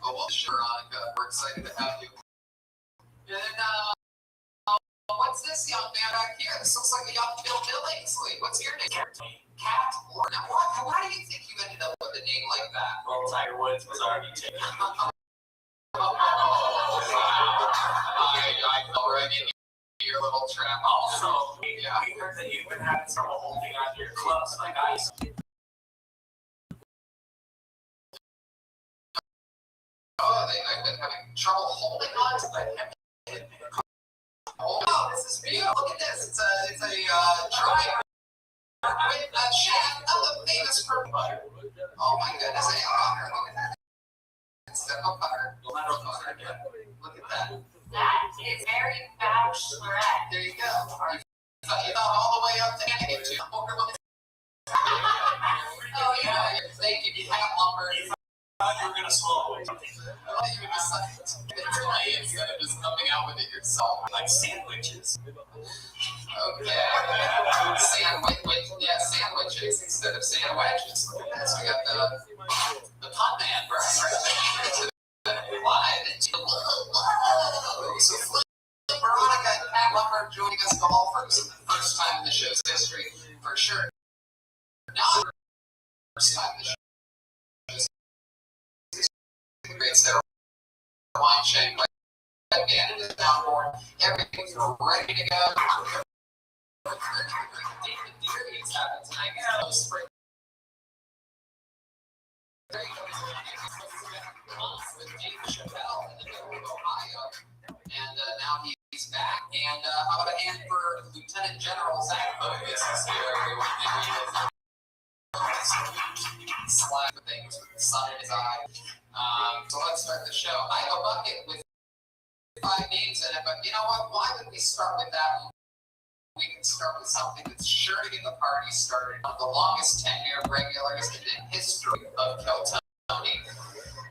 Oh, well, sure, we're excited to have you. And what's this young man back here? This looks like a young Bill Billingsley. What's your name? Cat. Now, why do you think you ended up with a name like that? Well, Tiger Woods was already taken. I fell right into your little trap. Also, yeah, we heard that you've been having trouble holding on to your clubs like ice. I've been having trouble holding on to them. Oh, this is beautiful. Look at this. It's a dryer with a chef of the famous for butter. Oh my goodness, I butter. Look at that. It's no butter. Look at that. That is very bachelorette. There you go. You thought all the way up to handing it to Oh yeah. Thank you. You have lumber. You were going to swallow it. You would decide to give it to me instead of just coming out with it yourself. Like sandwiches. Okay. Sandwiches instead of sandwiches. Look at this. We got the pun man right live. So Veronica and Pat Lumber joining us golfers for the first time in the show's history, for sure. Now, first time in the show's great Sarah wine chain, like that man is now born. Everything's ready to go. David Deary is happening tonight. No spring. With Dave Chappelle in the middle of Ohio, and now he's back. And how about a hand for Lieutenant General Zach Bogus is here, everyone. Slap the things with the sun in his eye. So let's start the show. I have a bucket with 5 names in it, but you know what? Why would we start with that one? We can start with something that's sure to get the party started. One of the longest tenured regulars in the history of Kill Tony.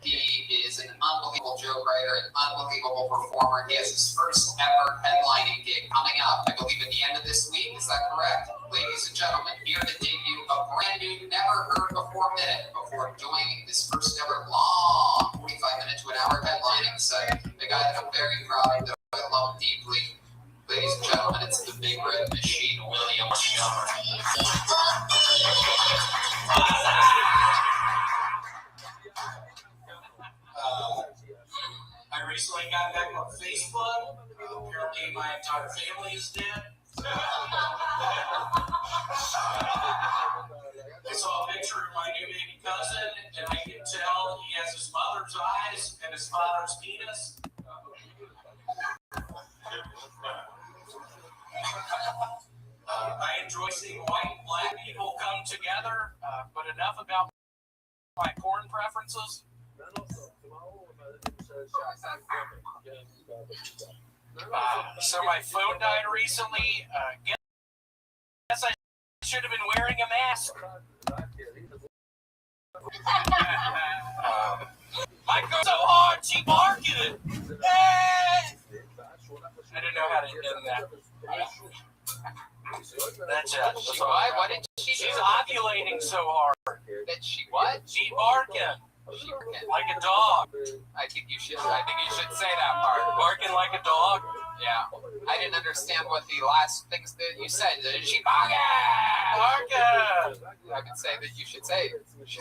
He is an unbelievable joke writer, an unbelievable performer. He has his first ever headlining gig coming up, I believe, at the end of this week. Is that correct? Ladies and gentlemen, here to debut a brand new, never heard before minute before doing this first ever long 45 minute to an hour headlining set. The guy that I'm very proud of, that I love deeply. Ladies and gentlemen, it's the Big Red Machine, William Schummer. I recently got back on Facebook. Apparently, my entire family is dead. I saw a picture of my new baby cousin, and I can tell he has his mother's eyes and his father's penis. I enjoy seeing white and black people come together, but enough about my porn preferences. So my phone died recently. Guess I should have been wearing a mask. My girl's so hard, she barking. Hey! I didn't know how to end that. That's it. So why did she? She's ovulating so hard. That she what? She barking. Like a dog. I think you should say that part. Barking like a dog. Yeah. I didn't understand what the last things that you said. She barking. Barking. I would say that you should say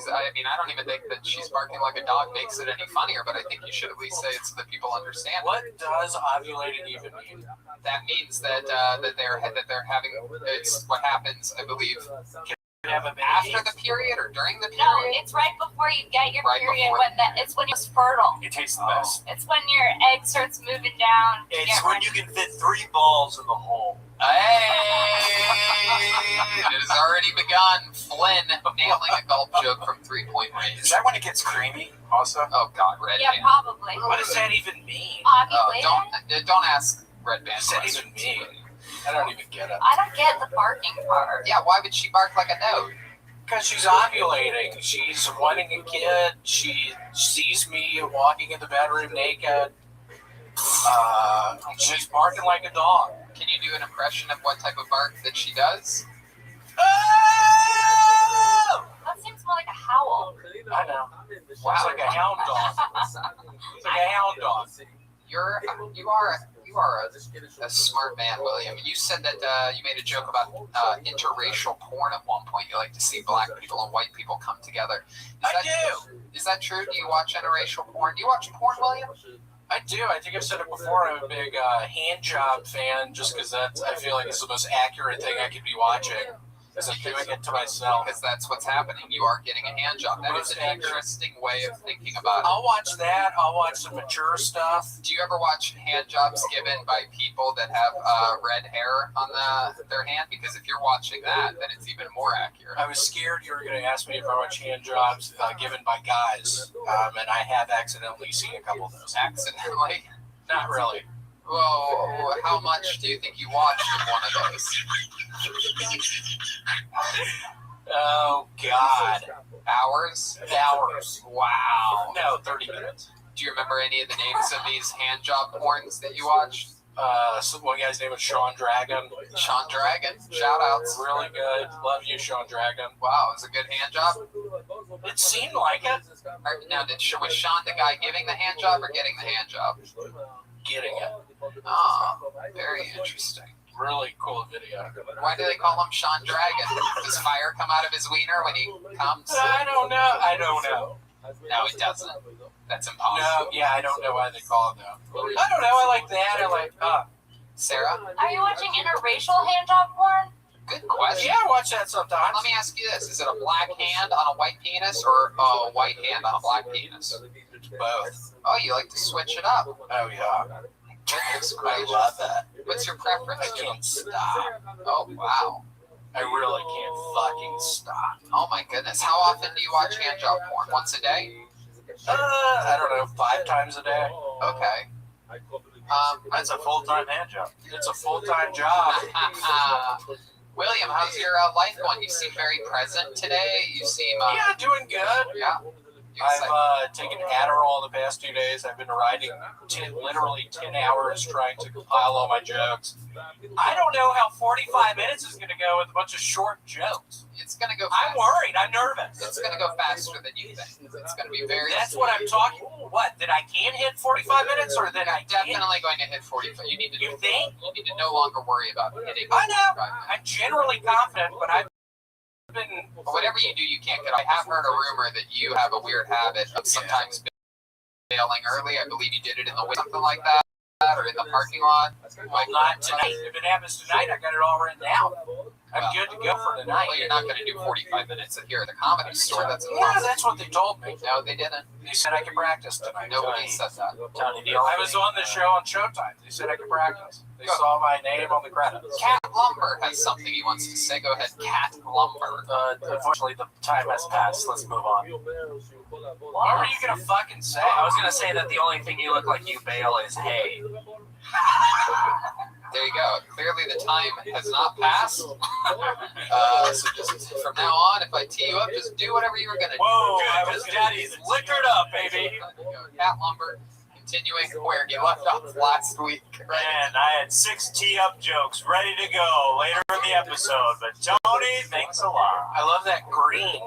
I don't even think that she's barking like a dog makes it any funnier, but I think you should at least say it so that people understand. What does ovulating even mean? That means that they're having, it's what happens, I believe, after the period or during the period. No, it's right before you get your period. It's when you're fertile. It tastes the best. It's when your egg starts moving down. It's when you can fit 3 balls in the hole. Hey! It has already begun. Flynn nailing a golf joke from 3-point range. Is that when it gets creamy also? Oh, God, Red Yeah, Band. probably. What does that even mean? Don't ask Red Band. What does that even mean? I don't even get it. I don't get the barking part. Yeah, why would she bark like a node? Because she's ovulating. She's wanting a kid. She sees me walking in the bedroom naked. She's barking like a dog. Can you do an impression of what type of bark that she does? Oh! That seems more like a howl. I know. Sounds like a hound dog. He's like a hound dog. You are a smart man, William. You said that you made a joke about interracial porn at one point. You like to see black people and white people come together. I do. Is that true? Do you watch interracial porn? Do you watch porn, William? I do. I think I've said it before. I'm a big hand job fan, just because I feel like it's the most accurate thing I could be watching. Because I'm doing it to myself. Because that's what's happening. You are getting a hand job. That is an interesting way of thinking about it. I'll watch that. I'll watch some mature stuff. Do you ever watch hand jobs given by people that have red hair on their hand? Because if you're watching that, then it's even more accurate. I was scared you were going to ask me if I watch hand jobs given by guys, and I have accidentally seen a couple of those. Accidentally? Not really. Well, how much do you think you watched of one of those? Oh, God. Hours? Hours. Wow. No, 30 minutes. Do you remember any of the names of these hand job porns that you watched? So one guy's name was Sean Dragon. Sean Dragon? Shout outs. Really good. Love you, Sean Dragon. Wow, it was a good hand job? It seemed like it. Now, was Sean the guy giving the hand job or getting the hand job? Getting it. Oh, very interesting. Really cool video. Why do they call him Sean Dragon? Does fire come out of his wiener when he comes? I don't know. No, it doesn't. That's impossible. No, yeah, I don't know why they call it that. I don't know. I like that. I like Sarah? Are you watching interracial hand job porn? Good question. Yeah, I watch that sometimes. Let me ask you this. Is it a black hand on a white penis or a white hand on a black penis? Both. Oh, you like to switch it up. Oh, yeah. Goodness I gracious. love that. What's your preference? I can't stop. Oh, wow. I really can't fucking stop. Oh, my goodness. How often do you watch hand job porn? Once a day? I don't know, 5 times a day. Okay. That's a full-time hand job. It's a full-time job. William, how's your life going? You seem very present today. You seem... Yeah, doing good. Yeah. I've taken Adderall the past 2 days. I've been writing literally 10 hours trying to compile all my jokes. I don't know how 45 minutes is going to go with a bunch of short jokes. It's going to go I'm worried. I'm nervous. It's going to go faster than you think. It's going to be very... That's what I'm talking. What? That I can hit 45 minutes or that I can't? Definitely going to hit 45. You need to... You think? You need to no longer worry about hitting... I know. I'm generally confident, but I've been... Whatever you do, you can't get... I have heard a rumor that you have a weird habit of sometimes bailing early. I believe you did it in the way, something like that, or in the parking lot. Well, not tonight. If it happens tonight, I got it all written down. I'm good to go for tonight. Well, you're not going to do 45 minutes here at the comedy store. That's Yeah, that's what they told me. No, they didn't. They said I could practice tonight. Nobody said that. I was on the show on Showtime. They said I could practice. They saw my name on the credits. Cat Lumber has something he wants to say. Go ahead, Cat Lumber. Unfortunately, the time has passed. Let's move on. What were you going to fucking say? I was gonna say that the only thing you look like you bail is hay. There you go. Clearly the time has not passed. So just from now on, if I tee you up, just do whatever you were going to do. Whoa, because daddy's liquored up, baby. Cat Lumber, continuing where he left off last week. Right? Man, I had 6 tee-up jokes ready to go later in the episode, but Tony, thanks a lot. I love that green.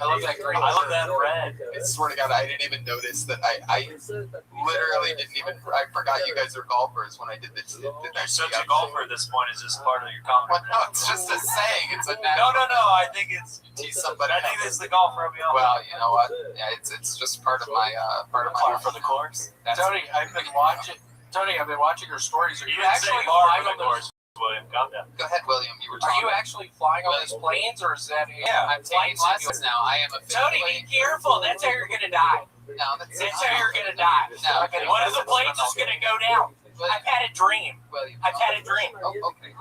I love that green. I love that red. I swear to God, I didn't even notice that. I literally didn't even. I forgot you guys are golfers when I did this. You're such a golfer at this point. Is this part of your comment? Well, no, it's just a saying. It's a No. I think it's. tease somebody. I think it's the golfer of y'all. Well, you know what? Yeah, it's just part of my par for the course. Tony, I've been watching your stories. Are you didn't say actually par flying for on the those? course, William. Calm down. Go ahead, William. You were Are talking. you actually flying on these planes, or is that? I'm taking lessons now. I am Tony, officially. be careful. That's how you're gonna die. No, that's how you're gonna die. No, One of the planes is gonna go down. I've had a dream. William. I've had a dream. Oh, okay.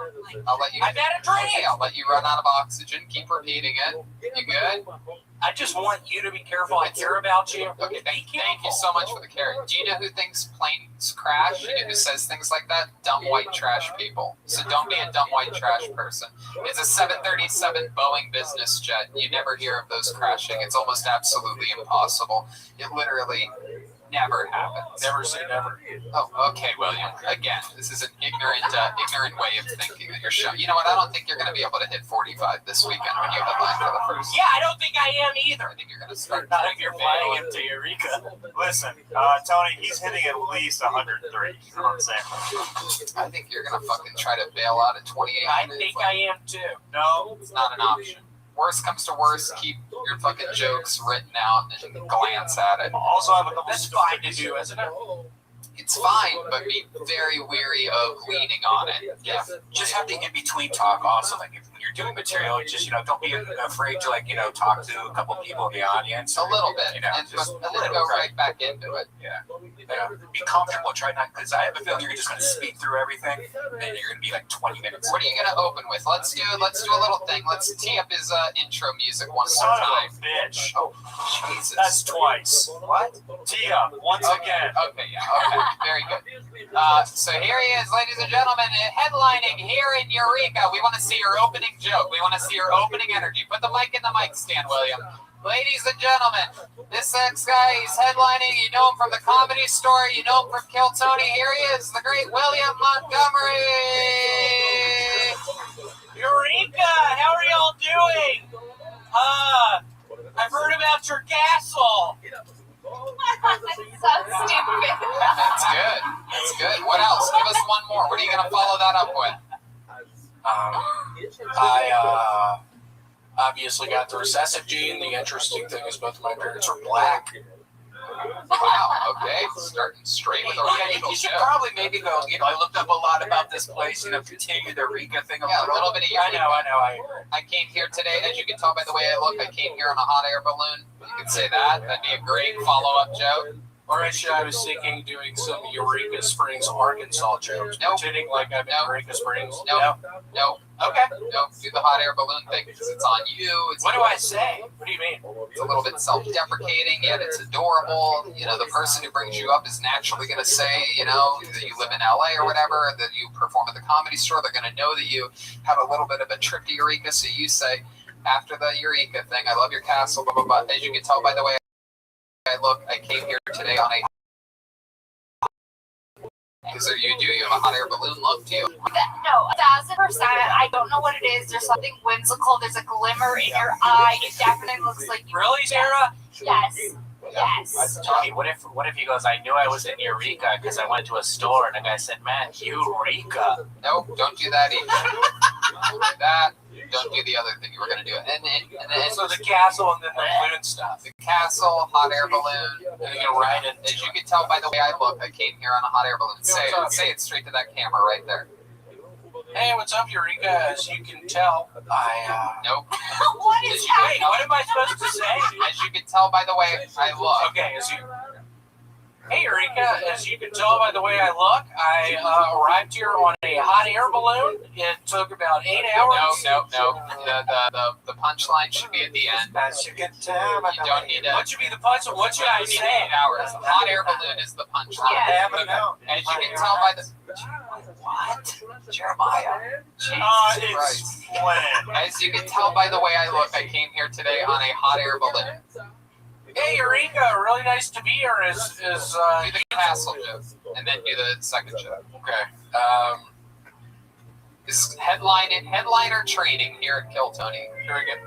I'll let you. I've had a Okay, dream. I'll let you run out of oxygen. Keep repeating it. You good? I just want you to be careful. I care about you. Okay, thank you so much for the care. Do you know who thinks planes crash? Do you know who says things like that? Dumb white trash people. So don't be a dumb white trash person. It's a 737 Boeing business jet. You never hear of those crashing. It's almost absolutely impossible. It literally never happens. Never say never. Oh, okay, William. Again, this is an ignorant way of thinking that you're showing. You know what? I don't think you're going to be able to hit 45 this weekend when you headline for the first. Yeah, I don't think I am either. I think you're going to start Not cutting if your you're flying video. him to Eureka. Listen, Tony, he's hitting at least 103. You know what I'm saying? I think you're going to fucking try to bail out at 28. I think I am too. No, It's not an option. Worst comes to worst, keep your fucking jokes written out and glance at it. also I have a couple That's fine to do, isn't it? It's fine, but be very weary of leaning on it. Yeah. Just have the in-between talk also, like if when you're doing material, just, don't be afraid to, talk to a couple people in the audience. A little bit. And just then go right back into it. Be comfortable. Try not, because I have a feeling you're just going to speak through everything, and then you're going to be like 20 minutes. What are you gonna open with? Let's do a little thing. Let's tee up his intro music one more son time. of a bitch. Oh, Jesus. That's twice. What? Tee up once again. Okay, yeah, okay. Very good. So here he is, ladies and gentlemen, headlining here in Eureka. We want to see your opening joke. We want to see your opening energy. Put the mic in the mic stand, William. Ladies and gentlemen, this next guy, he's headlining. You know him from the Comedy Store. You know him from Kill Tony. Here he is, the great William Montgomery. Eureka! How are y'all doing? I've heard about your castle. So stupid. That's good. That's good. What else? Give us one more. What are you going to follow that up with? I obviously got the recessive gene. The interesting thing is both of my parents are black. Wow, okay. Starting straight with a racial You should joke. probably maybe go, I looked up a lot about this place, continue the Eureka thing Yeah, a little bit of I know. I came here today, as you can tell by the way I look, I came here on a hot air balloon. You could say that. That'd be a great follow-up joke. Or actually, I was thinking doing some Eureka Springs, Arkansas jokes, Nope. pretending like I'm in Nope. Eureka Springs. Nope. No, Okay. no, do the hot air balloon thing because it's on you. It's What do I say? What do you mean? It's a little bit self-deprecating, yet it's adorable. The person who brings you up is naturally going to say, that you live in LA or whatever, that you perform at the Comedy Store. They're going to know that you have a little bit of a trip to Eureka. So you say, after the Eureka thing, I love your castle, blah, blah, blah. As you can tell by the way I came here today on a... Because you have a hot air balloon look to you. No, 1,000%. I don't know what it is. There's something whimsical. There's a glimmer in your eye. It definitely looks like you. Really, Sarah? Yes. Yes. Tony, what if he goes, I knew I was in Eureka because I went to a store and the guy said, man, Eureka. Nope, don't do that either. Don't do that. Don't do the other thing you were going to do. And then So the castle and then the balloon stuff. the castle, hot air balloon. And you ride it. As you can tell by the way I look, I came here on a hot air balloon. Say it straight to that camera right there. Hey, what's up, Eureka? As you can tell, Nope. What is that? Wait, what am I supposed to say? As you can tell by the way I look. Okay, Hey, Eureka, as you can tell by the way I look, I arrived here on a hot air balloon. It took about 8 hours. No. The punchline should be at the end. As you can tell. You don't need What should be the punch? What should I You need say? 8 hours. The hot air balloon is the punchline. Yeah. As you can tell by the... What? Jeremiah. Jesus It's Christ. Flynn. As you can tell by the way I look, I came here today on a hot air balloon. Hey, Eureka, really nice to be here. Do the castle joke, and then do the second joke. Okay. This headliner training here at Kill Tony. Very good.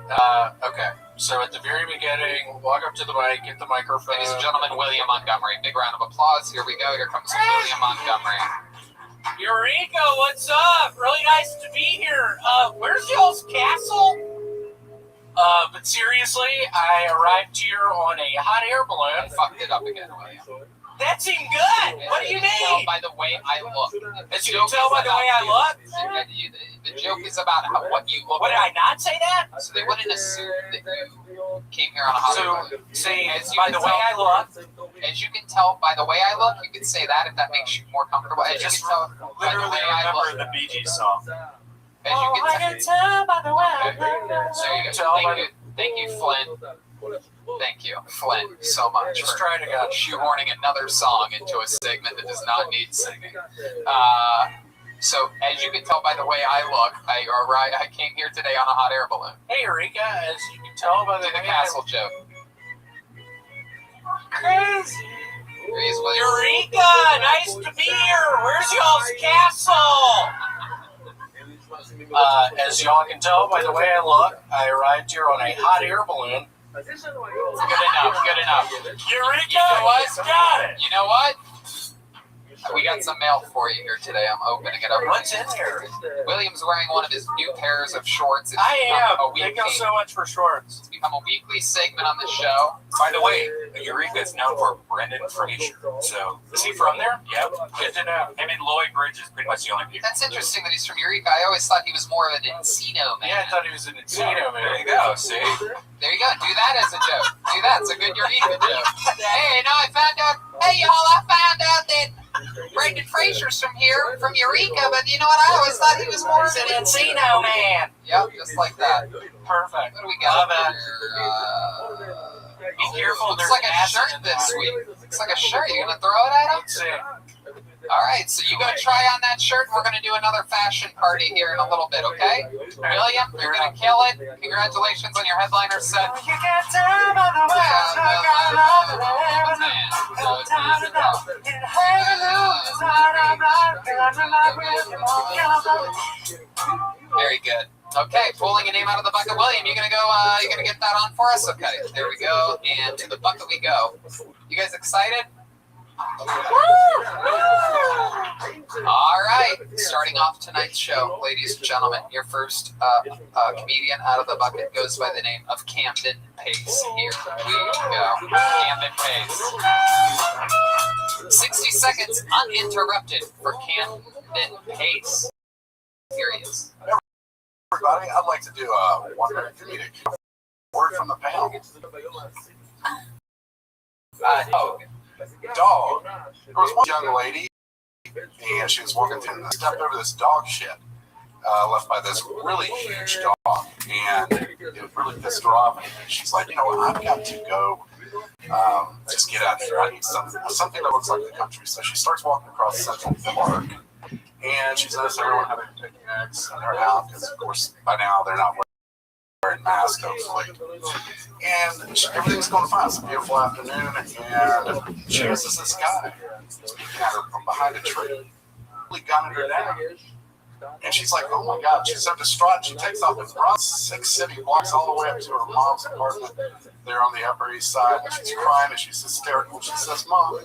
Okay. So at the very beginning, walk up to the mic, get the microphone. Ladies and gentlemen, William Montgomery. Big round of applause. Here we go. Here comes William Montgomery. Eureka, what's up? Really nice to be here. Where's y'all's castle? But seriously, I arrived here on a hot air I balloon. fucked it up again, William. That seemed good. What do you As can tell mean? by the way I look. As you can tell by the way I look? The joke is about what you look What, did I not say that? So they wouldn't assume that you came here on a hot air So, balloon. say, As you by can the way tell- I look, As you can tell by the way I look, you can say that if that makes you more comfortable. As you Just can tell by the literally way I remember look. the Bee Gees song. As you can tell. tell by the way Okay. So you thank you, Flynn. Thank you, Flynn, so much Just for trying to go. shoehorning another song into a segment that does not need singing. So as you can tell by the way I look, I came here today on a hot air balloon. Hey, Eureka, as you can tell by the Do the way castle joke. crazy. There nice to be here. Where's y'all's castle? As y'all can tell by the way I look, I arrived here on a hot air balloon. Good enough, good enough. Eureka! You know what? He's got it! You know what? We got some mail for you here today. I'm opening it up. What's in there? William's wearing one of his new pairs of shorts. It's I am. become a Thank you weekly- so much for shorts. It's become a weekly segment on the show. By the way, Eureka is known for Brendan Fraser. So, Is he from there? yep, good to know. Him and Lloyd Bridges, pretty much the only people. That's interesting that he's from Eureka. I always thought he was more of an Encino man. Yeah, I thought he was an Encino man. There you go, see? There you go. Do that as a joke. Do that. It's a good Eureka joke. Hey, I found out. Hey, y'all, I found out that Brendan Fraser's from here, from Eureka, but you know what? I always thought he was more of an Encino man. Yep, just like that. Perfect. What do we got Love here? Be careful. Looks There's like a acid shirt in this there. week. Looks like a shirt. You gonna throw it at him? Let's see. All right, so you go try on that shirt. We're gonna do another fashion party here in a little bit, okay? William, you're gonna kill it. Congratulations on your headliner set. You can't tell by the way I look, I love it every no time to know. It hangs loose inside our blood, and I feel like we're Very good. Okay, pulling a name out of the bucket. William, you gonna go? You gonna get that on for us? Okay, there we go. And to the bucket we go. You guys excited? All right, starting off tonight's show, ladies and gentlemen, your first comedian out of the bucket goes by the name of Camden Pace. Here we go. Camden Pace. 60 seconds uninterrupted for Camden Pace. Here he is. Everybody, I'd like to do one very comedic word from the panel. Dog. There was one young lady, and she was walking through and stepped over this dog shit left by this really huge dog, and it really pissed her off. And she's like, you know what, I've got to go just get out of here. I need something that looks like the country. So she starts walking across Central Park, and she's noticed everyone having picnics in her house, because of course by now they're not wearing masks, hopefully. And everything's going fine. It's a beautiful afternoon, and she notices this guy speaking at her from behind a tree, really gunning her down. And she's like, oh my God, she's so distraught. She takes off and runs 6 city blocks all the way up to her mom's apartment there on the Upper East Side. And she's crying and she's hysterical. She says, Mom, I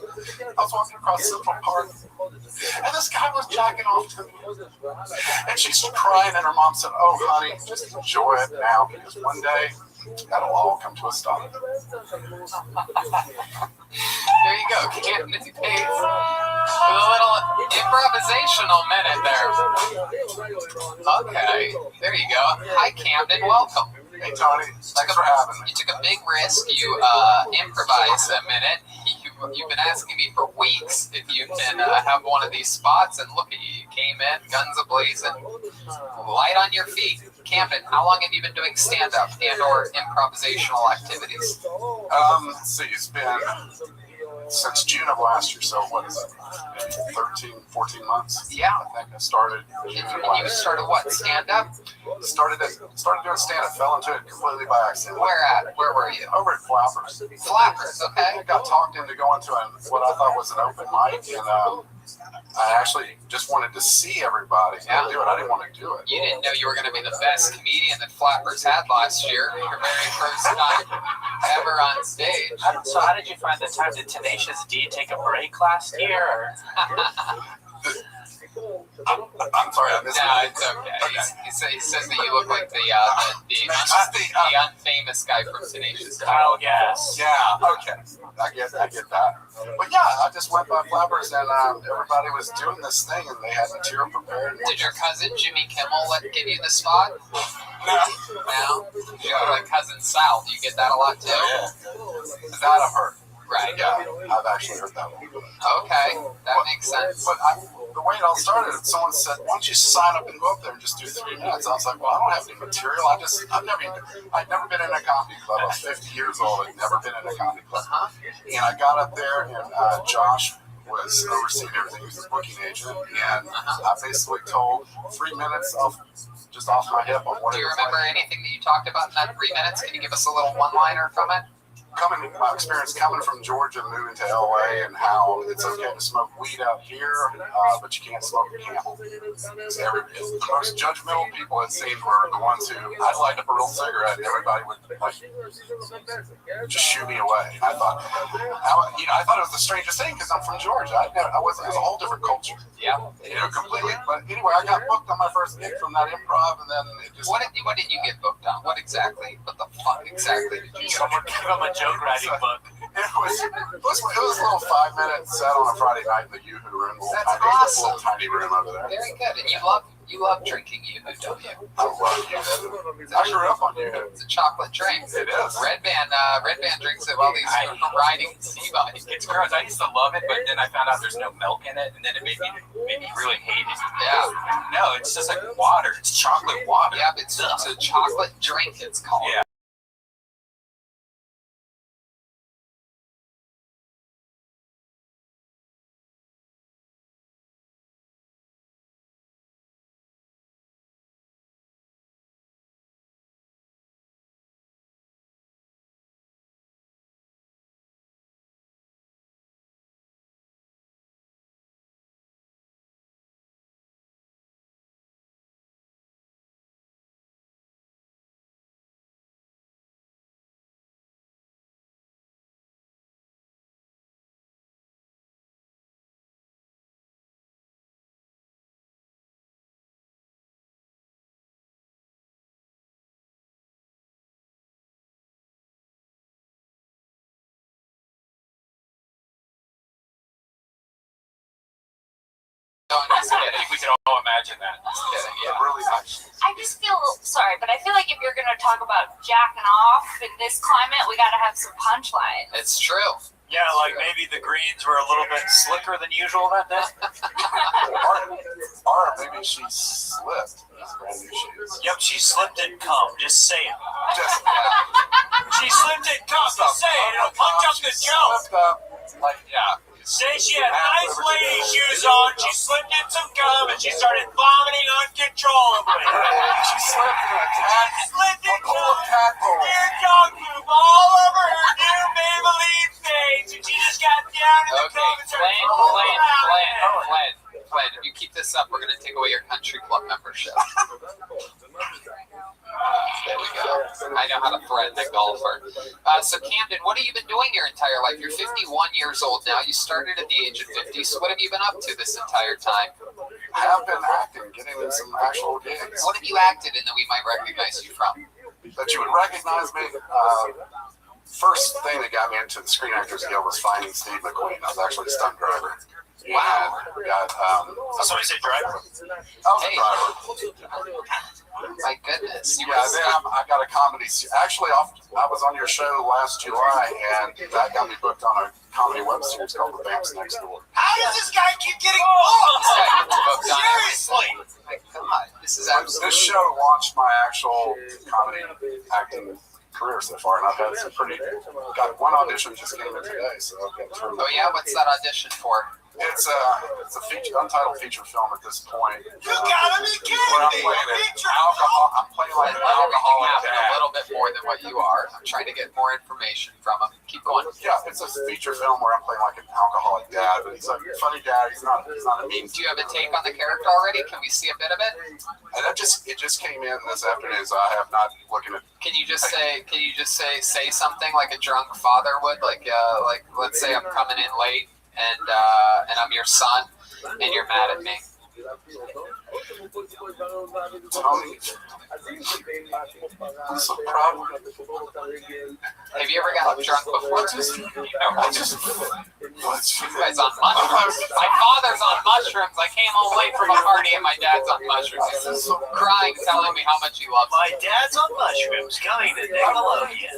was walking across Central Park and this guy was jacking off to me. And she's crying, and her mom said, oh, honey, just enjoy it now, because one day that'll all come to a stop. There you go, Camden Pace. With a little improvisational minute there. Okay, there you go. Hi, Camden. Welcome. Hey, Tony, thanks for having me. You took a big risk. You improvised a minute. You've been asking me for weeks if you can have one of these spots, and look at you. You came in, guns a-blazing, light on your feet. Camden, how long have you been doing stand-up and or improvisational activities? Let's see, it's been since June of last year, so what is it? 13, 14 months? Yeah. I think I started. And you started what, stand-up? Started doing stand-up, fell into it completely by accident. Where at? Where were you? Over at Flappers. Flappers, okay. I got talked into going to what I thought was an open mic, and I actually just wanted to see everybody do it. I didn't want to do it. You didn't know you were going to be the best comedian that Flappers had last year. Your very first time ever on stage. So how did you find the time? Did Tenacious D take a break last year? Or? I'm sorry, I missed No, that. it's okay. He says that you look like the unfamous guy from Tenacious D. Oh, yes. Yeah, okay. I get that. But yeah, I just went by Flappers, and everybody was doing this thing, and they had material prepared. Did your cousin Jimmy Kimmel give you the spot? No? You know, like cousin Sal, do you get that a lot too? That I've heard. Right. Yeah, I've actually heard that one. Okay, that makes sense. But the way it all started, someone said, why don't you sign up and go up there and just do 3 minutes? I was like, well, I don't have any material. I'd never been in a comedy club. I was 50 years old. I'd never been in a comedy club. And I got up there, and Josh was overseeing everything. He was the booking agent. And I basically told 3 minutes off my hip on what Do it you was remember like. anything that you talked about in that 3 minutes? Can you give us a little one-liner from it? my experience coming from Georgia, moving to LA, and how it's okay to smoke weed out here, but you can't smoke Camel. The most judgmental people it seemed were the ones who I'd light up a real cigarette, and everybody would like just shoo me away. And I thought it was the strangest thing because I'm from Georgia. I wasn't. It was a whole different culture. Yeah. Completely. But anyway, I got booked on my first gig from that improv, and then it just. What did you get booked on? What the fuck exactly did you get? Someone give him a joke writing book. It was a little 5-minute set on a Friday night in the Yoo-Hoo room. That's awesome. Little tiny room over there. Very good. And you love drinking Yoo-Hoo, don't you? I love Yoo-Hoo. I grew up on Yoo-Hoo. It's a chocolate drink. It is. Red Band drinks it while he's riding T-bikes. It's gross. I used to love it, but then I found out there's no milk in it, and then it made me really hate it. Yeah. No, it's just like water. It's chocolate water. Yeah, but it's a chocolate drink, it's called. Yeah. I think we can all imagine that. Yeah. Really nice. I just feel sorry, but I feel like if you're gonna talk about jacking off in this climate, we gotta have some punchline. It's true. Yeah, like maybe the greens were a little bit slicker than usual that day. Or maybe she slipped. These brand new shoes. Yep, she slipped and cum. Just saying. Just She slipped and cum. Just saying. It'll punch up the joke. slipped up. Like, yeah. Say she had nice lady shoes on. She slipped in some cum and she started vomiting uncontrollably. She slipped in a tag. Slipped in Full cum. of tadpoles. Weird dog poop all over her new Maybelline face, and she just got down in the Okay, cum and started rolling around. Glenn, if you keep this up, we're going to take away your country club membership. There we go. I know how to threaten a golfer. So Camden, what have you been doing your entire life? You're 51 years old now. You started at the age of 50. So what have you been up to this entire time? I have been acting, getting in some actual gigs. What have you acted in that we might recognize you from? That you would recognize me. First thing that got me into the Screen Actors Guild was Finding Steve McQueen. I was actually a stunt driver. Wow. And got, Somebody say driver. I was a driver. My goodness. You Yeah, then I got a comedy. Actually, I was on your show last July, and that got me booked on a comedy web series called The Vamps Next Door. How does this guy keep getting booked? Seriously. My God, this is This absolutely. show launched my actual comedy acting career so far, and I've had some got one audition just came in today, so I've got through. Oh yeah, what's that audition for? It's a untitled feature film at this point. You gotta be Where kidding I'm me. playing A an feature alcohol. I'm playing like an alcoholic Happen a dad. little bit more than what you are. I'm trying to get more information from him. Keep going. Yeah, it's a feature film where I'm playing like an alcoholic dad, but he's a funny dad. He's not a mean. Do you have a take on the character already? Can we see a bit of it? And it just came in this afternoon, so I have not looking at. Can you just say something like a drunk father would? Like let's say I'm coming in late and I'm your son and you're mad at me. Tony, I'm so proud of you. Have you ever gotten drunk before? What's You guys on mushrooms? My father's on mushrooms. I came home late from a party and my dad's on mushrooms. He's crying, telling me how much he loves My me. dad's on mushrooms coming to Nickelodeon.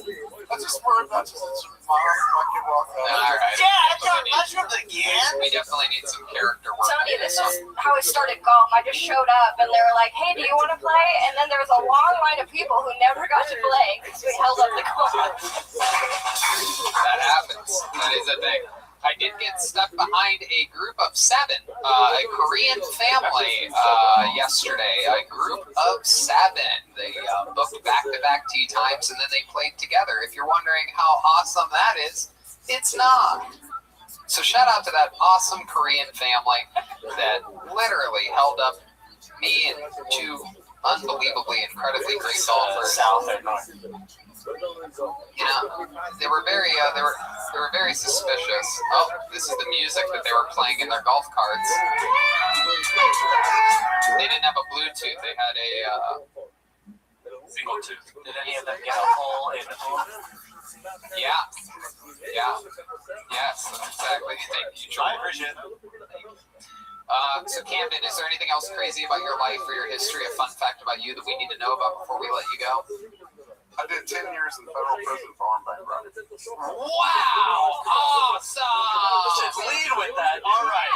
I just worried about just mom. I can walk out. All right. Dad's on mushrooms again? We definitely need some character work. Tony, this is how I started golf. I just showed up and they were like, hey, do you want to play? And then there was a long line of people who never got to play because we held up the golf. That happens. That is a thing. I did get stuck behind a group of 7, a Korean family yesterday. A group of 7. They booked back-to-back tea times, and then they played together. If you're wondering how awesome that is, it's not. So shout out to that awesome Korean family that literally held up me and 2 unbelievably, incredibly great golfers. South and north. You know, they were very suspicious. Oh, this is the music that they were playing in their golf carts. They didn't have a Bluetooth. They had a Single tooth. Did any of them get a hole in the hole? yeah. Yes, exactly. Thank you, I Joel. appreciate it. So Camden, is there anything else crazy about your life or your history, a fun fact about you that we need to know about before we let you go? I did 10 years in federal prison for armed bank robbery. Wow! Awesome! Let's lead with that. All right.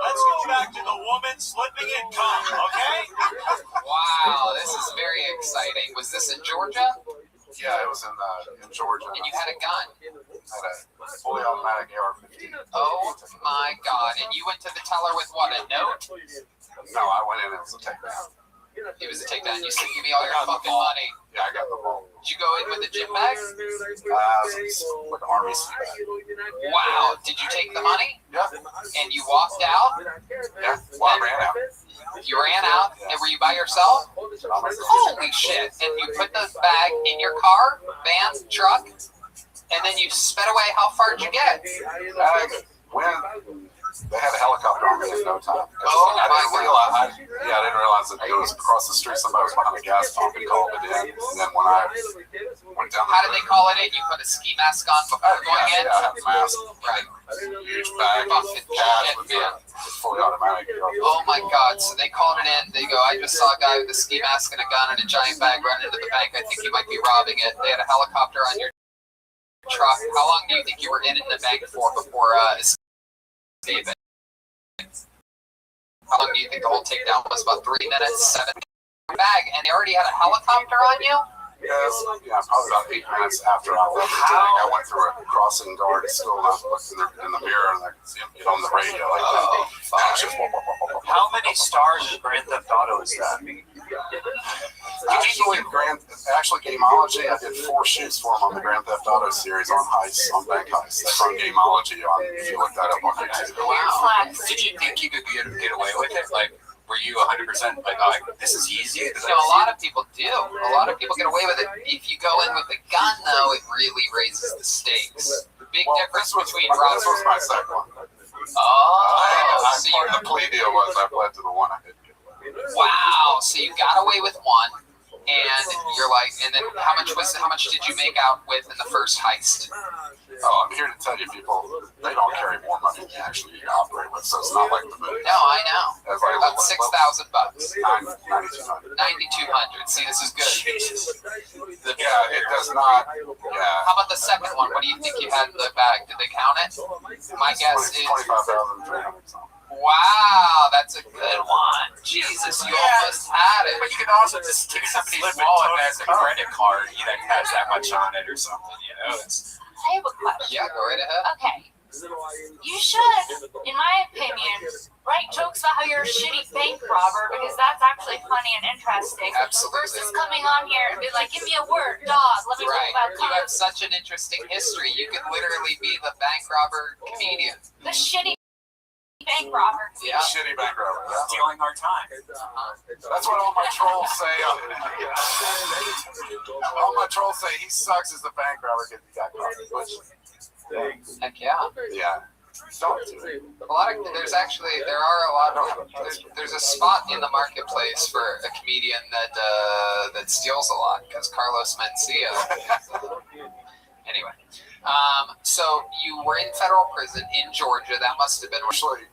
Let's go back to the woman slipping in cum, okay? Wow, this is very exciting. Was this in Georgia? Yeah, it was in Georgia. And you had a gun? Had a fully automatic AR-15. Oh my God! And you went to the teller with what? A note? No, I went in and it was a takedown. It was a takedown. You said, "Give me all your fucking money." Yeah, I got the ball. Did you go in with a gym bag? It's like an army sea bag. Wow! Did you take the money? Yeah, And you walked out? yeah. Well, I ran out. You ran out? And were you by yourself? By myself. Holy shit! And you put the bag in your car, van, truck, and then you sped away. How far did you get? When they had a helicopter on me in no time. Oh, I my didn't realize. I didn't realize that it was across the street. Somebody was behind a gas pump and called it in. And then when I went down, How did they call it in? You put a ski mask on before going in? Yeah, I had a mask. Right. Huge bag, Fucking cash shit, with man. fully automatic. Oh my God! So they called it in. They go, "I just saw a guy with a ski mask and a gun and a giant bag run into the bank. I think he might be robbing it." They had a helicopter on your truck. How long do you think you were in the bank for before escaping? How long do you think the whole takedown was? About 3 minutes, 7 bag, and they already had a helicopter on you? Yes, yeah, probably about 8 minutes after I left the tank, I went through a crossing guard at school and I looked in the mirror and I could see him get on the radio. Like, Oh, fuck. it's just, whoa, whoa, whoa, whoa, whoa. How many stars in Grand Theft Auto is that? Actually, Gameology, I did 4 shoots for him on the Grand Theft Auto series on heists, on bank heists. That's from Gameology if you look that up on YouTube. Wow. Did you think you could get away with it? Like, were you 100% like, oh, this is easy? You know, a lot of people do. A lot of people get away with it. If you go in with a gun, though, it really raises the stakes. The big difference between This Rothschild. was my second one. Oh, so Part of the plea deal was I pled to the one I didn't get away with. wow. So you got away with one, and you're like, and then how much did you make out with in the first heist? Oh, I'm here to tell you, people, they don't carry more money than they actually operate with, so it's not like the movie. No, I know. It's like About $6,000. 9,200. 9,200. See, this is good. Yeah, it does not. Yeah. How about the second one? What do you think you had in the bag? Did they count it? My guess is 25,300 something. wow. That's a good one. Jesus, you almost had it. But you can also just take somebody's wallet that has a credit card that has that much on it or something, you know? It's, I have a question. Yeah, go right ahead. Okay. You should, in my opinion, write jokes about how you're a shitty bank robber because that's actually funny and interesting. Absolutely. Versus coming on here and be like, give me a word, dog. Let me Right. talk You about have such an interesting history. You could literally be the bank robber comedian. the shitty bank robber. Yeah. Shitty bank robber. Yeah. stealing our time. That's what all my trolls say. All my trolls say he sucks as the bank robber because he got caught. Which, Heck yeah. yeah. Don't do it. There's a spot in the marketplace for a comedian that steals a lot because Carlos Mencia. Anyway, so you were in federal prison in Georgia. That must have been Actually,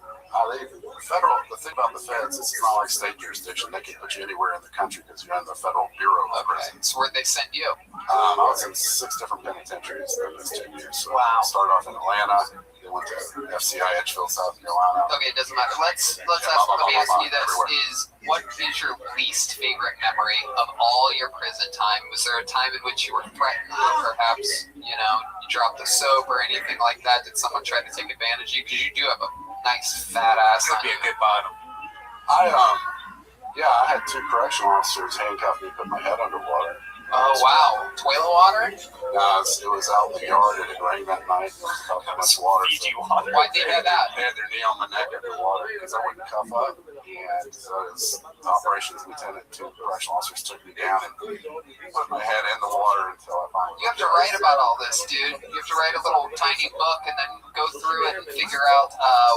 the thing about the feds is it's not like state jurisdiction. They can put you anywhere in the country because you're in the federal bureau of okay. prisons. So where'd they send you? I was in 6 different penitentiaries in those 2 years. So Wow. I started off in Atlanta, then went to FCI Edgefield, South Carolina. Okay, it doesn't matter. Let me ask you this: what is your least favorite memory of all your prison time? Was there a time in which you were threatened, or perhaps you dropped the soap or anything like that? Did someone try to take advantage of you? Because you do have a nice fat ass on Could be you. a good bottom. I had 2 correctional officers handcuff me, put my head underwater. Oh wow, toilet water? No, it was out in the yard. It had rained that night. How much water? Fiji water. Why'd they do that? They had their knee on my neck underwater because I wouldn't cuff up. And so this operations lieutenant, 2 correctional officers took me down and put my head in the water until I finally. You have to write about all this, dude. You have to write a little tiny book and then go through it and figure out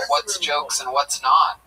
what's jokes and what's not.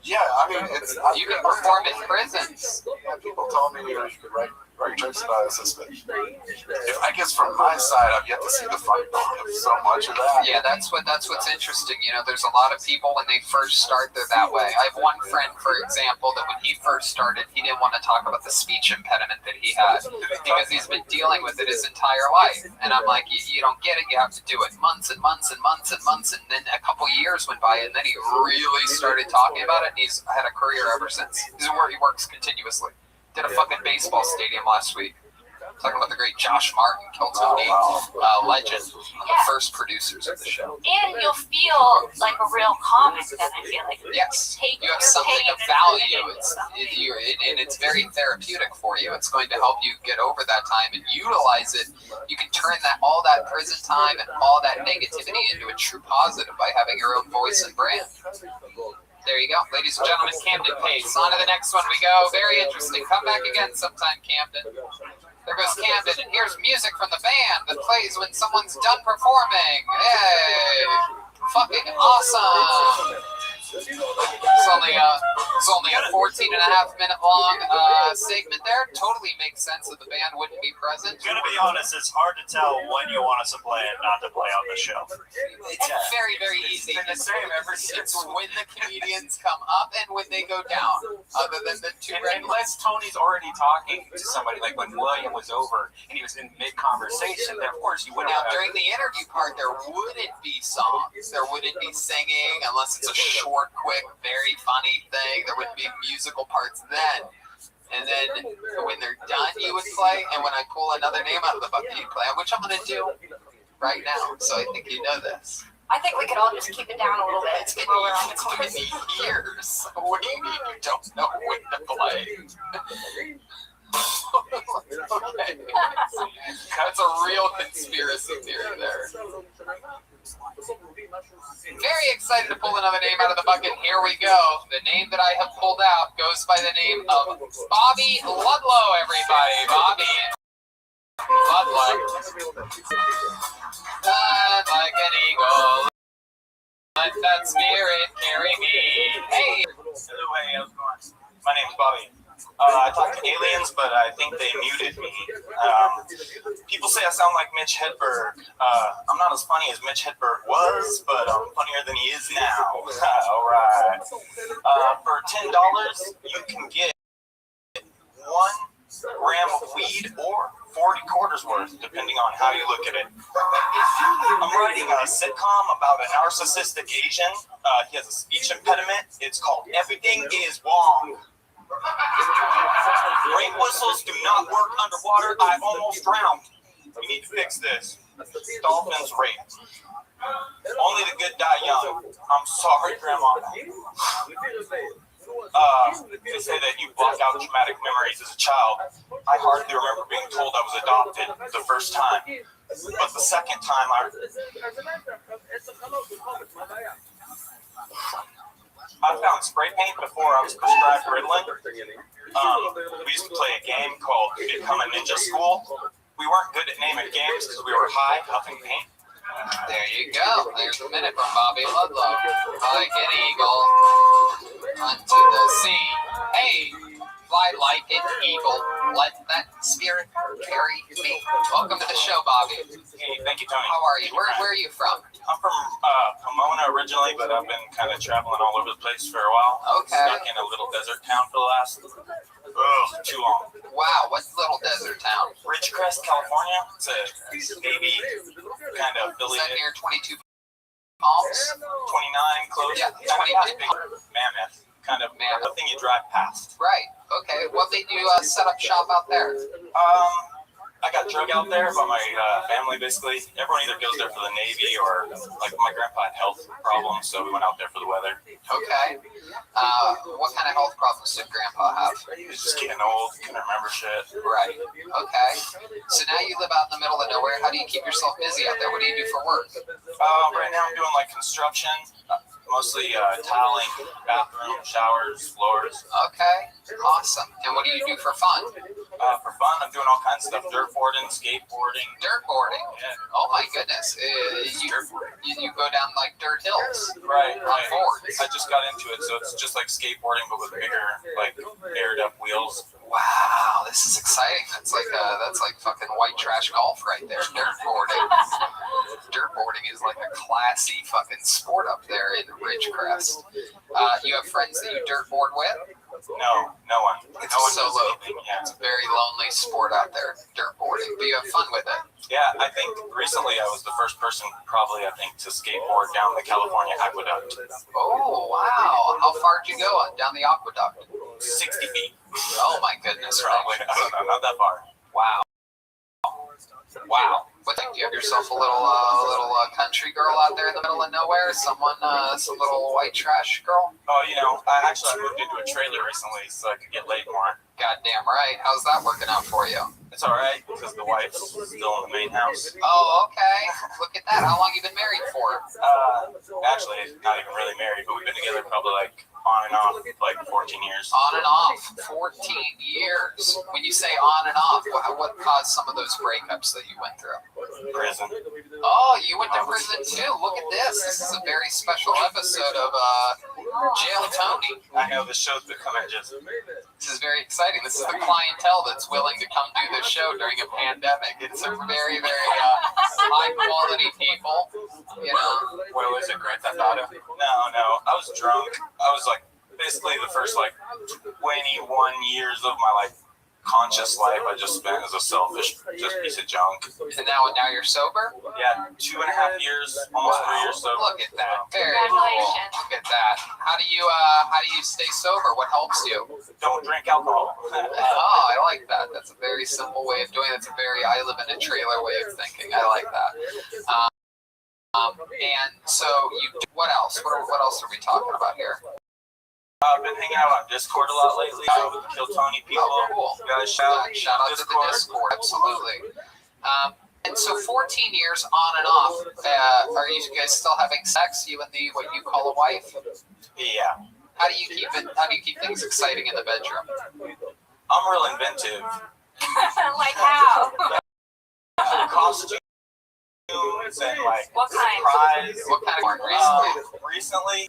Yeah, I mean, You can perform in prisons. Yeah, people told me you could write jokes about this, but I guess from my side, I've yet to see the funny part of so much of that. Yeah, that's what's interesting. There's a lot of people when they first start, they're that way. I have one friend, for example, that when he first started, he didn't want to talk about the speech impediment that he had because he's been dealing with it his entire life. And I'm like, you don't get it. You have to do it months and months and months and months. And then a couple years went by, and then he really started talking about it. And he's had a career ever since. This is where he works continuously. Did a fucking baseball stadium last week. Talking about the great Josh Martin, Kiltony legend, one of the first producers of the show. And you'll feel like a real comic then, I feel like. Yes, Take you have your something pain of and value. put it into something. And it's very therapeutic for you. It's going to help you get over that time and utilize it. You can turn all that prison time and all that negativity into a true positive by having your own voice and brand. There you go. Ladies and gentlemen, Camden Pace. On to the next one we go. Very interesting. Come back again sometime, Camden. There goes Camden, and here's music from the band that plays when someone's done performing. Hey! Fucking awesome! It's only a 14.5-minute long segment there. Totally makes sense that the band wouldn't be present. Gonna be honest, it's hard to tell when you want us to play and not to play on the show. It's very, very easy. It's when the comedians come up and when they go down. Other than the 2 Unless Tony's already talking to somebody, like when William was over and he was in mid-conversation, then of course you wouldn't. Now, during the interview part, there wouldn't be songs. There wouldn't be singing unless it's a short, quick, very funny thing. There would be musical parts then. And then when they're done, you would play. And when I pull another name out of the bucket, you play, which I'm going to do right now. So I think you know this. I think we could all just keep it down a little bit. It's going while we're on the to course. be years. What do you mean you don't know when to play? Okay. That's a real conspiracy theory there. Very excited to pull another name out of the bucket. Here we go. The name that I have pulled out goes by the name of Bobby Ludlow, everybody. Bobby Ludlow. Like an eagle. Let that spirit carry me. Hey! Hello, hey, how's it going? My name's Bobby. I talked to aliens, but I think they muted me. People say I sound like Mitch Hedberg. I'm not as funny as Mitch Hedberg was, but I'm funnier than he is now. All right. For $10, you can get 1 gram of weed or 40 quarters worth, depending on how you look at it. I'm writing a sitcom about a narcissistic Asian. He has a speech impediment. It's called Everything is Wrong. Rain whistles do not work underwater. I almost drowned. We need to fix this. Dolphins rape. Only the good die young. I'm sorry, Grandma. They say that you block out traumatic memories as a child. I hardly remember being told I was adopted the first time. But the second time, I found spray paint before I was prescribed Ritalin. We used to play a game called Become a Ninja School. We weren't good at naming games because we were high, huffing paint. There you go. There's a minute from Bobby Ludlow. Like an eagle unto the sea. Hey, fly like an eagle. Let that spirit carry me. Welcome to the show, Bobby. Hey, thank you, Tony. How are you? Where are you from? I'm from Pomona originally, but I've been kind of traveling all over the place for a while. Okay. Stuck in a little desert town for the last, too long. Wow, what little desert town? Ridgecrest, California. It's a baby kind of Is village. that near 22 Palms? 29 close. Yeah, 29. Mammoth. Kind of Mammoth. the thing you drive past. Right. Okay. What made you set up shop out there? I got drug out there by my family, basically. Everyone either goes there for the Navy or, like, my grandpa had health problems, so we went out there for the weather. Okay. What kind of health problems did Grandpa have? He was just getting old, couldn't remember shit. Right. Okay. So now you live out in the middle of nowhere. How do you keep yourself busy out there? What do you do for work? Right now I'm doing, like, construction, mostly tiling, bathroom, showers, floors. Okay. Awesome. And what do you do for fun? For fun, I'm doing all kinds of stuff, dirtboarding, skateboarding. Dirtboarding. Yeah. Oh my goodness. You go down like dirt hills. Right. On boards. I just got into it, so it's just like skateboarding, but with bigger, like, aired up wheels. Wow, this is exciting. That's like fucking white trash golf right there. Dirtboarding. Dirtboarding is like a classy fucking sport up there in Ridgecrest. You have friends that you dirtboard with? No one. It's No one a does solo. anything. Yeah. It's a very lonely sport out there, dirtboarding, but you have fun with it. Yeah, I think recently I was the first person, probably, I think, to skateboard down the California aqueduct. Oh, wow. How far did you go down the aqueduct? 60 feet. Oh my goodness, Probably. I don't know, not that far. Wow. Wow. What think? Do you have yourself a little country girl out there in the middle of nowhere? Some little white trash girl? Oh, I moved into a trailer recently so I could get laid more. Goddamn right. How's that working out for you? It's all right because the wife's still in the main house. Oh, okay. Look at that. How long you been married for? Actually, not even really married, but we've been together probably like on and off like 14 years. On and off. 14 years. When you say on and off, what caused some of those breakups that you went through? Prison. Oh, you went to prison too. Look at this. This is a very special episode of Jail Tony. I know the show's becoming just. This is very exciting. This is the clientele that's willing to come do this show during a pandemic. It's a very, very high quality people. What was it, Grand Theft Auto? No. I was drunk. I was like basically the first like 21 years of my like conscious life I just spent as a selfish just piece of junk. And now you're sober? Yeah, 2.5 years, almost 3 years sober. Look at that. Very cool. Congratulations. Look at that. How do you stay sober? What helps you? Don't drink alcohol. Oh, I like that. That's a very simple way of doing it. It's a very I live in a trailer way of thinking. I like that. And so what else? What else are we talking about here? I've been hanging out on Discord a lot lately with the Kill Tony people. Oh, cool. Guys, Shout out to the Discord. Absolutely. And so 14 years on and off. Are you guys still having sex? You and what you call a wife? Yeah. How do you keep things exciting in the bedroom? I'm real inventive. Like how? Costumes and like What kind? surprise. What kind of Recently,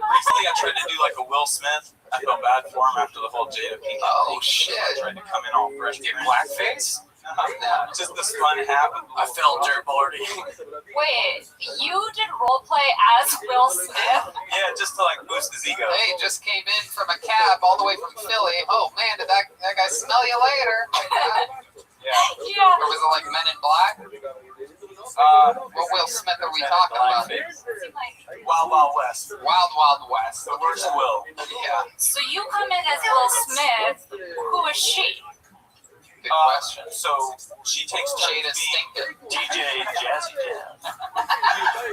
recently I tried to do like a Will Smith. I felt bad for him after the whole Jada Pinkett Oh thing. shit! I tried to come in all fresh. Get blackface? Just this fun habit. I felt dirtboarding. Wait, you did role play as Will Smith? Yeah, just to like boost his ego. Hey, just came in from a cab all the way from Philly. Oh man, did that guy smell you later? Like that? Yeah. Yeah. Or was it like Men in Black? What Will Smith are we talking about? Wild Wild West. Wild Wild West. The worst Will. Yeah, So you come in as Will Smith. Who is she? good question. So she takes Jada turns being Stinker. DJ Jazzy Jazz.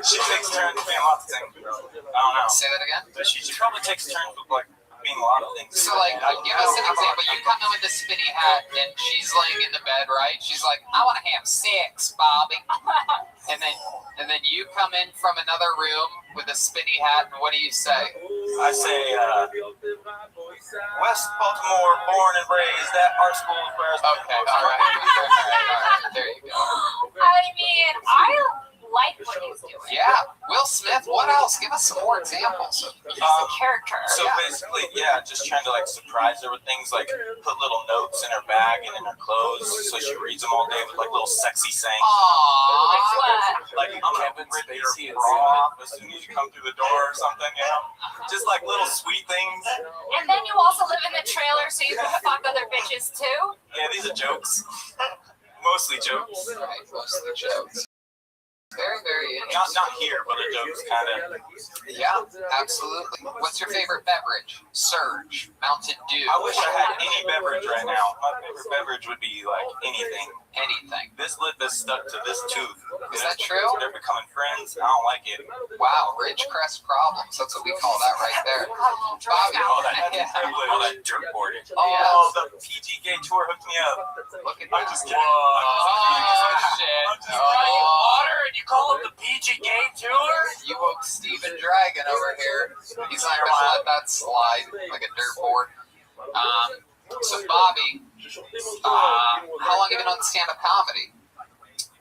She takes turns being a lot of things. I don't know. Say that again? But she probably takes turns with like being a lot of things. So like, give us an example. You come in with the spinny hat, and she's laying in the bed, right? She's like, "I want to have sex, Bobby," and then you come in from another room with a spinny hat, and what do you say? I say, West Baltimore, born and raised at our school of prayers. Okay, all right. There you go. I mean, I like what he's doing. Yeah, Will Smith. What else? Give us some more examples. He's a character. So basically, yeah, just trying to like surprise her with things like put little notes in her bag and in her clothes, so she reads them all day with like little sexy sayings. Like Aww. what? Like I'm gonna rip your bra off as soon as you come through the door or something, you know? Just like little sweet things. And then you also live in the trailer, so you can fuck other bitches too. Yeah, these are jokes. Mostly jokes. Right, mostly jokes. Very, very interesting. Not here, but the jokes kind of. Yeah, absolutely. What's your favorite beverage? Surge, Mountain Dew. I wish I had any beverage right now. My favorite beverage would be like anything. Anything. This lip is stuck to this tooth. Is that true? They're becoming friends. I don't like it. Wow, Ridgecrest problems. That's what we call that right there. Bobby, All that yeah. all that dirt boarding. Oh, the PG Gay tour hooked me up. Look at I'm that. just kidding. Oh, shit. Water, and you call him the PG Gay Tour? You woke Steven Dragon over here. He's not gonna let that slide like a dirt board. So Bobby, how long have you been on stand-up comedy?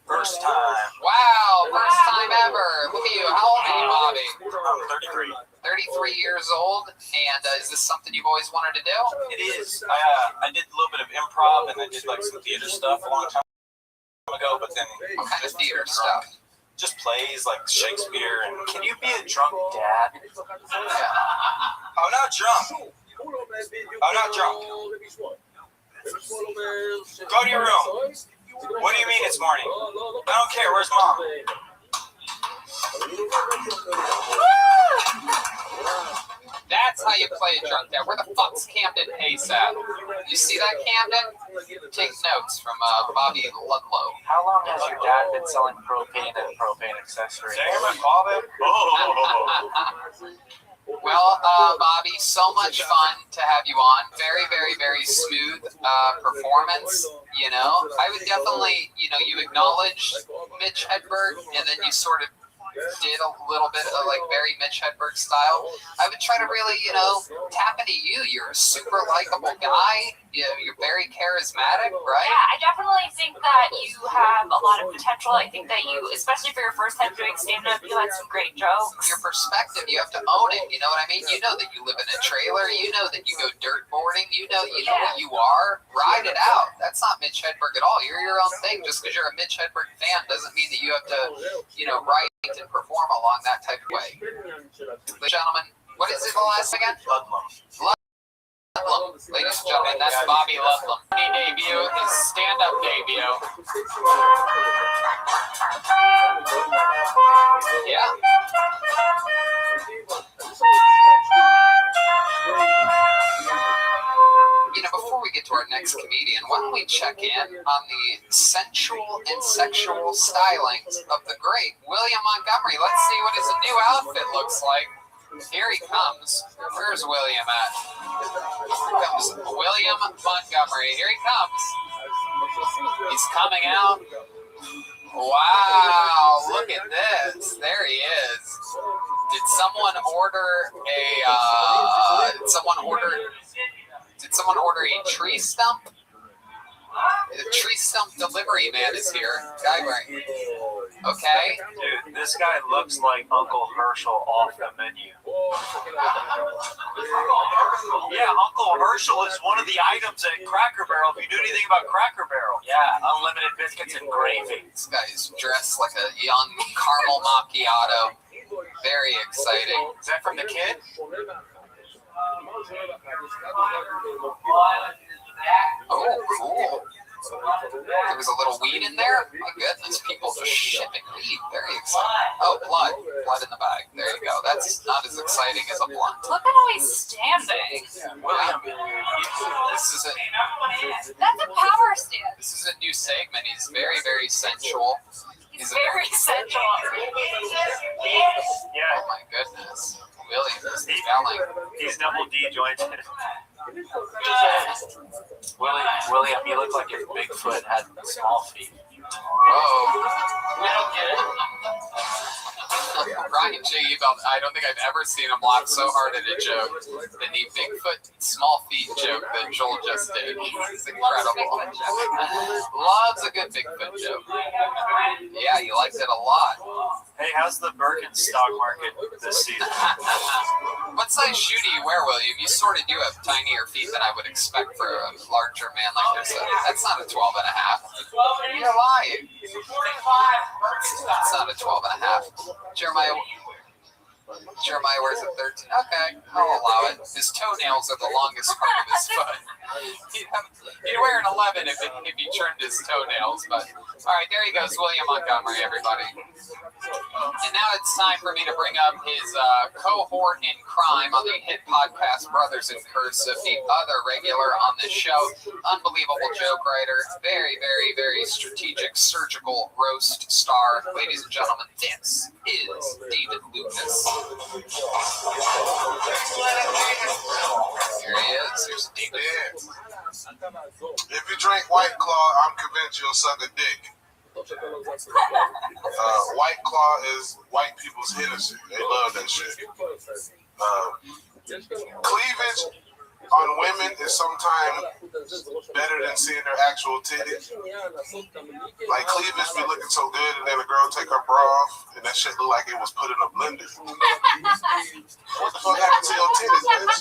First time. Wow, first time ever. Look at you. How old are you, Bobby? I'm 33. 33 years old. And is this something you've always wanted to do? It is. I did a little bit of improv and I did like some theater stuff a long time ago, but then What kind of theater stuff? just plays like Shakespeare and. Can you be a drunk dad? Yeah. I'm not drunk. I'm not drunk. Go to your room. What do you mean it's morning? I don't care. Where's mom? That's how you play a drunk dad. Where the fuck's Camden Pace at? You see that, Camden? Take notes from Bobby Ludlow. How long has your dad been selling propane and propane accessories? Did I hear my call back? Oh. Well, Bobby, so much fun to have you on. Very, very, very smooth performance. You know, I would definitely, you acknowledged Mitch Hedberg, and then you sort of did a little bit of like very Mitch Hedberg style. I would try to really, tap into you. You're a super likable guy. You're very charismatic, right? Yeah, I definitely think that you have a lot of potential. I think that you, especially for your first time doing stand-up, you had some great jokes. Your perspective, you have to own it. You know what I mean? You know that you live in a trailer. You know that you go dirt boarding. You know what you are. Ride it out. That's not Mitch Hedberg at all. You're your own thing. Just because you're a Mitch Hedberg fan doesn't mean that you have to, write and perform along that type of way. Ladies and gentlemen, what is it the last again? Ludlum. Ludlum. Ladies and gentlemen, that's Bobby Ludlum. His debut, his stand-up debut. Yeah. Before we get to our next comedian, why don't we check in on the sensual and sexual stylings of the great William Montgomery. Let's see what his new outfit looks like. Here he comes. Where's William at? Here comes William Montgomery. Here he comes. He's coming out. Wow, look at this. There he is. Did someone order a tree stump? The tree stump delivery man is here. Guy wearing. Okay. Dude, this guy looks like Uncle Herschel off the menu. Yeah, Uncle Herschel is one of the items at Cracker Barrel. If you knew anything about Cracker Barrel. Yeah, unlimited biscuits and gravy. This guy is dressed like a young caramel macchiato. Very exciting. Is that from the kid? Oh, cool. There was a little weed in there? My goodness, people just shipping weed. Very exciting. Oh, blood. Blood in the bag. There you go. That's not as exciting as a blunt. Look at how he's standing. William, this is That's a power stand. this is a new segment. He's very, very sensual. He's very sensual. Yeah, Oh my goodness. William is yelling. he's double D jointed. William, you look like if Bigfoot had small feet. Whoa. Ryan J. Ebel, I don't think I've ever seen him laugh so hard at a joke than the Bigfoot small feet joke that Joel just did. It's incredible. Loves a good Bigfoot joke. Yeah, you liked it a lot. Hey, how's the Birkenstock market this season? What size shoe do you wear, William? You sort of do have tinier feet than I would expect for a larger man like yourself. That's not a 12 and a half. You're lying. That's not a 12 and a half. Jeremiah wears a 13. Okay, I'll allow it. His toenails are the longest part of his foot. He'd wear an 11 if he trimmed his toenails. But all right, there he goes, William Montgomery, everybody. And now it's time for me to bring up his cohort in crime on the hit podcast Brothers in Cursive, the other regular on this show. Unbelievable joke writer, very, very, very strategic, surgical roast star. Ladies and gentlemen, this is David Lucas. Here he is. Here's David. If you drink White Claw, I'm convinced you'll suck a dick. White Claw is white people's Hennessy. They love that shit. Cleavage on women is sometimes better than seeing their actual titties. Like cleavage be looking so good, and then a girl take her bra off, and that shit look like it was put in a blender. What the fuck happened to your titties, bitch?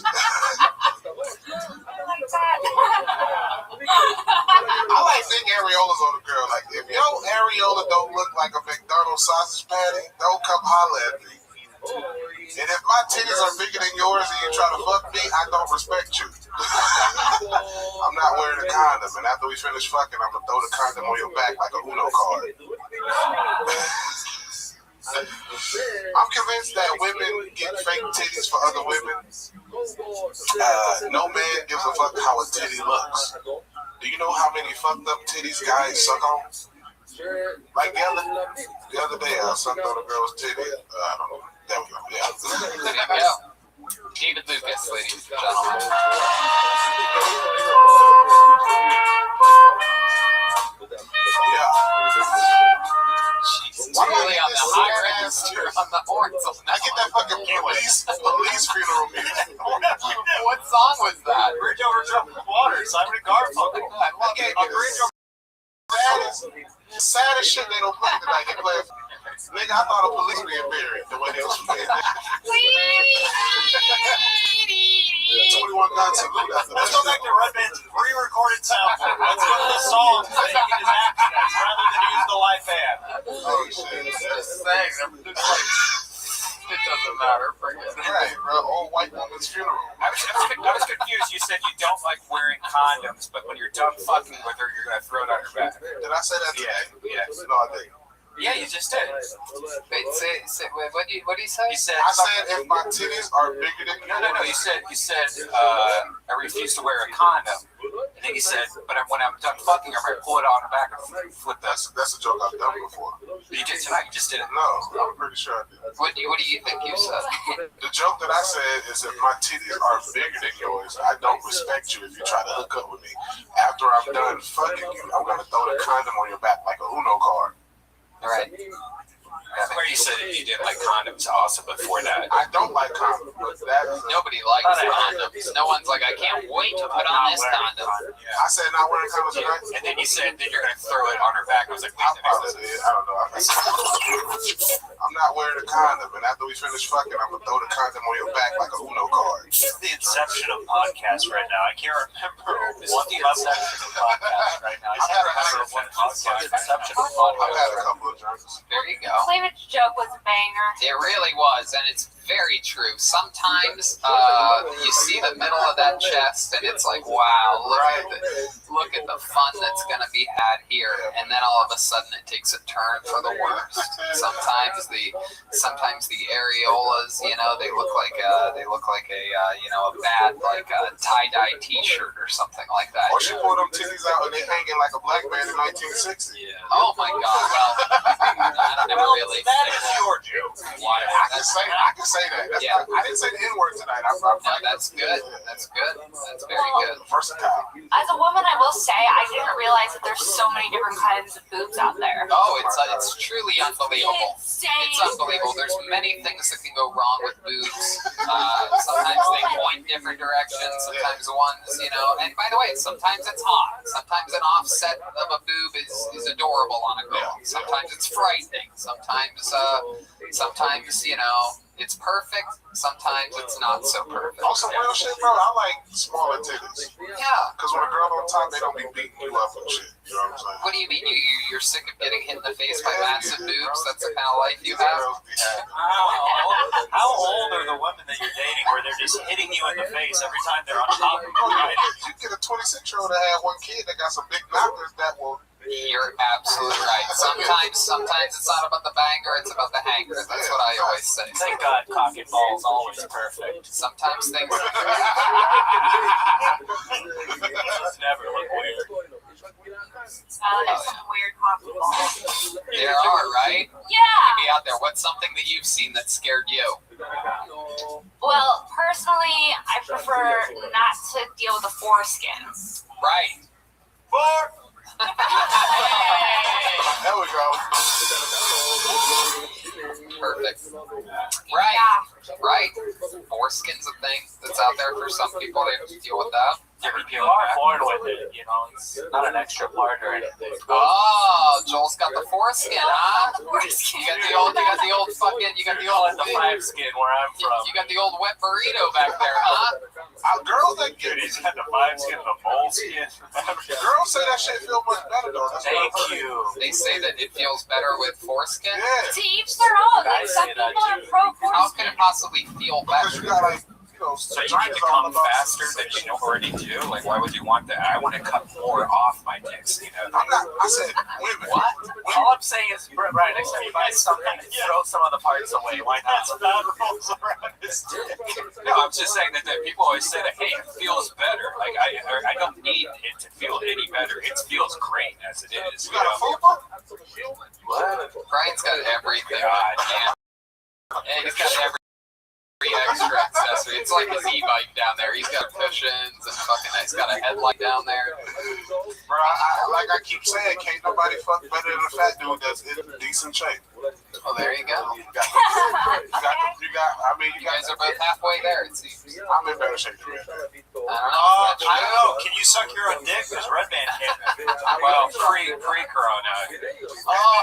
I like big areolas on a girl. Like if your areola don't look like a McDonald's sausage patty, don't come holler at me. And if my titties are bigger than yours and you try to fuck me, I don't respect you. I'm not wearing a condom, and after we finish fucking, I'm gonna throw the condom on your back like a Uno card. I'm convinced that women get fake titties for other women. No man gives a fuck how a titty looks. Do you know how many fucked up titties guys suck on? Like the other day, I sucked on a girl's titty. I don't know. There we go. Yeah. David Lucas, ladies and gentlemen. Yeah. She's really on the high register, on the horns on that. I get that fucking police funeral music. What song was that? Bridge over troubled water, Simon and Garfunkel. I love it. A bridge over saddest shit they don't play tonight. They play. Nigga, I thought a police being buried the way they was playing that. 21 Guns Salute after Let's go that. back to Redman's pre-recorded sample. Let's go to the song so he can his actions rather than use the live band. Oh shit. Just saying. It doesn't matter. Right, bro. Old white woman's funeral. I was confused. You said you don't like wearing condoms, but when you're done fucking with her, you're gonna throw it on her back. Did I say that today? Yeah. No, I didn't. Yeah, you just did. Wait, what do you say? You said. I said if my titties are bigger than yours. No. You said. I refuse to wear a condom. And then you said, but when I'm done fucking her, I pull it on her back and flip that. That's a joke I've done before. You did tonight. You just did it. No, I'm pretty sure I did. What do you think you said? The joke that I said is if my titties are bigger than yours, I don't respect you if you try to hook up with me. After I'm done fucking you, I'm gonna throw the condom on your back like a Uno card. All right. I think you said you didn't like condoms also before that. I don't like condoms, but that is Nobody likes condoms. No one's like, I can't wait to put on this condom. I said not wearing condoms tonight. And then you said that you're going to throw it on her back. I was like, I probably did. I don't know. I'm not wearing a condom, and after we finish fucking, I'm gonna throw the condom on your back like a Uno card. It's the inception of podcasts right now. I can't remember what the inception of podcast right now. I can't remember what podcast inception of I've podcast. had a couple of drinks. There you go. Cleavage joke was a banger. It really was, and it's very true. Sometimes you see the middle of that chest, and it's like, wow, look at the fun that's going to be had here. And then all of a sudden, it takes a turn for the worst. Sometimes the areolas, they look like a bad tie-dye T-shirt or something like that. Or she pulled them titties out and they hanging like a black man in 1960. Yeah. Oh my God! Well, I never really. That is your joke. I can say that. Yeah. I didn't say the N-word tonight. No, that's good. That's good. That's very good. Versatile. As a woman, I will say I didn't realize that there's so many different kinds of boobs out there. Oh, it's truly unbelievable. Insane. It's unbelievable. There's many things that can go wrong with boobs. Sometimes they point different directions. Sometimes ones, And by the way, sometimes it's hot. Sometimes an offset of a boob is adorable on a girl. Sometimes it's frightening. Sometimes it's perfect. Sometimes it's not so perfect. On some real shit, bro, I like smaller titties. Yeah. Because when a girl on top, they don't be beating you up and shit. You know what I'm saying? What do you mean? You're sick of getting hit in the face by massive boobs? That's the kind of life you have? How old are the women that you're dating where they're just hitting you in the face every time they're on top of you, Oh, right? you get a 26-year-old that had one kid that got some big knockers that will. You're absolutely right. Sometimes it's not about the banger, it's about the hanger. That's what I always say. Thank God, cock and ball's always perfect. Sometimes things. It never look weird. There's some weird coffee balls. There are, right? Yeah. Be out there. What's something that you've seen that scared you? Well, personally, I prefer not to deal with the foreskin. Right. There we go. Perfect. Right. Yeah. Right. Foreskin's a thing that's out there for some people. They have to deal with that. You are born with it, you know. It's not an extra part or anything. Oh, Joel's got the foreskin, huh? Foreskin. You got the old Five skin where I'm from. You got the old wet burrito back there, huh? Girls that get Dude, he's got the five skin, the mole skin. girls say that shit feel much better though. That's what Thank I've heard. you. They say that it feels better with foreskin. Yeah, To each their own. Like, some I say that people are too. pro How foreskin. can it possibly feel because better? you got like So you need to come faster than you already do? Like, why would you want that? I want to cut more off my dicks, you know? I'm not. I said women. What? All I'm saying is, Brian, next time you buy something, throw some of the parts away. Why not? No, I'm just saying that people always say that, hey, it feels better. Like, I don't need it to feel any better. It feels great as it is. You got a fupa? What? Brian's got everything. God damn. And he's got every extra accessory. It's like his e-bike down there. He's got cushions and fucking. He's got a headlight down there. Bro, like I keep saying, can't nobody fuck better than a fat dude that's in decent shape. Oh, there you go. You got. I mean, You guys are both halfway there, it seems. I'm in better shape than Red Band. I don't know. I don't know. Can you suck your own dick? Because Red Band can't. Well, pre-corona. Oh,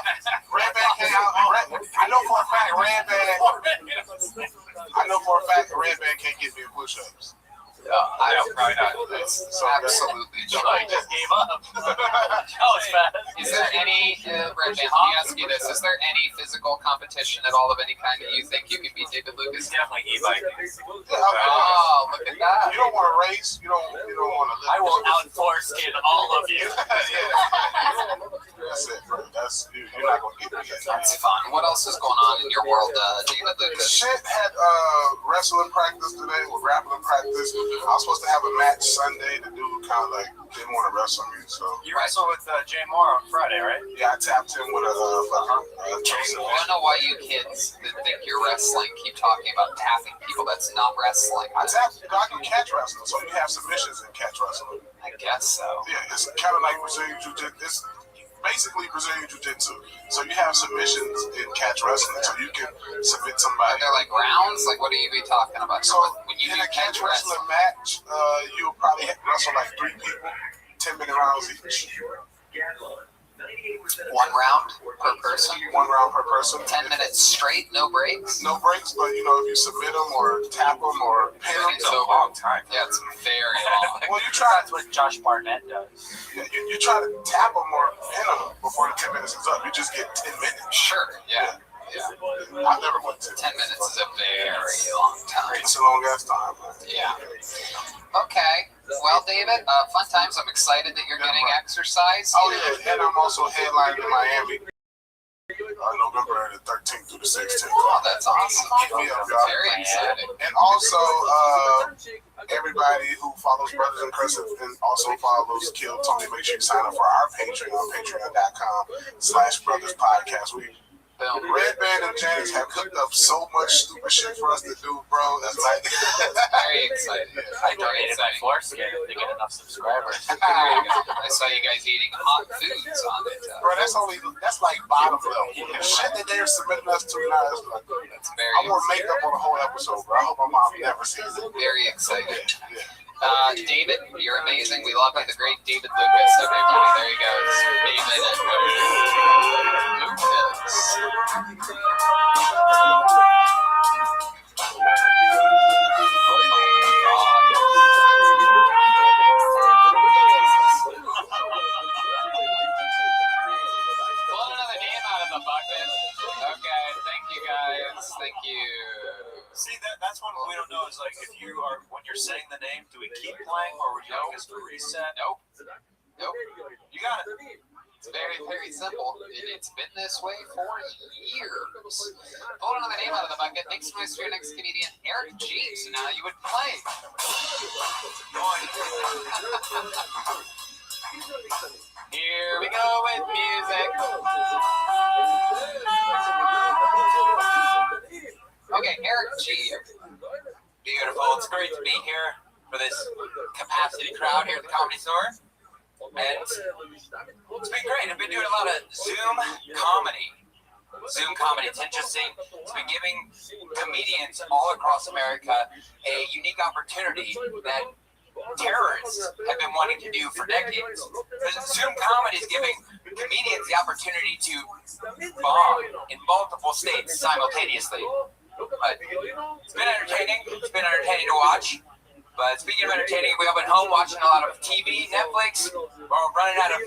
Red Band can't. I know for a fact Red Band can't get me in push-ups. I don't. Probably not. It's absolutely I true. just gave up. That was fast. Is there any, Red Band, let me ask you this, is there any physical competition at all of any kind that you think you could beat David Lucas? Definitely e-biking. Oh, look at that. You don't want to race. You don't want to live. I will out foreskin all of you. That's it, bro. You're not gonna get me. That's fun. What else is going on in your world, David Lucas? Shit had wrestling practice today with grappling practice. I was supposed to have a match Sunday. The dude kind of like didn't want to wrestle me, so You wrestled with Jay Moore on Friday, right? yeah, I tapped him with a I don't know why you kids that think you're wrestling keep talking about tapping people. That's not wrestling. I tapped. I can catch wrestling, so you have submissions in catch wrestling. I guess so. Yeah, it's kind of like Brazilian Jiu-Jitsu. It's basically Brazilian Jiu-Jitsu. So you have submissions in catch wrestling, so you can submit Are somebody. there like rounds? Like, what are you be talking about? So when you in do a catch wrestling, wrestling match, you'll probably wrestle like 3 people, 10-minute rounds each. 1 round per person, 1 round per person. 10 minutes straight, no breaks. No breaks, but you know, if you submit them or tap them or pin them, It's a long time. Yeah, it's very long. well, you try That's what Josh Barnett does. you try to tap them or pin them before the 10 minutes is up. You just get 10 minutes. Sure, yeah. I never went 10 10 minutes is a very long time. It's a long ass time, man. Yeah. Okay. Well, David, fun times. I'm excited that you're getting exercise. Oh yeah, and I'm also headlining in Miami, November the 13th through the 16th. Oh, that's awesome. Hit me up, y'all. Very exciting. And also, everybody who follows Brothers and Crescent and also follows Kill Tony, make sure you sign up for our Patreon, patreon.com/brotherspodcast. Boom. Red Band and James have cooked up so much stupid shit for us to do, bro. It's like, Very exciting. I donated my foreskin if they get enough subscribers. There you go. I saw you guys eating hot foods on it. bro, that's like bottom level. The shit that they're submitting us to now is like, That's I want makeup on the whole episode, bro. I hope my mom never sees it. very exciting. Yeah. David, you're amazing. We love you. The great David Lucas. Everybody, there he goes. David Lucas. Pull another name out of the bucket. Okay, thank you guys. Thank you. See, that's one we don't know is like if you are, when you're saying the name, do we keep playing or would you like us to reset? Nope. You got it. It's very, very simple. It's been this way for years. Vote on the name out of the bucket. Make some noise for your next comedian, Eric G. So now you would play. Here we go with music. Okay, Eric G. Beautiful. It's great to be here for this capacity crowd here at the Comedy Store. And it's been great. I've been doing a lot of Zoom comedy. It's interesting. It's been giving comedians all across America a unique opportunity that terrorists have been wanting to do for decades. Because Zoom comedy is giving comedians the opportunity to bomb in multiple states simultaneously. But it's been entertaining. It's been entertaining to watch. But speaking of entertaining, we've been home watching a lot of TV, Netflix. We're running out of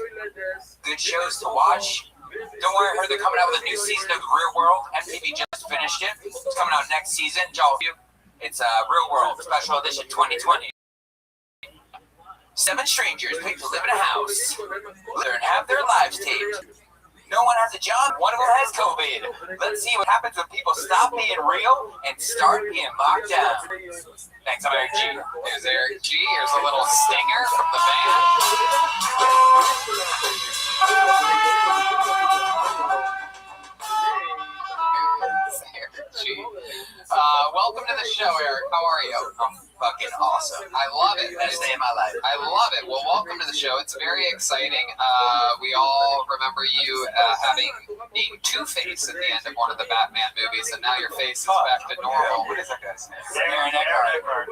good shows to watch. Don't worry, I heard they're coming out with a new season of The Real World. MTV just finished it. It's coming out next season. It's Real World Special Edition 2020. 7 strangers picked to live in a house, and have their lives taped. No one has a job. One of them has COVID. Let's see what happens when people stop being real and start being locked down. Thanks, I'm Eric G. Here's Eric G. Here's a little stinger from the band. Eric G. Welcome to the show, Eric. How are you? I'm fucking awesome. I love it. Best day of my life. I love it. Well, welcome to the show. It's very exciting. We all remember you being Two-Face at the end of one of the Batman movies, and now your face is back to normal. What is that guy's name? Aaron Eckhart.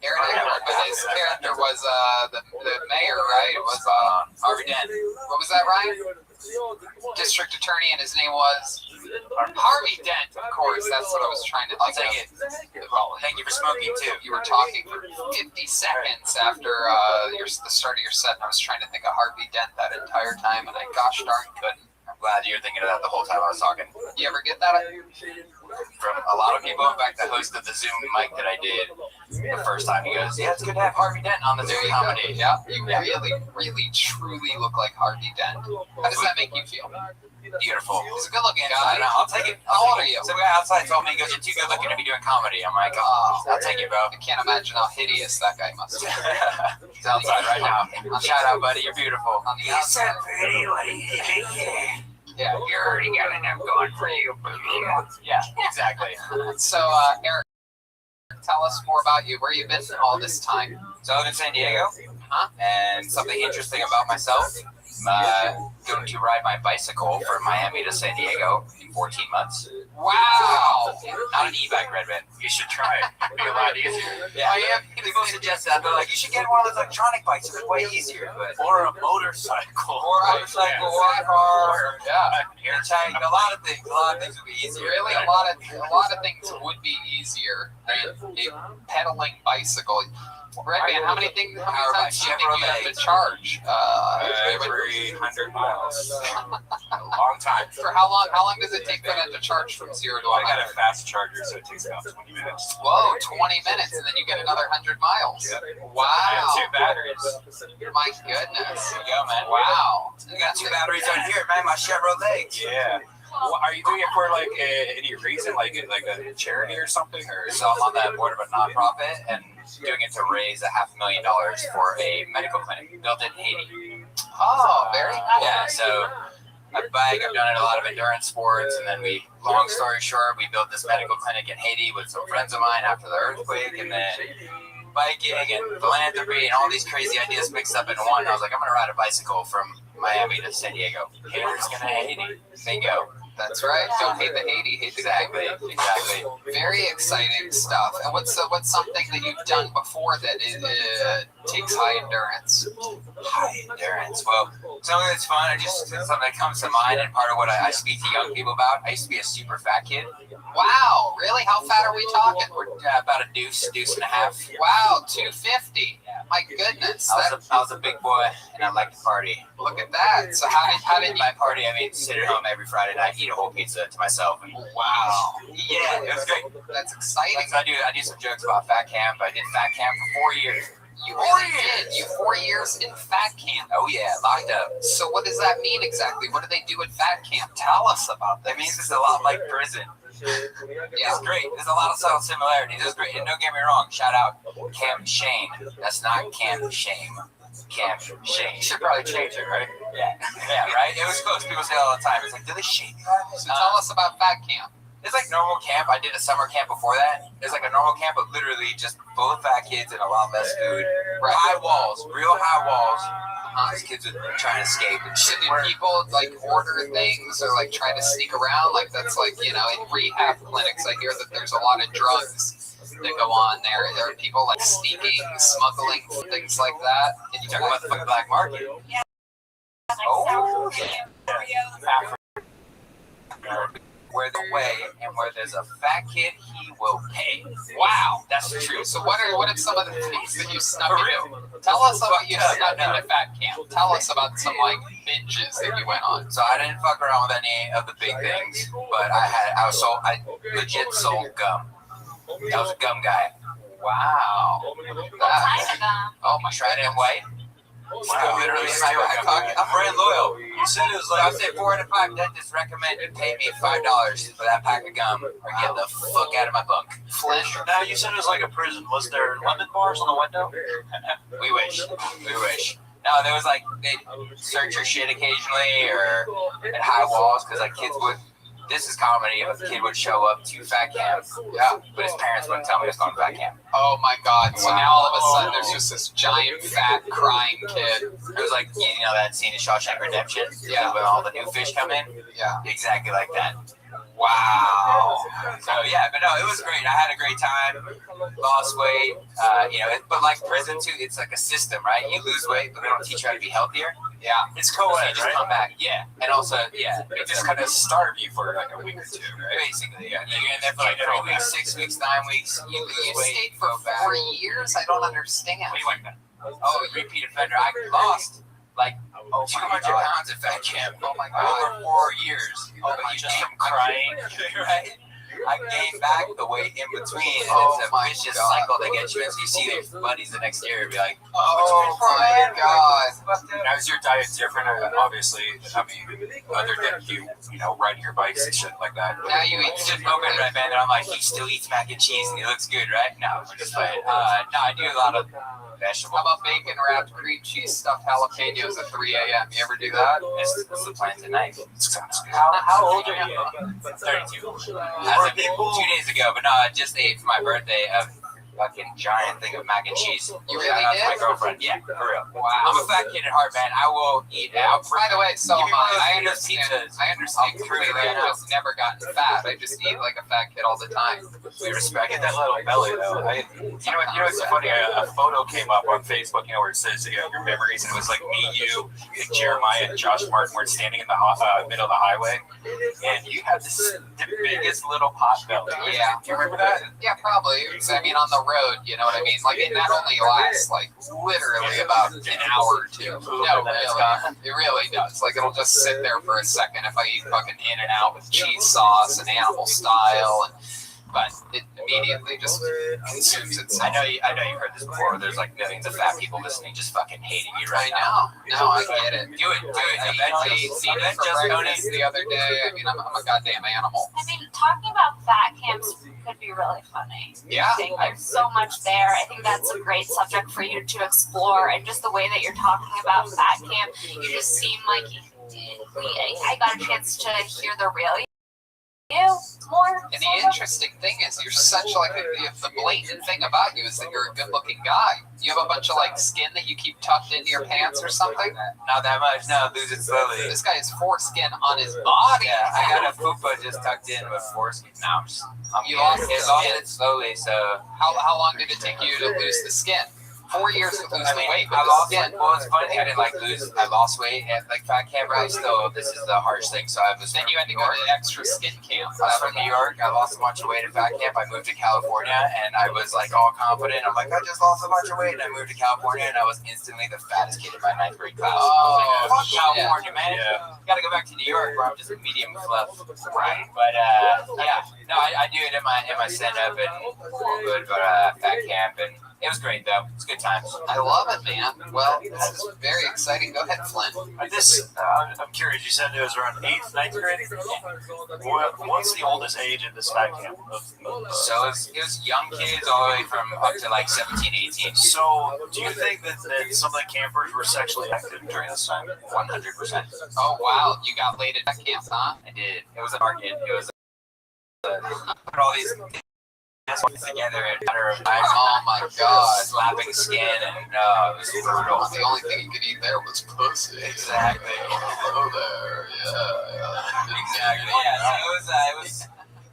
Aaron Eckhart, but his character was the mayor, right? It was Harvey Dent. what was that, Ryan? District attorney, and his name was Harvey Dent. Of course, that's what I was trying to I'll think take of. it. Well, thank you for smoking too. You were talking for 50 seconds after the start of your set, and I was trying to think of Harvey Dent that entire time, and I gosh darn couldn't. I'm glad you were thinking of that the whole time I was talking. You ever get that? From a lot of people. In fact, the host of the Zoom mic that I did the first time, he goes, "Yeah, it's good to have Harvey Dent on the Zoom comedy." Yeah, you really, truly look like Harvey Dent. How does that make you feel? Beautiful. He's a good-looking I guy. don't know, I'll take it. How old are you? Some guy outside told me, he goes, "You're too good looking to be doing comedy." I'm like, "Oh, I'll take it, bro." I can't imagine how hideous that guy must be. He's outside right now. Shout out, buddy. You're beautiful. On the outside. Pretty lady. Yeah, You already got enough going for you. Yeah, exactly. So, Eric, tell us more about you. Where you been all this time? So I live in San Diego. Huh? And something interesting about myself, going to ride my bicycle from Miami to San Diego in 14 months. Wow! Not an e-bike, Redman. You should try it. It'd be a lot easier. Yeah, people suggest that. They're like, you should get one of those electronic bikes. It's way easier. But Or a motorcycle. Or a motorcycle, or a car. Yeah. a lot of things would be easier. Really, a lot of things would be easier than a pedaling bicycle. Redman, how many times do you think you have to charge? Every 100 miles. A long time. For how long? How long does it take for that to charge from 0 to I got 100? a fast charger, so it takes about 20 minutes. Whoa, 20 minutes, and then you get another 100 miles. Yep. Wow. I have 2 batteries. My goodness. There you go, man. Wow. I got 2 batteries on here, man. My Chevrolet. Yeah. Well, are you doing it for like any reason, like a charity or something, or? So I'm on the board of a nonprofit and doing it to raise $500,000 for a medical clinic built in Haiti. Oh, very cool. Yeah. So I bike. I've done it a lot of endurance sports, and then long story short, we built this medical clinic in Haiti with some friends of mine after the earthquake, and then biking and philanthropy and all these crazy ideas mixed up in one. I was like, I'm gonna ride a bicycle from Miami to San Diego. Haters gonna hate Haiti. Bingo. That's right. Don't hate the Haiti, hate the Exactly. Very exciting stuff. And what's something that you've done before that takes high endurance? High endurance. Well, something that's fun, something that comes to mind, and part of what I speak to young people about. I used to be a super fat kid. Wow, really? How fat are we talking? We're about a deuce and a half. Wow, 250. My goodness. I was a big boy, and I liked to party. Look at that. So how did you? By party, I mean sit at home every Friday night. eat a whole pizza to myself. And, Wow. yeah, it was great. That's exciting. So I do some jokes about fat camp. I did fat camp for 4 years. You really did. You 4 years in fat camp. Oh yeah, locked up. So what does that mean exactly? What do they do at fat camp? Tell us about that. That means it's a lot like prison. Yeah. It's great. There's a lot of subtle similarities. It's great. And don't get me wrong. Shout out Camp Shane. That's not Camp Shame. Camp Shane. You should probably change it, right? Yeah. Yeah, right? It was close. People say it all the time. It's like, do they shame you? So tell us about fat camp. It's like normal camp. I did a summer camp before that. It's like a normal camp, but literally just full of fat kids and a lot less food. High walls, real high walls. These kids are trying to escape and shit. Do people like order things or like try to sneak around? Like that's like, you know, in rehab clinics, I hear that there's a lot of drugs that go on there. There are people like sneaking, smuggling, things like that. And you talk about the fucking black market. Oh, Where the way and where there's a fat kid, he will pay. Wow, That's true. so what are some of the things that you snuck into? Tell us about you snuck into fat camp. Tell us about some like binges that you went on. So I didn't fuck around with any of the big things, but I legit sold gum. I was a gum guy. Wow. what kind of gum? Oh my Shred God. and white. Wow. Literally in my back pocket. I'm brand loyal. You said it was like, I said 4 out of 5 dentists recommended pay me $5 for that pack of gum or get the fuck out of my bunk. Flint. Now you said it was like a prison. Was there lemon bars on the window? We wish. We wish. No, there was like, they'd search your shit occasionally or at high walls because like kids would. This is comedy. If a kid would show up to fat camp, yeah, but his parents wouldn't tell me he was going to fat camp. Oh my God. So now all of a sudden there's just this giant fat crying kid. It was like, you know that scene in Shawshank Redemption? Yeah. When all the new fish come in? Yeah. Exactly like that. Wow. So yeah, but no, it was great. I had a great time. Lost weight. But like prison too, it's like a system, right? You lose weight, but they don't teach you how to be healthier. Yeah. It's So co-ed, you just right? come back. Yeah. And also, yeah. It just kind of starved you for like a week or two, right? Basically, yeah. You're in there for like 3 weeks, 6 weeks, 9 weeks. You lose You weight. stayed for go back. 4 years? I don't understand. What do you want? Oh, repeat offender. I lost like 200 pounds at fat camp. Oh my God. Over 4 years. Oh, But you just gain- from crying. right? I gained back the weight in between. And Oh it's a my vicious God. cycle that gets you. And so you see their buddies the next year and be like, Oh my God. Now, is your diet different? Obviously, I mean, other than you know, riding your bikes and shit like that. Now you eat It's just open red band, and I'm like, he still eats mac and cheese and he looks good, right? No, we're just playing. No, I do a lot of vegetables. How about bacon wrapped cream cheese stuffed jalapenos at 3 a.m.? You ever do that? It's the plan tonight. How old are you? 32. As of 2 days ago, but no, I just ate for my birthday a fucking giant thing of mac and cheese. You really Shout out to did? my girlfriend. Yeah, for real. Wow. I'm a fat kid at heart, man. I will eat out. By the way, so Give me am one of those I Venus understand. pizzas. I understand I'll completely. prove it I've now. just never gotten fat. I just eat like a fat kid all the time. We respect Get that little belly though. You know what's so funny? A photo came up on Facebook, you know, where it says your memories, and it was like me, you, and Jeremiah, and Josh Martin were standing in the middle of the highway, and you had the biggest little pot belly. Yeah. Do you remember that? Yeah, probably. I mean, on the road, you know what I mean? Like, and that only lasts, like, literally about an hour or two. No, really. It really does. Like, it'll just sit there for a second if I eat fucking In-N-Out with cheese sauce and animal style. But it immediately just consumes itself. I know you've heard this before. There's like millions of fat people listening, just fucking hating you right now. No, I get it. Do it. I ate Just for breakfast the other day. I mean, I'm a goddamn animal. I mean, talking about fat camps could be really funny. Yeah. I think there's so much there. I think that's a great subject for you to explore. And just the way that you're talking about fat camp, you just seem like I got a chance to hear the real you more. And the interesting thing is, you're such like the blatant thing about you is that you're a good-looking guy. You have a bunch of like skin that you keep tucked into your pants or something. Not that much. No, lose it slowly. This guy has foreskin on his body. Yeah, I got a fupa just tucked in with foreskin. Now You lost it the skin. slowly. So How long did it take you to lose the skin? 4 years to lose I the mean, weight. I But lost. yeah. Well, it's funny thing. I didn't like lose. I lost weight at like fat camp, but I still. This is the harsh thing. So I was. Then you had to go to the extra skin camp. I was from New York. I lost a bunch of weight at fat camp. I moved to California, and I was like all confident. I'm like, I just lost a bunch of weight, and I moved to California, and I was instantly the fattest kid in my 9th grade class. Oh, Fuck shit. California, man. Yeah. Got to go back to New York where I'm just a medium fluff. Right. But yeah, no, I do it in my stand up and good, but fat camp, and it was great though. It's good times. I love it, man. Well, this is very exciting. Go ahead, Flynn. I'm curious. You said it was around 8th, 9th grade. What's the oldest age in this fat camp? So it was young kids all the way from up to like 17, 18. So, do you think that some of the campers were sexually active during this time? 100%. Oh, wow. You got laid at that camp, huh? I did. It was a market. It was put all these assholes together and matter of time. Oh, my God. Slapping skin and it was brutal. The only thing you could eat there was pussy. Exactly. Hello there. Yeah. Exactly. Yeah. So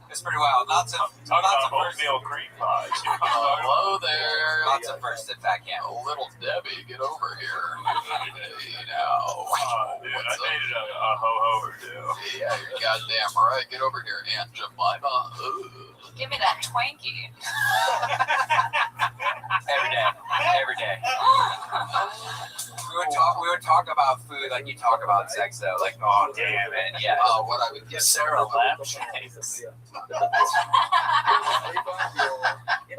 it was pretty wild. Lots of Talk about firsts. oatmeal cream pies. Hello there. Lots of firsts at fat camp. Oh, little Debbie, get over here. Hey, now. Dude, What's I up? dated a ho-ho or two. Yeah, you're goddamn right. Get over here, Aunt Jemima. Ugh. Give me that Twinkie. Every day. We would talk about food like you talk about sex though. Like, oh damn, and yeah. Oh, what I would give Sarah lampshades.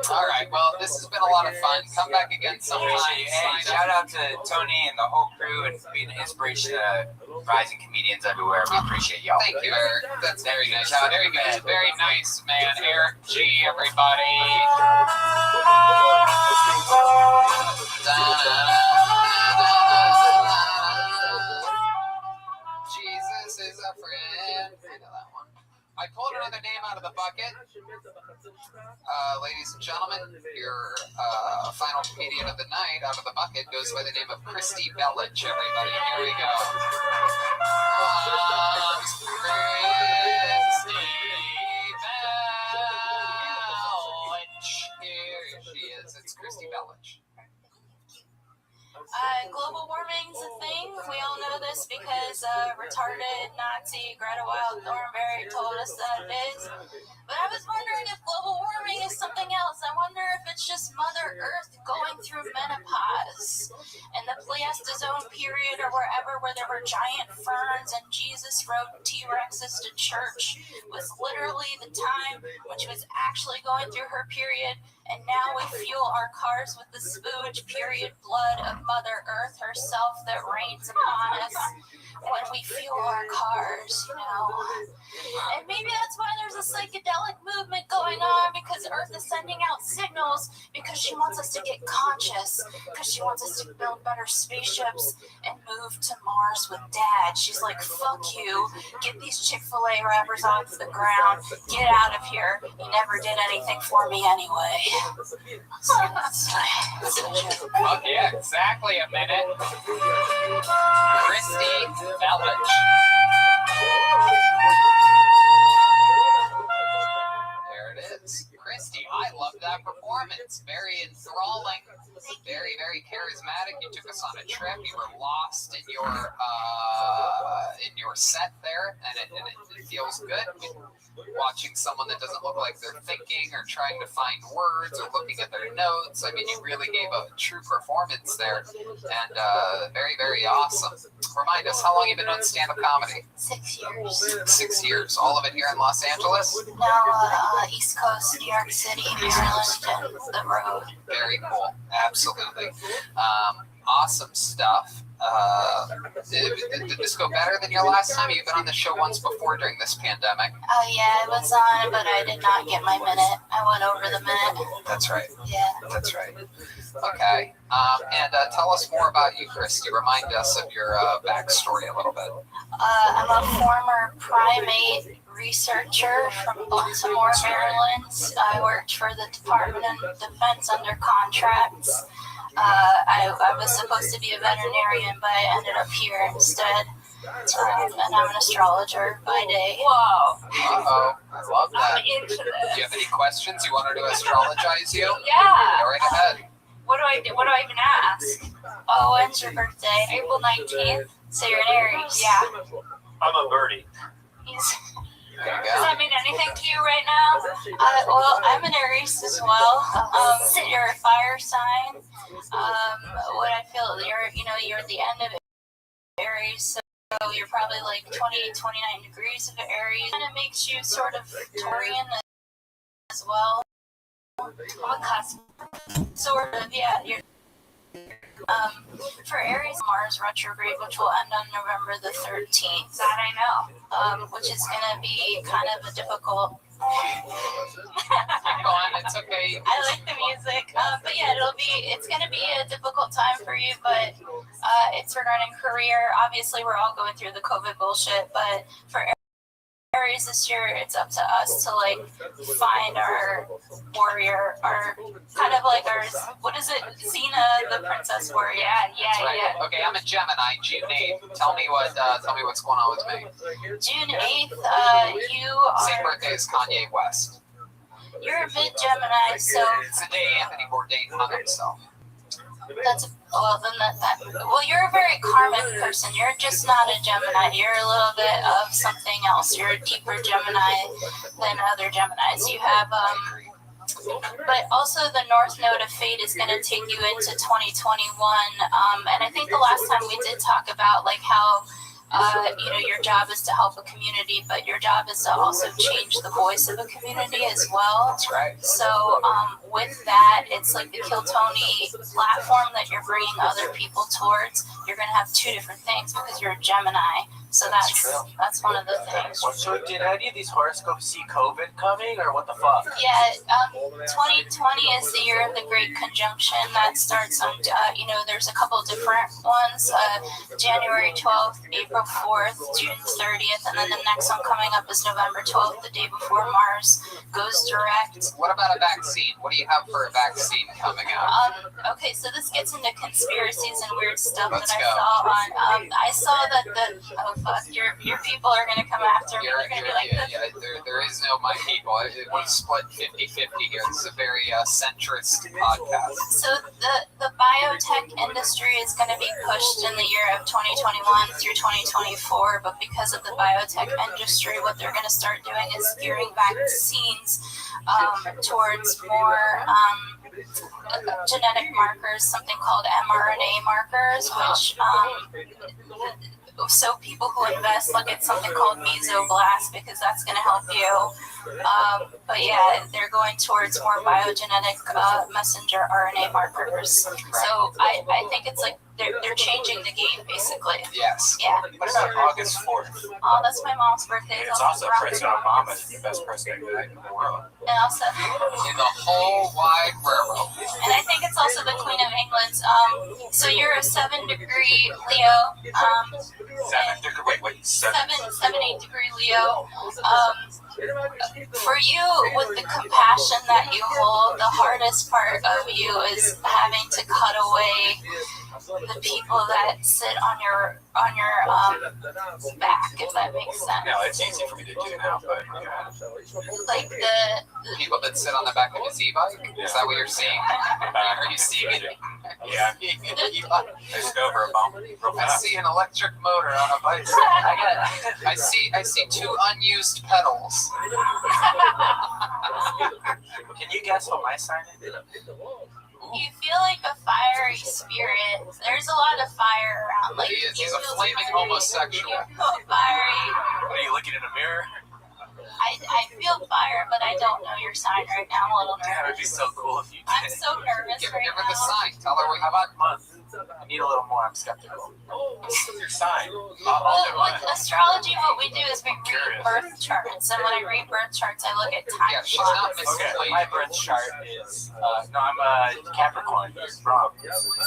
All right, well, this has been a lot of fun. Come back again sometime. Hey, shout out to Tony and the whole crew and being an inspiration to rising comedians everywhere. We appreciate y'all. Thank you, Eric. That's very nice. Shout out Very to good. Ben. Very nice, man. Eric G, everybody. Jesus is a friend. I know that one. I pulled another name out of the bucket. Ladies and gentlemen, your final comedian of the night out of the bucket goes by the name of Christy Bellich, everybody. Here we go. Christy Bellich. Here she is. It's Christy Bellich. Global warming's a thing. We all know this because retarded Nazi Greta Wild Thornberry told us that it is. But I was wondering if global warming is something else. I wonder if it's just Mother Earth going through menopause and the Pleistocene period or wherever where there were giant ferns and Jesus rode T-Rexes to church was literally the time when she was actually going through her period. And now we fuel our cars with the spooge period blood of Mother Earth herself that rains upon us when we fuel our cars, you know. And maybe that's why there's a psychedelic movement going on, because Earth is sending out signals because she wants us to get conscious, because she wants us to build better spaceships and move to Mars with Dad. She's like, fuck you, get these Chick-fil-A wrappers off the ground, get out of here. You never did anything for me anyway. So that's a joke. Oh, yeah, exactly a minute. Christy Bellich. There it is. Christy, I love that performance. Very enthralling. Very, very charismatic. You took us on a trip. You were lost in your set there, and it feels good. Watching someone that doesn't look like they're thinking or trying to find words or looking at their notes. I mean, you really gave a true performance there, and very, very awesome. Remind us, how long have you been on stand-up comedy? 6 years. 6 years. All of it here in Los Angeles? No, East Coast, New York City, Maryland, and the road. Very cool. Absolutely. Awesome stuff. Did this go better than your last time? You've been on the show once before during this pandemic. Oh yeah, I was on, but I did not get my minute. I went over the minute. That's right. Yeah. That's right. Okay. And tell us more about you, Christy. Remind us of your backstory a little bit. I'm a former primate researcher from Baltimore, Maryland. I worked for the Department of Defense under contracts. I was supposed to be a veterinarian, but I ended up here instead. And I'm an astrologer by day. Whoa. Uh-oh. I love that. I'm into Do this. you have any questions? You want her to astrologize you? Yeah. Go right ahead. What do I do? What do I even ask? Oh, when's your birthday? April 19th. So you're an Aries. Yeah. I'm a birdie. Does that mean anything to you right now? Well, I'm an Aries as well. You're a fire sign. What I feel, you're at the end of Aries, so you're probably like 28, 29 degrees of Aries. And it makes you sort of Taurian as well. On cusp. Sort of, yeah. You're for Aries, Mars retrograde, which will end on November the 13th. That I know. Which is going to be kind of a difficult. Keep going, it's okay. I like the music, but yeah, it's going to be a difficult time for you. But it's regarding career. Obviously, we're all going through the COVID bullshit, but for Aries this year, it's up to us to like find our warrior, our kind of like our, what is it, Xena, the princess warrior. Yeah. Okay, I'm a Gemini, June 8th. Tell me what's going on with me. June 8th, you are. Same birthday as Kanye West. You're a mid Gemini, so. It's the day Anthony Bourdain hung himself. Well, you're a very karmic person. You're just not a Gemini. You're a little bit of something else. You're a deeper Gemini than other Geminis. You have, but also the North Node of Fate is going to take you into 2021. And I think the last time we did talk about like how, your job is to help a community, but your job is to also change the voice of a community as well. That's right. So with that, it's like the Kiltony platform that you're bringing other people towards. You're going to have two different things because you're a Gemini. So that's one of the things. So did any of these horoscopes see COVID coming, or what the fuck? Yeah, 2020 is the year of the Great Conjunction. That starts on, there's a couple different ones. January 12th, April 4th, June 30th, and then the next one coming up is November 12th, the day before Mars goes direct. What about a vaccine? What do you have for a vaccine coming out? Okay, so this gets into conspiracies and weird stuff Let's that go. I saw that your people are going to come after me. They're going to be like, there is no my people. It was split 50-50 here. This is a very centrist podcast. So the biotech industry is going to be pushed in the year of 2021 through 2024, but because of the biotech industry, what they're going to start doing is gearing vaccines towards more genetic markers, something called mRNA markers, which so people who invest look at something called mesoblast because that's going to help you. But yeah, they're going towards more biogenetic messenger RNA markers. So I think it's like they're changing the game basically. Yes. Yeah. What about August 4th? Oh, that's my mom's birthday. It's also President Obama, the best president in the world. And also In the whole wide world. and I think it's also the Queen of England. So you're a 7-degree Leo. 7-8 degree Leo. For you, with the compassion that you hold, the hardest part of you is having to cut away the people that sit on your back, if that makes sense. No, it's easy for me to do now, but Like the People that sit on the back of his e-bike? Is that what you're seeing? Are you seeing it? yeah, I just go over a bump real I fast. see an electric motor on a bicycle. I see two unused pedals. Can you guess what my sign is? you feel like a fiery spirit. There's a lot of fire around. Like He is. you He's a feel flaming very- homosexual. You feel fiery. Are you looking in a mirror? I feel fire, but I don't know your sign right now. I'm a little That would be nervous. so cool if you I'm did. so nervous Give right her the now. sign. Tell her we have a month. I need a little more. I'm skeptical. What's your sign? Well, with astrology, what we do is we read birth charts, and when I read birth charts, I look at time Yeah, she's not slots. Okay, misleading. my birth chart is no, I'm a Capricorn. Wrong.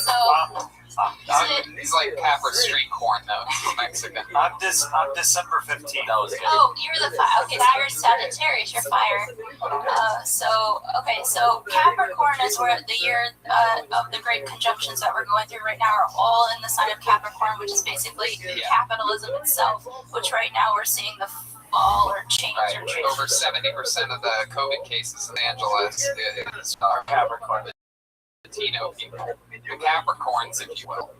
So, He's like Capra street corn though. He's Mexican. I'm December 15th. That was good. oh, you're the fire. Okay, so you're Sagittarius. You're fire. So Capricorn is where the year of the great conjunctions that we're going through right now are all in the sign of Capricorn, which is basically capitalism itself. Which right now we're seeing the fall or change Right. or change. Over 70% of the COVID cases in Angeles is Capricorn. Latino people, the Capricorns, if you will.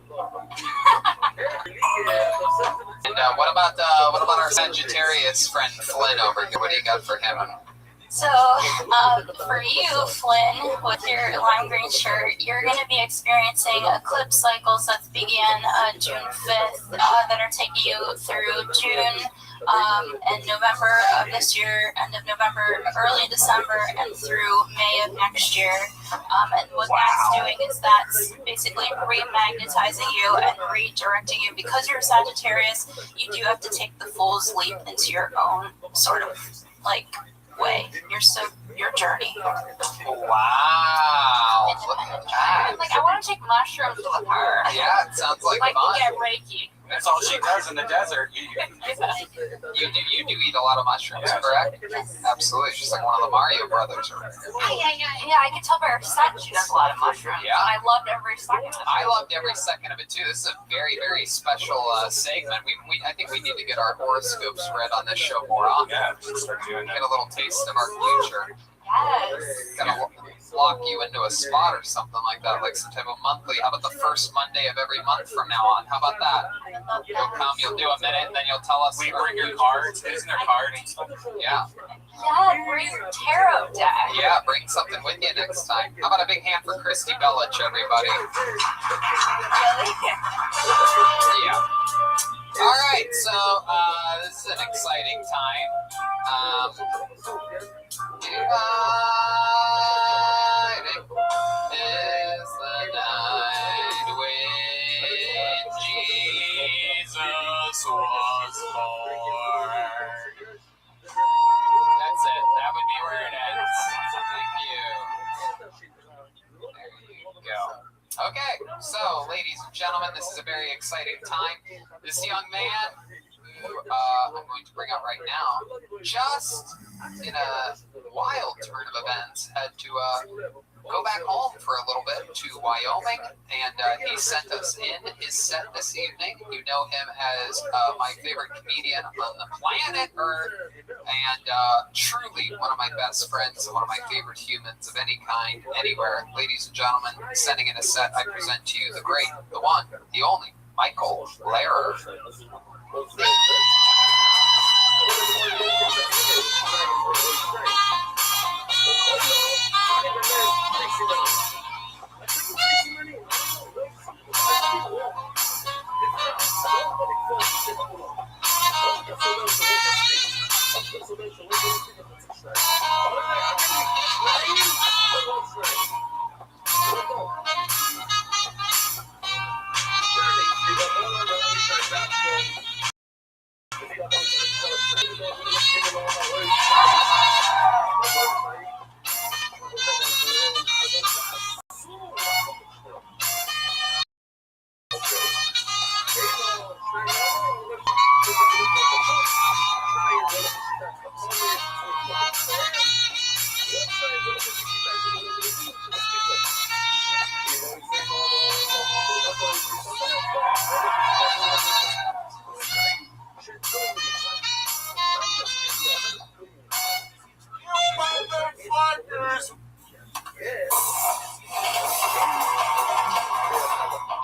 And what about our Sagittarius friend Flynn over here? What do you got for him? So, for you, Flynn, with your lime green shirt, you're going to be experiencing eclipse cycles that begin June 5th that are taking you through June and November of this year, end of November, early December, and through May of next year. And what that's doing is that's basically remagnetizing you and redirecting you. Because you're a Sagittarius, you do have to take the fool's leap into your own sort of like way, your journey. Wow, look at that. Like, I want to take mushrooms with her. Yeah, it sounds like Like, fun. get Reiki. That's all she does in the desert. You do eat a lot of mushrooms, correct? Absolutely. She's like one of the Mario brothers. Yeah, I can tell by her set she does a lot of mushrooms. Yeah. And I loved every second of it. I loved every second of it too. This is a very, very special segment. I think we need to get our horoscopes read on this show more often. Yeah, start doing Get that. a little taste of our future. Yes. Gotta lock you into a spot or something like that, like some type of monthly. How about the first Monday of every month from now on? How about that? You'll come, you'll do a minute, and then you'll tell us. We bring your cards. Isn't there cards? Yeah. Yeah, bring tarot deck. Yeah, bring something with you next time. How about a big hand for Christy Bellich, everybody? Really? Yeah. All right, so this is an exciting time. Dividing is the night when Jesus was born. That's it. That would be where it ends. Thank you. There you go. Okay, so ladies and gentlemen, this is a very exciting time. This young man who I'm going to bring up right now, just in a wild turn of events, had to go back home for a little bit to Wyoming, and he sent us in his set this evening. You know him as my favorite comedian on the planet Earth, and truly one of my best friends, one of my favorite humans of any kind, anywhere. Ladies and gentlemen, sending in a set, I present to you the great, the one, the only, Michael Lehrer.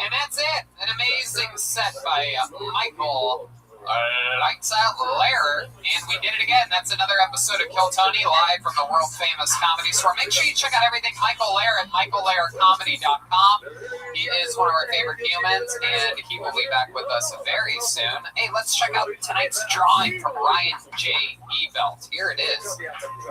And that's it. An amazing set by Michael Lights Out Lehrer. And we did it again. That's another episode of Kill Tony live from the world famous Comedy Store. Make sure you check out everything Michael Lehrer at michaellehrercomedy.com. He is one of our favorite humans, and he will be back with us very soon. Hey, let's check out tonight's drawing from Ryan J. Ebelt. Here it is.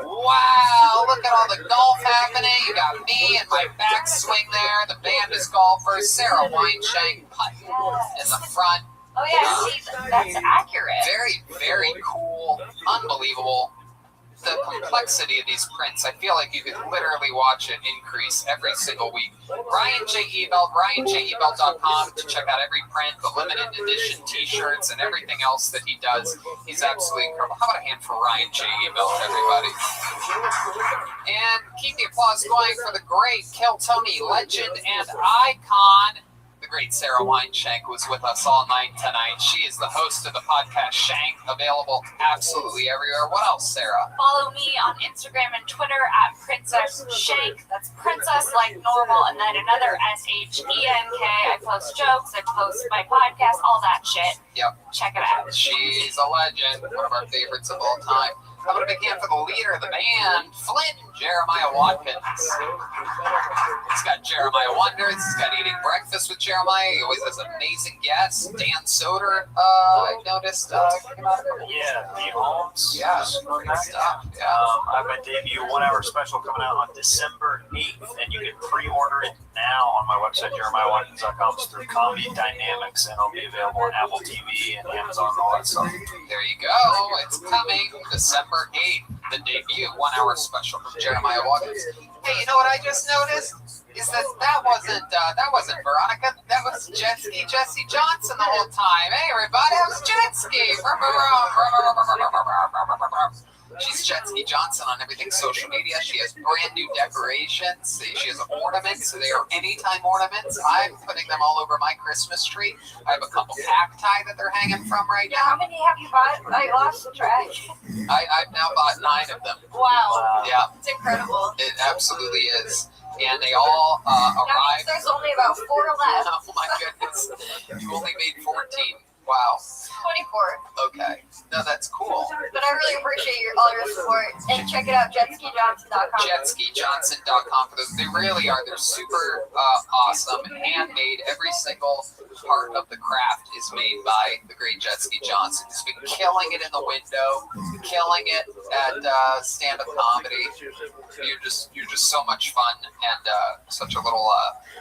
Wow, look at all the golf happening. You got me and my backswing there. The band is golfers. Sarah Weinshank putting in the front. Oh yeah, see, that's accurate. Very, very cool. Unbelievable. The complexity of these prints, I feel like you could literally watch it increase every single week. Ryan J. Ebelt, RyanJEbelt.com to check out every print, the limited edition t-shirts, and everything else that he does. He's absolutely incredible. How about a hand for Ryan J. Ebelt, everybody? And keep the applause going for the great Kill Tony legend and icon, the great Sarah Wineshank was with us all night tonight. She is the host of the podcast Shank, available absolutely everywhere. What else, Sarah? Follow me on Instagram and Twitter at Princess Shank. That's princess like normal, and then another SHENK. I post jokes, I post my podcast, all that shit. Yep. Check it out. She's a legend, one of our favorites of all time. How about a big hand for the leader of the band, Flynn Jeremiah Watkins. He's got Jeremiah Wonders. He's got Eating Breakfast with Jeremiah. He always has amazing guests. Dan Soder, I noticed, came out of it. Yeah, the Holmes. Yeah, great stuff. Yeah. I have my debut 1 hour special coming out on December 8th, and you can pre-order it now on my website, JeremiahWatkins.com. It's through Comedy Dynamics, and it'll be available on Apple TV and Amazon and all that stuff. There you go. It's coming December 8th, the debut 1 hour special from Jeremiah Watkins. Hey, you know what I just noticed? Is that wasn't Veronica. That was Jessie Johnson the whole time. Hey, everybody, that was Jetski. She's Jetski Johnson on everything social media. She has brand new decorations. She has ornaments. So they are anytime ornaments. I'm putting them all over my Christmas tree. I have a couple cacti that they're hanging from right Yeah, how now. many have you bought? I lost track. I've now bought 9 of them. Wow. Yeah, It's incredible. it absolutely is. And they all That means arrived. there's only about 4 left. Oh my goodness. You only made 14. Wow. 24. Okay. No, that's cool. But I really appreciate all your support. And check it out, jetskijohnson.com. Jetskijohnson.com for those. They really are. They're super awesome. Handmade. Every single part of the craft is made by the great Jetski Johnson. He's been killing it in the window, killing it at stand-up comedy. You're just so much fun and such a little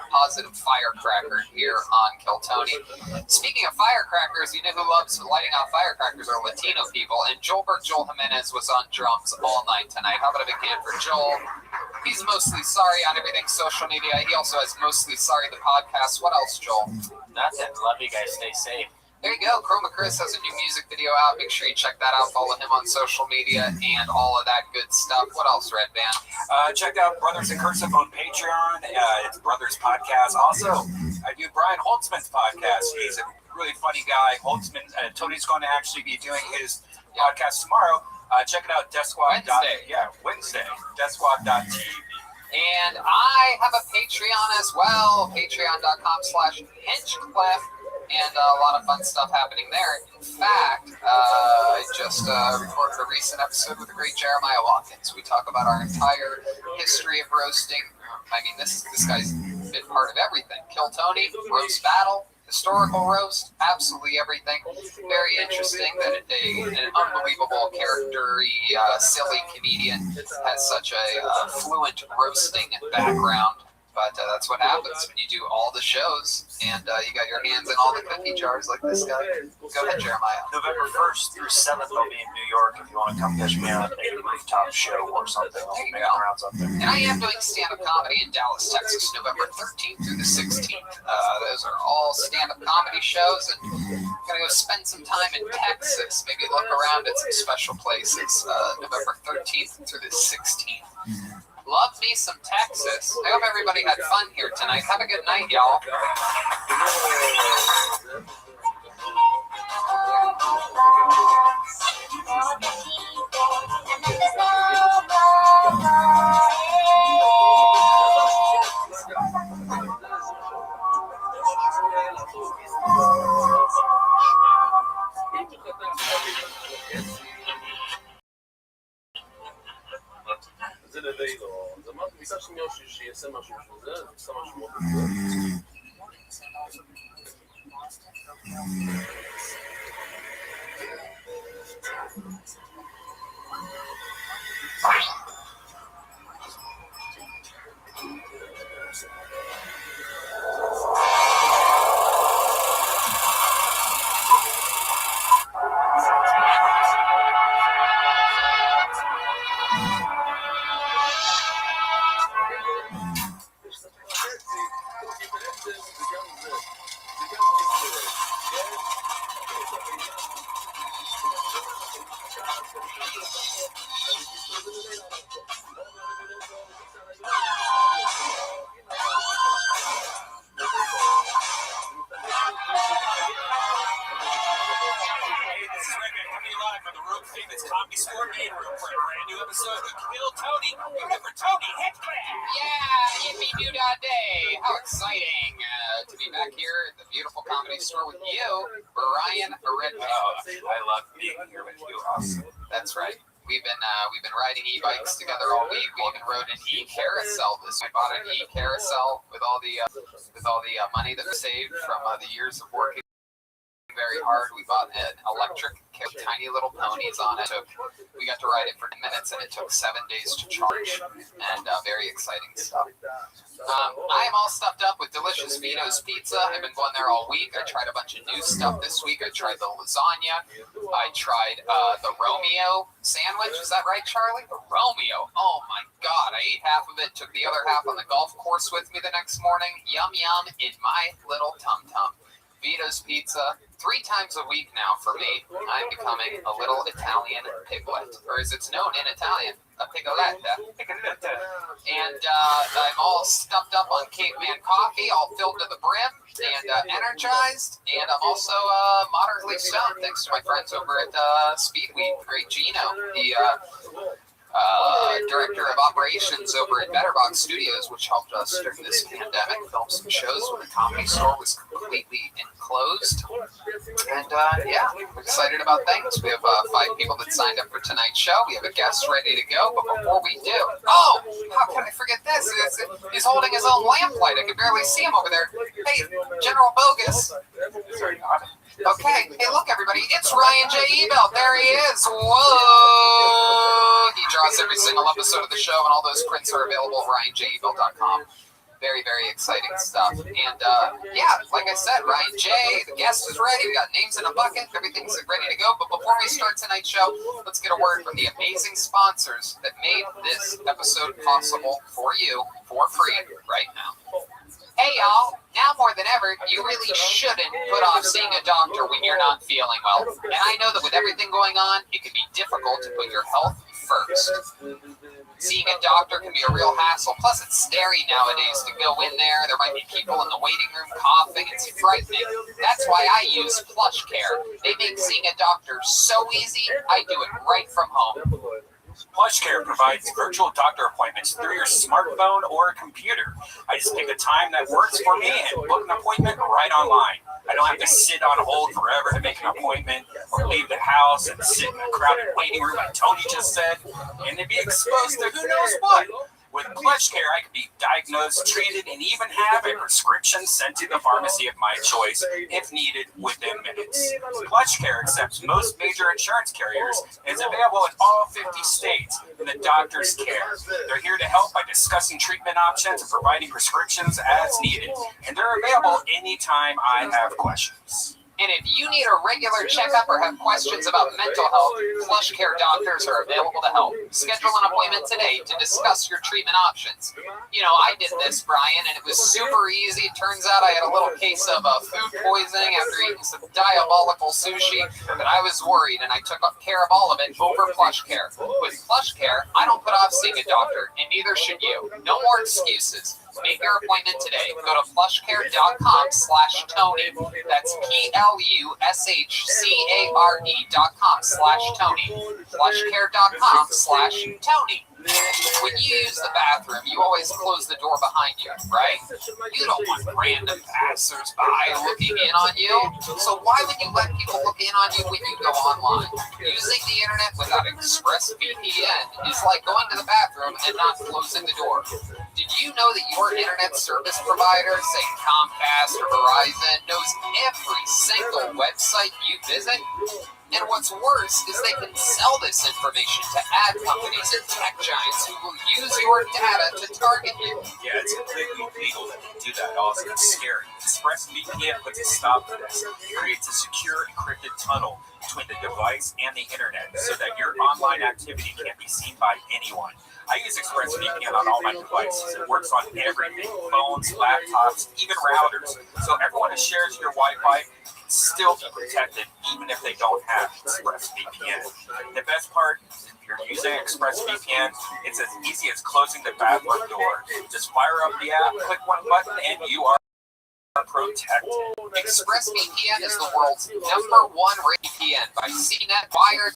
positive firecracker here on Kiltony. Speaking of firecrackers, you know who loves lighting off firecrackers are Latino people, and Joel Jimenez was on drums all night tonight. How about a big hand for Joel? He's mostly sorry on everything social media. He also has mostly sorry the podcast. What else, Joel? Nothing. Love you guys. Stay safe. There you go. Chroma Chris has a new music video out. Make sure you check that out. Follow him on social media and all of that good stuff. What else, Red Band? Check out Brothers in Cursive on Patreon. It's Brothers Podcast. Also, I do Brian Holtzman's podcast. He's a really funny guy. Holtzman, Tony's going to actually be doing his podcast tomorrow. Check it out, DeathSquad. Wednesday. Wednesday. DeathSquad.tv. And I have a Patreon as well. Patreon.com/Hinchclef. And a lot of fun stuff happening there. In fact, I just recorded a recent episode with the great Jeremiah Watkins. We talk about our entire history of roasting. I mean, this guy's been part of everything. Kiltony, roast battle, historical roast, absolutely everything. Very interesting that an unbelievable character-y, silly comedian has such a fluent roasting background. But that's what happens when you do all the shows and you got your hands in all the cookie jars like this guy. Go ahead, Jeremiah. November 1st through 7th, I'll be in New York. If you want to come catch me on a rooftop show or something, I'll be making rounds up there. And I am doing stand-up comedy in Dallas, Texas, November 13th through the 16th. Those are all stand-up comedy shows, and I'm going to go spend some time in Texas, maybe look around at some special places, November 13th through the 16th. Love me some Texas. I hope everybody had fun here tonight. Have a good night, y'all. Kill Tony. Remember Tony, head clap. Yeah, yippee doo dah day. How exciting to be back here at the beautiful Comedy Store with you, Brian Redman. Oh, I love being here with you. Awesome. That's right. We've been riding e-bikes together all week. We even rode an e-carousel this week. I bought an e-carousel with all the money that we saved from the years of working very hard. We bought an electric, tiny little ponies on it. We got to ride it for 10 minutes, and it took 7 days to charge. And very exciting stuff. I am all stuffed up with delicious Vito's pizza. I've been going there all week. I tried a bunch of new stuff this week. I tried the lasagna. I tried the Romeo sandwich. Is that right, Charlie? The Romeo. Oh my God! I ate half of it. Took the other half on the golf course with me the next morning. Yum yum in my little tum tum. Vito's Pizza, 3 times a week now for me. I'm becoming a little Italian piglet, or as it's known in Italian, a pigoletta. And I'm all stuffed up on caveman coffee, all filled to the brim, and energized. And I'm also moderately stoned, thanks to my friends over at Speedweed. Great Gino, the director of operations over at Betterbox Studios, which helped us during this pandemic film some shows when the Comedy Store was completely enclosed. And yeah, we're excited about things. We have 5 people that signed up for tonight's show. We have a guest ready to go, but before we do, oh, how can I forget this? He's holding his own lamplight. I can barely see him over there. Hey, General Bogus. Sorry, not. Okay, hey, look, everybody, it's Ryan J. Ebel. There he is. Whoa! He draws every single episode of the show, and all those prints are available at ryanjebel.com. Very, very exciting stuff. And yeah, like I said, Ryan J., the guest is ready. We got names in a bucket. Everything's ready to go. But before we start tonight's show, let's get a word from the amazing sponsors that made this episode possible for you for free right now. Hey y'all, now more than ever, you really shouldn't put off seeing a doctor when you're not feeling well. And I know that with everything going on, it can be difficult to put your health first. Seeing a doctor can be a real hassle, plus it's scary nowadays to go in there. There might be people in the waiting room coughing. It's frightening. That's why I use PlushCare. They make seeing a doctor so easy, I do it right from home. PlushCare provides virtual doctor appointments through your smartphone or computer. I just pick a time that works for me and book an appointment right online. I don't have to sit on hold forever to make an appointment or leave the house and sit in a crowded waiting room like Tony just said and to be exposed to who knows what. With PlushCare, I can be diagnosed, treated, and even have a prescription sent to the pharmacy of my choice if needed within minutes. PlushCare accepts most major insurance carriers and is available in all 50 states in the doctor's care. They're here to help by discussing treatment options and providing prescriptions as needed. And they're available anytime I have questions. And if you need a regular checkup or have questions about mental health, PlushCare doctors are available to help. Schedule an appointment today to discuss your treatment options. You know, I did this, Brian, and it was super easy. It turns out I had a little case of food poisoning after eating some diabolical sushi, but I was worried, and I took care of all of it over PlushCare. With PlushCare, I don't put off seeing a doctor, and neither should you. No more excuses. Make your appointment today. Go to plushcare.com/Tony. That's plushcare.com/Tony. Plushcare.com/Tony. When you use the bathroom, you always close the door behind you, right? You don't want random passers-by looking in on you. So why would you let people look in on you when you go online? Using the internet without ExpressVPN is like going to the bathroom and not closing the door. Did you know that your internet service provider, say Comcast or Verizon, knows every single website you visit? And what's worse is they can sell this information to ad companies and tech giants who will use your data to target you. Yeah, it's completely legal to do that. Also, it's scary. ExpressVPN puts a stop to this. It creates a secure encrypted tunnel between the device and the internet so that your online activity can't be seen by anyone. I use ExpressVPN on all my devices. It works on everything, phones, laptops, even routers. So everyone who shares your Wi-Fi can still be protected even if they don't have ExpressVPN. The best part, if you're using ExpressVPN, it's as easy as closing the bathroom door. Just fire up the app, click one button, and you are protected. ExpressVPN is the world's #1 VPN by CNET, Wired,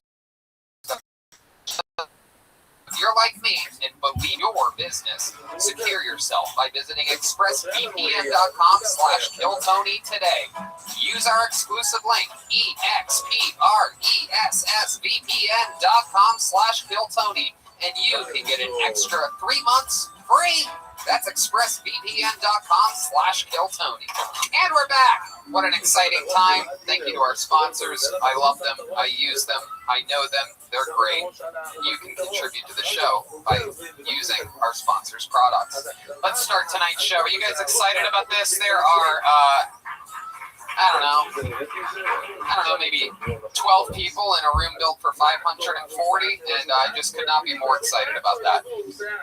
you're like me and believe your business, secure yourself by visiting expressvpn.com/killtony today. Use our exclusive link, expressvpn.com/killtony, and you can get an extra 3 months free. That's expressvpn.com/killtony. And we're back. What an exciting time. Thank you to our sponsors. I love them. I use them. I know them. They're great. You can contribute to the show by using our sponsors' products. Let's start tonight's show. Are you guys excited about this? There are, I don't know, maybe 12 people in a room built for 540, and I just could not be more excited about that.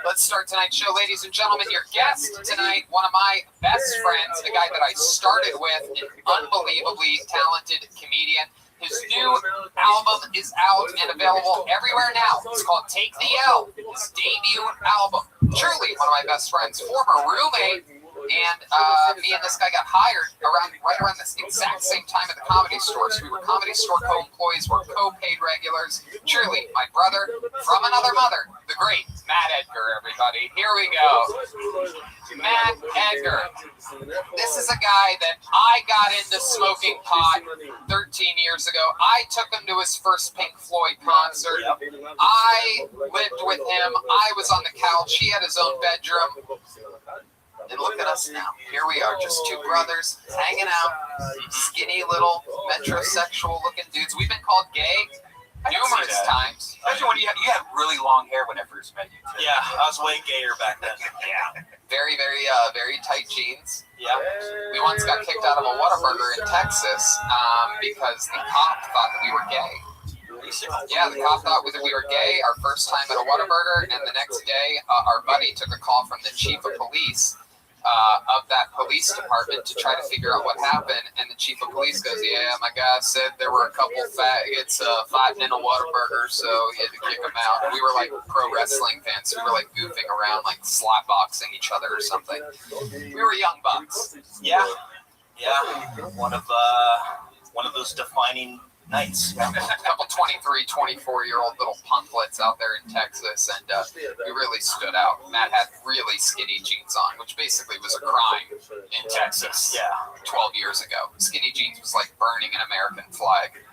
Let's start tonight's show, ladies and gentlemen. Your guest tonight, one of my best friends, the guy that I started with, an unbelievably talented comedian. His new album is out and available everywhere now. It's called Take the L, his debut album. Truly one of my best friends, former roommate. And me and this guy got hired right around the exact same time at the Comedy Store. So we were Comedy Store co-employees, we're co-paid regulars. Truly, my brother from another mother, the great Matt Edgar, everybody. Here we go. Matt Edgar. This is a guy that I got into smoking pot 13 years ago. I took him to his first Pink Floyd concert. I lived with him. I was on the couch. He had his own bedroom. And look at us now. Here we are, just two brothers hanging out, skinny little metrosexual looking dudes. We've been called gay numerous times. Especially when you had really long hair when I first met you. Too. Yeah, I was way gayer back then. Yeah. Very tight jeans. Yeah. We once got kicked out of a Whataburger in Texas because the cop thought that we were gay. Yeah, the cop thought that we were gay our first time at a Whataburger, and the next day our buddy took a call from the chief of police of that police department to try to figure out what happened, and the chief of police goes, yeah, my guy said there were a couple faggots fighting in a Whataburger, so he had to kick them out. And we were like pro wrestling fans, so we were like goofing around, like slap boxing each other or something. We were young bucks. Yeah. One of those defining nights. A couple 23, 24-year-old little punklets out there in Texas, and we really stood out. Matt had really skinny jeans on, which basically was a crime in Texas 12 years ago. Skinny jeans was like burning an American flag.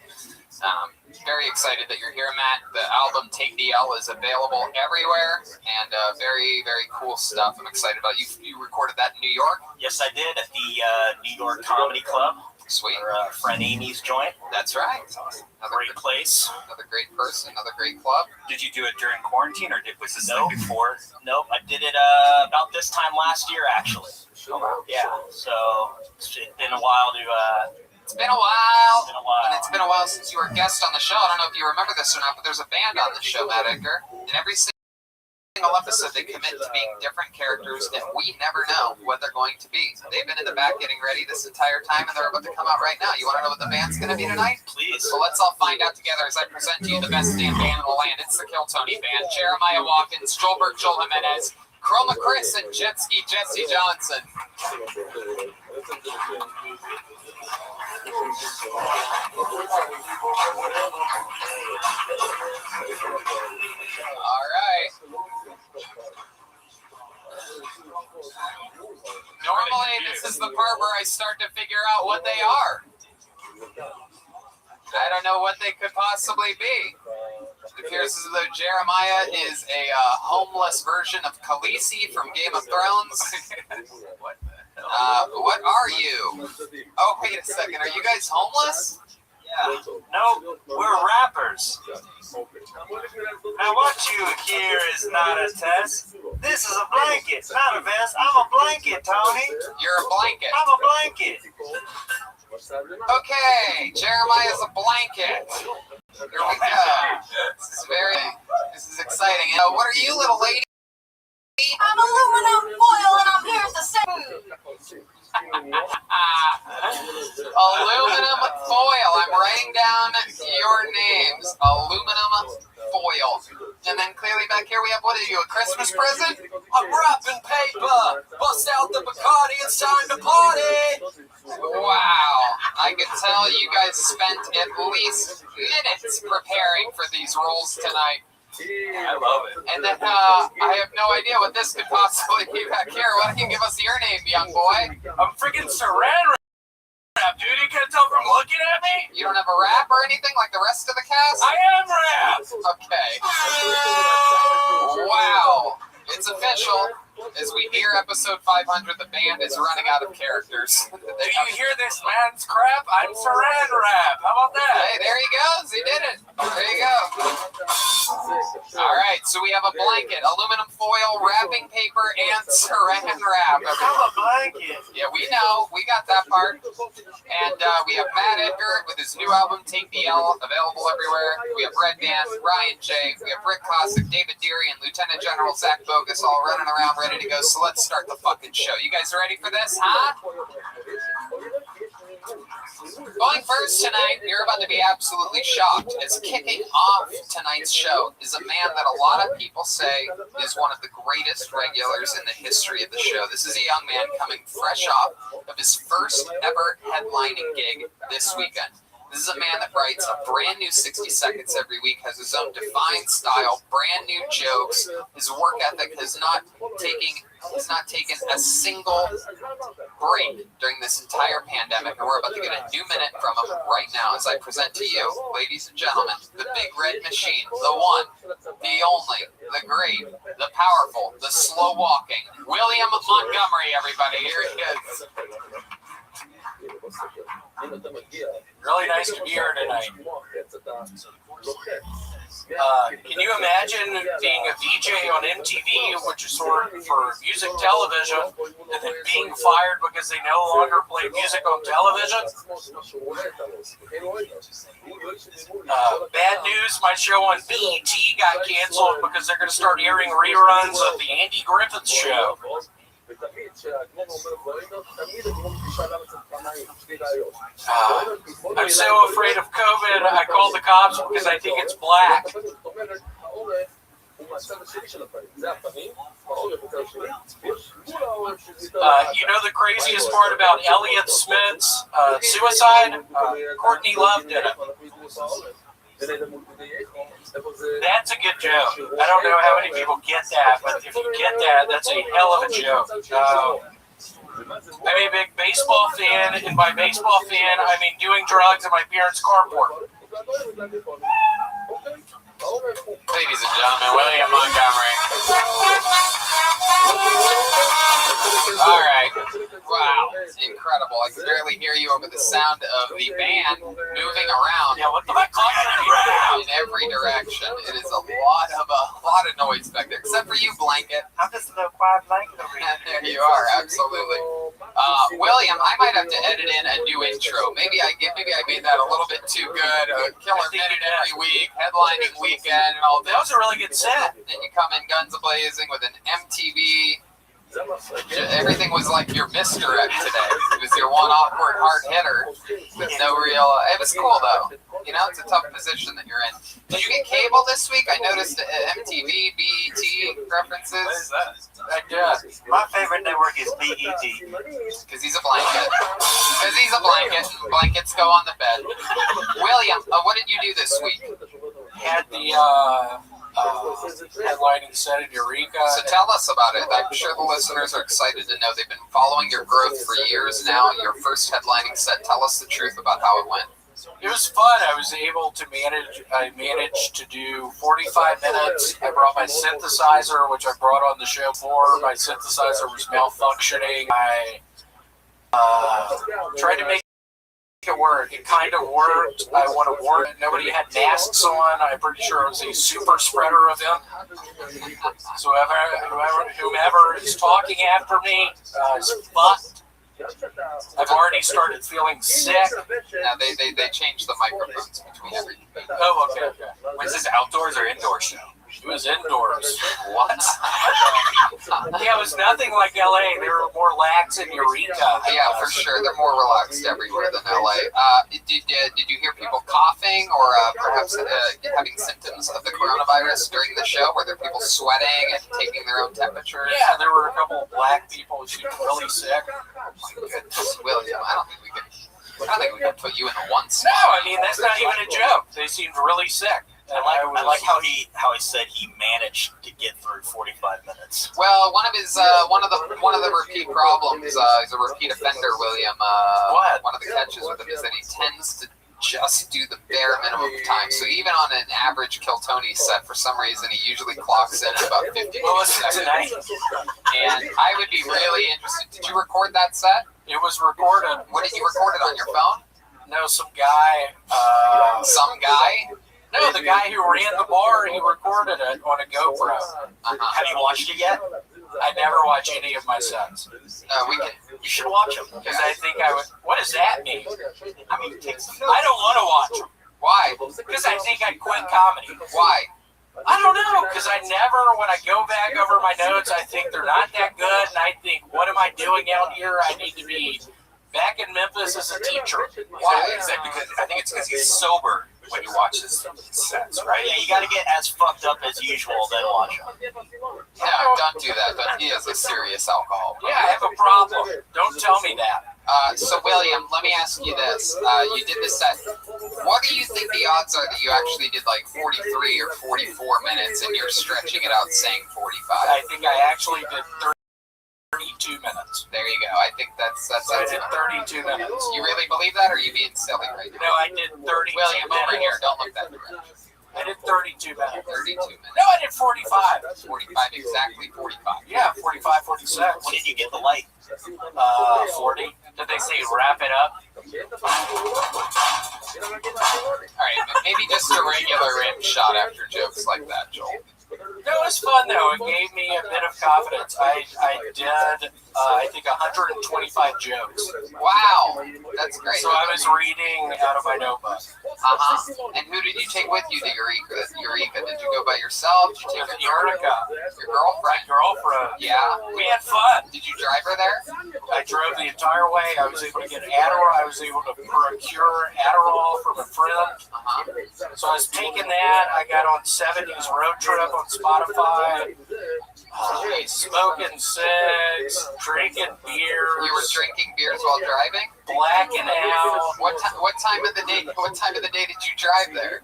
Very excited that you're here, Matt. The album Take the L is available everywhere, and very, very cool stuff. I'm excited about it. You recorded that in New York? Yes, I did, at the New York Comedy Club. Sweet. Our friend Amy's joint. That's right. Another great place. Another great person. Another great club. Did you do it during quarantine, or was this before? Nope. I did it about this time last year, actually. Oh, wow. Yeah. So it's been a while to. It's been a while. And it's been a while since you were a guest on the show. I don't know if you remember this or not, but there's a band on the show, Matt Edgar. And every single episode they commit to being different characters, and we never know what they're going to be. They've been in the back getting ready this entire time, and they're about to come out right now. You want to know what the band's going to be tonight? Please. So let's all find out together as I present to you the best damn band in the land. It's the Kill Tony Band. Jeremiah Watkins, Joelberg Joel Jimenez, Chroma Chris, and Jetski Jesse Johnson. All right. Normally, this is the part where I start to figure out what they are. I don't know what they could possibly be. It appears as though Jeremiah is a homeless version of Khaleesi from Game of Thrones. What are you? Oh, wait a second. Are you guys homeless? Yeah. No, we're rappers. Now, what you hear is not a test. This is a blanket, not a vest. I'm a blanket, Tony. You're a blanket. I'm a blanket. Okay, Jeremiah's a blanket. Here we go. This is exciting. What are you, little lady? I'm aluminum foil and I'm here to say. Aluminum foil. I'm writing down your names. Aluminum foil. And then clearly back here we have, what are you, a Christmas present? I'm wrapping paper. Bust out the Bacardi. It's time to party. Wow. I can tell you guys spent at least minutes preparing for these roles tonight. I love it. And then I have no idea what this could possibly be back here. Why don't you give us your name, young boy? I'm freaking saran wrap, dude. You can't tell from looking at me? You don't have a rap or anything like the rest of the cast? I am rap. Okay. Wow. It's official. As we hear episode 500, the band is running out of characters. Do you hear this man's crap? I'm saran wrap. How about that? Hey, there he goes. He did it. There you go. All right, so we have a blanket, aluminum foil, wrapping paper, and saran wrap. I'm a blanket. Yeah, we know. We got that part. And we have Matt Edgar with his new album, Take the L, available everywhere. We have Red Band, Ryan J. We have Rick Classic, David Deary, and Lieutenant General Zach Bogus all running around ready to go. So let's start the fucking show. You guys ready for this, huh? Going first tonight, you're about to be absolutely shocked, as kicking off tonight's show is a man that a lot of people say is one of the greatest regulars in the history of the show. This is a young man coming fresh off of his first ever headlining gig this weekend. This is a man that writes a brand new 60 seconds every week, has his own defined style, brand new jokes. His work ethic has not taken a single break during this entire pandemic, and we're about to get a new minute from him right now as I present to you, ladies and gentlemen, the Big Red Machine, the one, the only, the great, the powerful, the slow walking, William Montgomery, everybody. Here he is. Really nice to be here tonight. Can you imagine being a VJ on MTV, which is sort of for music television, and then being fired because they no longer play music on television? Bad news, my show on BET got canceled because they're going to start airing reruns of the Andy Griffith Show. I'm so afraid of COVID, I called the cops because I think it's black. You know the craziest part about Elliott Smith's suicide? Courtney Love did it. That's a good joke. I don't know how many people get that, but if you get that, that's a hell of a joke. I'm a big baseball fan, and by baseball fan, I mean doing drugs in my parents' carport. Ladies and gentlemen, William Montgomery. All right. Wow. It's incredible. I can barely hear you over the sound of the band moving around. Yeah, what the fuck? In every direction. It is a lot of noise back there, except for you, Blanket. I'm just a little quiet blanket over here. There you are, absolutely. William, I might have to edit in a new intro. Maybe I made that a little bit too good. A killer minute every week, headlining weekend, and all That was a really good set. Then you come in guns a-blazing with an MTV. Everything was like your misdirect today. It was your one awkward hard hitter with no real. It was cool though. You know, it's a tough position that you're in. Did you get cable this week? I noticed MTV, BET references. What is that? My favorite network is BET. Because he's a blanket. And blankets go on the bed. William, what did you do this week? Had the headlining set in Eureka. So tell us about it. I'm sure the listeners are excited to know. They've been following your growth for years now. Your first headlining set. Tell us the truth about how it went. It was fun. I was able to managed to do 45 minutes. I brought my synthesizer, which I brought on the show for. My synthesizer was malfunctioning. I tried to make it work. It kind of worked. I want to warn it. Nobody had masks on. I'm pretty sure it was a super spreader event. So whomever is talking after me is fucked. I've already started feeling sick. Now they changed the microphones between everything. Oh, okay. Was this outdoors or indoor show? It was indoors. What? Yeah, it was nothing like LA. They were more lax in Eureka. Yeah, for sure. They're more relaxed everywhere than LA. Did you hear people coughing or perhaps having symptoms of the coronavirus during the show? Were there people sweating and taking their own temperatures? Yeah, there were a couple of black people who seemed really sick. Oh my goodness, William, I don't think we can put you in the one No, spot. I mean, that's not even a joke. They seemed really sick. I like how he said he managed to get through 45 minutes. Well, one of the repeat problems, he's a repeat offender, William. What? One of the catches with him is that he tends to just do the bare minimum of time. So even on an average Kill Tony set, for some reason, he usually clocks in at about 50 What was it seconds. tonight? And I would be really interested. Did you record that set? It was recorded. What did you record it on your phone? No, some guy. Some guy? No, the guy who ran the bar, he recorded it on a GoPro. Have you watched it yet? I never watch any of my sets. You should watch them. Because I think I would. What does that mean? I mean, take some I don't want to watch them. Why? Because I think I'd quit comedy. Why? I don't know. Because I never, when I go back over my notes, I think they're not that good. And I think, what am I doing out here? I need to be back in Memphis as a teacher. Why? Is that because I think it's because he's sober when you watch his sets, right? Yeah, you got to get as fucked up as usual, then watch them. No, don't do that. He has a serious alcohol problem. Yeah, I have a problem. Don't tell me that. So, William, let me ask you this. You did this set. What do you think the odds are that you actually did like 43 or 44 minutes and you're stretching it out saying 45? I think I actually did 32 minutes. There you go. I think that's So I did 32 minutes. You really believe that, or are you being silly right now? No, I did 32 William, minutes. over here. Don't look that direction. I did 32 minutes. 32 minutes. No, I did 45. 45, exactly 45. Yeah, 45, 46. When did you get the light? 40. Did they say wrap it up? All right, maybe just a regular rim shot after jokes like that, Joel. No, it was fun though. It gave me a bit of confidence. I did, I think, 125 jokes. Wow, that's great. So I was reading out of my notebook. And who did you take with you to Eureka? Did you go by yourself? Did you take Eureka, your girlfriend? girlfriend. Yeah. We had fun. Did you drive her there? I drove the entire way. I was able to get Adderall. I was able to procure Adderall from a friend. So I was taking that. I got on 70s Road Trip on Spotify. Smoking cigs, drinking beers. You were drinking beers while driving? Blacking out. What time of the day? What time of the day did you drive there?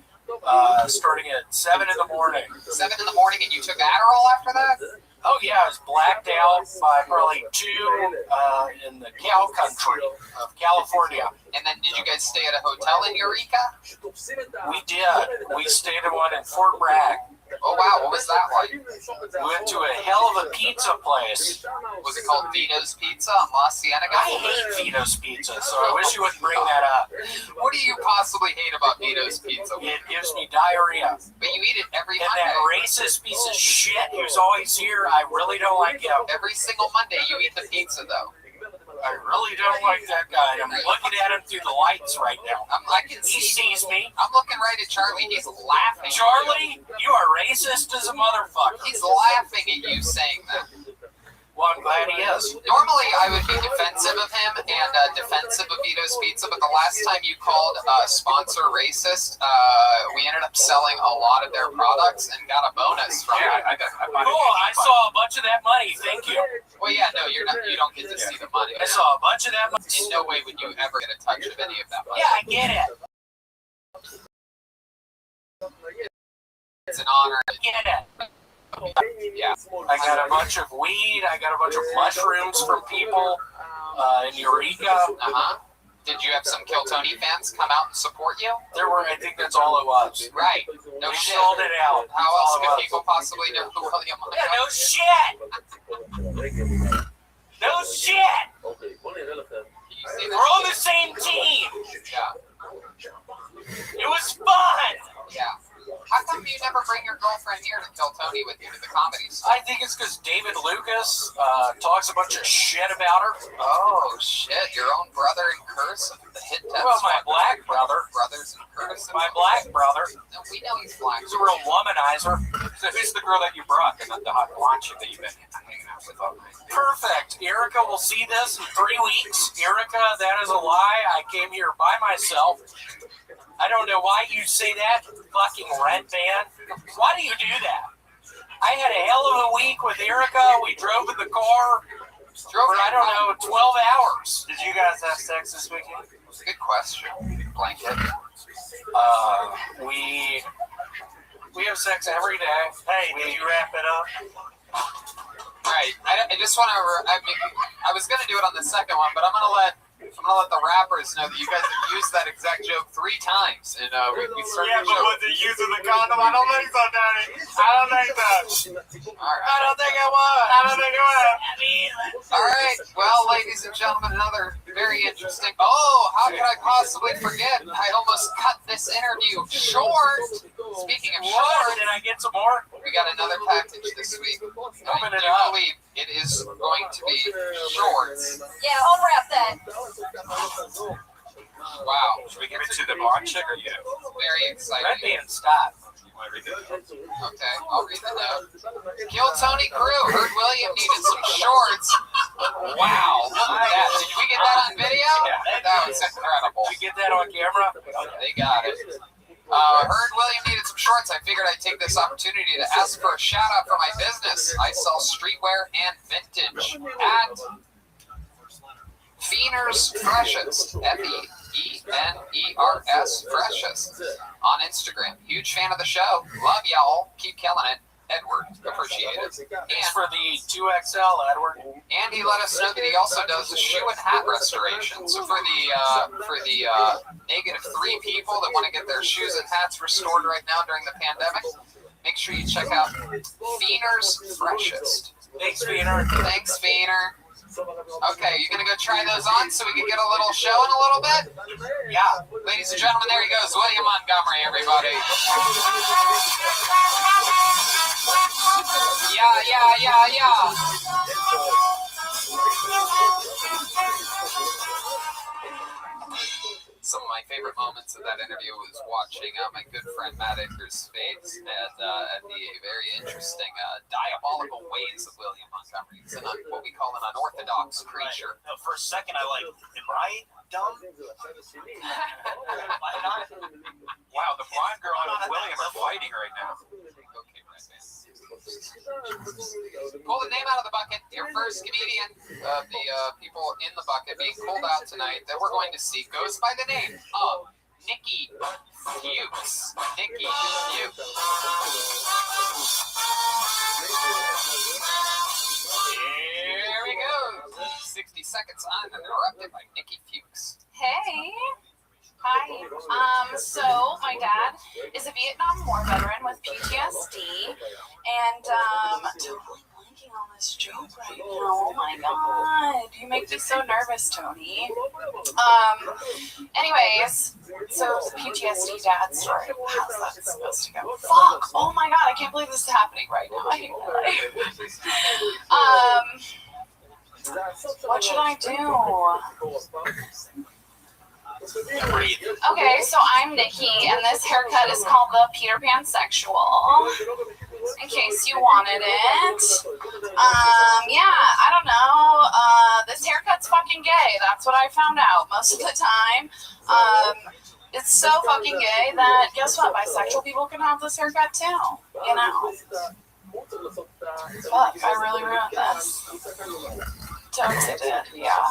Starting at 7 in the morning. 7 in the morning, and you took Adderall after that? Oh yeah, I was blacked out by probably 2 in the cow country of California. And then did you guys stay at a hotel in Eureka? We did. We stayed in one in Fort Bragg. Oh wow, what was that like? We went to a hell of a pizza place. Was it called Vito's Pizza on La Cienega? I hate Vito's Pizza, so I wish you wouldn't bring that up. What do you possibly hate about Vito's Pizza? It gives me diarrhea. But you eat it every And Monday. that racist piece of shit who's always here, I really don't like him. Every single Monday you eat the pizza though. I really don't like that guy. I'm looking at him through the lights right now. I can He see. sees me. I'm looking right at Charlie. He's laughing. Charlie, you are racist as a motherfucker. He's laughing at you saying that. Well, I'm glad he is. Normally, I would be defensive of him and defensive of Vito's Pizza, but the last time you called sponsor racist, we ended up selling a lot of their products and got a bonus from it. Cool, I saw a bunch of that money. Thank you. Well, yeah, no, you're not. You don't get to see the money. I saw a bunch of that money. In no way would you ever get a touch of any of that money. Yeah, I get it. It's an honor. I get it. Yeah. I got a bunch of weed. I got a bunch of mushrooms from people in Eureka. Did you have some Kill Tony fans come out and support you? There were, I think that's all it was. Right. No We shit. sold it out. How That's else all it could was. people possibly know who William was? Yeah, no shit. No shit. You see We're on the same team. Yeah. It was fun. Yeah. How come you never bring your girlfriend here to Kill Tony with you to the comedy store? I think it's because David Lucas talks a bunch of shit about her. Oh, shit. Your own brother in Cursive, the hit test. Well, my black brother. Brothers in Cursive. My black brother. No, we know he's black. He's a real womanizer. So who's the girl that you brought? The hot blonde chick that you've been hanging out with all night? Perfect. Erica will see this in 3 weeks. Erica, that is a lie. I came here by myself. I don't know why you say that, fucking red van. Why do you do that? I had a hell of a week with Erica. We drove in the car for, I don't know, 12 hours. Did you guys have sex this weekend? Good question. Blanket. We We have sex every day. Hey, did you wrap it up? Right. I just want to. I was gonna do it on the second one, but I'm gonna let the rappers know that you guys have used that exact joke 3 times, and we started Yeah, the but show. was it using the condom? I don't think so, Danny. I don't think so. All right. I don't think it was. I don't think it was. All right. Well, ladies and gentlemen, another very interesting. Oh, how could I possibly forget? I almost cut this interview short. Speaking of short, Did I get some more? we got another package this week. Open I it do up. believe it is going to be shorts. Yeah, unwrap that. Wow. Should we give it to the blonde chick or you? Very Red exciting. band, stop. Okay, I'll read the note. Kill Tony Crew. Heard William needed some shorts. Wow. Look at that. Did we get that on video? Yeah. That was incredible. Did we get that on camera? They got it. Heard William needed some shorts. I figured I'd take this opportunity to ask for a shout out for my business. I sell streetwear and vintage at Feener's Freshest. Feners Freshest on Instagram. Huge fan of the show. Love y'all. Keep killing it. Edward, appreciate it. Thanks for the 2XL, Edward. And he let us know that he also does the shoe and hat restoration. So for the -3 people that want to get their shoes and hats restored right now during the pandemic, make sure you check out Feener's Freshest. Thanks, Peter. Thanks, Feener. Okay, you gonna go try those on so we can get a little show in a little bit? Yeah. Ladies and gentlemen, there he goes, William Montgomery, everybody. Yeah. Some of my favorite moments of that interview was watching my good friend Matt Edgar's face at the very interesting diabolical ways of William Montgomery. He's what we call an unorthodox creature. No, for a second, I am I dumb? Am I not? Wow, the blonde girl and William are fighting right now. Okay, right, man. Pull the name out of the bucket. Your first comedian of the people in the bucket being pulled out tonight that we're going to see goes by the name of Nikki Fuchs. Nikki Fuchs. Here we go. 60 seconds uninterrupted by Nikki Fuchs. Hey. Hi. So my dad is a Vietnam War veteran with PTSD, and totally blanking on this joke right now. Oh my god, you make me so nervous, Tony. Anyways, so PTSD dad story. How's that supposed to go? Fuck. Oh my god, I can't believe this is happening right now. I hate my life. What should I do? Okay, so I'm Nikki, and this haircut is called the Peter Pan Sexual. In case you wanted it. Yeah, I don't know. This haircut's fucking gay. That's what I found out most of the time. It's so fucking gay that, guess what? Bisexual people can have this haircut too. You know? Fuck, I really ruined this. Totally did, yeah.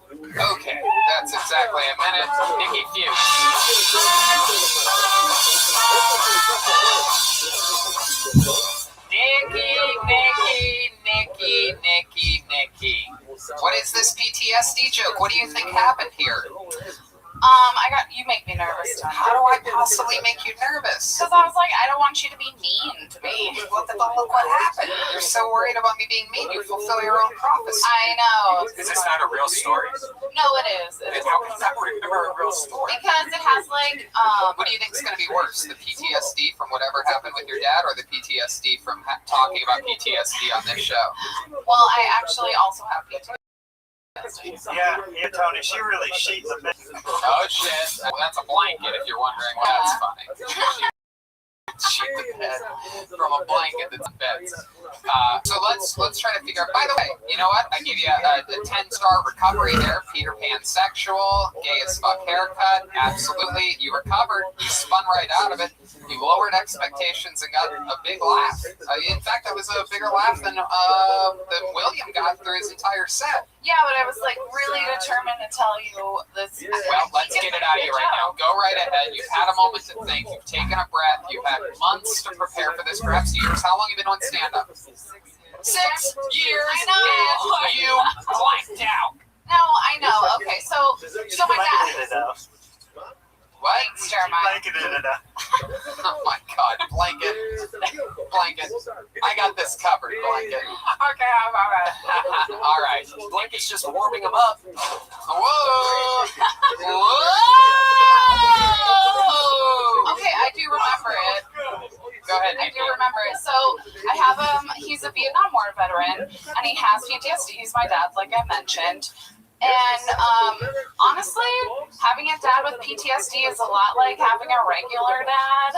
Okay, that's exactly a minute. Nikki Fuchs. Nikki. What is this PTSD joke? What do you think happened here? You make me nervous, Tony. How do I possibly make you nervous? Because I was like, I don't want you to be mean to me. Look what happened. You're so worried about me being mean, you fulfill your own prophecy. I know. Is this not a real story? No, it is. And how can that remember a real story? Because it has like, What do you think is going to be worse, the PTSD from whatever happened with your dad, or the PTSD from talking about PTSD on this show? well, I actually also have PTSD. Yeah, Tony, she's a bit. Oh shit, that's a blanket if you're wondering why that's funny. Shoot the bed from a blanket that's in bed. So let's try to figure out. By the way, you know what? I give you a 10-star recovery there. Peter Pan sexual, gay as fuck haircut. Absolutely, you recovered. You spun right out of it. You lowered expectations and got a big laugh. In fact, that was a bigger laugh than William got through his entire set. Yeah, but I was like really determined to tell you this. Well, let's get it out of you right now. Go right ahead. You've had a moment to think. You've taken a breath. You've had months to prepare for this, perhaps years. How long have you been on stand-up? 6 years. I know. And you blanked out. No, I know. Okay, so my dad. What? Thanks, Jeremiah. Oh my God, blanket. I got this covered, blanket. Okay, all right. All right. Blanket's just warming him up. Whoa! Okay, I do remember it. Go ahead. I do remember it. So I have him. He's a Vietnam War veteran, and he has PTSD. He's my dad, like I mentioned. And honestly, having a dad with PTSD is a lot like having a regular dad.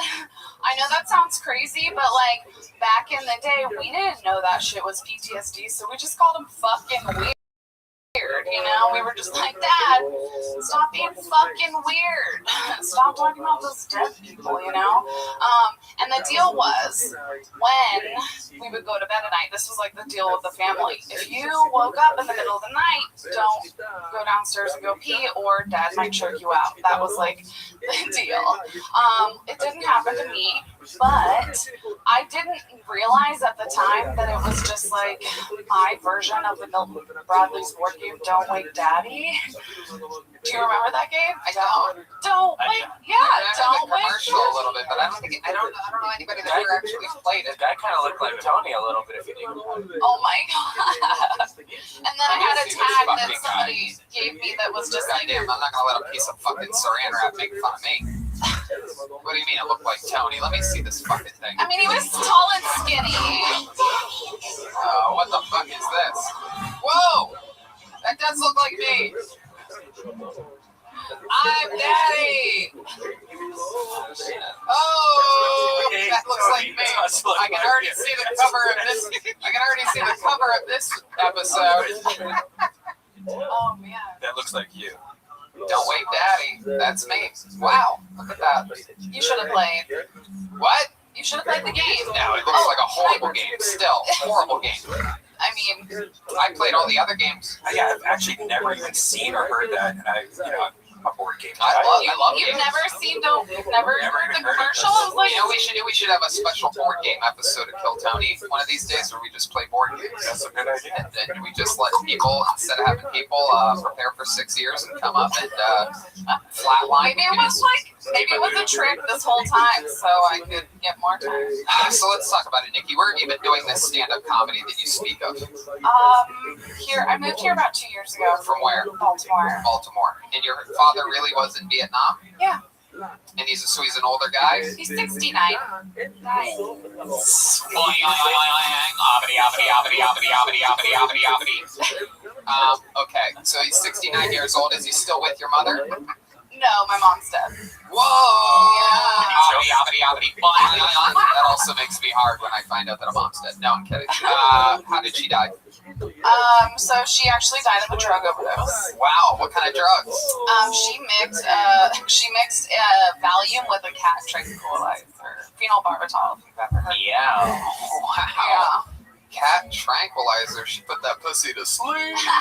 I know that sounds crazy, but like back in the day, we didn't know that shit was PTSD, so we just called him fucking weird. You know, we were just like, Dad, stop being fucking weird. Stop talking about those dead people, you know? And the deal was, when we would go to bed at night, this was like the deal with the family. If you woke up in the middle of the night, don't go downstairs and go pee, or Dad might choke you out. That was like the deal. It didn't happen to me, but I didn't realize at the time that it was just like my version of the Milton Bradley's board game, Don't Wake Daddy. Do you remember that game? I don't. Don't wake, yeah, I don't the wake. commercial a little bit, but I don't know anybody that ever actually played it. Guy kind of looked like Tony a little bit if you think about it. Oh my God. And then I had a tag that somebody gave me that was just like, Goddamn, I'm not gonna let a piece of fucking saran wrap make fun of me. What do you mean it looked like Tony? Let me see this fucking thing. I mean, he was tall and skinny. What the fuck is this? Whoa! That does look like me. I'm Daddy. Oh, that looks like me. I can already see the cover of this. I can already see the cover of this episode. Oh man. That looks like you. Don't wait, Daddy. That's me. Wow, look at that. You should have played. What? You should have played the game. No, it looks like a horrible game. Still, horrible game. I mean, I played all the other games. Yeah, I've actually never even seen or heard that, and I'm a board game. I love you've games. never seen never heard the even heard of commercial? I was like, You know, we should have a special board game episode of Kill Tony one of these days where we just play board games. That's a good idea. And then we just let people, instead of having people prepare for 6 years and come up and flatline. maybe it was a trick this whole time, so I could get more time. So let's talk about it, Nikki. Where have you been doing this stand-up comedy that you speak of? I moved here about 2 years ago. From where? Baltimore. Baltimore. And your father really was in Vietnam? Yeah. And he's an older guy? He's 69. Nice. Okay, so he's 69 years old. Is he still with your mother? No, my mom's dead. Whoa! That also makes me hard when I find out that a mom's dead. No, I'm kidding. How did she die? So she actually died of a drug overdose. Wow, what kind of drugs? She mixed Valium with a cat tranquilizer, phenobarbital. If you've ever heard. Yeah. Wow. Cat tranquilizer. She put that pussy to sleep. Oh,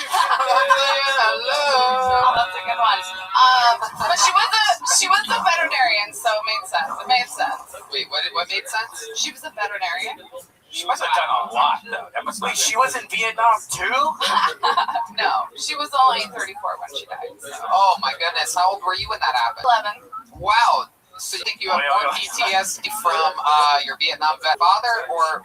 that's a good one. But she was a veterinarian, so it made sense. It made sense. Wait, what made sense? She was a veterinarian. She must have done a lot, though. That must. Wait, she was in Vietnam too? No, she was only 34 when she died. So. Oh my goodness, how old were you when that happened? 11. Wow. So you think you have more PTSD from your Vietnam vet father or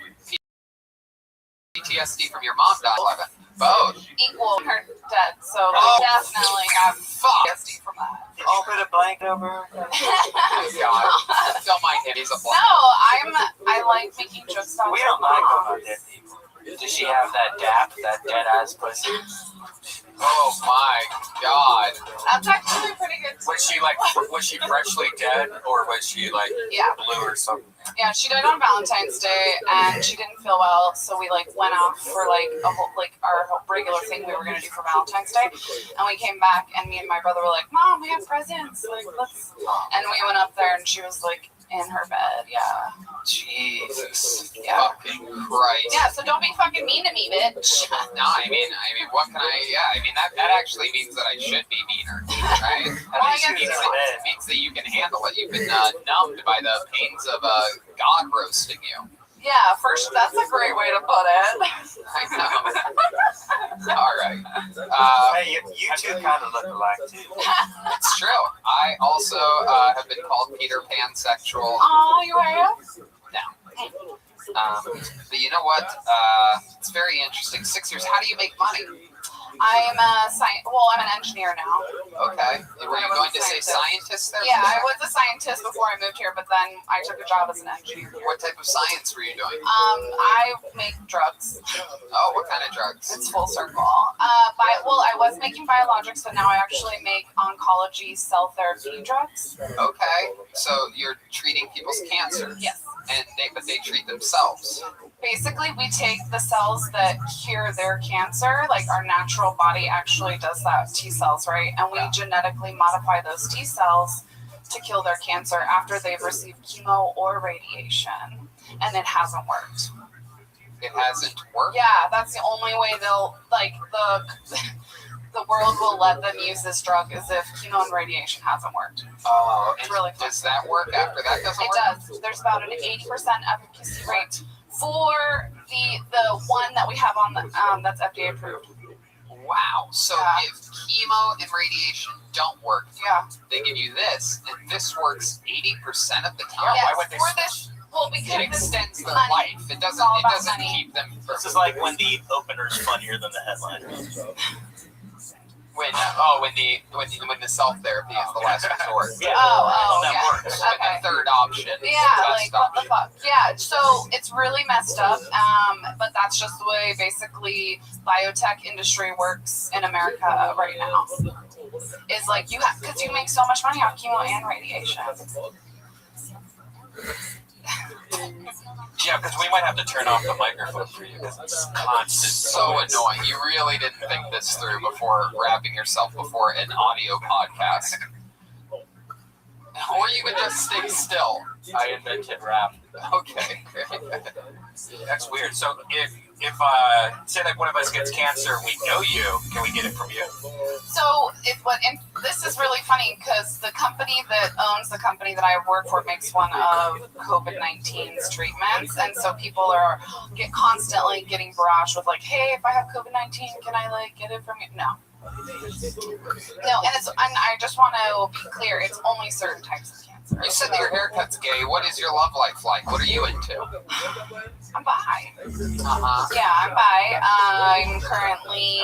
PTSD from your mom died 11? Both. Equal her dead, so definitely have PTSD from that. Did you put a blanket over her? Oh God. Don't mind him, he's a black. No, I like making jokes about We don't like about dead people. Does she have that dead ass pussy? Oh my God. That's actually pretty good. Was she freshly dead or was she like Yeah. blue or something? Yeah, she died on Valentine's Day, and she didn't feel well, so we like went off for like a whole our regular thing we were gonna do for Valentine's Day, and we came back, and me and my brother were like, "Mom, we have presents, like let's," and we went up there, and she was like in her bed. Yeah. Jesus. Yeah. Fucking Christ. Yeah. So don't be fucking mean to me, bitch. No, I mean, what can I? Yeah, I mean that actually means that I should be meaner, right? Well, I guess It means that you can handle it. You've been numbed by the pains of God roasting you. Yeah. First, that's a great way to put it. I know. All right. Hey, you two kind of look alike too. It's true. I also have been called Peter Pansexual. Oh, you have? But you know what? It's very interesting. Sixers, how do you make money? I'm I'm an engineer now. Okay. Were you going to say scientist there? Yeah, I was a scientist before I moved here, but then I took a job as an engineer. What type of science were you doing? I make drugs. Oh, what kind of drugs? It's full circle. I was making biologics, but now I actually make oncology cell therapy drugs. Okay. So you're treating people's cancer. Yes. But they treat themselves. Basically, we take the cells that cure their cancer, like our natural body actually does that, T cells, right? And we genetically modify those T cells to kill their cancer after they've received chemo or radiation. And it hasn't worked. It hasn't worked? Yeah, that's the only way they'll, like, the world will let them use this drug is if chemo and radiation hasn't worked. Oh, It's really fun. does that work after that doesn't It work? does. There's about an 80% efficacy rate for the one that we have on the that's FDA approved. Wow. So Yeah. if chemo and radiation don't work, Yeah. they give you this, and this works 80% of the time. Yeah, Yes, why would they for this, well, because It this extends their money. life. It It's all doesn't. It about doesn't money. keep them. From, This is like when the opener's funnier than the headline. when the self therapy is the last resort. Yeah. Oh, that yeah. works. When Okay. the third option is Yeah, the like best what the option. fuck? Yeah, so it's really messed up. But that's just the way basically biotech industry works in America right now. Is like you have because you make so much money off chemo and radiation. Yeah, because we might have to turn off the microphone for you because it's constant. So annoying. You really didn't think this through before wrapping yourself before an audio podcast. Or you would just stay still. I invented rap. Okay. That's weird. So if say like one of us gets cancer, we know you. Can we get it from you? So this is really funny because the company that owns the company that I work for makes one of COVID-19's treatments, and so people are constantly getting barraged with like, hey, if I have COVID-19, can I like get it from you? No, and I just want to be clear, it's only certain types of cancer. You said that your haircut's gay. What is your love life like? What are you into? I'm bi. Uh-huh. Yeah, I'm bi. I'm currently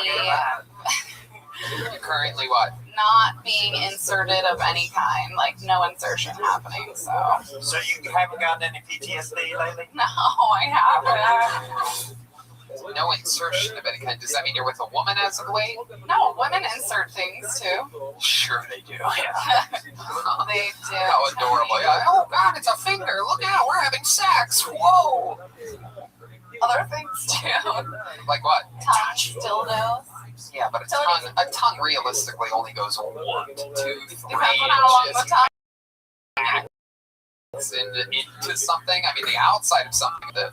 You're currently what? not being inserted of any kind, like no insertion happening. So you haven't gotten any PTSD lately? no, I haven't. No insertion of any kind. Does that mean you're with a woman as of late? No, women insert things too. Sure they do. Yeah. They do. How adorable. Yeah. Oh, God, it's a finger. Look out. We're having sex. Whoa. Other things too. Like what? Tongues, dildos. Yeah, but a tongue realistically only goes 1 to 2, 3 Depends on how long the inches tongue. into something. I mean, the outside of something. Where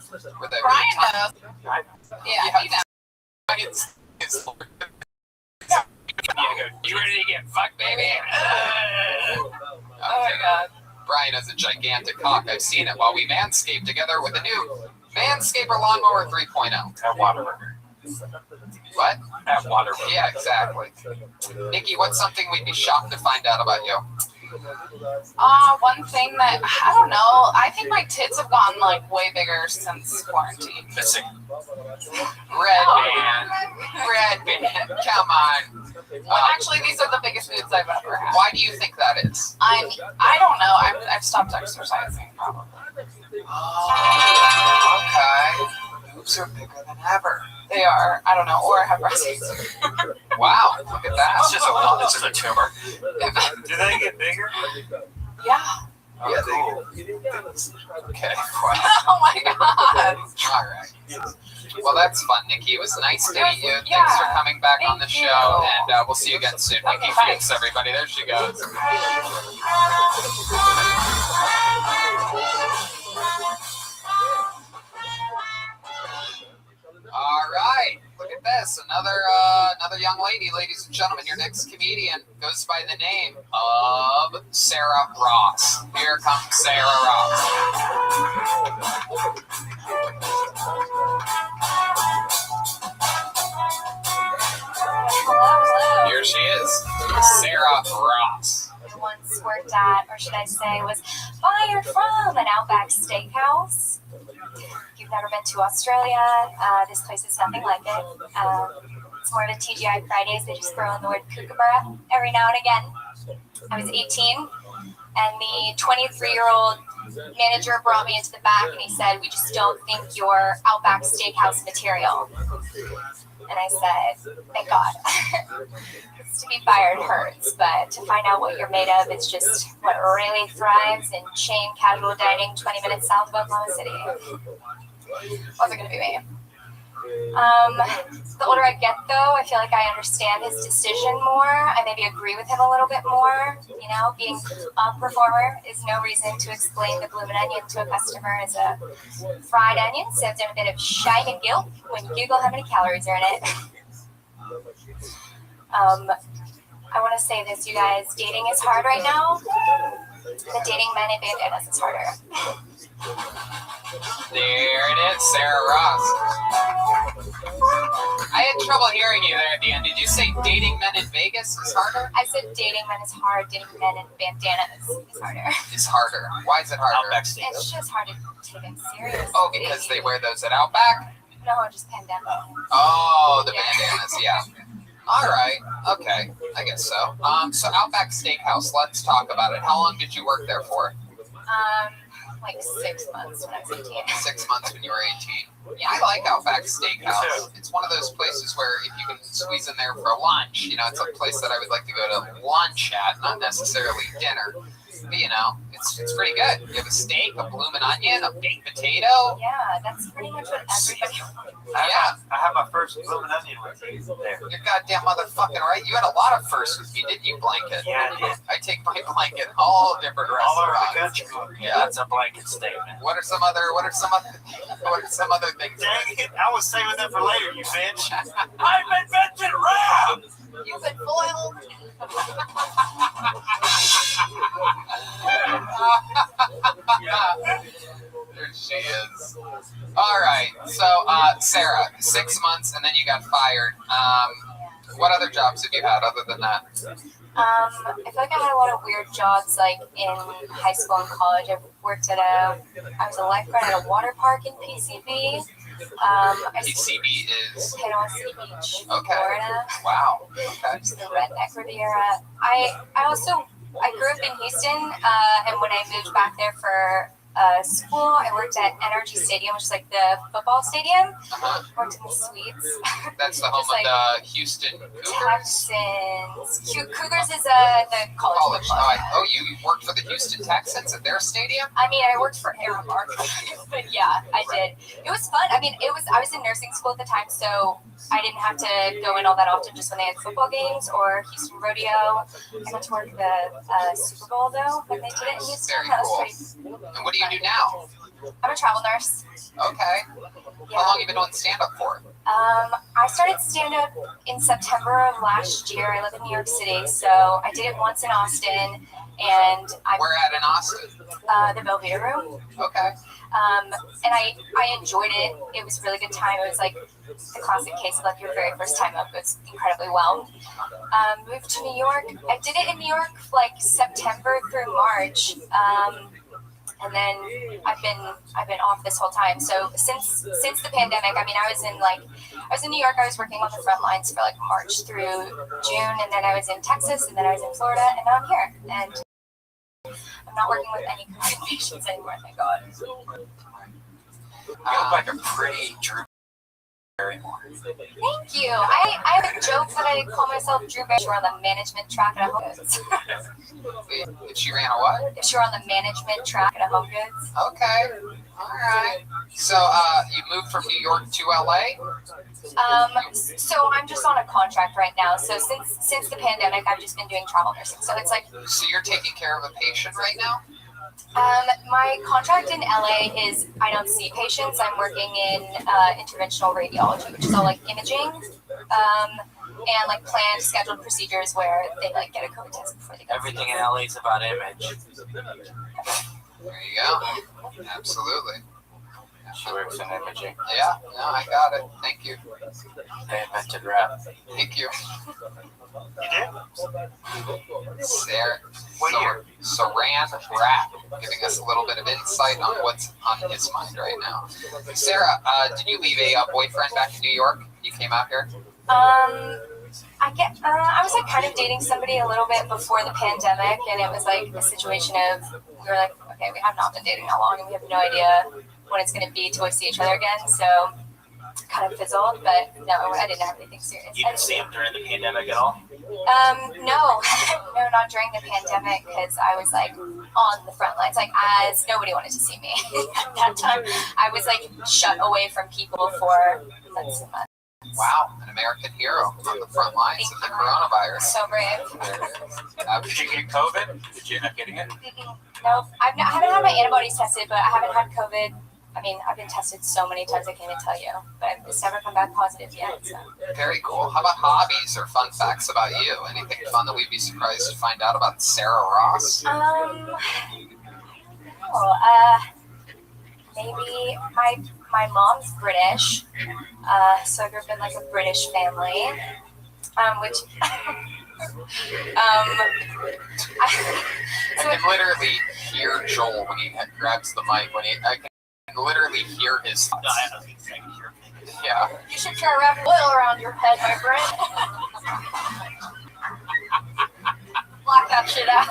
the Brian tongue, does. Yeah, he does. it's you ready to get fucked, baby? Oh my god. Brian has a gigantic cock. I've seen it while we manscape together with the new Manscaper Lawnmower 3.0. At Waterburger. What? At Waterburger. Yeah, exactly. Nikki, what's something we'd be shocked to find out about you? One thing that I don't know. I think my tits have gotten like way bigger since quarantine. Missing. Red band. Come on. Actually, these are the biggest boobs I've ever had. Why do you think that is? I don't know. I've stopped exercising probably. Okay. boobs are bigger than ever. They are. I don't know. Or I have breast cancer. Wow, look at that. It's just a tumor. Do they get bigger? Yeah. Oh, yeah, cool. Okay. Wow. Oh my god. All right. Well, that's fun, Nikki. It was nice to meet you. Yeah. Thanks for coming back on the Thank show, you. and we'll see you again soon. Nikki Okay, Fuchs, everybody. There she goes. All right, look at this. Another young lady, ladies and gentlemen. Your next comedian goes by the name of Sarah Ross. Here comes Sarah Ross. Hello. Here she is, Sarah Ross. I once worked at, or should I say, was fired from an Outback Steakhouse. If you've never been to Australia, this place is nothing like it. It's more of a TGI Fridays. They just throw in the word kookaburra every now and again. I was 18, and the 23-year-old manager brought me into the back, and he said, "We just don't think you're Outback Steakhouse material." And I said, "Thank God." To be fired hurts, but to find out what you're made of is just what really thrives in chain casual dining 20 minutes south of Oklahoma City. Wasn't going to be me. The older I get, though, I feel like I understand his decision more. I maybe agree with him a little bit more. You know, being a performer is no reason to explain the bloomin' onion to a customer as a fried onion served in a bit of shine and guilt when you Google how many calories are in it. I want to say this, you guys. Dating is hard right now. The dating men in bandanas is harder. There it is, Sarah Ross. I had trouble hearing you there at the end. Did you say dating men in Vegas is harder? I said dating men is hard. Dating men in bandanas is harder. It's harder. Why is it harder? Outback Steak. It's just hard to take them seriously. Oh, because they wear those at Outback? No, just pandemic. Oh, the bandanas, yeah. All right. Okay. I guess so. So Outback Steakhouse, let's talk about it. How long did you work there for? Like 6 months when I was 18. 6 months when you were 18. Yeah, I like Outback Steakhouse. It's one of those places where if you can squeeze in there for lunch, you know, it's a place that I would like to go to lunch at, not necessarily dinner. But, you know, it's pretty good. You have a steak, a bloomin' onion, a baked potato. Yeah, that's pretty much what everybody wants. Yeah. I have my first bloomin' onion with you there. You're goddamn motherfucking right. You had a lot of firsts with me, didn't you, Blanket? Yeah, I did. I take my blanket all different All over the restaurants. country. Yeah, that's a blanket statement. What are some other things? Dang it, I was saving that for later, you bitch. I've invented rap! You've been foiled. There she is. All right. So, Sarah, 6 months, and then you got fired. What other jobs have you had other than that? I feel like I had a lot of weird jobs, like in high school and college. I worked at I was a lifeguard at a water park in PCB. PCB is Pinellas Beach, okay. Florida. Wow. Okay. Just the redneck Riviera. I grew up in Houston, and when I moved back there for school, I worked at NRG Stadium, which is like the football stadium. Uh-huh. Worked in the suites. That's the home Just of the Houston Cougars. Texans. Cougars is the college club. You worked for the Houston Texans at their stadium? I mean, I worked for Aaron Mark, but yeah, I did. It was fun. I mean, I was in nursing school at the time, so I didn't have to go in all that often just when they had football games or Houston Rodeo. I got to work the Super Bowl, though, when they did it in Houston. Very That was cool. pretty. And what do you do now? I'm a travel nurse. Okay. Yeah. How long have you been doing stand-up for? I started stand-up in September of last year. I live in New York City, so I did it once in Austin, and Where at in Austin? The Belvedere Room. Okay. And I enjoyed it. It was a really good time. It was like the classic case of like your very first time up. It was incredibly well. Moved to New York. I did it in New York like September through March. And then I've been off this whole time. So since the pandemic, I mean, I was in New York. I was working on the front lines for like March through June, and then I was in Texas, and then I was in Florida, and now I'm here. And I'm not working with any COVID patients anymore, thank God. You look like a pretty droopy Barrymore. Thank you. I have a joke that I call myself Drew Barrymore on the management track at a Home Goods. Wait, if she ran a what? If she were on the management track at a Home Goods. Okay. All right. So, you moved from New York to LA? So I'm just on a contract right now. So since the pandemic, I've just been doing travel nursing. So it's like, So you're taking care of a patient right now? my contract in LA is I don't see patients. I'm working in interventional radiology, which is all like imaging, and like planned scheduled procedures where they like get a COVID test before they go. Everything in LA is about image. There you go. Absolutely. She works in imaging. Yeah, no, I got it. Thank you. They invented rap. Thank you. You did? Sarah. What year? Saran Wrap, giving us a little bit of insight on what's on his mind right now. Sarah, did you leave a boyfriend back in New York? You came out here? I was like kind of dating somebody a little bit before the pandemic, and it was like a situation of we were like, okay, we have not been dating that long, and we have no idea when it's going to be till we see each other again. So kind of fizzled, but no, I didn't have anything serious. You didn't see him during the pandemic at all? No, not during the pandemic, because I was like on the front lines, like as nobody wanted to see me at that time. I was like shut away from people for months and months. Wow, an American hero on the front lines of the coronavirus. So brave. Did you get COVID? Did you end up getting it? No, I haven't had my antibodies tested, but I haven't had COVID. I mean, I've been tested so many times I can't even tell you, but it's never come back positive yet. So. Very cool. How about hobbies or fun facts about you? Anything fun that we'd be surprised to find out about Sarah Ross? Maybe my mom's British, so I grew up in like a British family, which I can literally hear Joel when he grabs the mic. I can literally hear his thoughts. Yeah. You should try wrapping oil around your head, my friend. Block that shit out.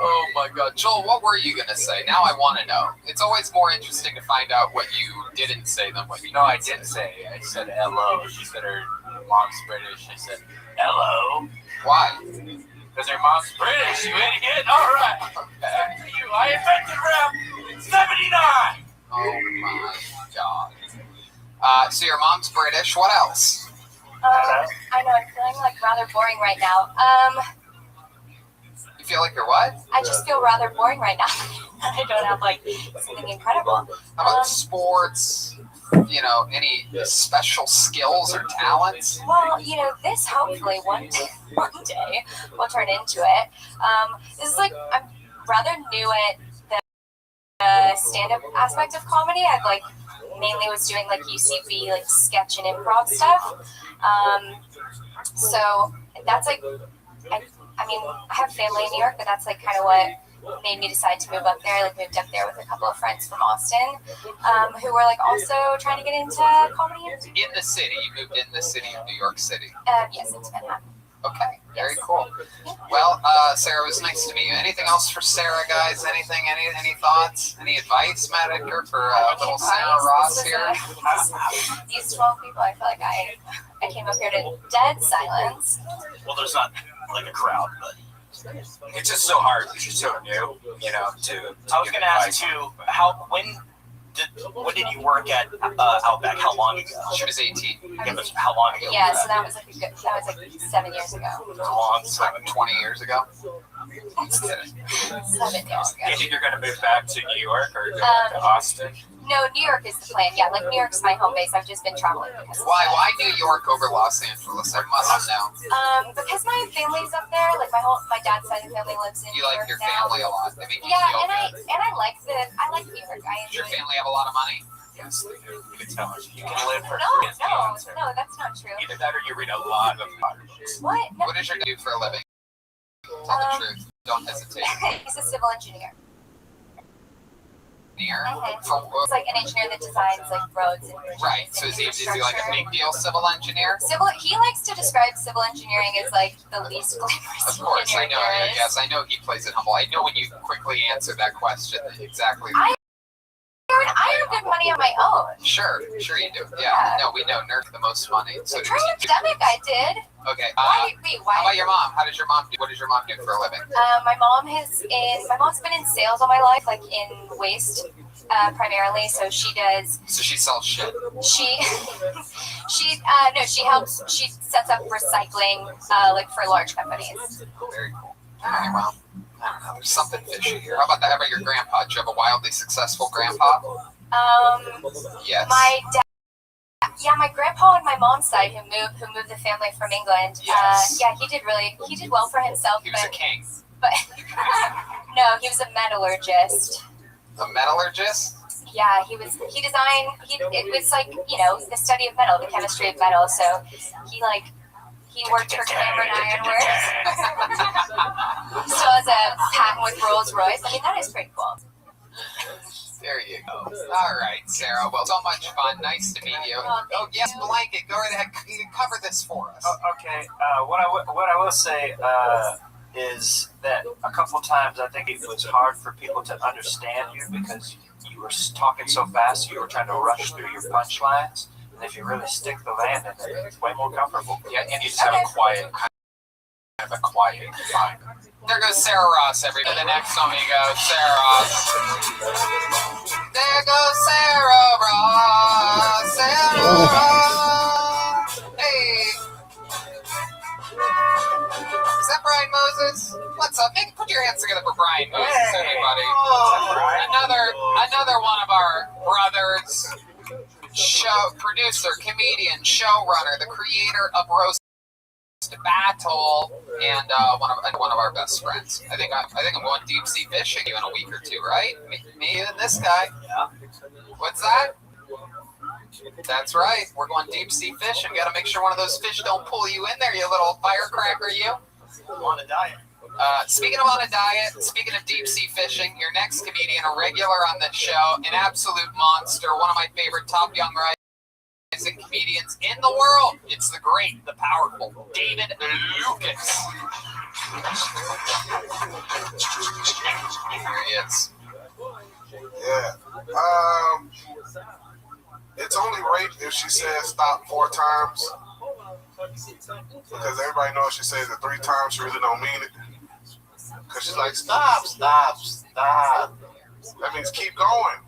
Oh my God, Joel, what were you gonna say? Now I want to know. It's always more interesting to find out what you didn't say than what you. No, I did say. I said hello. She said her mom's British. I said hello. Why? Because her mom's British, you idiot. All right. Back to you. I invented rap in '79. Oh my God. So your mom's British. What else? I know, I'm feeling like rather boring right now. You feel like you're what? I just feel rather boring right now. I don't have like something incredible. How about sports? You know, any special skills or talents? Well, you know, this hopefully one day will turn into it. This is like, I'm rather new at the stand-up aspect of comedy. I've like mainly was doing like UCB, like sketch and improv stuff. So that's like, I mean, I have family in New York, but that's like kind of what made me decide to move up there. I like moved up there with a couple of friends from Austin, who were like also trying to get into comedy. In the city, you moved in the city of New York City. Yes, into Manhattan. Okay, very cool. Well, Sarah, it was nice to meet you. Anything else for Sarah, guys? Anything? Any thoughts? Any advice, Matt Edgar, for little Sarah Ross here? These 12 people, I feel like I came up here to dead silence. Well, there's not like a crowd, but It's just so hard because you're so new, you know, to I was going to ask you, when did you work at Outback? How long ago? She was 18. Yeah, but how long ago? Yeah, so that was like 7 years ago. Long, It's like 20 years ago. Just kidding. 7 years you ago. think you're going to move back to New York or go back to Austin? No, New York is the plan. Yeah, like New York's my home base. I've just been traveling because of Why? that. Why New York over Los Angeles? I must know. Because my family's up there. Like my dad's side of the family lives in You New like York your now. family a lot. They make you Yeah, feel and good. I like New York. I Does your enjoy it. family have a lot of money? Yes, they do. You can tell us. You can live for No, that's not true. Either that or you read a lot of books. What? No. What does your dad do for a living? Tell the truth. Don't hesitate. He's a civil engineer. Near? Mhm. For, He's like an engineer that designs like roads and bridges. right. So is he like a big deal civil engineer? He likes to describe civil engineering as like the least glamorous Of course, I engineering know. there is. Yes, I know he plays it humble. I know when you quickly answer that question exactly. I have been make money on my own. Sure you do. Yeah. No, we know nerd the most money. So During the pandemic, I did. Okay. Why? How about your mom? What does your mom do for a living? My mom's been in sales all my life, like in waste, primarily. So she sells shit. She sets up recycling, like for large companies. Very cool. All right, well, I don't know. There's something fishy here. How about your grandpa? Do you have a wildly successful grandpa? Yes. My dad. Yeah, my grandpa on my mom's side, who moved the family from England. Yes. He did well for himself. He was a king. But no, he was a metallurgist. A metallurgist? Yeah, it was like, the study of metal, the chemistry of metal. So he worked for Cameron Iron Works. Still has a patent with Rolls Royce. I mean, that is pretty cool. There you go. All right, Sarah. Well, so much fun. Nice to meet you. Oh, yes, Blanket. Go right ahead. Cover this for us. Okay. What I will say is that a couple times I think it was hard for people to understand you because you were talking so fast. You were trying to rush through your punchlines. And if you really stick the landing, it's way more comfortable. Yeah, and you just have a quiet vibe. There goes Sarah Ross, everybody. The next amigo, Sarah Ross. There goes Sarah Ross. Hey. Is that Brian Moses? What's up? Put your hands together for Brian Moses, everybody. Another one of our brothers. Producer, comedian, showrunner, the creator of Roast Battle, and one of our best friends. I think I'm going deep sea fishing in a week or two, right? Me and this guy. Yeah. What's that? That's right. We're going deep sea fishing. Got to make sure one of those fish don't pull you in there, you little firecracker, you. I'm on a diet. Speaking of on a diet, speaking of deep sea fishing, your next comedian, a regular on this show, an absolute monster, one of my favorite top young rising comedians in the world. It's the great, the powerful David Lucas. Here he is. Yeah. It's only rape if she says stop 4 times. Because everybody knows she says it 3 times, she really don't mean it. Because she's like, stop. That means keep going.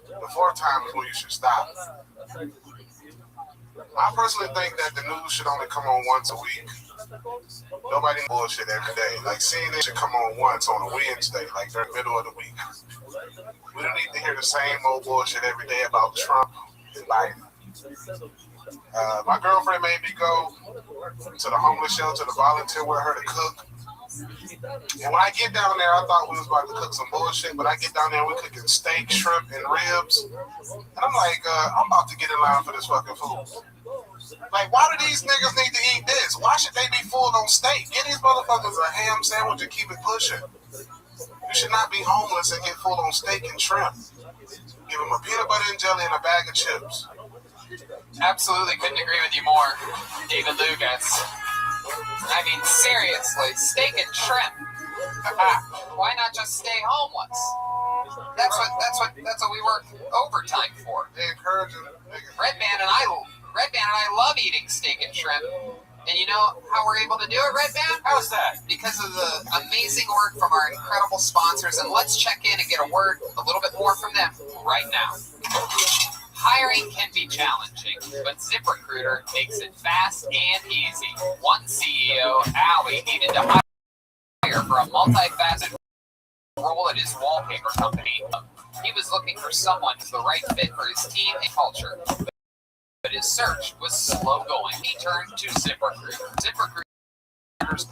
The 4th time is when you should stop. I personally think that the news should only come on once a week. Nobody bullshit every day. Like CNN should come on once on a Wednesday, like during the middle of the week. We don't need to hear the same old bullshit every day about Trump and Biden. My girlfriend made me go to the homeless shelter to volunteer with her to cook. And when I get down there, I thought we was about to cook some bullshit, but I get down there and we're cooking steak, shrimp, and ribs. And I'm like, I'm about to get in line for this fucking food. Like, why do these niggas need to eat this? Why should they be full on steak? Get these motherfuckers a ham sandwich and keep it pushing. You should not be homeless and get full on steak and shrimp. Give them a peanut butter and jelly and a bag of chips. Absolutely couldn't agree with you more, David Lucas. I mean, seriously, steak and shrimp. Why not just stay homeless? That's what we work overtime for. They encourage them. Red Band and I love eating steak and shrimp. And you know how we're able to do it, Red Band? How's that? Because of the amazing work from our incredible sponsors. And let's check in and get a little bit more from them right now. Hiring can be challenging, but ZipRecruiter makes it fast and easy. One CEO, Allie, needed to hire for a multifaceted role at his wallpaper company. He was looking for someone who's the right fit for his team and culture. But his search was slow going. He turned to ZipRecruiter. ZipRecruiter's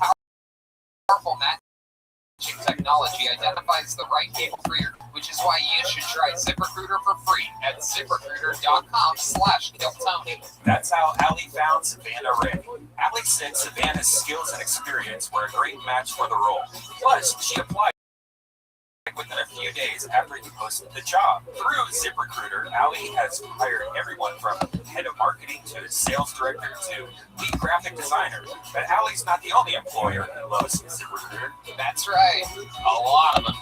powerful matching technology identifies the right people for you, which is why you should try ZipRecruiter for free at ZipRecruiter.com/KillTony. That's how Allie found Savannah Ray. Allie said Savannah's skills and experience were a great match for the role. Plus, she applied within a few days after he posted the job. Through ZipRecruiter, Allie has hired everyone from head of marketing to sales director to lead graphic designer. But Allie's not the only employer who loves ZipRecruiter. That's right. A lot of them do.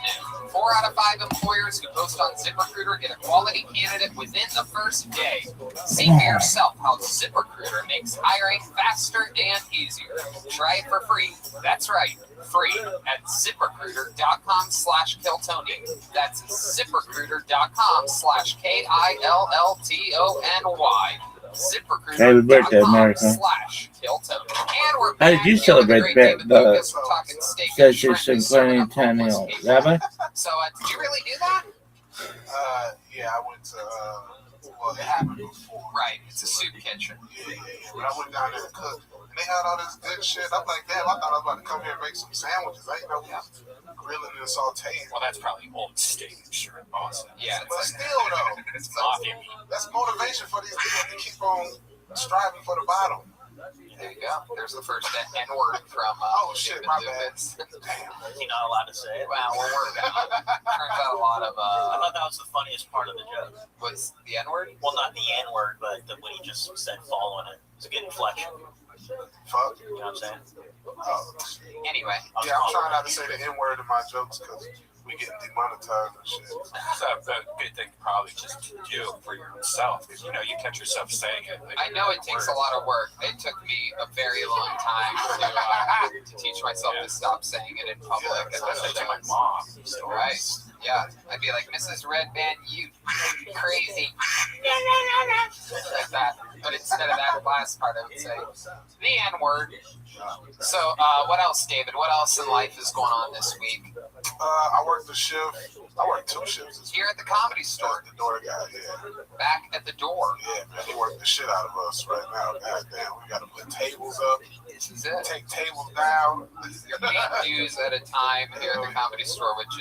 4 out of 5 employers who post on ZipRecruiter get a quality candidate within the first day. See for yourself how ZipRecruiter makes hiring faster and easier. Try it for free. That's right. Free at ZipRecruiter.com/Kiltony. That's ZipRecruiter.com/KILLTONY. Happy birthday, America. ZipRecruiter.com/Kiltony. And we're How did back you here with the celebrate great that, David Lucas. We're talking steak and Stacey shrimp and serving up Symphony homeless Tennille? people. Rabbi? So, did you really do that? Yeah, I went to, well, it happened before. Right, it's a soup kitchen. Yeah. But I went down there to cook, and they had all this good shit. I'm like, damn, I thought I was about to come here and make some sandwiches. I didn't know we was grilling and sauteing. Well, that's probably old steak and shrimp, awesome. Yeah, But still, though, It's mafia. that's motivation for these people to keep on striving for the bottom. there you go. There's the first N-word from Oh, shit, David my bad. Lucas. Damn. You're not allowed to say it. Wow, we're working on it. Turns out a lot of, I thought that was the funniest part of the joke. was the N-word? Well, not the N word, but when he just said following it. It's a good inflection. Fuck. You know what I'm saying? Oh, Anyway, yeah, I'm trying not to say the N-word in my jokes because we getting demonetized and shit. So the good thing probably just to do for yourself, because you catch yourself saying it. I know it takes a lot of work. It took me a very long time to teach myself to stop saying it in public. Yeah, And I say to my mom. So Right. Yeah. I'd be like, Mrs. Redband, you crazy. Like that. But instead of that last part, I would say the N-word. So, what else, David? What else in life is going on this week? I worked the shift. I worked 2 shifts this Here at the Comedy Store. The door guy, yeah. Back at the door. Yeah, man, he worked the shit out of us right now. God damn, we gotta put tables up, This is it. take tables down. 8 dues at a time here at the Comedy Store, which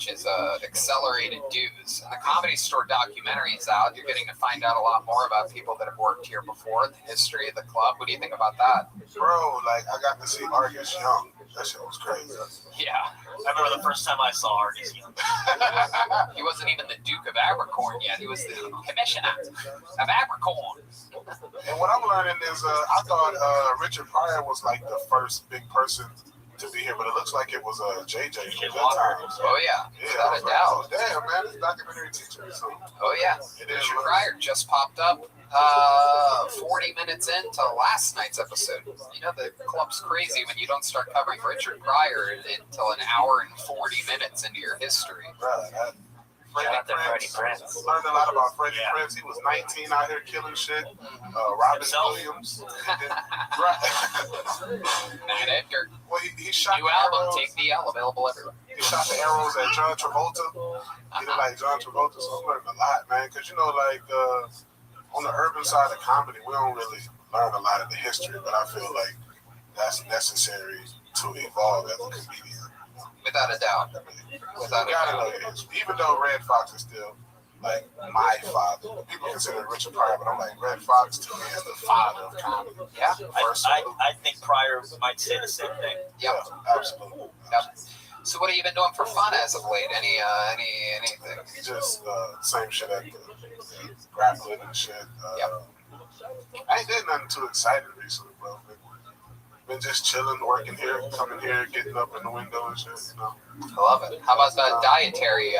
is accelerated dues. And the Comedy Store documentary is out. You're getting to find out a lot more about people that have worked here before, the history of the club. What do you think about that? Bro, like, I got to see Argus Young. That shit was crazy. Yeah. I remember the first time I saw Argus Young. He wasn't even the Duke of Abercorn yet. He was the commissioner of Abercorn. And what I'm learning is, I thought Richard Pryor was like the first big person to be here, but it looks like it was JJ from Good Times. Oh, yeah. Yeah, Without a doubt. oh, damn, man, this documentary teacher or something. Oh, yeah. It is Richard really- Pryor just popped up 40 minutes into last night's episode. You know, the club's crazy when you don't start covering Richard Pryor until an hour and 40 minutes into your history. Right, Shout out to Freddie Prinze. Learned a lot about Freddie Yeah. Prinze. He was 19 out here killing shit. Robin Himself. Williams. And then, right. Matt Edgar. Well, he shot New the album, arrows. Take the L, available everywhere. He shot the arrows at John Travolta. He looked like John Travolta, so I learned a lot, man. Because, like, on the urban side of comedy, we don't really learn a lot of the history, but I feel like that's necessary to evolve as a comedian. Without a doubt. Without a You gotta doubt. know your history. Even though Red Fox is still, like, my father. People consider Richard Pryor, but I'm like, Red Fox to me is the father of comedy. Yeah. I think Pryor might say the same thing. Yep. Yeah, absolutely. Yep. So what have you been doing for fun as of late? Anything? Just same shit at the grappling and shit. Yep. I ain't did nothing too exciting recently, bro. Been just chilling, working here, coming here, getting up in the window and shit. I love it. How about dietary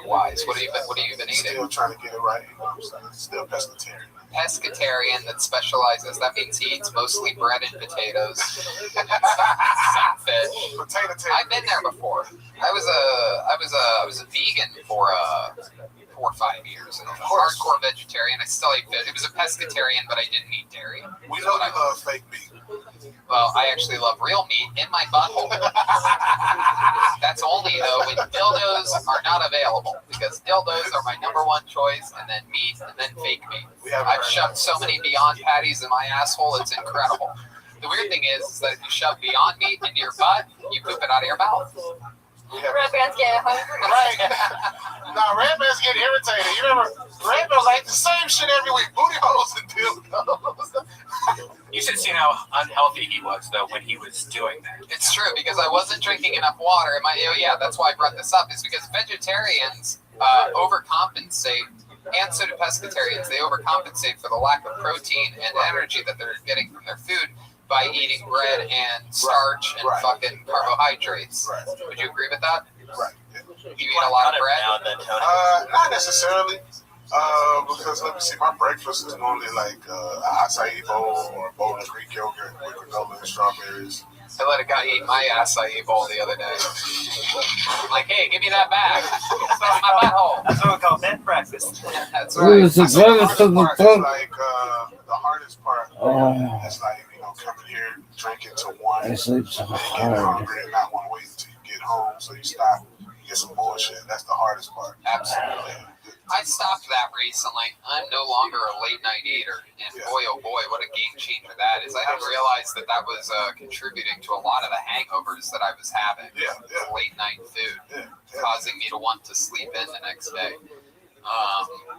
wise? What have you been eating? Still trying to get it right. You know what I'm saying? Still pescatarian. Pescatarian that specializes. That means he eats mostly bread and potatoes. Some fish. Potato I've been there before. I was a vegan for 4 or 5 years. And a hardcore vegetarian. I still ate fish. It was a pescatarian, but I didn't eat dairy. We know you love fake meat. Well, I actually love real meat in my butthole. That's only though when dildos are not available, because dildos are my number 1 choice, and then meat, and then fake meat. I've shoved so many Beyond patties in my asshole, it's incredible. The weird thing is that if you shove Beyond meat into your butt, you poop it out of your mouth. Red Band's getting hungry. Right. Now, Red Band's getting irritated. You remember, Red Band's like the same shit every week. Booty holes and dildos. You should see how unhealthy he was, though, when he was doing that. It's true, because I wasn't drinking enough water. That's why I brought this up, is because vegetarians overcompensate and so do pescatarians. They overcompensate for the lack of protein and energy that they're getting from their food by eating bread and starch and fucking carbohydrates. Would you agree with that? Right. You eat a lot of bread? Now and then, Tony. Not necessarily. Because let me see, my breakfast is normally like an acai bowl or a bowl of Greek yogurt with granola and strawberries. I let a guy eat my acai bowl the other day. I'm like, hey, give me that back. It's on my butthole. That's what we call bed breakfast. That's It right. was the greatest of the Part is fun. like the hardest part. Oh, It's like, coming here, drinking till 1, I sleep so getting hard. hungry and not want to wait until you get home, so you stop, you get some bullshit. That's the hardest part. Absolutely. I stopped that recently. I'm no longer a late night eater, and boy, oh boy, what a game changer that is. I didn't realize that was contributing to a lot of the hangovers that I was having. Late night food, causing me to want to sleep in the next day.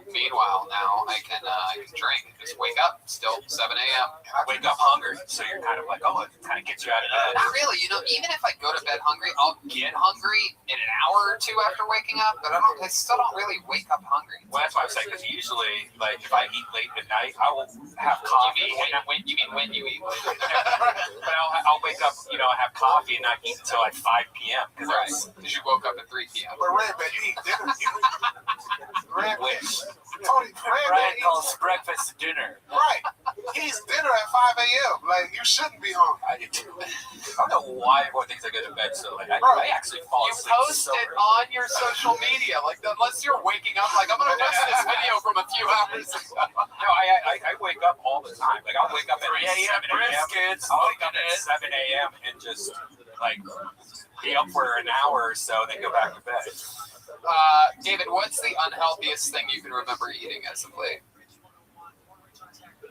Meanwhile, now I can drink and just wake up still 7 a.m. And I wake up hungry, so you're kind of like, oh, it kind of gets you out of bed. Not really, even if I go to bed hungry, I'll get hungry in an hour or two after waking up, but I still don't really wake up hungry. Well, that's what I'm saying, because usually, like, if I eat late at night, I will have coffee. You mean when you eat late? But I'll wake up, have coffee and not eat until like 5 p.m. Right, because you woke up at 3 p.m. But Red Man, you eat dinner. Red Man, Tony, Red Brian Man calls breakfast dinner. right. He eats dinner at 5 a.m. Like, you shouldn't be hungry. I don't know why everyone thinks I go to bed so late. I actually fall You asleep post so it early. on your social media, like unless you're waking up, like I'm gonna post this video from a few hours ago. No, I wake up all the time. Like, I'll wake up at 7 a.m. I'll wake up at 7 a.m. and just, like, be up for an hour or so, then go back to bed. David, what's the unhealthiest thing you can remember eating as of late?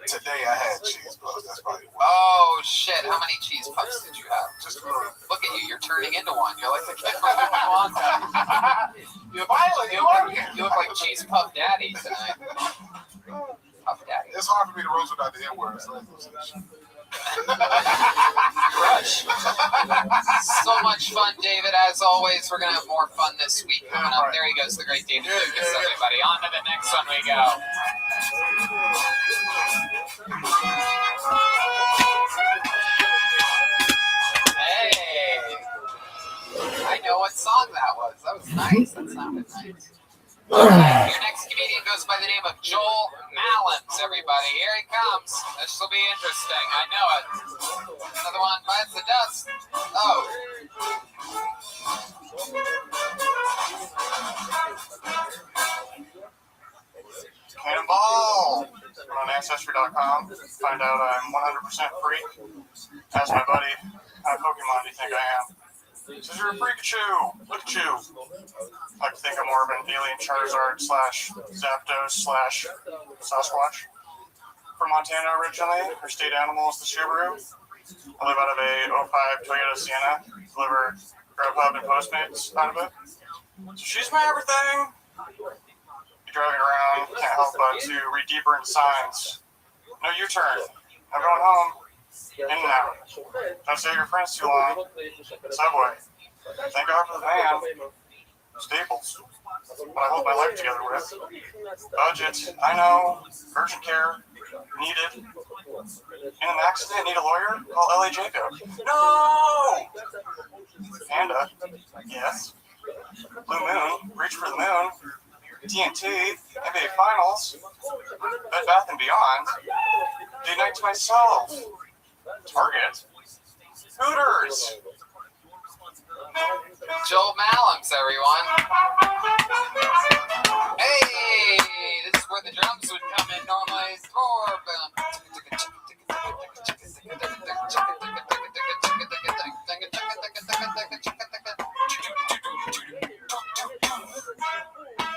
Today I had cheese puffs. That's probably one. Oh shit! How many cheese puffs did you have? Just a little. Look at you! You're turning into one. You're like the kid from Willy Wonka. You look like Cheese Puff Daddy tonight. Puff Daddy. It's hard for me to roast without the N word. So Crush. So much fun, David. As always, we're gonna have more fun this week coming up. There he goes, the great David Lucas. Everybody, on to the next one we go. Hey, I know what song that was. That was nice. That sounded nice. Your next comedian goes by the name of Joel Malins, everybody. Here he comes. This will be interesting. I know it. Another one bites the dust. Oh. Cannonball! On Ancestry.com. Find out I'm 100% free. Ask my buddy, how Pokemon do you think I am? He says, you're a Pikachu! Look at you! I like to think I'm more of an alien Charizard / Zapdos / Sasquatch. From Montana originally, her state animal is the Subaru. I live out of a 05 Toyota Sienna. Deliver Grubhub and Postmates out of it. So she's my everything. You're driving around, can't help but to read deeper into signs. No U-turn. I'm going home. In and out. Don't stay with your friends too long. Subway. Thank God for the van. Staples. What I hold my life together with. Budget. I know. Urgent care. Needed. In an accident, need a lawyer? Call L.A. Jacob. No! Panda. Yes. Blue Moon. Reach for the moon. TNT. NBA Finals. Bed Bath & Beyond. Day night to myself. Target. Hooters. Joel Malins, everyone. Hey, this is where the drums would come in normally.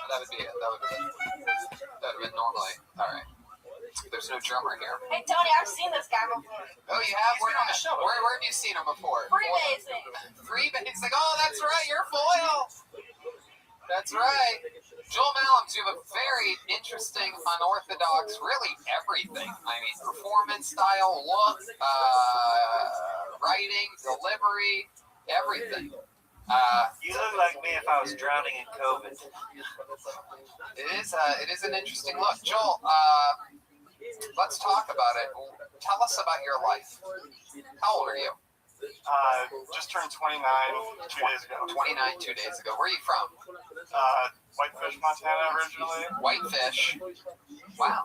That would be it. That would have been normally. All right. There's no drummer here. Hey Tony, I've seen this guy before. Oh, you have? He's been on the show. Where have you seen him before? Freebasing. Freebasing. Oh, that's right. You're foil. That's right. Joel Malins, you have a very interesting, unorthodox, really everything. I mean, performance style, look, writing, delivery, everything. You look like me if I was drowning in COVID. It is an interesting look. Joel, let's talk about it. Tell us about your life. How old are you? Just turned 29 2 days ago. 29 2 days ago. Where are you from? Whitefish, Montana originally. Whitefish. Wow.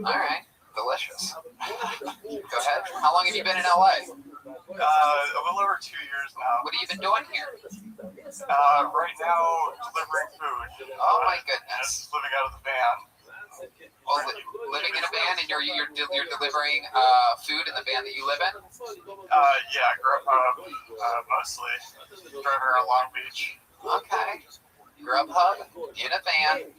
All right. Delicious. Go ahead. How long have you been in LA? A little over 2 years now. What have you been doing here? Right now, delivering food. Oh my goodness. Just living out of the van. Well, living in a van, and you're delivering food in the van that you live in? Yeah, Grubhub, mostly. Driving around Long Beach. Okay. Grubhub in a van,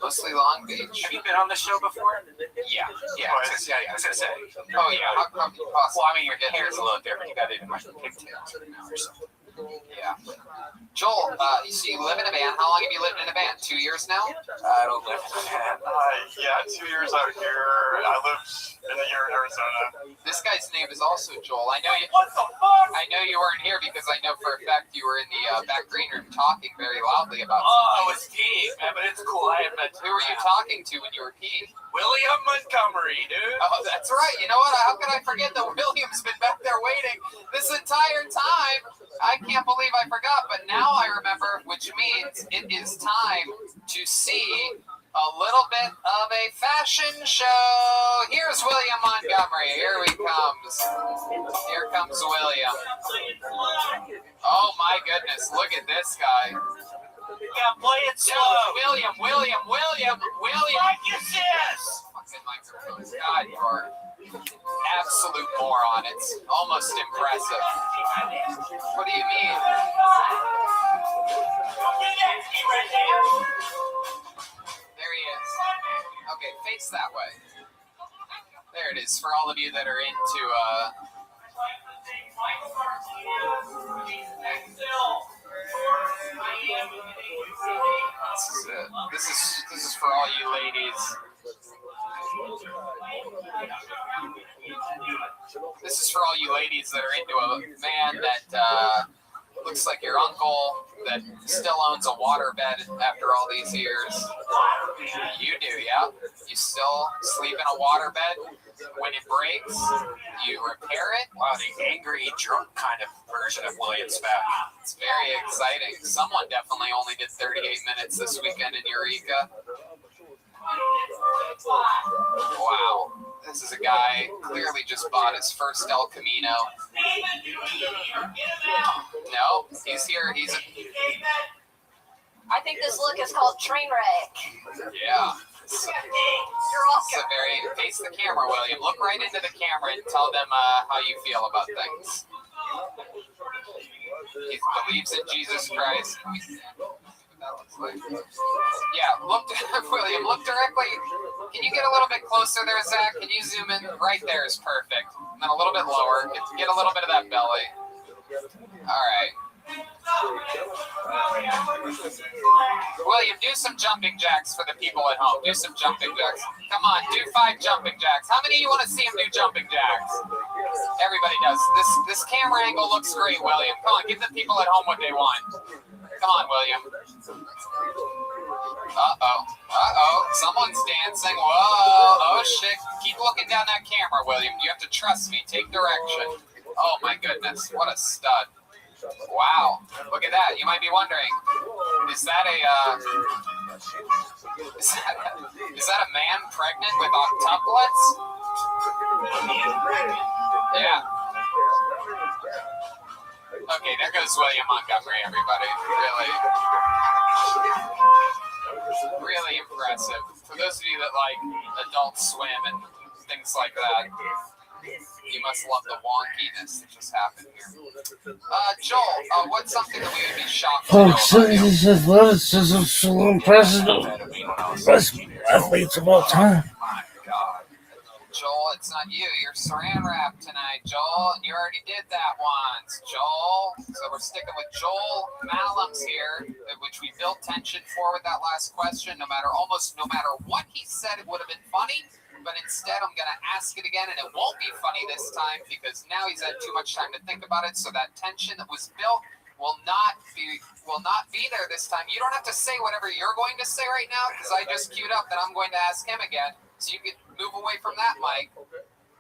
mostly Long Beach. Have you been on the show before? Yeah. Yeah, I was gonna say. Oh yeah. How come you possibly? Well, I mean, your hair's a little different. You got even like pigtails right now or something. Yeah. Joel, so you live in a van. How long have you lived in a van? 2 years now? I don't live in a van. Yeah, 2 years out here. I lived in the year in Arizona. This guy's name is also Joel. I know you. What the fuck? I know you weren't here because I know for a fact you were in the back green room talking very loudly about. Oh, I was peeing, man, but it's cool. I admit. Who were you talking to when you were peeing? William Montgomery, dude. Oh, that's right. You know what? How could I forget that William's been back there waiting this entire time? I can't believe I forgot, but now I remember, which means it is time to see a little bit of a fashion show. Here's William Montgomery. Here he comes. Here comes William. Oh my goodness, look at this guy. Yeah, play it slow. William. Like you sis. Fucking microphone. God, you are absolute moron. It's almost impressive. What do you mean? There he is. Okay, face that way. There it is for all of you that are into this is it. This is for all you ladies. This is for all you ladies that are into a man that looks like your uncle that still owns a waterbed after all these years. You do, yeah? You still sleep in a waterbed? When it breaks, you repair it? Wow, the angry, drunk kind of version of William's back. It's very exciting. Someone definitely only did 38 minutes this weekend in Eureka. Wow. This is a guy clearly just bought his first El Camino. No, he's here. I think this look is called train wreck. Yeah. You're welcome. Face the camera, William. Look right into the camera and tell them how you feel about things. He believes in Jesus Christ. That looks like. Yeah, William, look directly. Can you get a little bit closer there, Zach? Can you zoom in? Right there is perfect. And then a little bit lower. Get a little bit of that belly. All right. William, do some jumping jacks for the people at home. Do some jumping jacks. Come on, do 5 jumping jacks. How many of you want to see him do jumping jacks? Everybody does. This camera angle looks great, William. Come on, give the people at home what they want. Come on, William. Uh-oh. Someone's dancing. Whoa. Oh, shit. Keep looking down that camera, William. You have to trust me. Take direction. Oh, my goodness. What a stud. Wow. Look at that. You might be wondering, is that a man pregnant with octuplets? Yeah. Okay, there goes William Montgomery, everybody. Really impressive. For those of you that like Adult Swim and things like that, you must love the wonkiness that just happened here. Joel, what's something that we would be shocked to know about you? This athleticism is so impressive. Best athletes of all time. My God. Joel, it's not you. You're saran wrap tonight, Joel, and you already did that once, Joel. So we're sticking with Joel Malums here, which we built tension for with that last question. No matter what he said, it would have been funny. But instead, I'm going to ask it again, and it won't be funny this time because now he's had too much time to think about it. So that tension that was built will not be there this time. You don't have to say whatever you're going to say right now because I just queued up that I'm going to ask him again. So you can move away from that, Mike.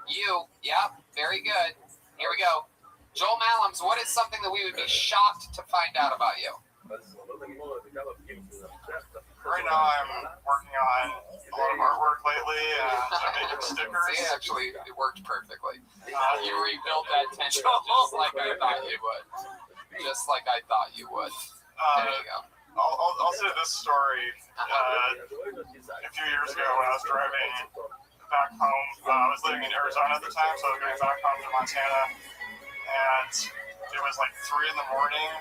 Yep, very good. Here we go. Joel Malams, what is something that we would be shocked to find out about you? Right now, I'm working on a lot of artwork lately, and I'm making stickers. See, actually, it worked perfectly. You rebuilt that tension just like I thought you would. Just like I thought you would. There you go. I'll say this story. A few years ago, when I was driving back home, I was living in Arizona at the time, so I was going back home to Montana, and it was like 3 in the morning,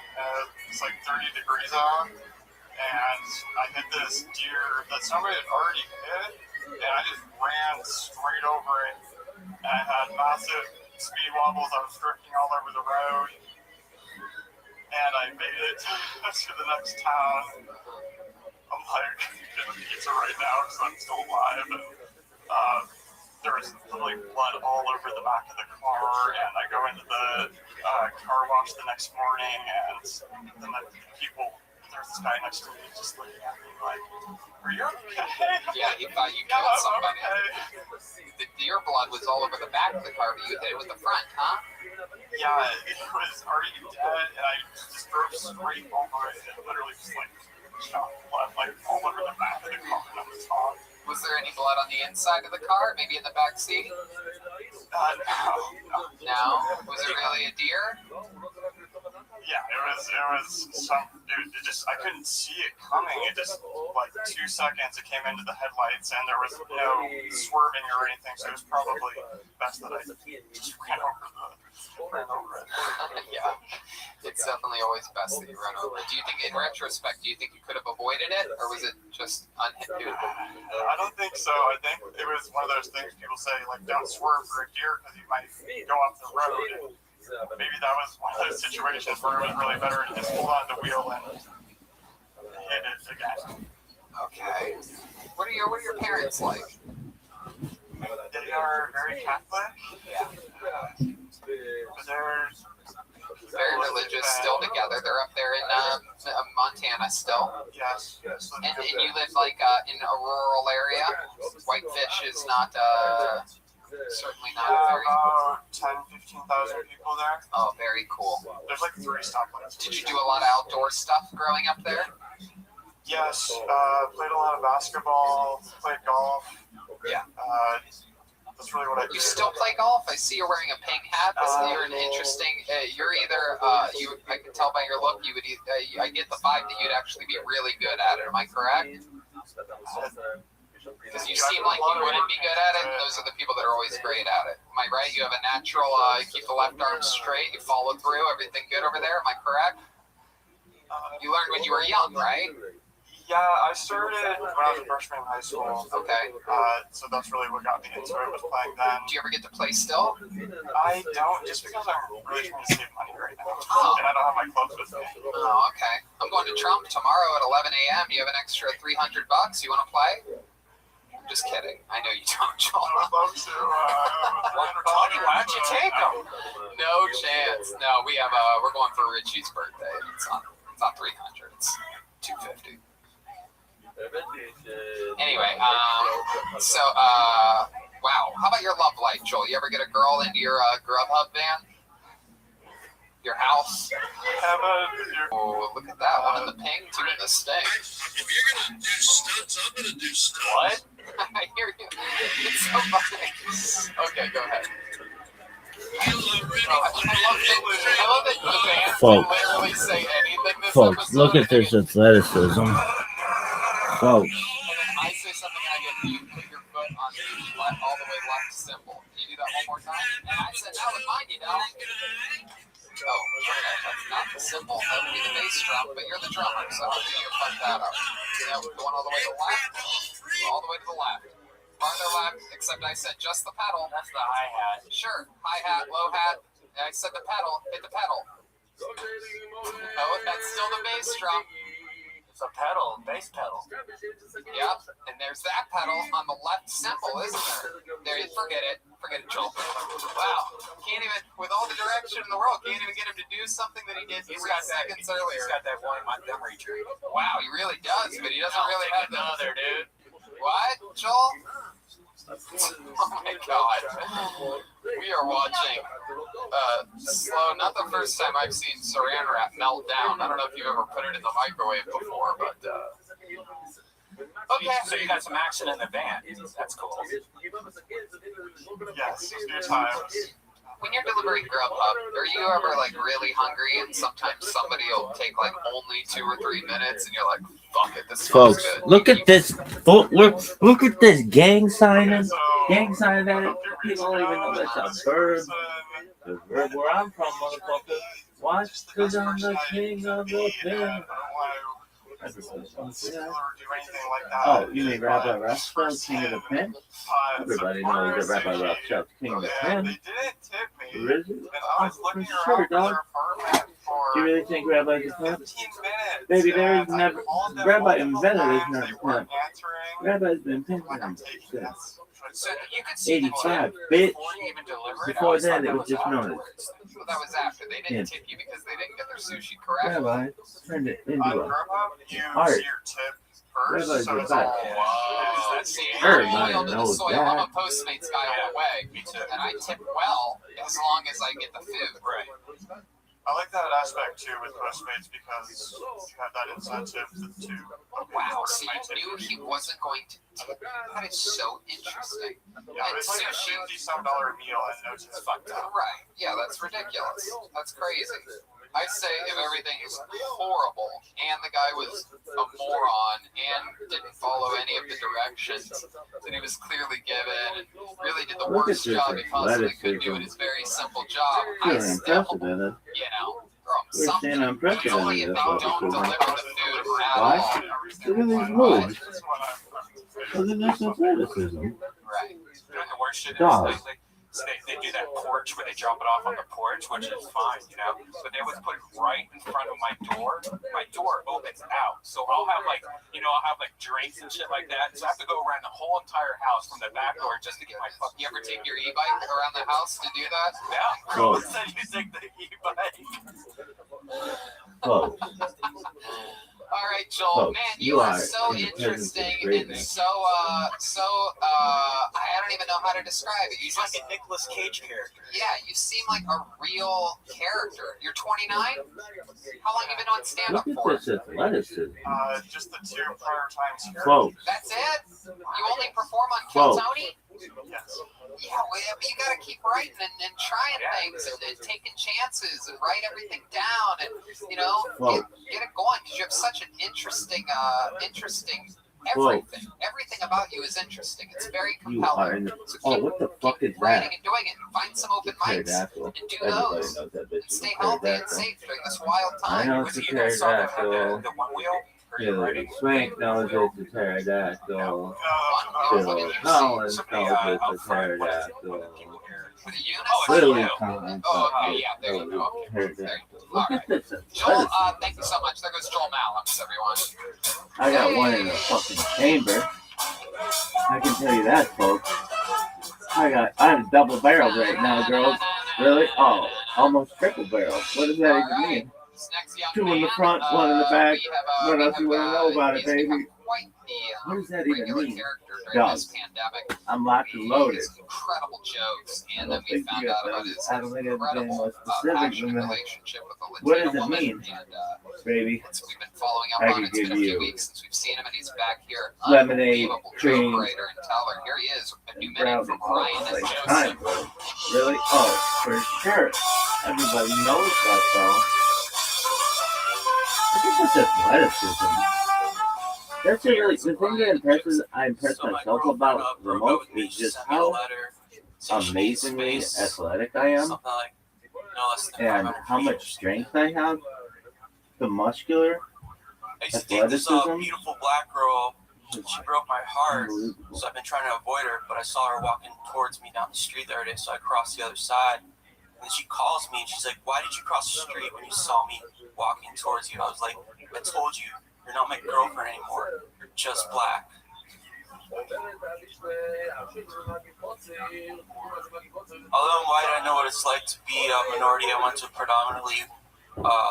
it's like 30 degrees out, and I hit this deer that somebody had already hit, and I just ran straight over it, and I had massive speed wobbles. I was drifting all over the road, and I made it to the next town. I'm like getting pizza right now because I'm still alive, and there was literally blood all over the back of the car, and I go into the car wash the next morning, and then there's this guy next to me just looking at me like, are you okay? Yeah, he thought you killed somebody. Okay. The deer blood was all over the back of the car, but you hit it with the front, huh? Yeah, it was already dead, and I just drove straight over it, and literally just like shot blood like all over the back of the car, and I was hot. Was there any blood on the inside of the car? Maybe in the back seat? No. Was it really a deer? Yeah, it was some dude. I couldn't see it coming. It just like 2 seconds. It came into the headlights, and there was no swerving or anything. So it was probably best that I just ran over it. Yeah, it's definitely always best that you run over it. Do you think, in retrospect, you could have avoided it, or was it just unhindered? I don't think so. I think it was one of those things people say, like, don't swerve for a deer because you might go off the road. And maybe that was one of those situations where it was really better to just hold on to the wheel and hit it again. Okay. What are your parents like? They are very Catholic. Yeah. But they're very religious, still together. They're up there in Montana still. Yes. And you live like in a rural area. Whitefish is not certainly not very. About 10,000-15,000 people there. Oh, very cool. There's like 3 stoplights. Did you do a lot of outdoor stuff growing up there? Yes. Played a lot of basketball. Played golf. Yeah. That's really what I do. You still play golf? I see you're wearing a pink hat. You're an interesting. You're either. I can tell by your look. You would. I get the vibe that you'd actually be really good at it. Am I correct? Because you seem like you wouldn't be good at it, and those are the people that are always great at it. Am I right? You have a natural. You keep the left arm straight. You follow through. Everything good over there? Am I correct? You learned when you were young, right? Yeah, I started when I was a freshman in high school. Okay. So that's really what got me into it, was playing then. Do you ever get to play still? I don't, just because I'm really trying to save money right now. Oh. And I don't have my clubs with me. Oh, okay. I'm going to Trump tomorrow at 11 a.m. You have an extra $300. You want to play? Just kidding. I know you don't, Joel. I would love to. Tony, why don't you take them? No chance. No, we have. We're going for Richie's birthday. It's not 300. It's 250. Anyway, wow. How about your love life, Joel? You ever get a girl into your Grubhub van? Your house? Oh, look at that. One in the pink, 2 in the stink. If you're gonna do stunts, I'm gonna do stunts. What? I hear you. It's so funny. Okay, go ahead. I love that the band can literally say anything this Folks, episode. look at this athleticism. Folks. I say something and I get you put your foot on the left, all the way left symbol. Can you do that one more time? And I said, now remind you, now. Oh, okay, that's not the symbol. That would be the bass drum, but you're the drummer, so how do you fuck that up? Now we're going all the way to the left. All the way to the left. Farther left, except I said just the pedal. That's the hi-hat. Sure, hi-hat, low hat. I said the pedal, hit the pedal. Oh, that's still the bass drum. It's a pedal, bass pedal. Yep, and there's that pedal on the left cymbal, isn't there? Forget it, Joel. Wow, can't even, with all the direction in the world, can't even get him to do something that he did 3 seconds earlier. He's got that one Montgomery tree. Wow, he really does, but he doesn't really have another, dude. What, Joel? Oh my God. We are watching slow, not the first time I've seen saran wrap melt down. I don't know if you've ever put it in the microwave before, but Okay, so you got some action in the van. That's cool. Yes, good times. when you're delivering Grubhub, are you ever like really hungry and sometimes somebody will take like only 2 or 3 minutes and you're like, fuck it, this smells Folks, good. look at this. Look at this gang signing. Gang signing at it. People don't even know that's a verb. The verb where I'm from, motherfucker. Why? Because I'm the king of the film. Oh, you mean Rabbi Rothschild, king of the pen? Everybody knows that Rabbi Rothschild, king of the pen. Really? Oh, for sure, dog. Do you really think Rabbi's a pimp? Baby, there is never. Rabbi invented is not a pimp. Rabbi's been pimping since So you could see 85, bitch. even deliver it. Before that, it was just known as. Well, that was after. They didn't tip you because they didn't get their sushi correct. Rabbi turned it into On a Grubhub, you art. see your tip first, Rabbi's so a it's bad. all Everybody loyal to the knows soil. that. I'm a Postmates guy all the way, and I tip well as long as I get the food. Right. I like that aspect too with Postmates because you have that incentive to. Wow, so you knew he wasn't going to tip you. That is so interesting. Yeah, it's like a $50-some meal and no tip. Fucked up. Right. Yeah, that's ridiculous. That's crazy. I say if everything is horrible and the guy was a moron and didn't follow any of the directions that he was clearly given and really did the Look at worst this job he possibly could do in athleticism. his very simple job, I Sure, still, unprecedented. you know, We're something. seeing Usually unprecedented if they don't athleticism. deliver the food at Why? all. Look at these moves. Look at this athleticism. Right. Doing the worst shit is Dog. so they do that porch where they drop it off on the porch, which is fine, you know. But they always put it right in front of my door. My door opens out, so I'll have like, you know, I'll have like drinks and shit like that. So I have to go around the whole entire house from the back door just to get my fucking. You ever take your e-bike around the house to do that? Yeah, Close. said you take the e-bike. Close. All right, Joel. Folks, Man, you you are are so in the presence of interesting and greatness. I don't even know how to describe it. You He's just, like a Nicolas Cage character. yeah, you seem like a real character. You're 29? How long have you been on stand-up Look for? at this athleticism. Just the 2 prior times here. Folks, That's it? You only perform on Kill Folks. Tony? Yes. Yeah, well, you got to keep writing and trying things and taking chances and write everything down and, you know, get it going because you have such an interesting everything. Everything about you is interesting. It's very you are compelling. in. So Oh, keep what the fuck is that? writing and doing it. Find some open mics Pterodactyl. and do Everybody those. knows that bitch And is a stay healthy and pterodactyl. safe during this wild I time. know Was it's a it you that saw that had pterodactyl. the one wheel? Or you Billy riding? Swank knows it's a pterodactyl. What Phil did you see? Collins Somebody knows it's out a front, what is it? What do pterodactyl. people hear? For the units? Oh, Lily yeah. Collins Oh, okay, knows yeah, there you it's go. a pterodactyl. All Look right. at this Joel, athleticism. thank you so much. There goes Joel Malams, everyone. I got one in a fucking chamber. I can tell you that, folks. I'm double barreled right now, girls. Really? Oh, almost triple barreled. What does that even mean? This next young 2 in the man, front, 1 in the back. we have, What we else you have, want to know about it, he's become baby? quite the What does that even regular mean? character during Dog. this pandemic. I'm locked and loaded. His incredible jokes, I and then don't we think found you out got about those. his I don't think it's been incredible, more specific passionate than that. relationship with a Latina What does it woman. mean? And Baby, we've been following up I on could it. It's been give a few you weeks since we've seen him, and he's back here. lemonade, Unbelievable joke cream, writer and teller. Here he is, a new minute brown from Ryan and like Joseph. time. Really? Oh, for sure. Everybody knows that, though. Look at this athleticism. That's really the thing that I impress myself about the most is just how amazingly athletic I am and how much strength I have. The muscular I used to date this athleticism. beautiful black girl. She broke my heart, Unbelievable. so I've been trying to avoid her. But I saw her walking towards me down the street the other day, so I crossed the other side. And then she calls me and she's like, "Why did you cross the street when you saw me walking towards you?" I was like, "I told you, you're not my girlfriend anymore. You're just black." Although I'm white, I know what it's like to be a minority. I went to a predominantly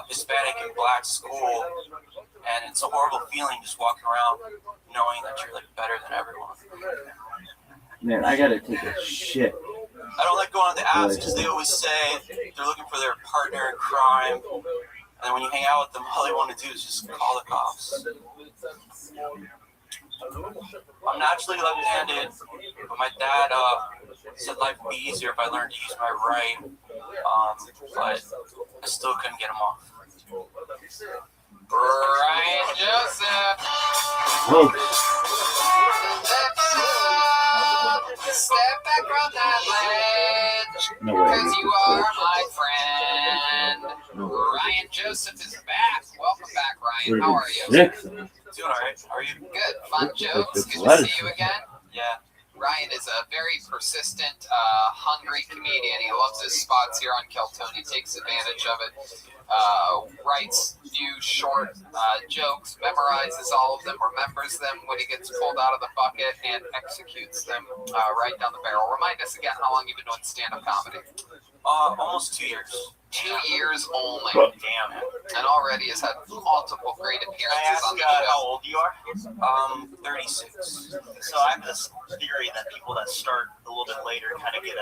Hispanic and black school, and it's a horrible feeling just walking around knowing that you're like better than everyone. Man, I gotta take a shit. I don't like going on the apps because they always say they're looking for their partner in crime, and when you hang out with them, all they want to do is just call the cops. I'm naturally left-handed, but my dad said life would be easier if I learned to use my right, but I still couldn't get him off. Brian Joseph. Oh, Step back from that ledge, no way. because you are my friend. Ryan Joseph is back. Welcome back, Ryan. How are you? Sick. Doing all right. How are you? Good. Fun jokes. Good to see you again. Yeah. Ryan is a very persistent, hungry comedian. He loves his spots here on Keltone. He takes advantage of it. Writes new short jokes, memorizes all of them, remembers them when he gets pulled out of the bucket, and executes them right down the barrel. Remind us again how long you've been doing stand-up comedy. Almost 2 years. 2 years only. Damn it. And already has had multiple great Can I appearances ask on the show. how old you are? 36. So I have this theory that people that start a little bit later kind of get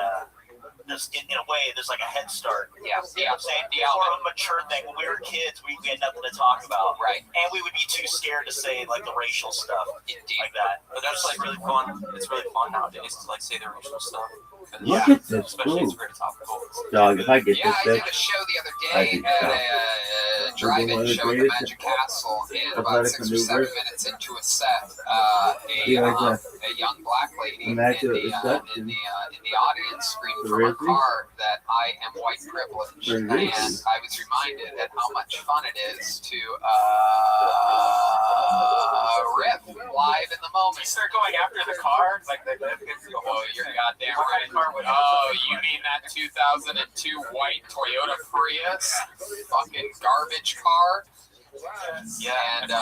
in a way, there's like a head start. Yeah, You know what I'm saying? It's more of a mature thing. When we were kids, we had nothing to talk about. Right. And we would be too scared to say like the racial stuff Indeed. like that. But that's like really fun. It's really fun nowadays to like say the racial stuff. Look at this Especially it's food. very topical. Dog, if I get Yeah, I this did a show the other I'd day be at shocked. a drive-in show at the Magic Castle, and about 6 or 7 minutes into a set, a young black lady in the audience screamed from her car that I am white privileged, and I was reminded at how much fun it is to riff live in the moment. You start going after the car, like Oh, you're goddamn What kind right. of car would it Oh, be? you mean that 2002 white Toyota Prius? Fucking garbage car. Yeah. And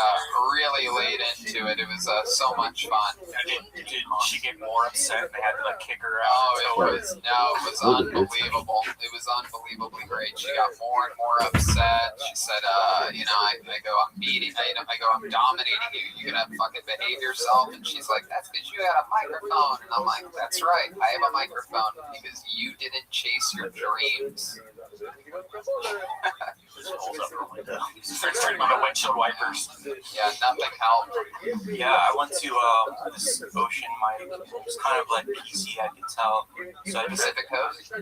really laid into it. It was so much fun. Did she get more upset and they had to like kick her out? Oh, it was unbelievable. It was unbelievably great. She got more and more upset. She said, I go, I'm dominating you. You're gonna fucking behave yourself. And she's like, that's because you had a microphone. And I'm like, that's right. I have a microphone because you didn't chase your dreams. Starts turning on the windshield wipers. Yeah, nothing helped. Yeah, I went to this ocean mic. It was kind of like PC, I could tell. So I just Pacific Coast.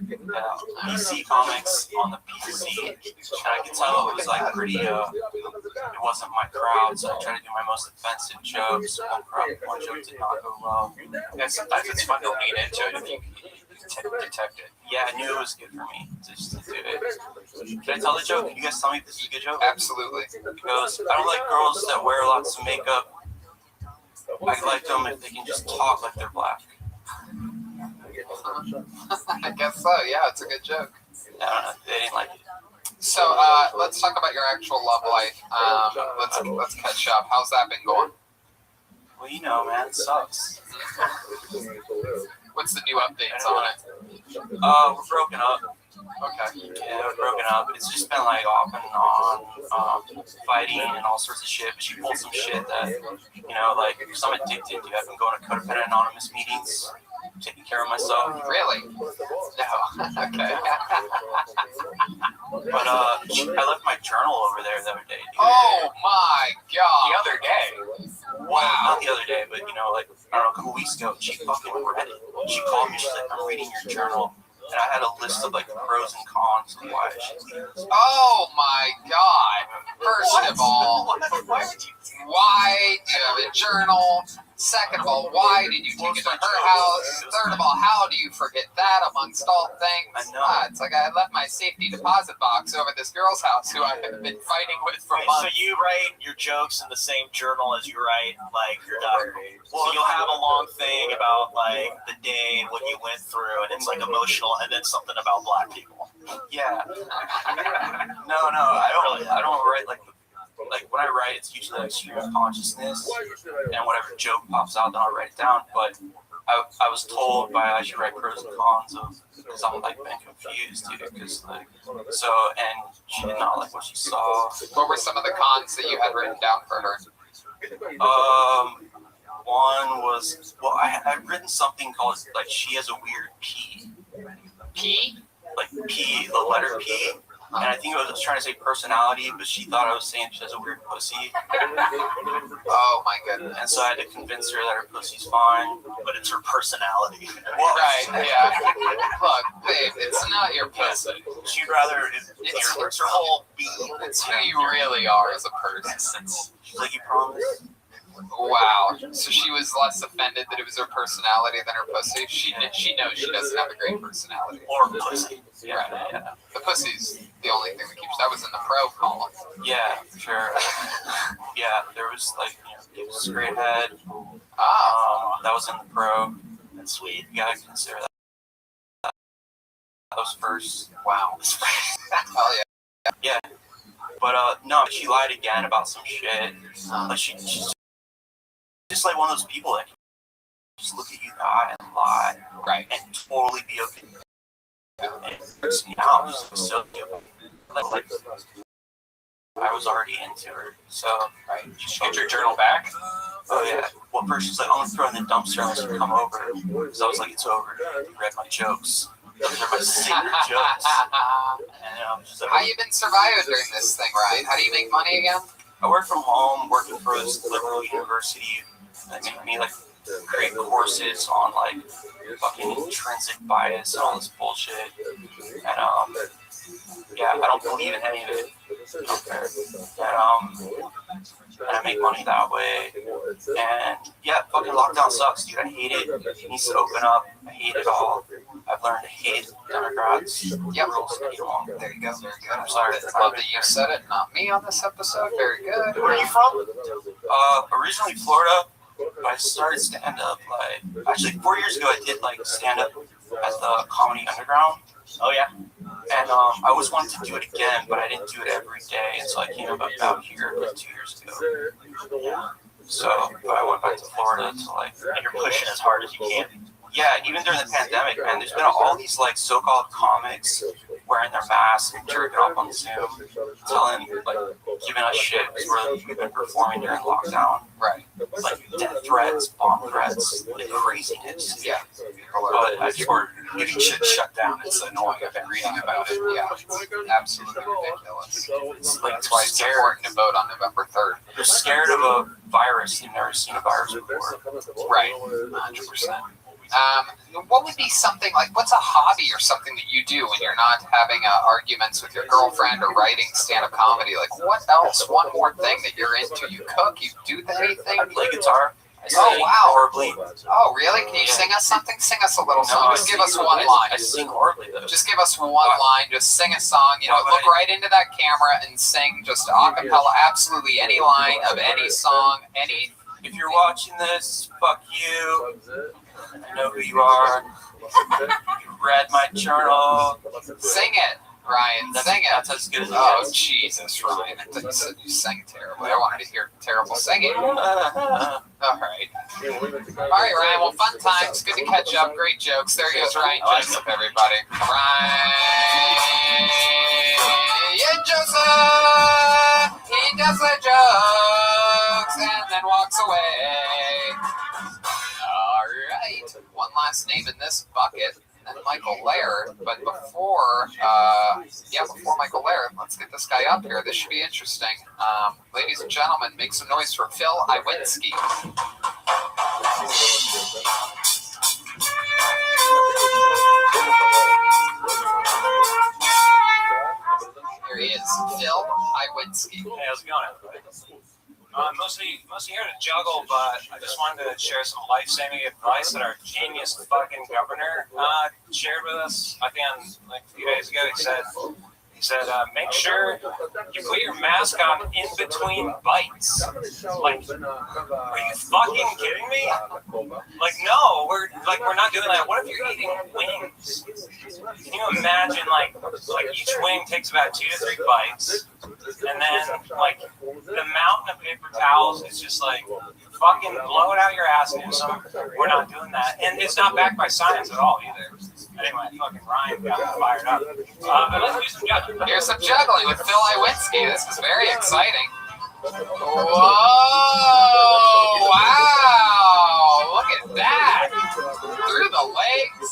PC comics on the PC, and I could tell it was like pretty. It wasn't my crowd, so I tried to do my most offensive jokes. One joke did not go well. And sometimes it's fun to lean into it if you detect it. Yeah, I knew it was good for me just to do it. Can I tell the joke? Can you guys tell me if this is a good joke? Absolutely. It goes, I don't like girls that wear lots of makeup. I like them if they can just talk like they're black. I guess so. Yeah, it's a good joke. I don't know. They didn't like it. So let's talk about your actual love life. Let's catch up. How's that been going? Well, you know, man, it sucks. What's the new updates on it? We're broken up. Okay. Yeah, we're broken up. It's just been like off and on, fighting and all sorts of shit. But she pulled some shit that, like, because I'm addicted. I've been going to Codependent Anonymous meetings, taking care of myself. Really? No. Okay. But I left my journal over there the other day. Dude. Oh my god. The other day. Wow. Not the other day, but like, I don't know, a couple weeks ago, she fucking read it. She called me, she's like, I'm reading your journal. And I had a list of like pros and cons of why I should do this. Oh my god. First of all, why do you have a journal? Second of all, why did you take it to her house? Third of all, how do you forget that amongst all things? I know. It's like I left my safety deposit box over this girl's house who I have been fighting with for months. So you write your jokes in the same journal as you write like your diary. So you'll have a long thing about like the day and what you went through, and it's like emotional, and then something about black people. Yeah. No, I don't write like when I write, it's usually like stream of consciousness, and whatever joke pops out, then I'll write it down. But I was told by I should write pros and cons of because I'm like been confused, dude. Because like and she did not like what she saw. What were some of the cons that you had written down for her? One was I'd written something called like she has a weird P. P? Like P, the letter P. And I think I was trying to say personality, but she thought I was saying she has a weird pussy. Oh my goodness. And so I had to convince her that her pussy's fine, but it's her personality. Right, yeah. Look, babe, it's not your pussy. She'd rather it's her whole being. It's who you really are as a person. She's like, you promise? Wow. So she was less offended that it was her personality than her pussy. She knows she doesn't have a great personality. Or pussy. Yeah, Right. yeah. The pussy's the only thing that keeps. That was in the pro column. Yeah, sure. Yeah, there was like straight head. That was in the pro. That's sweet. You gotta consider that. That was first. Wow. Hell yeah. Yeah. But no, she lied again about some shit. Like she's just like one of those people that can just look at you in the eye and lie, Right. and totally be okay. And it's now just so like I was already into her, so Right. Did you get your journal back? Oh yeah. Well, first she's like, I'm gonna throw it in the dumpster unless you come over. So I was like, it's over. You read my jokes. Those are my secret jokes. And she's like, How you been surviving during this thing, Ryan? How do you make money again? I work from home, working for this liberal university. They make me like create courses on like fucking intrinsic bias and all this bullshit. And yeah, I don't believe in any of it. And I make money that way. And yeah, fucking lockdown sucks, dude. I hate it. It needs to open up. I hate it all. I've learned to hate Democrats. Yep. Rules to get along. There you go. Very good. I'm sorry. I love that you said it, not me on this episode. Very good. Where are you from? Originally Florida. I started stand up like actually 4 years ago. I did like stand up at the Comedy Underground. Oh yeah. And I always wanted to do it again, but I didn't do it every day, and so I came out here like 2 years ago. Yeah. So I went back to Florida to like. And you're pushing as hard as you can. Yeah, even during the pandemic, man, there's been all these like so-called comics wearing their masks and jerking off on Zoom, telling like giving us shit because we've been performing during lockdown. Right. Like death threats, bomb threats, like craziness. Yeah. But I just were getting shit shut down. It's annoying. I've been reading about it. Yeah. It's absolutely ridiculous. It's like That's why it's important to vote on November 3rd. They're scared of a virus. They've never seen a virus before. Right. 100%. What would be something like, what's a hobby or something that you do when you're not having arguments with your girlfriend or writing stand-up comedy? Like, what else? One more thing that you're into? You cook? You do anything? I play guitar. I sing horribly. Oh, really? Can you sing us something? Sing us a little song. Just give us one line. I sing horribly, though. Just give us one line. Just sing a song. You know, look right into that camera and sing just a cappella, absolutely any line of any song, any. If you're watching this, fuck you. I know who you are. You read my journal. Sing it, Ryan. Sing it. That's as good as it Oh, gets. Jesus, Ryan. I thought you said you sang terribly. I wanted to hear terrible singing. All right. All right, Ryan. Well, fun times. Good to catch up. Great jokes. There goes Ryan Joseph, everybody. Ryan Joseph. He does the jokes and then walks away. All right. One last name in this bucket. And Michael Laird, but before Michael Laird, let's get this guy up here. This should be interesting. Ladies and gentlemen, make some noise for Phil Iwinski. Here he is, Phil Iwinski. Hey, how's it going, everybody? Mostly here to juggle, but I just wanted to share some life-saving advice that our genius fucking governor shared with us. I think like a few days ago, he said, make sure you put your mask on in between bites. Like, are you fucking kidding me? Like, no, we're not doing that. What if you're eating wings? Can you imagine, like each wing takes about 2 to 3 bites, and then, like, the mountain of paper towels is just, like, fucking blow it out your ass, Newsom. We're not doing that. And it's not backed by science at all either. Anyway, fucking Ryan got fired up. But let's do some juggling. Here's some juggling with Phil Iwinski. This is very exciting. Whoa! Wow! Look at that! Through the legs.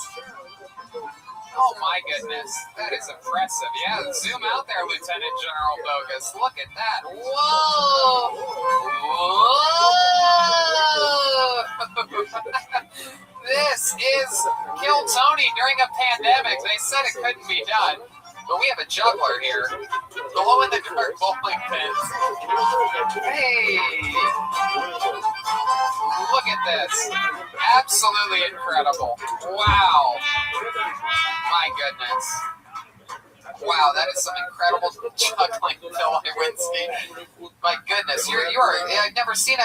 Oh my goodness, that is impressive. Yeah, zoom out there, Lieutenant General Bogus. Look at that. Whoa! Whoa! This is Kill Tony during a pandemic. They said it couldn't be done. But we have a juggler here. Glow in the dark bowling pins. Hey! Look at this. Absolutely incredible. Wow. My goodness. Wow, that is some incredible juggling, Phil Iwinski. My goodness, you are. I've never seen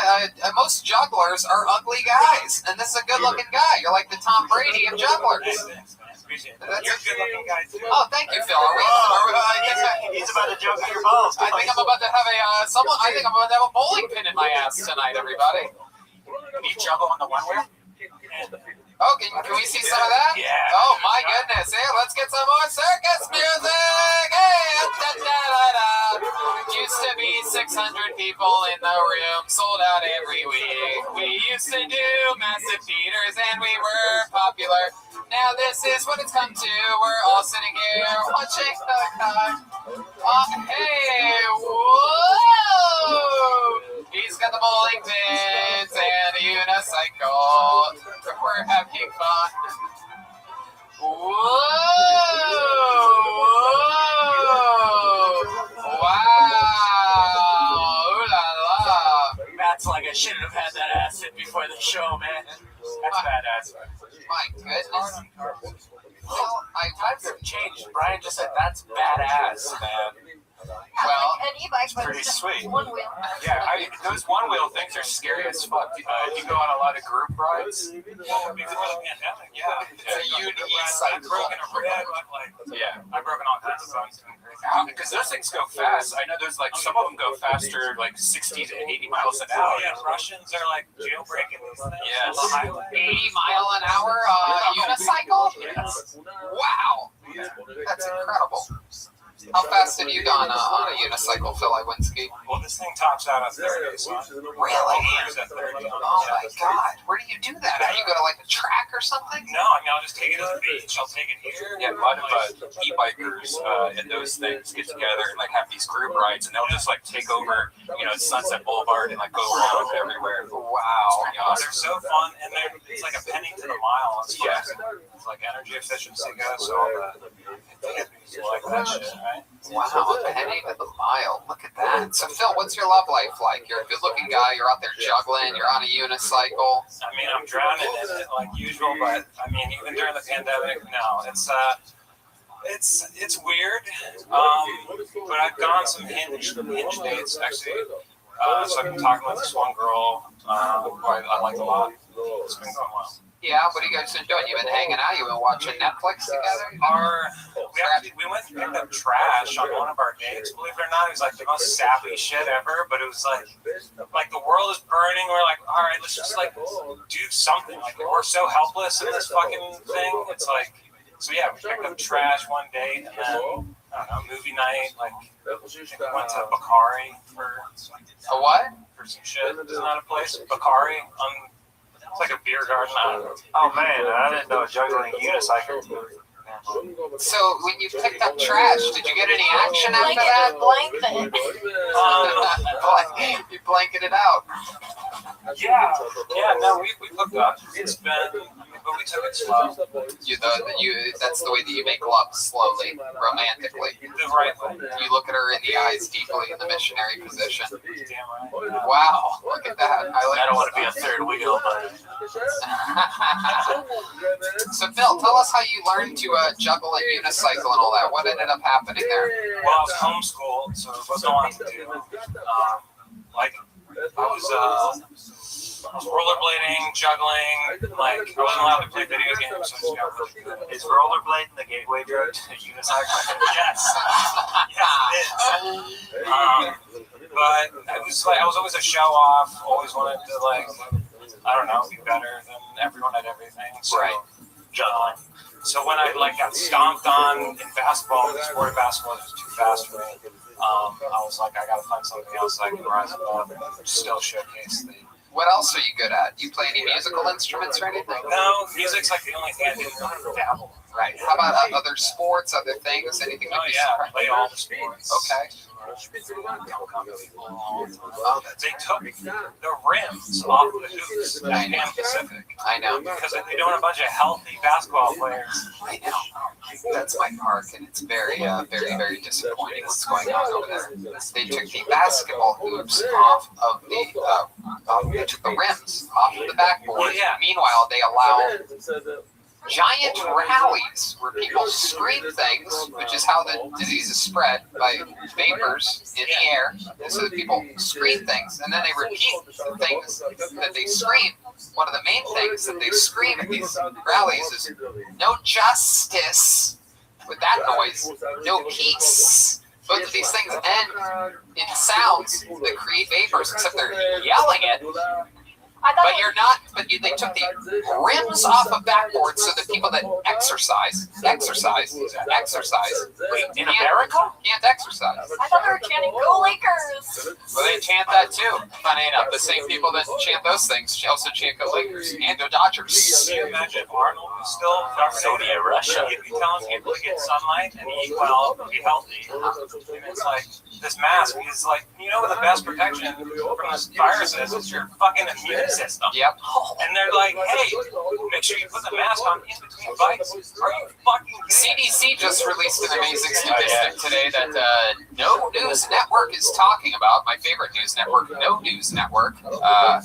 most jugglers are ugly guys, and this is a good-looking guy. You're like the Tom Brady of jugglers. You're a good-looking guy too. Oh, thank you, Phil. He's about to juggle your balls. I think I'm about to have a bowling pin in my ass tonight, everybody. Can you juggle on the one wheel? Oh, can we see some of that? Yeah. Oh, my goodness. Hey, let's get some more circus music. Hey, da-da-da-da. Used to be 600 people in the room, sold out every week. We used to do massive theaters and we were popular. Now this is what it's come to. We're all sitting here watching the car. Hey, whoa! He's got the bowling pins and a unicycle. We're having fun. Whoa! Wow! Ooh la la! Matt's like, I shouldn't have had that acid before the show, man. That's badass. My goodness. Well, Times have changed. Brian just said, that's badass, man. Well, an e-bike, but pretty just sweet. one wheel. Yeah, those one-wheel things are scary as fuck. You go on a lot of group rides. Well, before the pandemic, yeah. It's a unicycle. I've broken a rib, I've broken all kinds of bones. Because those things go fast. I know there's like some of them go faster, like 60 to 80 miles an hour. Oh, yeah, Russians are like jailbreaking these things. Yes. On the highway. 80-mile-an-hour unicycle? Yes. Wow. That's incredible. How fast have you gone on a unicycle, Phil Iwinski? Well, this thing tops out at 30, so Really? years at 30. Oh my God! Where do you do that? You go to like a track or something? No, I mean, I'll just take it to the beach. I'll take it here. Yeah, a lot of e-bikers and those things get together and like have these group rides, and they'll just like take over, Sunset Boulevard and like go around everywhere. Wow. They're so fun, and it's like a penny to the mile. It's like energy efficiency goes, so all the hippies like that shit, right? Wow, a penny to the mile. Look at that. So, Phil, what's your love life like? You're a good-looking guy. You're out there juggling. You're on a unicycle. I mean, I'm drowning in it like usual, but I mean, even during the pandemic, no, it's weird. But I've gone on some hinge dates actually. So I've been talking with this one girl who I like a lot. It's been going well. Yeah, what are you guys been doing? You've been hanging out? You've been watching Netflix together? We went and picked up trash on one of our dates. Believe it or not, it was like the most sappy shit ever. But it was like the world is burning. We're like, all right, let's just like do something. Like we're so helpless in this fucking thing. It's like, so yeah, we picked up trash one date, and then I don't know, movie night. Like we went to Bakari for a what? For some shit. Isn't that a place? Bakari on. It's like a beer garden. Oh man, I didn't know juggling unicycle. So when you picked up trash, did you get any action after that? You blanketed out. Yeah, no, we hooked up. It's been, but we took it slow. That's the way that you make love, slowly, romantically. The right way. You look at her in the eyes deeply in the missionary position. Wow, look at that. I don't want to be a third wheel, but. So, Phil, tell us how you learned to juggle and unicycle and all that. What ended up happening there? Well, I was homeschooled, so there wasn't a lot to do. I was rollerblading, juggling. Like I wasn't allowed to play video games. So I just got really good. Is rollerblading the gateway drug to unicycle? Yes. Yes, it is. But I was always a show off. Always wanted to I don't know, be better than everyone at everything. So, Right. Juggling. So when I got stomped on in basketball, the sport of basketball was too fast for me. I was like, I gotta find something else that I can rise above and still showcase the. What else are you good at? Do you play any musical instruments or anything? No, music's like the only thing I didn't really dabble. Right. How about other sports, other things, anything? Oh yeah, I play all the sports. Okay. They took the rims off the hoops at Pan Pacific. I know. Because they don't have a bunch of healthy basketball players. I know. That's my park, and it's very, very disappointing what's going on over there. They took the basketball hoops off of they took the rims off of the backboard. Yeah. Meanwhile, they allow giant rallies where people scream things, which is how the disease is spread by vapors in the air. And so that people scream things, and then they repeat the things that they scream. One of the main things that they scream at these rallies is "no justice" with that noise, "no peace." Both of these things end in sounds that create vapors, except they're yelling it. But you're not. But they took the rims off of backboards so that people that exercise. Wait, in America? Can't exercise. I thought they were chanting "Go Lakers." Well, they chant that too. Funny enough, the same people that chant those things also chant "Go Lakers" and "Go Dodgers." Can you imagine if Arnold was still Soviet Russia? He'd be telling people to get sunlight and eat well, be healthy. And it's like this mask is like, what the best protection from this virus is your fucking immune system. Yep. And they're like, hey, make sure you put the mask on in between bites. Are you fucking kidding? CDC just released an amazing statistic today that No News Network is talking about. My favorite news network, No News Network. That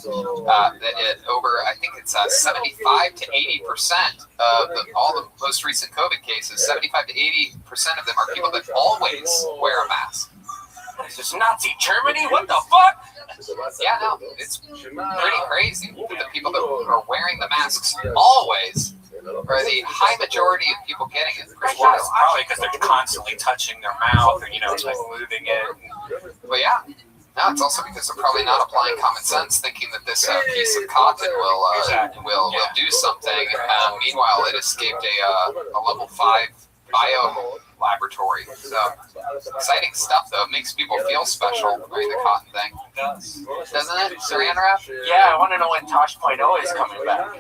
I think it's 75 to 80% of all the most recent COVID cases. 75 to 80% of them are people that always wear a mask. Is this Nazi Germany? What the fuck? Yeah, no, it's pretty crazy. The people that are wearing the masks always are the high majority of people getting it. Pretty Well, wild. it's probably because they're constantly touching their mouth or, moving it. But yeah, no, it's also because they're probably not applying common sense, thinking that this piece of cotton will do something. Meanwhile, it escaped a level 5 bio laboratory. So exciting stuff, though. It makes people feel special wearing the cotton thing. It does. Doesn't it? Saran wrap? Yeah, I want to know when Tosh.0 is coming back.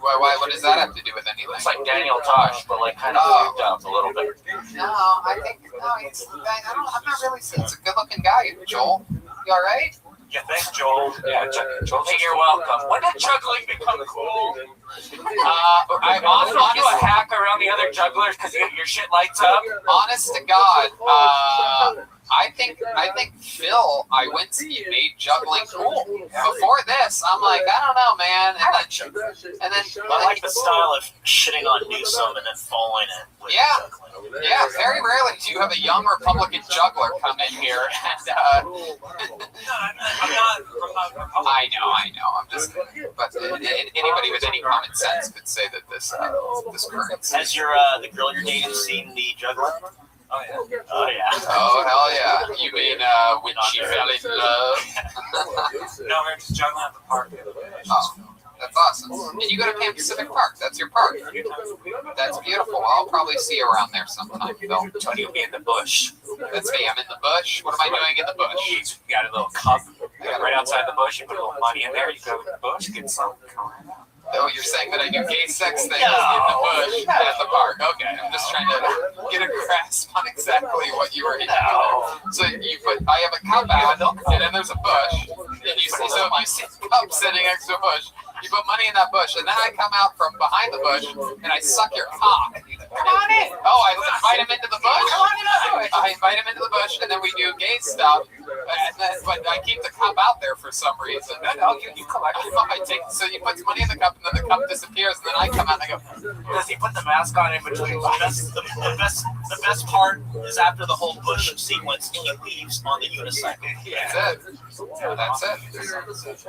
Why? What does that have to do with anything? It's like Daniel Tosh, but kind of moved up a little bit. No, I think I'm not really saying it's a good-looking guy, Joel. You all right? Yeah, thanks, Joel. Yeah, Joel. Hey, you're welcome. When did juggling become cool? I Also, do a hack around the other jugglers because your shit lights up. Honest to God, I think Phil, I went to, made juggling cool. Before this, I'm like, I don't know, man. And then I like the style of shitting on Newsom and then following it. Yeah, very rarely do you have a young Republican juggler come in here and I'm not Republican. I know. I'm just, but anybody with any common sense could say that this current. Has the girl you're dating seen the juggler? Oh, yeah. Oh, yeah. Oh, hell yeah. You mean when she fell in love? No, we're just juggling at the park. Oh, that's awesome. And you go to Pan Pacific Park. That's your park. That's beautiful. Well, I'll probably see you around there sometime, Phil. Tony will be in the bush. That's me. I'm in the bush. What am I doing in the bush? You got a little cup right outside the bush. You put a little money in there. You go in the bush, get some. Oh, you're saying that I do gay sex things in the bush at the park. Okay, I'm just trying to get a grasp on exactly what you were into. So I have a cup out, and then there's a bush, and you see the cup sitting next to a bush. You put money in that bush, and then I come out from behind the bush, and I suck your cock. Come on in. Oh, I invite him into the bush? Come on in. I invite him into the bush, and then we do gay stuff, but I keep the cup out there for some reason. No, you collect it. So you put money in the cup, and then the cup disappears, and then I come out and I go, does he put the mask on in between? The best part is after the whole bush sequence, he leaves on the unicycle. That's it. That's it.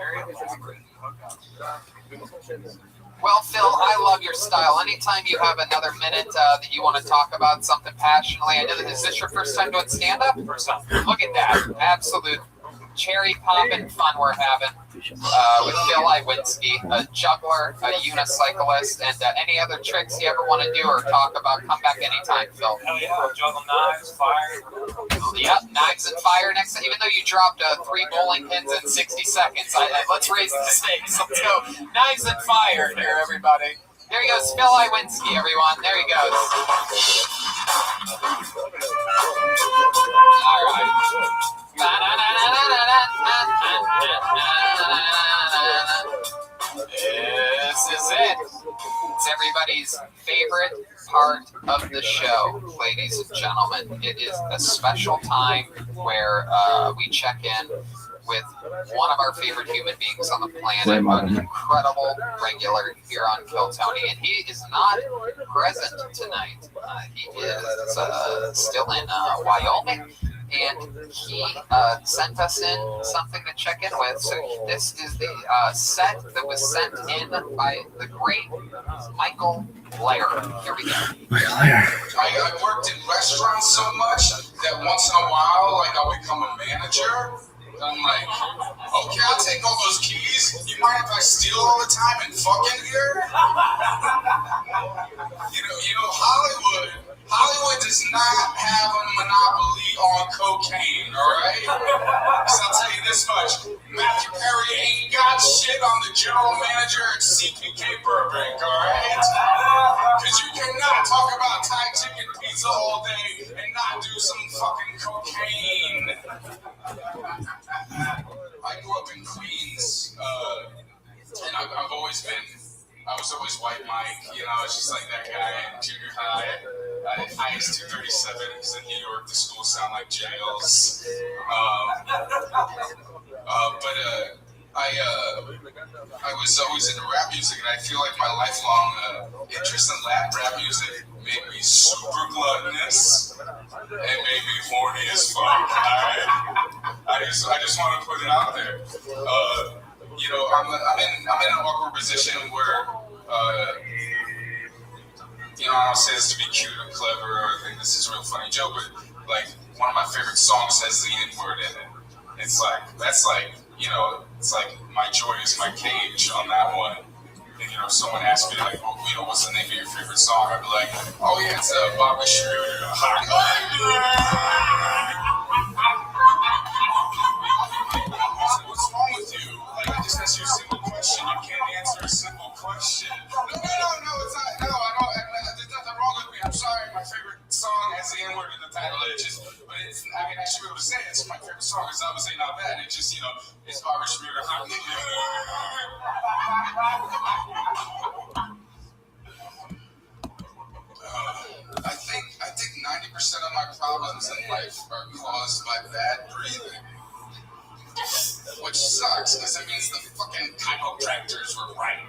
Well, Phil, I love your style. Anytime you have another minute that you want to talk about something passionately, I know that is this your first time doing stand-up? First time. Look at that. Absolute cherry popping fun we're having with Phil Iwinski, a juggler, a unicyclist, and any other tricks you ever want to do or talk about, come back anytime, Phil. Hell yeah, I'll juggle knives, fire. Yep, knives and fire next time. Even though you dropped 3 bowling pins in 60 seconds, let's raise the stakes. Let's go. Knives and fire here, everybody. There he goes, Phil Iwinski, everyone. There he goes. All right. This is it. It's everybody's favorite part of the show, ladies and gentlemen. It is a special time where we check in with one of our favorite human beings on the planet, an incredible regular here on Kill Tony, and he is not present tonight. He is still in Wyoming, and he sent us in something to check in with. So this is the set that was sent in by the great Michael Blair. Here we go. I worked in restaurants so much that once in a while, like, I'll become a manager. I'm like, okay, I'll take all those keys. You mind if I steal all the time and fuck in here? You know, Hollywood does not have a monopoly on cocaine, all right? Because I'll tell you this much, Matthew Perry ain't got shit on the general manager at CPK Burbank, all right? Because you cannot talk about Thai chicken pizza all day and not do some fucking cocaine. I grew up in Queens, and I was always White Mike, you know, it's just like that guy in junior high. I used 237 because in New York the schools sound like jails. I was always into rap music, and I feel like my lifelong interest in rap music made me super gluttonous and made me horny as fuck. I just want to put it out there. You know, I'm in an awkward position where, you know, I don't say this to be cute or clever or think this is a real funny joke, but like one of my favorite songs has the N-word in it. It's like, that's like, you know, it's like my joy is my cage on that one. And, you know, if someone asks me like, well, you know, what's the name of your favorite song? I'd be like, oh yeah, it's Bobby Schroeder. What's wrong with you? Like, I just asked you a simple question. You can't answer a simple question. No, it's not. No, I don't. There's nothing wrong with me. I'm sorry. My favorite song has the N-word in the title. I mean, I should be able to say it's my favorite song. It's obviously not bad. It's just, you know, it's Bobby Schroeder. I think 90% of my problems in life are caused by bad breathing. Which sucks, because it means the fucking chiropractors were right,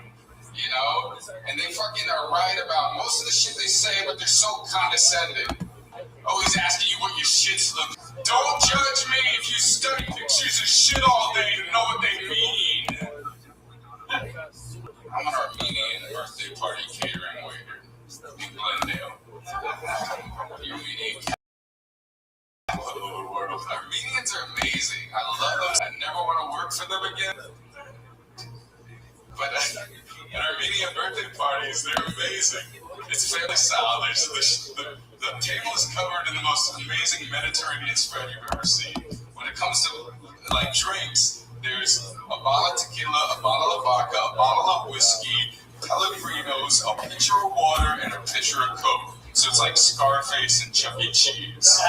you know? And they fucking are right about most of the shit they say, but they're so condescending. Always asking you what your shits look. Don't judge me if you study pictures of shit all day and know what they mean. I'm an Armenian birthday party catering waiter in Glendale. The Armenian capital of the world. Armenians are amazing. I love them. I never want to work for them again. But at Armenian birthday parties, they're amazing. It's family style. The table is covered in the most amazing Mediterranean spread you've ever seen. When it comes to like drinks, there's a bottle of tequila, a bottle of vodka, a bottle of whiskey, Pellegrinos, a pitcher of water, and a pitcher of Coke. So it's like Scarface and Chuck E. Cheese.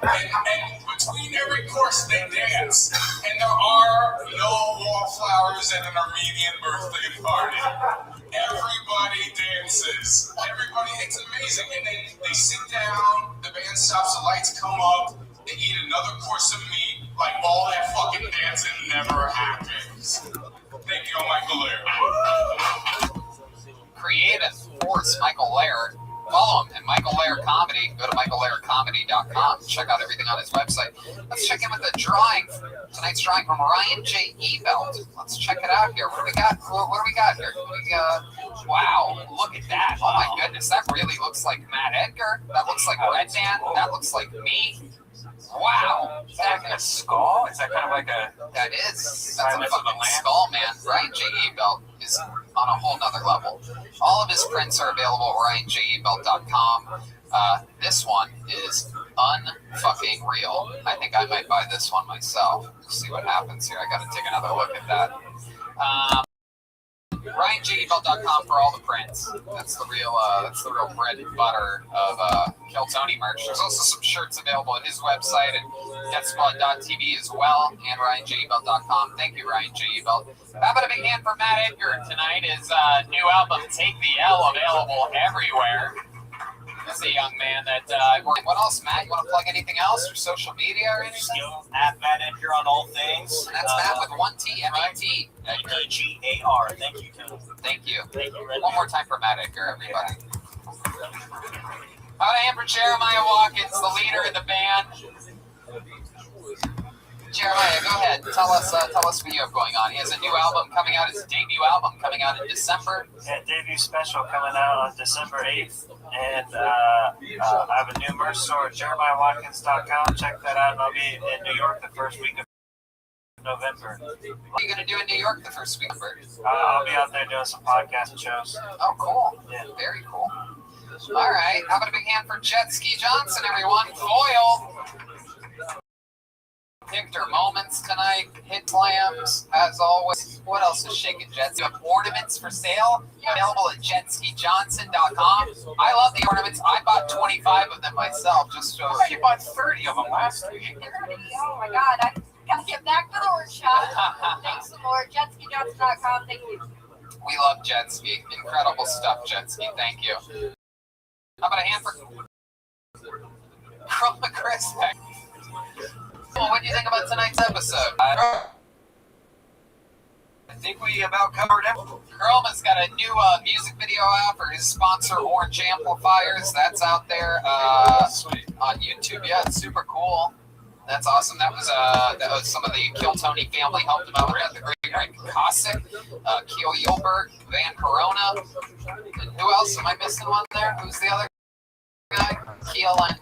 and between every course, they dance. And there are no wallflowers at an Armenian birthday party. Everybody dances. Everybody, it's amazing. And then they sit down, the band stops, the lights come up, they eat another course of meat, like all that fucking dancing never happens. Thank you, Michael Laird. Creative force, Michael Laird. Follow him at Michael Laird Comedy. Go to michaellaracomedy.com. Check out everything on his website. Let's check in with the drawing. Tonight's drawing from Ryan J. Ebelt. Let's check it out here. What do we got? What do we got here? Wow, look at that. Oh my goodness, that really looks like Matt Edgar. That looks like Red Man. That looks like me. Wow. Is that like a skull? Is that kind of like a... That is. That's a fucking skull, man. Ryan J. Ebelt is on a whole nother level. All of his prints are available at ryanjebelt.com. This one is unfucking real. I think I might buy this one myself. See what happens here. I gotta take another look at that. RyanJebelt.com for all the prints. That's the real bread and butter of Kill Tony merch. There's also some shirts available at his website and GetSpot.tv as well, and RyanJebelt.com. Thank you, Ryan J. Ebelt. How about a big hand for Matt Edgar tonight? His new album, Take the L, available everywhere. This is a young man that what else, Matt? You want to plug anything else or social media or anything? Still at Matt Edgar on all things. And that's Matt with one T, M-A-T. E-G-A-R. Thank you, Tony. Thank you. Thank you, Red One more time for Matt Edgar, everybody. How to for Jeremiah Watkins, the leader in the band. Jeremiah, go ahead. Tell us what you have going on. He has a new album coming out, his debut album coming out in December. Yeah, debut special coming out on December 8th. And I have a new merch store at JeremiahWatkins.com. Check that out. And I'll be in New York the first week of November. What are you going to do in New York the first week, Bert? I'll be out there doing some podcast shows. Oh, cool. Yeah. Very cool. All right. How about a big hand for Jet Ski Johnson, everyone? Foil. Victor Moments tonight, hit clams, as always. What else is shaking, Jets? You have ornaments for sale, available at jetskijohnson.com. I love the ornaments. I bought 25 of them myself. Just you bought 30 of them last week. 30? Oh my God, I gotta get back to the workshop. Thanks some more. JetskiJohnson.com. Thank you. We love Jet Ski. Incredible stuff, Jet Ski. Thank you. How about a hand for Chroma Chris? Well, what do you think about tonight's episode? I think we about covered everything. Chroma's got a new music video out for his sponsor, Orange Amplifiers. That's out there on YouTube. Yeah, it's super cool. That's awesome. That was some of the Kill Tony family helped him out with that. The great Greg Kosick, Keel Yulberg, Van Corona, and who else? Am I missing one there? Who's the other guy? Keel and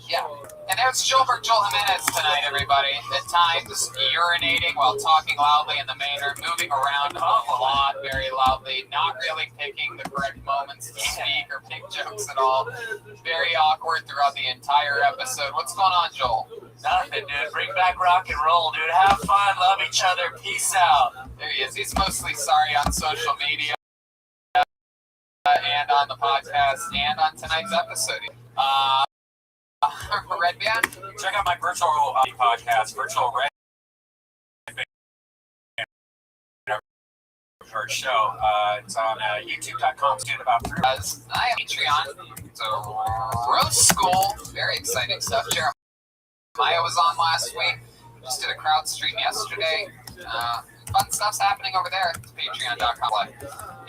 yeah. And there's Joel Jimenez tonight, everybody. At times, urinating while talking loudly in the main room, moving around a lot, very loudly, not really picking the correct moments to speak or pick jokes at all. Very awkward throughout the entire episode. What's going on, Joel? Nothing, dude. Bring back rock and roll, dude. Have fun, love each other. Peace out. There he is. He's mostly sorry on social media and on the podcast and on tonight's episode. Red Band? Check out my virtual podcast, Virtual Red Band show. It's on youtube.com. It's about 3 hours. I have Patreon. So, Roast School. Very exciting stuff. Jeremiah was on last week. Just did a crowd stream yesterday. Fun stuff's happening over there at patreon.com.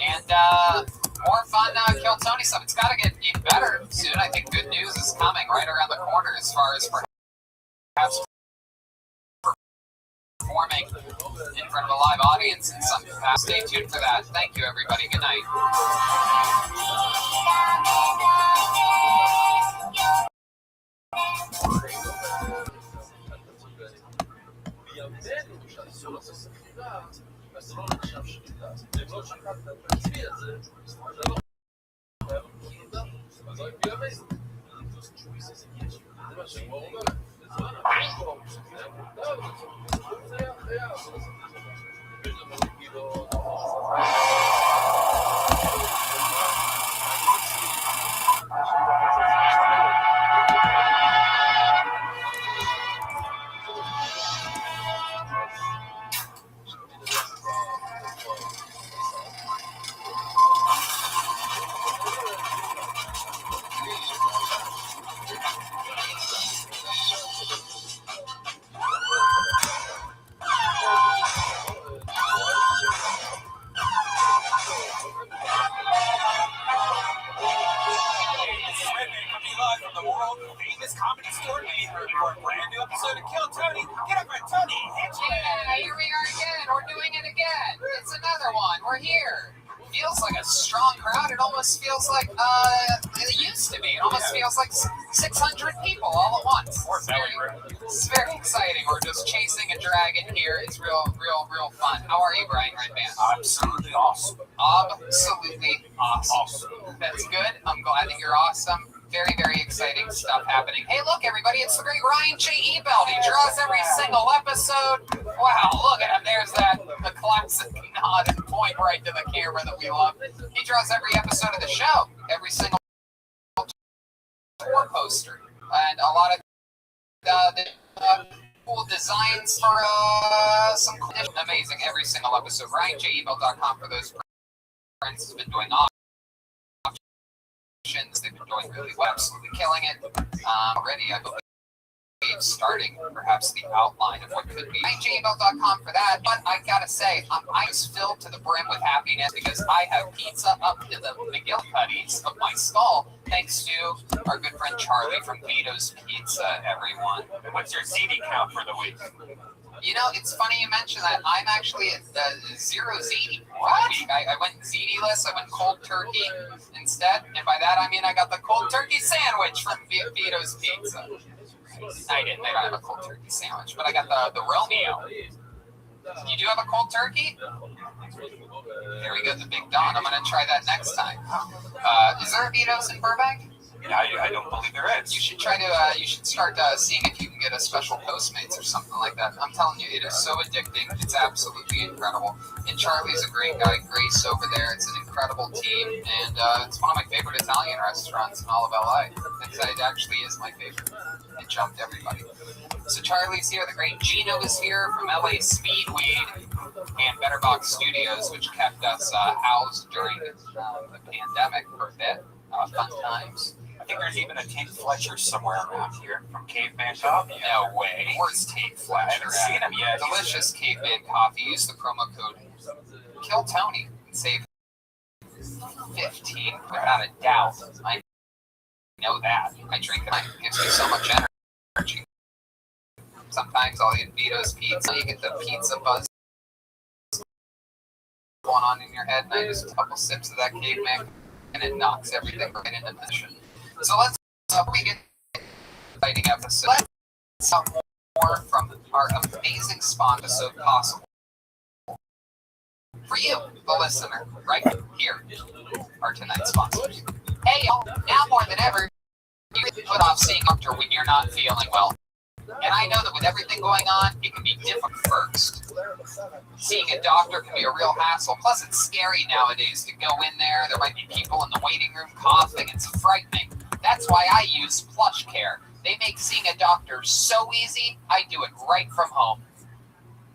And, more fun Kill Tony stuff. It's got to get even better soon. I think good news is coming right around the corner as far as perhaps performing in front of a live audience in some capacity. Stay tuned for that. Thank you, everybody. Good night. world-famous comedy store name for a brand new episode of Kill Tony. Get up, Tony. Yeah, here we are again. We're doing it again. It's another one. We're here. Feels like a strong crowd. It almost feels like it used to be. It almost feels like 600 people all at once. It's very exciting. We're just chasing a dragon here. It's real fun. How are you, Brian Redband? Absolutely awesome. Absolutely awesome. That's good. I'm glad that you're awesome. Very, very exciting stuff happening. Hey, look, everybody, it's the great Ryan J. Ebelt. He draws every single episode. Wow, look at him. There's the classic nod and point right to the camera that we love. He draws every episode of the show, every single tour poster, and a lot of cool designs for some amazing every single episode. RyanJEbelt.com for those friends has been doing options. They've been doing really well, absolutely killing it. Already, I believe, starting perhaps the outline of what could be. RyanJEbelt.com for that. But I gotta say, I'm filled to the brim with happiness because I have pizza up to the McGillicuddies of my skull, thanks to our good friend Charlie from Vito's Pizza, everyone. What's your ZD count for the week? You know, it's funny you mention that. I'm actually at 0 ZD. What? I went ZD-less. I went cold turkey instead. And by that, I mean I got the cold turkey sandwich from Vito's Pizza. I didn't. They don't have a cold turkey sandwich, but I got the Romeo. You do have a cold turkey? There we go, the Big Don. I'm going to try that next time. Is there a Vito's in Burbank? I don't believe there is. You should try to. You should start seeing if you can get a special Postmates or something like that. I'm telling you, it is so addicting. It's absolutely incredible. And Charlie's a great guy. Grace over there. It's an incredible team, and it's one of my favorite Italian restaurants in all of LA. It actually is my favorite. It jumped everybody. So Charlie's here. The great Gino is here from LA Speedweed and Better Box Studios, which kept us housed during the pandemic for a bit. Fun times. I think there's even a Tate Fletcher somewhere around here from Caveman Coffee. No way. Where's Tate Fletcher? I haven't seen him yet. Delicious Caveman Coffee. Use the promo code Kill Tony and save 15 without a doubt. I know that. I drink it. It gives me so much energy. Sometimes I'll eat Vito's Pizza. You get the pizza buzz going on in your head, and I just a couple sips of that Caveman, and it knocks everything right into position. So let's begin the exciting episode. Let's talk more from our amazing sponsor, so possible. For you, the listener, right here, are tonight's sponsors. Hey, y'all, now more than ever, you can put off seeing a doctor when you're not feeling well. And I know that with everything going on, it can be difficult first. Seeing a doctor can be a real hassle. Plus, it's scary nowadays to go in there. There might be people in the waiting room coughing. It's frightening. That's why I use PlushCare. They make seeing a doctor so easy, I do it right from home.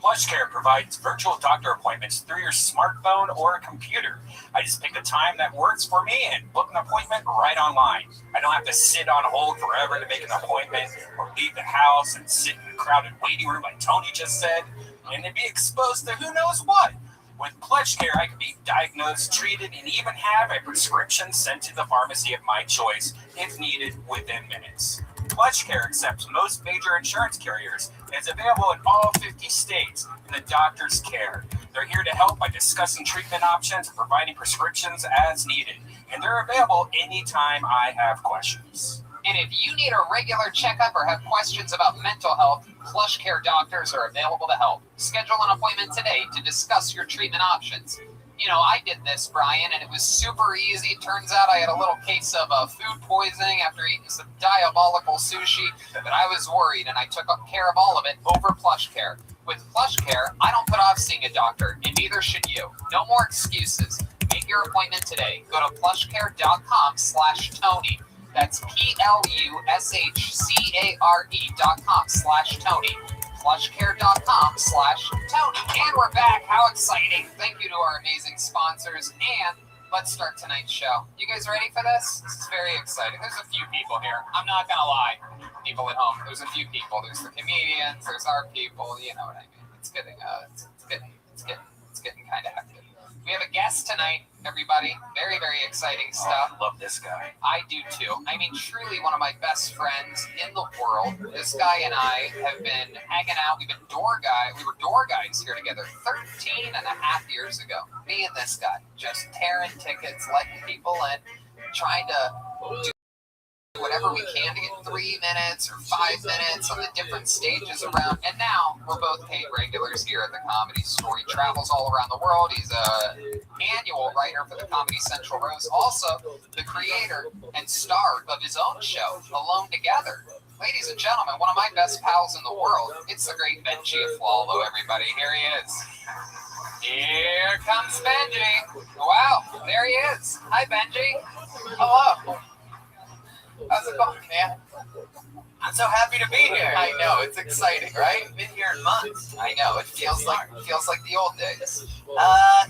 PlushCare provides virtual doctor appointments through your smartphone or computer. I just pick a time that works for me and book an appointment right online. I don't have to sit on hold forever to make an appointment or leave the house and sit in a crowded waiting room like Tony just said, and then be exposed to who knows what. With PlushCare, I can be diagnosed, treated, and even have a prescription sent to the pharmacy of my choice if needed within minutes. PlushCare accepts most major insurance carriers and is available in all 50 states in the doctor's care. They're here to help by discussing treatment options and providing prescriptions as needed. And they're available anytime I have questions. And if you need a regular checkup or have questions about mental health, PlushCare doctors are available to help. Schedule an appointment today to discuss your treatment options. You know, I did this, Brian, and it was super easy. Turns out I had a little case of food poisoning after eating some diabolical sushi, but I was worried, and I took care of all of it over PlushCare. With PlushCare, I don't put off seeing a doctor, and neither should you. No more excuses. Make your appointment today. Go to plushcare.com/Tony. That's PlushCare.com/Tony. plushcare.com/Tony. And we're back. How exciting. Thank you to our amazing sponsors. And let's start tonight's show. You guys ready for this? This is very exciting. There's a few people here. I'm not going to lie. People at home. There's a few people. There's the comedians. There's our people. You know what I mean. It's getting kind of hectic. We have a guest tonight. everybody. Very, very exciting stuff. I love this guy. I do too. I mean, truly one of my best friends in the world. This guy and I have been hanging out. We were door guys here together 13 and a half years ago. Me and this guy just tearing tickets, letting people in, trying to do whatever we can to get 3 minutes or 5 minutes on the different stages around. And now we're both paid regulars here at the Comedy Store. He travels all around the world. He's an annual writer for the Comedy Central Roast. Also, the creator and star of his own show, Alone Together. Ladies and gentlemen, one of my best pals in the world. It's the great Benji Aflalo, everybody. Here he is. Here comes Benji. Wow, there he is. Hi, Benji. Hello. How's it going, man? I'm so happy to be here. I know, it's exciting, right? Been here in months. I know, it feels like the old days.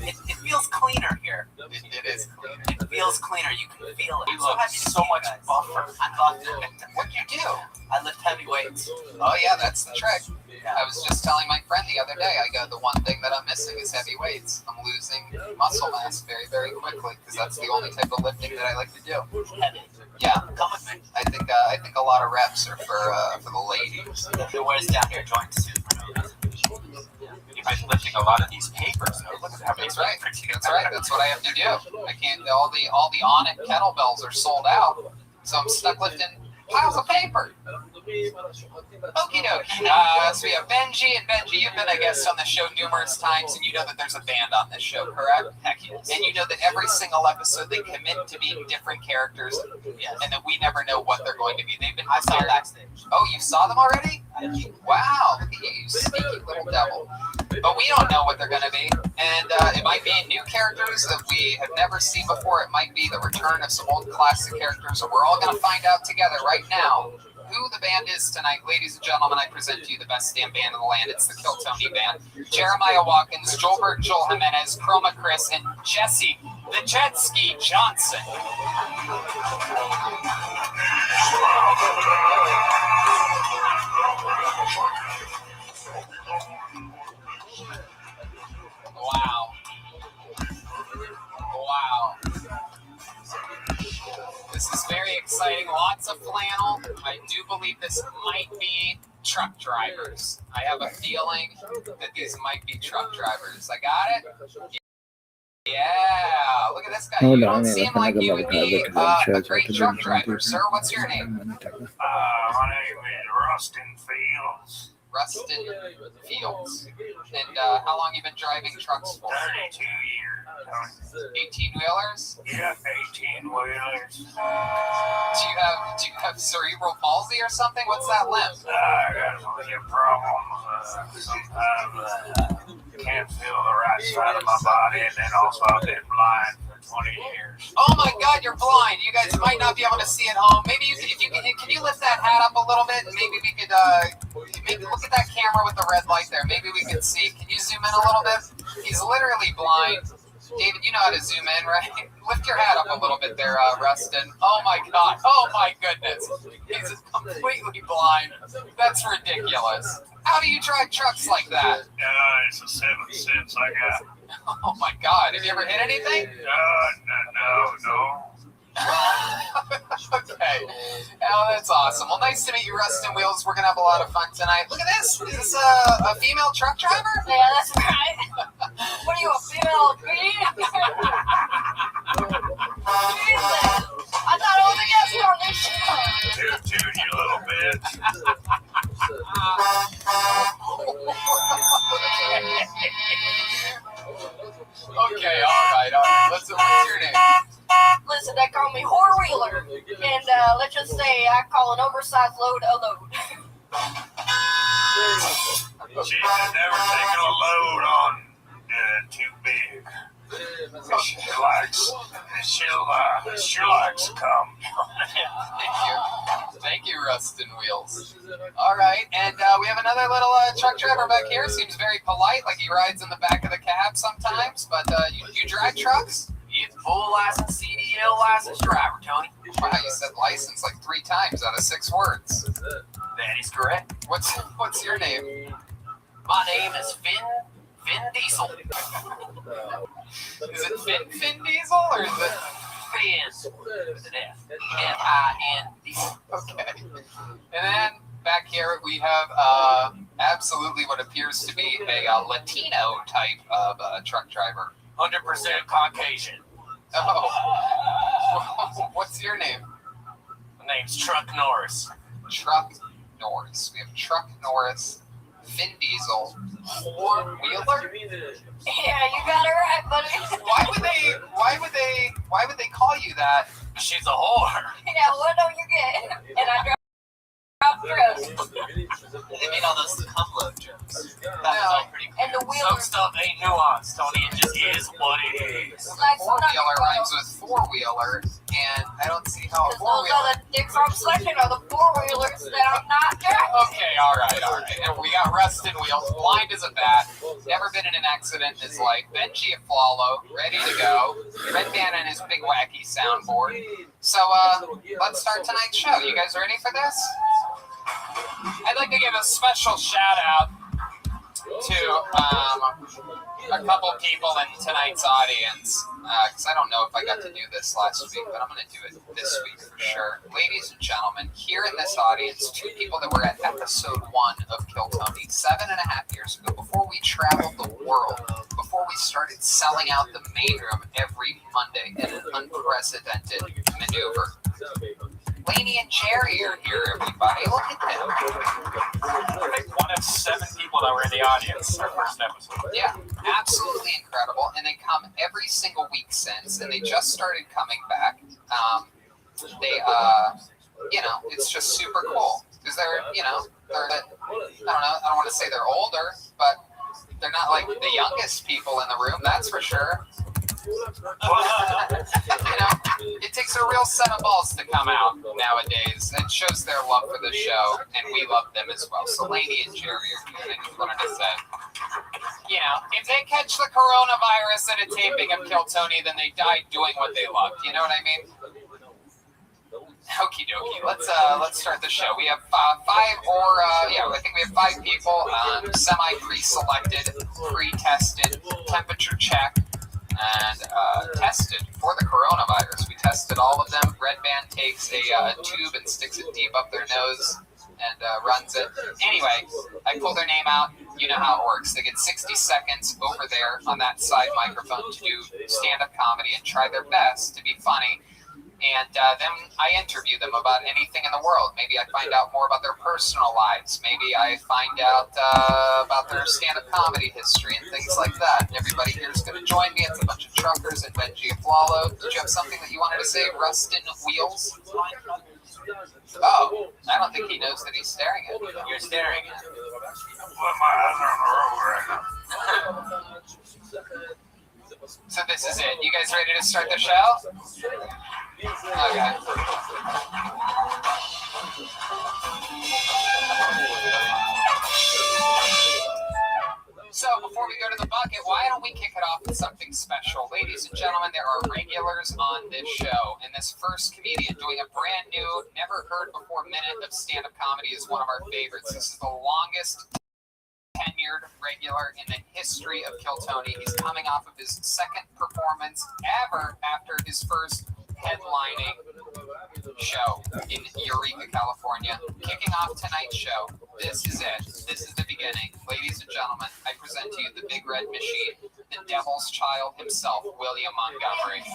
It feels cleaner here. It is cleaner. It feels cleaner. You can feel it. You I'm so look happy to so see much you guys. buffer. I'm buffer. What do you do? I lift heavy weights. Oh yeah, that's the trick. Yeah. I was just telling my friend the other day, I go, the one thing that I'm missing is heavy weights. I'm losing muscle mass very, very quickly because that's the only type of lifting that I like to do. Heavy. Yeah, Come with me. I think a lot of reps are for the ladies. It wears down your joints too. You've been lifting a lot of these papers. Though. Look at how many That's right. papers you That's right. That's what I have to do. I can't. All the Onnit kettlebells are sold out, so I'm stuck lifting piles of paper. Okie dokie. So we have Benji, and Benji, you've been a guest on the show numerous times, and you know that there's a band on this show, correct? Heck yes. And you know that every single episode they commit to being different characters, Yes. and that we never know what they're going to be. They've been I saw prepared. backstage. Oh, you saw them already? I did. Wow, look at you, you sneaky little devil. But we don't know what they're going to be. And it might be new characters that we have never seen before. It might be the return of some old classic characters. So we're all going to find out together right now who the band is tonight. Ladies and gentlemen, I present to you the best damn band in the land. It's the Kill Tony Band. Jeremiah Watkins, Joelberg Joel Jimenez, Chroma Chris, and Jesse the Jet Ski Johnson. Wow. Wow. This is very exciting. Lots of flannel. I do believe this might be truck drivers. I have a feeling that these might be truck drivers. I got it? Yeah. Look at this guy. Hold You on, don't I'm seem gonna like look you at would the be look at the a great church. truck driver. Sir, what's your name? My name is Rustin Fields. Rustin Fields. And how long you been driving trucks for? 32 years. 18-wheelers? Yeah, 18-wheelers. Do you have cerebral palsy or something? What's that limp? I got a few problems. Sometimes can't feel the right side of my body, and then also I've been blind for 20 years. Oh my God, you're blind. You guys might not be able to see at home. Maybe you can you lift that hat up a little bit, and maybe we could maybe look at that camera with the red light there. Maybe we could see. Can you zoom in a little bit? He's literally blind. David, you know how to zoom in, right? Lift your hat up a little bit there, Rustin. Oh my God. Oh my goodness. He's completely blind. That's ridiculous. How do you drive trucks like that? It's a 7 cents I got. Oh my God. Have you ever hit anything? No. Okay. Oh, that's awesome. Well, nice to meet you, Rustin Wheels. We're going to have a lot of fun tonight. Look at this. Is this a female truck driver? Yeah, that's right. What are you, a female bee? Jesus. I thought I was a guest on this show. Toot, you little bitch. Okay, all right. What's your name? Listen, they call me whore wheeler, and let's just say I call an oversized load a load. She's never taken a load on too big. She likes to come. Thank you, Rustin Wheels. All right, and we have another little truck driver back here. Seems very polite, like he rides in the back of the cab sometimes. But you drive trucks? He's full license, CDL license driver, Tony. Wow, you said license like 3 times out of 6 words. That is correct. What's your name? My name is Finn Vin Diesel. Is it Vin Diesel or is it Finn with an F. F-I-N-D? Okay. And then back here we have absolutely what appears to be a Latino type of truck driver. 100% Caucasian. Oh. What's your name? My name's Truck Norris. Truck Norris. We have Truck Norris, Vin Diesel, four-wheeler. Yeah, you got it right, buddy. Why would they call you that? She's a whore. Yeah, what don't you get? And I drop drugs. They made all those cum load jokes. No. And the Some wheeler. stuff ain't nuanced, Tony. It just is what it is. Like Four-wheeler rhymes with four-wheeler, and I don't see how a those four-wheeler. are the dicks I'm sucking are the four-wheelers that I'm not driving. Okay, all right. And we got rusted wheels, blind as a bat, never been in an accident in his life. Benji Aflalo, ready to go. Red Man and his big wacky soundboard. So let's start tonight's show. You guys ready for this? I'd like to give a special shout out to a couple people in tonight's audience, because I don't know if I got to do this last week, but I'm going to do it this week for sure. Ladies and gentlemen, here in this audience, two people that were at episode 1 of Kill Tony 7.5 years ago, before we traveled the world, before we started selling out the main room every Monday in an unprecedented maneuver. Laney and Jerry are here, everybody. Look at them. I think one of 7 people that were in the audience our first episode. Yeah, absolutely incredible. And they come every single week since, and they just started coming back. It's just super cool because they're I don't want to say they're older, but they're not like the youngest people in the room, that's for sure. It takes a real set of balls to come out nowadays. It shows their love for the show, and we love them as well. So Laney and Jerry are here. I just wanted to say, if they catch the coronavirus at a taping of Kill Tony, then they died doing what they loved. You know what I mean? Okie dokie. Let's start the show. We have I think we have 5 people, semi-pre-selected, pre-tested, temperature checked, and tested for the coronavirus. We tested all of them. Red Band takes a tube and sticks it deep up their nose and runs it. Anyway, I pull their name out. You know how it works. They get 60 seconds over there on that side microphone to do stand-up comedy and try their best to be funny. And then I interview them about anything in the world. Maybe I find out more about their personal lives. Maybe I find out about their stand-up comedy history and things like that. And everybody here is going to join me. It's a bunch of truckers and Benji Aflalo. Did you have something that you wanted to say? Rustin Wheels? Oh, I don't think he knows that he's staring at me. You're staring at me. So this is it. You guys ready to start the show? Okay. So before we go to the bucket, why don't we kick it off with something special? Ladies and gentlemen, there are regulars on this show, and this first comedian doing a brand new, never heard before minute of stand-up comedy is one of our favorites. This is the longest tenured regular in the history of Kill Tony. He's coming off of his second performance ever after his first headlining show in Eureka, California. Kicking off tonight's show. This is it. This is the beginning. Ladies and gentlemen, I present to you the Big Red Machine, the Devil's Child himself, William Montgomery.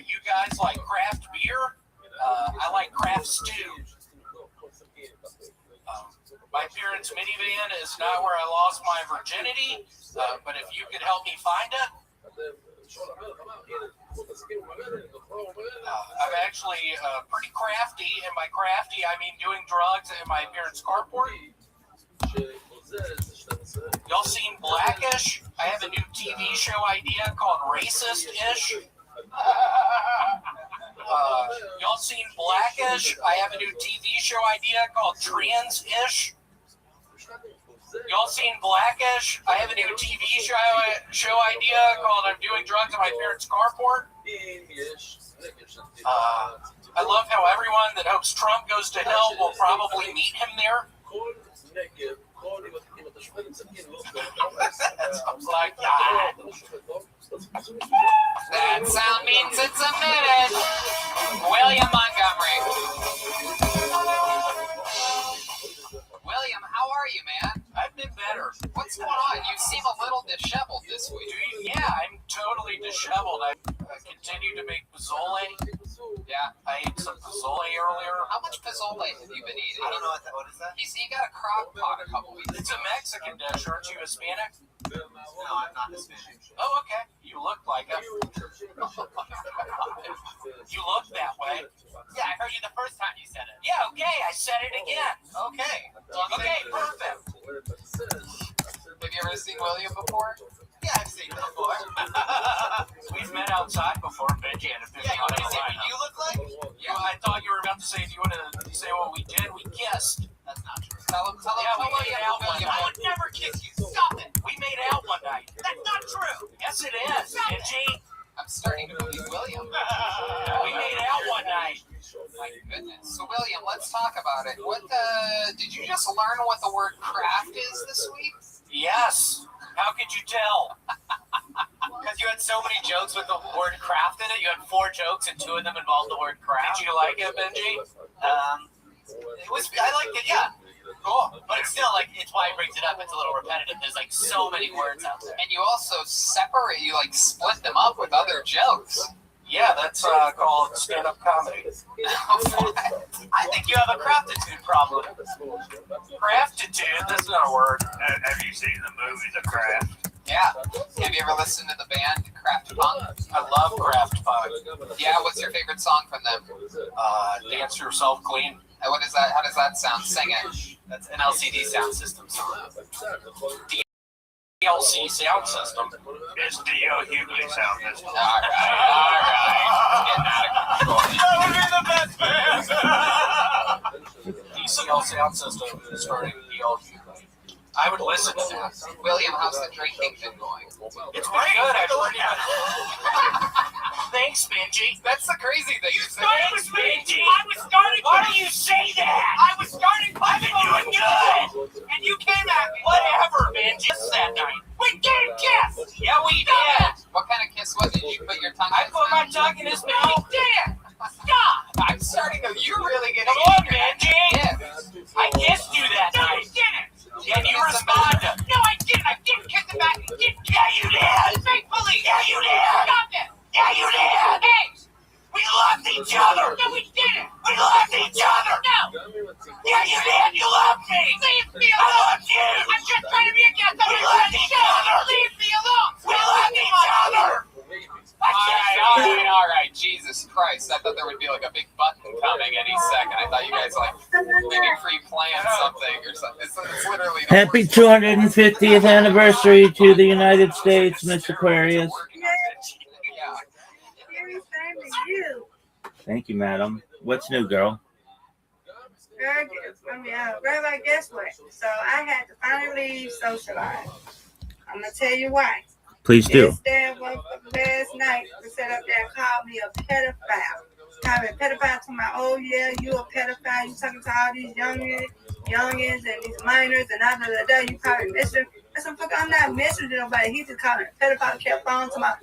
You guys like craft beer? I like craft stew. My parents' minivan is not where I lost my virginity, but if you could help me find it. I'm actually pretty crafty, and by crafty I mean doing drugs in my parents' carport. Y'all seen Blackish? I have a new TV show idea called Racist-ish. Y'all seen Blackish? I have a new TV show idea called Trans-ish. Y'all seen Blackish? I have a new TV show idea called I'm Doing Drugs in My Parents' Carport. I love how everyone that hopes Trump goes to hell will probably meet him there. That sounds like that. That sound means it's a minute. William Montgomery. William, how are you, man? I've been better. What's going on? You seem a little disheveled this week. Yeah, I'm totally disheveled. I continue to make pozole. Yeah. I ate some pozole earlier. How much pozole have you been eating? I don't know what is that? He got a crock pot a couple weeks It's a Mexican dish. Aren't you Hispanic? No, I'm not Hispanic. Oh, okay. You look like it. You look that way. Yeah, I heard you the first time you said it. Yeah, okay. I said it again. Okay. Okay, perfect. Have you ever seen William before? Yeah, I've seen it before. We've met outside before, Benji, and if Yeah, you want to say what you look like? Yeah, I thought you were about to say, if you want to say what we did, we kissed. That's not true. Tell him Yeah, we William. made out one William. night. I would never kiss you. Stop it. We made out one night. That's not true. Yes, it is, Benji. I'm starting to believe William. We made out one night. My goodness. So, William, let's talk about it. Did you just learn what the word craft is this week? Yes. How could you tell? Because you had so many jokes with the word craft in it. You had 4 jokes and 2 of them involved the word craft. Did you like it, Benji? I liked it, yeah. Cool. But it's still it's why he brings it up. It's a little repetitive. There's so many words out there. And you also split them up with other jokes. Yeah, that's called stand-up comedy. I think you have a craftitude problem. Craftitude? That's not a word. Have you seen the movie The Craft? Yeah. Have you ever listened to the band Kraft Punk? I love Kraft Punk. Yeah, what's your favorite song from them? Dance Yourself Clean. What is that? How does that sound? Sing it. That's an LCD sound system song. DLC sound system. It's D.O. Hughley sound system. All right. Getting out of control. That would be the best band. DCL sound system starting D.O. Hughley. I would listen to that. William, how's the drinking been going? It's pretty good, actually. Thanks, Benji. That's the crazy thing. Thanks, Benji. Why do you say that? I've been doing good. And you came at me. Whatever, Benji. That night. We did kiss. Yeah, we did. What kind of kiss was it? Did you put your tongue I in his put my mouth? tongue in his mouth. Dad, stop. I'm starting to. You're really getting. Come on, Benji. Yeah. I kissed you that night. You didn't. And you responded. No, I didn't. I didn't kiss him back. You didn't. Yeah, you did. Faithfully. Yeah, you did. Stop it. Yeah, you did. Hey, we loved each other. No, we didn't. We loved each other. No. Yeah, you did. You loved me. Leave me alone. I loved you. I'm just trying to be a guest. We loved each other. Leave me alone. We loved each other. All right. Jesus Christ. I thought there would be a big button coming any second. I thought you guys maybe pre-planned something or something. It's literally the Happy worst. 250th anniversary to the United States, Miss Aquarius. Yeah. Thank you, madam. What's new, girl? Rabbi, guess what? So I had to finally socialize. I'm going to tell you why. Please do. This damn motherfucker last night was set up there and called me a pedophile. Called me a pedophile to my, oh yeah, you a pedophile. You talking to all these youngins and these minors and da. You probably messaging. I said, fuck, I'm not messaging nobody. He just called me a pedophile, kept on to my,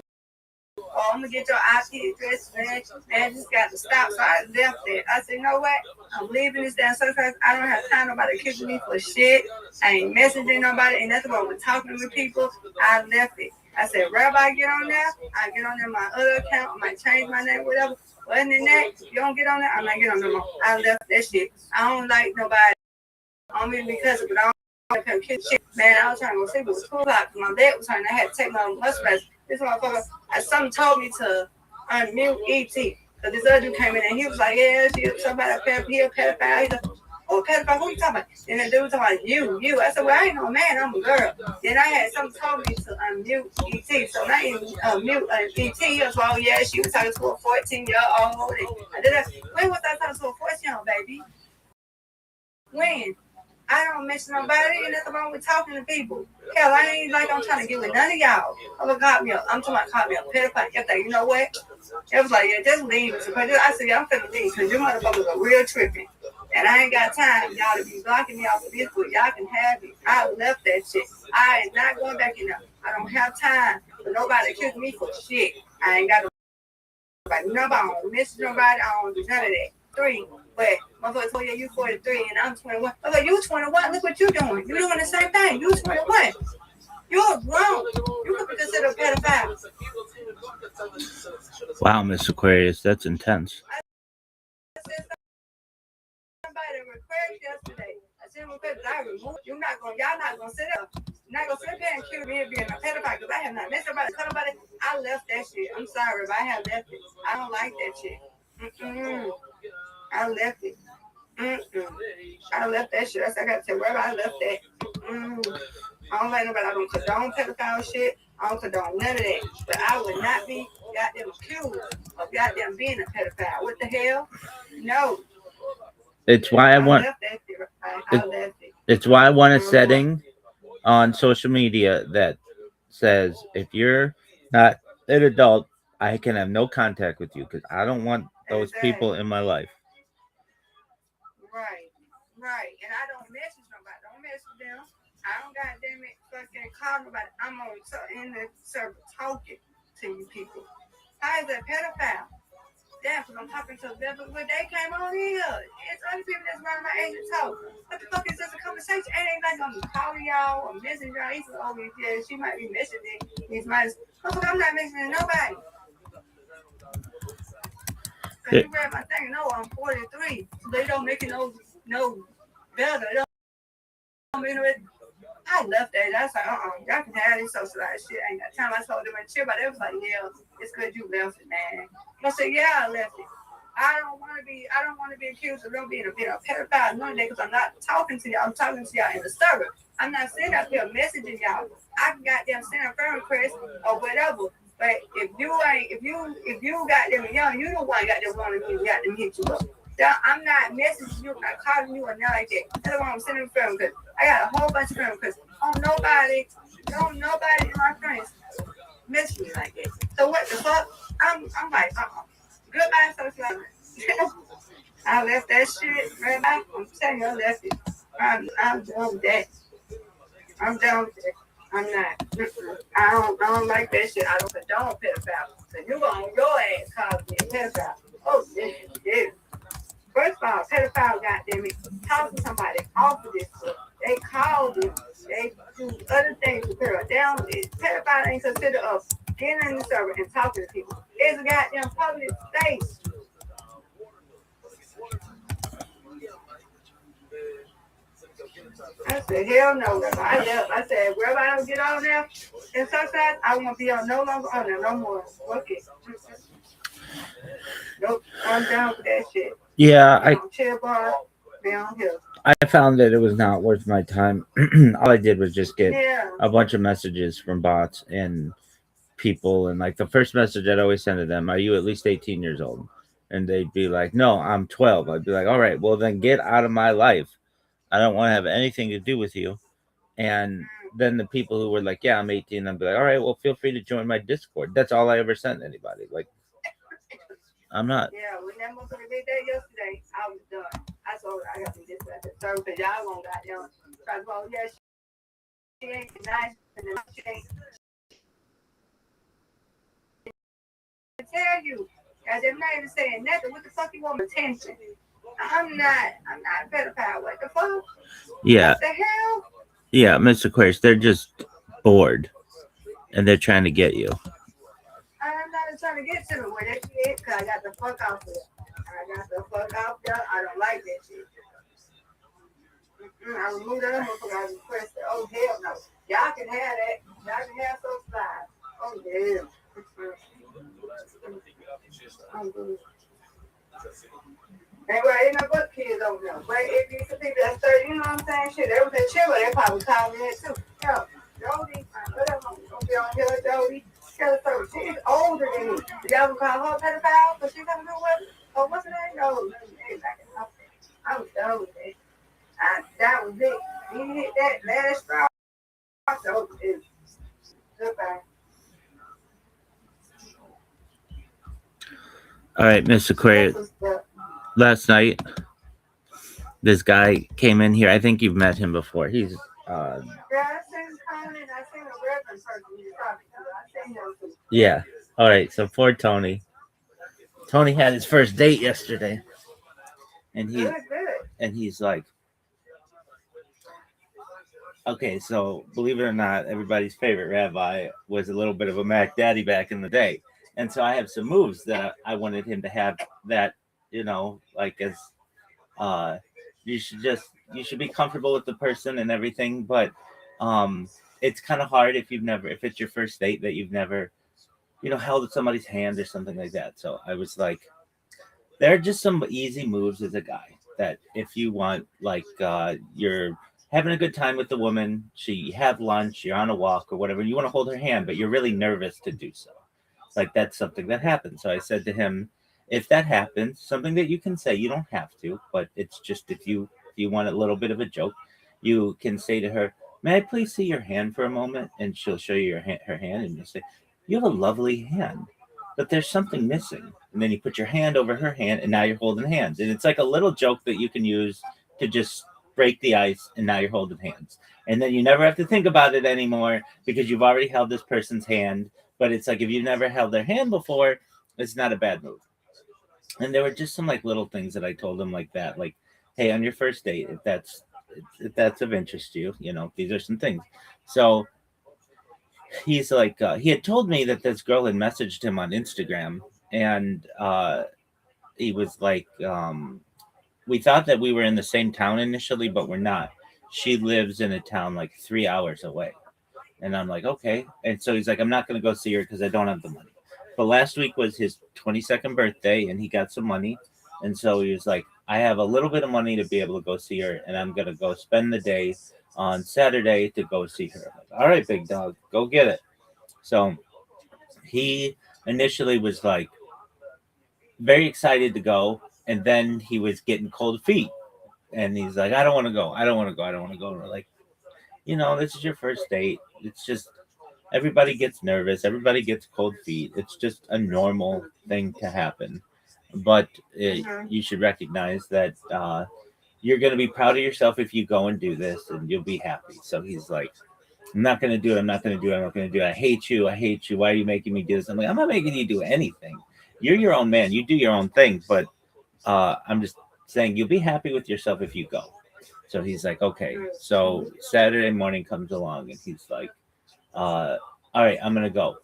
oh, I'm gonna get your IP address, man, just got to stop. So I left it. I said, you know what? I'm leaving this damn social. I don't have time nobody kicking me for shit. I ain't messaging nobody. Ain't nothing wrong with talking with people. I left it. I said, Rabbi, get on there. I get on there my other account. I might change my name, whatever. Other than that, you don't get on there, I might get on there more. I left that shit. I don't like nobody. I don't mean because of it. I don't like kick shit. Man, I was trying to go sleep. It was 2 o'clock. My bed was hurting. I had to take my muscle. This motherfucker, something told me to unmute ET. Because this other dude came in and he was like, yeah, somebody a pedophile. He like, oh, pedophile, who you talking about? And the dude was talking about you. I said, well, I ain't no man, I'm a girl. Then I had something told me to unmute ET. So I didn't unmute ET. I was like, oh, yeah, she was talking to a 14-year-old. When was I talking to a 14-year-old, baby? When? I don't mention nobody. Ain't nothing wrong with talking to people. Hell, I ain't like I'm trying to get with none of y'all. I'm talking about call me a pedophile. You know what? It was like, yeah, just leave it. I said, yeah, I'm finna leave because you motherfuckers are real tripping. And I ain't got time, y'all, to be blocking me off of this, but y'all can have it. I left that shit. I am not going back in there. I don't have time for nobody to accuse me for shit. I ain't got nobody. I don't message nobody. I don't do none of that. 3. But motherfucker told you 43 and I'm 21. Okay, you 21. Look what you doing. You doing the same thing. You 21. You're grown. You could be considered a pedophile. Wow, Miss Aquarius, that's intense. Somebody request yesterday. I said, I removed. Y'all not gonna sit up. Not gonna sit there and accuse me of being a pedophile because I have not met somebody. I left that shit. I'm sorry if I have left it. I don't like that shit. I left it. I left that shit. I gotta tell wherever I left that. I don't like nobody. I don't condone pedophile shit. I don't condone none of that. But I would not be goddamn accused of goddamn being a pedophile. What the hell? No. It's why I want. It's why I want a setting on social media that says if you're not an adult, I can have no contact with you because I don't want those people in my life. Right. And I don't message nobody. Don't message them. I don't goddamn it fucking call nobody. I'm in the server talking to you people. How is that pedophile? Damn, because I'm talking to them. But when they came on here, it's other people that's running my age and talk. What the fuck is this a conversation? Ain't like I'm calling y'all or messaging y'all. He said, oh, yeah, she might be messaging. I'm not messaging nobody. Because you read my thing. No, I'm 43. So they don't make it no better. They don't make it. I left that. That's like, y'all can have this socialized shit. I ain't got time. I told them and chill, but they was like, yeah, it's good you left it, man. I said, yeah, I left it. I don't want to be accused of being a pedophile, none of that, because I'm not talking to y'all. I'm talking to y'all in the server. I'm not sitting up here messaging y'all. I can goddamn send a friend request or whatever. But if you got them young, you the one got them wanting me, got them hit you up. I'm not messaging you, I'm not calling you or nothing like that. That's why I'm sending a friend request. I got a whole bunch of friend requests. Nobody in my friends message me like that. So what the fuck? I'm like, goodbye, social. I left that shit, man. I'm telling you, I left it. I'm done with that. I'm done with it. I'm not. I don't like that shit. I don't condone pedophile. So you on your ass calling me a pedophile. Oh, yeah. First of all, pedophile, goddamn it, talk to somebody off of this shit. They call them. They do other things to her down. Pedophile ain't considered of getting in the server and talking to people. It's a goddamn public space. I said, hell no. I left. I said, wherever I don't get on there in Sunshine, I won't be on no longer on there no more. Okay. Nope. I'm down with that shit. Yeah, I found that it was not worth my time. All I did was just get a bunch of messages from bots and people, and like the first message I'd always send to them, are you at least 18 years old? And they'd be like, no, I'm 12. I'd be like, all right, well then get out of my life. I don't want to have anything to do with you. And then the people who were like, yeah, I'm 18, I'd be like, all right, well, feel free to join my Discord. That's all I ever sent anybody. Like, I'm not. Yeah, when that motherfucker did that yesterday, I was done. I told her I got to get that service because y'all won't got them. Try to go, yeah, she ain't nice, and then she ain't. I tell you, as they're not even saying nothing. What the fuck you want attention? I'm not a pedophile. What the fuck? Yeah. What the hell? Yeah, Mr. Aquarius, they're just bored, and they're trying to get you. I'm not trying to get to them with that shit because I got the fuck off there. I don't like that shit. I removed that motherfucker. I requested. Oh, hell no. Y'all can have that. Y'all can have those slides. Oh, yeah. I'm good. Anyway, ain't no good kids over there. But if you some people that's 30, you know what I'm saying? Shit, they was at chill, they probably called me that too. Yo, Jody, whatever, don't be on here, Jody. She's older than me. Y'all call her a pedophile? But she's gonna do what? Oh, what's her name? No, I was done with that. That was it. He hit that last straw. So it's goodbye. All right, Mr. Aquarius. Last night, this guy came in here. I think you've met him before. He's yeah. All right. So poor Tony. Tony had his first date yesterday, and he's like, okay. So believe it or not, everybody's favorite rabbi was a little bit of a Mac Daddy back in the day, and so I have some moves that I wanted him to have. That like as you should be comfortable with the person and everything, but it's kind of hard if it's your first date that you've never held somebody's hand or something like that. So I was like, there are just some easy moves as a guy that if you want, like you're having a good time with the woman, you have lunch, you're on a walk or whatever, and you want to hold her hand, but you're really nervous to do so. Like that's something that happens. So I said to him, if that happens, something that you can say, you don't have to, but it's just if you want a little bit of a joke, you can say to her, may I please see your hand for a moment? And she'll show you her hand, and you'll say, you have a lovely hand, but there's something missing. And then you put your hand over her hand, and now you're holding hands. And it's like a little joke that you can use to just break the ice, and now you're holding hands. And then you never have to think about it anymore because you've already held this person's hand. But it's like if you've never held their hand before, it's not a bad move. And there were just some like little things that I told him like that, like, hey, on your first date, if that's of interest to you, these are some things. So he's like, he had told me that this girl had messaged him on Instagram, and he was like, we thought that we were in the same town initially, but we're not. She lives in a town like 3 hours away. And I'm like, okay. And so he's like, I'm not going to go see her because I don't have the money. But last week was his 22nd birthday, and he got some money. And so he was like, I have a little bit of money to be able to go see her, and I'm going to go spend the day on Saturday to go see her. I'm like, all right, big dog, go get it. So he initially was like very excited to go, and then he was getting cold feet. And he's like, I don't want to go. I don't want to go. I don't want to go. And we're like, this is your first date. It's just everybody gets nervous. Everybody gets cold feet. It's just a normal thing to happen. But you should recognize that you're going to be proud of yourself if you go and do this, and you'll be happy. So he's like, I'm not going to do it. I'm not going to do it. I'm not going to do it. I hate you. I hate you. Why are you making me do this? I'm like, I'm not making you do anything. You're your own man. You do your own thing. But I'm just saying you'll be happy with yourself if you go. So he's like, okay. So Saturday morning comes along, and he's like, all right, I'm going to go.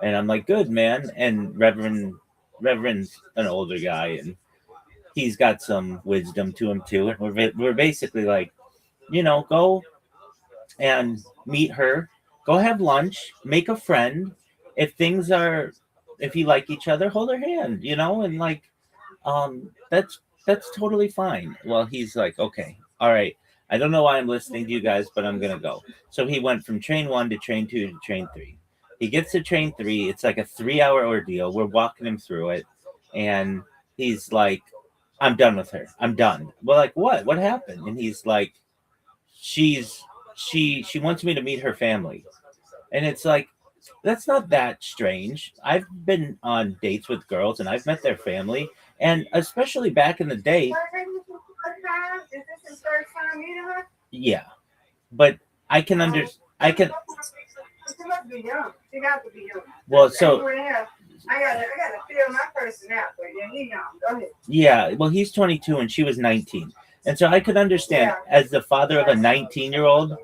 And I'm like, good, man. And Reverend's an older guy, and he's got some wisdom to him too. And we're basically like, go and meet her, go have lunch, make a friend. If you like each other, hold her hand, and like, that's totally fine. Well, he's like, okay, all right. I don't know why I'm listening to you guys, but I'm gonna go. So he went from train 1 to train 2 to train 3. He gets to train 3. It's like a 3-hour ordeal. We're walking him through it, and he's like, I'm done with her. I'm done. We're like, what? What happened? And he's like, she wants me to meet her family. And it's like, that's not that strange. I've been on dates with girls, and I've met their family, and especially back in the day. Is this his first time meeting her? Yeah, but I can understand. She must be young. She got to be young. Well, so I gotta feel my person out, but yeah, he's young. Go ahead. Yeah, well, he's 22 and she was 19, and so I could understand as the father of a 19-year-old.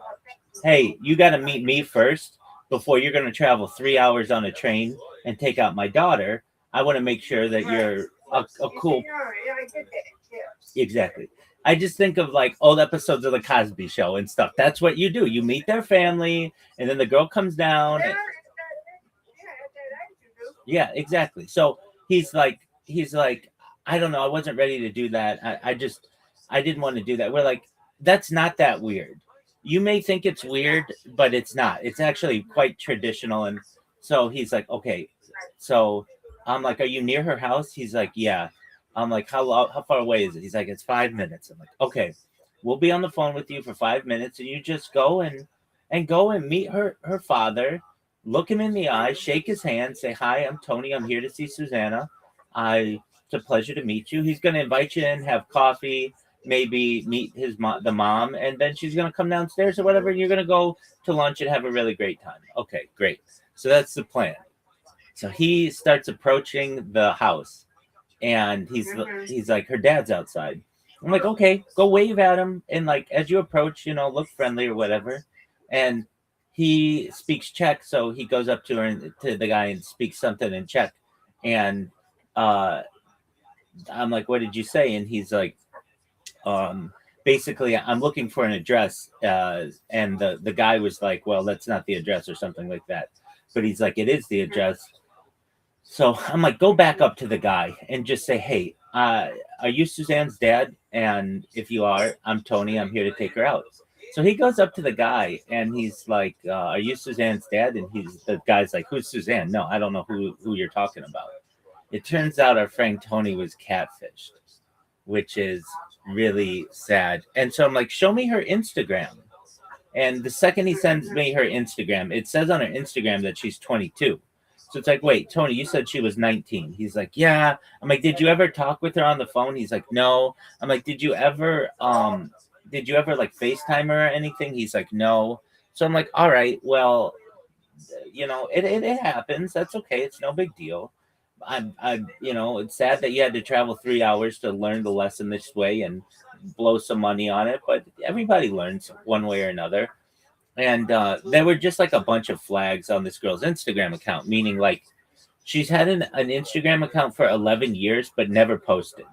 Hey, you got to meet me first before you're going to travel 3 hours on a train and take out my daughter. I want to make sure that you're a cool. Exactly. I just think of like old episodes of the Cosby Show and stuff. That's what you do. You meet their family, and then the girl comes down. Yeah, exactly. So he's like, I don't know. I wasn't ready to do that. I didn't want to do that. We're like, that's not that weird. You may think it's weird, but it's not. It's actually quite traditional. And so he's like, okay. So I'm like, are you near her house? He's like, yeah. I'm like, how far away is it? He's like, it's 5 minutes. I'm like, okay. we'll be on the phone with you for 5 minutes, and you just go and meet her father, look him in the eye, shake his hand, say, hi, I'm Tony, I'm here to see Susanna. It's a pleasure to meet you. He's going to invite you in, have coffee, maybe meet the mom, and then she's going to come downstairs or whatever, and you're going to go to lunch and have a really great time. Okay, great. So that's the plan. So he starts approaching the house, and he's like, her dad's outside. I'm like, okay, go wave at him, and like as you approach, look friendly or whatever. And he speaks Czech, so he goes up to her and to the guy and speaks something in Czech. And I'm like, what did you say? And he's like, basically, I'm looking for an address. And the guy was like, well, that's not the address or something like that. But he's like, it is the address. So I'm like, go back up to the guy and just say, hey, are you Suzanne's dad? And if you are, I'm Tony. I'm here to take her out. So he goes up to the guy and he's like, are you Suzanne's dad? And the guy's like, who's Suzanne? No, I don't know who you're talking about. It turns out our friend Tony was catfished, which is really sad. And so I'm like, show me her Instagram. And the second he sends me her Instagram, it says on her Instagram that she's 22. So it's like, wait, Tony, you said she was 19. He's like, yeah. I'm like, did you ever talk with her on the phone? He's like, no. I'm like, did you ever like FaceTime her or anything? He's like, no. So I'm like, all right, well, it happens. That's okay. It's no big deal. It's sad that you had to travel 3 hours to learn the lesson this way and blow some money on it, but everybody learns one way or another. And there were just like a bunch of flags on this girl's Instagram account, meaning like she's had an Instagram account for 11 years, but never posted.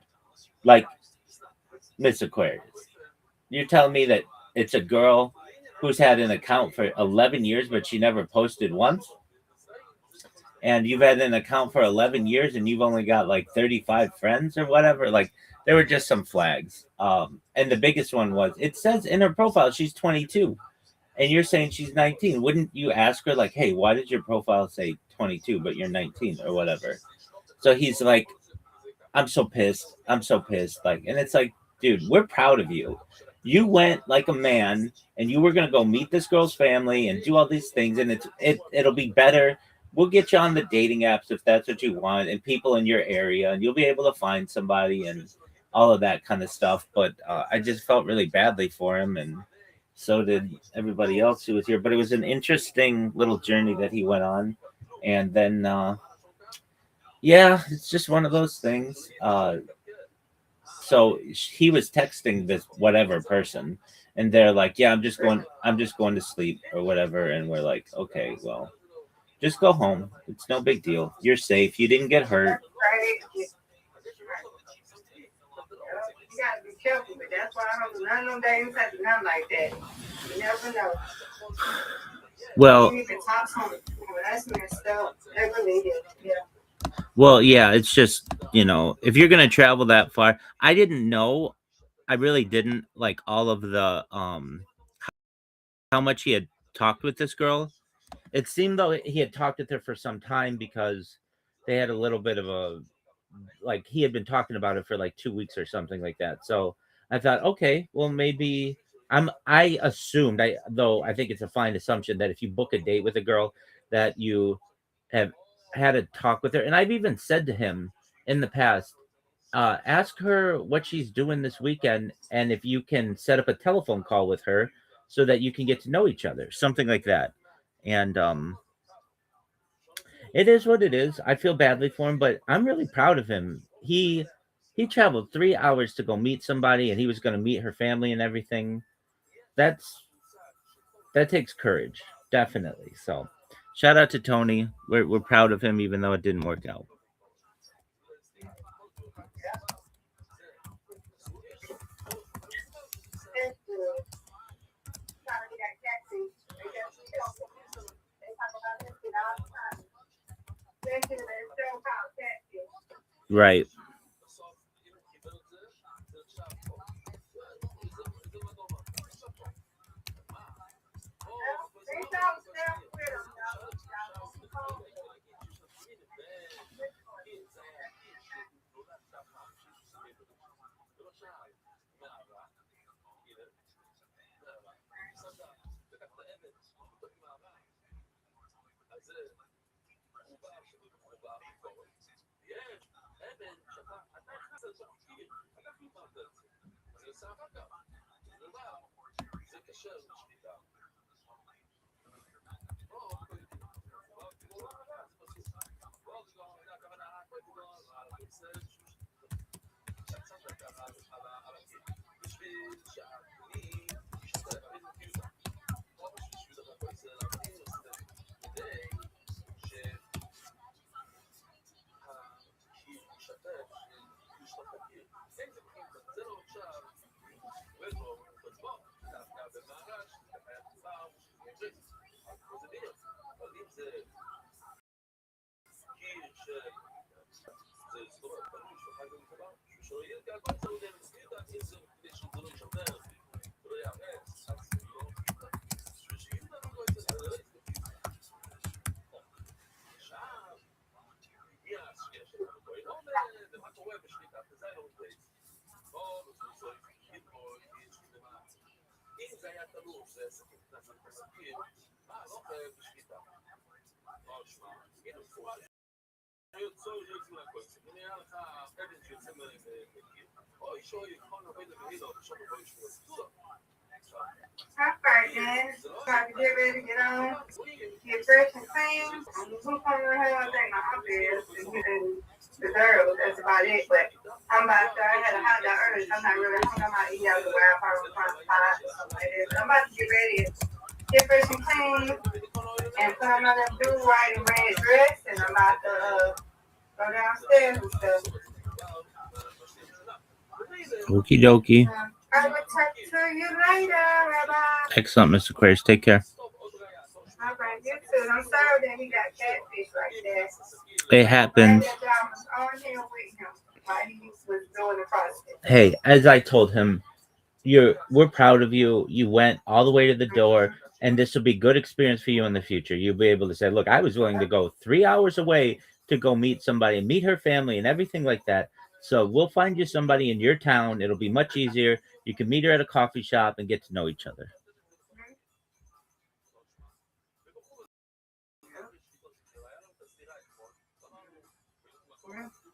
Like, Miss Aquarius, you're telling me that it's a girl who's had an account for 11 years, but she never posted once? And you've had an account for 11 years and you've only got like 35 friends or whatever. Like, there were just some flags. And the biggest one was, it says in her profile she's 22. And you're saying she's 19. Wouldn't you ask her, like, hey, why did your profile say 22, but you're 19 or whatever? So he's like, I'm so pissed. Like, and it's like, dude, we're proud of you. You went like a man and you were going to go meet this girl's family and do all these things. And it'll be better. We'll get you on the dating apps if that's what you want, and people in your area, and you'll be able to find somebody and all of that kind of stuff. But I just felt really badly for him, and so did everybody else who was here. But it was an interesting little journey that he went on. And then, it's just one of those things. So he was texting this whatever person, and they're like, yeah, I'm just going to sleep or whatever. And we're like, okay, well, just go home. It's no big deal. You're safe. You didn't get hurt. You gotta be careful, but that's why I don't do none of them dating sites, nothing like that. You never know. Well, You need to talk something. That's messed up. That really is. Yeah. Well, yeah, it's just, if you're going to travel that far, I didn't know, I really didn't, like, all of the, how much he had talked with this girl. It seemed though he had talked with her for some time because they had a little bit of like, he had been talking about it for like 2 weeks or something like that. So I thought, okay, well, maybe I assumed, though I think it's a fine assumption that if you book a date with a girl that you have had a talk with her. And I've even said to him in the past, ask her what she's doing this weekend, and if you can set up a telephone call with her so that you can get to know each other, something like that. And it is what it is. I feel badly for him, but I'm really proud of him. He traveled 3 hours to go meet somebody, and he was going to meet her family and everything. That takes courage, definitely. So shout out to Tony. We're proud of him, even though it didn't work out. Right. All right, then. Time to get ready to get on. Get fresh and clean. I'm going to hook on her hair. I think my outfit and the girls. That's about it. But I'm about to, I had a hot dog earlier, so I'm not really hungry. I'm about to eat out the wild part of front pot or something like this. I'm about to get ready to get fresh and clean and put on my little blue, white, and red dress. And I'm about to go downstairs and stuff. Okie dokie. I will talk to you later, Rabbi. Excellent, Mr. Aquarius. Take care. All right, you too. I'm sorry that he got catfish right there. It happened. Hey, as I told him, we're proud of you. You went all the way to the door, and this will be good experience for you in the future. You'll be able to say, look, I was willing to go 3 hours away to go meet somebody, meet her family and everything like that. So we'll find you somebody in your town. It'll be much easier. You can meet her at a coffee shop and get to know each other.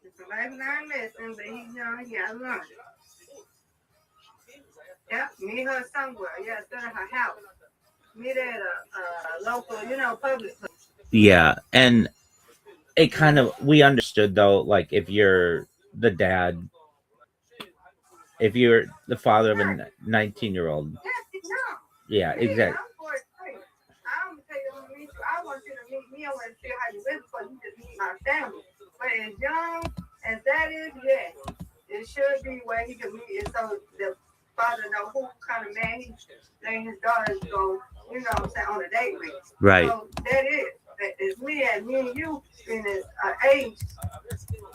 It's a lifelong lesson, but he got learned. Yep, meet her somewhere. Yeah, instead of her house. Meet at a local, public place. Yeah, and it kind of, we understood though, like if you're the dad, if you're the father of a 19-year-old. Yeah, exactly. I want you to meet me. I want to see how you live before you just meet my family. But as young as that is, yes, it should be where he can meet it so the father know who kind of man he's letting his daughters go, on a date with. Right. So that is. As me and you in this age,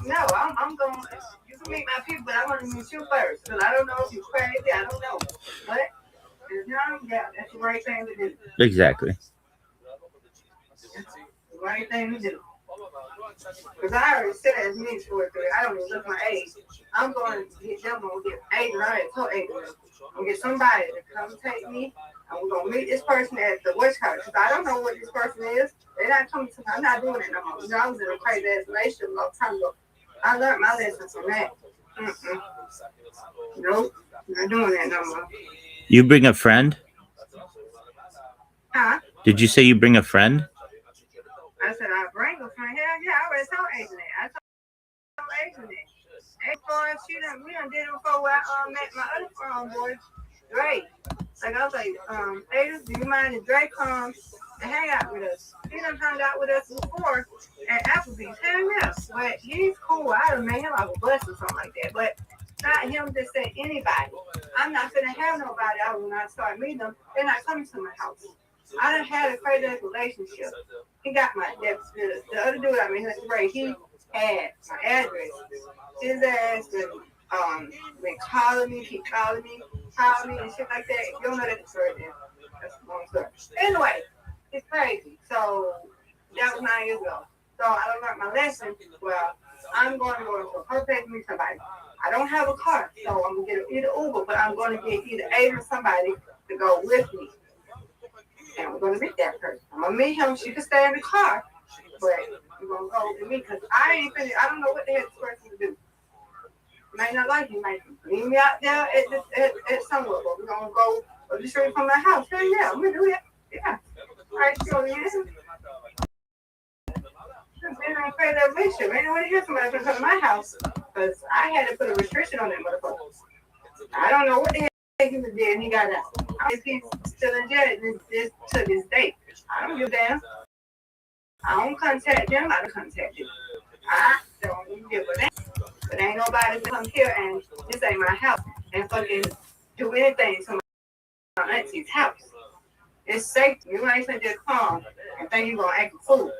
no, I'm going. You can meet my people, but I want to meet you first because I don't know if you're crazy. I don't know, but as young, yeah, that's the right thing to do. Exactly. That's the right thing to do. Because I already said as me for it. I don't even look my age. I'm going to get them. I'm going to get 8 and I told 8 I'm going to get somebody to come take me. And we're going to meet this person at the West Coast. Because I don't know what this person is. They're not coming to me. I'm not doing it no more. I was in a crazy ass relationship a long time ago. I learned my lesson from that. Nope. Not doing that no more. You bring a friend? Huh? Did you say you bring a friend? I said I bring a friend. Hell yeah, I already told Asian that. I told Asian that. We done did it before where I met my other friend boy, Drake. Like I was like, Ada, do you mind if Drake comes and hang out with us? He done hung out with us before at Applebee's. Hell yeah. But he's cool. I done met him off a bus or something like that. But not him just saying anybody. I'm not gonna have nobody out when I start meeting them. They're not coming to my house. I done had a crazy relationship. He got my the other dude I met, Ray, he had my address. His ass been calling me, keep calling me, and shit like that. If you don't know that story, then that's a long story. Anyway, it's crazy. So that was 9 years ago. So I don't learn my lesson. Well, I'm going to go to a perfect meet somebody. I don't have a car, so I'm gonna get either Uber, but I'm going to get either Ada or somebody to go with me. and we're gonna meet that person. I'm gonna meet him. She can stay in the car, but we're gonna go and meet because I ain't finished. I don't know what the hell this person to do. Might not like me, might leave me out there at somewhere, but we're gonna go straight from my house. Hey, yeah, I'm gonna do that. Yeah. All right, sure, yeah. Then I pay that relationship. Ain't nobody here somebody gonna come to my house because I had to put a restriction on that motherfucker. I don't know what the hell he was did and he got out. If he's still in jail to this day. I don't give a damn. I don't contact them. I don't contact you. I don't even give a damn. But ain't nobody come here and this ain't my house and fucking do anything to my auntie's house. It's safe. You ain't gonna just come and think you're gonna act a fool.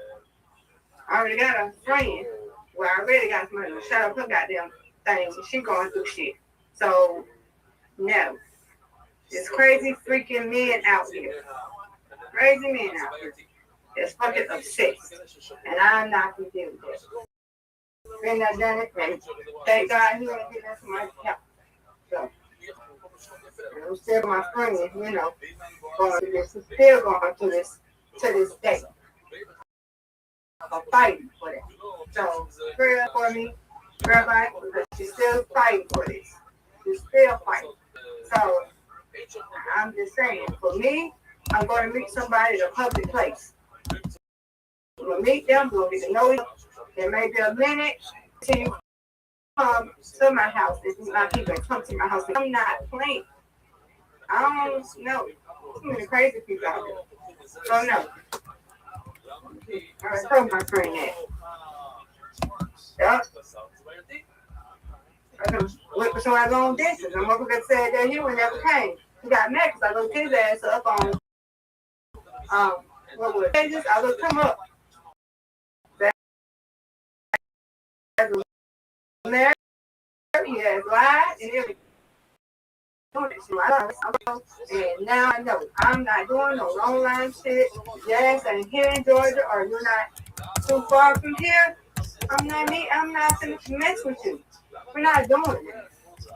I already got a friend where I already got somebody to shut up her goddamn thing. She going through shit. So, no. There's crazy freaking men out here. Crazy men out here. That's fucking obsessed. And I'm not gonna deal with that. Been there, done it, and thank God he ain't getting somebody's help. So, I'm still my friend, you know, going through this, still going through this to this day. I'm fighting for that. So, prayer for me, Rabbi, because she's still fighting for this. She's still fighting. So, I'm just saying, for me, I'm going to meet somebody at a public place. I'm going to meet them, we're going to get to know them. There may be a minute till you come to my house. If my people come to my house, I'm not playing. I don't know. Too many crazy people out there. So, no. I told my friend that. Yep. I can wait for somebody to go on dances. And motherfucker said that he would never came. He got mad because I looked his ass up on what was it? I looked him up. Married, he has lied and everything. And now I know I'm not doing no long line shit. Yes, I'm here in Georgia, or you're not too far from here. I'm not gonna mess with you. We're not doing it.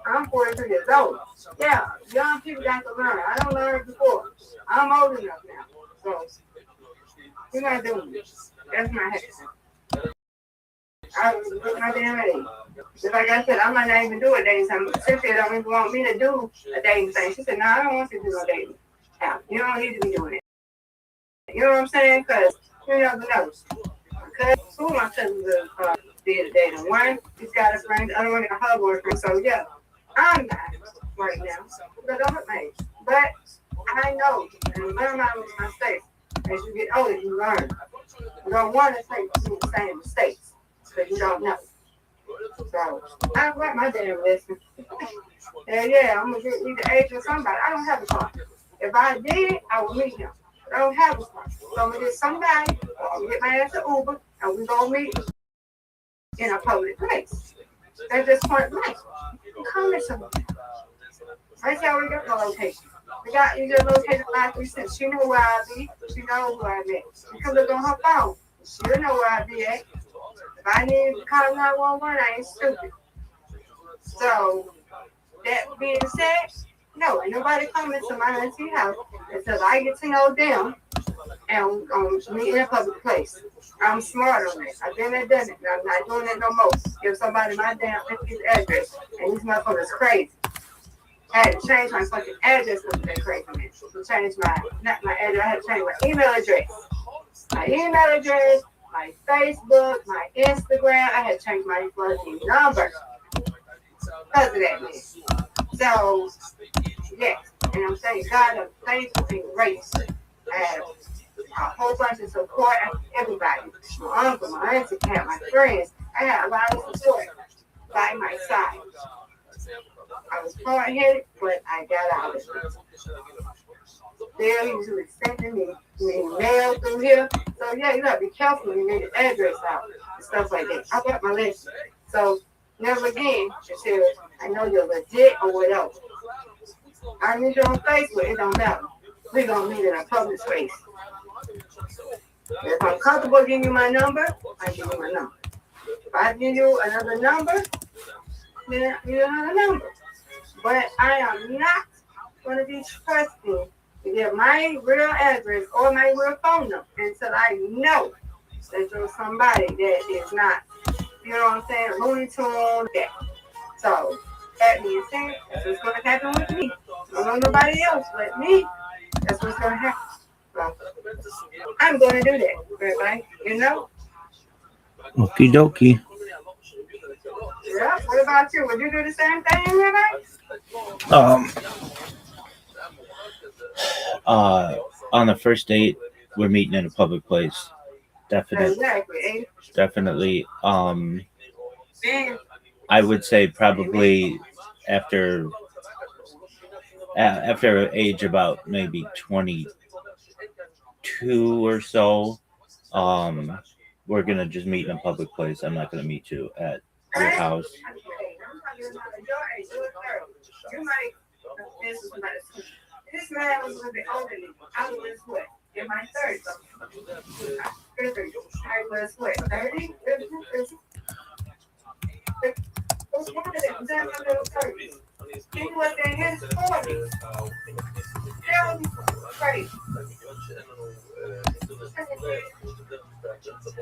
I'm 43 years old. Yeah, young people got to learn. I don't learn before. I'm old enough now. So we're not doing it. That's my head. I was my damn age. Just like I said, I'm not even do a dating thing. Cynthia don't even want me to do a dating thing. She said, no, I don't want you to do no dating. You don't need to be doing it. You know what I'm saying? Because you never know. Two of my cousins did a dating. One, he's got a friend. The other one got her boyfriend. So, yeah, I'm not right now. But I'm not made. But I know, and learn my mistakes. As you get older, you learn. You don't want to make the same mistakes. Because you don't know. So, I don't like my damn lesson. And yeah, I'm going to get either age or somebody. I don't have a car. If I did, I would meet him. I don't have a car. So I'm going to get somebody, I'm going to get my ass an Uber, and we're going to meet in a public place. That's just point blank. Come to somebody. That's how we got my location. We got you just located 536. She knew where I be. She knows where I'm at. She can look on her phone. She'll know where I be at. If I need to call 911, I ain't stupid. So, that being said, no, ain't nobody coming to my auntie house until I get to know them and meet in a public place. I'm smart on this. I've been there, done it. I'm not doing it no more. Give somebody my damn auntie's address, and these motherfuckers crazy. I had to change my fucking address because they're crazy, man. To change not my address, I had to change my email address. My email address, my Facebook, my Instagram, I had to change my fucking number. Because of that, man. So, yes, and I'm saying God of faithful and grace. I have a whole bunch of support and everybody. My uncle, my auntie, my friends. I had a lot of support by my side. I was hard-headed, but I got out of it. Still, he was sending me mail through here. So, yeah, you got to be careful when you need the address out and stuff like that. I got my list. So, never again, until I know you're legit or whatever. I meet you on Facebook, it don't matter. We're going to meet in a public space. If I'm comfortable giving you my number, I give you my number. If I give you another number, then I give you another number. But I am not going to be trusting give my real address or my real phone number until I know that you're somebody that is not, you know what I'm saying, Looney Tune, that. So, that being said, that's what's going to happen with me. I don't know nobody else but me. That's what's going to happen. So, I'm going to do that, everybody. You know? Okie dokie. Yeah. What about you? Would you do the same thing, everybody? On the first date, we're meeting in a public place. Exactly. Definitely. Man. I would say probably after age about maybe 22 or so, we're gonna just meet in a public place. I'm not gonna meet you at your house. This man was a little bit older than me. I was what? In my 30s. I was what? 30? What's one of them? Was in my little 30s. He was in his 40s. That was crazy.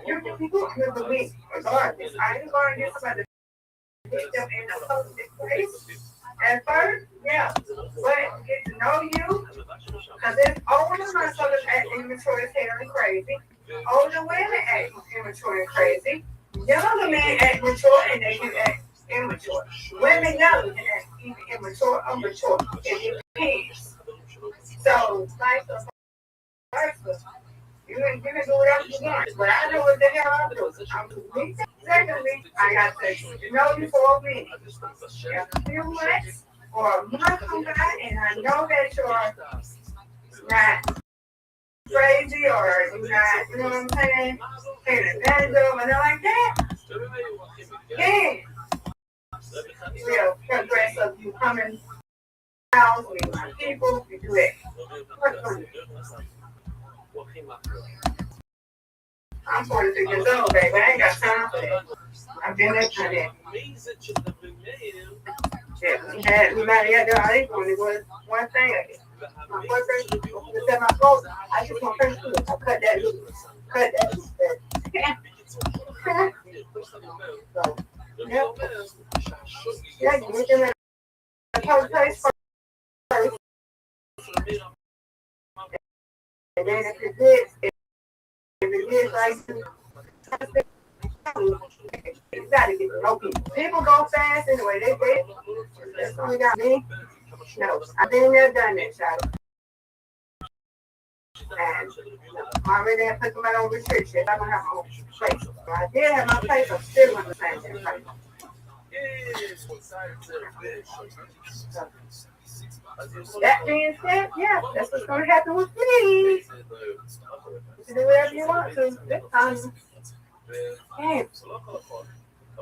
You can be good with me, regardless. I ain't going to get somebody to put them in a public place. At first, yeah, but get to know you, because there's older motherfuckers act immature as hell and crazy. Older women act immature and crazy. Younger men act mature and they can act immature. Women young can act either immature or mature. It depends. So, like the first, you can do whatever you want, but I know what the hell I do. I'm secondly, I got to know you for a minute. A few months or a month come by, and I know that you're not crazy or you're not, you know what I'm saying, taking advantage of and like that. Then we'll progress of you coming out with my people, we do it. I'm 43 years old, baby. I ain't got time for that. I've been there for that. Yeah, we might have got there. I only was one thing. My boyfriend was at my phone. I just want first food. I cut that loose. Cut that loose. So, yep. Yeah, you get them in a cold place first. And then if it is like you gotta get to know people. People go fast anyway. They that's only got me. No, I've been there, done that, child. And I already had put somebody on restriction. I don't have my own place. So I did have my place. I'm still in the same place. That being said, yeah, that's what's going to happen with me. You can do whatever you want to. This time, damn.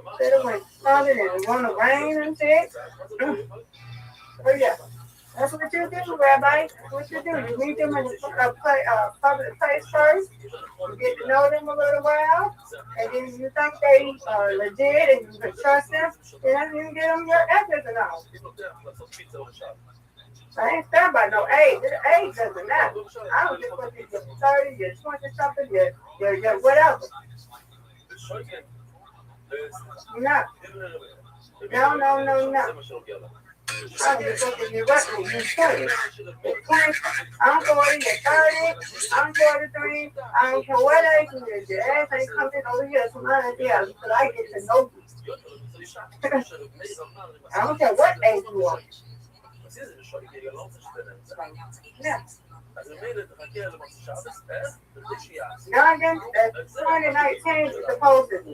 Instead of like flooded and want to rain and shit. Oh, yeah. That's what you do, Rabbi. That's what you do. You meet them in a public place first. You get to know them a little while. And then you think they are legit and you can trust them. Then you get them your address and all. I ain't stunned by no age. Age doesn't matter. I don't just want you to 30, you're 20 something, you're whatever. No. No. I don't just want you to you're 30. You're 20. I'm 40, you're 30. I'm 43. I don't care what age you is. Your ass ain't coming over here to my idea because I get to know you. I don't care what age you are. Yeah. Youngin, that's 2019 is supposed to be.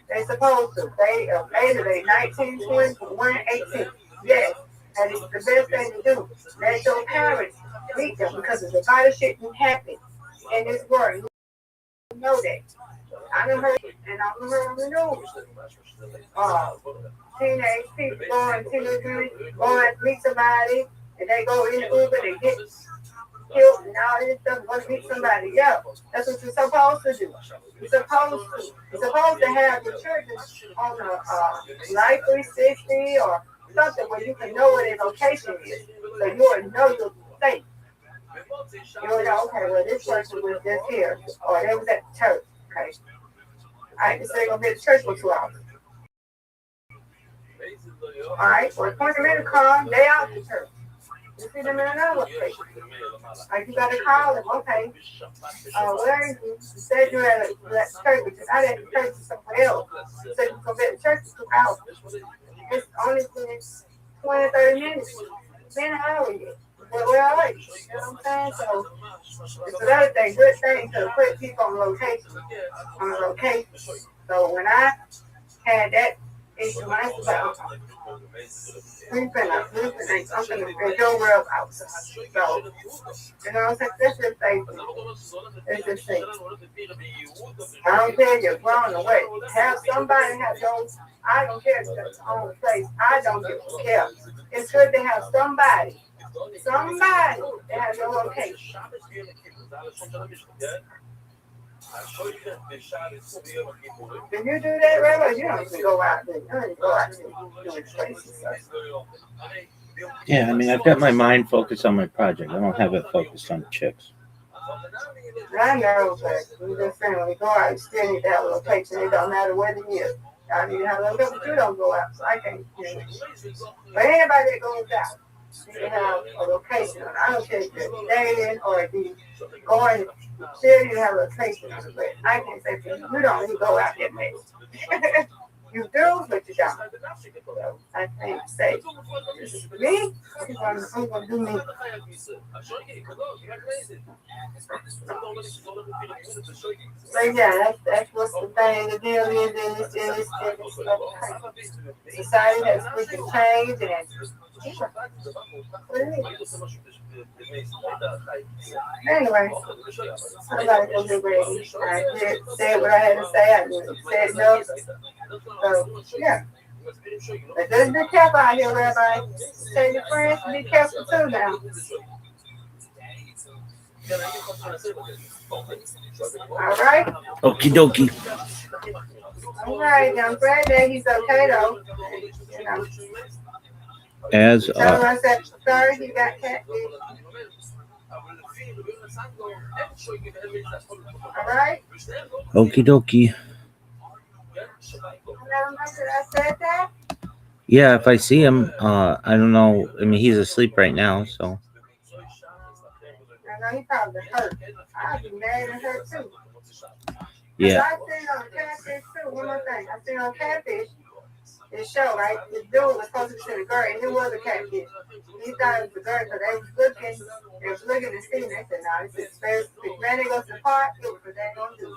They supposed to. They either they 19, 20, 1, 18. Yes. And it's the best thing to do. Let your parents meet them because there's a lot of shit that happen in this world. You know that. I done heard and I done heard on the news. Teenage people going meet somebody and they go in the Uber, they get killed and all this stuff, go meet somebody. Yeah, that's what you're supposed to do. You're supposed to have your children on a Life 360 or something where you can know where their location is. So you will know you'll be safe. You'll know, okay, well, this person was just here, or they was at the church, okay? All right, so they're going to be at the church for 2 hours. All right, or 20-minute car, they out the church. You see them in another place. Like, you got to call them, okay. Where is you? You said you were at the church, but you're not at the church, you're somewhere else. You said you're going to be at the church for 2 hours. It's only been 20, 30 minutes. It's been an hour yet. But we're all right. You know what I'm saying? So, it's another thing, good thing to put people on location. On a location. So, when I had that issue, I was like, I'm gonna your world outside. So, you know what I'm saying? That's just safe. It's just safe. I don't care if you're grown or what. Have somebody have those. I don't care if it's your own place. I don't give a care. It's good to have somebody that has your location. If you do that regular, you don't even go out there. You don't even go out there doing crazy stuff. Yeah, I mean, I've got my mind focused on my project. I don't have it focused on chicks. I know, but I'm just saying, when you go out, you still need to have a location. It don't matter what it is. I need to have a location, but you don't go out, so I can't do it. But anybody that goes out, you can have a location. I don't care if you're dating or if you're going, still you have a location. But I can't say for you, you don't even go out that way. You do, but you don't. So I can't say. Me? I'm going to do me. But yeah, that's what's the thing. The deal is society has freaking changed and anyway, I'm about to get ready. I said what I had to say. I said no. So, yeah. But just be careful out here, Rabbi. Tell your friends to be careful too now. All right? Okie dokie. All right. I'm glad that he's okay, though. You know. As Tell him I said, sorry, he got catfish. All right? Okie dokie. I said that? Yeah, if I see him, I don't know. I mean, he's asleep right now, so. I know he probably hurt. I'd be mad and hurt too. Yeah. I seen on Catfish too. One more thing. I seen on Catfish, this show, right? The dude was supposed to be the girl, and it was a catfish. He thought it was a girl, so they was looking and seeing. They said, no, this is first. If man goes to the park, it was what they gonna do.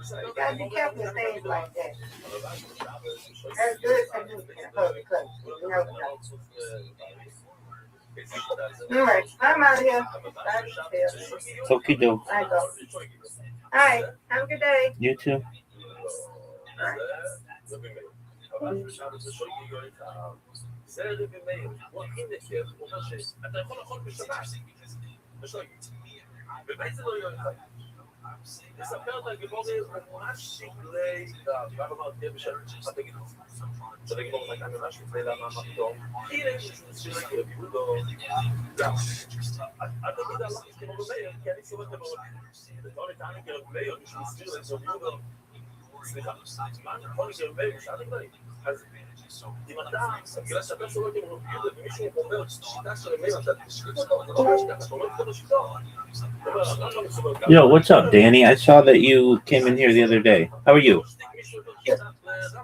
So you gotta be careful with things like that. That's good to do in a public place. You never know. All right, I'm out of here. Okie doke. I go. All right, have a good day. You too. All right. Yo, what's up, Danny? I saw that you came in here the other day. How are you?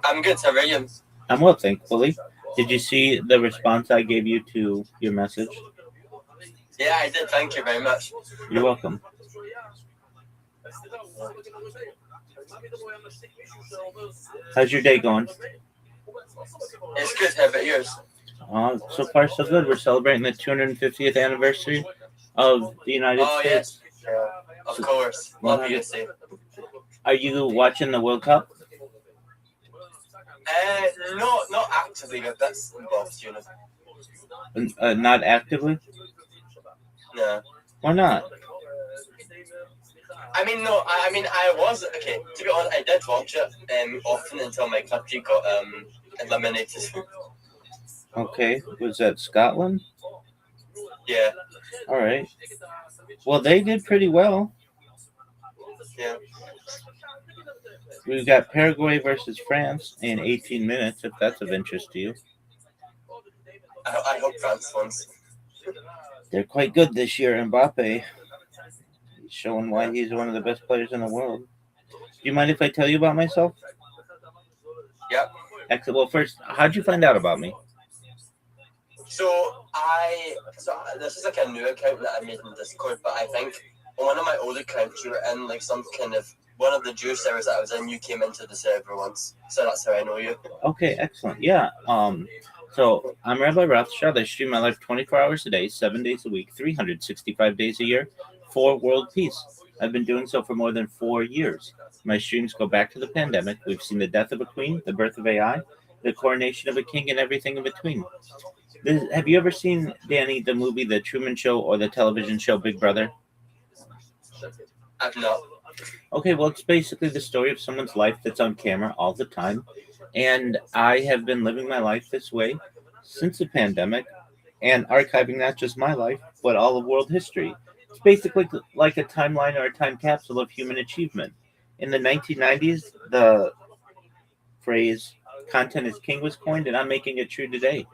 I'm good. How are you? I'm well, thankfully. Did you see the response I gave you to your message? Yeah, I did. Thank you very much. You're welcome. How's your day going? It's good. How about yours? So far, so good. We're celebrating the 250th anniversary of the United States. Yes. Of course. Love you to see. Are you watching the World Cup? No, not actively, but that's involved, you know. Not actively? No. Why not? I mean, no. I was okay. To be honest, I did watch it often until my country got eliminated. Okay. Was that Scotland? Yeah. All right. Well, they did pretty well. Yeah. We've got Paraguay versus France in 18 minutes, if that's of interest to you. I hope France wins. They're quite good this year. Mbappe, he's showing why he's one of the best players in the world. Do you mind if I tell you about myself? Yep. Excellent. Well, first, how'd you find out about me? So this is like a new account that I made in Discord, but I think on one of my old accounts you were in like some kind of one of the Jew servers that I was in. You came into the server once, so that's how I know you. Okay, excellent. Yeah. So I'm Rabbi Rothschild. I stream my life 24 hours a day, 7 days a week, 365 days a year for world peace. I've been doing so for more than 4 years. My streams go back to the pandemic. We've seen the death of a queen, the birth of AI, the coronation of a king, and everything in between. Have you ever seen, Danny, the movie The Truman Show or the television show Big Brother? I've not. Okay, well, it's basically the story of someone's life that's on camera all the time. And I have been living my life this way since the pandemic and archiving not just my life, but all of world history. It's basically like a timeline or a time capsule of human achievement. In the 1990s, the phrase content is king was coined, and I'm making it true today.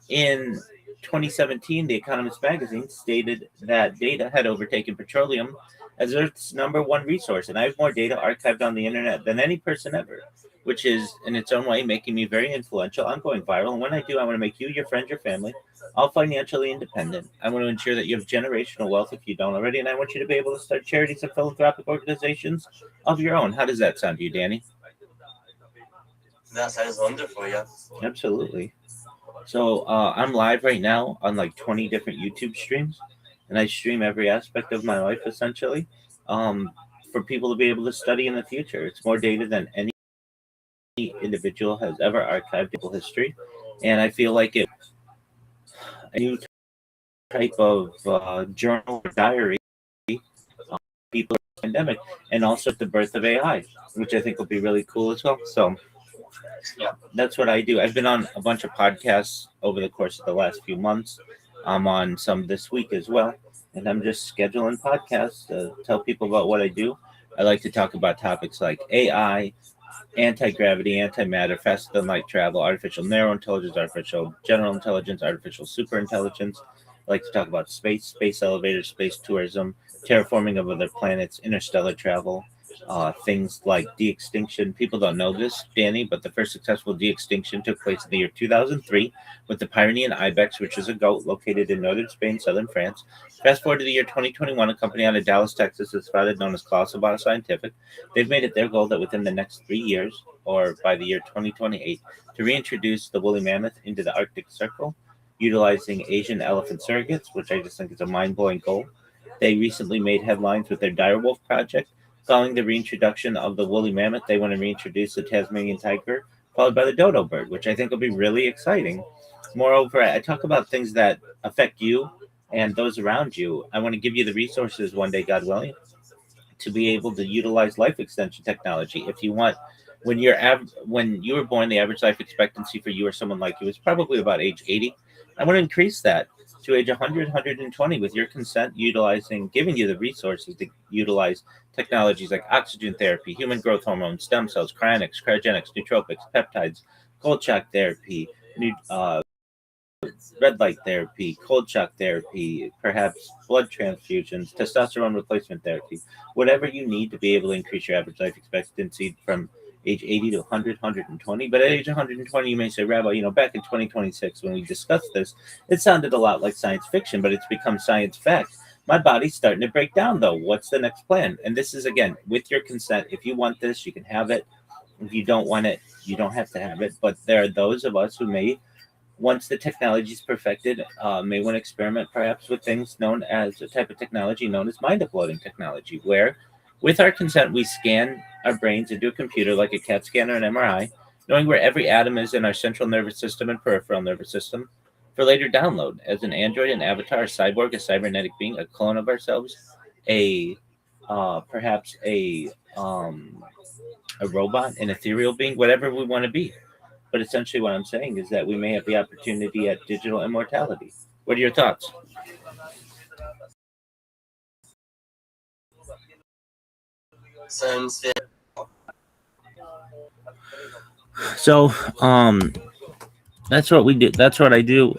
In 2017, The Economist magazine stated that data had overtaken petroleum as Earth's number one resource, and I have more data archived on the internet than any person ever, which is in its own way making me very influential. I'm going viral, and when I do, I want to make you, your friends, your family, all financially independent. I want to ensure that you have generational wealth if you don't already, and I want you to be able to start charities and philanthropic organizations of your own. How does that sound to you, Danny? That sounds wonderful, yeah. Absolutely. So I'm live right now on like 20 different YouTube streams, and I stream every aspect of my life essentially for people to be able to study in the future. It's more data than any individual has ever archived in history, and I feel like it a new type of journal or diary people pandemic, and also the birth of AI, which I think will be really cool as well. So yeah, that's what I do. I've been on a bunch of podcasts over the course of the last few months. I'm on some this week as well, and I'm just scheduling podcasts to tell people about what I do. I like to talk about topics like AI, anti-gravity, antimatter, faster than light travel, artificial narrow intelligence, artificial general intelligence, artificial superintelligence. I like to talk about space, space elevators, space tourism, terraforming of other planets, interstellar travel, things like de-extinction. People don't know this, Danny, but the first successful de-extinction took place in the year 2003 with the Pyrenean ibex, which is a goat located in northern Spain, southern France. Fast forward to the year 2021, a company out of Dallas, Texas, is founded known as Colossal Bioscientific. They've made it their goal that within the next 3 years, or by the year 2028, to reintroduce the woolly mammoth into the Arctic Circle, utilizing Asian elephant surrogates, which I just think is a mind-blowing goal. They recently made headlines with their direwolf project. Following the reintroduction of the woolly mammoth, they want to reintroduce the Tasmanian tiger, followed by the dodo bird, which I think will be really exciting. Moreover, I talk about things that affect you and those around you. I want to give you the resources one day, God willing, to be able to utilize life extension technology. If you want, when you were born, the average life expectancy for you or someone like you is probably about age 80. I want to increase that to age 100, 120 with your consent, giving you the resources to utilize technologies like oxygen therapy, human growth hormone, stem cells, cryonics, cryogenics, nootropics, peptides, cold shock therapy, red light therapy, cold shock therapy, perhaps blood transfusions, testosterone replacement therapy, whatever you need to be able to increase your average life expectancy from age 80 to 100, 120. But at age 120, you may say, Rabbi, back in 2026, when we discussed this, it sounded a lot like science fiction, but it's become science fact. My body's starting to break down, though. What's the next plan? And this is, again, with your consent. If you want this, you can have it. If you don't want it, you don't have to have it. But there are those of us who may, once the technology is perfected, may want to experiment perhaps with things known as a type of technology known as mind uploading technology, where with our consent, we scan our brains into a computer like a CAT scan or an MRI, knowing where every atom is in our central nervous system and peripheral nervous system, for later download as an android, an avatar, a cyborg, a cybernetic being, a clone of ourselves, perhaps a robot, an ethereal being, whatever we want to be. But essentially, what I'm saying is that we may have the opportunity at digital immortality. What are your thoughts? Sounds fair. So, that's what we do. That's what I do.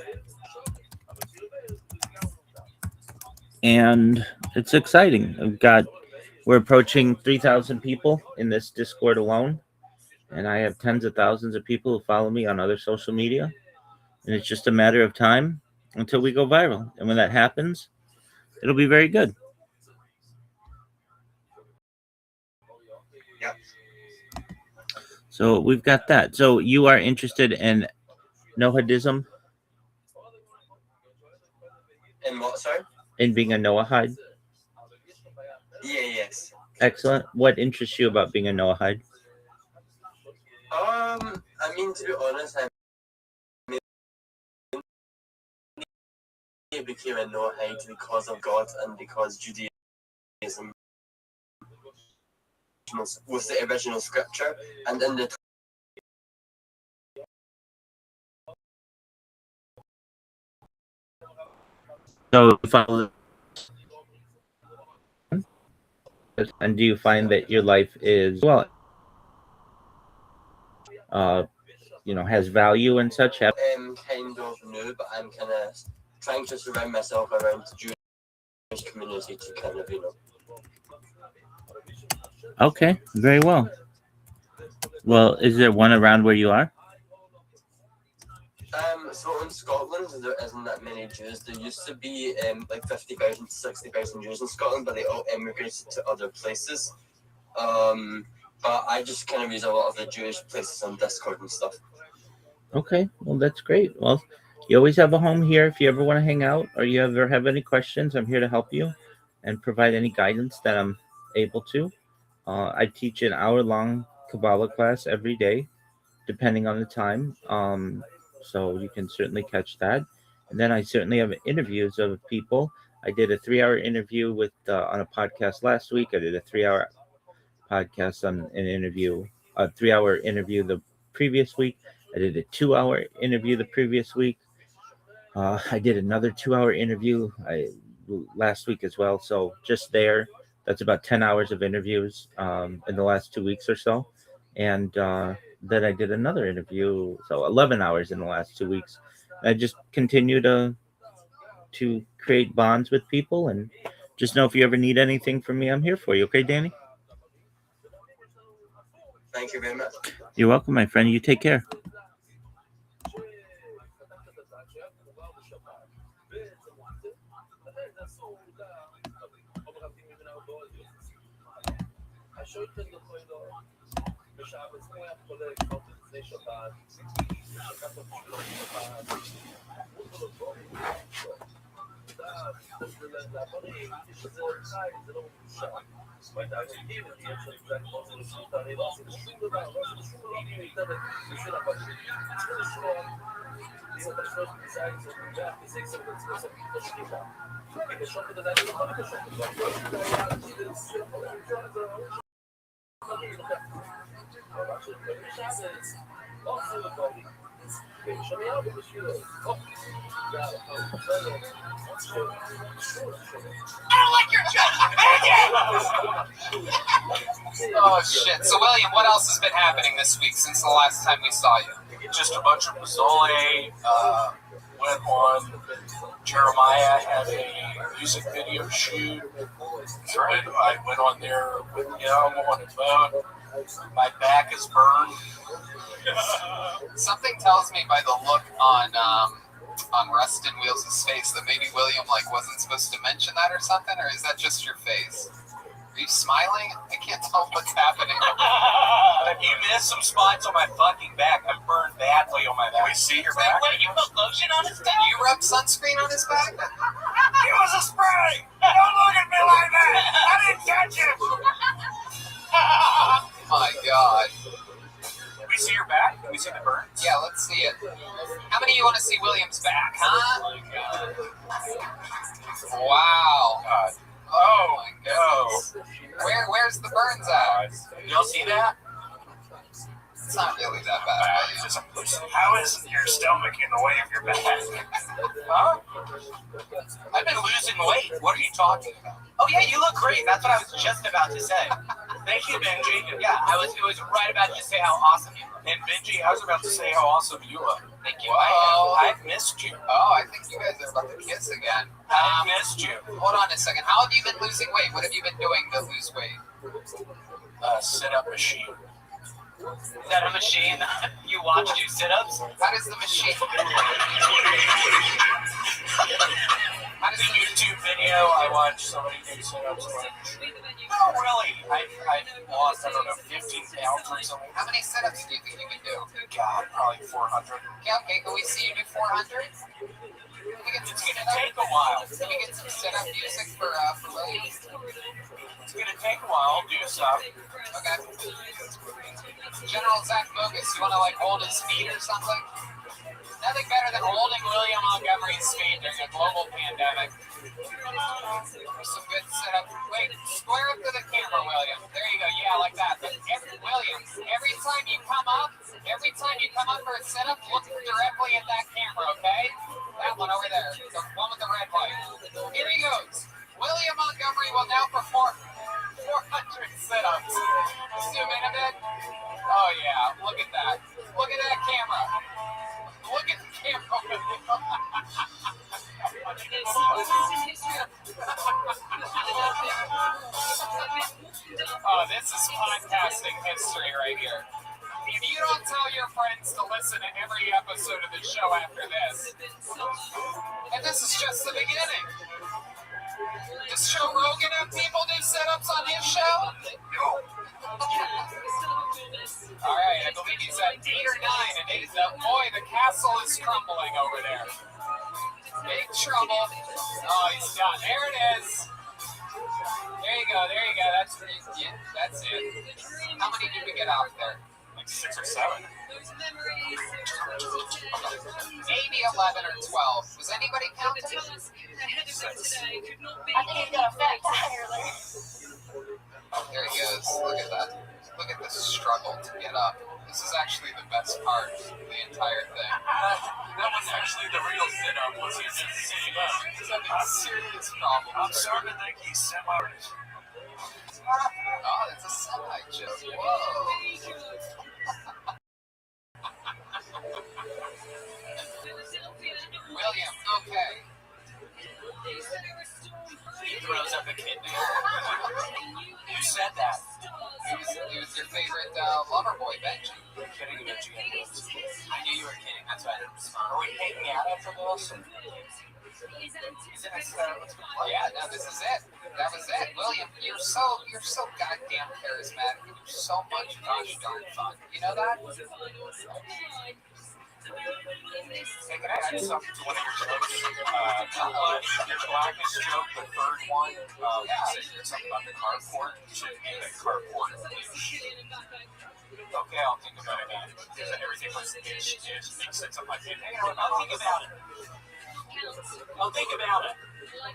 And it's exciting. We're approaching 3,000 people in this Discord alone. And I have tens of thousands of people who follow me on other social media. And it's just a matter of time until we go viral. And when that happens, it'll be very good. Yep. So we've got that. So you are interested in Noahidism? In what, sorry? In being a Noahide? Yeah, yes. Excellent. What interests you about being a Noahide? I mean, to be honest, I became a Noahide because of God and because Judaism was the original scripture, and in the So follow. And do you find that your life is has value and such? kind of new, but I'm kind of trying to surround myself around the Jewish community to kind of, Okay, very well. Well, is there one around where you are? So in Scotland, there isn't that many Jews. There used to be like 50,000 to 60,000 Jews in Scotland, but they all emigrated to other places. But I just kind of use a lot of the Jewish places on Discord and stuff. Okay, well, that's great. Well, you always have a home here if you ever want to hang out or you ever have any questions. I'm here to help you and provide any guidance that I'm able to. I teach an hour-long Kabbalah class every day, depending on the time. So you can certainly catch that. And then I certainly have interviews of people. I did a 3-hour interview on a podcast last week. I did a 3-hour podcast on an interview, a 3-hour interview the previous week. I did a 2-hour interview the previous week. I did another 2-hour interview last week as well. So just that's about 10 hours of interviews in the last 2 weeks or so. And then I did another interview, so 11 hours in the last 2 weeks. I just continue to create bonds with people, and just know if you ever need anything from me, I'm here for you. Okay, Danny? Thank you very much. You're welcome, my friend. You take care. Oh shit. So William, what else has been happening this week since the last time we saw you? Just a bunch of Mazzoli, went on. Jeremiah had a music video shoot. I went on there with him on a boat. My back is burned. Something tells me by the look on Rustin Wheels' face that maybe William wasn't supposed to mention that or something, or is that just your face? Are you smiling? I can't tell what's happening. If you missed some spots on my fucking back, I'm burned badly on my back. Can we see your back? Wait, you put lotion on his back? You rubbed sunscreen on his back? It was a spray! Don't look at me like that! I didn't catch it! My God. Can we see your back? Can we see the burns? Yeah, let's see it. How many of you want to see William's back, huh? Wow. God. Oh my goodness. Where's the burns at? Y'all see that? It's not really that bad. How is your stomach in the way of your back? Huh? I've been losing weight. What are you talking about? Oh yeah, you look great. That's what I was just about to say. Thank you, Benji. Yeah, it was right about to say how awesome you are. And Benji, I was about to say how awesome you are. Thank you. I've missed you. Oh, I think you guys are about to kiss again. I missed you. Hold on a second. How have you been losing weight? What have you been doing to lose weight? Sit-up machine. Is that a machine you watch do sit-ups? How does the machine... How does the YouTube video I watched somebody do sit-ups? Oh, really? I lost, I don't know, 15 pounds or something. How many sit-ups do you think you can do? God, probably 400. Okay, can we see you do 400? It's going to take a while. Can we get some sit-up music for William? It's going to take a while. Do stuff. Okay. General Zach Bogus, you want to like hold his feet or something? Nothing better than holding William Montgomery's feet during a global pandemic. There's some good sit-up. Wait, square up to the camera, William. There you go. Yeah, like that. But William, every time you come up for a sit-up, look directly at that camera, okay? That one over there. The one with the red light. Here he goes. William Montgomery will now perform 400 sit-ups. Zoom in a bit. Oh, yeah. Look at that. Look at that camera. Look at the camera. Oh, this is podcasting history right here. If you don't tell your friends to listen to every episode of the show after this, and this is just the beginning. Does Joe Rogan have people do sit-ups on his show? All right, I believe he's at 8 or 9, and boy, the castle is crumbling over there. Big trouble. Oh, he's done. There it is. There you go. That's it. That's it. How many did we get out there? Like 6 or 7. Maybe 11 or 12. Was anybody counting? I think he's got a fat tire there. Oh, there he goes. Look at that. Look at the struggle to get up. This is actually the best part of the entire thing. That was actually the real sit-up. Was he just sitting up? He's having serious problems. I'm starting to think he's semi. Oh, it's a semi joke. Whoa. William, okay. He throws up a kidney. You said that. He was your favorite lover boy, Benji. You're kidding, Benji. I knew you were kidding. That's why I didn't respond. Are we hanging out after this? Yeah, no, this is it. That was it. William, you're so goddamn charismatic. You're so much gosh darn fun. You know that? Hey, can I add something to one of your jokes? Your blackness joke, the third one, you said something about the carport. You should name it carport. Okay, I'll think about it. Because everything was ish. Makes sense. I'm like, hey, I'll think about it. I'll think about it.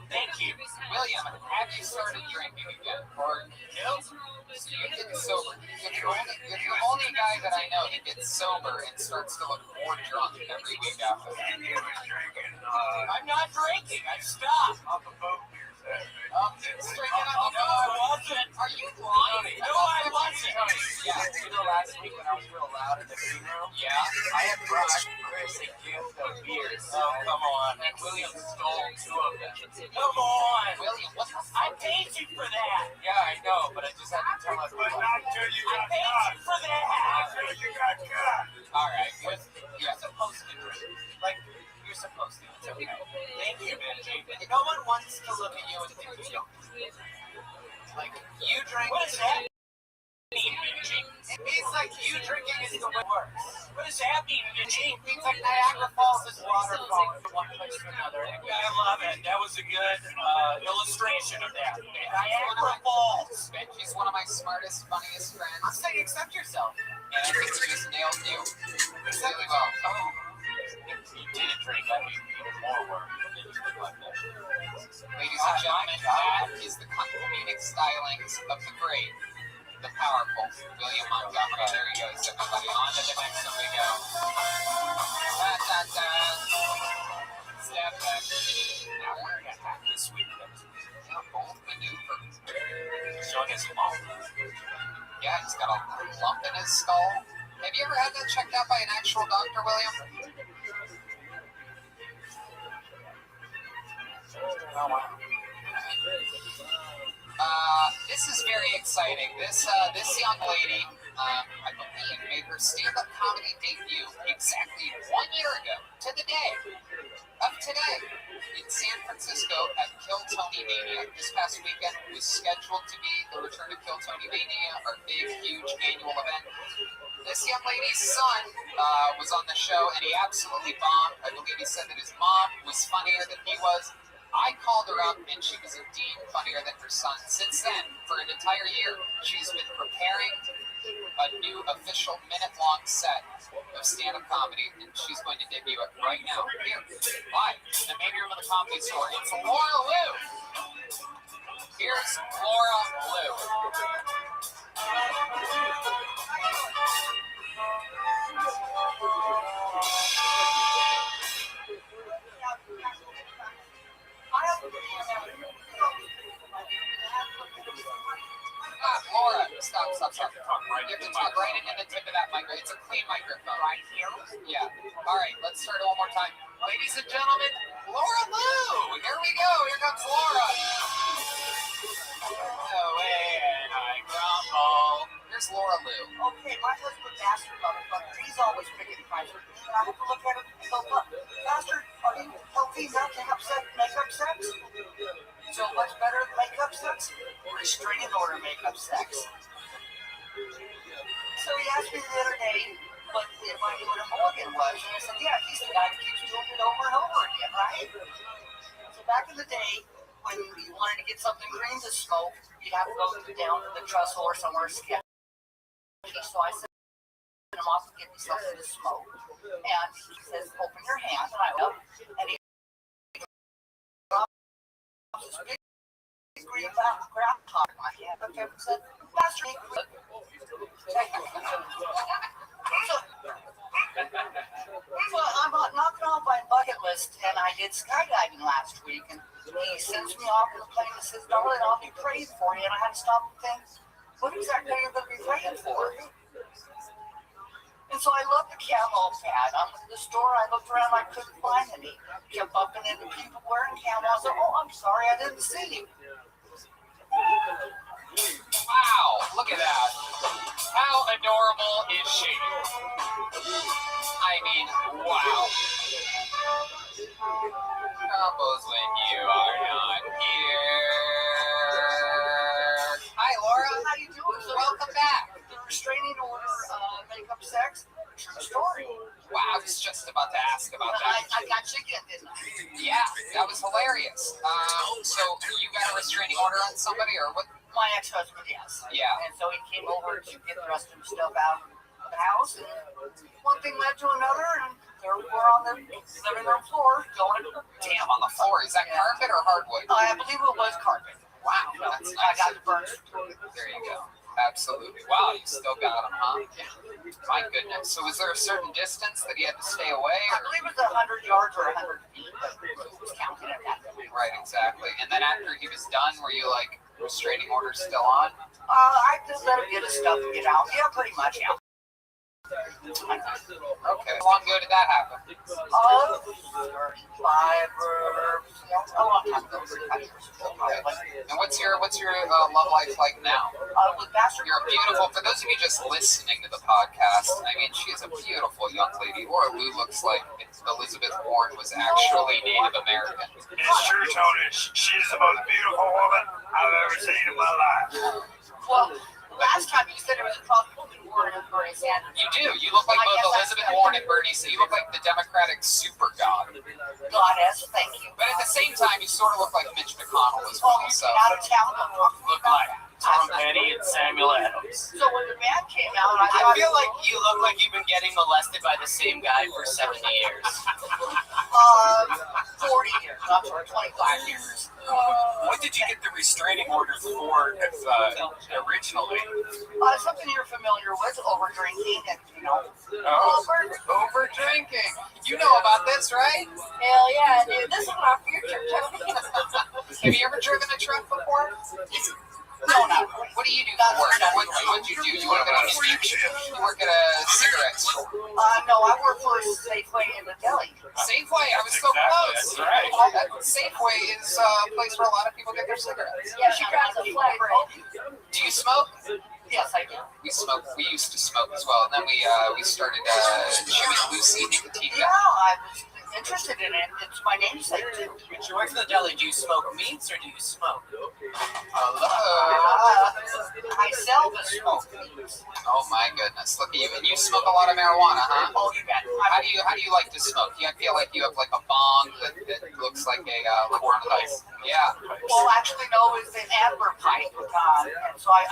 Thank you. William, have you started drinking again? Or no? So you're getting sober. You're the only guy that I know that gets sober and starts to look more drunk every week after that. I'm not drinking. I stopped. Off the boat. It's drinking on the boat. Are you lying? No, I wasn't. Yeah, you know last week when I was real loud in the green room? Yeah. I had brought Chris a gift of beers. Oh, come on. And William stole 2 of them. Come on. William, what the fuck? I paid you for that. Yeah, I know, but I just had to tell us. But not till you got caught. For that. Not till you got caught. All right, you're supposed to drink. Like, you're supposed to. It's okay. Thank you, Benji. No one wants to look at you and think you don't. Like, you drink. What does that mean, Benji? It means like you drinking is the way it works. What does that mean, Benji? It means like Niagara Falls is water flowing from one place to another. I love it. That was a good illustration of that. Niagara Falls. Benji's one of my smartest, funniest friends. I'm saying accept yourself. And I think he just nailed you. Really well. Oh. If you didn't drink, that would be even more work. Ladies and gentlemen, that is the comedic stylings of the great, the powerful William Montgomery. There he goes, everybody. On to the next one we go. Step back. Now wearing a hat this week. Bold maneuver. Showing his mom. get checked out by an actual doctor, William? Oh, wow. This is very exciting. This young lady, I believe, made her stand-up comedy debut exactly 1 year ago to the day of today in San Francisco at Kill Tony Mania. This past weekend was scheduled to be the return of Kill Tony Mania, our big, huge annual event. This young lady's son was on the show, and he absolutely bombed. I believe he said that his mom was funnier than he was. I called her up, and she was indeed funnier than her son. Since then, for an entire year, she's been preparing a new official minute-long set of stand-up comedy, and she's going to debut it right now, here, live, in the main room of the Comedy Store. It's Laura Liu. Here's Laura Liu. Laura, stop. You have to talk right into the tip of that microphone. It's a clean microphone. Right here? Yeah. All right, let's start it one more time. Ladies and gentlemen, Laura Liu. Here we go. Here comes Laura. Away and I grumble. Here's Laura Liu. Okay, my husband, bastard motherfucker, he's always picking fights with me, and I have to look at him and go, look, bastard, are you healthy enough to have makeup sex? So what's better than makeup sex? Restraining order makeup sex. So he asked me the other day what if I knew what a mulligan was, and I said, yeah, he's the guy that keeps doing it over and over again, right? So back in the day, when you wanted to get something green to smoke, you'd have to go down to the trestle or somewhere sketchy. So I sent him off to get me something to smoke. And he says, open your hand. And I went up, and he dropped this big green grab top in my hand. Looked at him and said, Master, so I'm knocking off my bucket list, and I did skydiving last week, and he sends me off in the plane and says, darling, I'll be praying for you. And I had to stop and think, what exactly are you going to be praying for? And so I looked the camo pad. I'm in the store. I looked around. I couldn't find any. Kept bumping into people wearing camo. I said, oh, I'm sorry. I didn't see you. Wow, look at that. How adorable is she? I mean, wow. Combos when you are not here. Hi, Laura. How you doing? Welcome back. The restraining order makeup sex, true story. Wow, I was just about to ask about that. I got you again, didn't I? Yeah, that was hilarious. So you got a restraining order on somebody, or what? My ex-husband, yes. Yeah. And so he came over to get the rest of the stuff out of the house, and one thing led to another, and there we were on the living room floor going. Damn, on the floor. Is that carpet or hardwood? I believe it was carpet. Wow, that's nice. I got the burns. There you go. Absolutely. Wow, you still got them, huh? My goodness. So was there a certain distance that you had to stay away? I believe it was 100 yards or 100 feet, but it was counted at that point. Right, exactly. And then after he was done, were you like, restraining order still on? I just let him get his stuff and get out. Yeah, pretty much, yeah. Okay. How long ago did that happen? 5 or a long time ago. And what's your love life like now? You're beautiful. For those of you just listening to the podcast, I mean, she is a beautiful young lady. Laura Liu looks like Elizabeth Warren was actually Native American. It's true, Tony. She's the most beautiful woman I've ever seen in my life. Well, last time you said it was a cross between Warren and Bernie Sanders. You do. You look like both Elizabeth Warren and Bernie Sanders. You look like the Democratic super god. Goddess, thank you. But at the same time, you sort of look like Mitch McConnell as Oh, well. you So get out of town. Look like Tom Petty and Samuel Adams. So when the band came out, I I feel like you look like you've been getting molested by the same guy for 70 years. 40 years, not for 25 years. What did you get the restraining order for originally? Something you're familiar with, over drinking and, over drinking. You know about this, right? Hell yeah, dude. This is my future, Tony. Have you ever driven a truck before? No, not What do you do for work? What do you do? You work at a cigarette store? No, I work for Safeway in the deli. Safeway, I was so close. That's right. Safeway is a place where a lot of people get their cigarettes. Yeah, she grabs a flatbread. Do you smoke? Yes, I do. We smoke. We used to smoke as well, and then we started chewing Lucy nicotine Yeah, gum. I was interested in it. It's my namesake too. When you work for the deli, do you smoke meats or do you smoke? I sell the smoke. Oh my goodness! Look at you, and you smoke a lot of marijuana, huh? Oh, you bet. How do you like to smoke? I feel like you have like a bong that looks like a corn pipe. Yeah. Well, actually, no, it's an amber pipe. And so I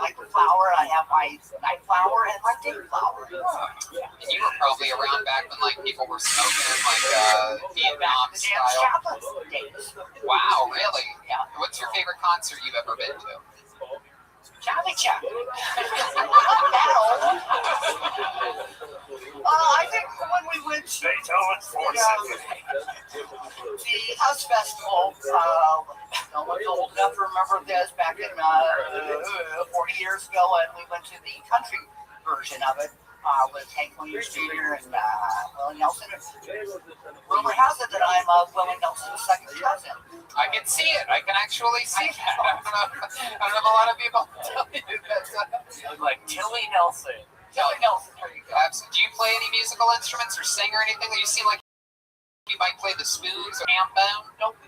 like the flower. I have my night flower and my day flower. And you were probably around back when like people were smoking in like Vietnam style. Chaplin days. Wow, really? Yeah. What's your favorite concert you've ever been to? Charlie Chaplin. Not that old. I think when we went to the House Festival, no one's old enough to remember this, back in 40 years ago, and we went to the country version of it with Hank Williams Jr. and Willie Nelson. Rumor has it that I'm Willie Nelson's second cousin. I can see it. I can actually see that. I don't know if a lot of people tell you that. You look like Tilly Nelson. Tilly Nelson. There you go. Absolutely. Do you play any musical instruments or sing or anything? You seem like you might play the spoons or ham bone. Nope.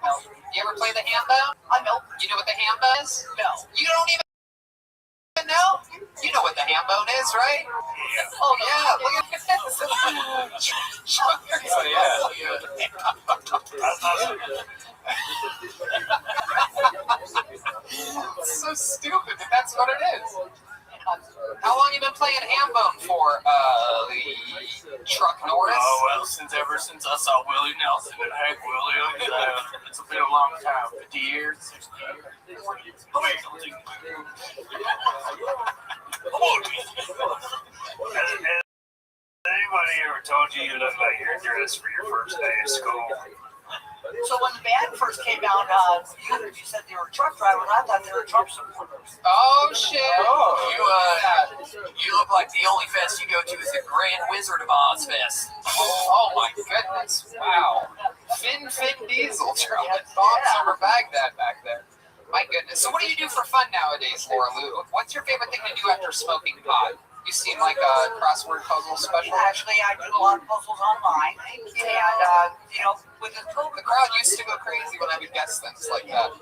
No. You ever play the ham bone? Nope. You know what the ham bone is? No. You don't even know? You know what the ham bone is, right? Yeah. Oh, yeah. Look at this. Oh, It's so stupid, but that's what it is. How long you been playing ham bone for, Truck Norris? Oh, well, ever since I saw Willie Nelson and Hank Williams, it's been a long time. 50 years, 60 years. Anybody ever told you you look like you're dressed for your first day of school? So when the band first came out, you said they were truck drivers. I thought they were Trump supporters. Oh, shit. You look like the only fest you go to is the Grand Wizard of Oz Fest. Oh my goodness. Wow. Finn Diesel trumpet. Bob Summer Baghdad back there. My goodness. So what do you do for fun nowadays, Laura Lou? What's your favorite thing to do after smoking pot? You seem like a crossword puzzle specialist. Actually, I do a lot of puzzles online. And, with the COVID, the crowd used to go crazy when I would guess things like that.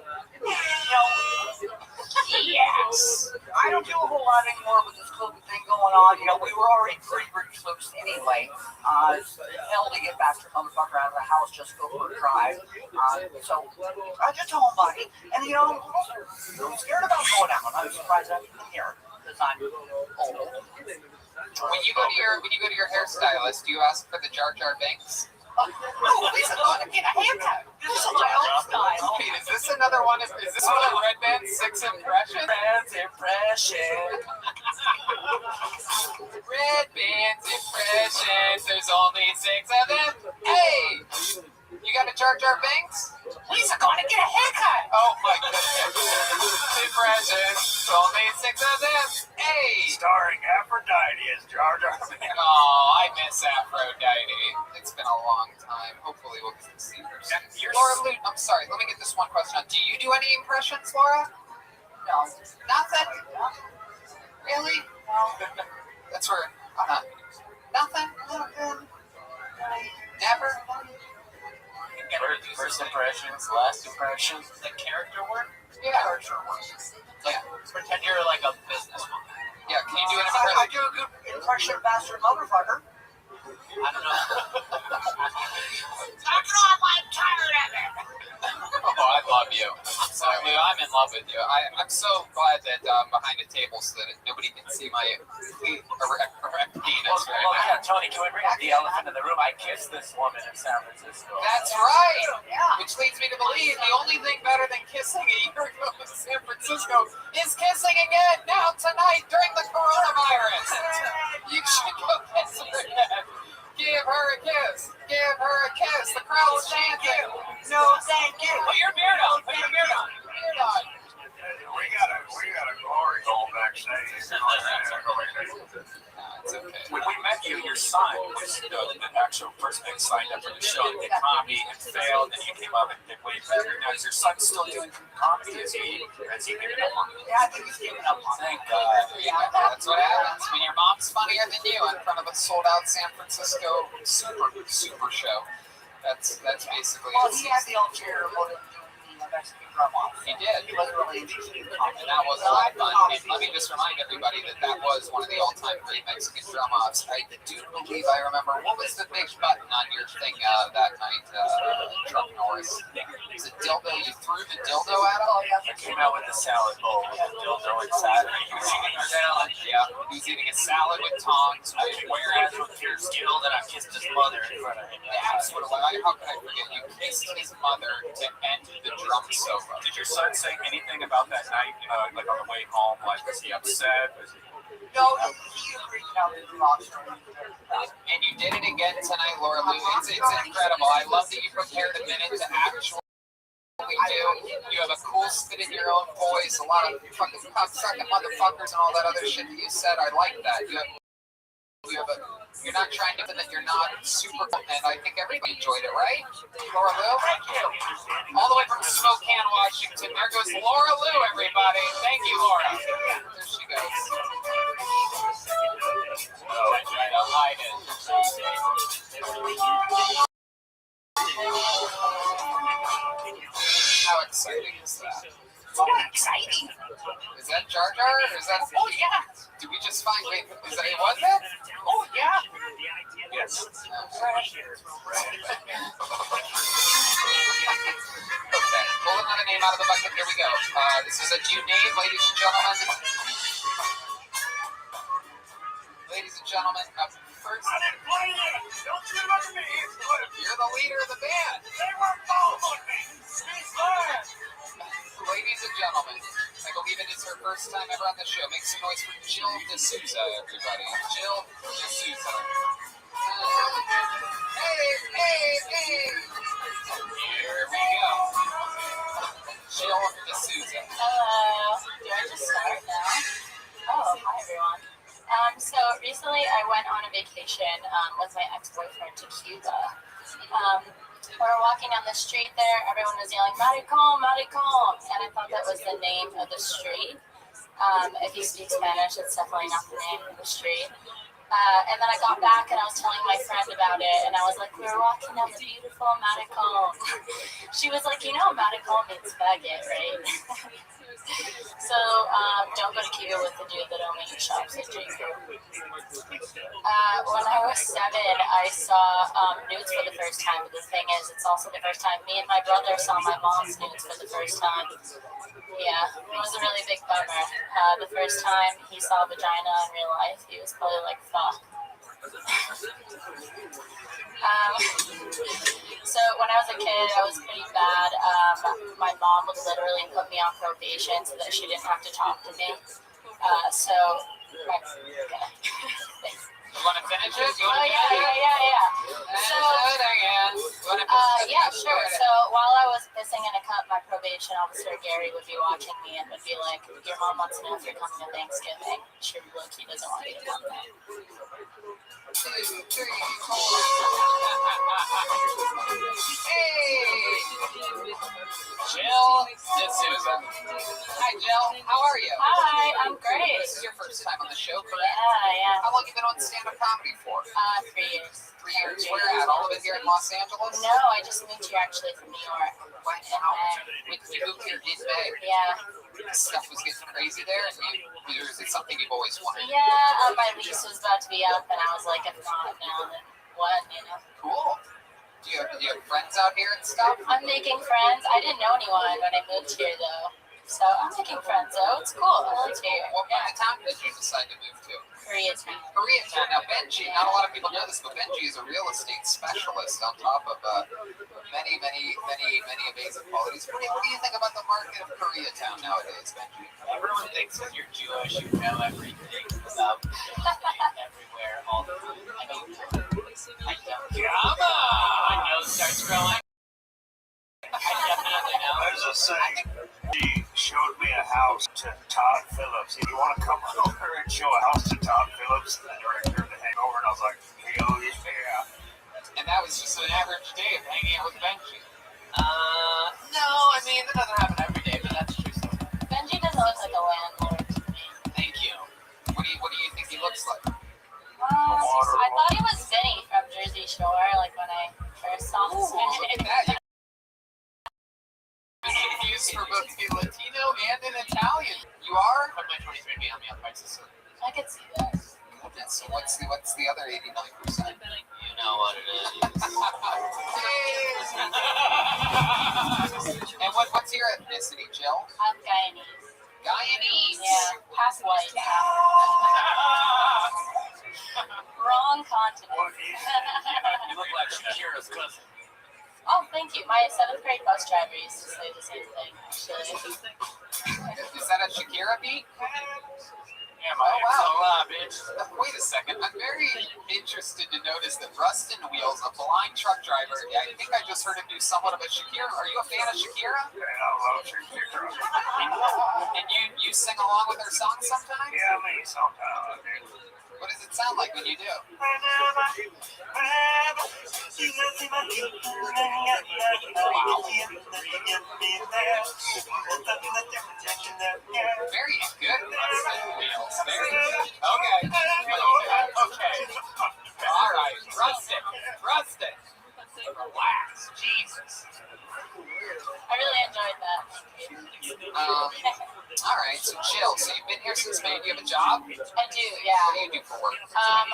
Yes. I don't do a whole lot anymore with this COVID thing going on. We were already pretty recluse anyway. Hell to get back to motherfucker out of the house, just go for a drive. So I just a homebody. And I'm scared about going out. I'm surprised I'm here because I'm old. When you go to your hairstylist, do you ask for the Jar Jar Binks? No, Lisa, going to get a haircut. This is my own style. Wait, is this another one? Is this one of Red Band's 6 impressions? Red Band's impressions. There's only 6 of them. Hey, you got a Jar Jar Binks? Lisa, going to get a haircut. Oh my goodness. Impressions. Only 6 of them. Hey. Starring Aphrodite as Jar Jar Binks. Oh, I miss Aphrodite. It's been a long time. Hopefully we'll get to see her soon. Laura Lou, I'm sorry. Let me get this one question on. Do you do any impressions, Laura? No. Nothing? Really? No. That's where, nothing? Never? First impressions, last impressions, the character work? Yeah. Character work. Like, pretend you're like a businesswoman. Yeah, can you do an I impression? do a good impression of Bastard Motherfucker. I don't know. Knock it off, I'm tired of it. Oh, I love you. I'm sorry, Lou. I'm in love with you. I'm so glad that I'm behind a table so that nobody can see my complete erect penis right now. Yeah, Tony, can we bring out the elephant in the room? I kissed this woman in San Francisco. That's right. Yeah. Which leads me to believe the only thing better than kissing a year ago in San Francisco is kissing again now tonight during the coronavirus. You should go kiss her again. Give her a kiss. Give her a kiss. The crowd's chanting. No, thank you. Put your beard on. Put your beard on. Put your beard on. We got a glory hole backstage. It's okay. When we met your son was the actual person that signed up for the show and did comedy and failed, and you came up and did way better. Now, is your son still doing comedy? Has he given up on it? Yeah, I think he's given up on it. Thank God. Yeah, that's what happens when your mom's funnier than you in front of a sold-out San Francisco super show. That's basically. Well, he had the ulterior motive doing the Mexican drum off. He did. He wasn't really interested in comedy. And that was a lot of fun. And let me just remind everybody that was one of the all-time great Mexican drum offs. I do believe I remember. What was the big button on your thing that night, Chuck Norris? Was it dildo? You threw the dildo at him? Oh, yeah. I came out with the salad bowl with a dildo inside. He was eating a salad. Yeah, he was eating a salad with tongs. Whereas with Pierce Guild, and I kissed his mother in front of him. That's what it was. How could I forget? You kissed his mother to end the drum solo. Did your son say anything about that night, like on the way home? Like, was he upset? No, he agreed now that the Rothschild. And you did it again tonight, Laura Lou. It's incredible. I love that you prepared a minute to actually do. You have a cool spit in your own voice, a lot of fucking cocksucking motherfuckers and all that other shit that you said. I like that. You're not trying to that you're not super, and I think everybody enjoyed it, right? Laura Lou? Thank you. All the way from Spokane, Washington. There goes Laura Lou, everybody. Thank you, Laura. There she goes. Oh, try to hide it. How exciting is that? So exciting. Is that Jar Jar? Or is that? Oh, yeah. Did we just find? Wait, is that? Was that? Oh, yeah. Yes. Okay. Pull another name out of the bucket. Here we go. This is a new name, ladies and gentlemen. Ladies and gentlemen, first. I didn't play it. Don't you look at me. You're the leader of the band. They weren't following me. She's lying. Ladies and gentlemen, I believe it is her first time ever on the show. Make some noise for Jill D'Souza, everybody. Jill D'Souza. Hey. Here we go. Jill D'Souza. Hello. Do I just start now? Oh, hi everyone. So recently I went on a vacation with my ex-boyfriend to Cuba. We were walking down the street there, everyone was yelling, Maricon, Maricon, and I thought that was the name of the street. If you speak Spanish, it's definitely not the name of the street. And then I got back and I was telling my friend about it, and I was like, we were walking down the beautiful Maricon. She was like, you know, Maricon means faggot, right? So don't go to Cuba with the dude that only shops at J.Crew. When I was 7, I saw nudes for the first time, but the thing is, it's also the first time me and my brother saw my mom's nudes for the first time. Yeah, it was a really big bummer. The first time he saw vagina in real life, he was probably like, fuck. So when I was a kid, I was pretty bad. My mom would literally put me on probation so that she didn't have to talk to me. You want to finish it? Yeah. So, yeah, sure. So while I was pissing in a cup, my probation officer, Gary, would be watching me and would be like, your mom wants to know if you're coming to Thanksgiving. She low-key doesn't want you to come there. 2, 3, 4. Jill D'Souza. Hi, Jill. How are you? Hi, I'm great. This is your first time on the show, correct? Yeah. How long have you been on stand-up comedy for? 3 years. 3 years. Where at? All of it here in Los Angeles? No, I just moved here actually from New York. Wow. You moved here in May. Yeah. Stuff was getting crazy there, and is it something you've always wanted? Yeah, my lease was about to be up, and I was like, if not now, then what, you know? Cool. Do you have friends out here and stuff? I'm making friends. I didn't know anyone when I moved here, though. So I'm making friends, though. It's cool. I like it here. What part of town did you decide to move to? Koreatown. Koreatown. Now, Benji, not a lot of people know this, but Benji is a real estate specialist on top of many amazing qualities. What do you think about the market of Koreatown nowadays, Benji? Everyone thinks that you're Jewish, you know everything about everywhere, all the time. I don't. Come on! My nose starts growing. I definitely know. I was just saying, he showed me a house to Todd Phillips. If you want to come over and show a house to Todd Phillips, the director of The Hangover, and I was like, was just an average day of hanging out with Benji. No, I mean, that doesn't happen every day, but that's true. Benji doesn't look like a landlord to me. Thank you. What do you think he looks like? I thought he was Vinny from Jersey Shore, like when I first saw him. Look at that. He's for both a Latino and an Italian. You are? Put my 23andMe on the other sister. I could see that. Goodness. So what's the other 89%? You know what it is. And what's your ethnicity, Jill? I'm Guyanese. Guyanese? Yeah, half white. Wrong continent. You look like Shakira's cousin. Oh, thank you. My 7th grade bus driver used to say the same thing, actually. Is that a Shakira beat? Yeah, my wow. Bitch. Wait a second. I'm very interested to notice that Rustin Wheels, a blind truck driver, I think I just heard him do somewhat of a Shakira. Are you a fan of Shakira? Yeah, I love Shakira. And you sing along with her songs sometimes? Yeah, me sometimes. What does it sound like when you do? Very good, Rustin Wheels. Very good. Okay. All right, Rustin. Relax. Jesus. I really enjoyed that. All right, so Jill, so you've been here since May. Do you have a job? I do, yeah. What do you do for work? I'm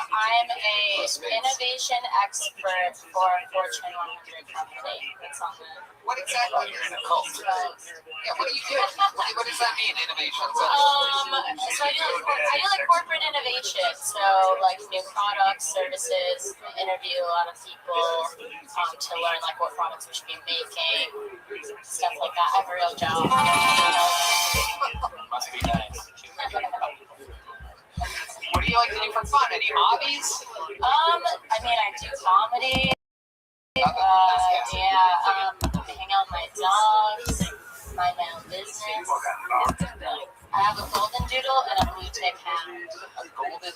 a innovation expert for a Fortune 100 company. That's on the. What exactly? You're in a cult. Yeah, what do you do? What does that mean, innovation? So I do like corporate innovation. So like new products, services, interview a lot of people to learn like what products we should be making, stuff like that. I have a real job. Must be nice. What do you like to do for fun? Any hobbies? I mean, I do comedy. Hang out with my dogs, mind my own business. I have a golden doodle and a blue tick hound. A golden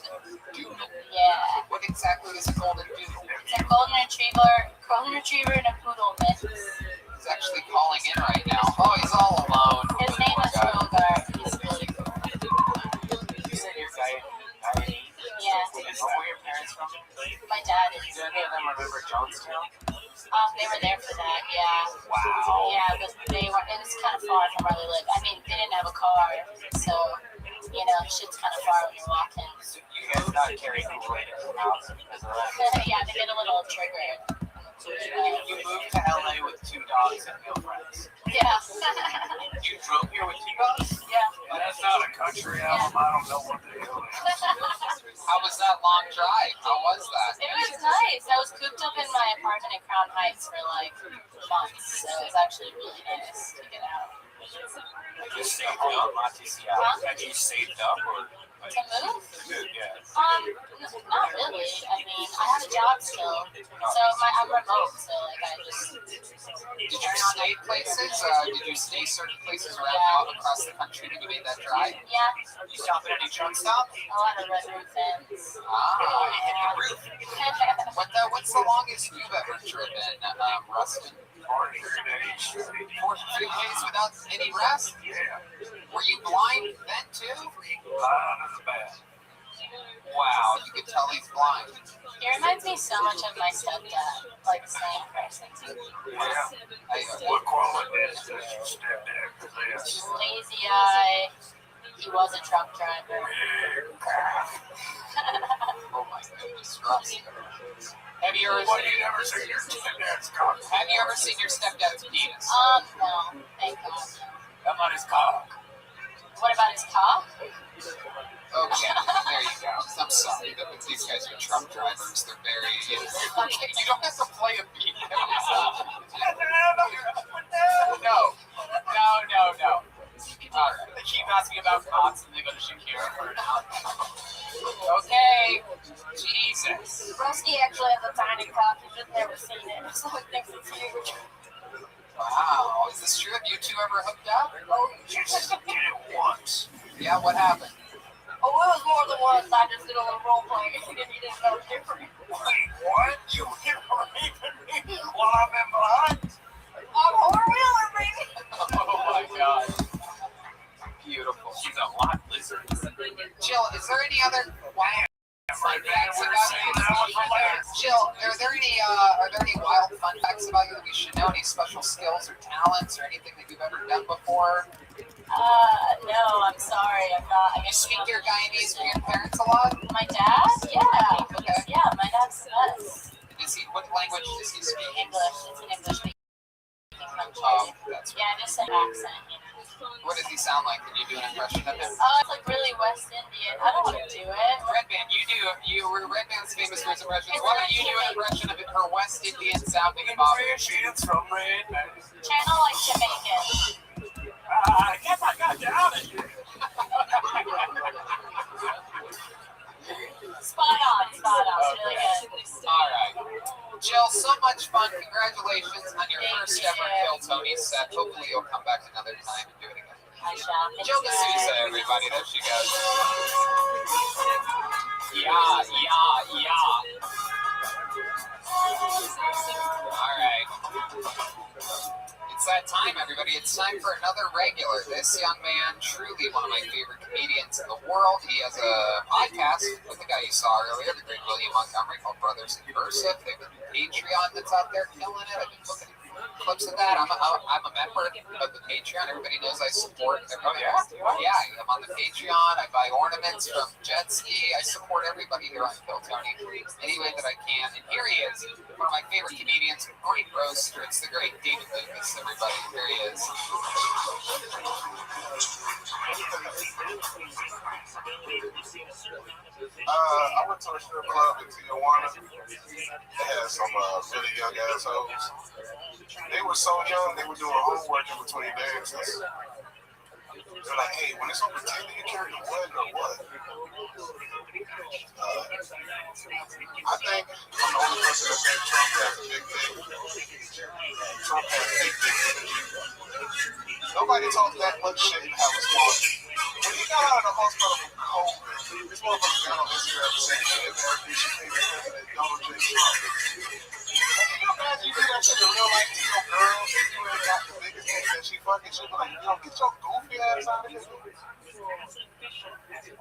doodle? Yeah. What exactly is a golden doodle? It's a golden retriever and a poodle mix. He's actually calling in right now. Oh, he's all alone. His name is Rogart. He's really cool. You said you're Guyanese? Yeah. Where were your parents from? My dad is. Did any of them remember Jonestown? They were there for that, yeah. Wow. Yeah, but it was kind of far from where they lived. I mean, they didn't have a car, so, shit's kind of far when you're walking. So you guys not carry Kool-Aid in the house because of that? Yeah, they get a little triggered. You moved to LA with 2 dogs and no friends. Yeah. You drove here with 2 dogs? Yeah. That's not a country album. I don't know what the hell it is. How was that long drive? How was that? It was nice. I was cooped up in my apartment in Crown Heights for like months, so it was actually really nice to get out. You saved up, not to see out. Have you saved up or? To move? Yeah. Not really. I mean, I have a job still, so I'm remote, so like I just. Did you stay places? Did you stay certain places around across the country when you made that drive? Yeah. You stop at any truck stops? A lot of Red Roof Inns. What's the longest you've ever driven, Rustin? 43 days. 43 days without any rest? Yeah. Were you blind then too? Blind as a bat. Wow, you could tell he's blind. He reminds me so much of my stepdad, like the same person. Yeah. What qualities does your stepdad possess? Lazy eye. He was a truck driver. Oh my goodness, Rustin. Have you ever seen your stepdad's cock? Have you ever seen your stepdad's penis? No, thank God. How about his cock? What about his cock? Okay, there you go. I'm sorry, but these guys are truck drivers. They're very. You don't have to play a beat. No. All right. They keep asking about cocks and they go to Shakira for now. Okay. Jesus. Rusty actually has a tiny cock. He's just never seen it, so he thinks it's huge. Wow. Is this true? Have you two ever hooked up? Oh, Just did it once. Yeah, what happened? Oh, it was more than once. I just did a little role play and he didn't know the difference. Wait, what? You never even any wild fun facts about you that we should know? Any special skills or talents or anything that you've ever done before? No, I'm sorry. I'm not. You speak your Guyanese with your parents a lot? My dad? Yeah. Okay. Yeah, my dad's the best. What language does he speak? English. It's an English speaking country. Oh, that's yeah, just an accent, you know. What does he sound like? Can you do an impression of him? It's like really West Indian. I don't want to do it. Redman, Redman's famous for his impressions. Why don't you do an impression of her West Indian sounding mom? From Redman. Channel like Jamaican. I guess I got you out of here. Spot on. Really good. All right. Jill, so much fun. Congratulations on your first ever Kill Tony set. Hopefully you'll come back another time and do it again. I shall. Jill D'Souza, everybody. There she goes. Yeah. All right. It's that time, everybody. It's time for another regular. This young man, truly one of my favorite comedians in the world. He has a podcast with the guy you saw earlier, the great William Montgomery, called Brothers in Versa. They have a Patreon that's out there killing it. I've been looking at clips of that. I'm a member of the Patreon. Everybody knows I support everybody. Yeah, I'm on the Patreon. I buy ornaments from Jet Ski. I support everybody here on Kill Tony any way that I can. And here he is, one of my favorite comedians, great roaster. It's the great David Lucas, everybody. Here he is. I went to a strip club in Tijuana. They had some really young assholes. They were so young, they were doing homework in between dances. They're like, hey, when it's over 10, do you carry the wood or what? I think I'm the only person that said Trump has a big dick. Trump has big dick. Nobody talked that much shit and have a small dick. When he got out of the hospital from COVID, this motherfucker got on Instagram saying, hey, America, she think that President Donald J. Trump. Can you imagine you do that shit in real life to your girl and you ain't got the biggest dick that she fucking shit? Like, yo, get your goofy ass out of here.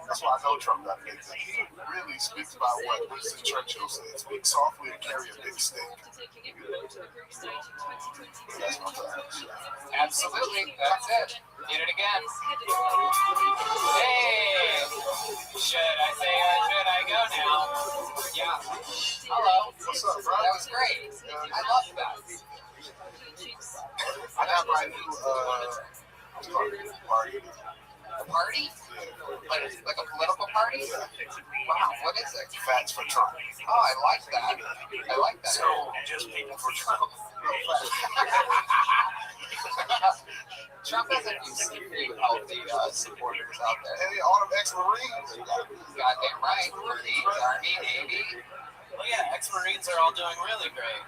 That's why I know Trump got a big dick. He really speaks about what Winston Churchill said. Speak softly and carry a big stick. That's my thought. Absolutely. That's it. Did it again. Hey! Should I say or should I go now? Yeah. Hello. What's up, bro? That was great. I love that. I got my new party. A party? Like a political party? Wow, what is it? Facts for Trump. Oh, I like that. I like that. So, just people for Trump. Trump has a few pretty healthy supporters out there. Hey, all them ex-Marines. Goddamn right. Marines, Army, Navy. Well, yeah, ex-Marines are all doing really great.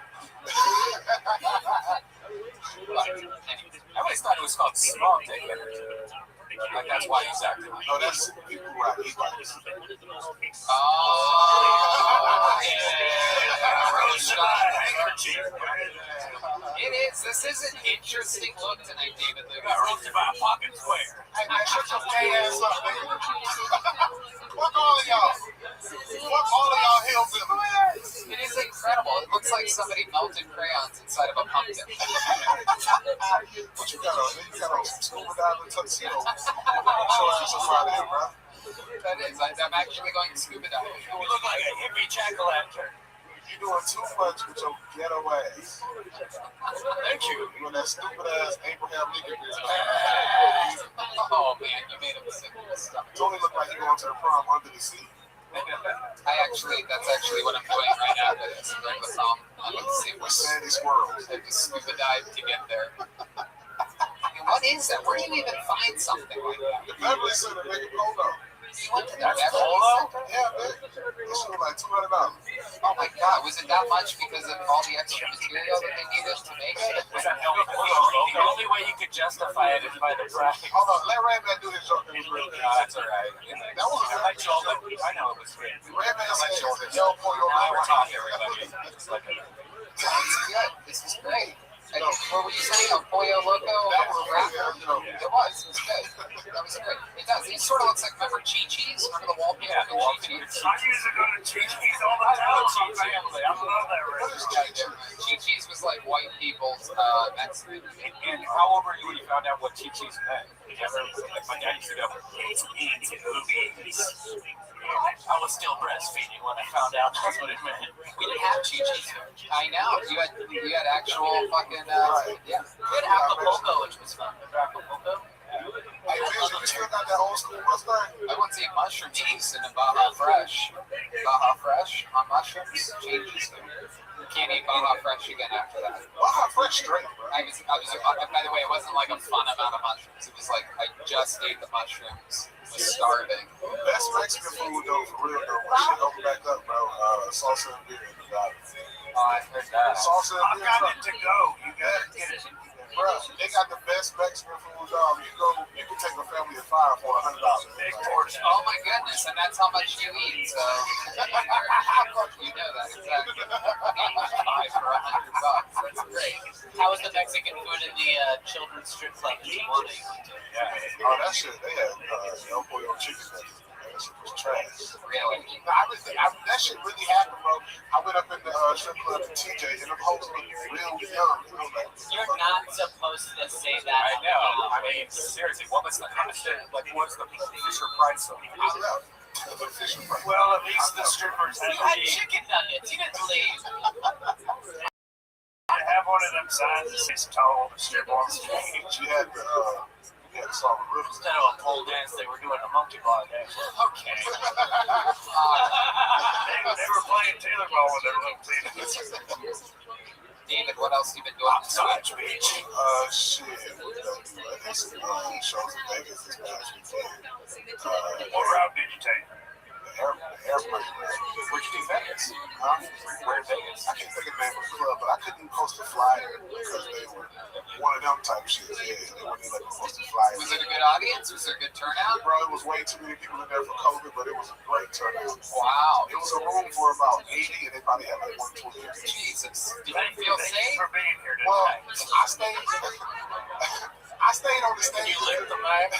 I always thought it was called small dick energy. Like that's why he's acting like no, that's people who ride e-bikes. Oh, yeah. It is. This is an interesting look tonight, David. We got roasted by a pocket square. Hey, man, shut your gay ass up, man. Fuck all of y'all. Fuck all of y'all hillbillies. It is incredible. It looks like somebody melted crayons inside of a pumpkin. What you got on? You got on some scuba diving tuxedo. Show ass up out of here, bro. That is. I'm actually going scuba diving. You look like a hippie jack-o'-lantern. You're doing too much with your ghetto ass. Thank you. You and that stupid ass Abraham Lincoln. Oh man, you made him sick with this stuff. Tony looked like he going to the prom under the sea. That's actually what I'm doing right after this. I'm going to the prom under the sea with Sandy Squirrels. I have to scuba dive to get there. And what is that? Where do you even find something like that? The Beverly Center, nigga, hold on. You went to the That's Beverly polo? Center? Yeah, man. This shit was like $200. Oh my god, was it that much because of all the extra material that they needed to make it? Was that the only way you could justify it is by the price? Hold on, let Redman do his joke. It was real good. That's alright. That was a I know it was great. Redman said, yo, pull your Now we're number. talking, everybody. It's like a... This is good. This is great. What were you saying? A Pollo Loco? That was rap? really good. It was. It was good. That was great. It does. He sort of looks like, remember Chi-Chi's? Remember the wallpaper for Chi-Chi's? I used to go to Chi-Chi's all the time with my family. I love that restaurant. Mexican. And how old were you when you found out what Chi-Chi's meant? Did you ever, like, my dad used to go, it's into movies. I was still breastfeeding when I found out that's what it meant. We didn't have Chi-Chi's. I know. You had actual fucking, yeah. We had Acapulco, which was fun. Remember Acapulco? Hey, Vince, you still got that old school Mustang? I went to eat mushroom cheese in Baja Fresh. Baja Fresh on mushrooms changes. You can't eat Baja Fresh again after that. Baja Fresh straight, bro. I was, by the way, it wasn't like a fun amount of mushrooms. It was like I just ate the mushrooms, was starving. Best Mexican food though, for real though. When shit open back up, bro. Salsa and beer. I heard that. Salsa and beer. I got it to go. You gotta get it. Bro, they got the best Mexican food, dog. You can take a family of 5 for $100. Big portion. Oh my goodness, and that's how much you eat. So you know that exactly. 5 for $100. That's great. How was the Mexican food in the children's strip club in Tijuana you went to? Yeah. Oh, that shit. They had El Pollo chicken nuggets. That shit was trash. Really? That shit really happened, bro. I went up in the strip club in TJ, and them hoes looked real young. You're not supposed to say that. I know. I mean, seriously, what was the Fisher price of? I left. Well, at least the strippers You had chicken nuggets. You didn't leave. I have one of them signs that says tall to strip on stage. She had the song Rivers. Instead of a pole dance, they were doing a monkey bar dance. Okay. They were playing Taylor ball with their little titties. David, what else have you been doing? Besides beach. Shit. Shows in Vegas this past weekend. What route did you take? Airplane. Where'd you do Vegas? Huh? Where in Vegas? I can't think of the name of the club, but I couldn't post a flyer because they were one of them type shit. Yeah, they wouldn't let me post a flyer. Was it a good audience? Was there a good turnout? Bro, it was way too many people in there for COVID, but it was a great turnout. Wow. It was a room for about 80, and they probably had like 120. Jesus. Did you feel safe? For being here today. Well, I stayed on the stage. You licked the mic?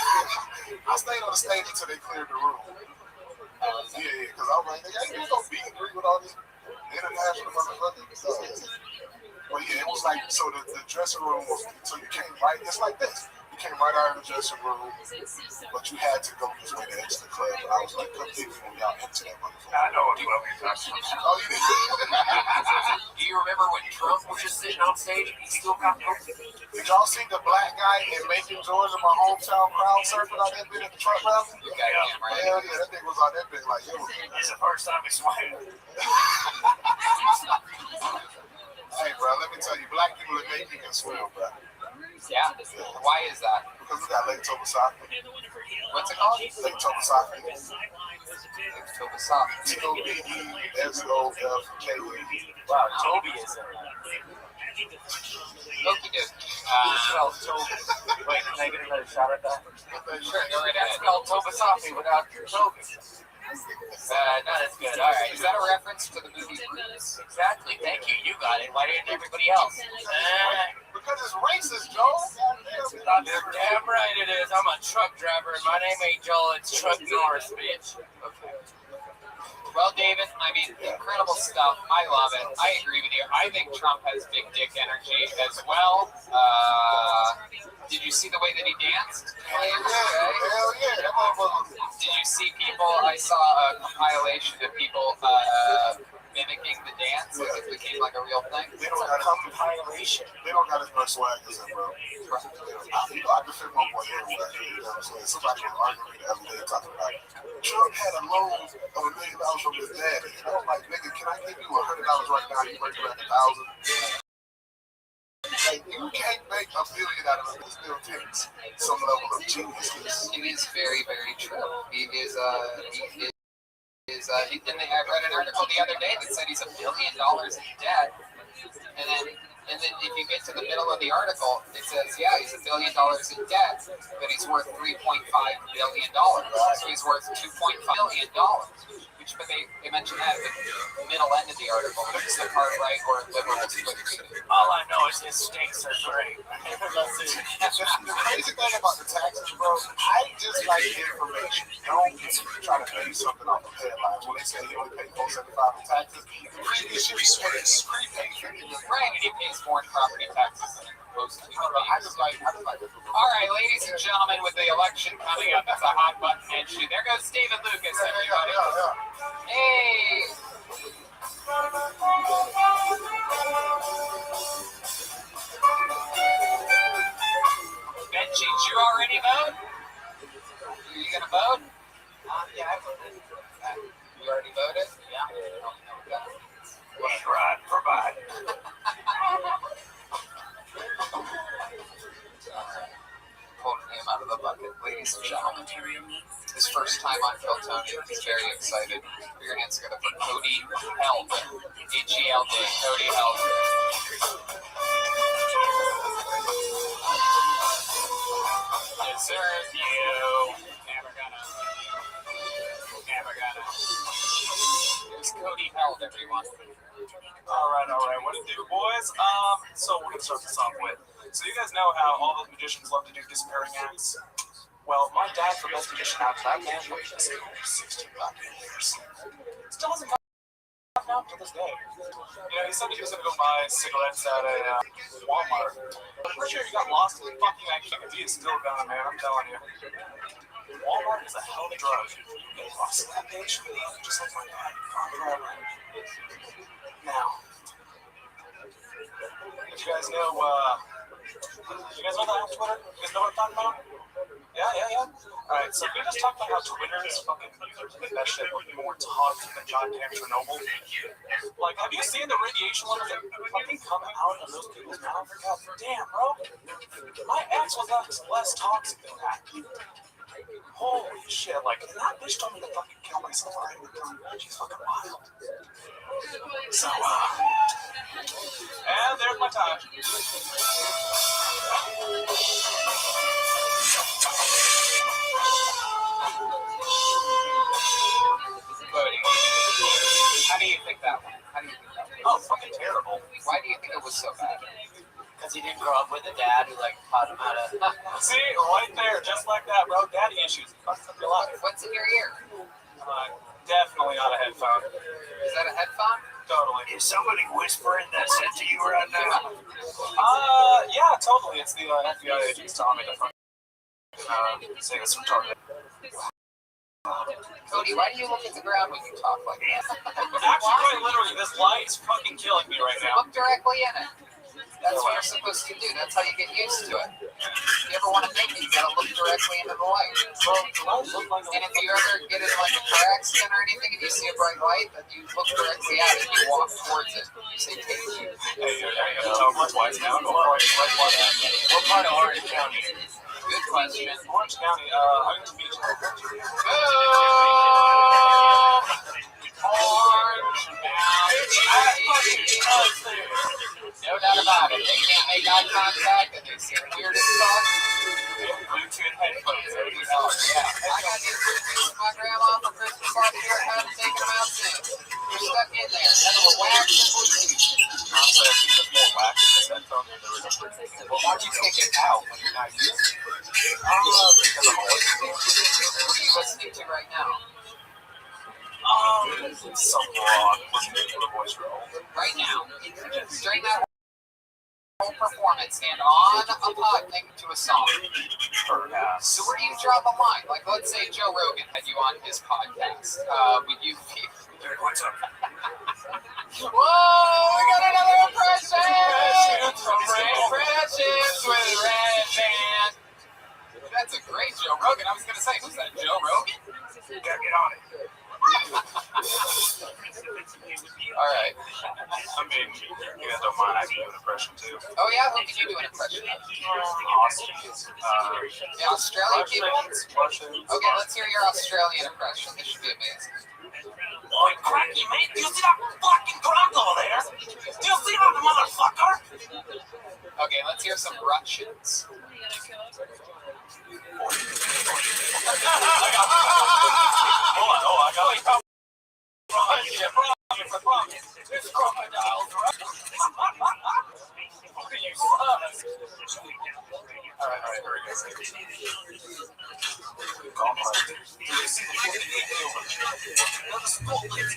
I stayed on the stage until they cleared the room. Yeah, because I was like, nigga, ain't no meet and greet with all these international motherfuckers. But yeah, it was like, so the dressing room was, so you came right, it's like this. You came right out of the dressing room, but you had to go this way to exit the club. And I was like, come get me when y'all enter that motherfucker. I know what you're talking about. Oh, you did? Do you remember when Trump was just sitting on stage and he still got COVID? Did y'all see the black guy in Macon, Georgia, my hometown, crowd surfing out that bit at the truck rally? You got him, right? Hell yeah, that thing was on that bit like, yo. It's the first time we swam. Hey, bro, let me tell you, black people in Macon can swim, bro. Yeah. Why is that? Because we got Lake Tobesaki. What's it called? Lake Tobesaki. Tobesaki. Tobesofke. Wow, Toby is in Okie doke. spelled Toby. Wait, can I get another shot at that? Sure, go right ahead. Spelled Tobesaki without Toby. No, that's good. All right. Is that a reference to the movie Bruce? Exactly. Thank you. You got it. Why didn't everybody else? Because it's racist, Joe. You're damn right it is. I'm a truck driver, and my name ain't Joel. It's Truck Norris, bitch. Okay. Well, David, I mean, incredible stuff. I love it. I agree with you. I think Trump has big dick energy as well. Did you see the way that he danced? Hell yeah. Did you see people? I saw a compilation of people mimicking the dance as it became like a real thing. They don't got compilation. They don't got as much swag as him, bro. I can fit my boy everywhere. You know what I'm saying? Somebody was arguing the other day talking about Trump had a loan of $1 million from his daddy. And I was like, nigga, can I give you $100 right now? You bring back $1,000. Like, you can't make $1 billion out of it. It still takes some level of genius. It is very, very true. He is, I read an article the other day that said he's $1 billion in debt, and then if you get to the middle of the article, it says, yeah, he's $1 billion in debt, but he's worth $3.5 billion. So he's worth $2.5 billion. Which, but they mention that at the middle end of the article, which is the part right or liberals would read. All I know is his stakes are great. The crazy thing about the taxes, bro, I just like information. Don't try to pay something off of headlines. When they say he only paid $475 in taxes, the previous year he paid $50 million. Right, and he pays foreign property taxes in post human beings. All right, ladies and gentlemen, with the election coming up, it's a hot button issue. There goes Stephen Lucas, everybody. Hey. Benji, did you already vote? Are you gonna vote? Yeah, I voted. You already voted? Yeah. Right, provide. Pulling him out of the bucket, ladies and gentlemen. His first time on Kill Tony. He's very excited. Put your hands together for Cody Held. H-E-L-D. Cody Held. Deserve you. Never gonna. Here's Cody Held, everyone. All right. What to do, boys? So we're gonna start this off with. So you guys know how all those magicians love to do disappearing acts. Well, my dad for best magician out of that man for 16 goddamn years. Still hasn't gotten out to this day. You know, he said he was gonna go buy cigarettes at a Walmart. But I'm pretty sure he got lost in the fucking activity. He is still gone, man. I'm telling you. Walmart is a hell of a drug. You get lost in that bitch, just like my dad. Now, did you guys know, you guys know that on Twitter? You guys know what I'm talking about? Yeah. Alright, so we just talked about how Twitter is fucking the best shit more toxic than goddamn Chernobyl. Like, have you seen the radiation levels that fucking come out of those people's mouths? God damn, bro. My ex was less toxic than that. Holy shit, like, and that bitch told me to fucking kill myself, right? She's fucking wild. So, and there's my time. How do you think that went? Oh, fucking terrible. Why do you think it was so bad? Because he didn't grow up with a dad who, like, taught him how to... See, right there, just like that, bro. Daddy issues. Fucks up your life. What's in your ear? Definitely not a headphone. Is that a headphone? Totally. Is somebody whispering that said to you right now? Yeah, totally. It's the FBI agents telling me to fucking say this retarded. Cody, why do you look at the ground when you talk like that? Actually, quite literally, this light's fucking killing me right now. Look directly in it. That's what you're supposed to do. That's how you get used to it. If you ever want to think it, you gotta look directly into the light. And if you ever get in like a car accident or anything and you see a bright light, then you look directly at it and you walk towards it. You say, take it. Hey, you gotta tell me twice now. Go for it. What part of Orange County? Good question. Orange County, I'm to beach. Orange County. No doubt about it. They can't make eye contact and they seem weird as fuck. Bluetooth headphones. Yeah. I got new Bluetooth from my grandma for Christmas last year. I haven't taken them out since. They're stuck in there. That little wax and Bluetooth. Honestly, I think there's more wax in this headphone than there is. Well, why do you take it out when you're not using it? Because I'm listening. What are you listening to right now? Some rock. Listening to the voice roll. Right now. During that whole performance and on a pod linked to a song. So where do you drop a line? Like, let's say Joe Rogan had you on his podcast. Would you be... What's up? Whoa, we got another impression from Impressions with Red Band. That's a great Joe Rogan. I was going to say, who's that, Joe Rogan? You gotta get on it. All right. I mean, you guys don't mind I can do an impression too. Oh yeah, who can you do an impression of? The Australian people? Okay, let's hear your Australian impression. This should be amazing. Oi, cracky, mate. Do you see that fucking croc over there? Do you see that motherfucker? Okay, let's hear some Russians. I got This crocodile. All right, here we go. see the fucking video of it. That was full of it.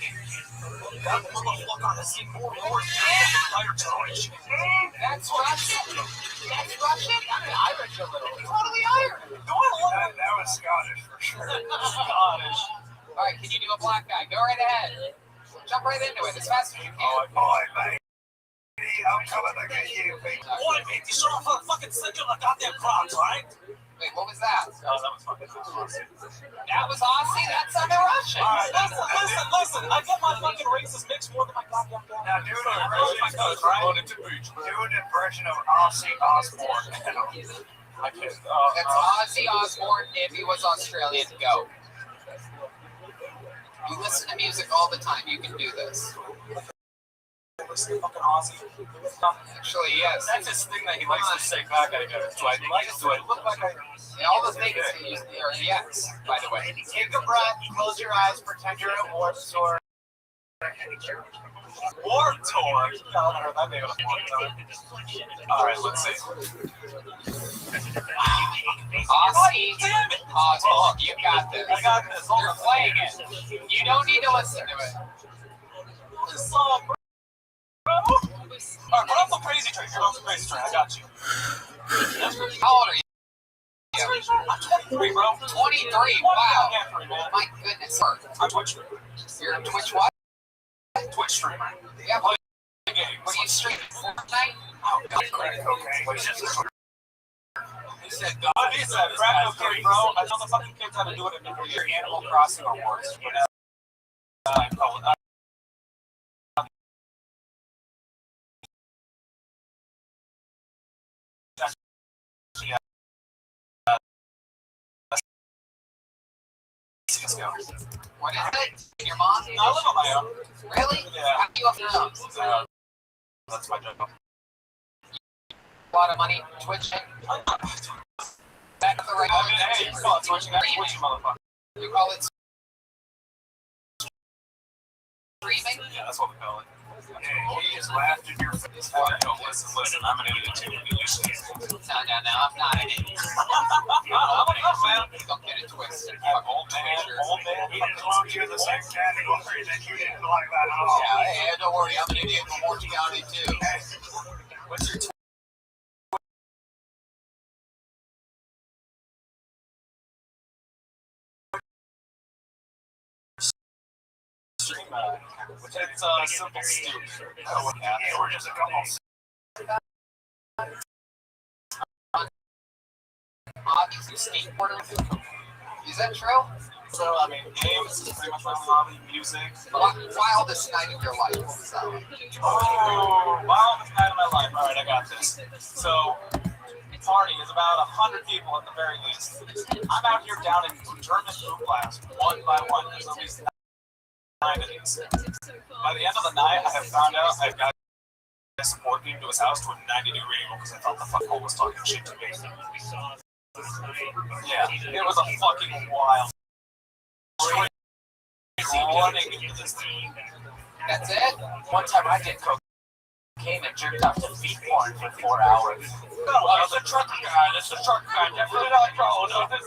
That motherfucker has seen more wars than fucking fire towers. That's Russian. That's Russian? I'm Irish a little. Totally Irish. That was Scottish for sure. Scottish. All right, can you do a black guy? Go right ahead. Jump right into it as fast as you can. Boy, mate. I'm coming to get you, mate. Boy, mate, you sure fucking send you the goddamn Crocs, right? Wait, what was that? Oh, that was fucking Aussie. That was Aussie? That sounded Russian. All right, listen. I get my fucking races mixed more than my goddamn dad. Now, do an impression of Ozzy Osbourne. I can't. That's Ozzy Osbourne if he was Australian. Go. You listen to music all the time. You can do this. Fucking Aussie. Actually, yes. That's his thing that he likes to say back at you. Do I look like I... Yeah, all the things are yes, by the way. Take a breath, close your eyes, pretend you're at Warped Tour. Warped Tour? I haven't heard that name in a long time. Alright, let's see. Aussie. Damn it! Aussie, you got this. I got this. You're playing it. You don't need to listen to it. This song, bro. Alright, put on the crazy train. Put on the crazy train. I got you. How old are you? I'm 23, bro. 23. Wow. Man. My goodness. I'm Twitch streamer. You're a Twitch what? Twitch streamer. Yeah, Play games. what are you streaming? Fortnite? Oh, God. Okay. He said, crack cocaine, bro. I tell the fucking kids how to do it in your Animal Crossing rewards. What is it? Your mom? I live on my own. Really? Yeah. How do you off your own? That's my job. A lot of money twitching. Back to the right. Hey, you call it twitching. That's twitching, motherfucker. You call it streaming? Yeah, that's what we call it. He just laughed in your face. Listen, I'm an idiot too. No, I'm not an idiot. Don't get it twisted. Old man. He didn't belong to the same category that you didn't like that at all. Yeah, hey, don't worry. I'm an idiot from Orange County too. What's your stream? It's simple stew. Yeah, we're just a couple. Hobbies and skateboarders. Is that true? So, I mean, games is pretty much my hobby, music. Wildest night of your life. What was that? Oh, wildest night of my life. All right, I got this. So, party is about 100 people at the very least. I'm out here down in German group class, one by one. There's at least 9 of these. By the end of the night, I have found out I've got to support me to his house to a 90-degree angle because I thought the fuck hole was talking shit to me. Yeah, it was a fucking wild. Running into this thing. That's it? One time I did cocaine and jerked off to feet porn for 4 hours. No, that's a trucker guy. That's a trucker guy. Definitely not a troll. No, this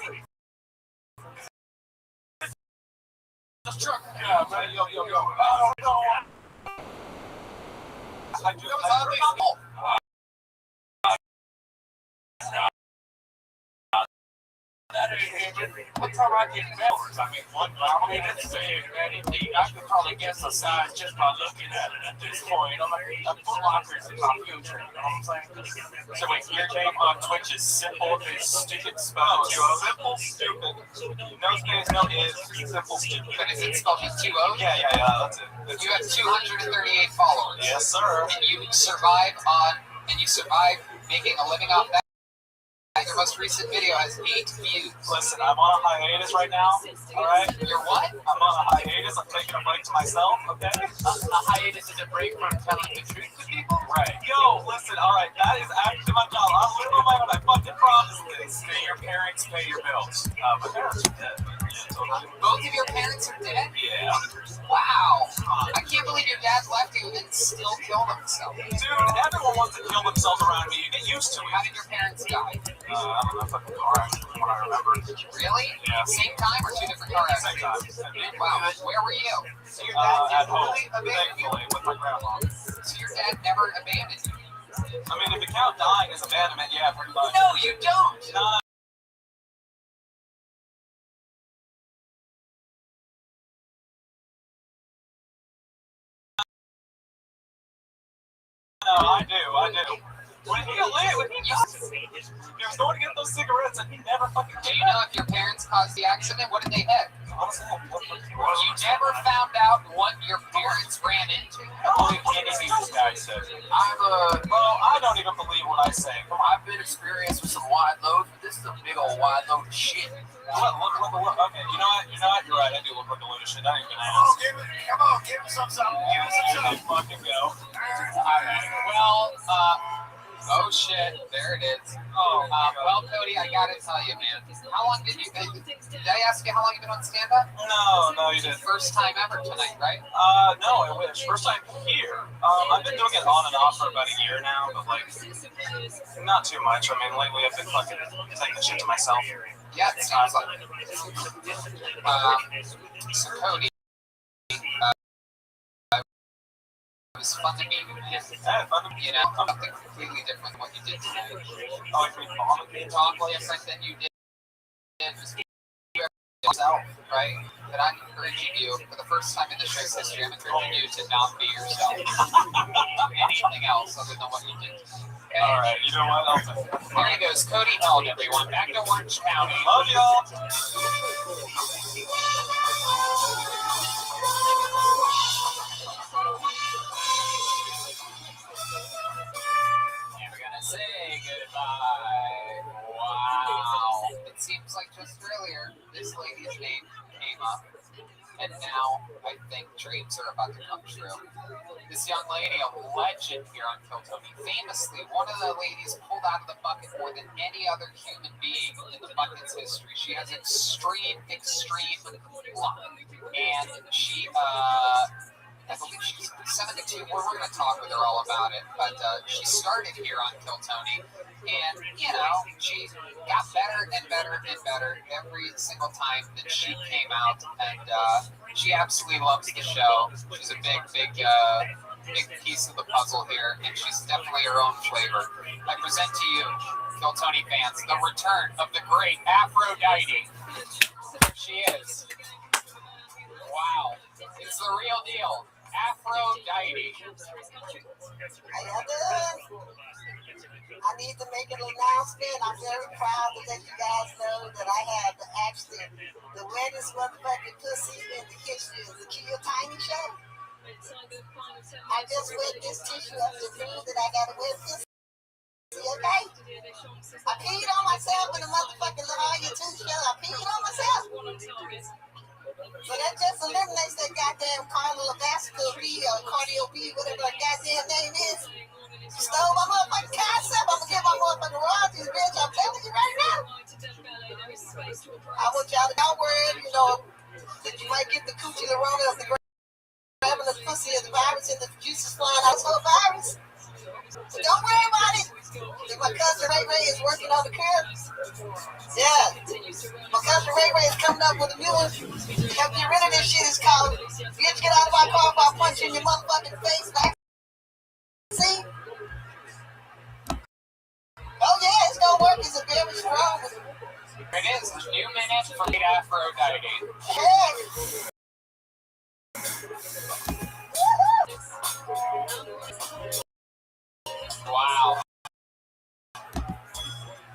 is trucker guy, man. Yo. Oh, no. I do What time I get members? I mean, one I could probably guess the size just by looking at it at this point. I'm like, a Foot Locker is in my future. You know what I'm saying? So wait, your name on Twitch is simple, it's stupid, spelled simple, stupid. No space, no is, simple, stupid. But is it spelled with 2 O's? Yeah, that's it. You have 238 followers. Yes, sir. And you survive making a living off that. Your most recent video has 8 views. Listen, I'm on a hiatus right now, alright? You're what? I'm on a hiatus, I'm taking a break to myself, okay? A hiatus is a break from telling the truth to people? Right. Yo, listen, alright, that is actually my job. I'm living on my own, I fucking promise this. Pay your parents, pay your bills. My parents are dead. Both of your parents are dead? Yeah. Wow. I can't believe your dad left you and still killed himself. Dude, everyone wants to kill themselves around me. You get used to it. How did your parents die? I don't know, fucking car accident from what I remember. Really? Yeah. Same time or two different car Same accidents? time. Wow. Where were you? So your At dad home, abandoned you? thankfully, with my grandma. So your dad never abandoned you? I mean, if you count dying as abandonment, yeah, pretty much. No, you don't. No, I do. When he lit, he was going to get those cigarettes and he never fucking Do came you know if your parents caused the accident? What did they hit? Honestly, You never found out what your parents ran into. I don't believe anything this guy said. Well, I don't even believe what I say. I've been experienced with some wide loads, but this is a big old wide load of shit. Look. Okay, you know what? You're right. I do look like a load of shit. I ain't gonna ask. Come on, give me some something. Give me some something. Fucking go. Well, oh shit, there it is. Well, Cody, I gotta tell you, man. How long did I ask you how long you've been on stand-up? No, you didn't. First time ever tonight, right? No, I wish. First time here. I've been doing it on and off for about a year now, but like, not too much. I mean, lately I've been fucking taking shit to myself. Yeah, it sounds like it. So Cody, it was fun to meet you, man. You know, something completely different than what you did today. Oh, you talk different than you did. Just yourself, right? But I'm encouraging you, for the first time in the show's history, I'm encouraging you to not be yourself. Anything else other than what you did. Okay? All right, you know what? There he goes, Cody Held, everyone. Back to Orange County. Love y'all. And we're gonna say goodbye. Wow. It seems like just earlier, this lady's name came up. And now, I think dreams are about to come true. This young lady, a legend here on Kill Tony, famously, one of the ladies pulled out of the bucket more than any other human being in the bucket's history. She has extreme luck. And she, I believe she's 72. We're going to talk with her all about it. But she started here on Kill Tony. And, you know, she got better and better and better every single time that she came out. And she absolutely loves the show. She's a big piece of the puzzle here. And she's definitely her own flavor. I present to you, Kill Tony fans, the return of the great Aphrodite. There she is. Wow. It's the real deal. Aphrodite. How y'all doing? I need to make an announcement. I'm very proud to let you guys know that I have actually the wettest motherfucking pussy in the history of the Kill Tiny Show. I just wet this tissue up to prove that I got a wet pussy. Okay? I peed on myself in the motherfucking La Jolla 2 show. I peed on myself. So that just eliminates that goddamn cardiovascular B or cardio B, whatever that goddamn name is. Stole my motherfucking concept. I'm gonna get my motherfucking royalties, bitch. I'm telling you right now. I want y'all to not worry, you know, that you might get the coochie lorona of the grabbing the pussy of the virus and the juices flying out. It's a virus. So don't worry about it. If my cousin Ray Ray is working on the curve. Yeah. My cousin Ray Ray is coming up with a new one. Help get rid of this shit. It's called Bitch Get Out of My Car by punching your motherfucking face back. See? Oh yeah, it's gonna work. It's a very strong one. It is a new minute for the Aphrodite. Hey. Wow.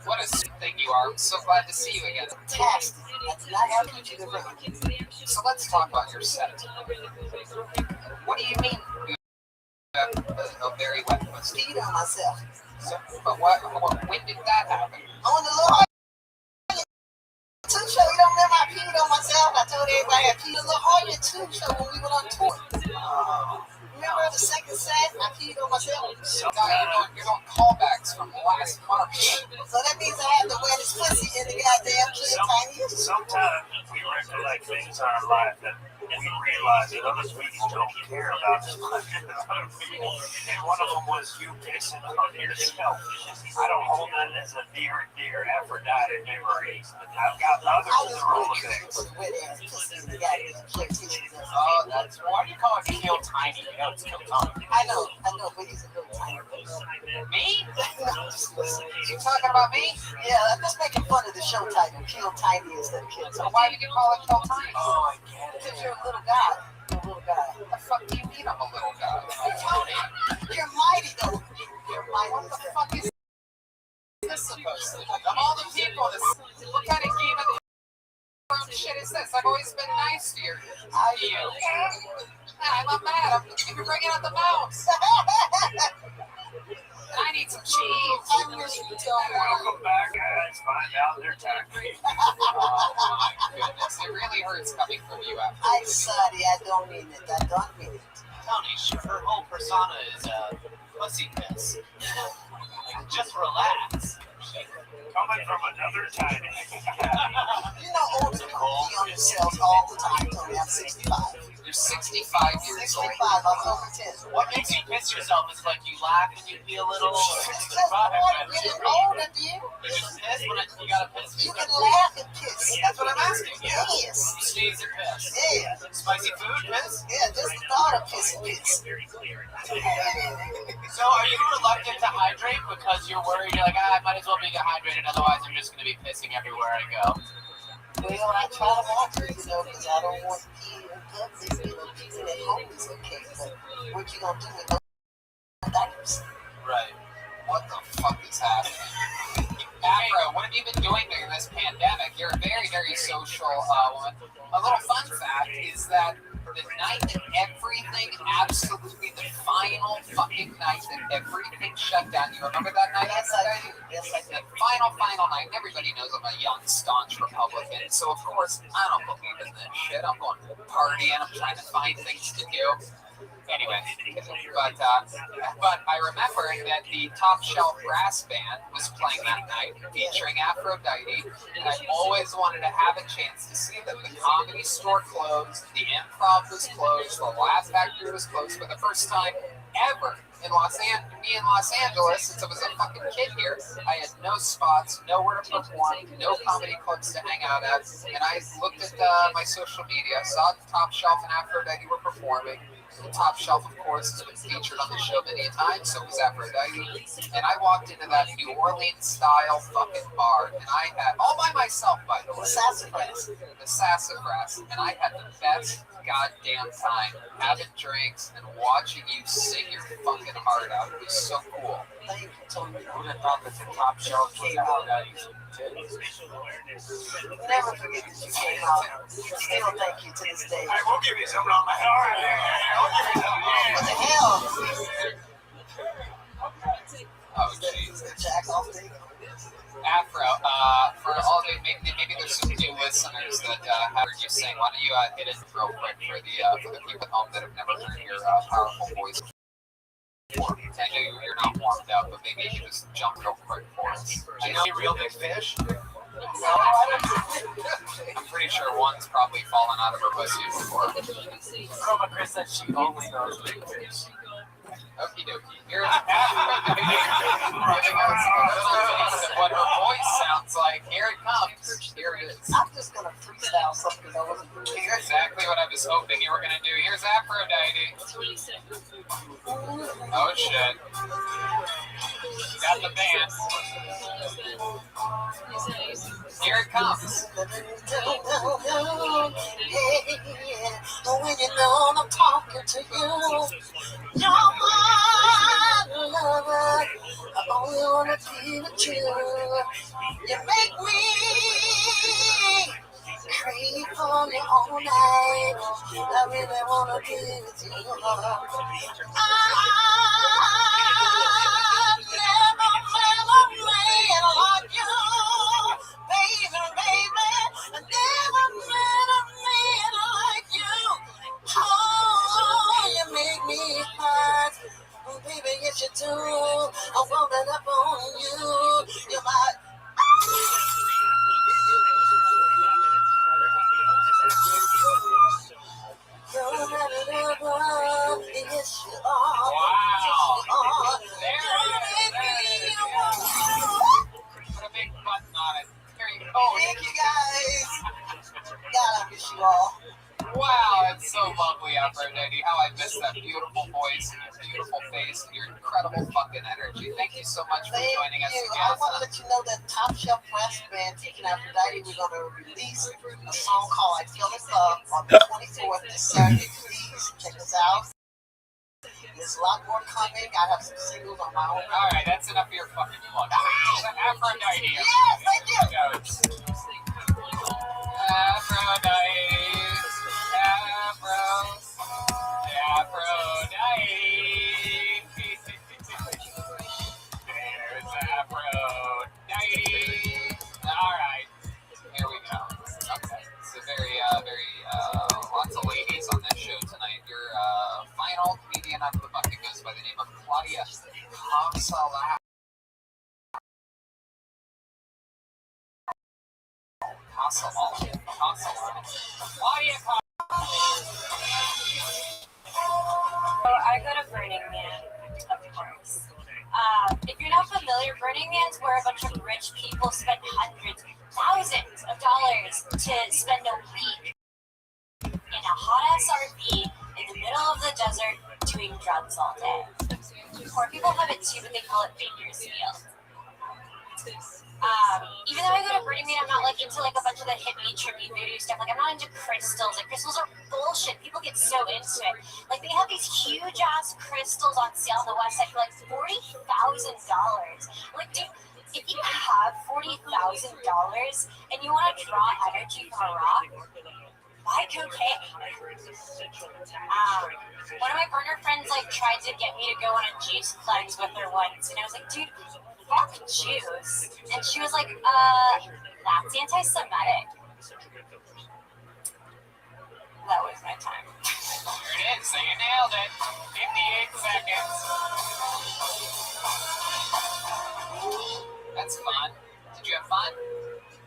What a sweet thing you are. I'm so glad to see you again. Fantastic. I did not have coochie lorona. So let's talk about your set. What do you mean you have a very wet pussy? Peed on myself. So, but when did that happen? On the Lord. Show, you don't remember I peed on myself? I told everybody I peed on the Hoya 2 show when we went on tour. Remember the second set? I peed on myself. So now you're doing callbacks from last March. So that means I have the wettest pussy in the goddamn Kill Tiny. Sometimes we recollect things in our life and we realize that other people don't care about as much as other people. And one of them was you pissing on yourself. I don't hold that as a dear Aphrodite memory. I've got others that roll the things. Oh, that's why do you call it Kill Tiny? You know it's Kill Tiny. I know, but he's a little tiny person. Me? You talking about me? Yeah, I'm just making fun of the show title, Kill Tiny instead of Kill Tiny. So why did you call it Kill Tiny? Oh, I get it. Because you're a little guy. You're a little guy. What the fuck do you mean I'm a little guy? Tony, you're mighty though. You're mighty. What the fuck is this supposed to be? Of all the people, what kind of game of shit is this? I've always been nice to you. I'm not mad. You're bringing out the mouse. I need some cheese. I wish you would tell me. Welcome back, guys. Find out their tactics. Oh my goodness. It really hurts coming from you after I'm sorry. I don't mean it. Tony, her whole persona is pussy piss. Just relax. Coming from another tiny. You know, old people pee on themselves all the time, Tony. I'm 65. You're 65 years old. 65. I was over 10. What makes you piss yourself is like you laugh and you feel a little. Because I'm getting older, dear. You just piss when you gotta piss. You can laugh and piss. That's what I'm asking. Yeah. Yes. You sneeze and piss. Yeah. Spicy food, piss? Yeah, just the thought of piss. So are you reluctant to hydrate because you're worried? You're like, I might as well be dehydrated, otherwise I'm just going to be pissing everywhere I go. Well, I try to watch it, because I don't want to pee in public. Peeing at home is okay, but what you going to do with those diapers? Right. What the fuck is happening? Afro, what have you been doing during this pandemic? You're a very, very social woman. A little fun fact is that the night that everything, absolutely the final fucking night that everything shut down, you remember that night? Yes, I do. Yes, I did. Final night. Everybody knows I'm a young, staunch Republican. So, of course, I don't believe in this shit. I'm going partying. I'm trying to find things to do. Anyway, but I remember that the Top Shelf Brass Band was playing that night, featuring Aphrodite, and I always wanted to have a chance to see them. The Comedy Store closed, the Improv was closed, the Laugh Factory was closed for the first time ever in Los Angeles, since I was a fucking kid here. I had no spots, nowhere to perform, no comedy clubs to hang out at, and I looked at my social media, saw the Top Shelf and Aphrodite were performing. The Top Shelf, of course, has been featured on the show many times, so was Aphrodite. And I walked into that New Orleans-style fucking bar, and I had, all by myself, by the way. The Sassafras. And I had the best goddamn time having drinks and watching you sing your fucking heart out. It was so cool. Thank you, Tony. Who would have thought that the Top Shelf was Aphrodite? Never forget that you came out. Still thank you to this day. I will give you something on my head. All right, I'll give you something. What the hell? Oh, jeez. Jack off thing. Afro, for all the maybe there's some new listeners that heard you sing. Why don't you hit it real quick for the people at home that have never heard your powerful voice? I know you're not warmed up, but maybe you just jump real quick for us. I know you real big fish. I'm pretty sure one's probably fallen out of her pussy before. Chroma Chris said she only knows big fish. Okie dokie. Here's what her voice sounds like. Here it comes. Here it is. I'm just going to freestyle something that wasn't prepared. Here's exactly what I was hoping you were going to do. Here's Aphrodite. Oh, shit. Got the band. Here it comes. When you know I'm talking to you, you're my lover. I only wanna be with you. You make me crave for you all night. I really wanna be with you. I've never met a man like you, baby. I never met a man like you. Oh, you make me hot. Baby, yes you do. I want it up on you. You're my... lover. Yes, you are. Wow. Yes, you are. Put a big button on it. Here you go. Thank you, guys. God, I miss you all. Wow, it's so lovely, Aphrodite. How I miss that beautiful voice and your beautiful face and your incredible fucking energy. Thank you so much for joining us I again. want to let you know that Top Shelf Brass Band, Teaching Aphrodite, we're going to release a song called I Feel in Love on the 24th this Saturday. Please check us out. There's a lot more coming. I have some singles on my own. All right, that's enough of your fucking plug. Aphrodite. Yes, thank you. Aphrodite. Aphrodite. There's Aphrodite. All right, here we go. Okay, so very, lots of ladies on this show tonight. Your final comedian out of the bucket goes by the name of Claudia Consola. I go to Burning Man, of course. If you're not familiar, Burning Man's where a bunch of rich people spend hundreds, thousands of dollars to spend a week in a hot-ass RV in the middle of the desert doing drugs all day. Poor people have it too, but they call it Bakersfield. Even though I go to Burning Man, I'm not like into like a bunch of the hippie, trippy voodoo stuff. Like I'm not into crystals. Like crystals are bullshit. People get so into it. Like they have these huge ass crystals on sale on the west side for like $40,000. Like, dude, if you have $40,000 and you want to draw energy from a rock, buy cocaine. One of my burner friends like tried to get me to go on a juice cleanse with her once, and I was like, dude, fuck juice. And she was like, that's anti-Semitic. That was my time. There it is, so you nailed it. 58 seconds. That's fun. Did you have fun?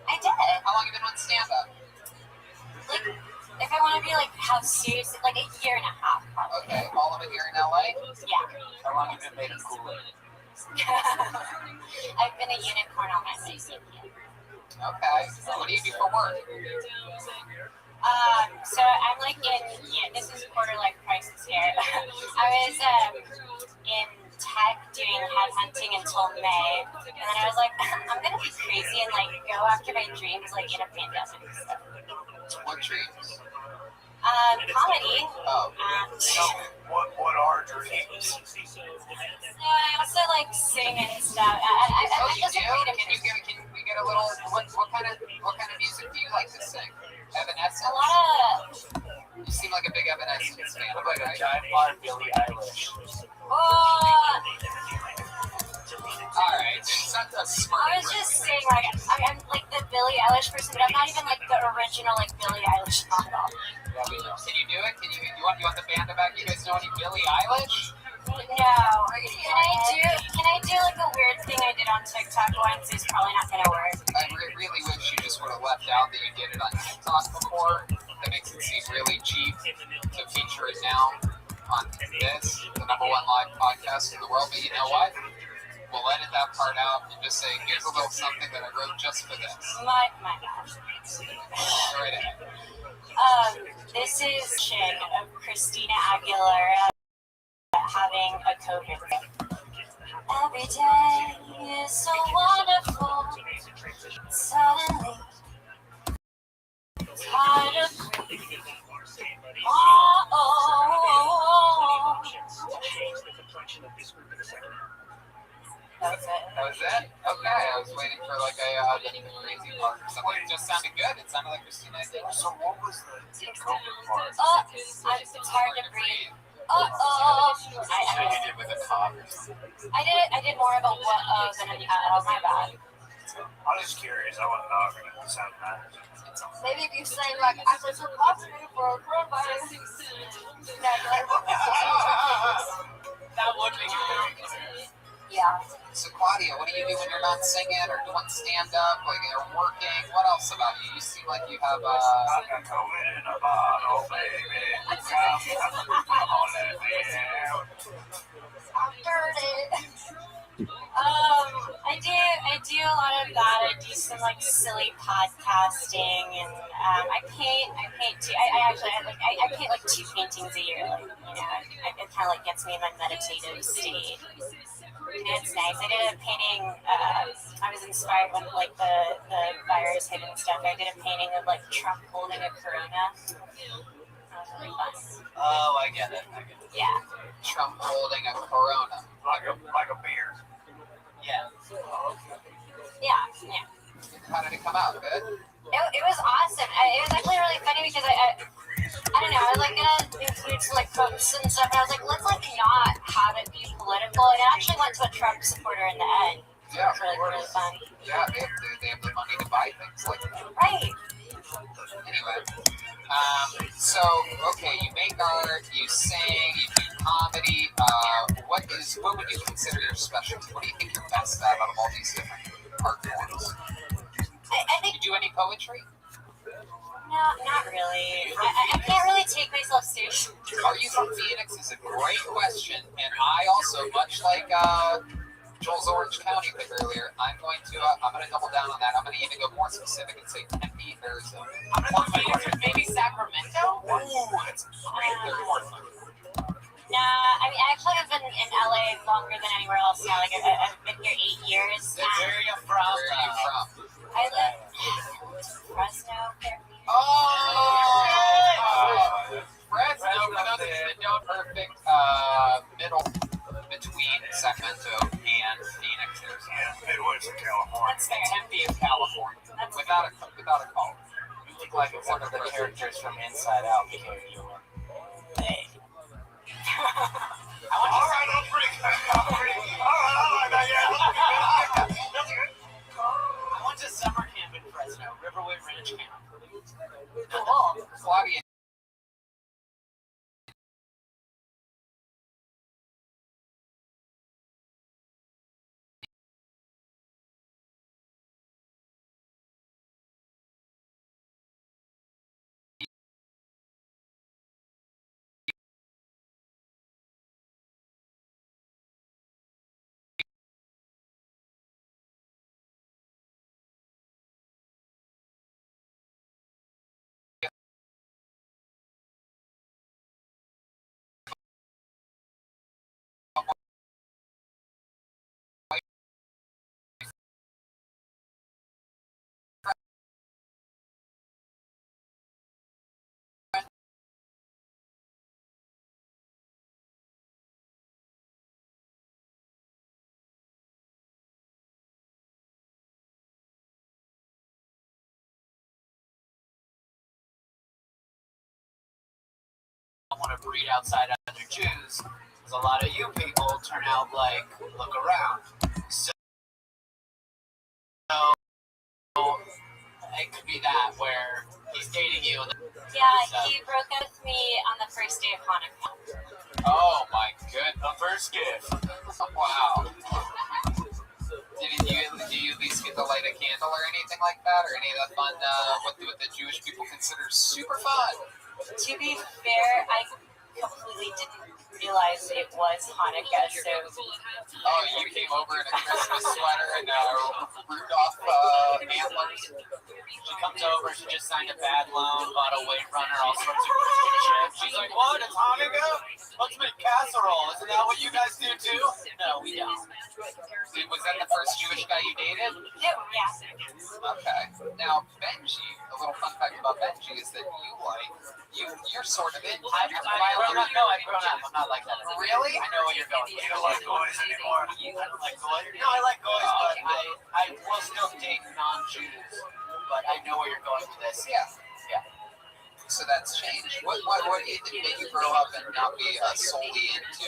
I did. How long have you been on stand-up? Like, if I want to be like, how serious, like a year and a half, probably. Okay, all of it here in LA? Yeah. How long have you been making Kool-Aid? I've been a unicorn all my life. Okay. So what do you do for work? So I'm like this is quarter life crisis here. I was in tech doing headhunting until May, and then I was like, I'm gonna be crazy and like go after my dreams like in a pandemic. So. What dreams? Comedy. Oh. What are dreams? I also like sing and stuff. I you do? Can we get a little? What kind of music do you like to sing? Evanescence. A lot of. You seem like a big Evanescence fan. I look like a giant part of Billie Eilish. All right, it's not the smart. I was just saying, like, I'm like the Billie Eilish person, but I'm not even like the original like Billie Eilish knockoff. Yeah, we know. Can you do it? Can you want the band to back? You guys know any Billie Eilish? No. Can I do like a weird thing I did on TikTok once? It's probably not gonna work. I really wish you just would have left out that you did it on TikTok before. That makes it seem really cheap to feature it now on this, the #1 live podcast in the world. But you know what? We'll edit that part out and just say, here's a little something that I wrote just for this. My gosh. Go right ahead. This is Shin of Christina Aguilera having a COVID thing. Every day is so wonderful. Suddenly, it's hard to breathe. That was it? Okay, I was waiting for like a crazy part or something. It just sounded good. It sounded like Christina Aguilera. So what was the COVID part? It's hard to breathe. I did it with a cough or something. I did more of a what than a my bad. I'm just curious. I want to know if it sound bad. Maybe if you say like I was so positive for coronavirus. That would make it very good. Yeah. Yeah. So Claudia, what do you do when you're not singing or doing stand-up, like you're working? What else about you? You seem like you have I got COVID in a bottle, baby. Come on, let me out. I'm dirty. I do a lot of that. I do some like silly podcasting, and I paint too. I paint like 2 paintings a year. Like, it kind of like gets me in my meditative state. And it's nice. I did a painting. I was inspired when like the virus hit and stuff. I did a painting of like Trump holding a Corona. That was really fun. Oh, I get it. Yeah. Trump holding a Corona, like a beer. Yeah. Yeah. How did it come out? Good. It was awesome. It was actually really funny because I don't know. I was like gonna include some like quotes and stuff, and I was like, let's like not have it be political. And it actually went to a Trump supporter in the end. Yeah, it was really fun. Yeah, they have the money to buy things like that. Right. Anyway, so okay, you make art, you sing, you do comedy. What would you consider your specialty? What do you think you're best at out of all these different art forms? I think. You do any poetry? No, not really. I can't really take myself seriously. Are you from Phoenix? Is a great question, and I also, much like Joel's Orange County pick earlier, I'm going to double down on that. I'm going to even go more specific and say Tempe, Arizona. Maybe Sacramento. Ooh, that's great. They're Portland. Nah, I mean, actually, I've been in LA longer than anywhere else now. Like, I've been here 8 years. Where are you from? I live in Fresno. Fresno, for those of you that don't, perfect middle between Sacramento and Phoenix. Yeah, Midwest of California. That's fair. Tempe of California. Without a call. You look like one of the characters from Inside Out became human. Hey. Alright, that's pretty good. Alright, yeah. I went to summer camp in Fresno, Riverwood Ranch Camp. Cool. Claudia. Want to breed outside other Jews, because a lot of you people turn out like, look around. So it could be that where he's dating you. Yeah, he broke up with me on the first day of Hanukkah. Oh my goodness. The first gift. Wow. Do you at least get to light a candle or anything like that? Or any of that fun, what the Jewish people consider super fun? To be fair, I completely didn't realize it was Hanukkah, so... Oh, you came over in a Christmas sweater and Rudolph antlers? She comes over, she just signed a bad loan, bought a weight runner, all sorts of Christian shit. She's like, what, it's Hanukkah? Let's make casserole. Isn't that what you guys do too? No, we don't. Was that the first Jewish guy you dated? Yeah. Okay. Now, Benji, a little fun fact about Benji is that you're sort of in. I've grown up. No, I've grown up. I'm not like that. Really? I know what you're going. You don't like boys anymore. I don't like goys. No, I like goys, but I will still date non-Jews. But I know where you're going with this. Yeah. so that's changed. What do you think made you grow up and not be solely into?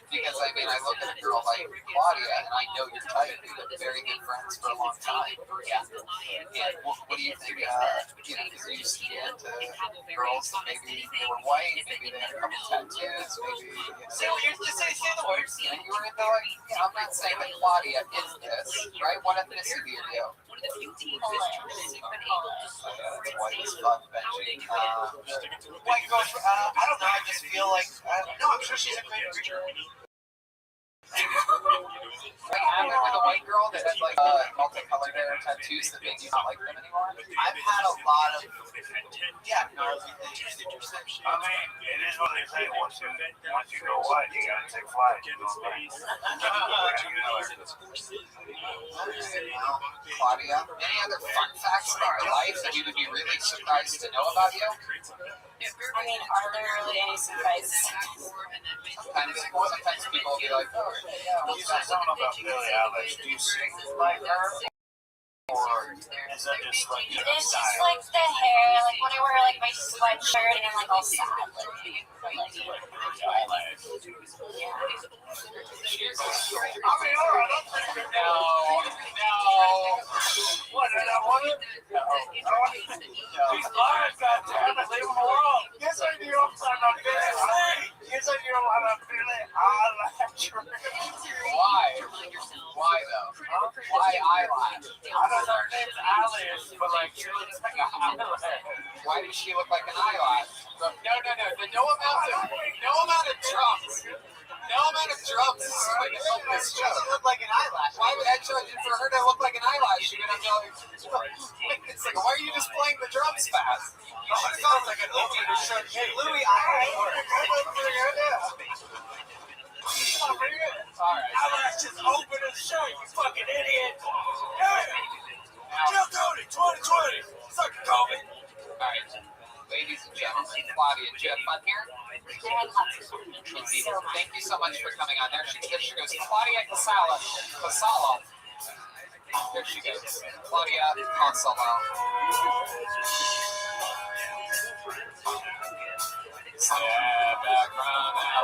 Because I mean, I look at a girl like Claudia, and I know your type. We've been very good friends for a long time. Yeah. And what do you think? You know, because you used to be into girls that maybe they were white, maybe they had a couple tattoos, maybe. Say the words. And you were into like, you know, I'm not saying that Claudia is this, right? What ethnicity are you? White as fuck, Benji. White girls, I don't know, I just feel like, no, I'm sure she's a great preacher. Like happened with a white girl that had like multicolored hair and tattoos that made you not like them anymore? I've had a lot of, gnarly things. I mean, it is what they say. Once you go white, you gotta take flight. Claudia, any other fun facts about your life that you would be really surprised to know about you? I mean, are there really any surprises? Sometimes people will be like, oh, yeah. You said something about Billie Eilish. Do you sing like her? Or is that just like your It's just style? like the hair, like when I wear like my sweatshirt and I'm like all sad. What, did I want it? These liars, goddammit, leave them alone. Yes, I do. I'm trying to Billie. Yes, I do. I'm Billie Eilish. Why? Why though? Why eyelash? I don't know, her name's Alice, but like, she looks like an eyelash. Why does she look like an eyelash? No amount of drums. No amount of drums is going to help this show. Doesn't look like an eyelash. Why would actually, for her to look like an eyelash, you're going to go, it's like, why are you just playing the drums fast? She sounds like an opener shirt. Hey, Louis eyelash. Alright. Eyelash just open his shirt, you fucking idiot. Kill Tony, 2020. Suck a COVID. Alright. Ladies and gentlemen, Claudia, did you have fun here? Thank you so much for coming on. There she goes. Claudia Casalo. There she goes. Claudia Casalo. Step back from that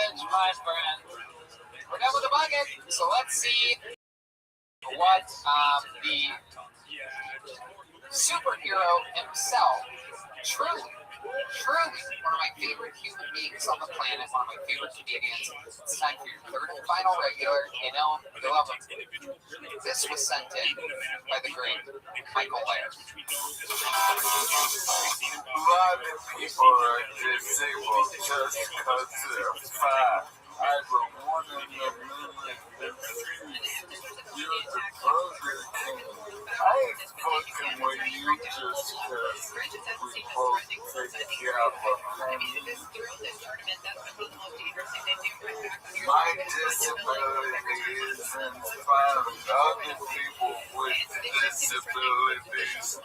ledge, my friend. We're done with the bucket, so let's see what the superhero himself, truly one of my favorite human beings on the planet, one of my favorite comedians. It's time for your third and final regular. You know, you love him. This was sent in by the great Michael Laird. A lot of people are disabled just because they're fat. I'm one in a million. You're the Burger King. I ain't fucking with you just because we both take care of a family. My disability isn't found other people with disabilities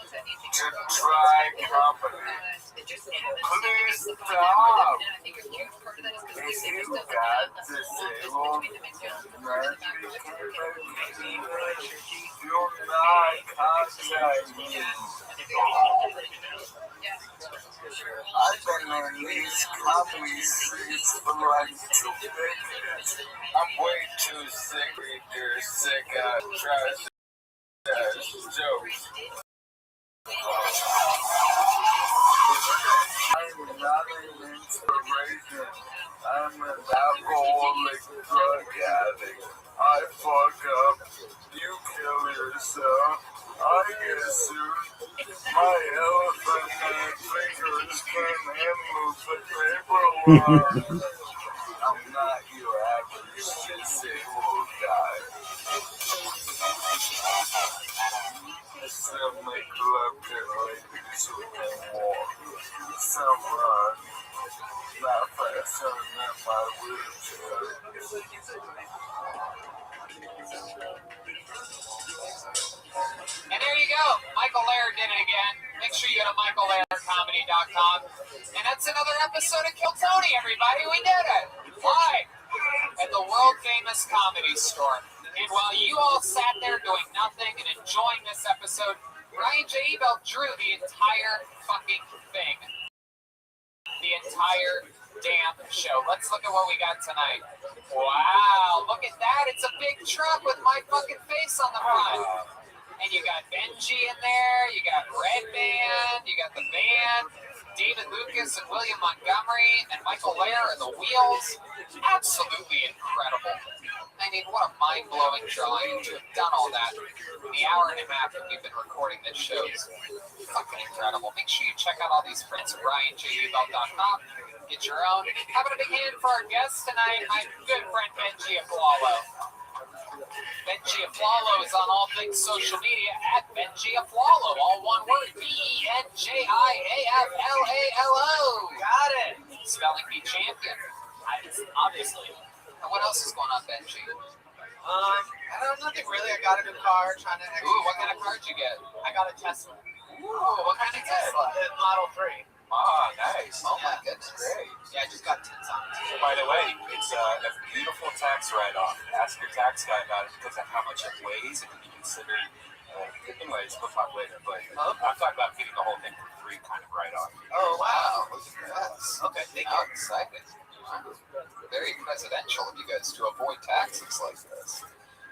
to try company. Please stop. If you got disabled, you're not contacting me. I've been in these comedy streets for like 2 decades. I'm way too sick to hear sick out trash jokes. I'm not an inspiration. I'm an alcoholic drug addict. I fuck up. You kill yourself. I get sued. My elephant and fingers can't move the paperwork. I'm not your average disabled guy. Some make love to ladies who can walk. Some run. Not faster than my wheelchair. And there you go. Michael Laird did it again. Make sure you go to michaellairdcomedy.com. And that's another episode of Kill Tony, everybody. We did it. Live at the world famous Comedy Store. And while you all sat there doing nothing and enjoying this episode, Ryan J. Ebel drew the entire fucking thing. The entire damn show. Let's look at what we got tonight. Wow, look at that. It's a big truck with my fucking face on the front. And you got Benji in there, you got Red Band, you got the band, David Lucas and William Montgomery and Michael Lair and the Wheels. Absolutely incredible. I mean, what a mind-blowing drawing to have done all that in the hour and a half that we've been recording this show. Is fucking incredible. Make sure you check out all these prints at RyanJUbelt.com. Get your own. Having a big hand for our guest tonight, my good friend Benji Aflalo. Benji Aflalo is on all things social media at Benji Aflalo, all one word, BenjiAflalo. Got it. Spelling bee champion. Obviously. And what else is going on, Benji? I don't know, nothing really. I got a new car, trying to. Ooh, what kind of car did you get? I got a Tesla. Ooh, what kind of Tesla? The Model 3. Oh, nice. Oh, my goodness. Great. Yeah, I just got tints on it. By the way, it's a beautiful tax write-off. Ask your tax guy about it because of how much it weighs. It can be considered. Anyways, we'll talk later. But I'm talking about getting the whole thing for free, kind of write-off. Oh, wow. Look at that. Okay, thank you. I'm excited. Very presidential of you guys to avoid taxes like this.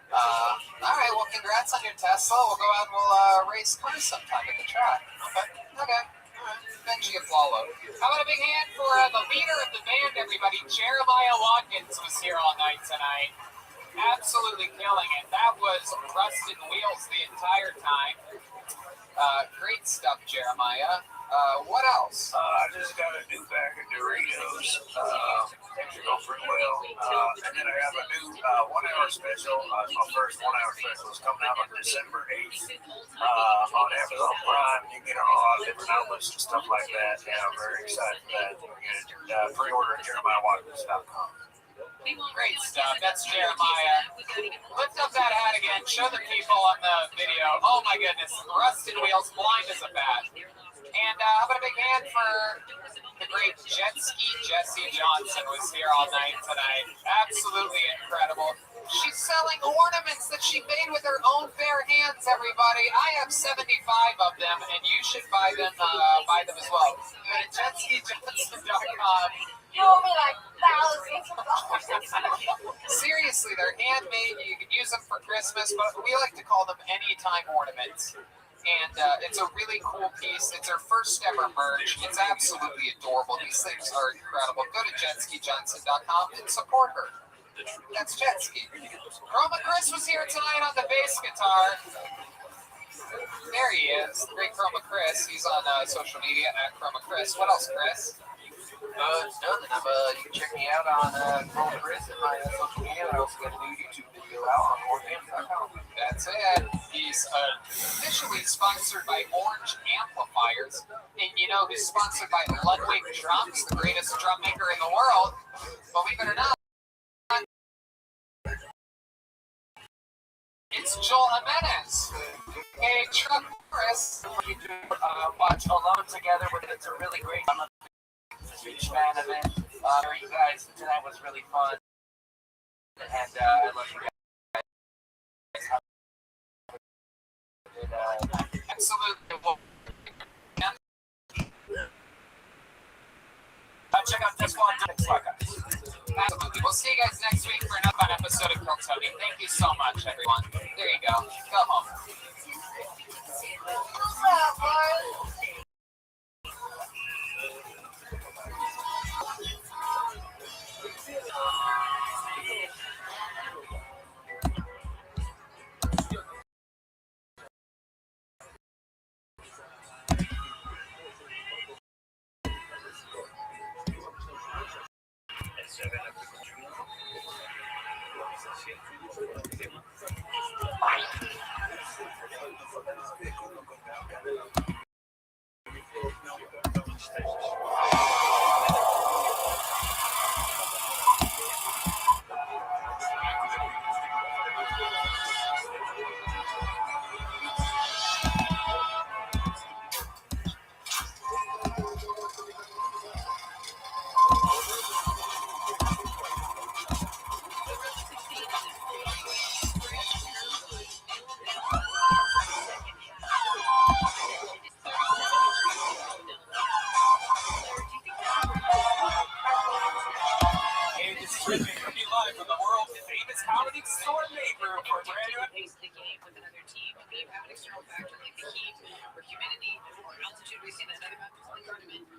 All right, well, congrats on your Tesla. We'll go out and we'll race cars sometime at the track. Okay. Benji Aflalo. How about a big hand for the leader of the band, everybody? Jeremiah Watkins was here all night tonight. Absolutely killing it. That was Rusted Wheels the entire time. Great stuff, Jeremiah. What else? I just got a new bag of Doritos. Things are going pretty well. And then I have a new 1 hour special. It's my first 1 hour special. It's coming out on December 8th on Amazon Prime. You can get it on a lot of different outlets and stuff like that. And I'm very excited for that. You can pre-order at JeremiahWatkins.com. Great stuff. That's Jeremiah. Lift up that hat again. Show the people on the video. Oh my goodness. Rusted Wheels, blind as a bat. And how about a big hand for the great jet ski Jessie Johnson was here all night tonight. Absolutely incredible. She's selling ornaments that she made with her own bare hands, everybody. I have 75 of them, and you should buy them as well. Go to jetskijohnson.com. You owe me like thousands of dollars. Seriously, they're handmade. You can use them for Christmas, but we like to call them anytime ornaments. And it's a really cool piece. It's her first ever merch. It's absolutely adorable. These things are incredible. Go to jetskijohnson.com and support her. That's Jetski. Chroma Chris was here tonight on the bass guitar. There he is, the great Chroma Chris. He's on social media at Chroma Chris. What else, Chris? It's nothing. You can check me out on Chroma Chris and my social media. I also got a new YouTube video out on OrangeAmp.com. That's it. He's officially sponsored by Orange Amplifiers. And you know who's sponsored by Ludwig Drums, the greatest drum maker in the world? Believe it or not, it's Joel Jimenez. Hey, Truck Chris. Watch Alone Together with it. It's a really great. I'm a huge fan of it. You guys tonight was really fun. And I love you guys. Absolutely. Check out this one. Absolutely. We'll see you guys next week for another fun episode of Cook Tony. Thank you so much, everyone. There you go. Go home. What's up, boy? live from the world famous comedy store neighborhood for a brand new pace the game with another team. If you have an external factor like the heat or humidity or altitude, we see that another map is tournament.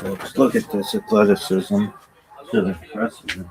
Folks, look at this athleticism to the president.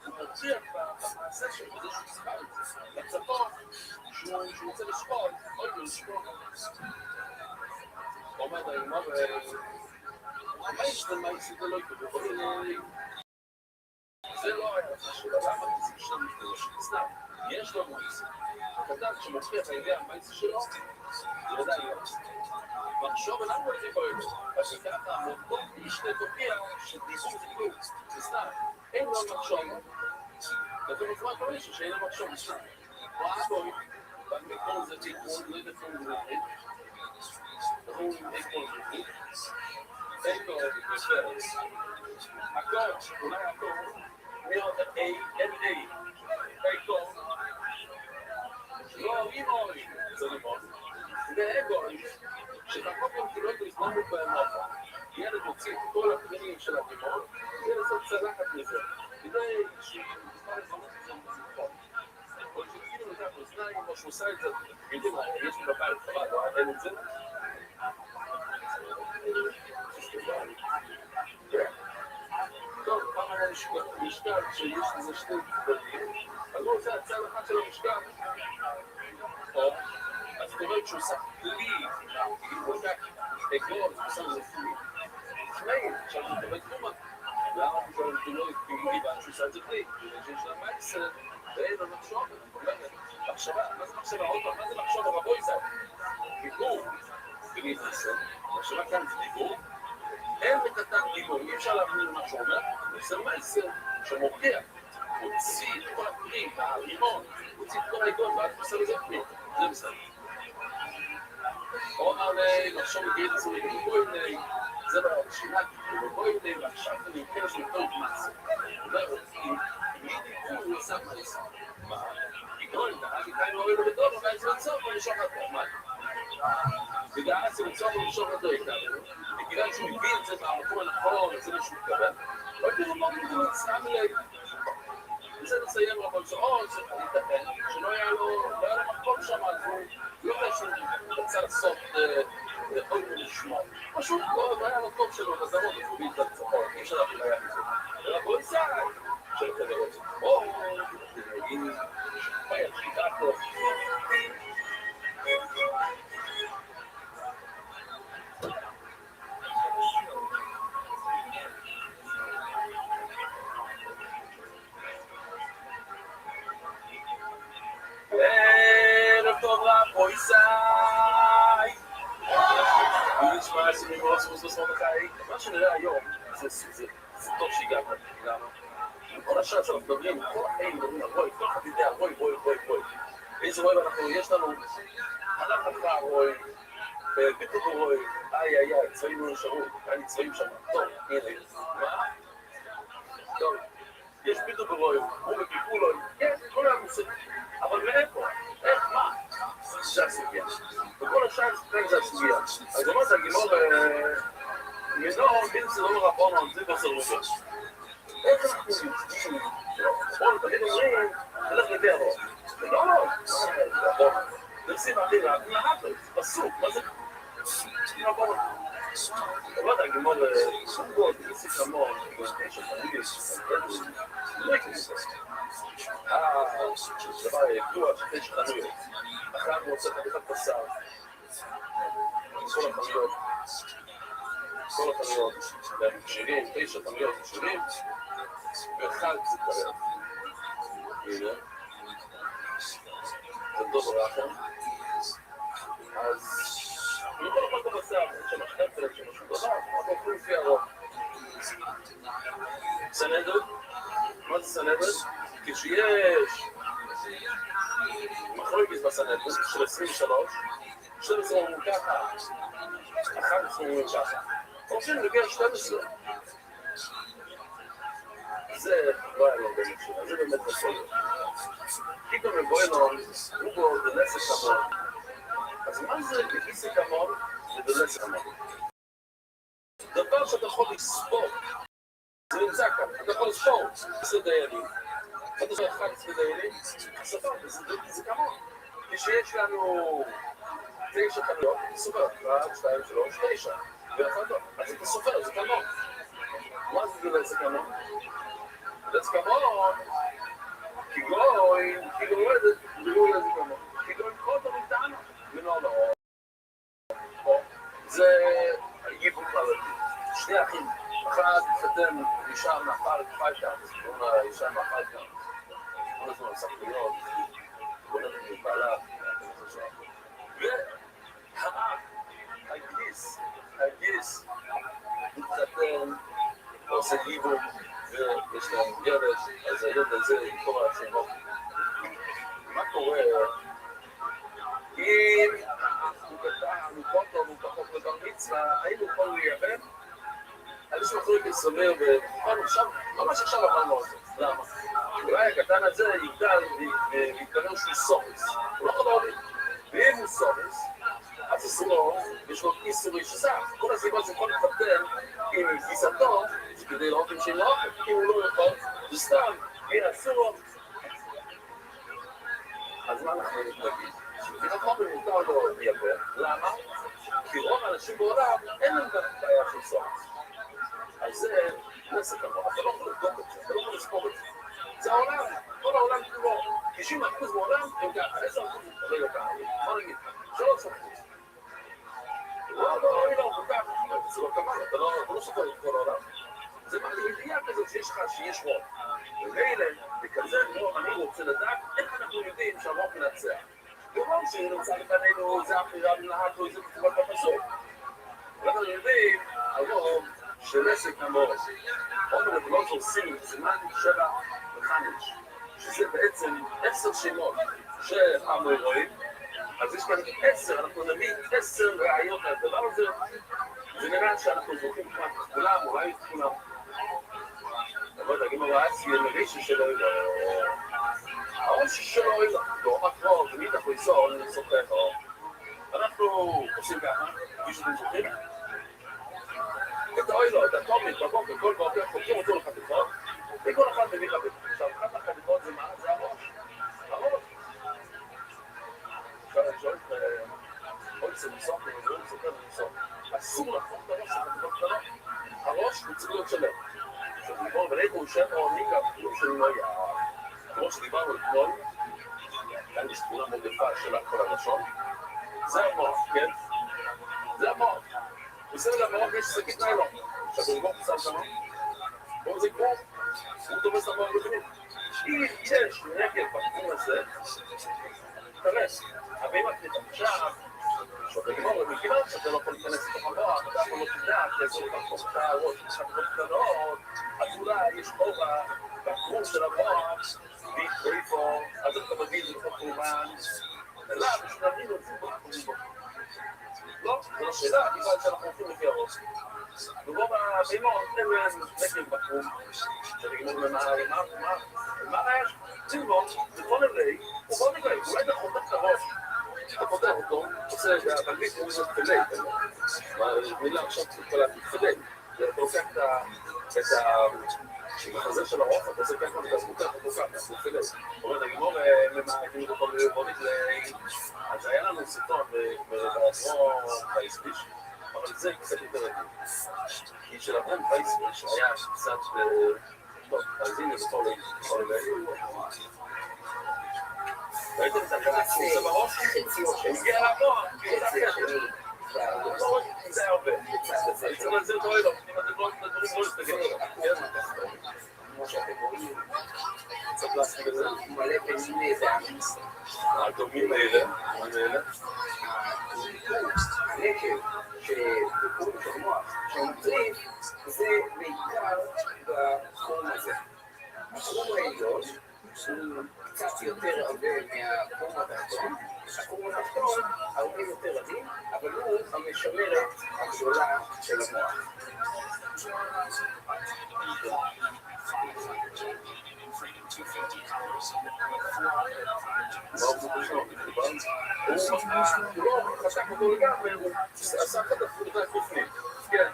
הוא מוכיח במעשה שלו, זה שהוא סבל את זה, בצפון, שהוא רוצה לשקול, עוד לא לשקול. הוא אומר, מה השתנה שזה לא יקרה? זה לא היה חשוב, למה המעשה שלנו זה שנצטר? יש לו מעשה. הקטן שמוכיח על ידי המעשה שלו, זה ודאי לא. מחשוב אנחנו רוצים פה את זה, אז ככה המותות משנה תוקיע שדיבור זה כלום, זה סתם, אין לו מחשוב. כתוב עצמה כל מישהו שאין לו מחשוב, זה סתם. הוא אבוי, במקום זה תיקון, לא יודעת כלום זה נתחיל. הוא אין כל זה, אין לו בפרס. הכל, אולי הכל, נראות A, אין A, הכל. לא, אימוי, זה לימון. זה אגוי. שתקום גם קילות להזדמנות באמריקה. ילד מוציא את כל הפנימים של הלימון, כדי לעשות צלחת מזה. כדי שמספר הזמנות זה נכון. או שכאילו נתן אוזניים, או שהוא עושה את זה, יודעים מה, יש לי בבית חבל, לא, אין את זה. טוב, פעם היה משקל שיש לזה שני דברים, אז הוא עושה הצלחת של המשקל. אז זאת אומרת שהוא עושה כלי, הוא עושה אגור, הוא עושה לפני. לפני, עכשיו הוא תומד תומה. למה הוא שואל אותו לא כלי ועד שהוא עושה את זה כלי? שיש לה מייסר, ואין לו מחשוב. מחשבה, מה זה מחשבה? עוד פעם, מה זה מחשבה? רבוי זה. דיבור, כלי מייסר. מחשבה כאן זה דיבור. אין בקטן דיבור, אי אפשר להבניר מה שאומר. הוא עושה מייסר שמוכיח. הוא הוציא את כל הפנים, הלימון, הוא הוציא את כל האגון, ועד הוא עושה לזה פנים. זה בסדר. הוא אמר לי, לחשוב בגיל הזה, בואי לי, זה לא שינה, בואי לי, ועכשיו אני אוכל שלטון גליץ. הוא אומר, אם הוא עושה מייסר, מה? גדול, אני כאן לא רואה בגדול, אבל זה לצור, ואני שוחד לו, מה? בגלל זה לצור ולשוחד לו איתנו. בגלל שהוא מבין את זה מהמקום הנכון, זה משהו קבל. לא תראו מה הוא נצרם לי. וזה לסיים רבון שעות, שלא היה לו מקום שם, אז הוא לא חשוב, רצה לעשות עוד לשמוע. פשוט לא היה לו טוב שלו, לזרות, הוא ביט לצפון, אי אפשר להביא היה מזה. רבון סעי, של כדרות, או, הנה, היה תחיקה טוב. ערב טוב רבויסאי. אני נשמע עשינו מאוד ספוס מרדכי. מה שנראה היום, זה טוב שהגעת. למה? כל השעה שאנחנו מדברים, כל החיים מדברים על רוי, כל אחד יודע רוי. איזה רוי יש לנו הלך אחר רוי, בטובו רוי, איי, צבעים לא נשארו, היה לי צבעים שם. טוב, הנה. מה? טוב, יש בטובו רוי, הוא בקיקו רוי, כן, כל המושג. אבל מאיפה? איך? מה? זה הסוגיה. וכל השעה זה הסוגיה. אז אמרת, גימור, מנור, בינצה לא רבונו, זה בסדר מובן. איך אנחנו נמצאים? בואו תמיד אומרים, נלך לדבר. לא, רבונו. נרסים עלילה, פסוק, מה זה? רבונו. אמרת, גימור, סוגות, ניסי כמור, לא יקניס. דבר ידוע שיש חנויות. אחד רוצה חתיכת בשר. כל החנויות, והמכשירים, 9 חנויות מכשירים, ואחד זה קרב. הנה. זה טוב רחם. אז אני יכול לאכול את הבשר, יש שם חפת, יש שם משהו דבר, אנחנו אוכלים לפי הרוב. סנדות? מה זה סנדות? כשיש מחלוקת בסנדות של 23, 12 אומרים ככה, 11 אומרים ככה. רוצים להגיע 12. זה לא היה לו באמת שלה, זה באמת בסדר. פתאום מבואלון, הוא בו דלסק כמון. אז מה זה דלסק כמון ודלסק כמון? דבר שאתה יכול לספור, זה נמצא כאן, אתה יכול לספור, זה דיינים. אתה עושה 11 דיינים, ספר, זה כמון. כשיש לנו 9 חנויות, אתה סופר, 1, 2, 3, 9. ואחר כך, אז אתה סופר, זה כמון. מה זה דלסק כמון? let's come on. Keep going. Keep going. Keep going. No. זה גיבור חרדי. שני אחים. אחד התחתן אישה מאחר פייטארס. קוראים לה אישה מאחר כאן. כל הזמן ספריות. כל הזמן מבעלה. הגיס. מתחתן. עושה גיבור. ויש להם ילד. אז הילד הזה עם כל השמות. מה קורה? אם הוא קוטו והוא פחות לבר מצווה, היינו יכולים לייבן? איזשהו אחרי כסומר עכשיו, ממש עכשיו אמרנו על זה. למה? אולי הקטן הזה יגדל ויתקרר שהוא סורס. הוא לא יכול להוריד. ואם הוא סורס, אז אסור, יש לו איסורי שסף. כל הסיבה שכל מתחתן עם גיסתו, זה כדי לראות עם שם האוכל. אם הוא לא יכול, זה סתם, הנה אסור. אז מה אנחנו נגיד? שבחינת חומר מותר לו לייבא. למה? כי רוב האנשים בעולם אין להם גם בעיה של סורס. אז זה נסק כמובן, אתה לא יכול לבדוק את זה, אתה לא יכול לספור את זה. זה העולם, כל העולם כולו. 90% בעולם הם ככה, 10% רגע ככה. מה נגיד? 3%. לא, זה לא כמובן, אתה לא סופר את כל העולם. זה מה, זה ידיעה כזאת שיש לך, שיש רוב. ומילא, בכזה רוב אני רוצה לדעת איך אנחנו יודעים שהרוב מנצח. ברוב שנמצא לפנינו, זה הבחירה מנהג או זה בתקופת הפסוק. אנחנו יודעים, הרוב של עסק המורש. עוד מלבלות עושים סימן 7 ו-5, שזה בעצם 10 שמות של המורים. אז יש כאן 10, אנחנו נביא 10 ראיות לדבר הזה. זה נראה שאנחנו זוכים כמעט את כולם, אולי את כולם. אבל תגיד מה רעצי, מרישי שלו אילה. הראש שלו אילה. לא רק רוב, תמיד אנחנו ייסור, נסופר רוב. אנחנו עושים ככה, כפי שאתם זוכים. את האוילו, את הטומית, בבוקר, כל בוקר, חוקרים אותו לחתיכות, וכל אחד מביא חתיכות. עכשיו, אחת החתיכות זה מה? זה הראש. הראש. עכשיו, אני שואל את אוי, זה ניסוח, זה מסופר וניסוח. אסור לחתוך את הראש, החתיכות קטנות. הראש הוא צריך להיות שלם. עכשיו, דיבור, ולאיפה הוא שם או ניקה, הוא של נויה. כמו שדיברנו אתמול, כאן יש תמונה מאוד יפה של כל הלשון. זה המוח, כן? זה המוח. בסדר גם מאוד יש שקית ניילון. שאתם לא חסר שם, בואו זה כמו, הוא תומס המוח בפנים. אם יש נגד בתחום הזה, תרס. אבל אם את עכשיו, שאתה גמור, ומכיוון שאתה לא יכול להיכנס לתוך המוח, אתה יכול לא תדע, תעזור לחתוך את הראש, חתיכות קטנות, אז אולי יש חובה בתחום של המוח, ואיפה, אז אתה מביא את זה לתוך אומן, אלא בשביל את זה בתחום. לא, זו לא שאלה, כיוון שאנחנו הולכים לפי הראש. ורוב הבהמות הם נקרים בתחום, שתגמור מה יש? צילבון, זה כל אלי, הוא בוא נגלה, אולי אתה חותך את הראש, אתה חותך אותו, עושה באנגלית כמו זאת פלי, מילה עכשיו כל הפלי, אתה לוקח את המחזר של הראש, אתה עושה ככה, אתה מותח אותו ככה, זה פלי. אומרת, הגמור ממעגים אותו בוא נגלה, אז היה לנו סרטון בעזרו וייספיש, אבל זה קצת יותר רגיל. כי של אברהם וייספיש היה קצת טוב, אז הנה בכל אלה. ראיתם את הקנק שהוא עושה בראש? הגיע למוח, זה היה עובד. אני צריך להזיר את האוילו, אם אתם לא דברים לא להסתגל עליו. כמו שאתם רואים, צריך להסתגל את זה. מלא פעמים נהדר. הדומים האלה, הנקב שבקום של מוח שמטריף זה בעיקר בתחום הזה. התחום העליון הוא קצת יותר הרבה מהקום התחתון. הקום התחתון הרבה יותר עדין, אבל הוא המשמרת הגדולה של המוח. הוא חשק אותו לגמרי, הוא עשה כתב פרדה כופנים. כן.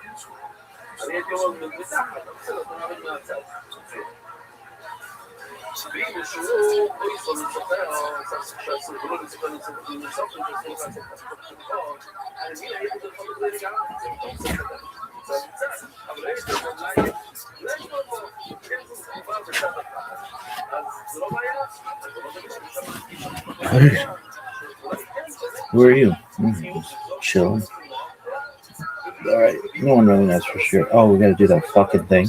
אני הייתי אומר מתחת, בסדר, אתה מעריך מהצד. ואם ישרו, לא יכול לצפר, שעשו, ולא לצפר לצפר, אני הייתי יכול לגמרי, זה מתוך זה כתב. אבל הייתי אומר, אולי יש לו פה, Where are you? Chilling. All right, no one really knows for sure. Oh, we got to do that fucking thing.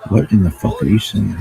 What in the fuck are you saying?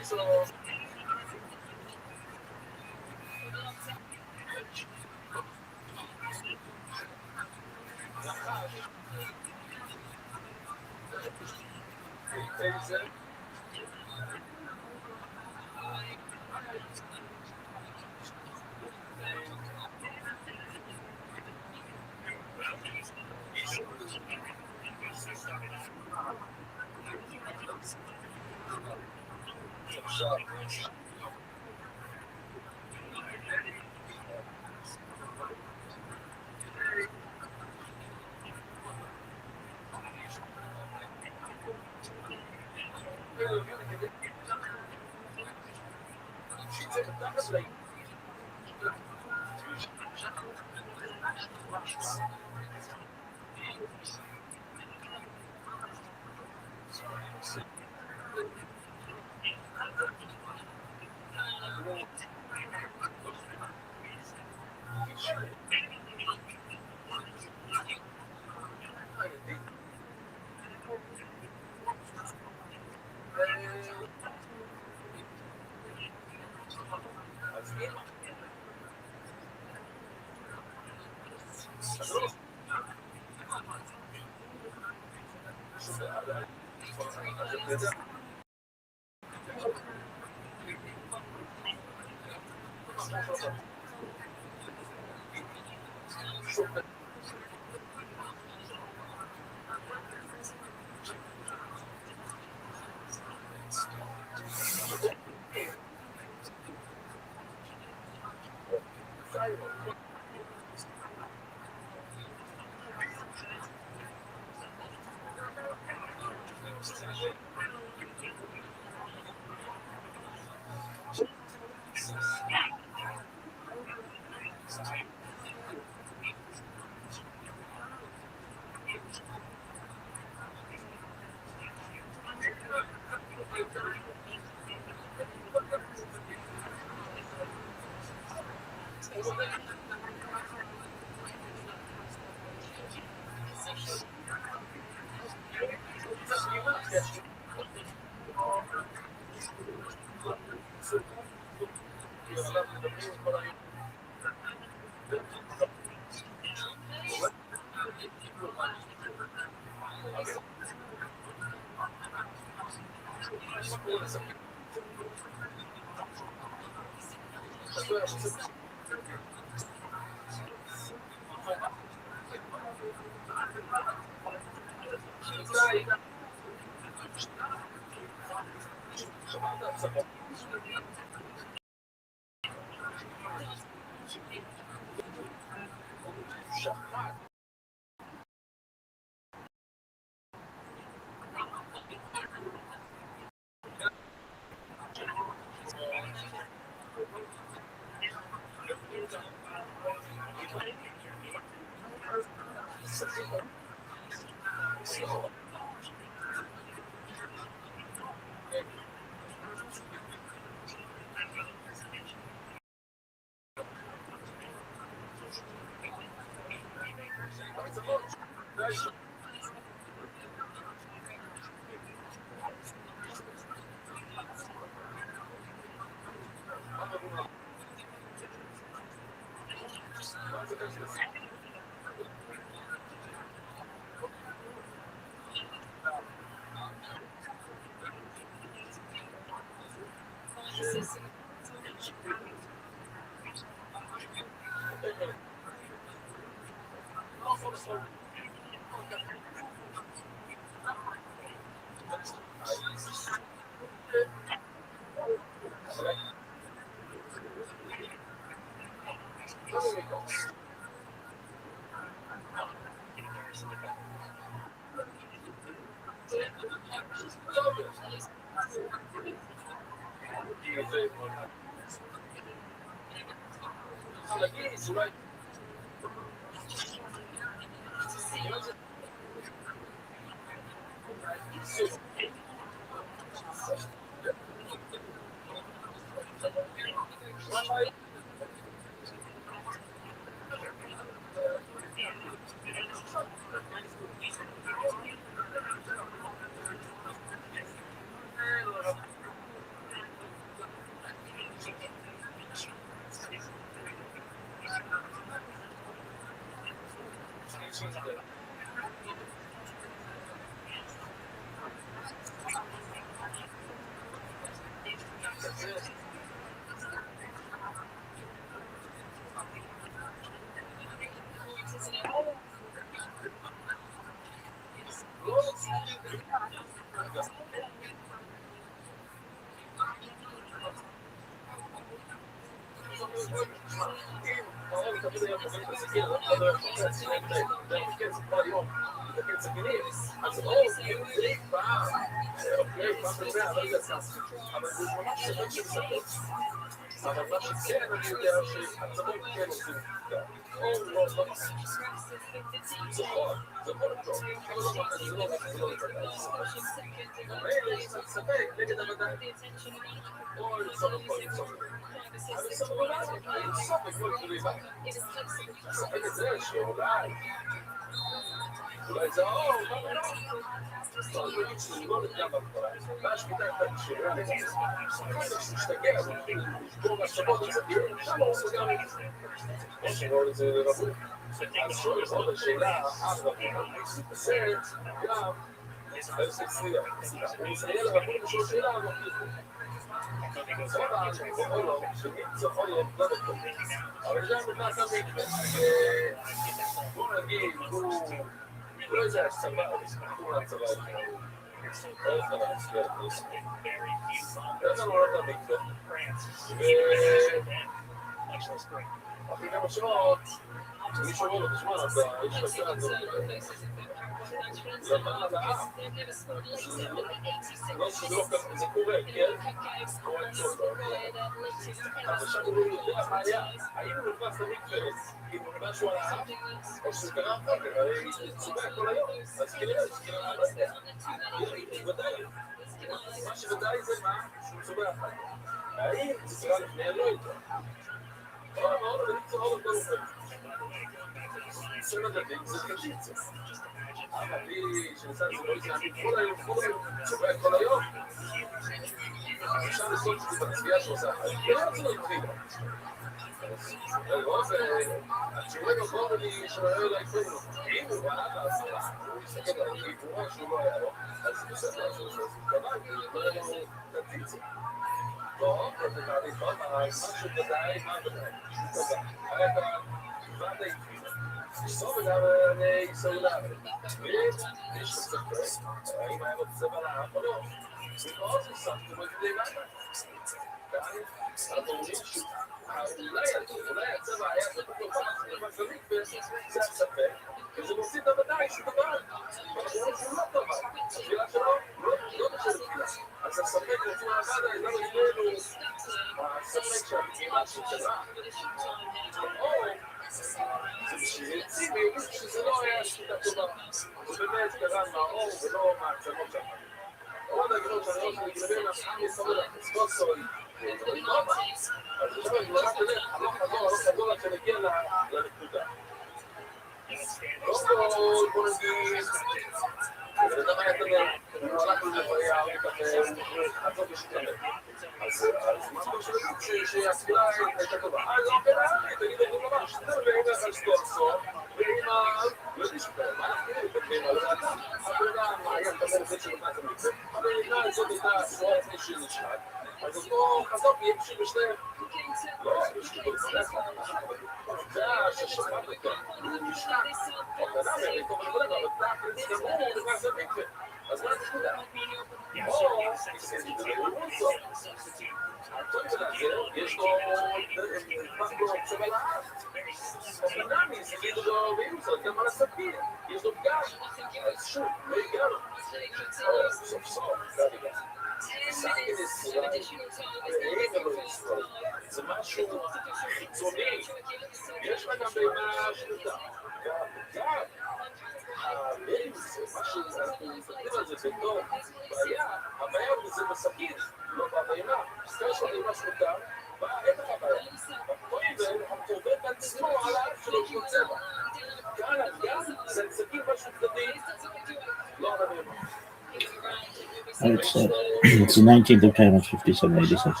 It's the 19th of January, 5786,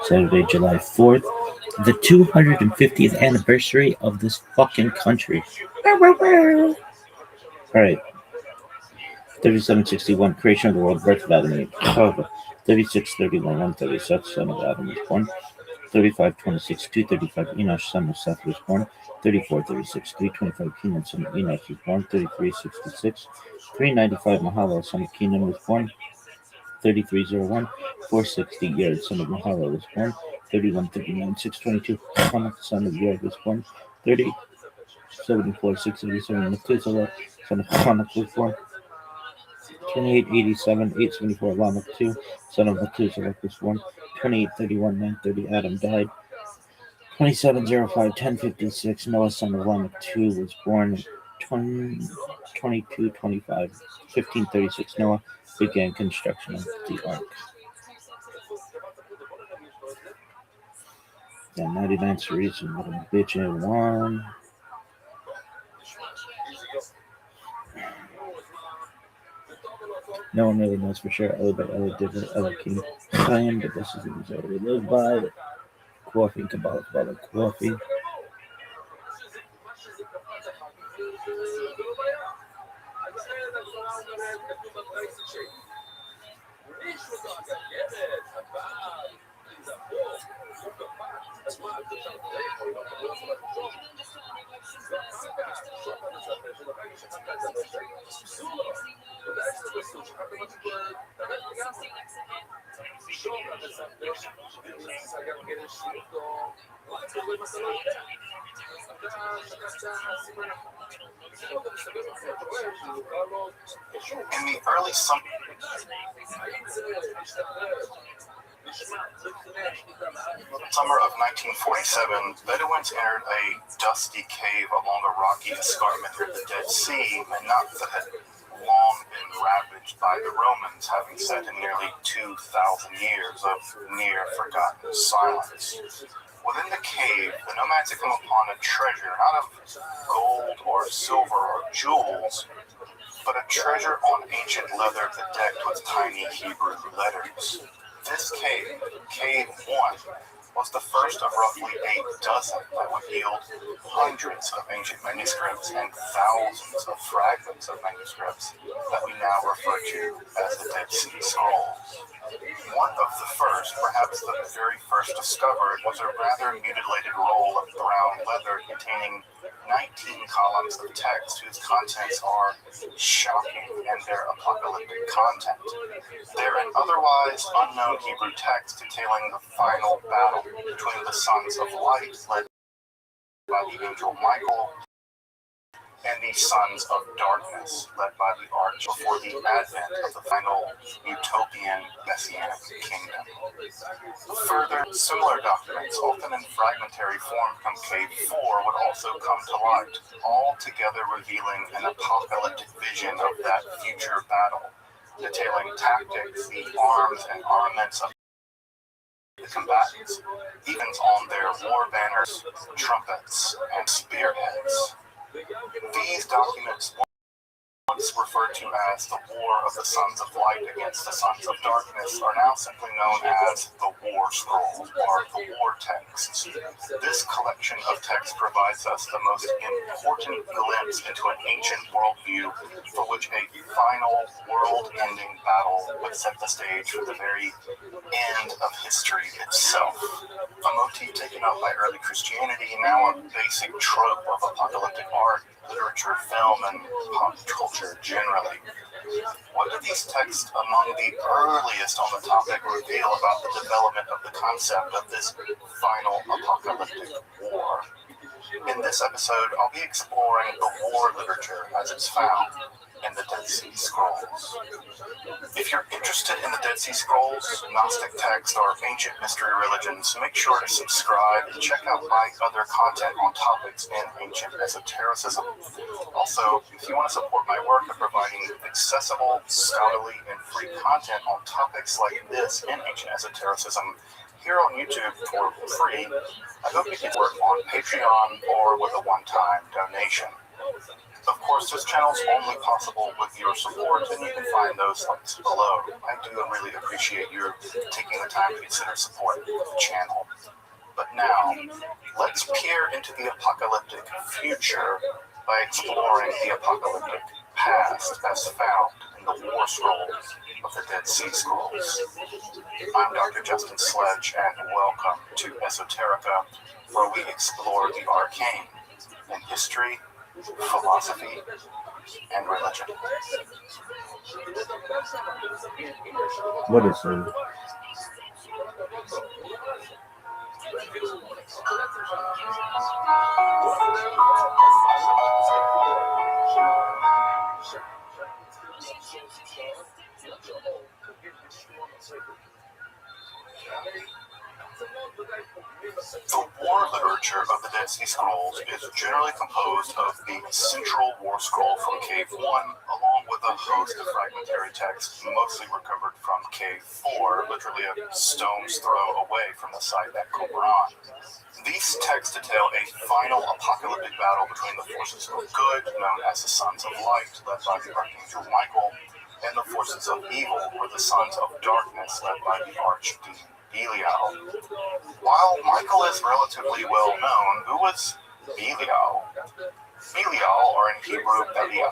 Saturday, July 4th, the 250th anniversary of this fucking country. Alright. 3761, creation of the world, birth of Adam and Eve. 3631, 136, son of Adam was born. 3526, 235, Enosh, son of Seth was born. 3436, 325, Kenan, son of Enosh was born. 3366, 395, Mahalo, son of Kenan was born. 3301, 460, Yared, son of Mahalo was born. 3139, 622, Hanak, son of Yared was born. 3074, 687, Methuselah, son of Hanak was born. 2887, 874, Lamech 2, son of Methuselah was born. 2831, 930, Adam died. 2705, 1056, Noah, son of Lamech 2 was born. 2225, 1536, Noah began construction of the ark. Yeah, 99 series and what a bitch and one. No one really knows for sure. Ella by Ella Diver, Ella King, Chaim, but this is the result we live by. Coffee, Kabbalah, coffee. In the early summer of 1947, Bedouins entered a dusty cave along a rocky escarpment near the Dead Sea, and not that had long been ravaged by the Romans, having set in nearly 2,000 years of near-forgotten silence. Within the cave, the nomads had come upon a treasure, not of gold or silver or jewels, but a treasure on ancient leather bedecked with tiny Hebrew letters. This cave, Cave 1, was the first of roughly 8 dozen that would yield hundreds of ancient manuscripts and thousands of fragments of manuscripts that we now refer to as the Dead Sea Scrolls. One of the first, perhaps the very first discovered, was a rather mutilated roll of brown leather containing 19 columns of text whose contents are shocking in their apocalyptic content. They're an otherwise unknown Hebrew text detailing the final battle between the sons of light led by the angel Michael and the sons of darkness led by the arch before the advent of the final utopian messianic kingdom. Further, similar documents, often in fragmentary form from Cave 4, would also come to light, all together revealing an apocalyptic vision of that future battle, detailing tactics, the arms and armaments of the combatants, even on their war banners, trumpets, and spearheads. These documents, once referred to as the War of the Sons of Light against the Sons of Darkness, are now simply known as the War Scrolls, or the War Texts. This collection of texts provides us the most important glimpse into an ancient worldview for which a final world-ending battle would set the stage for the very end of history itself. A motif taken up by early Christianity, now a basic trope of apocalyptic art, literature, film, and pop culture generally. What do these texts among the earliest on the topic reveal about the development of the concept of this final apocalyptic war? In this episode, I'll be exploring the war literature as it's found in the Dead Sea Scrolls. If you're interested in the Dead Sea Scrolls, Gnostic texts, or ancient mystery religions, make sure to subscribe and check out my other content on topics in ancient esotericism. Also, if you want to support my work of providing accessible, scholarly, and free content on topics like this in ancient esotericism here on YouTube for free, I hope you can work on Patreon or with a one-time donation. Of course, this channel is only possible with your support, and you can find those links below. I do really appreciate you taking the time to consider supporting the channel. But now, let's peer into the apocalyptic future by exploring the apocalyptic past as found in the War Scrolls of the Dead Sea Scrolls. I'm Dr. Justin Sledge, and welcome to Esoterica, where we explore the arcane in history, philosophy, and religion. What is it? The war literature of the Dead Sea Scrolls is generally composed of the central war scroll from Cave 1, along with a host of fragmentary texts, mostly recovered from Cave 4, literally a stone's throw away from the site at Qumran. These texts detail a final apocalyptic battle between the forces of good, known as the Sons of Light, led by the Archangel Michael, and the forces of evil, or the Sons of Darkness, led by the Archdemon Belial. While Michael is relatively well known, who was Belial? Belial, or in Hebrew, Belial,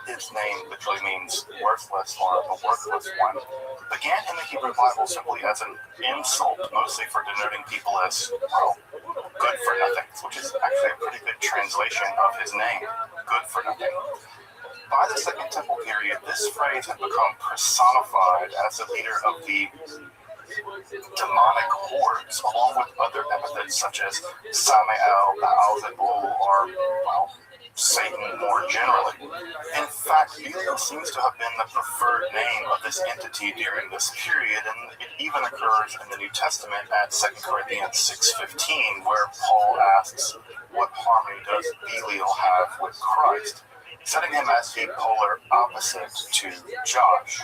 his name literally means worthless or the worthless one, began in the Hebrew Bible simply as an insult, mostly for denoting people as, well, good for nothing, which is actually a pretty good translation of his name, good for nothing. By the Second Temple period, this phrase had become personified as the leader of the demonic hordes, along with other epithets such as Samael, Baal-zebul, or, well, Satan more generally. In fact, Belial seems to have been the preferred name of this entity during this period, and it even occurs in the New Testament at 2 Corinthians 6:15, where Paul asks, what harmony does Belial have with Christ, setting him as the polar opposite to Josh.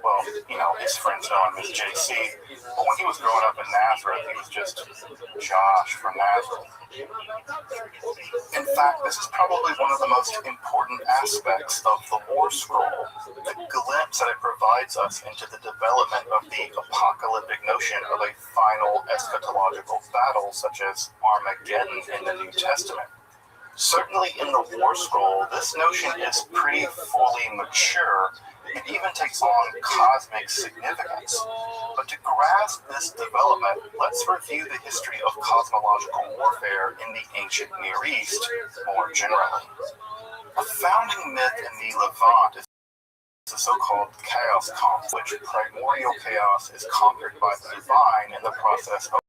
well, his friends know him as JC, but when he was growing up in Nazareth, he was just Josh from Nazareth. In fact, this is probably one of the most important aspects of the War Scroll, the glimpse that it provides us into the development of the apocalyptic notion of a final eschatological battle such as Armageddon in the New Testament. Certainly in the War Scroll, this notion is pretty fully mature. It even takes on cosmic significance. But to grasp this development, let's review the history of cosmological warfare in the ancient Near East more generally. A founding myth in the Levant is the so-called chaos conflict, in which primordial chaos is conquered by the divine in the process of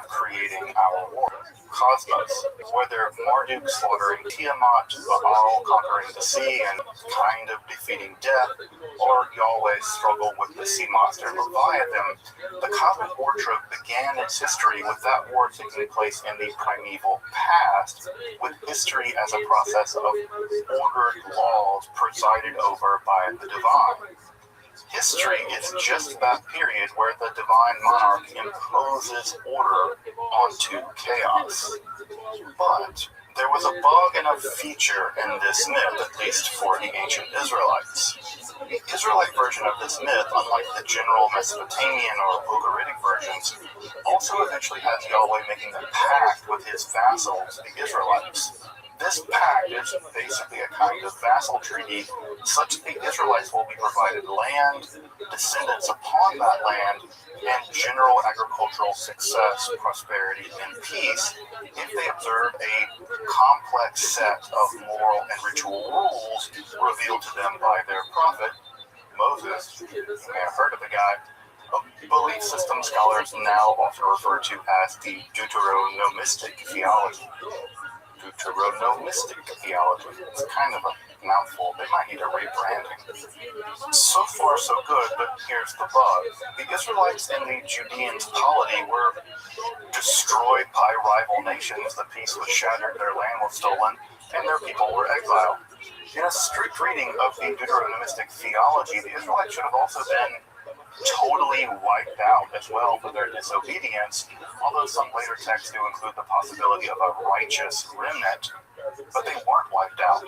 creating our world, cosmos, whether Marduk slaughtering Tiamat, Baal conquering the sea and kind of defeating death, or Yahweh's struggle with the sea monster Leviathan. The cosmic war trope began its history with that war taking place in the primeval past, with history as a process of ordered laws presided over by the divine. History is just that period where the divine monarch imposes order onto chaos. But there was a bug and a feature in this myth, at least for the ancient Israelites. The Israelite version of this myth, unlike the general Mesopotamian or Ugaritic versions, also eventually has Yahweh making a pact with his vassals, the Israelites. This pact is basically a kind of vassal treaty, such that the Israelites will be provided land, descendants upon that land, and general agricultural success, prosperity, and peace if they observe a complex set of moral and ritual rules revealed to them by their prophet, Moses. You may have heard of the guy. A belief system scholars now often refer to as the Deuteronomistic theology. Deuteronomistic theology. It's kind of a mouthful. They might need a rebranding. So far, so good, but here's the bug. The Israelites and the Judeans' polity were destroyed by rival nations. The peace was shattered, their land was stolen, and their people were exiled. In a strict reading of the Deuteronomistic theology, the Israelites should have also been totally wiped out as well for their disobedience, although some later texts do include the possibility of a righteous remnant, but they weren't wiped out.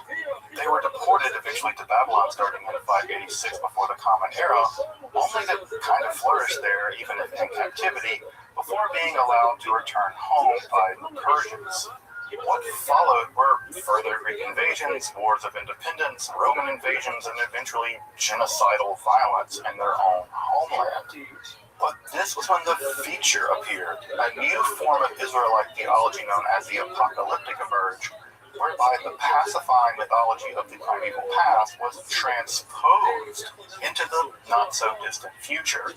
They were deported eventually to Babylon starting in 586 before the Common Era, only to kind of flourish there even if in captivity, before being allowed to return home by the Persians. What followed were further Greek invasions, wars of independence, Roman invasions, and eventually genocidal violence in their own homeland. But this was when the feature appeared, a new form of Israelite theology known as the apocalyptic emerged, whereby the pacifying mythology of the primeval past was transposed into the not-so-distant future.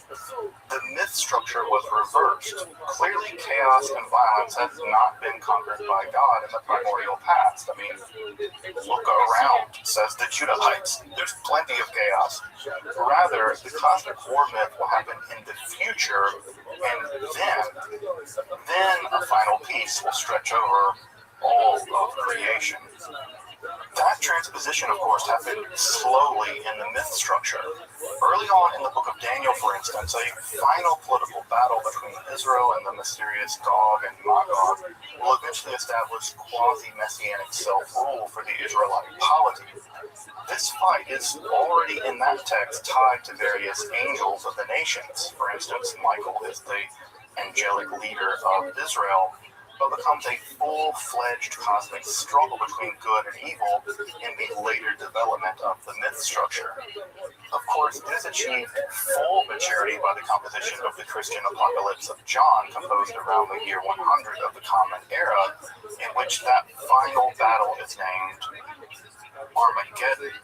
The myth structure was reversed. Clearly, chaos and violence has not been conquered by God in the primordial past. I mean, look around, says the Judahites. There's plenty of chaos. Rather, the cosmic war myth will happen in the future, and then a final peace will stretch over all of creation. That transposition, of course, happened slowly in the myth structure. Early on in the book of Daniel, for instance, a final political battle between Israel and the mysterious Gog and Magog will eventually establish quasi-messianic self-rule for the Israelite polity. This fight is already in that text tied to various angels of the nations. For instance, Michael is the angelic leader of Israel, but becomes a full-fledged cosmic struggle between good and evil in the later development of the myth structure. Of course, it is achieved full maturity by the composition of the Christian Apocalypse of John, composed around the year 100 of the Common Era, in which that final battle is named Armageddon.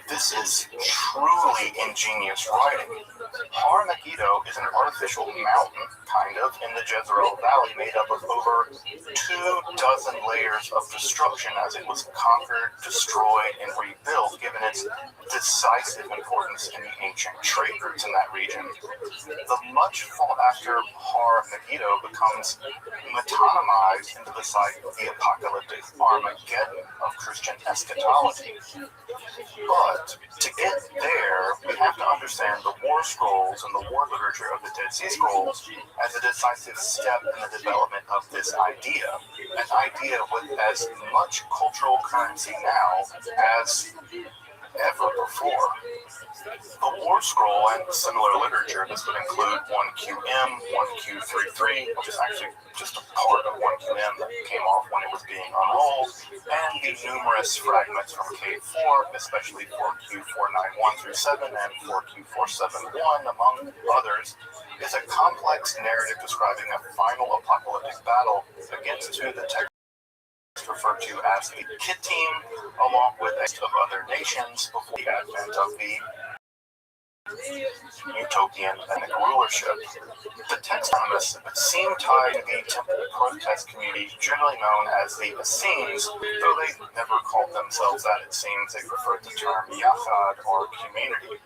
This is truly ingenious writing. Har Megiddo is an artificial mountain kind of, in the Jezreel Valley made up of over 24 layers of destruction as it was conquered, destroyed, and rebuilt, given its decisive importance in the ancient trade routes in that region. The much sought after Har Megiddo becomes metonymized into the site of the apocalyptic Armageddon of Christian eschatology. But to get there, we have to understand the war scrolls and the war literature of the Dead Sea Scrolls as a decisive step in the development of this idea, an idea with as much cultural currency now as ever before. The War Scroll and similar literature, this would include 1QM, 1Q33, which is actually just a part of 1QM that came off when it was being unrolled, and the numerous fragments from K4, especially 4Q491-7 and 4Q471, among others, is a complex narrative describing a final apocalyptic battle against who the text referred to as the Kittim, along with a of other nations before the advent of the utopian ethnic rulership. The textonymists seem tied to the temple protest community generally known as the Essenes, though they never called themselves that. It seems they preferred the term Yachad or community.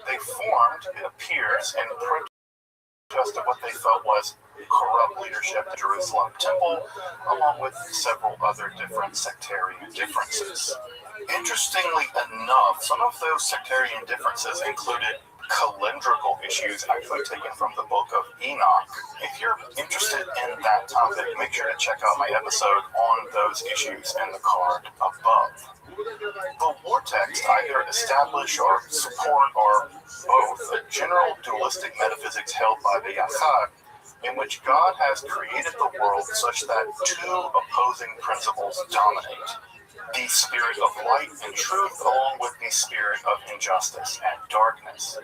They formed, it appears, in protest of what they felt was corrupt leadership at the Jerusalem temple, along with several other different sectarian differences. Interestingly enough, some of those sectarian differences included calendrical issues actually taken from the book of Enoch. If you're interested in that topic, make sure to check out my episode on those issues in the card above. The war texts either establish or support or both a general dualistic metaphysics held by the Yachad, in which God has created the world such that two opposing principles dominate: the spirit of light and truth, along with the spirit of injustice and darkness.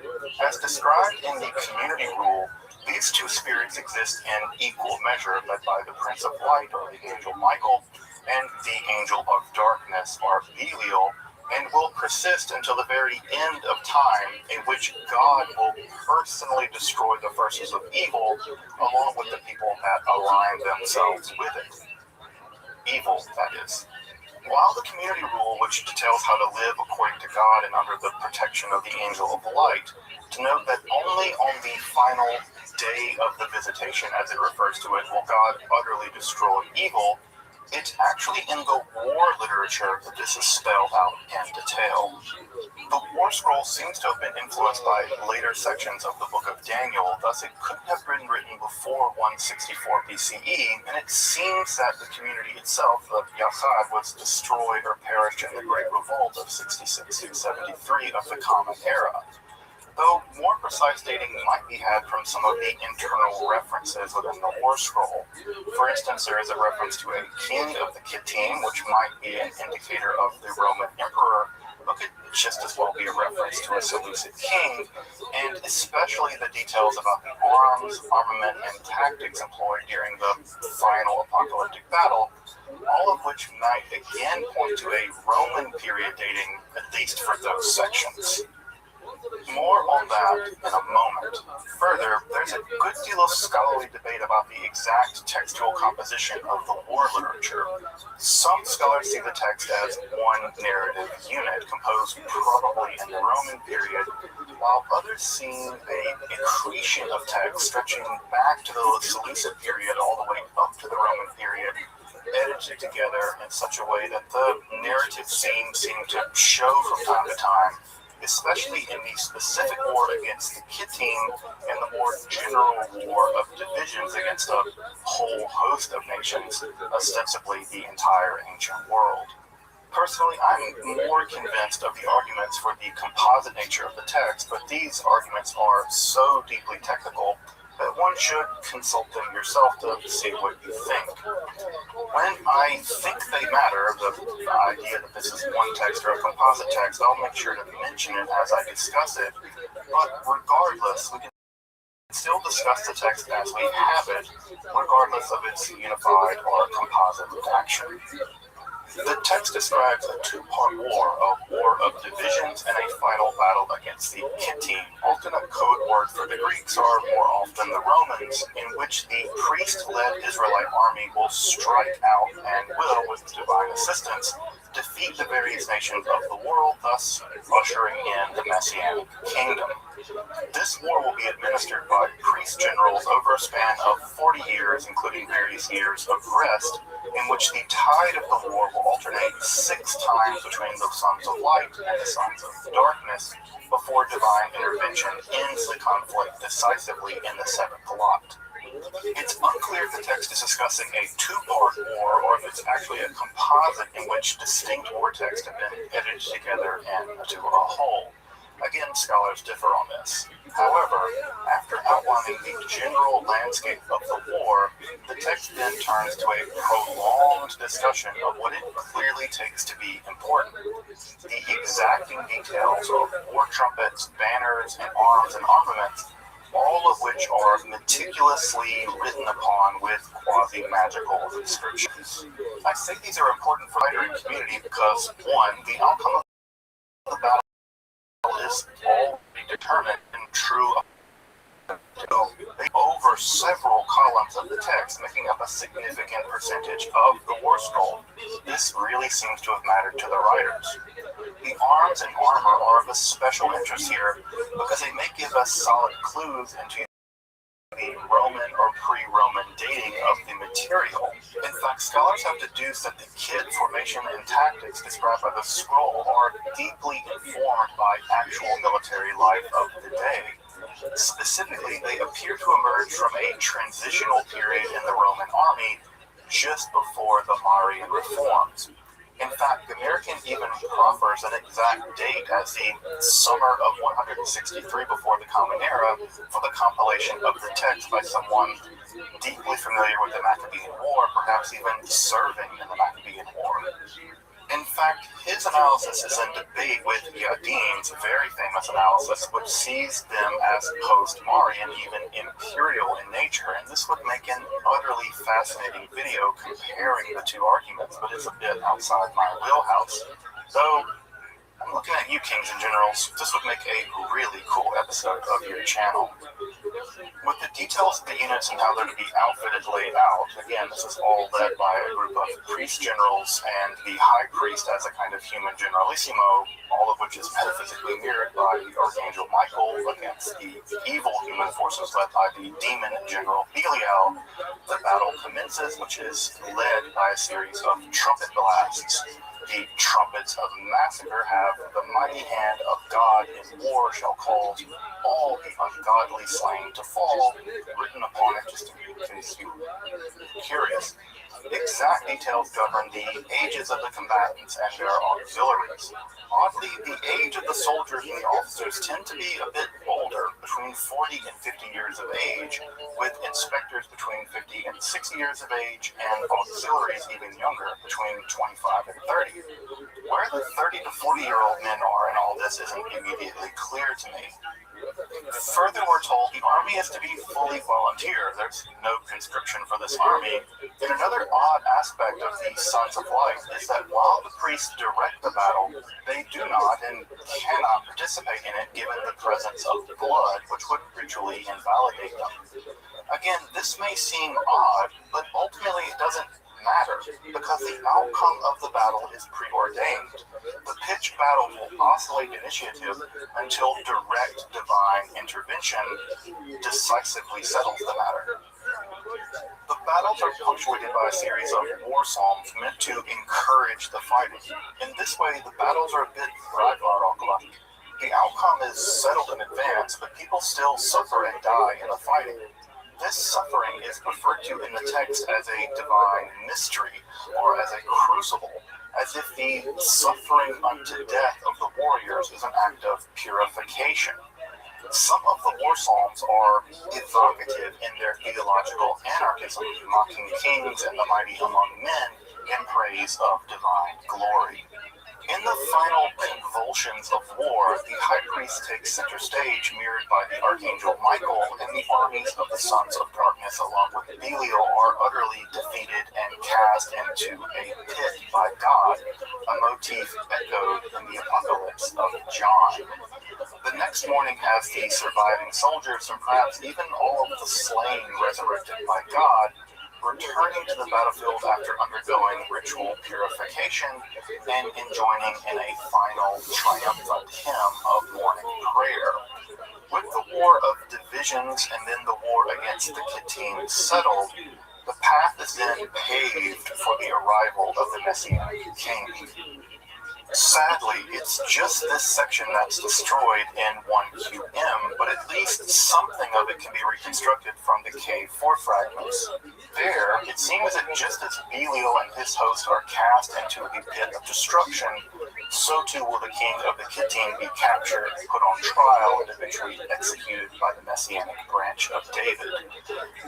As described in the community rule, these two spirits exist in equal measure, led by the Prince of Light, or the angel Michael, and the angel of darkness, or Belial, and will persist until the very end of time, in which God will personally destroy the forces of evil, along with the people that align themselves with it. Evil, that is. While the community rule, which details how to live according to God and under the protection of the angel of light, to note that only on the final day of the visitation, as it refers to it, will God utterly destroy evil, it's actually in the war literature that this is spelled out in detail. The War Scroll seems to have been influenced by later sections of the Book of Daniel, thus it couldn't have been written before 164 BCE, and it seems that the community itself, the Yachad, was destroyed or perished in the Great Revolt of 66-73 of the Common Era. Though more precise dating might be had from some of the internal references within the War Scroll. For instance, there is a reference to a king of the Kittim, which might be an indicator of the Roman emperor, but could just as well be a reference to a Seleucid king, and especially the details about the arms, armament, and tactics employed during the final apocalyptic battle, all of which might again point to a Roman period dating, at least for those sections. More on that in a moment. Further, there's a good deal of scholarly debate about the exact textual composition of the war literature. Some scholars see the text as one narrative unit, composed probably in the Roman period, while others see a accretion of text stretching back to the Seleucid period all the way up to the Roman period, edited together in such a way that the narrative scenes seem to show from time to time, especially in the specific war against the Kittim and the more general war of divisions against a whole host of nations, ostensibly the entire ancient world. Personally, I'm more convinced of the arguments for the composite nature of the text, but these arguments are so deeply technical that one should consult them yourself to see what you think. When I think they matter, the idea that this is one text or a composite text, I'll make sure to mention it as I discuss it, but regardless, we can still discuss the text as we have it, regardless of its unified or composite action. The text describes a two-part war, a war of divisions and a final battle against the Kittim, often a code word for the Greeks or more often the Romans, in which the priest-led Israelite army will strike out and will, with divine assistance, defeat the various nations of the world, thus ushering in the Messianic kingdom. This war will be administered by priest generals over a span of 40 years, including various years of rest, in which the tide of the war will alternate 6 times between the sons of light and the sons of darkness, before divine intervention ends the conflict decisively in the 7th lot. It's unclear if the text is discussing a two-part war or if it's actually a composite in which distinct war texts have been edited together into a whole. Again, scholars differ on this. However, after outlining the general landscape of the war, the text then turns to a prolonged discussion of what it clearly takes to be important. The exacting details of war trumpets, banners, and arms and armaments, all of which are meticulously written upon with quasi-magical descriptions. I say these are important for the writer community because, one, the outcome of the battle is already determined and true over several columns of the text, making up a significant percentage of the war scroll. This really seems to have mattered to the writers. The arms and armor are of a special interest here because they may give us solid clues into the Roman or pre-Roman dating of the material. In fact, scholars have deduced that the kit formation and tactics described by the scroll are deeply informed by actual military life of the day. Specifically, they appear to emerge from a transitional period in the Roman army just before the Marian reforms. In fact, the American even proffers an exact date as the summer of 163 before the Common Era for the compilation of the text by someone deeply familiar with the Maccabean War, perhaps even serving in the Maccabean War. In fact, his analysis is in debate with Yadin's very famous analysis, which sees them as post-Marian, even imperial in nature, and this would make an utterly fascinating video comparing the two arguments, but it's a bit outside my wheelhouse. Though, I'm looking at you, Kings and Generals, this would make a really cool episode of your channel. With the details of the units and how they're to be outfitted laid out, again, this is all led by a group of priest generals and the high priest as a kind of human generalissimo, all of which is metaphysically mirrored by the Archangel Michael against the evil human forces led by the demon general Belial. The battle commences, which is led by a series of trumpet blasts. The trumpets of massacre have the mighty hand of God in war shall cause all the ungodly slain to fall, written upon it, just in case you're curious. Exact details govern the ages of the combatants and their auxiliaries. Oddly, the age of the soldiers and the officers tend to be a bit older, between 40 and 50 years of age, with inspectors between 50 and 60 years of age, and auxiliaries even younger, between 25 and 30. Where the 30 to 40-year-old men are in all this isn't immediately clear to me. Further, we're told the army is to be fully volunteer. There's no conscription for this army. And another odd aspect of the Sons of Light is that while the priests direct the battle, they do not and cannot participate in it given the presence of blood, which would ritually invalidate them. Again, this may seem odd, but ultimately it doesn't matter because the outcome of the battle is preordained. The pitched battle will oscillate initiative until direct divine intervention decisively settles the matter. The battles are punctuated by a series of war psalms meant to encourage the fighting. In this way, the battles are a bit Ragnarok-like. The outcome is settled in advance, but people still suffer and die in the fighting. This suffering is referred to in the text as a divine mystery, or as a crucible, as if the suffering unto death of the warriors is an act of purification. Some of the war psalms are evocative in their theological anarchism, mocking kings and the mighty among men in praise of divine glory. In the final convulsions of war, the high priest takes center stage, mirrored by the archangel Michael, and the armies of the sons of darkness, along with Belial, are utterly defeated and cast into a pit by God, a motif echoed in the Apocalypse of John. The next morning has the surviving soldiers and perhaps even all of the slain resurrected by God returning to the battlefield after undergoing ritual purification and joining in a final triumphant hymn of morning prayer. With the war of divisions and then the war against the Kittim settled, the path is then paved for the arrival of the Messianic King. Sadly, it's just this section that's destroyed in 1QM, but at least something of it can be reconstructed from the K4 fragments. There, it seems that just as Belial and his host are cast into the pit of destruction, so too will the king of the Kittim be captured, put on trial, and eventually executed by the Messianic branch of David.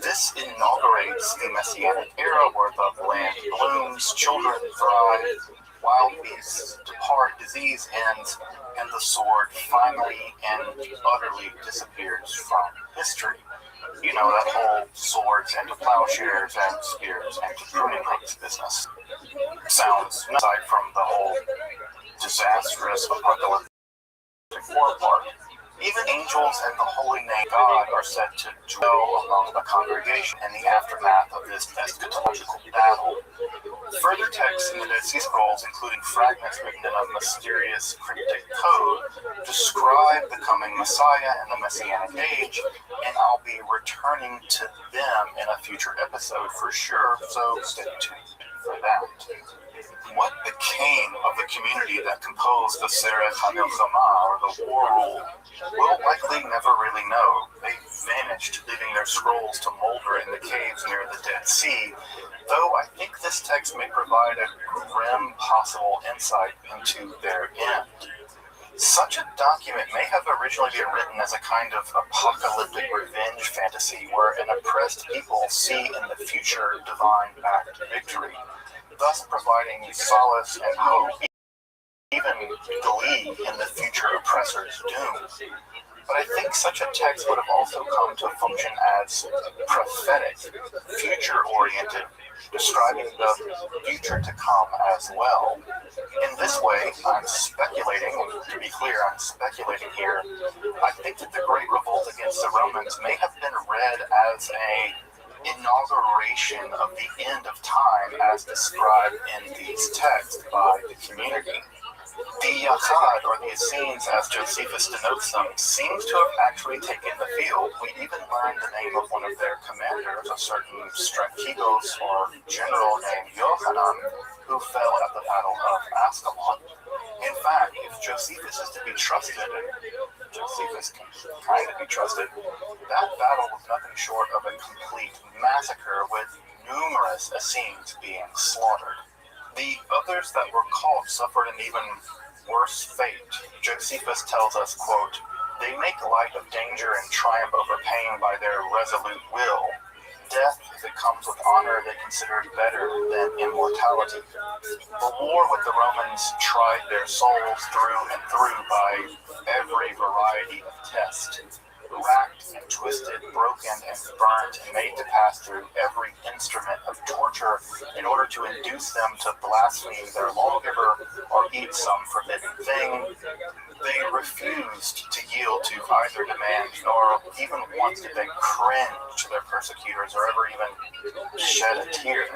This inaugurates the Messianic era where the land blooms, children thrive, wild beasts depart, disease ends, and the sword finally and utterly disappears from history. You know, that whole swords into plowshares and spears and pruning hooks business. Sounds, aside from the whole disastrous apocalyptic war part. Even angels and the holy name God are said to dwell among the congregation in the aftermath of this eschatological battle. Further texts in the Dead Sea Scrolls, including fragments written in a mysterious cryptic code, describe the coming Messiah and the Messianic age, and I'll be returning to them in a future episode for sure, so stay tuned for that. What became of the community that composed the Sereth HaMilchama, or the War Rule? We'll likely never really know. They vanished, leaving their scrolls to molder in the caves near the Dead Sea, though I think this text may provide a grim possible insight into their end. Such a document may have originally been written as a kind of apocalyptic revenge fantasy where an oppressed people see in the future divine-backed victory, thus providing solace and hope, even glee in the future oppressor's doom. But I think such a text would have also come to function as prophetic, future-oriented, describing the future to come as well. In this way, I'm speculating, to be clear, I'm speculating here, I think that the Great Revolt against the Romans may have been read as a inauguration of the end of time as described in these texts by the community. The Yachad, or the Essenes, as Josephus denotes them, seems to have actually taken the field. We even learned the name of one of their commanders, a certain Strategos, or general named Yohanan, who fell at the Battle of Ascalon. In fact, if Josephus is to be trusted, and Josephus can kind of be trusted, that battle was nothing short of a complete massacre, with numerous Essenes being slaughtered. The others that were caught suffered an even worse fate. Josephus tells us, quote, "They make light of danger and triumph over pain by their resolute will. Death, if it comes with honor, they consider better than immortality." The war with the Romans tried their souls through and through by every variety of test. Racked and twisted, broken and burnt, and made to pass through every instrument of torture in order to induce them to blaspheme their lawgiver or eat some forbidden thing. They refused to yield to either demand, nor even once did they cringe to their persecutors or ever even shed a tear.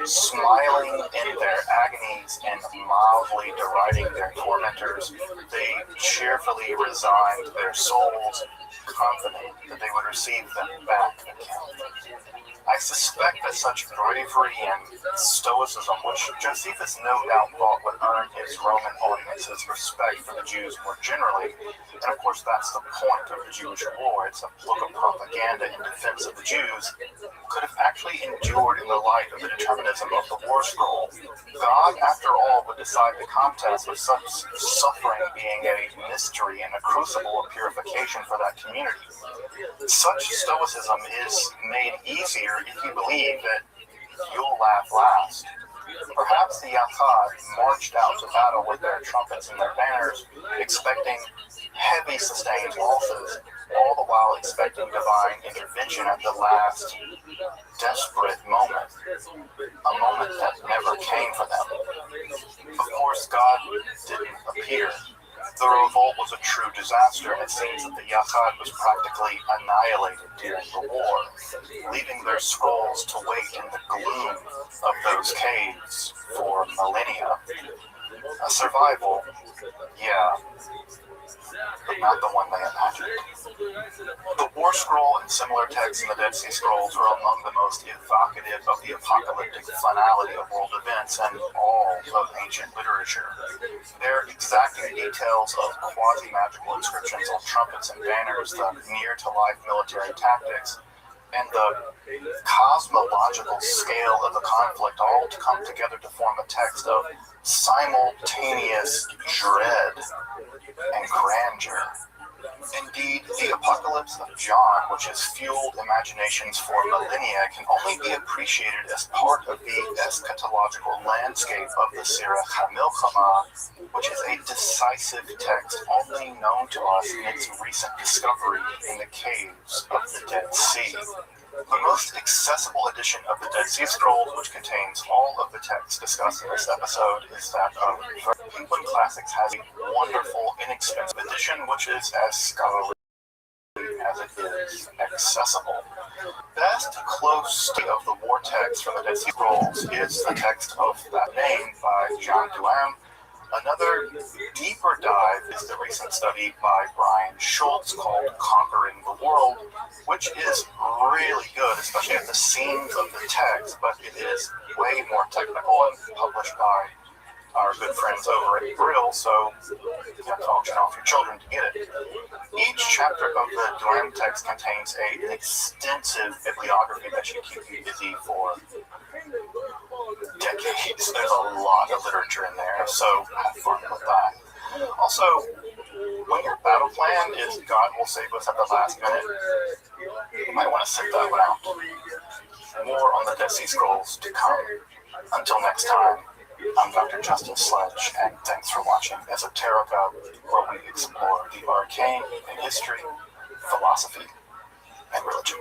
Smiling in their agonies and mildly deriding their tormentors, they cheerfully resigned their souls, confident that they would receive them back again. I suspect that such bravery and stoicism, which Josephus no doubt thought would earn his Roman audiences respect for the Jews more generally, and of course that's the point of the Jewish war, it's a book of propaganda in defense of the Jews, could have actually endured in the light of the determinism of the war scroll. God, after all, would decide the contest, with such suffering being a mystery and a crucible of purification for that community. Such stoicism is made easier if you believe that you'll laugh last. Perhaps the Yachad marched out to battle with their trumpets and their banners, expecting heavy sustained losses, all the while expecting divine intervention at the last desperate moment, a moment that never came for them. Of course, God didn't appear. The revolt was a true disaster, and it seems that the Yachad was practically annihilated during the war, leaving their scrolls to wait in the gloom of those caves for millennia. A survival, yeah, but not the one they imagined. The War Scroll and similar texts in the Dead Sea Scrolls are among the most evocative of the apocalyptic finality of world events and all of ancient literature. Their exacting details of quasi-magical inscriptions on trumpets and banners, the near-to-life military tactics, and the cosmological scale of the conflict all to come together to form a text of simultaneous dread and grandeur. Indeed, the Apocalypse of John, which has fueled imaginations for millennia, can only be appreciated as part of the eschatological landscape of the Sirach HaMilchama, which is a decisive text only known to us in its recent discovery in the caves of the Dead Sea. The most accessible edition of the Dead Sea Scrolls, which contains all of the texts discussed in this episode, is that of Penguin Classics has a wonderful, inexpensive edition, which is as scholarly as it is accessible. Best close of the war text from the Dead Sea Scrolls is the text of that name by John Duham. Another deeper dive is the recent study by Brian Schultz called Conquering the World, which is really good, especially at the seams of the text, but it is way more technical and published by our good friends over at Brill, so you have to auction off your children to get it. Each chapter of the Duham text contains an extensive bibliography that should keep you busy for decades. There's a lot of literature in there, so have fun with that. Also, when your battle plan is God will save us at the last minute, you might want to sit that one out. More on the Dead Sea Scrolls to come. Until next time, I'm Dr. Justin Sledge, and thanks for watching Esoterica, where we explore the arcane in history, philosophy, and religion.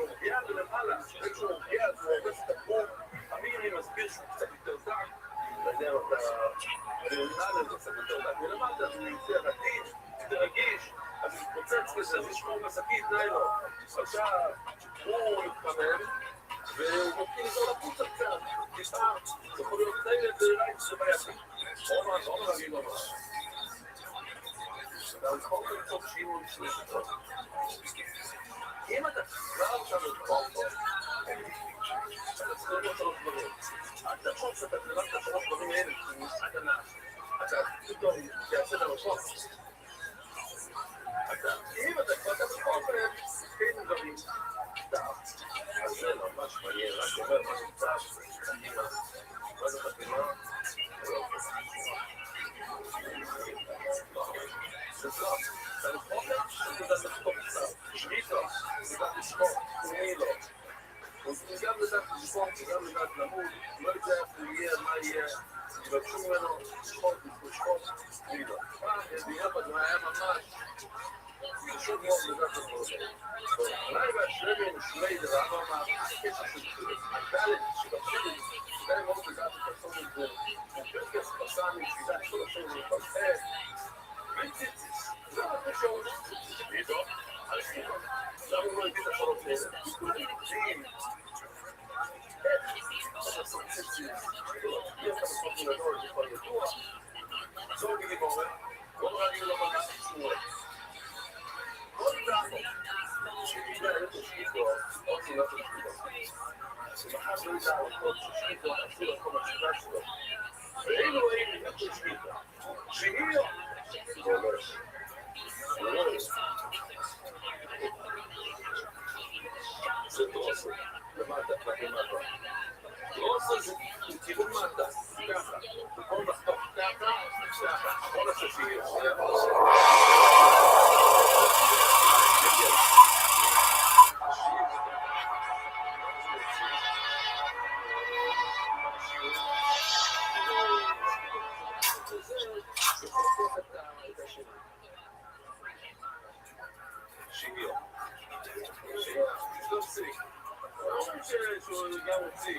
Hey,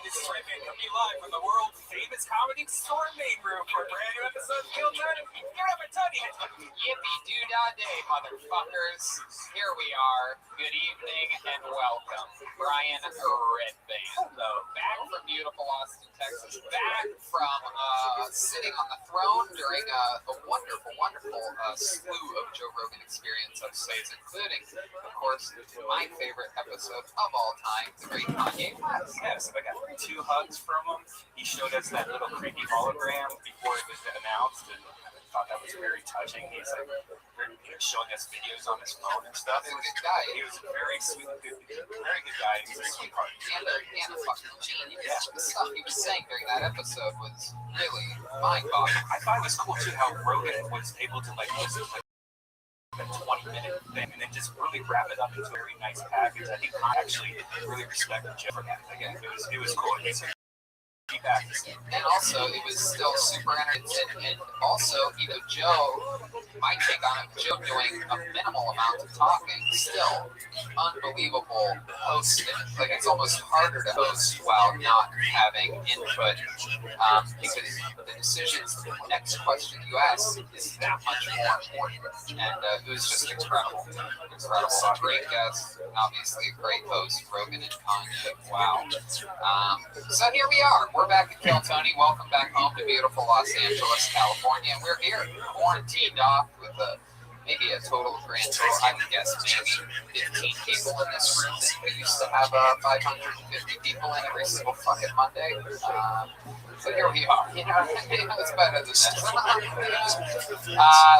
this is Redman coming to you live from the world famous comedy store main room for a brand new episode of Kill Tony. Give it up for Tony. Yippee-doo-dah-day, motherfuckers. Here we are. Good evening and welcome. Brian Redbane. Hello. Back from beautiful Austin, Texas. Back from sitting on the throne during a wonderful, wonderful slew of Joe Rogan Experience episodes, including, of course, my favorite episode of all time, the great Kanye West. Yes, I got 2 hugs from him. He showed us that little creepy hologram before it was announced, and I thought that was very touching. He's like showing us videos on his phone and stuff. He was a good guy. He was a very sweet, very good guy. He was a sweetheart. And a fucking genius. Yeah. The stuff he was saying during that episode was really mind-boggling. I thought it was cool too how Rogan was able to like listen to a 20-minute thing and then just really wrap it up into a very nice package. I think I actually really respected Jeff for that. Again, it was cool. It's a feedback. And also, it was still super entertaining. And also, Joe, my take on it, Joe doing a minimal amount of talking, still unbelievable hosting. Like, it's almost harder to host while not having input because the decisions, the next question you ask is that much more important. And it was just incredible. Incredible. Great guest, obviously a great host, Rogan and Kanye. Wow. So here we are. We're back at Kill Tony. Welcome back home to beautiful Los Angeles, California. And we're here, quarantined off with maybe a total grand total, I would guess, maybe 15 people in this room. We used to have 550 people in every single fucking Monday. So here we are. It's better than this.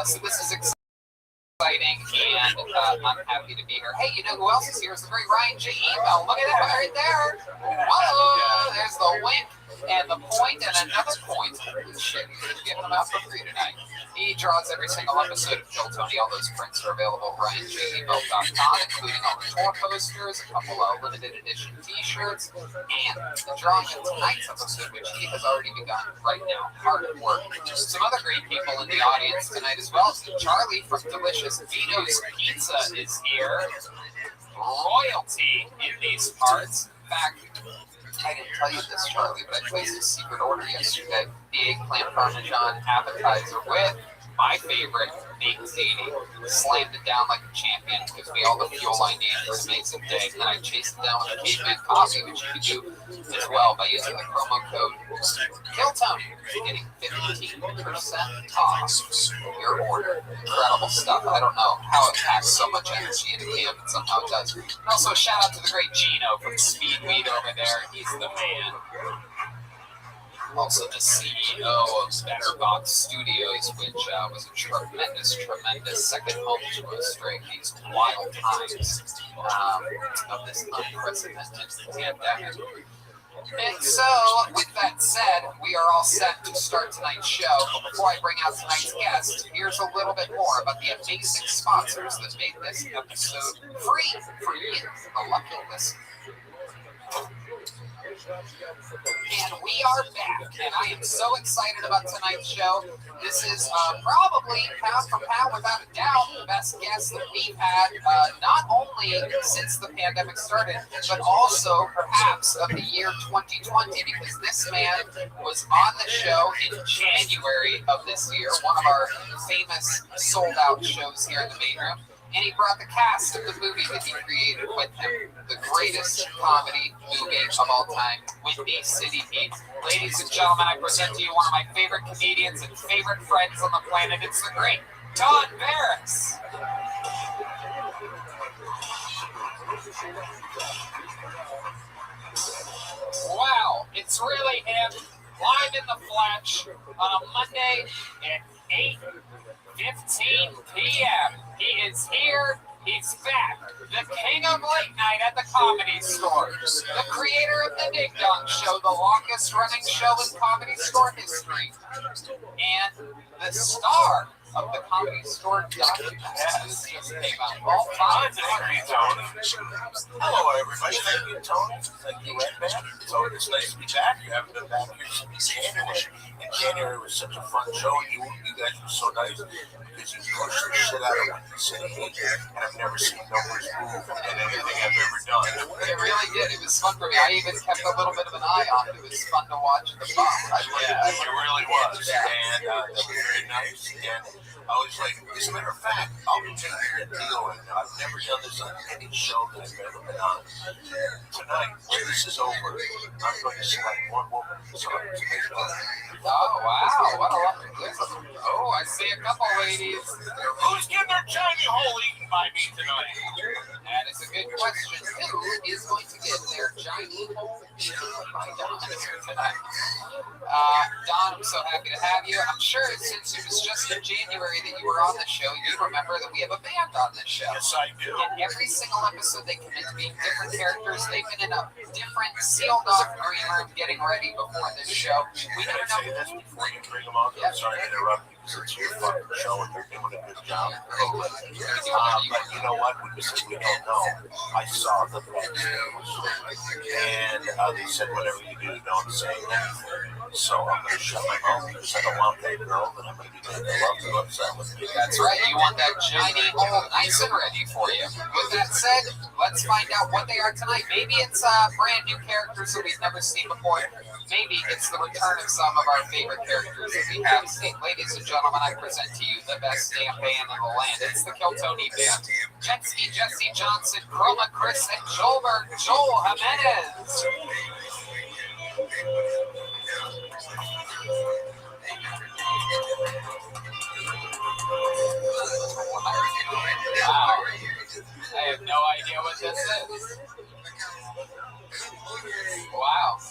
So this is exciting, and I'm happy to be here. Hey, you know who else is here? Is the great Ryan J. Email. Look at that right there. Whoa, there's the wink and the point and another point. Shit, he's giving them out for free tonight. He draws every single episode of Kill Tony. All those prints are available at RyanJEmail.com, including all the tour posters, a couple of limited edition t-shirts, and the drawing of tonight's episode, which he has already begun right now. Hard at work. Some other great people in the audience tonight as well. So Charlie from Delicious Vito's Pizza is here. Royalty in these parts. In fact, I didn't tell you this, Charlie, but I placed a secret order yesterday. The eggplant parmesan appetizer with my favorite baked ziti. Slammed it down like a champion. Gives me all the fuel I need for an amazing day. And then I chased it down with a caveman coffee, which you can do as well by using the promo code KILLTONY. Getting 15% off your order. Incredible stuff. I don't know how it packs so much energy into me, but somehow it does. And also a shout out to the great Gino from Speedweed over there. He's the man. Also the CEO of Betterbox Studios, which was a tremendous second home to us during these wild times of this unprecedented pandemic. And so, with that said, we are all set to start tonight's show. But before I bring out tonight's guest, here's a little bit more about the amazing sponsors that made this episode free for you, the lucky listener. And we are back, and I am so excited about tonight's show. This is probably, pound for pound, without a doubt, the best guest that we've had, not only since the pandemic started, but also perhaps of the year 2020, because this man was on the show in January of this year, one of our famous sold-out shows here in the main room. And he brought the cast of the movie that he created with him, the greatest comedy movie of all time, Windy City Heat. Ladies and gentlemen, I present to you one of my favorite comedians and favorite friends on the planet. It's the great Don Barris. Wow, it's really him, live in the flesh on a Monday at 8:15 p.m. He is here. He's back, the king of late night at the Comedy Stores, the creator of the Ding Dong Show, the longest running show in Comedy Store history, and the star of the Comedy Store documentary that just came out. All five. Hello, everybody. Thank you, Tony. Thank you, Red Man. Tony, it's nice to be back. You haven't been back here since January. And January was such a fun show. You guys were so nice because you pushed the shit out of Windy City. And I've never seen numbers move in anything I've ever done. It really did. It was fun for me. I even kept a little bit of an eye on it. It was fun to watch the bump. Yeah, it really was. And that was very nice. And I was like, as a matter of fact, I'll be taking a deal right now. I've never done this on any show that I've ever been on. Tonight, when this is over, I'm going to select one woman to make love. Oh, wow. What a lucky list. Oh, I see a couple ladies. Who's getting their tiny hole eaten by me tonight? That is a good question. Who is going to get their giant hole eaten by Don tonight? Don, I'm so happy to have you. I'm sure since it was just in January that you were on the show, you remember that we have a band on this show. Yes, I do. In every single episode, they commit to being different characters. They've been in a different sealed off green room getting ready before this show. We never know. Say this before you bring them on. I'm sorry to interrupt you because it's your fucking show and you're doing a good job. But you know what? When you said we don't know, I saw the backstage. And they said, whatever you do, don't say anything. So I'm going to shut my mouth because I don't want that girl that I'm going to be making love to upset with me. That's right. You want that giant hole nice and ready for you. With that said, let's find out what they are tonight. Maybe it's brand new characters that we've never seen before. Maybe it's the return of some of our favorite characters that we have seen. Ladies and gentlemen, I present to you the best damn band in the land. It's the Kiltony Band. Jetsy, Jesse Johnson, Chroma Chris, and Joelberg, Joel Jimenez. Wow. I have no idea what this is. Wow.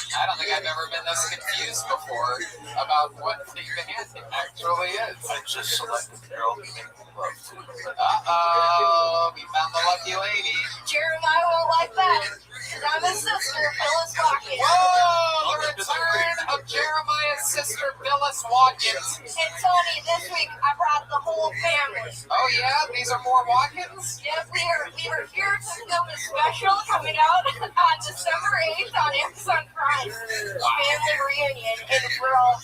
I don't think I've ever been this confused before about what the band actually is. I just selected the girl to make me love to. Uh-oh, we found the lucky lady. Jeremiah won't like that, because I'm his sister, Phyllis Watkins. Whoa, the return of Jeremiah's sister, Phyllis Watkins. And Tony, this week I brought the whole family. Oh yeah, these are more Watkins? Yep, we are here to film a special coming out on December 8th on Amazon Prime. Family reunion, and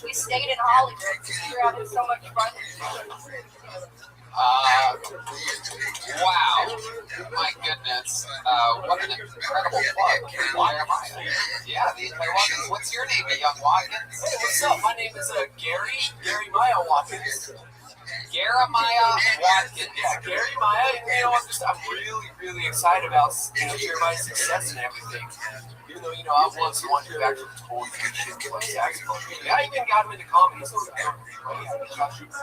we stayed in Hollywood because we were having so much fun. Wow. My goodness. What an incredible plug. Why am I? Yeah, the entire Watkins. What's your name, young Watkins? Hey, what's up? My name is Gary Maya Watkins. Jeremiah Watkins. Yeah, Gary Maya. You know, I'm really excited about Jeremiah's success and everything. Even though, I was the one who actually told you shit like saxophone. I even got him into comedy. So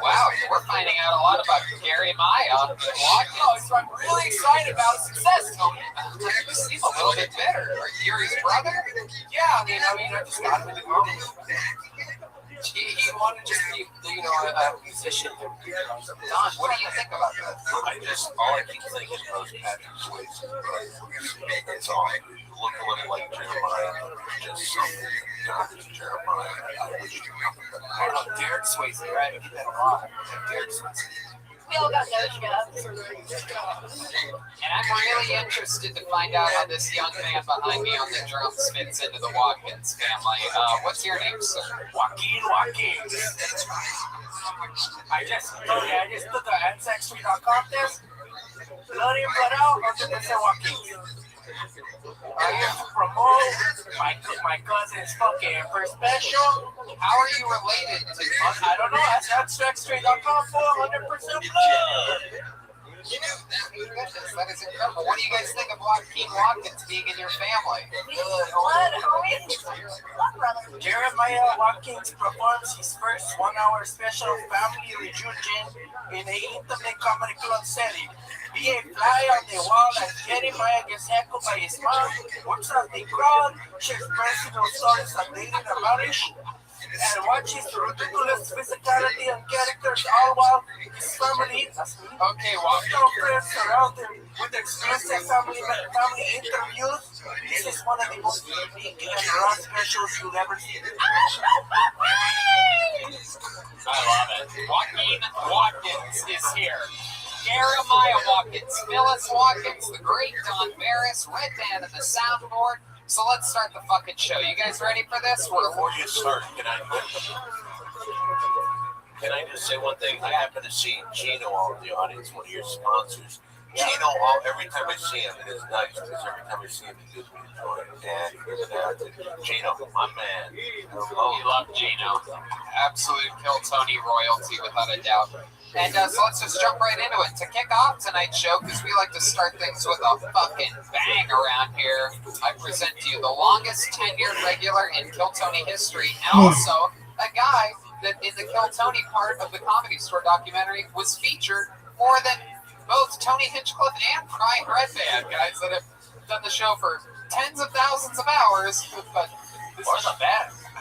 wow, we're finding out a lot about Gary Maya. Watkins. So I'm really excited about his success, Tony. You seem a little bit bitter. Are you his brother? Yeah, I mean, I just got him into comedy. He wanted to just be, a musician. Don, what do you think about that? All I keep thinking of is Patrick Swayze. It's all. Look a little like Jeremiah, just something. God, Jeremiah. I wish you nothing. Derek Swayze, right? I get that a lot. Derek Swayze. We all got those jobs. And I'm really interested to find out how this young man behind me on the drums fits into the Watkins family. What's your name, sir? Joaquin Watkins. I just took the ancestry.com test. Blood in, blood out, 100% Joaquin. I used to promote my cousin's fucking first special. How are you related to I don't know. That's ancestry.com for 100% blood. That is incredible. What do you guys think of Joaquin Watkins being in your family? Blood, homie. Blood brother. Jeremiah Watkins performs his first 1-hour special family reunion in a intimate comedy club setting. Be a fly on the wall as Jeremiah gets heckled by his mom, works out the crowd, shares personal stories of dating and marriage, and watch his ridiculous physicality and characters, all while his family, Okay, friends surround him with exclusive family interviews. This is one of the most unique and raw specials you'll ever see. I love it. Joaquin Watkins is here. Jeremiah Watkins, Phyllis Watkins, the great Don Barris, Red Band, and the soundboard. So let's start the fucking show. You guys ready for this? Before you start, can I just say one thing? I happen to see Gino out in the audience, one of your sponsors. Gino, every time I see him, it is nice because every time I see him, he gives me joy. And Gino, my man. Oh, you love Gino. Absolute Kill Tony royalty, without a doubt. And so let's just jump right into it. To kick off tonight's show, because we like to start things with a fucking bang around here, I present to you the longest tenured regular in Kill Tony history, and also a guy that in the Kill Tony part of the Comedy Store documentary was featured more than both Tony Hinchcliffe and Brian Redband, guys that have done the show for tens of thousands of hours. But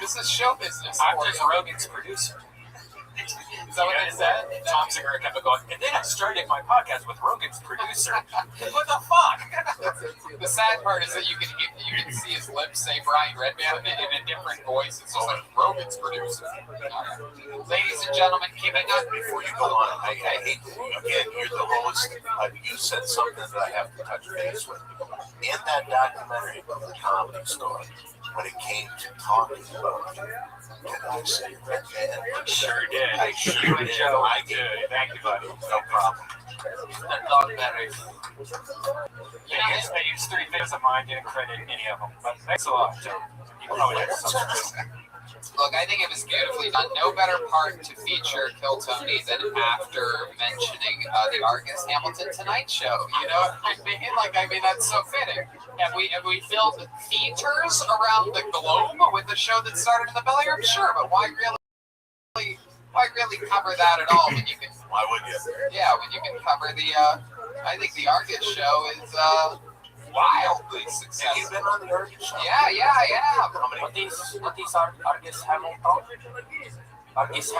this is show business. I'm just Rogan's producer. Is that what it said? Tom Segura kept going, and then I started my podcast with Rogan's producer. What the fuck? The sad part is that you can see his lips say Brian Redband in a different voice. It's just like Rogan's producer. Ladies and gentlemen, keeping up. Before you go on, I hate, again, you're the lowest. You said something that I have to touch base with. In that documentary about the Comedy Store, when it came to talking about it, did I say Redband? Sure did. I sure did. Joe, I did. Thank you, buddy. No problem. I used 3 videos of mine, didn't credit any of them. But thanks a lot, Joe. You probably have something. Look, I think it was beautifully done. No better part to feature Kill Tony than after mentioning the Argus Hamilton Tonight Show. You know, I mean, that's so fitting. Have we filled theaters around the globe with the show that started in the belly room? Sure, but why really cover that at all when you can? Why would you? Yeah, when you can cover the. I think the Argus show is wildly successful. You've been on the Argus show? Yeah. What is Argus Hamilton? Argus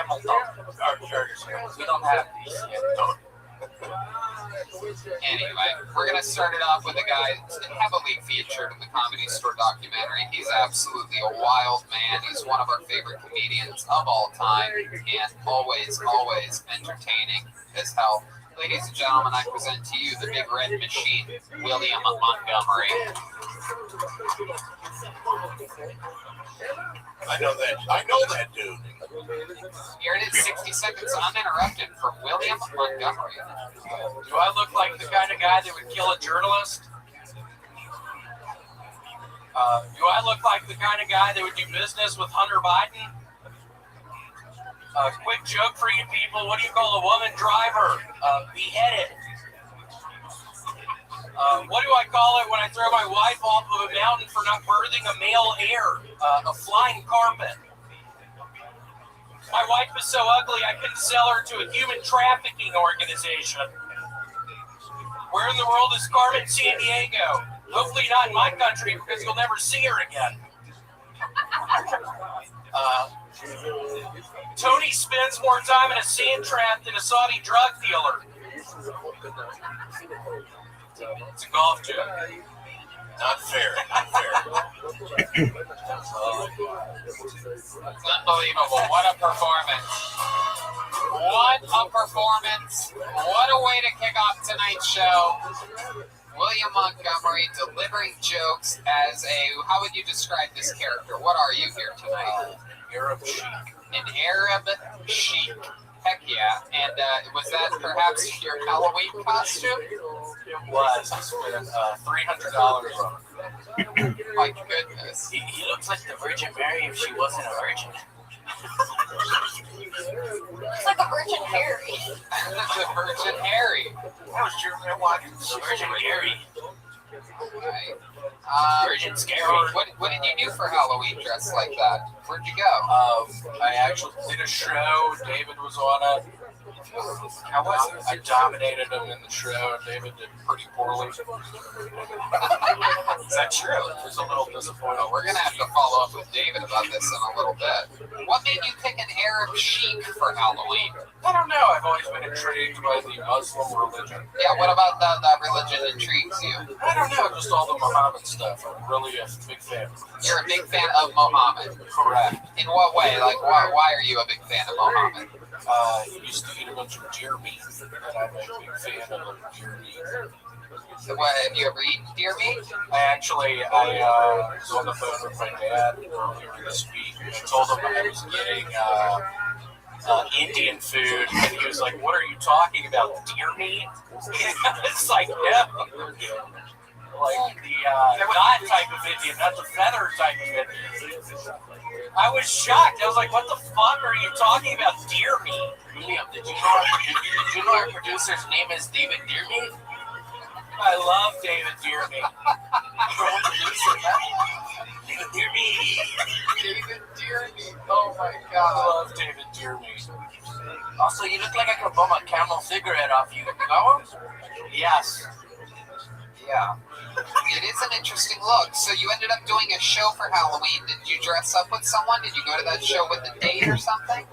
Hamilton. We don't have these yet. Anyway, we're going to start it off with a guy heavily featured in the Comedy Store documentary. He's absolutely a wild man. He's one of our favorite comedians of all time, and always entertaining as hell. Ladies and gentlemen, I present to you the Big Red Machine, William Montgomery. I know that dude. Here it is, 60 seconds uninterrupted from William Montgomery. Do I look like the kind of guy that would kill a journalist? Do I look like the kind of guy that would do business with Hunter Biden? Quick joke for you people. What do you call a woman driver? Beheaded. What do I call it when I throw my wife off of a mountain for not birthing a male heir? A flying carpet. My wife is so ugly I couldn't sell her to a human trafficking organization. Where in the world is Carmen Sandiego? Hopefully not in my country because you'll never see her again. Tony spends more time in a sand trap than a Saudi drug dealer. It's a golf joke. Not fair. It's unbelievable. What a performance. What a performance. What a way to kick off tonight's show. William Montgomery delivering jokes as how would you describe this character? What are you here tonight? Arab chic. An Arab chic. Heck yeah. And was that perhaps your Halloween costume? It was. I spent $300 on it. My goodness. He looks like the Virgin Mary if she wasn't a virgin. Looks like a Virgin Harry. That's a Virgin Harry. That was Jeremiah Watkins. Virgin Harry. Right. Virgin Scary. What did you do for Halloween dressed like that? Where'd you go? I actually did a show. David was on it. I dominated him in the show, and David did pretty poorly. Is that true? It was a little disappointing. We're going to have to follow up with David about this in a little bit. What made you pick an Arab sheik for Halloween? I don't know. I've always been intrigued by the Muslim religion. Yeah, what about that religion intrigues you? I don't know, just all the Muhammad stuff. I'm really a big fan. You're a big fan of Muhammad? Correct. In what way? Like, why are you a big fan of Muhammad? He used to eat a bunch of deer meat, and I'm a big fan of deer meat. What, have you ever eaten deer meat? I was on the phone with my dad earlier this week, and I told him I was getting Indian food, and he was like, "What are you talking about, deer meat?" It's like, no. Like the not type of Indian, not the feather type of Indian. I was shocked. I was like, "What the fuck are you talking about, deer meat?" William, did you know our producer's name is David Deermeat? I love David Deermeat. David Deermeat. David Deermeat. Oh my God. I love David Deermeat. Also, you look like I could bum a Camel cigarette off you. You got one? Yes. Yeah. It is an interesting look. So you ended up doing a show for Halloween. Did you dress up with someone? Did you go to that show with a date or something?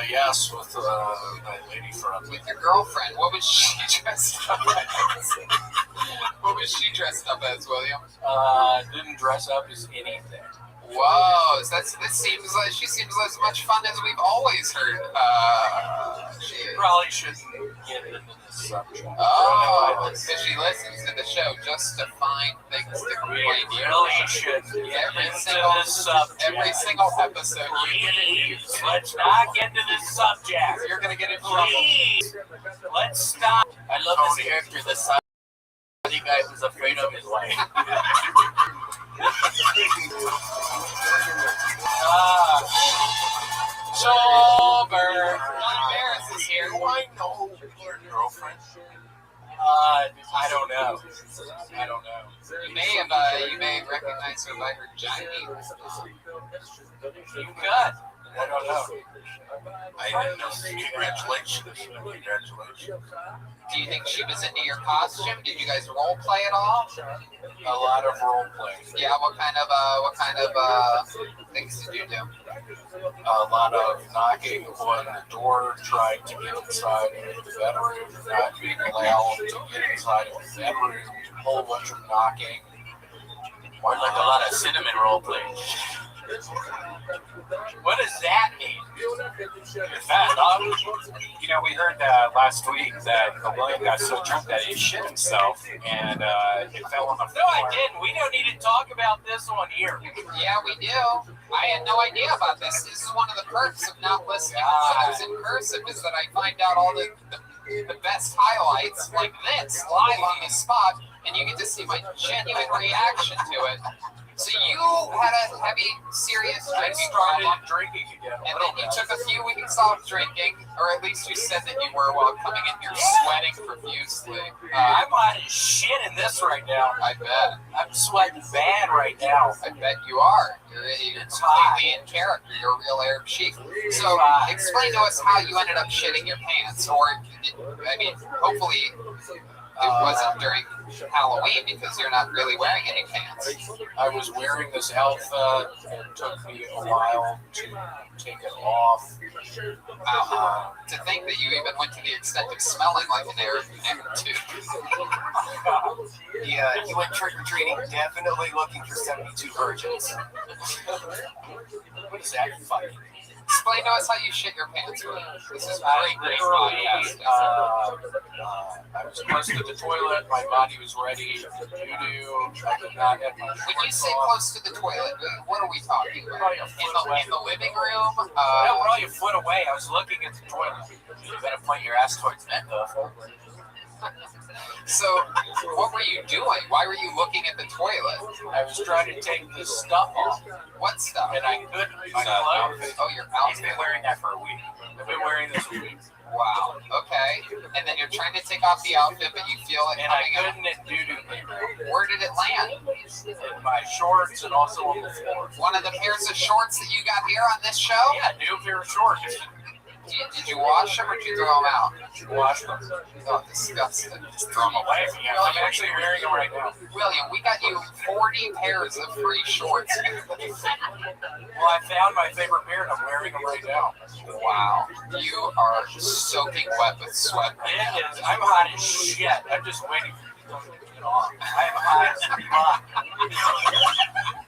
Yes, with my lady friend. With your girlfriend. What was she dressed up as? What was she dressed up as, William? Didn't dress up as anything. Whoa, this seems like she seems as much fun as we've always heard. She probably shouldn't get into this subject. Oh, so she listens to the show just to find things to complain. You really should get into this subject. Every single episode. Please, let's not get into this subject. You're gonna get in trouble. Please, let's stop. I love this character, the Saudi guy who's afraid of his wife. Sober. Barris is here. I know your girlfriend. I don't know. You may have recognized her by her giant. You could. I don't know. I didn't know. Congratulations. Do you think she was into your costume? Did you guys role play at all? A lot of role play. Yeah. What kind of things did you do? A lot of knocking on the door, trying to get inside of the bedroom, not being allowed to get inside of the bedroom, a whole bunch of knocking. Or like a lot of cinnamon role playing. What does that mean? You're fat, dog. You know, we heard last week that William got so drunk that he shit himself and it fell on the floor. No, I didn't. We don't need to talk about this on here. Yeah, we do. I had no idea about this. This is one of the perks of not listening to shows in cursive is that I find out all the best highlights like this live on the spot, and you get to see my genuine reaction to it. So you had a heavy, serious drinking problem, drinking again, and then you took a few weeks off drinking, or at least you said that you were while coming in here sweating profusely. I'm hot as shit in this right now. I bet. I'm sweating bad right now. I bet you are. You're completely in character. You're a real Arab sheik. So explain to us how you ended up shitting your pants, or I mean, hopefully it wasn't during Halloween because you're not really wearing any pants. I was wearing this outfit. It took me a while to take it off. To think that you even went to the extent of smelling like an Arab too. Yeah, he went trick-or-treating, definitely looking for 72 virgins. What is that fucking? Explain to us how you shit your pants. This is great podcast. I was close to the toilet. My body was ready to do. I did not have my. When you say close to the toilet, what are we talking about? In the living room? No, we're only a foot away. I was looking at the toilet. You better point your ass towards that, though. So, what were you doing? Why were you looking at the toilet? I was trying to take the stuff off. What stuff? And I couldn't. My outfit. Oh, your outfit. He's been wearing that for a week. I've been wearing this for weeks. Wow. Okay. And then you're trying to take off the outfit, but you feel it and I coming couldn't doo-doo. Where did it land? In my shorts and also on the floor. One of the pairs of shorts that you got here on this show? Yeah, new pair of shorts. Did you wash them or did you throw them out? Wash them. Oh, disgusting. Just throw them away. Yeah, I'm actually wearing them right now. William, we got you 40 pairs of free shorts. Well, I found my favorite pair and I'm wearing them right now. Wow. You are soaking wet with sweat right now. It is. I'm hot as shit. I'm just waiting for you to get off. I'm hot as fuck.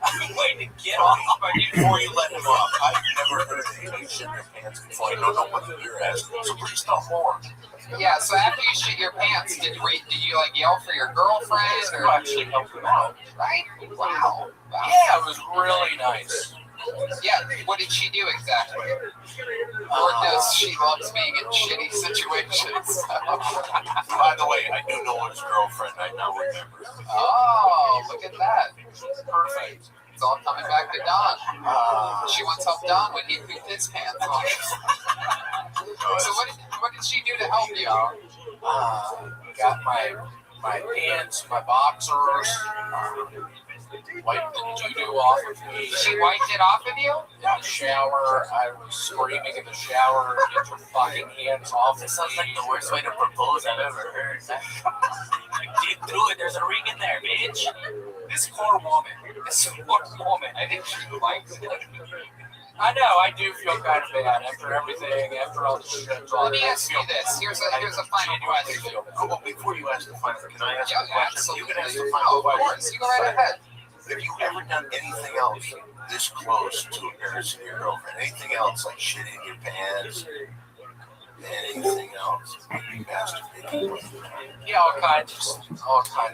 I'm waiting to get off. Before you let him off, I've never heard anybody shit their pants before. I don't know what you're asking. So please tell more. Yeah, so after you shit your pants, did you like yell for your girlfriend or actually help them out? Right? Wow. Yeah, it was really nice. Yeah, what did she do exactly? Or does she loves being in shitty situations? By the way, I do know his girlfriend. I now remember. Oh, look at that. Perfect. It's all coming back to Don. She wants help Don when he pooped his pants on. So what did she do to help you? Got my pants, my boxers, wiped the doo-doo off of me. She wiped it off of you? In the shower, I was screaming in the shower, get your fucking hands off. This sounds like the worst way to propose I've ever heard. Dig through it, there's a ring in there, bitch. This poor woman. I think she likes it. I know, I do feel kind of bad after everything, after all the shit. Let me ask you this. Here's a final question. Oh, well, before you ask the final, can I ask Yeah, a question? absolutely. You can ask the final Of course, you go right ahead. Have you ever done anything else this close to embarrassing your girlfriend? Anything else, like shitting your pants? Anything else? Masturbating? Yeah, all kinds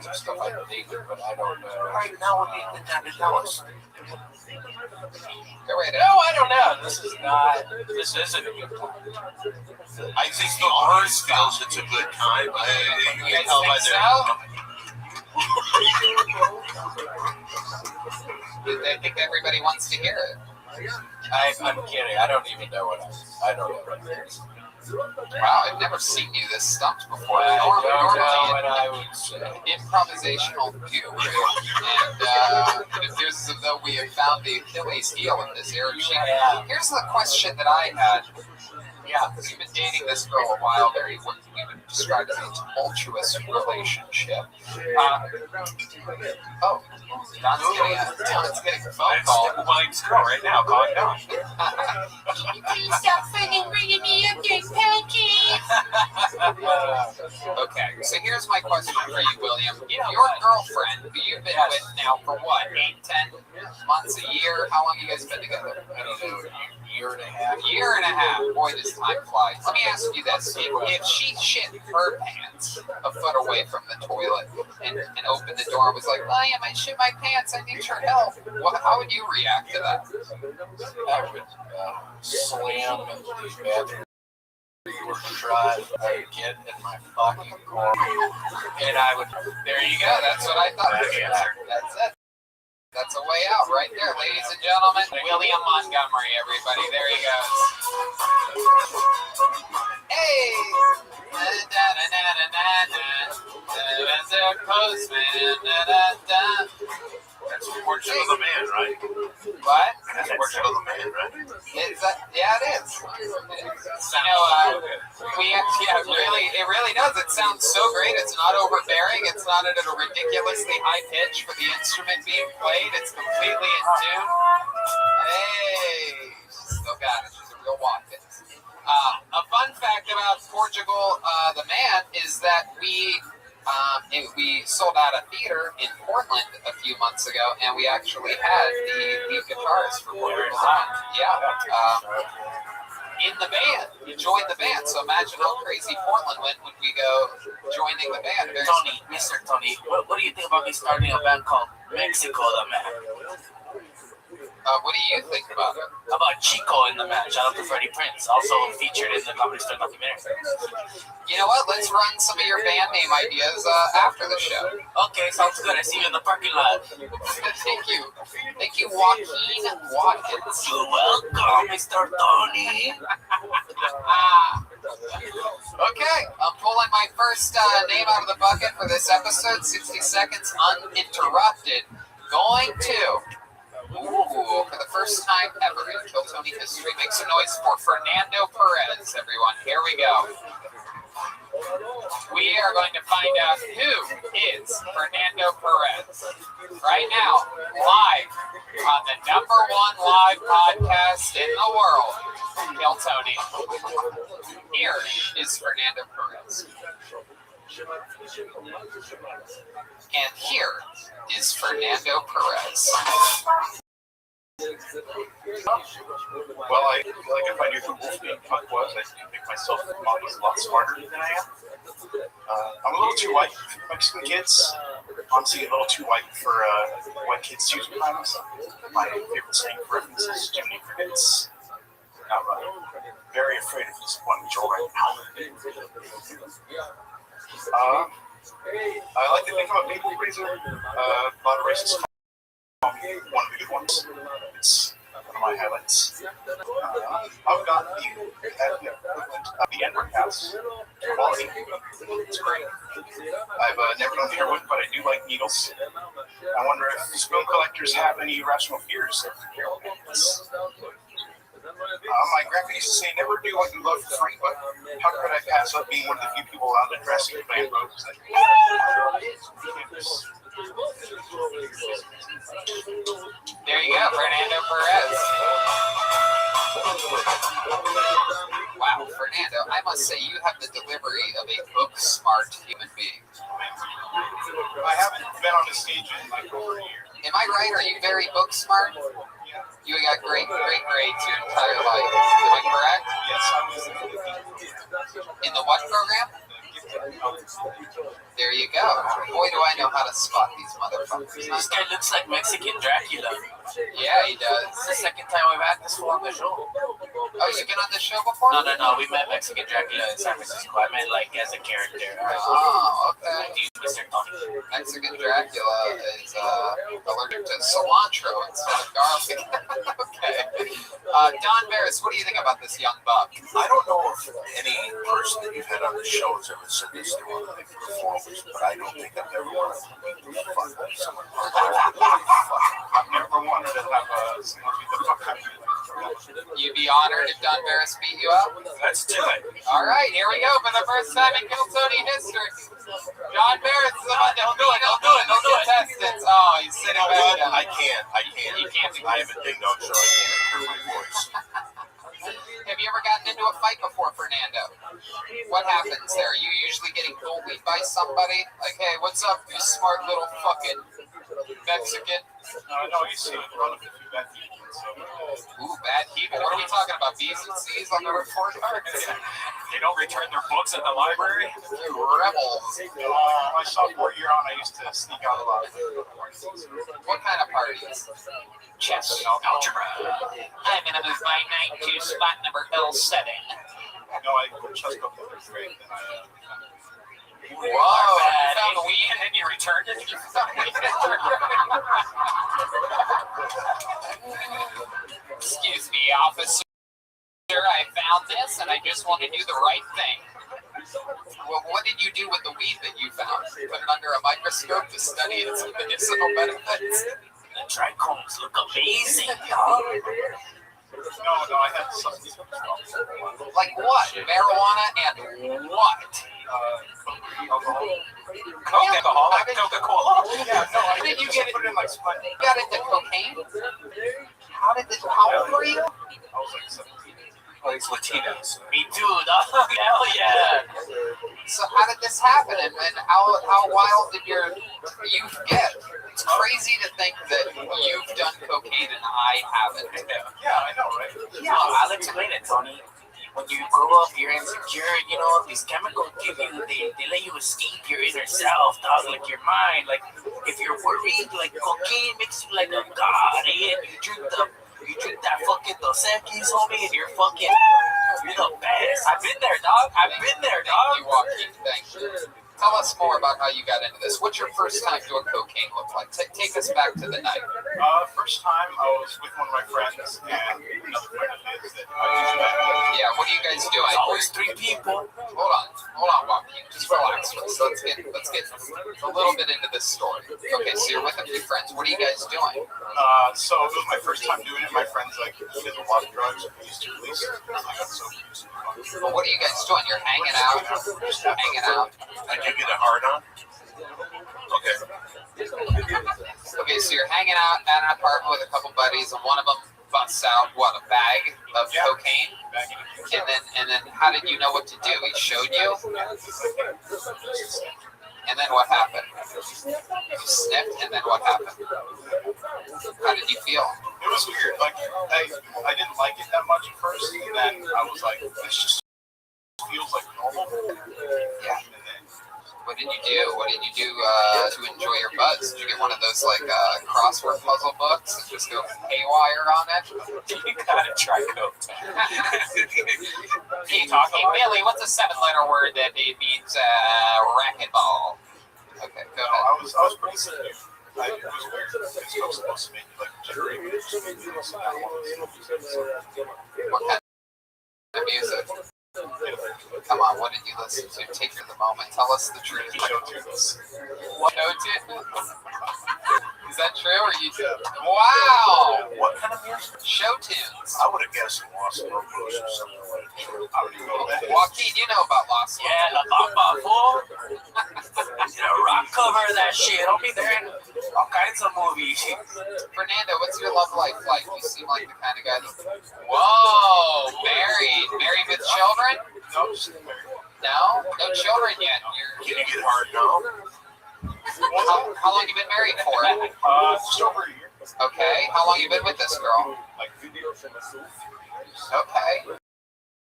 of stuff I think, but I don't know. All right, now would be the time to tell us. Go right ahead. No, I don't know. This isn't a good time. I think the audience feels it's a good time. You can tell by I think everybody wants to hear it. I'm kidding. I don't even know what I don't know what it is. Wow, I've never seen you this stumped before. I don't know Normally, what I would say. Improvisational guru, and it appears as though we have found the Achilles heel in this area. Here's the question that I had. Yeah, because you've been dating this girl a while, very what we would describe as a tumultuous relationship. Don's getting a phone call. William's girl right now, calling down. Can you please stop friggin' bringing me up your pancakes? Okay, so here's my question for you, William. Your girlfriend, who you've been with now for what, 8, 10 months, a year? How long have you guys been together? I don't know, year and a half. Year and a half. Boy, this time flies. Let me ask you this. If she shit her pants a foot away from the toilet and opened the door and was like, William, I shit my pants, I need your help, how would you react to that? I would slam the bathroom door shut. I would get in my fucking car. And I would, there you go. That's what I thought. That's it. That's a way out right there, ladies and gentlemen. William Montgomery, everybody. There he goes. Hey! That's the portrait of the man, right? What? That's the portrait of the man, right? Yeah, it is. It really does. It sounds so great. It's not overbearing. It's not at a ridiculously high pitch for the instrument being played. It's completely in tune. Hey, she's still got it. She's a real Watkins. A fun fact about Portugal, the man, is that we sold out a theater in Portland a few months ago, and we actually had the lead guitarist for Portugal. In the band. He joined the band. So imagine how crazy Portland went when we go joining the band. Mr. Tony, what do you think about me starting a band called Mexico the Man? What do you think about it? How about Chico in the match? Shout out to Freddie Prinze, also featured in the Comedy Store documentary. You know what? Let's run some of your band name ideas after the show. Okay, sounds good. I see you in the parking lot. Thank you. Thank you, Joaquin Watkins. You're welcome, Mr. Tony. Okay, I'm pulling my first name out of the bucket for this episode. 60 seconds uninterrupted. Going to... Ooh, Ooh, for the first time ever in Kill Tony history, make some noise for Fernando Perez, everyone. Here we go. We are going to find out who is Fernando Perez. Right now, live on the #1 live podcast in the world, Kill Tony. Here is Fernando Perez. And here is Fernando Perez. Well, I feel like if I knew who Wolfgang Puck was, I'd make myself a lot smarter than I am. I'm a little too white for Mexican kids. Honestly, a little too white for white kids too sometimes. My favorite saying for reference is Jiminy Crickets. I'm very afraid of this one Joe right now. I like to think I'm a people pleaser. A lot of racists call me one of the good ones. It's one of my highlights. I've got the equivalent of the N-word house. It's great. I've never done heroin, but I do like needles. I wonder if spoon collectors have any irrational fears of heroin addicts. My grandpa used to say, never do what you love for free, but how could I pass up being one of the few people out there dressing in band robes? There you go, Fernando Perez. Wow, Fernando, I must say you have the delivery of a book-smart human being. I haven't been on the stage in like over a year. Am I right? Are you very book-smart? You got great grades your entire life. Am I correct? Yes, I was in the what program? There you go. Boy, do I know how to spot these motherfuckers. This guy looks like Mexican Dracula. Yeah, he does. It's the second time we've had this fool on the show. Oh, you've been on the show before? No. We met Mexican Dracula in San Francisco. I meant like as a character. Oh, okay. Mr. Tony. Mexican Dracula is allergic to cilantro instead of garlic. Okay. Don Barris, what do you think about this young buck? I don't know if any person that you've had on the show has ever said this to one of the performers, but I don't think I've ever wanted to beat the fuck out of someone. I've never wanted to have someone beat the fuck out of me. You'd be honored if Don Barris beat you up? Let's do it. All right, here we go for the first time in Kill Tony history. Don Barris is about to do it. Don't do it. Contestants. Oh, he's sitting back down. I can't. You can't. I have a ding dong, so I can't hear my voice. Have you ever gotten into a fight before, Fernando? What happens there? Are you usually getting bullied by somebody? Like, hey, what's up, you smart little fucking Mexican? No, you see, run up a few bad people. Ooh, bad people. What are we talking about? B's and C's on the report card? They don't return their books at the library? You rebels. My sophomore year on, I used to sneak out a lot. What kind of parties? Chess, algebra. I'm gonna move my knight to spot number L7. No, I just got the third grade. Whoa, you found the weed and then you returned it? Excuse me, officer. I found this and I just want to do the right thing. Well, what did you do with the weed that you found? Put it under a microscope to study its medicinal benefits? The trichomes look amazing, y'all. No, I had something. Like what? Marijuana and what? Alcohol, like Coca-Cola. Yeah, no, How did you get it? Put it in like Sprite. You got into cocaine? How old were you? I was like 17. Oh, he's Latino. So. Me too, dog. Hell yeah. So how did this happen, and how wild did your youth get? It's crazy to think that you've done cocaine and I haven't. Yeah, I know, right? Yeah, I'll explain it, Tony. When you grow up, you're insecure, you know, these chemicals give you, they let you escape your inner self, dog, like your mind. Like, if you're worried, like, cocaine makes you like a god, eh? You drink that fucking Dos Equis, homie, and you're the best. I've been there, dog. Thank you, Joaquin. Thank you. Tell us more about how you got into this. What's your first time doing cocaine look like? Take us back to the night. First time I was with one of my friends and another friend of his that I used to. Yeah, what are you guys doing? Always three people. Hold on. hold on, Joaquin. Just relax first. Let's get a little bit into this story. Okay, so you're with a few friends. What are you guys doing? So it was my first time doing it. My friend's like, he does a lot of drugs. He used to release it. I got so used to it. Well, what are you guys doing? You're hanging out. Hanging out. Did you get a hard on? Okay. Okay, so you're hanging out at an apartment with a couple buddies, and one of them busts out a bag of cocaine, and then how did you know what to do? He showed you, and then what happened? You sniffed, and then what happened? How did you feel? It was weird. Like I didn't like it that much at first, and then I was like, this just feels like normal. Yeah. What did you do? What did you do to enjoy your buzz? Did you get one of those like crossword puzzle books and just go haywire on it? You gotta try coke. Hey, Billy, what's a 7-letter word that means racquetball? Okay, go ahead. I was pretty sick. It was weird. It's supposed to make you like jittery. What kind of music? Come on, what did you listen to? Take for the moment. Tell us the truth. What? Show tunes? Is that true or you? Wow! What kind of music? Show tunes. I would have guessed Los Locos or something like that. I would have gone that. Joaquin, you know about Los Locos. Yeah, La Bamba, fool. Rock cover that shit. I'll be there in all kinds of movies. Fernando, what's your love life like? You seem like the kind of guy that... Whoa! Married with children? No, just married. No? No children yet. Can you get hard now? How long you been married for? Just over a year. Okay. How long you been with this girl? Like, okay.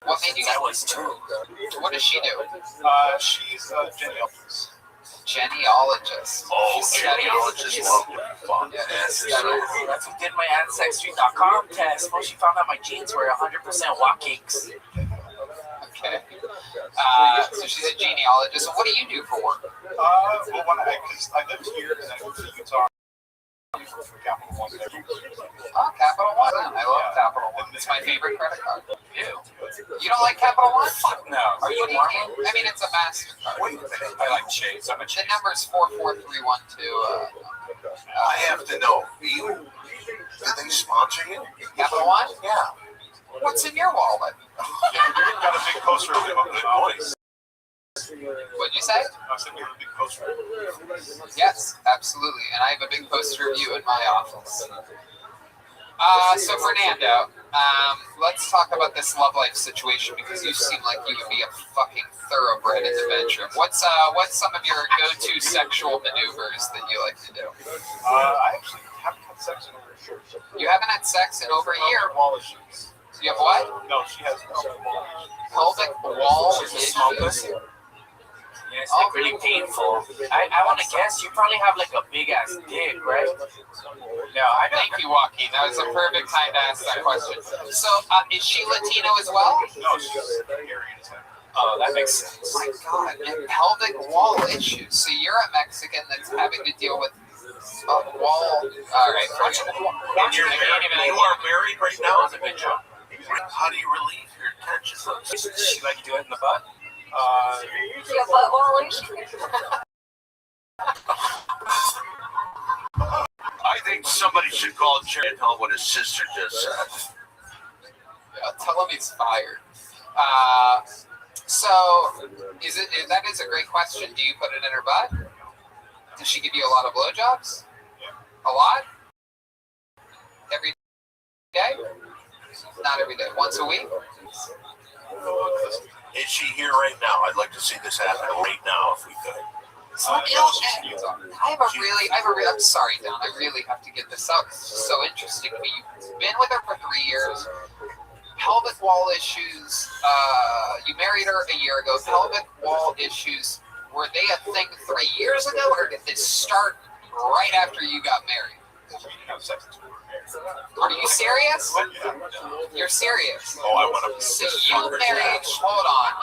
What made you get was two? What does she do? She's a genealogist. Genealogist. Oh, genealogist. Fun. Yes, that's who did my Ancestry.com test. Well, she found out my genes were 100% Joaquin's. Okay. So she's a genealogist. So what do you do for work? Well, because I lived here and I moved to Utah. Capital One. Oh, Capital One. I love Capital One. It's my favorite credit card. Ew. You don't like Capital One? Fuck no. Are you normal? I mean, it's a MasterCard. Wait a minute. I like Chase. I'm a Chase. The number's 44312. I have to know. Did they sponsor you? Capital One? Yeah. What's in your wallet? Got a big poster of them up in Boys. What'd you say? I said we have a big poster. Yes, absolutely. And I have a big poster of you in my office. So Fernando, let's talk about this love life situation because you seem like you would be a fucking thoroughbred in the bedroom. What's some of your go-to sexual maneuvers that you like to do? I actually haven't had sex in over a year. You haven't had sex in over a year? Wall issues. You have what? No, she has pelvic wall issues. Yeah, it's like really painful. I want to guess you probably have like a big ass dick, right? No, thank you, Joaquin. That was a perfect time to ask that question. So, is she Latino as well? No, she's Aryan as heck. Oh, that makes sense. My God, and pelvic wall issues. So you're a Mexican that's having to deal with wall. All right, You are married right now. That's a good job. How do you relieve your tension? Does she like to do it in the butt? You have butt wall issues? I think somebody should call Jerry and tell him what his sister just said. Yeah, tell him he's fired. So, that is a great question. Do you put it in her butt? Does she give you a lot of blowjobs? A lot? Every day? Not every day. Once a week? Is she here right now? I'd like to see this happen right now if we could. I'm sorry, Don. I really have to get this out. It's just so interesting to me. You've been with her for 3 years. Pelvic wall issues. You married her a year ago. Pelvic wall issues. Were they a thing 3 years ago, or did this start right after you got married? Are you serious? You're serious. Oh, I want to. So you married. Hold on.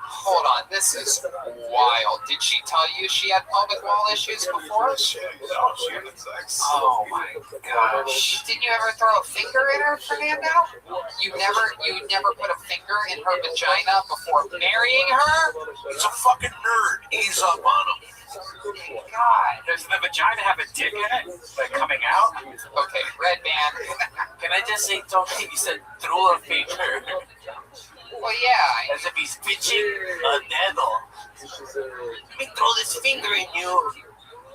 Hold on, this is wild. Did she tell you she had pelvic wall issues before? No, she had sex. Oh my gosh. Didn't you ever throw a finger in her, Fernando? You never put a finger in her vagina before marrying her? He's a fucking nerd. Ease up on him. God. Does the vagina have a dick in it? Like coming out? Okay, red band. Can I just say something? You said throw a finger. Well, yeah. As if he's pitching a needle. Let me throw this finger in you.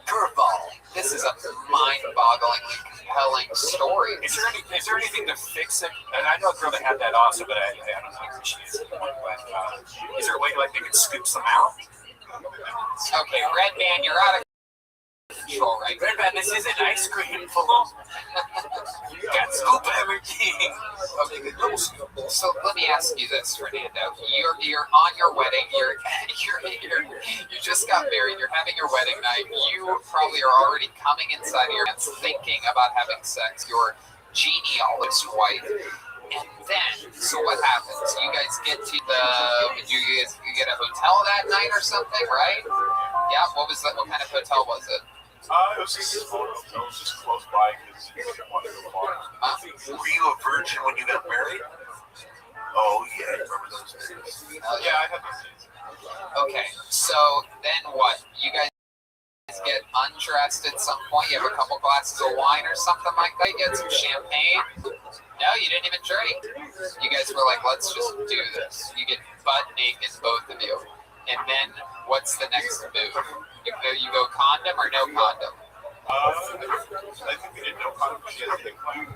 Curveball. This is a mind-bogglingly compelling story. Is there anything to fix it? And I know a girl that had that also, but I don't know who she is. But, is there a way like they can scoop some out? Okay, red band, you're out of control right Red band, this isn't ice cream, fool. You got scoop everything. Okay, good. So let me ask you this, Fernando. You're on your wedding. You just got married. You're having your wedding night. You probably are already coming inside of your house thinking about having sex. Your genealogist wife. And then, so what happens? You guys get to you get a hotel that night or something, right? Yeah. What was that? What kind of hotel was it? It was just a small hotel. It was just close by because you didn't want to go far. Were you a virgin when you got married? Oh, yeah. I remember those days. Yeah, I had those days. Okay, so then what? You guys get undressed at some point? You have a couple glasses of wine or something like that? You get some champagne? No, you didn't even drink. You guys were like, let's just do this. You get butt naked, both of you. And then what's the next move? You go condom or no condom? I think we did no condom. She has an implant.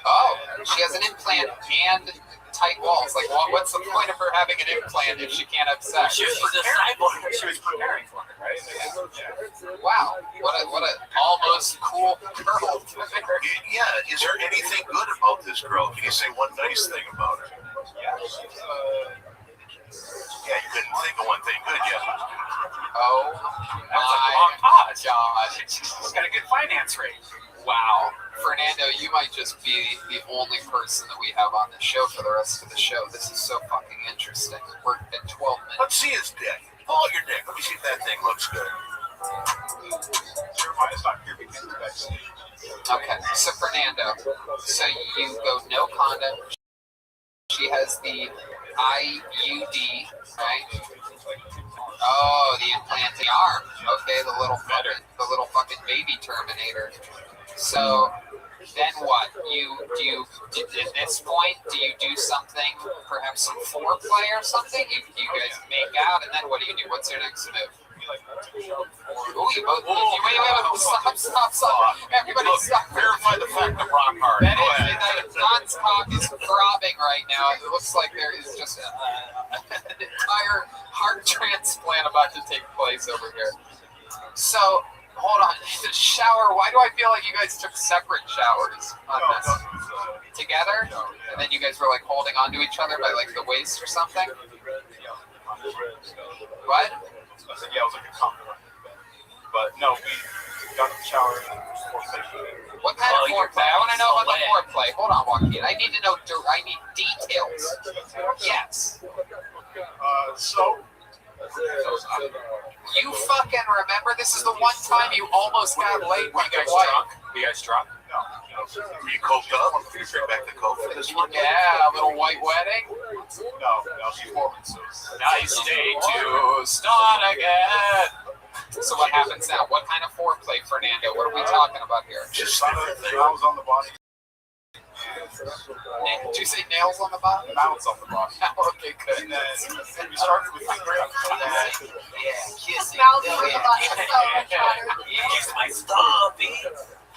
Oh, she has an implant and tight walls. Like, what's the point of her having an implant if she can't have sex? She was preparing. She was preparing for it, right? Yeah. Wow, what a almost cool girl. Yeah, is there anything good about this girl? Can you say one nice thing about her? Yeah, she's Yeah, you couldn't think of one thing good yet. Oh that's like a long pause. God. She's got a good finance rate. Wow. Fernando, you might just be the only person that we have on the show for the rest of the show. This is so fucking interesting. We're at 12 minutes. Let's see his dick. Pull out your dick. Let me see if that thing looks good. Okay, so Fernando, so you go no condom. She has the IUD, right? Oh, the implanting arm. Okay, the little fucking baby Terminator. So then what? At this point, do you do something, perhaps some foreplay or something? You guys make out, and then what do you do? What's your next move? Oh, you both. Wait. Stop. Everybody stop. Verify the fact of rock hard. Don's cock is throbbing right now. It looks like there is just an entire heart transplant about to take place over here. So, hold on. The shower. Why do I feel like you guys took separate showers on this? Together? And then you guys were like holding onto each other by like the waist or something? What? I said, yeah, it was like a compliment. But no, we got in the shower and what kind of foreplay? I want to know about the foreplay. Hold on, Joaquin. I need to know. I need details. Yes. You fucking remember? This is the one time you almost got laid. Were you guys drunk? Were you guys drunk? No. Were you coked up? Did you bring back the coke for this one? Yeah, a little white wedding. No, she's woman, so. Nice day to start again. So what happens now? What kind of foreplay, Fernando? What are we talking about here? Just nails on the body. Did you say nails on the body? Mouths on the body. Okay, good. And then we started with fingering. Kissing. Mouths on the body. Kiss my stuff, eh?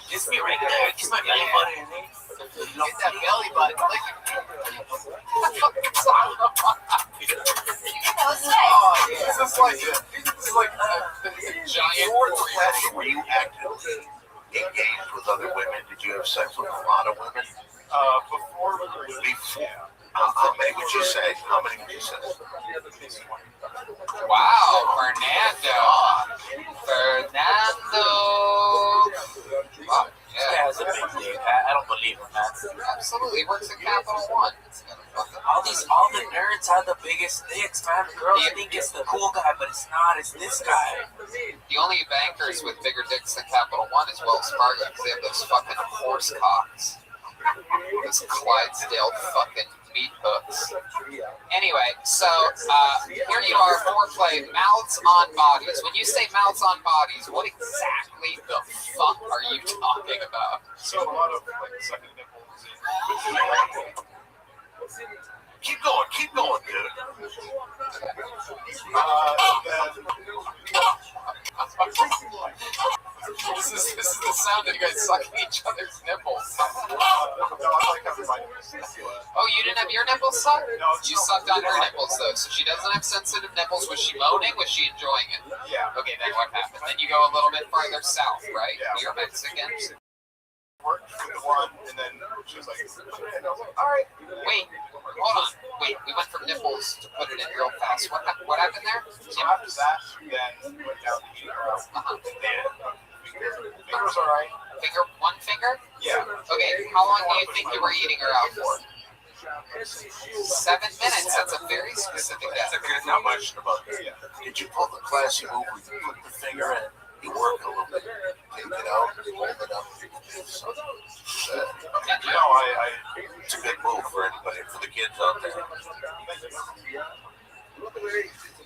Kiss me right there. Kiss my belly button, eh? Get that belly button. This is like a giant. Were you actively engaged with other women? Did you have sex with a lot of women? Before. How many would you say? Wow, Fernando. Wow, yeah. That's a big thing. I don't believe in that. Absolutely, works at Capital One. All all the nerds have the biggest dicks, man. Girls think it's the cool guy, but it's not. It's this guy. The only bankers with bigger dicks than Capital One is Wells Fargo because they have those fucking horse cocks. Those Clydesdale fucking meat hooks. Anyway, so here you are, foreplay, mouths on bodies. When you say mouths on bodies, what exactly the fuck are you talking about? So a lot of like sucking nipples and keep going, dude. This is the sound of you guys sucking each other's nipples. Oh, you didn't have your nipples sucked? No, you sucked on her nipples though, so she doesn't have sensitive nipples. Was she moaning? Was she enjoying it? Yeah. Okay, then what happened? Then you go a little bit farther south, right? Yeah. You're Mexican. Worked with the one, and then she was like, all right. Wait, hold on. Wait, we went from nipples to put it in real fast. What happened there? So after that, then we went down to eating her out. Finger was all right. One finger? Yeah. Okay, how long do you think you were eating her out for? 7 minutes. That's a very specific answer. Not much about that. Yeah. Did you pull the classy move where you put the finger in? You work a little bit. Take it out, hold it up. It's a good move for anybody, for the kids out there.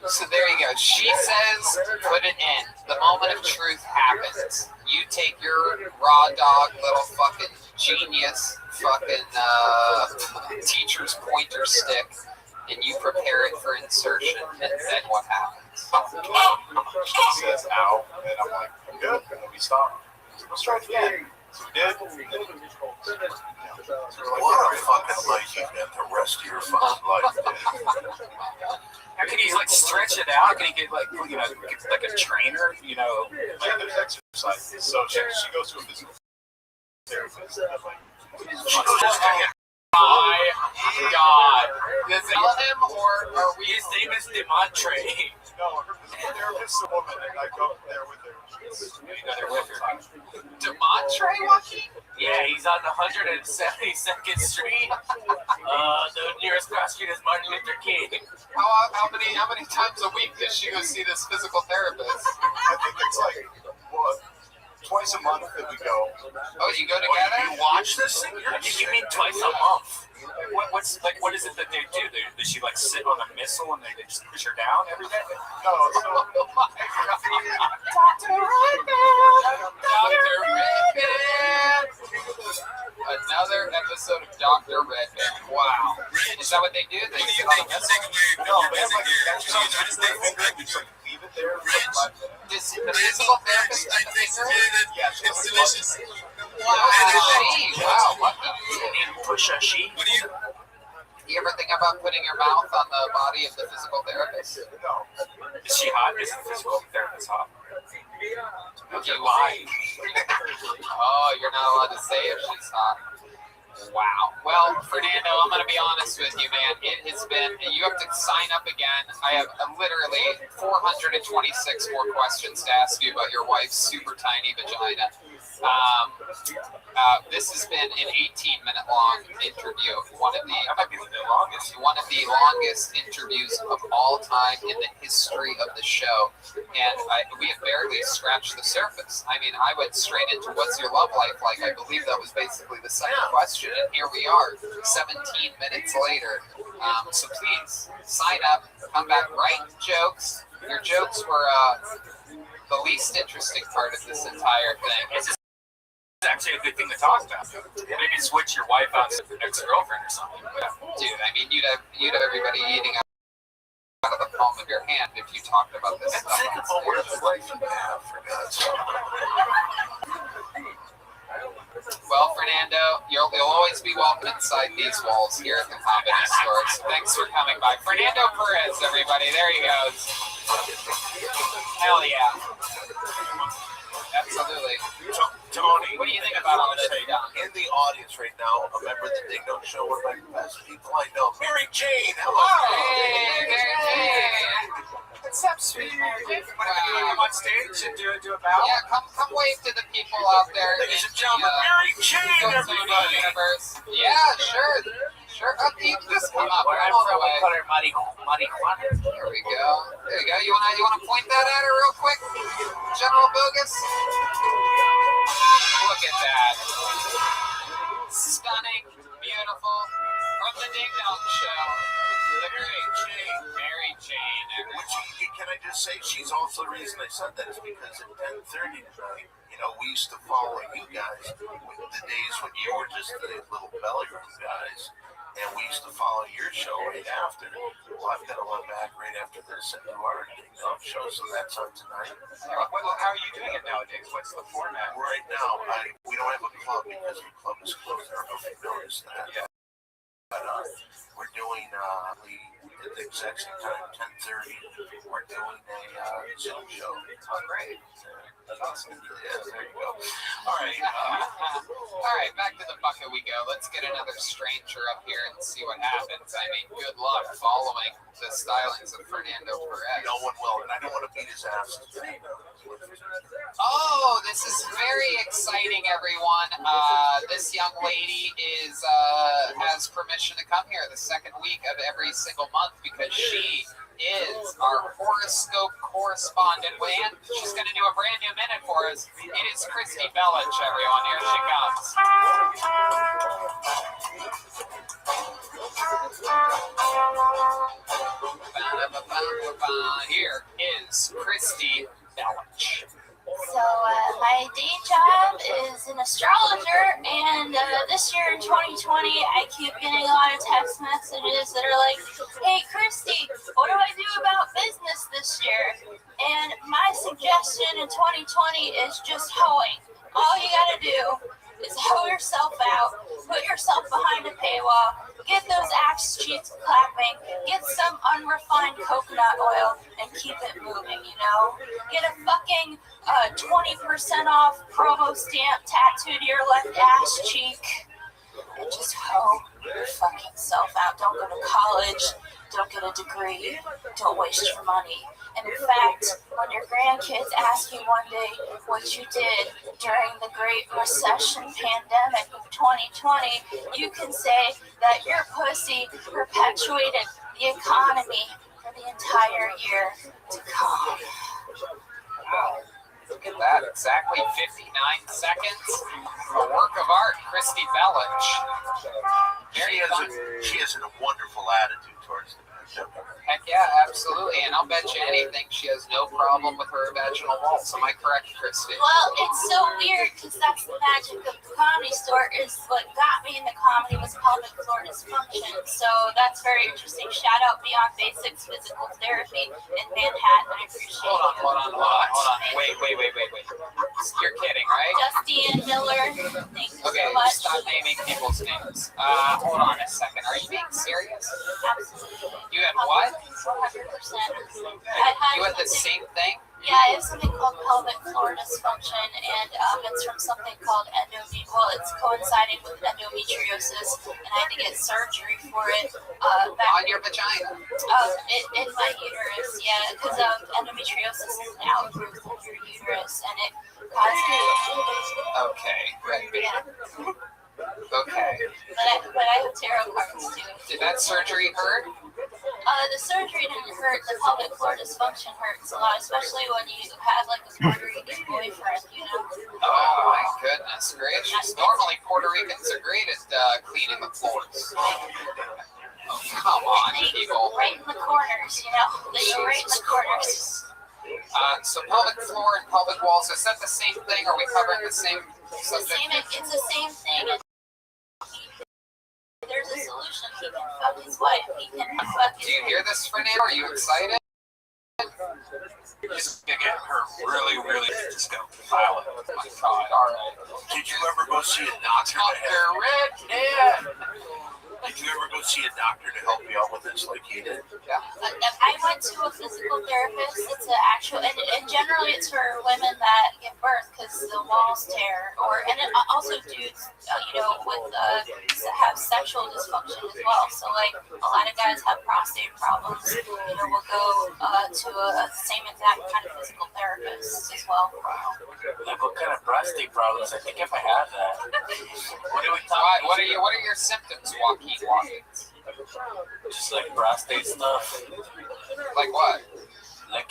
So there you go. She says, put it in. The moment of truth happens. You take your raw dog, little fucking genius, fucking teacher's pointer stick, and you prepare it for insertion. And then what happens? She says, ow. And I'm like, I'm good. And then we stop. Let's try it again. So we did. What a fucking life you've got the rest of your fucking life, dude. How can he like stretch it out? Can he get like get like a trainer? Like there's exercises. So she goes to a physical therapist. My God! Does it tell him, or are we? His name is Demontre. No, her physical therapist is a woman, and I go there with her. Demontre Joaquin? Yeah, he's on 172nd Street. The nearest cross street is Martin Luther King. How many times a week does she go see this physical therapist? I think it's like twice a month that we go. Oh, you go together? You watch this thing? You mean twice a month? What is it that they do? Does she like sit on a missile and they just push her down every day? No. Oh my God. Dr. Redman! Dr. Redman! Another episode of Dr. Redman. Wow. Is that what they do? They sit on a missile? No, they have like exercises. They leave it there for 5 minutes. Does the physical therapist put the finger in? Yeah, it's delicious. Wow, what the? Push a sheet. You ever think about putting your mouth on the body of the physical therapist? No. Is she hot? Is the physical therapist hot? You lie. Oh, you're not allowed to say if she's hot. Wow. Well, Fernando, I'm going to be honest with you, man. It has been, you have to sign up again. I have literally 426 more questions to ask you about your wife's super tiny vagina. This has been an 18-minute long interview. One of the longest interviews of all time in the history of the show. And we have barely scratched the surface. I mean, I went straight into what's your love life like. I believe that was basically the second question. And here we are, 17 minutes later. So please sign up, come back, write jokes. Your jokes were the least interesting part of this entire thing. It's actually a good thing to talk about. Maybe switch your wife out to your ex-girlfriend or something. Dude, I mean, you'd have everybody eating out of the palm of your hand if you talked about this stuff. Well, Fernando, you'll always be welcome inside these walls here at the Comedy Store. So thanks for coming by. Fernando Perez, everybody. There he goes. Hell yeah. Absolutely. Tony, what do you think about all this? In the audience right now, a member of the Dingo Show, one of my best people I know, Mary Jane. Hello. Hey, Mary Jane. What's up, sweet Mary Jane? Want to come on stage and do a bow? Yeah, come wave to the people out there. Ladies and gentlemen, Mary Jane, everybody. Yeah, sure. Sure. Okay, you can just come up. Where I'm Come all the from, we way. call her marijuana. There we go. There you go. You wanna point that at her real quick, General Bogus? Look at that. Stunning, beautiful. From the Ding Dong Show, the great Jane, Mary Jane. Which, can I just say, she's also the reason I said that is because at 10:30 tonight, we used to follow you guys the days when you were just the little belly room guys, and we used to follow your show right after. Well, I've got to run back right after this and do our Ding Dong Show, so that's on tonight. Well, how are you doing it nowadays? What's the format? Right now, we don't have a club because the club is closed. I don't know if you noticed that. Yeah. But we're doing at the exact same time, 10:30. We're doing a Zoom show. Oh, great. That's awesome. Yeah, there you go. All right. All right, back to the bucket we go. Let's get another stranger up here and see what happens. I mean, good luck following the stylings of Fernando Perez. No one will, and I don't want to beat his ass. Oh, this is very exciting, everyone. This young lady has permission to come here the second week of every single month because she is our horoscope correspondent. And she's going to do a brand new minute for us. It is Christy Bellich, everyone. Here she comes. Here is Christy Bellich. So my day job is an astrologer, and this year in 2020, I keep getting a lot of text messages that are like, "Hey, Christy, what do I do about business this year?" And my suggestion in 2020 is just hoeing. All you gotta do is hoe yourself out, put yourself behind a paywall, get those axe cheeks clapping, get some unrefined coconut oil, and keep it moving, Get a fucking 20% off promo stamp tattooed to your left ass cheek, and just hoe your fucking self out. Don't go to college, don't get a degree, don't waste your money. And in fact, when your grandkids ask you one day what you did during the Great Recession pandemic of 2020, you can say that your pussy perpetuated the economy for the entire year to come. Wow. Look at that. Exactly 59 seconds. A work of art, Christy Bellich. She has a wonderful attitude towards the pandemic. Heck yeah, absolutely. And I'll bet you anything she has no problem with her vaginal waltz. Am I correct, Christy? Well, it's so weird because that's the magic of the Comedy Store. Is what got me into comedy was pelvic floor dysfunction. So that's very interesting. Shout out Beyond Basics Physical Therapy in Manhattan. I appreciate it. Hold on. Wait. You're kidding, right? Justine Miller. Thank you Okay, so much. stop naming people's names. Hold on a second. Are you being serious? Absolutely. You had what? 100%. You had the same thing? Yeah, I have something called pelvic floor dysfunction, and it's from something called it's coinciding with endometriosis, and I had to get surgery for it. On your vagina? In my uterus, yeah, because endometriosis is an outgrowth of your uterus, and it causes Okay, right. Okay. But I have tarot cards too. Did that surgery hurt? The surgery didn't hurt. The pelvic floor dysfunction hurts a lot, especially when you have like a Puerto Rican boyfriend, Oh my goodness gracious! Normally Puerto Ricans are great at cleaning the floors. Oh come on, people! Right in the corners, They go right in the corners. So pelvic floor and pelvic walls, is that the same thing? Are we covering the same subject? It's the same thing. There's a solution. He can fuck his wife. He can fuck his Do you hear this, Fernando? Are you excited? Just gonna get her really just gonna file it. Oh my God! All right. Did you ever go see a doctor? Did you ever go see a doctor to help you out with this like he did? Yeah. I went to a physical therapist. It's an actual, and generally it's for women that give birth because the walls tear, and it also dudes, have sexual dysfunction as well. So like a lot of guys have prostate problems. Will go to a same exact kind of physical therapist as well. Wow. Like what kind of prostate problems? I think if I had that. What do we talk? What are your symptoms, Joaquin Watkins? Just like prostate stuff. Like what? Like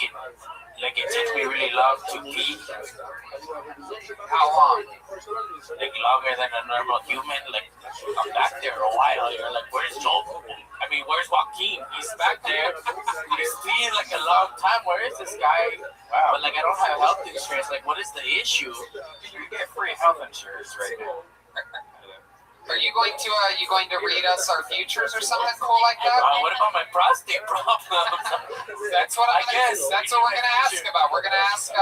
it takes me really long to pee. How long? Like longer than a normal human. Like I'm back there a while. You're like, where's Joel? I mean, where's Joaquin? He's back there. He's peeing like a long time. Where is this guy? Wow. But like I don't have health insurance. Like what is the issue? You get free health insurance right now. Are you going to read us our futures or something cool like that? What about my prostate problems? That's what we're gonna ask about. We're gonna ask.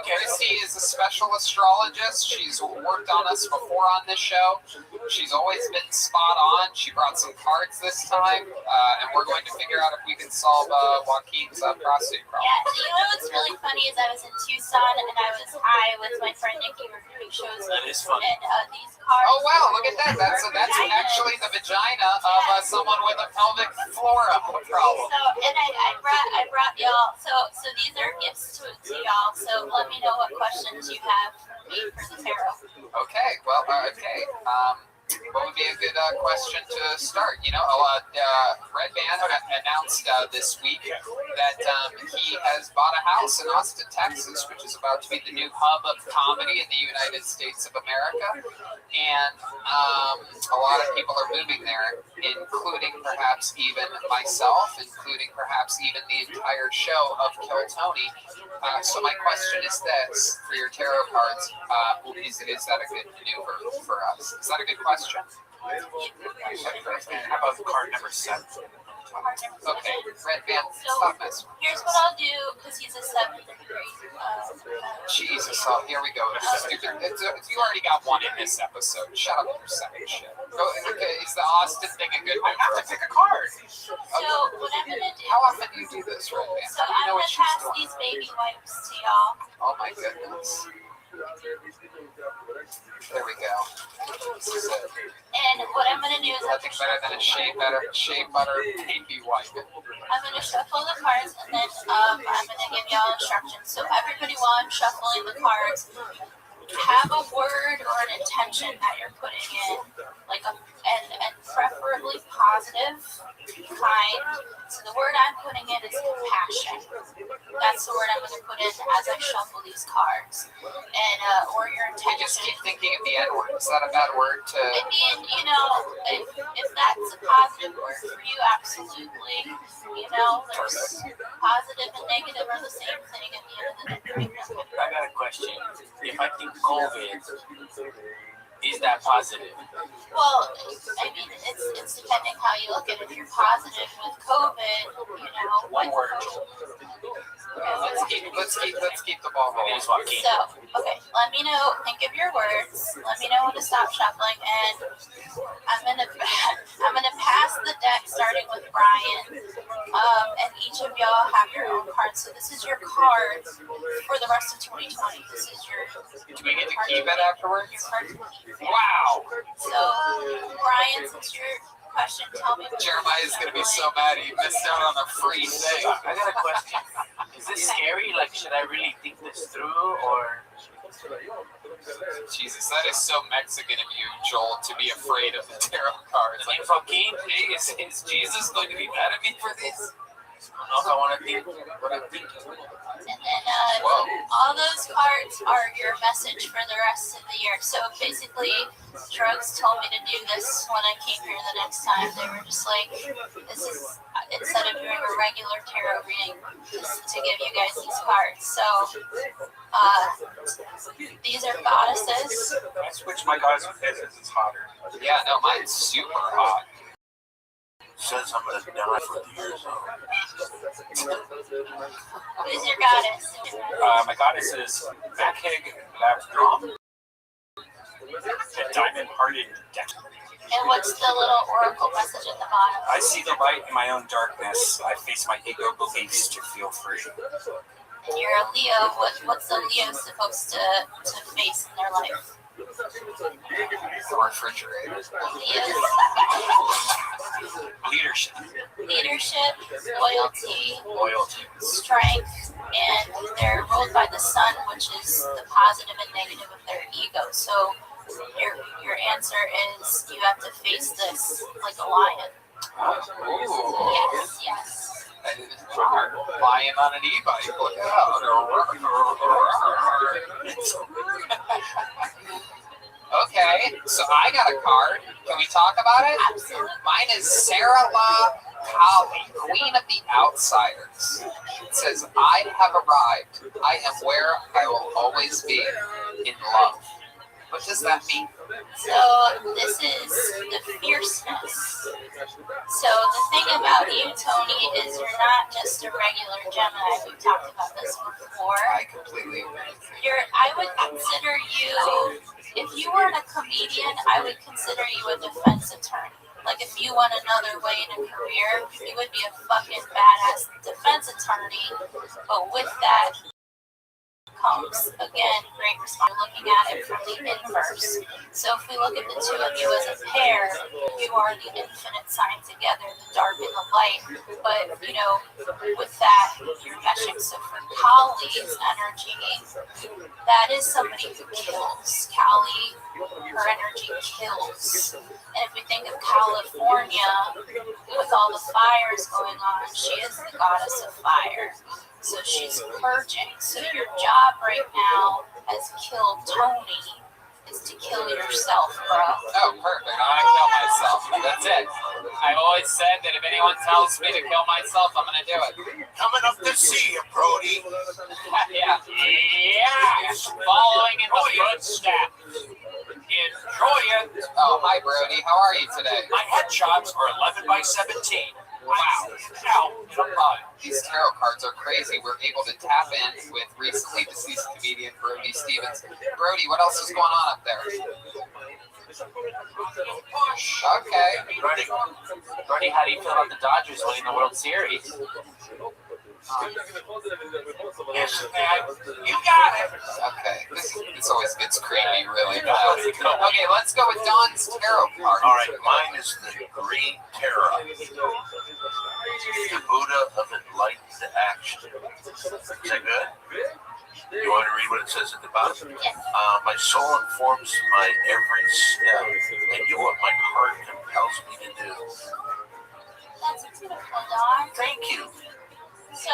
Christy is a special astrologist. She's worked on us before on this show. She's always been spot on. She brought some cards this time, and we're going to figure out if we can solve Joaquin's prostate problem. Yeah, you know what's really funny is I was in Tucson and I was high with my friend Nikki recording shows. That is funny. And these cards. Oh wow! Look at that. That's actually the vagina of someone with a pelvic flora problem. So, and I brought y'all. So these are gifts to y'all. So let me know what questions you have for me for the tarot. Okay. Well. Okay. What would be a good question to start? Red Band announced this week that he has bought a house in Austin, Texas, which is about to be the new hub of comedy in the United States of America. And a lot of people are moving there, including perhaps even myself, including perhaps even the entire show of Kill Tony. So my question is this, for your tarot cards, is that a good maneuver for us? Is that a good question? How about card number 7? Okay, Red Band, stop messing. Here's what I'll do, because he's a 7th degree. Jesus, here we go. Stupid. You already got one in this episode. Shut up with your second shit. Is the Austin thing a good move? I have to pick a card. So what I'm going to do... How often do you do this, Red Band? So I'm going to pass these baby wipes to y'all. Oh my goodness. There we go. And what I'm going to do is nothing better than a shea butter baby wipe. I'm going to shuffle the cards and then I'm going to give y'all instructions. So everybody, while I'm shuffling the cards, have a word or an intention that you're putting in, and preferably positive, kind. So the word I'm putting in is compassion. That's the word I'm going to put in as I shuffle these cards. And or your intention. You just keep thinking of the N word. Is that a bad word to? I mean, if that's a positive word for you, absolutely. There's positive and negative are the same thing at the end of the day. I got a question. If I think COVID, is that positive? Well, I mean, it's depending how you look at it. If you're positive with COVID, one word. Okay, let's keep the ball rolling. So, okay, let me know. Think of your words. Let me know when to stop shuffling, and I'm gonna pass the deck starting with Brian. And each of y'all have your own cards. So this is your card for the rest of 2020. This is your. Do we get to keep it afterwards? Your card to keep. Wow. So, Brian, since your question, tell me. Jeremiah's gonna be so mad he missed out on a free thing. I got a question. Is this scary? Like, should I really think this through, or? Jesus, that is so Mexican of you, Joel, to be afraid of the tarot cards. Like, fucking, hey, is Jesus going to be mad at me for this? I don't know if I want to think what I'm thinking. And then all those cards are your message for the rest of the year. So basically, Drugs told me to do this when I came here the next time. They were just like, this is, instead of doing a regular tarot reading, just to give you guys these cards. So, these are goddesses. I switched my goddess with his, it's hotter. Yeah, no, mine's super hot. Says I'm gonna die for years. Who's your goddess? My goddess is Backheg Labdrom, a diamond-hearted deck. And what's the little oracle message at the bottom? I see the light in my own darkness. I face my ego beliefs to feel free. And you're a Leo. What's a Leo supposed to face in their life? The refrigerator. Leadership. Leadership, loyalty, Loyalty. strength, and they're ruled by the sun, which is the positive and negative of their ego. So your answer is you have to face this like a lion. Ooh. Yes. Flying on an e-bike. Look out. Okay, so I got a card. Can we talk about it? Absolutely. Mine is Sarah La Kali, Queen of the Outsiders. It says, I have arrived. I am where I will always be, in love. What does that mean? So this is the fierceness. So the thing about you, Tony, is you're not just a regular Gemini. We've talked about this before. I completely agree. I would consider you, if you weren't a comedian, I would consider you a defense attorney. Like if you want another way in a career, you would be a fucking badass defense attorney. But with that comes, again, great response. Looking at it from the inverse. So if we look at the two of you as a pair, you are the infinite sign together, the dark and the light. But, with that, you're meshing. So for Kali's energy, that is somebody who kills. Kali, her energy kills. And if we think of California, with all the fires going on, she is the goddess of fire. So she's purging. So your job right now as Kill Tony is to kill yourself, bro. Oh, perfect. I want to kill myself. That's it. I've always said that if anyone tells me to kill myself, I'm going to do it. Coming up to see you, Brody. Yeah. Following in the footsteps. Enjoy it. Oh, hi, Brody. How are you today? My headshots are 11 by 17. Wow. Out in a pile. These tarot cards are crazy. We're able to tap in with recently deceased comedian Brody Stevens. Brody, what else is going on up there? Okay. Brody, how do you feel about the Dodgers winning the World Series? Yes, man. You got it. Okay. This always gets creepy really fast. Okay, let's go with Don's tarot card. All right, mine is the Green Terror. The Buddha of enlightened action. Is that good? You want me to read what it says at the bottom? My soul informs my every step, and you what my heart compels me to do. That's beautiful, Don. Thank you. So,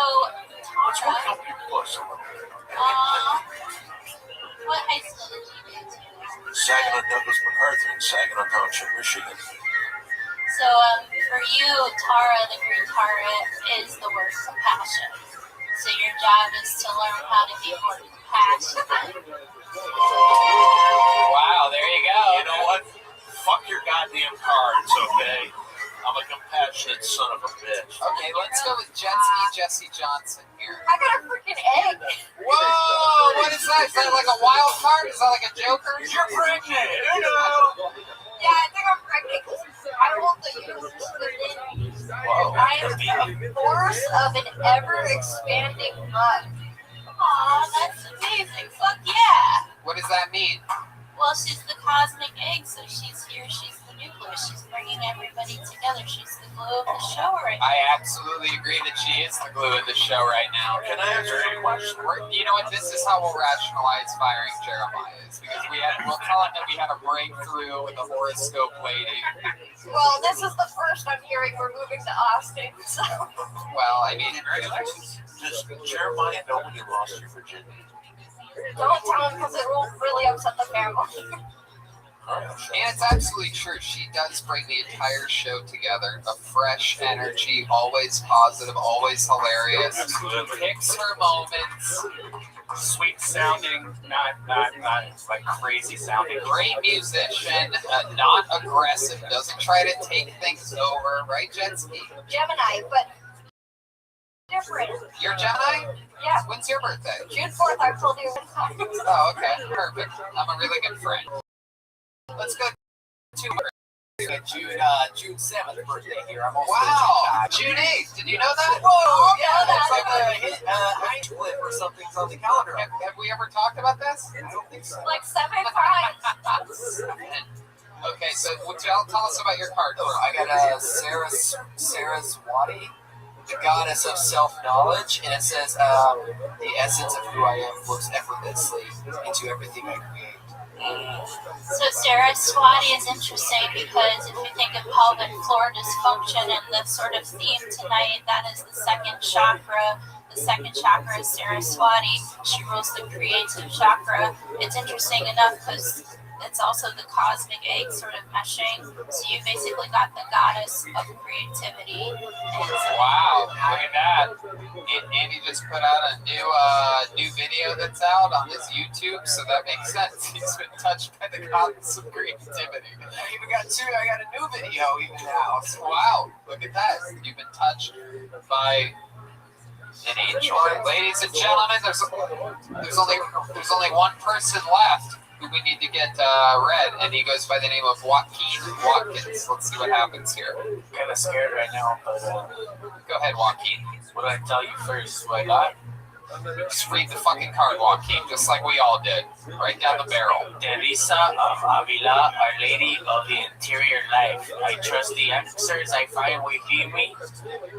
Let's Tara, work up your plus a little bit. what high school did you go to? Saginaw Douglas MacArthur in Saginaw Township, Michigan. So, for you, Tara, the green tarot is the word compassion. So your job is to learn how to be more compassionate. Wow, there you go. You know what? Fuck your goddamn cards, okay? I'm a compassionate son of a bitch. Okay, let's go with Jesse Johnson here. I got a freaking egg. Whoa, what is that? Is that like a wild card? Is that like a Joker? You're pregnant. Yeah, I think I'm pregnant because I hold the universe within me. I am the force of an ever-expanding mud. Aw, that's amazing. Fuck yeah. What does that mean? Well, she's the cosmic egg, so she's here, she's the nucleus, she's bringing everybody together, she's the glue of the show right now. I absolutely agree that she is the glue of the show right now. Can I answer any question? You know what? This is how we'll rationalize firing Jeremiah, is because we'll tell him that we had a breakthrough with the horoscope lady. Well, this is the first I'm hearing we're moving to Austin, so. Well, I mean, Does Jeremiah know when you lost your virginity? Don't tell him because it will really upset the family. And it's absolutely true. She does bring the entire show together. A fresh energy, always positive, always hilarious. Picks her moments. Sweet sounding, not like crazy sounding. Great musician, not aggressive, doesn't try to take things over, right, Jensky? Gemini, but different. You're Gemini? Yeah. When's your birthday? June 4th, I told you. Oh, okay, perfect. I'm a really good friend. Let's go to June 7th birthday here. I'm also June 8th. Did you know that? Whoa, yeah, it's like a high split or something's on the calendar. Have we ever talked about this? I don't think so. Like 7 times. Okay, so tell us about your card. I got Sarah's Wadi, the goddess of self-knowledge, and it says the essence of who I am flows effortlessly into everything I create. So Saraswati is interesting because if you think of pelvic floor dysfunction and the sort of theme tonight, that is the second chakra. The second chakra is Saraswati. She rules the creative chakra. It's interesting enough because it's also the cosmic egg sort of meshing. So you basically got the goddess of creativity. Wow, look at that. Andy just put out a new video that's out on his YouTube, so that makes sense. He's been touched by the goddess of creativity. I got a new video even now. So, wow, look at that. You've been touched by an angel. Ladies and gentlemen, there's only one person left who we need to get read, and he goes by the name of Joaquin Watkins. Let's see what happens here. I'm kind of scared right now, but go ahead, Joaquin. What do I tell you first? What I got? Just read the fucking card, Joaquin, just like we all did. Right down the barrel. Teresa of Avila, Our Lady of the Interior Life. I trust the answers I find within me.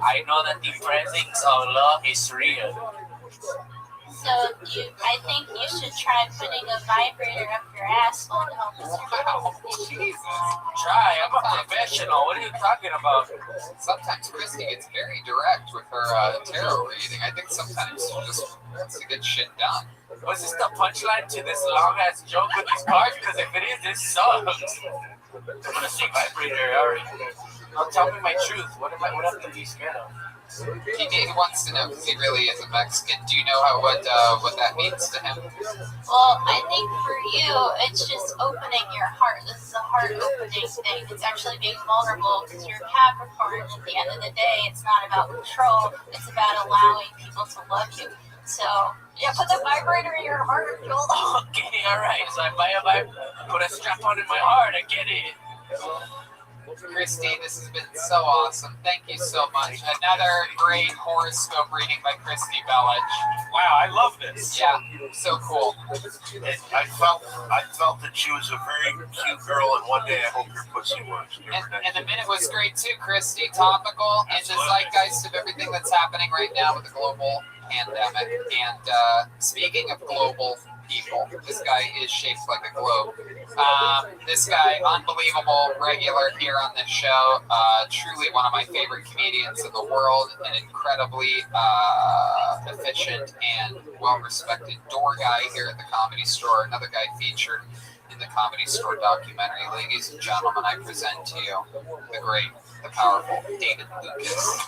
I know that the presence of love is real. So I think you should try putting a vibrator up your asshole to help us. Wow, Jesus. Try, I'm a professional. What are you talking about? Sometimes Christy gets very direct with her tarot reading. I think sometimes she just wants to get shit done. Was this the punchline to this long-ass joke with these cards? Because if it is, this sucks. I'm gonna say vibrator, alright. Now tell me my truth. What am I to be scared of? He wants to know because he really is a Mexican. Do you know what that means to him? Well, I think for you, it's just opening your heart. This is a heart opening thing. It's actually being vulnerable because you're Capricorn. At the end of the day, it's not about control. It's about allowing people to love you. So, yeah, put the vibrator in your heart, Joel. Okay, alright. So I put a strap on in my heart. I get it. Christy, this has been so awesome. Thank you so much. Another great horoscope reading by Christy Bellich. Wow, I love this. Yeah, so cool. I felt that she was a very cute girl, and one day I hope your pussy works. And the minute was great too, Christy. Topical in the zeitgeist of everything that's happening right now with the global pandemic. And speaking of global people, this guy is shaped like a globe. This guy, unbelievable regular here on this show. Truly one of my favorite comedians in the world. An incredibly efficient and well-respected door guy here at the Comedy Store. Another guy featured in the Comedy Store documentary. Ladies and gentlemen, I present to you the great, the powerful David Lucas.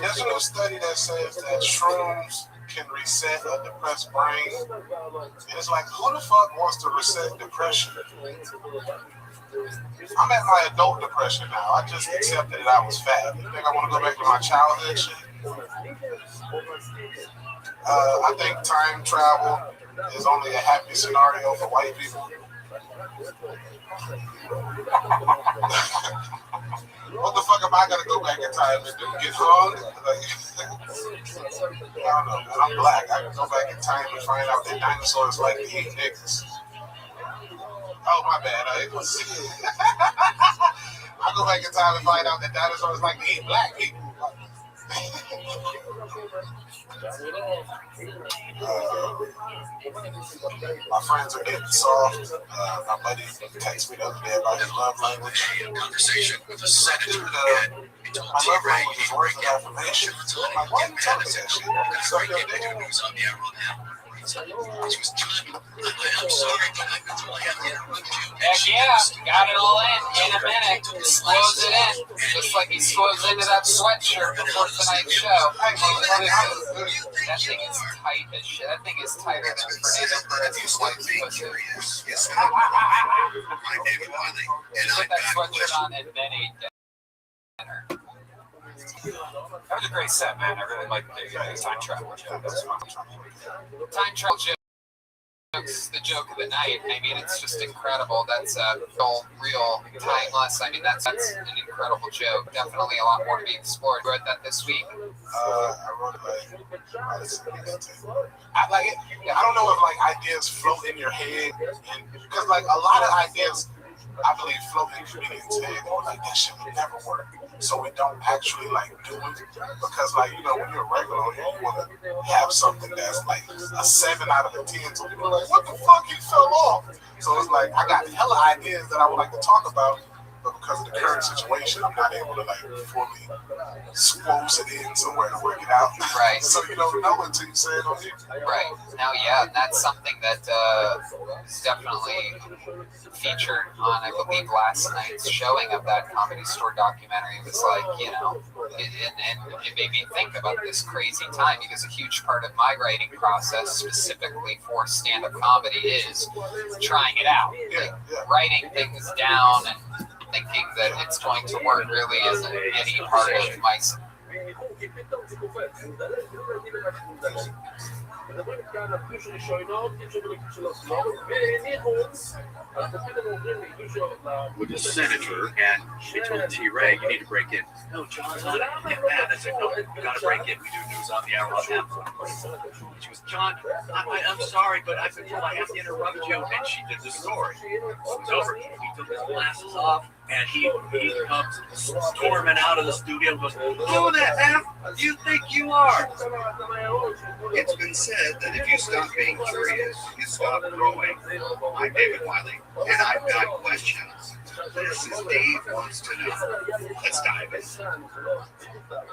There's a new study that says that shrooms can reset a depressed brain. And it's like, who the fuck wants to reset depression? I'm at my adult depression now. I just accepted that I was fat. You think I want to go back to my childhood shit? I think time travel is only a happy scenario for white people. What the fuck am I gonna go back in time and do? Get hung? Like, I don't know, man. I'm black. I can go back in time and find out that dinosaurs like to eat niggas. Oh, my bad. I go back in time and find out that dinosaurs like to eat black people. My friends are getting soft. My buddy texted me the other day about his love language. Conversation with a senator. My love language is words of affirmation. I'm like, why are you telling me that shit? It's like, Heck yeah, got it all in a minute. Squoze it in, just like he squoze into that sweatshirt before tonight's show. That thing is tight as shit. That thing is tighter than Fernando Perez's wife's pussy. Put that sweatshirt on and then ate dinner. That was a great set, man. I really liked the time travel joke. That was fun. Time travel joke's the joke of the night. I mean, it's just incredible. That's real, timeless. I mean, that's an incredible joke. Definitely a lot more to be explored. You read that this week? I wrote it I like it. I don't know if like ideas float in your head, and because like a lot of ideas I believe floating comedians head, we're like, that shit would never work. So we don't actually like do it because, like, you know, when you're a regular, you want to have something that's like a 7 out of a 10. So people are like, what the fuck, he fell off. So it's like I got hella ideas that I would like to talk about, but because of the current situation, I'm not able to like fully squoze it in somewhere to work it out. Right. So you don't know until you say it on here. Right. Now, yeah, that's something that is definitely featured on, I believe, last night's showing of that Comedy Store documentary. It was like, you know, and it made me think about this crazy time because a huge part of my writing process, specifically for stand-up comedy, is trying it out. Like, writing things down and thinking that it's going to work really isn't any part of my. With the senator, and she told T. Ray, you need to break in. No, John's on it. Get mad. I said, no, you got to break in. We do news on the hour on half. She goes, John, I'm sorry, but I've been told I have to interrupt you. And she did the story. It was over. He took his glasses off, and he comes storming out of the studio and goes, who the F do you think you are? It's been said that if you stop being curious, you stop growing. I'm David Wiley, and I've got questions. This is Dave Wants to Know. Let's dive in.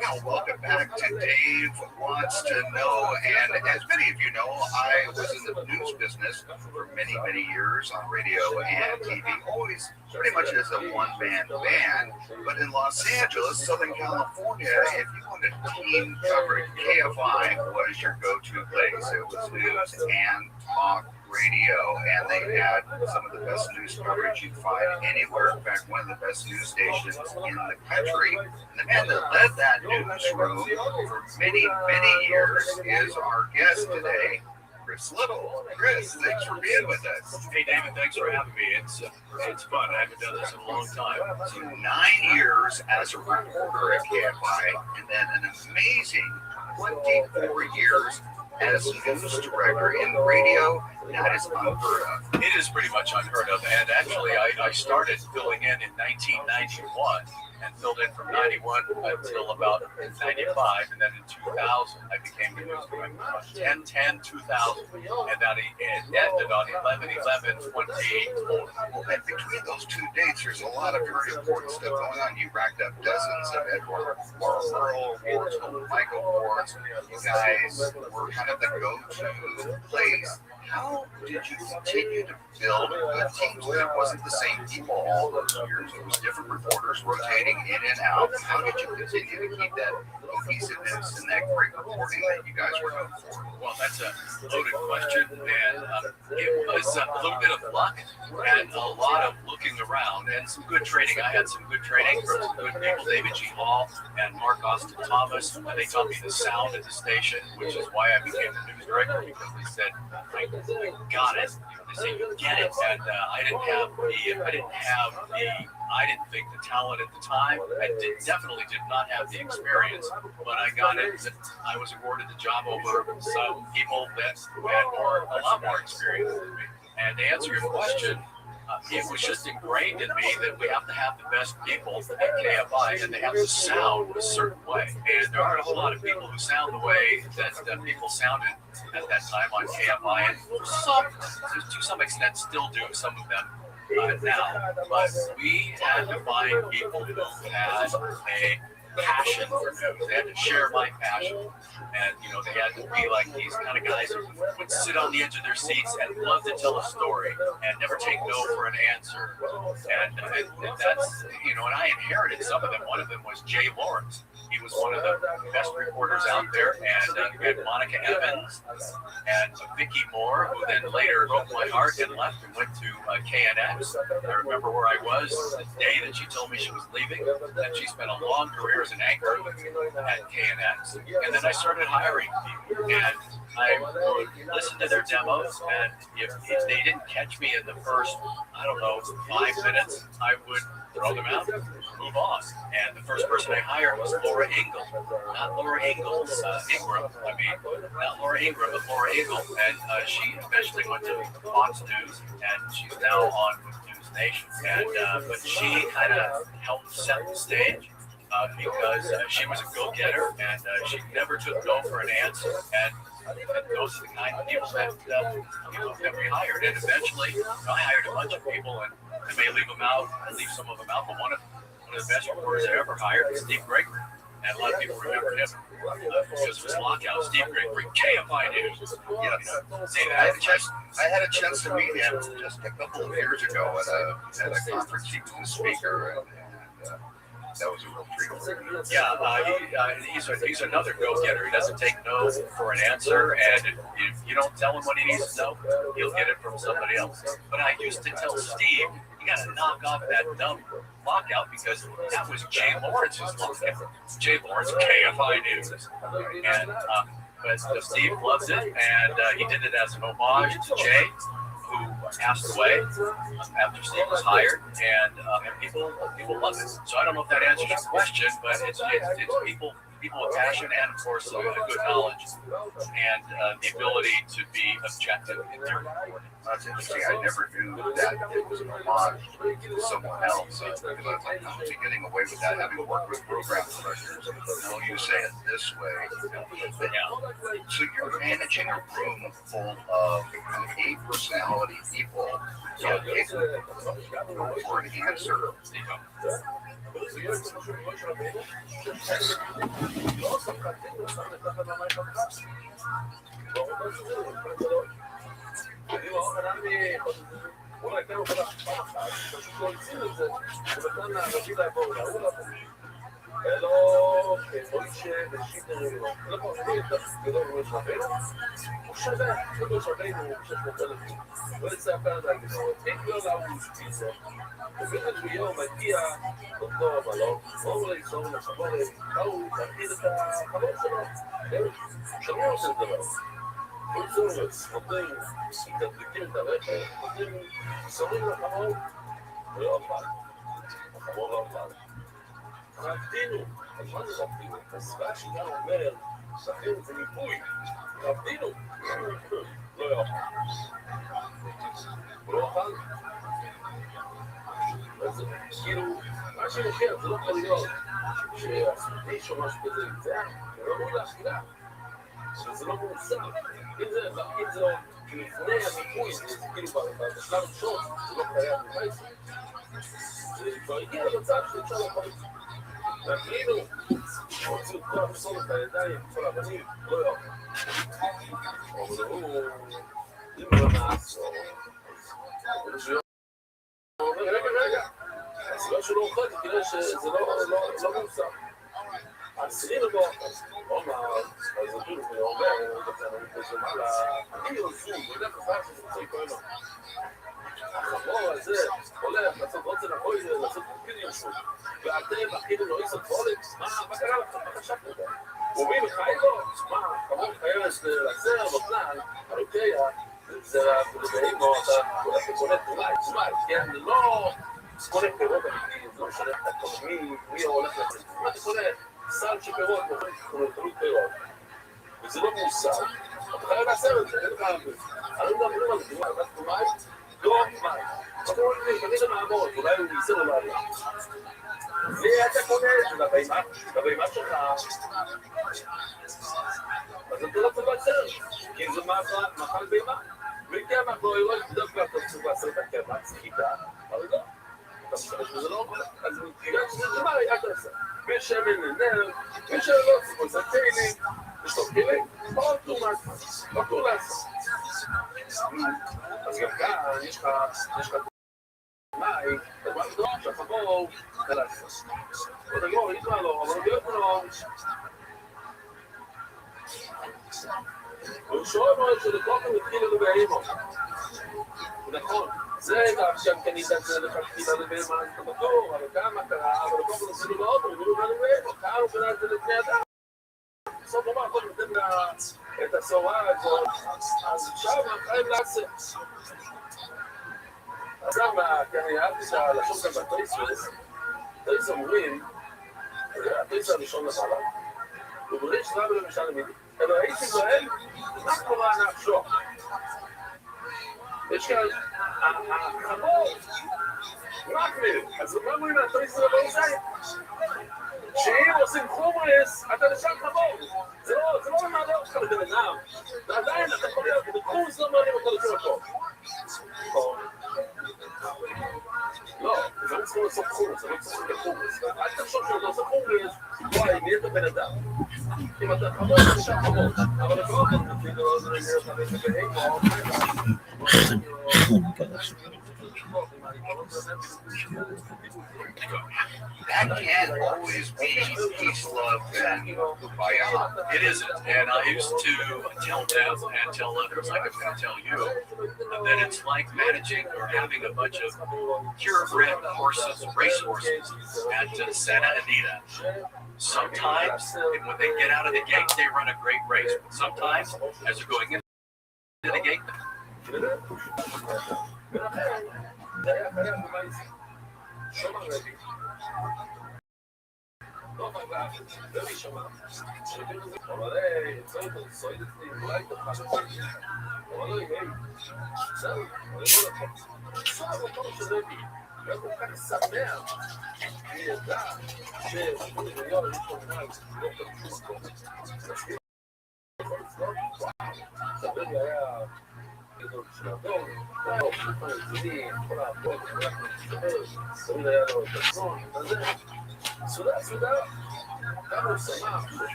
Well, welcome back to Dave Wants to Know. And as many of you know, I was in the news business for many, many years on radio and TV, always pretty much as a one-man band. But in Los Angeles, Southern California, if you wanted team coverage, KFI was your go-to place. It was news and talk radio, and they had some of the best news coverage you'd find anywhere. In fact, one of the best news stations in the country. And the man that led that newsroom for many, many years is our guest today, Chris Little. Chris, thanks for being with us. Hey, David, thanks for having me. It's fun. I haven't done this in a long time. So 9 years as a reporter at KFI, and then an amazing 24 years as news director in radio. That is unheard of. It is pretty much unheard of. And actually, I started filling in 1991 and filled in from 91 until about 95. And then in 2000, I became the news director. 10/10/2000. And then it ended on 11/11/2024. Well, and between those two dates, there's a lot of very important stuff going on. You racked up dozens of Edward Burl Awards, Michael Awards. You guys were kind of the go-to place. How did you continue to build good teams? It wasn't the same people all those years. It was different reporters rotating in and out. How did you continue to keep that cohesiveness and that great reporting that you guys were known for? Well, that's a loaded question, and it was a little bit of luck and a lot of looking around and some good training. I had some good training from some good people, David G. Hall and Mark Austin Thomas. They taught me the sound at the station, which is why I became the news director, because they said, I got it. They say you get it, and I didn't think the talent at the time. I definitely did not have the experience, but I got it. I was awarded the job over some people that had a lot more experience than me. And to answer your question, it was just ingrained in me that we have to have the best people at KFI, and they have to sound a certain way. And there aren't a whole lot of people who sound the way that people sounded at that time on KFI, and to some extent still do, some of them now. But we had to find people who had a passion for news. They had to share my passion, and they had to be like these kind of guys who would sit on the edge of their seats and love to tell a story and never take no for an answer. And that's and I inherited some of them. One of them was Jay Lawrence. He was one of the best reporters out there, and we had Monica Evans and Vicki Moore, who then later broke my heart and left and went to KNX. I remember where I was the day that she told me she was leaving, and she spent a long career as an anchor at KNX. And then I started hiring people, and I would listen to their demos, and if they didn't catch me in the first, 5 minutes, I would throw them out, move on. And the first person I hired was Laura Ingle. Not Laura Ingalls, Ingram. Not Laura Ingram, but Laura Ingle. And she eventually went to Fox News, and she's now on with News nation. And but she kind of helped set the stage because she was a go-getter and she never took no for an answer. And those are the kind of people that that we hired. And eventually, I hired a bunch of people, and I may leave some of them out. But one of the best reporters I ever hired was Steve Gregory. And a lot of people remember him because of his lockout. Steve Gregory, KFI News. Yes. I had a chance to meet him just a couple of years ago at a conference. He was a speaker, and that was a real treat for me. Yeah, he's another go-getter. He doesn't take no for an answer, and if you don't tell him what he needs to know, he'll get it from somebody else. But I used to tell Steve, you got to knock off that dumb lockout because that was Jay Lawrence's lockout. Jay Lawrence, KFI News. And but Steve loves it, and he did it as an homage to Jay, who passed away after Steve was hired, and people love it. So I don't know if that answers your question, but it's people with passion and, of course, good knowledge and the ability to be objective in their reporting. That's interesting. I never knew that it was an homage to someone else. Because I was like, how is he getting away with that? Having worked with program directors, no, you say it this way. So you're managing a room full of 8 personality people for an answer. מחמיר, אז מה אומרים מהטוריסט בבורסאי? שאם עושים חומרס, אתה לשם תבוא. זה לא מעלה אותך לבן אדם. ועדיין אתה יכול להיות בקורס לא מעלים אותך לצור פה. לא, זה לא צריך לעשות חומרס, זה לא צריך לעשות חומרס. אל תחשוב שאתה עושה חומרס, וואי, נהיית בן אדם. אם אתה חמור, אתה שם חמור. אבל אתה לא That can't always be peace, love, and kumbaya. It isn't. And I used to tell them and tell others, like I'm going to tell you, that it's like managing or having a bunch of purebred horses, racehorses at Santa Anita. Sometimes, when they get out of the gate, they run a great race. But sometimes, as they're going into the gate,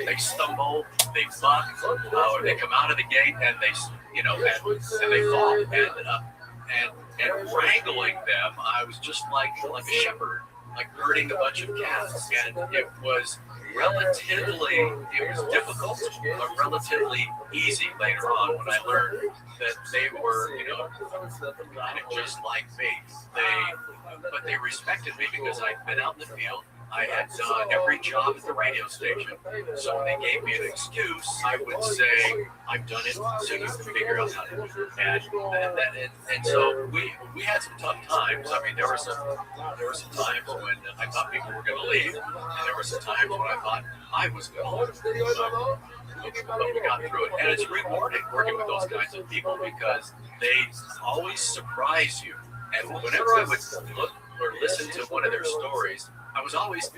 they stumble, they buck, or they come out of the gate and they, and they fall. And wrangling them, I was just like a shepherd, like herding a bunch of cats, and it was difficult, but relatively easy later on when I learned that they were, kind of just like me. But they respected me because I'd been out in the field. I had done every job at the radio station, so when they gave me an excuse, I would say, I've done it, so you can figure out how to do it. And so we had some tough times. I mean, there were some times when I thought people were going to leave, and there were some times when I thought I was going to leave. But we got through it, and it's rewarding working with those kinds of people because they always surprise you. And whenever I would look or listen to one of their stories, I was almost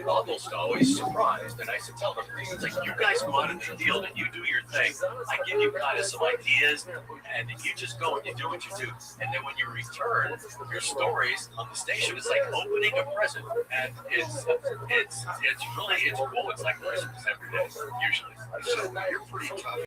always surprised, and I used to tell them, it's like, you guys go out in the field and you do your thing. I give you kind of some ideas, and then you just go and you do what you do. And then when you return, your stories on the station is like opening a present, and it's cool. It's like Christmas every day, usually. So you're pretty tough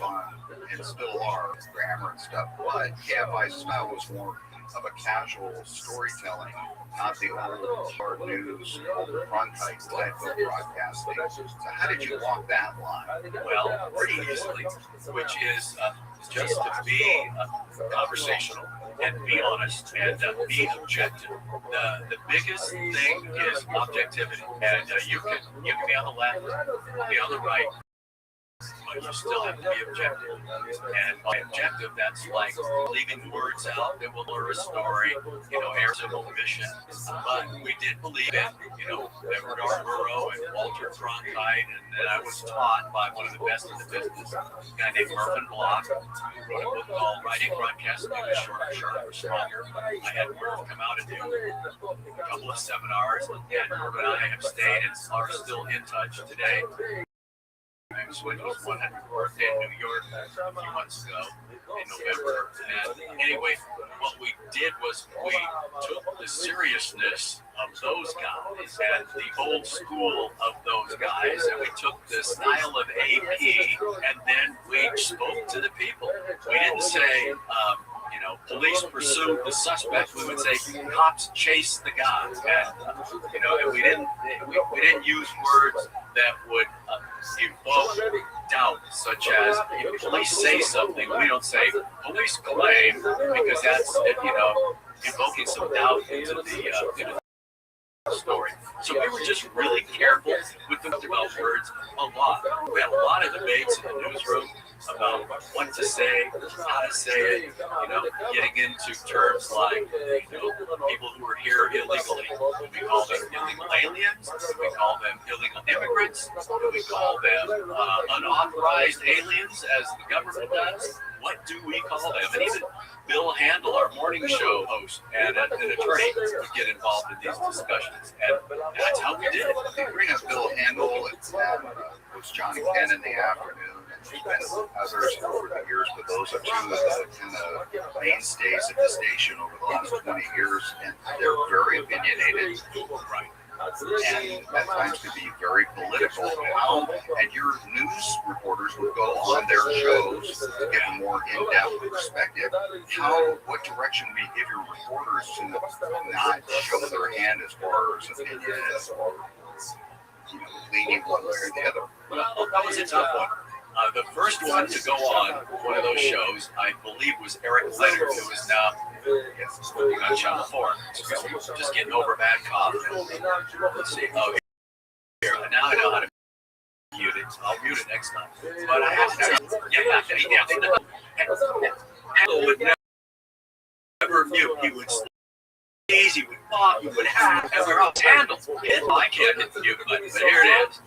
on and still are grammar and stuff, but KFI's style was more of a casual storytelling, not the old hard news, front type of broadcasting. So how did you walk that line? Well, pretty easily, which is just to be conversational and be honest and be objective. The biggest thing is objectivity, and you can be on the left, be on the right, but you still have to be objective. And by objective, that's like leaving words out that will lure a story, air of omission. But we did believe in, Edward R. Murrow and Walter Cronkite, and then I was taught by one of the best in the business, a guy named Mervyn Block, who wrote a book called Writing Broadcast News, Shorter, Sharper, Stronger. I had Merv come out and do a couple of seminars, and Merv and I have stayed and are still in touch today. I was with his 100th birthday in New York a few months ago in November. And anyway, what we did was we took the seriousness of those guys and the old school of those guys, and we took the style of AP, and then we spoke to the people. We didn't say, police pursued the suspect. We would say cops chased the guy, and we didn't use words that would evoke doubt, such as if police say something, we don't say police claim, because that's invoking some doubt into the the story. So we were just really careful with the about words a lot. We had a lot of debates in the newsroom about what to say, how to say it, getting into terms like, people who are here illegally. We call them illegal aliens, we call them illegal immigrants, we call them unauthorized aliens, as the government does. What do we call them? And even Bill Handel, our morning show host and an attorney, would get involved in these discussions. And that's how we did it. They bring up Bill Handel and Coach Johnny Penn in the afternoon. There's been others over the years, but those are two of the mainstays of the station over the last 20 years, and they're very opinionated. Right. And at times could be very political. And your news reporters would go on their shows to give a more in-depth perspective. What direction would you give your reporters to not show their hand as far as opinions or leaning one way or the other? Well, that was a tough one. The first one to go on one of those shows, I believe, was Eric Leonard, who is now on Channel 4. Just getting over a bad cough. Let's see. Oh, here. Now I know how to mute it. I'll mute it next time. But I have to Handel would never mute. He would sneeze, he would pop, he would have everywhere else. Handel. I can't hit the mute button, but here it is.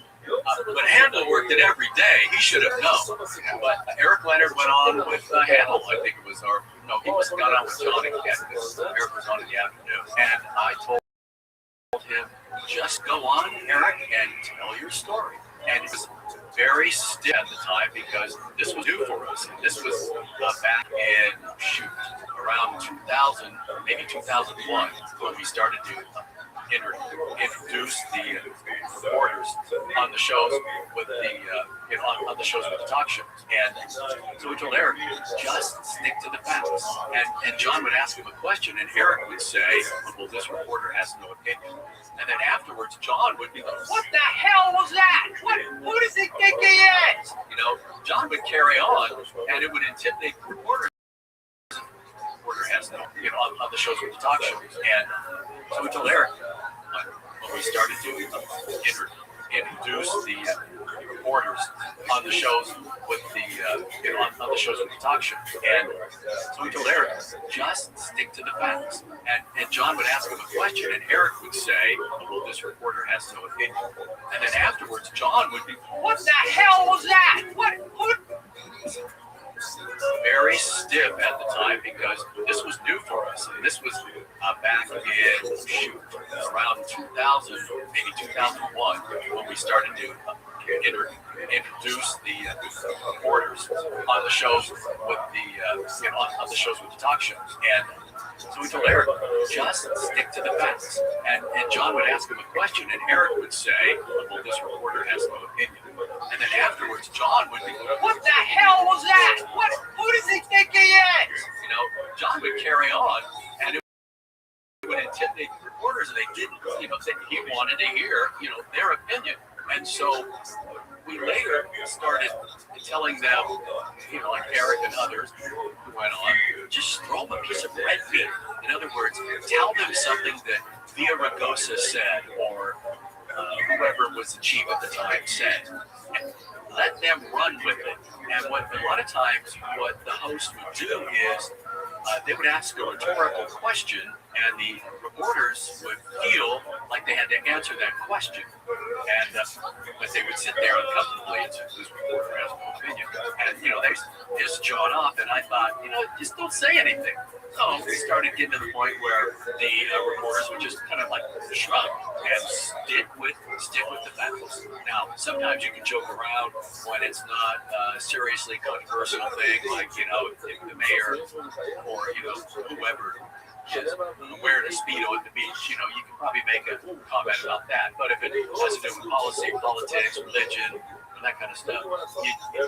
But Handel worked it every day. He should have known. But Eric Leonard went on with Handel. I think it was he must have got on with Johnny because Eric was on in the afternoon. And I told him, just go on, Eric, and tell your story. And it was very stiff at the time because this was new for us. This was back in, around 2000, maybe 2001, when we started to introduce the reporters on the shows with on the shows with the talk shows. And so we told Eric, just stick to the facts. And John would ask him a question, and Eric would say, well, this reporter has no opinion. And then afterwards, John would be like, what the hell was that? Who does he think he is? John would carry on, and it would intimidate the reporters. Reporter has no, on the shows with the talk shows. And so we told Eric, when we started to introduce the reporters on the shows with the on the shows with the talk shows. And so we told Eric, just stick to the facts. And John would ask him a question, and Eric would say, well, this reporter has no opinion. And then afterwards, John would be, what the hell was that? Who? Very stiff at the time because this was new for us. And this was back in around 2000, maybe 2001, when we started to introduce the reporters on the shows with the on the shows with the talk shows. And so we told Eric, just stick to the facts. And John would ask him a question, and Eric would say, well, this reporter has no opinion. And then afterwards, John would be, what the hell was that? Who does he think he is? John would carry on, and it would intimidate the reporters, and they didn't, he wanted to hear, their opinion. And so we later started telling them, like Eric and others who went on, just throw them a piece of red meat. In other words, tell them something that Villa Ragosa said, or whoever was the chief at the time said. And let them run with it. And what a lot of times what the host would do is they would ask a rhetorical question, and the reporters would feel like they had to answer that question. And but they would sit there uncomfortably and say, this reporter has no opinion. And, they just John off. And I thought, just don't say anything. So we started getting to the point where the reporters would just kind of like shrug and stick with the facts. Now, sometimes you can joke around when it's not a seriously controversial thing, like, if the mayor or, whoever is wearing a Speedo at the beach, you can probably make a comment about that. But if it has to do with policy, politics, religion, that kind of stuff, you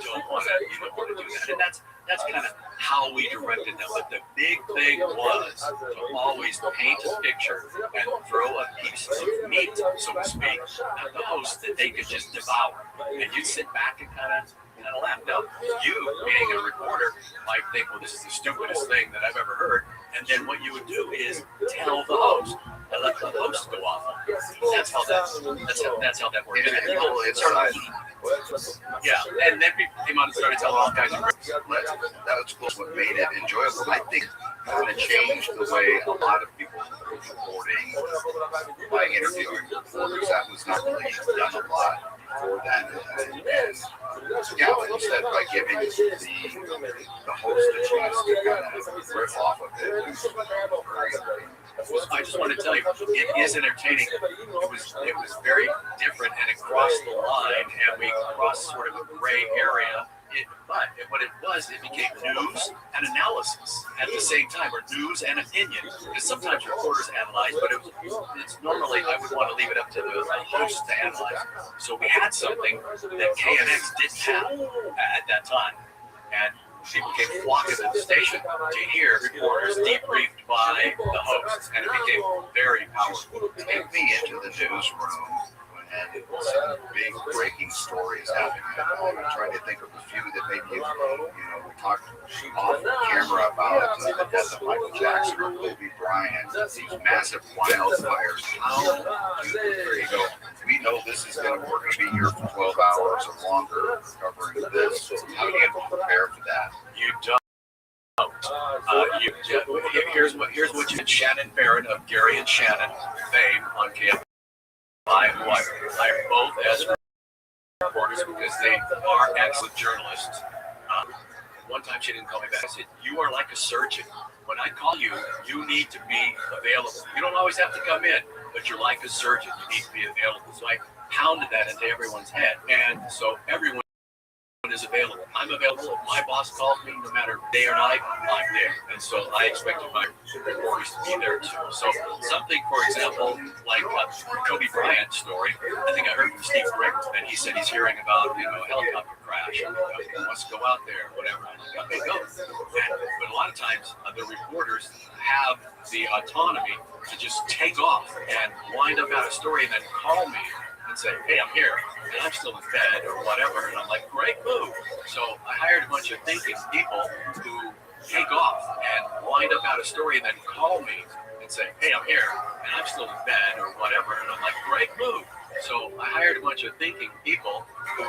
don't want to do that. And that's kind of how we directed them. But the big thing was to always paint a picture and throw a piece of meat, so to speak, at the host that they could just devour. And you'd sit back and kind of laugh. Now, you, being a reporter, might think, well, this is the stupidest thing that I've ever heard. And then what you would do is tell the host and let the host go off. That's how that works. Yeah, and then people came on and started telling all kinds of That's what made it enjoyable. I think kind of changed the way a lot of people were reporting by interviewing reporters. That was not really done a lot before that. And yeah, like you said, by giving the host a chance to kind of riff off of it. I just want to tell you, it is entertaining. It was very different, and it crossed the line, and we crossed sort of a gray area. But what it was, it became news and analysis at the same time, or news and opinion. Because sometimes reporters analyze, but it's normally I would want to leave it up to the host to analyze. So we had something that KNX didn't have at that time, and people came flocking to the station to hear reporters debriefed by the host, and it became very powerful. Take me into the newsroom and some big breaking stories happening. I'm trying to think of a few that maybe we talked off camera about the death of Michael Jackson or Kobe Bryant. These massive wildfires. How there you go. We know this is going to work to be here for 12 hours or longer covering this. How do you prepare for that? You don't. Here's what you did. Shannon Barrett of Gary and Shannon fame on KFI. I hire both as reporters because they are excellent journalists. One time she didn't call me back. I said, "You are like a surgeon. When I call you, you need to be available. You don't always have to come in, but you're like a surgeon. You need to be available." So I pounded that into everyone's head, and so everyone is available. I'm available. If my boss calls me, no matter day or night, I'm there. And so I expected my reporters to be there too. So something, for example, like Kobe Bryant story, I think I heard from Steve Greger, and he said he's hearing about a helicopter crash. He wants to go out there, whatever. I'm like, okay, go. But a lot of times, the reporters have the autonomy to just take off and wind up out a story and then call me and say, "Hey, I'm here, and I'm still in bed," or whatever. And I'm like, "Great move." So I hired a bunch of thinking people who take off and wind up out a story and then call me and say, "Hey, I'm here, and I'm still in bed," or whatever. And I'm like, "Great move." So I hired a bunch of thinking people who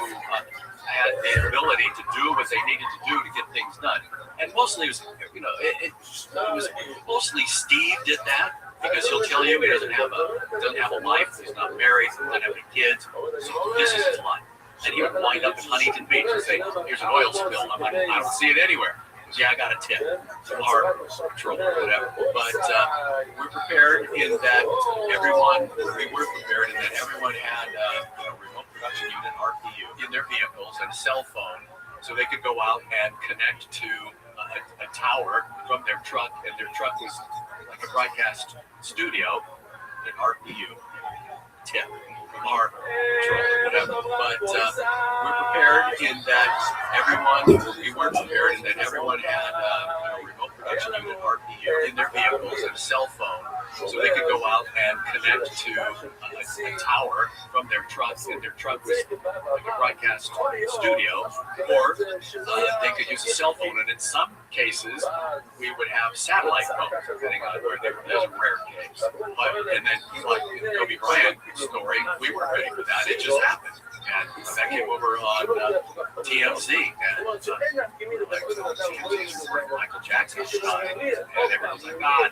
had the ability to do what they needed to do to get things done. And mostly it was, it was mostly Steve did that. Because he'll tell you he doesn't have a life, he's not married, he doesn't have any kids, so this is his life. And he would wind up in Huntington Beach and say, "Here's an oil spill." I'm like, "I don't see it anywhere." He goes, "Yeah, I got a tip from our patrol or whatever." But we're prepared in that everyone had a remote production unit, RPU, in their vehicles and a cell phone, so they could go out and connect to a tower from their truck, and their truck was like a broadcast studio in RPU. Tip from our patrol or whatever. But we're prepared in that we weren't prepared in that everyone had a remote production unit, RPU, in their vehicles and a cell phone, so they could go out and connect to a tower from their truck, and their truck was like a broadcast studio, or they could use a cell phone, and in some cases we would have satellite phones, depending on where they were. That's a rare case. And then, like in the Kobe Bryant story, we weren't ready for that. It just happened. And that came over on TMZ, and TMZ's where Michael Jackson died, and everyone's like, "God,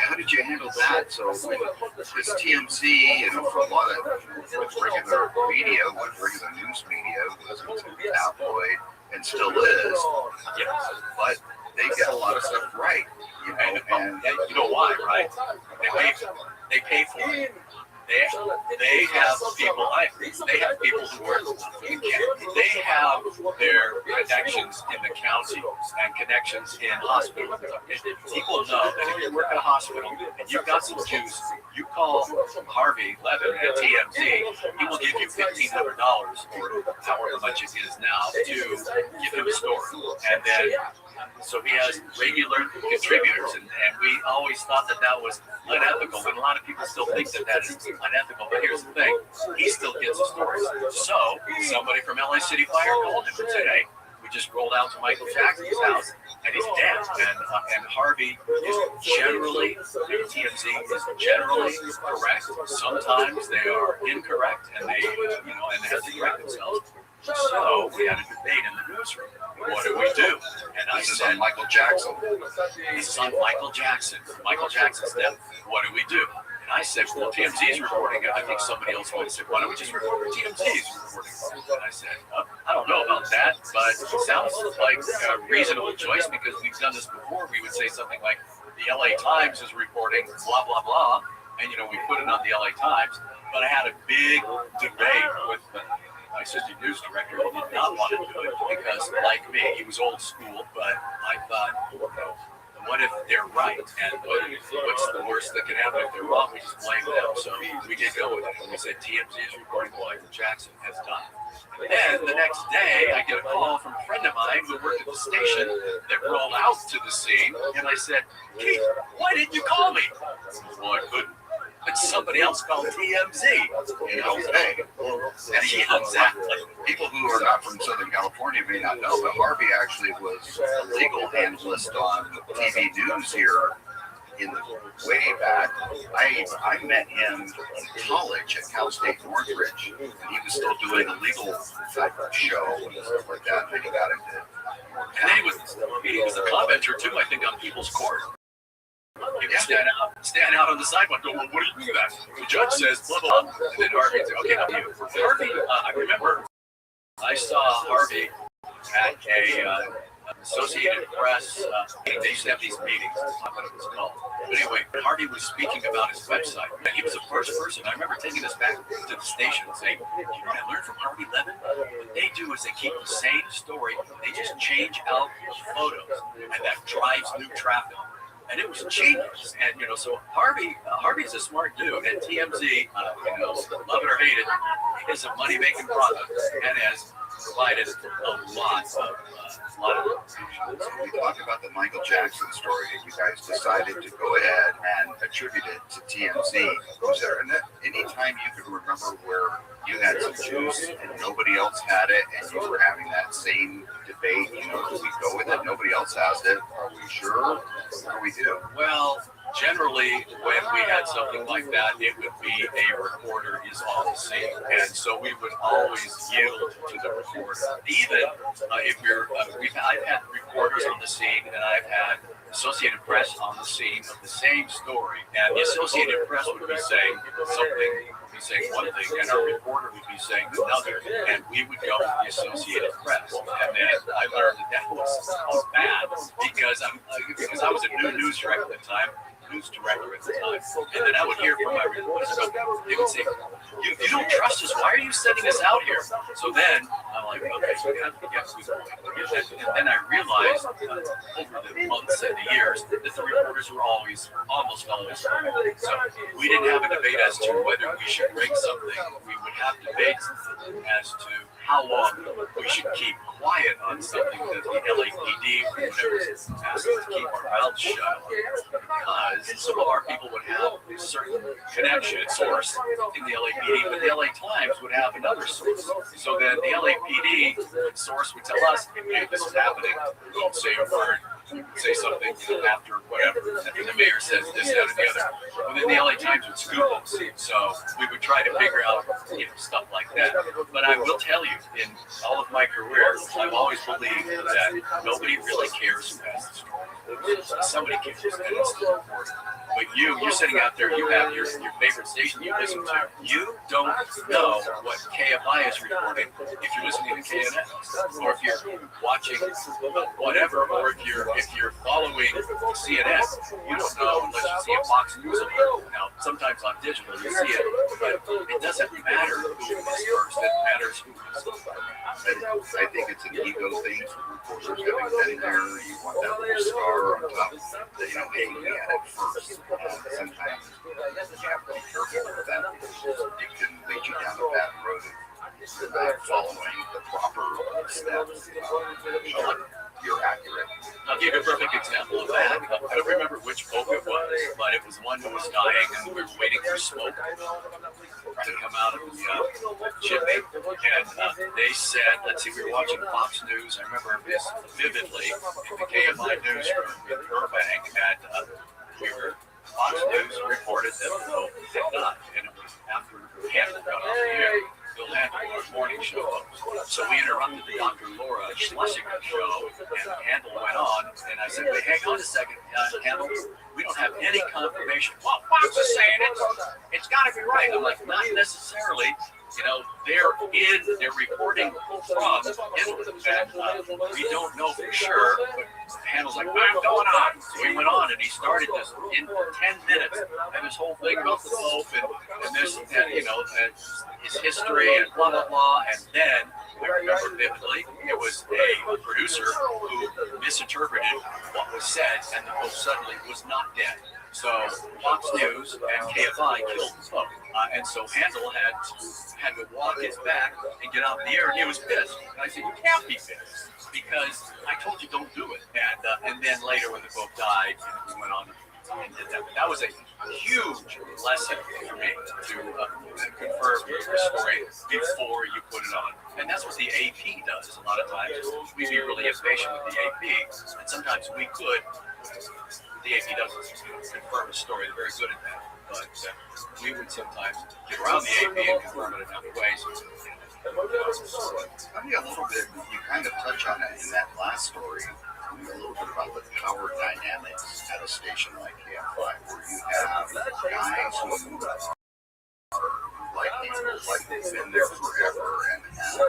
how did you handle that?" So this TMZ, for a lot of regular media, regular news media, was tabloid and still is. Yes, but they get a lot of stuff right, and you know why, right? They pay for it. They have people. They have people who work. They have their connections in the county and connections in hospitals. People know that if you work at a hospital and you've got some juice, you call Harvey Levin at TMZ. He will give you $1,500 or however much it is now to give him a story, and then. So he has regular contributors, and we always thought that was unethical, and a lot of people still think that is unethical. But here's the thing, he still gets the stories. So somebody from LA City Fire called him and said, "Hey, we just rolled out to Michael Jackson's house. and he's dead. And Harvey is generally, TMZ is generally correct. Sometimes they are incorrect, and they have to correct themselves. So we had a debate in the newsroom. What do we do? And I said, Michael Jackson. This is on Michael Jackson. Michael Jackson's death. What do we do? And I said, well, TMZ's reporting it. I think somebody else might have said, why don't we just report TMZ's reporting it? And I said, I don't know about that, but it sounds like a reasonable choice because we've done this before. We would say something like, the LA Times is reporting blah, blah, blah. And, we put it on the LA Times. But I had a big debate with my assistant news director. He did not want to do it because, like me, he was old school. But I thought, what if they're right? And what's the worst that can happen if they're wrong? We just blame them. So we did go with it. And we said TMZ is reporting what Michael Jackson has done. And then the next day, I get a call from a friend of mine who worked at the station that rolled out to the scene. And I said, Keith, why didn't you call me? Well, I couldn't. But somebody else called TMZ. Hey. Yeah, exactly. People who are not from Southern California may not know, but Harvey actually was a legal analyst on TV news here in the way back. I met him in college at Cal State Northridge, and he was still doing a legal type of show and stuff like that. And then he got into it. And then he was a commenter too, I think, on People's Court. He would stand out on the sidewalk, go, well, what do you do that? The judge says, blah, blah, blah. And then Harvey would say, okay, now you. Harvey, I remember I saw Harvey at a Associated Press, they used to have these meetings, I don't know what it was called. But anyway, Harvey was speaking about his website. And he was the first person. I remember taking this back to the station and saying, you know what I learned from Harvey Levin? What they do is they keep the same story, they just change out the photos, and that drives new traffic. And it was genius. And, so Harvey's a smart dude. And TMZ, love it or hate it, is a money-making product and has provided a lot of we talked about the Michael Jackson story, and you guys decided to go ahead and attribute it to TMZ. Was there any time you could remember where you had some juice and nobody else had it, and you were having that same debate? Do we go with it? Nobody else has it. Are we sure? What do we do? Well, generally, when we had something like that, it would be a reporter is on the scene. And so we would always yield to the reporter. Even if I've had reporters on the scene, and I've had Associated Press on the scene of the same story. And the Associated Press would be saying something, one thing, and our reporter would be saying another, and we would go with the Associated Press. And then I learned that was bad because I was a new news director at the time. And then I would hear from my reporters, they would say, you don't trust us, why are you sending us out here? So then I'm like, okay, so we have to get to the point. And then I realized over the months and the years that the reporters were almost always correct. So we didn't have a debate as to whether we should bring something. We would have debates as to how long we should keep quiet on something that the LAPD or whatever is asked us to keep our mouths shut, because some of our people would have a certain connection, source in the LAPD, but the LA Times would have another source. So then the LAPD source would tell us, hey, this is happening, don't say a word. Say something after whatever, after the mayor says this, that, and the other. And then the LA Times would scoop us. So we would try to figure out, stuff like that. But I will tell you, in all of my career, I've always believed that nobody really cares who has the story. Somebody cares, and it's the reporter. But you're sitting out there, you have your favorite station you listen to. You don't know what KFI is reporting if you're listening to KNN, or if you're watching whatever, or if you're following CNN, you don't know unless you see a Fox News alert. Now, sometimes on digital you see it, but it doesn't matter who is first. It matters who is first. I think it's an ego thing for reporters having been there. You want that little star on top that, hey, we had it first. Sometimes you have to be careful with that. It can lead you down a bad road if you're not following the proper steps. You're accurate. I'll give you a perfect example of that. I don't remember which boat it was, but it was one who was dying and we were waiting for smoke. to come out of the chimney, and they said, let's see, we were watching Fox News. I remember this vividly in the KMI newsroom in Burbank, and Fox News reported that the Pope had died, and it was after Handel got off the air. Bill Handel, our morning show host. So we interrupted the Dr. Laura Schlesinger show, and Handel went on, and I said, wait, hang on a second, Handel, we don't have any confirmation. Well, Fox is saying it's got to be right. I'm like, not necessarily. You know, they're reporting from Italy, and we don't know for sure, but Handel's like, I'm going on. So he went on, and he started this in 10 minutes, and this whole thing about the Pope, and this, and, you know, and his history, and blah, blah, blah, and then, I remember vividly, it was a producer who misinterpreted what was said, and the Pope suddenly was not dead. So Fox News and KFI killed the Pope. And so Handel had to walk his back and get off the air, and he was pissed. And I said, you can't be pissed, because I told you don't do it. And then later when the Pope died, we went on and did that. But that was a huge lesson for me to confirm your story before you put it on. And that's what the AP does a lot of times. We'd be really impatient with the AP, and sometimes we could. The AP doesn't confirm a story. They're very good at that. But we would sometimes get around the AP and confirm it in other ways. Tell me a little bit, you kind of touch on it in that last story. Tell me a little bit about the power dynamics at a station like KFI, where you have guys who are like they've been there forever and have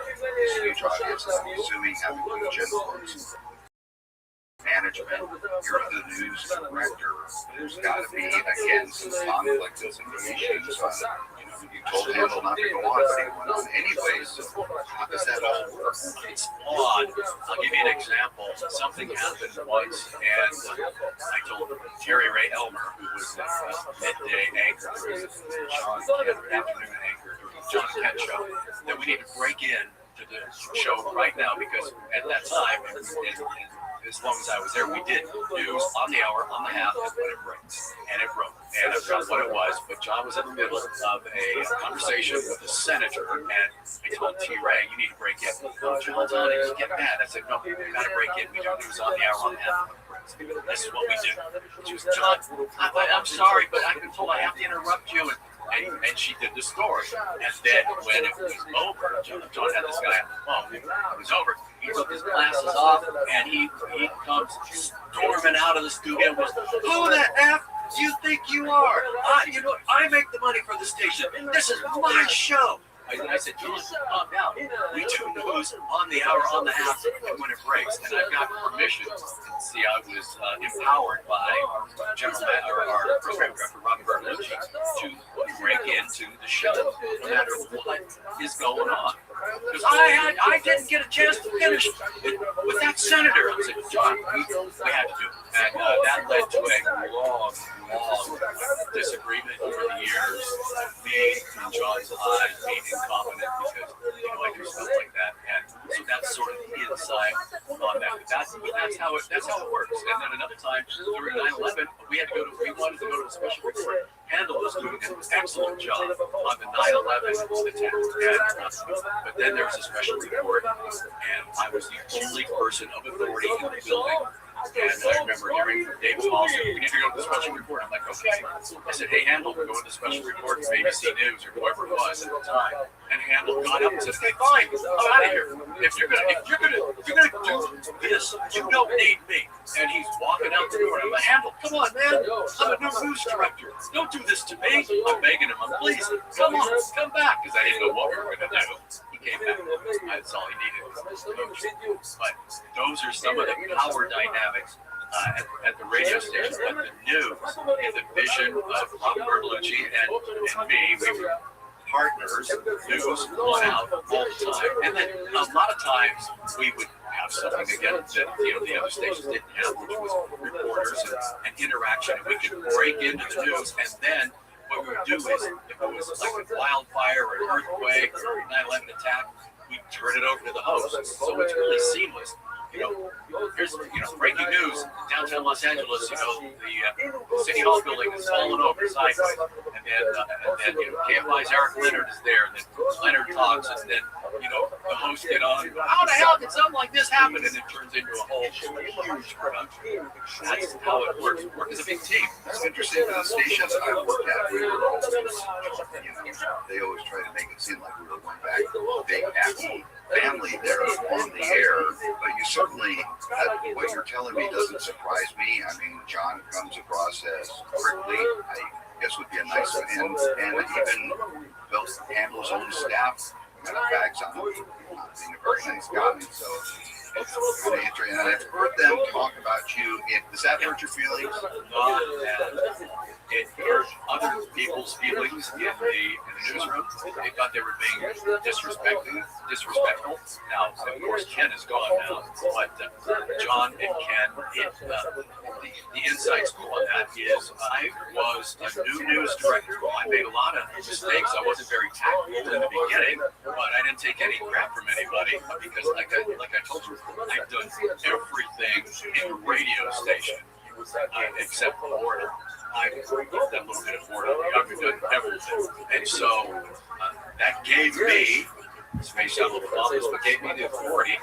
huge audiences, I'm assuming having huge influence. Management, you're the news director. There's got to be, again, some conflict and some issues. You told Handel not to go on, but he went on anyways. So how does that all work? It's odd. I'll give you an example. Something happened once, and I told Terry Ray Elmer, who was the midday anchor, afternoon anchor during the John Kent show, that we need to break in to the show right now, because at that time, and as long as I was there, we did news on the hour, on the half, and when it breaks. And it broke. And I forgot what it was, but John was in the middle of a conversation with a senator, and I told T. Ray, you need to break in. Oh, John's on it, he's getting mad. I said, no, we got to break in. We do news on the hour, on the half, when it breaks. This is what we do. She was, John, I'm sorry, but I've been told I have to interrupt you. And she did the story. And then when it was over, John had this guy on the phone. It was over. He took his glasses off, and he comes storming out of the studio and goes, who the F do you think you are? You know, I make the money for the station. This is my show. I said, John, calm down. We do news on the hour, on the half, and when it breaks. And I've got permission. See, I was empowered by our program director, Robert Bertolucci, to break into the show, no matter what is going on. Because I didn't get a chance to finish with that senator. I said, John, we had to do it. And that led to a long disagreement over the years. Me and John's eyes being incompetent because, I do stuff like that. And so that's sort of the inside on that. But that's how it works. And then another time during 9/11, we wanted to go to a special report. Handel was doing an excellent job on the 9/11 attack. But then there was a special report, and I was the only person of authority in the building. And I remember hearing David Hall say, we need to go to the special report. I'm like, okay. I said, hey, Handel, we're going to the special report from ABC News or whoever it was at the time. And Handel got up and said, okay, fine, I'm out of here. If you're gonna do this, you don't need me. And he's walking out the door. I'm like, Handel, come on, man. I'm a new news director. Don't do this to me. I'm begging him, please, come on, come back. Because I didn't know what we were going to do. Came back. That's all he needed was coaching. But those are some of the power dynamics at the radio station. But the news and the vision of Robert Bertolucci and me, we were partners. News went out all the time. And then a lot of times we would have something again that the other stations didn't have, which was reporters and interaction. And we could break into the news, and then what we would do is, if it was like a wildfire or an earthquake or a 9/11 attack, we'd turn it over to the host. So it's really seamless. here's breaking news: downtown Los Angeles. The City Hall building is falling over sideways, and then KFI's Eric Leonard is there, and then Leonard talks, and then the host get on. How the hell did something like this happen? And it turns into a whole huge production. That's how it works. Work as a big team. It's interesting. The stations I worked at, we were always, they always try to make it seem like we were going back to a big happy family there on the air. But you certainly, what you're telling me doesn't surprise me. I mean, John comes across as prickly. I guess would be a nice one, and even Bill handles his own staff. Kind of bags on him, being a very nice guy. So it's kind of interesting. And I've heard them talk about you. Does that hurt your feelings? It hurt other people's feelings in the newsroom. They thought they were being disrespectful. Now, of course, Ken is gone now, but John and Ken, the inside scoop on that is I was a new news director. I made a lot of mistakes. I wasn't very tactful in the beginning, but I didn't take any crap from anybody because, like I told you, I've done everything in a radio station except boredom. I've done a little bit of boredom. I've done everything, and so that gave me, this may sound a little obvious, but gave me the authority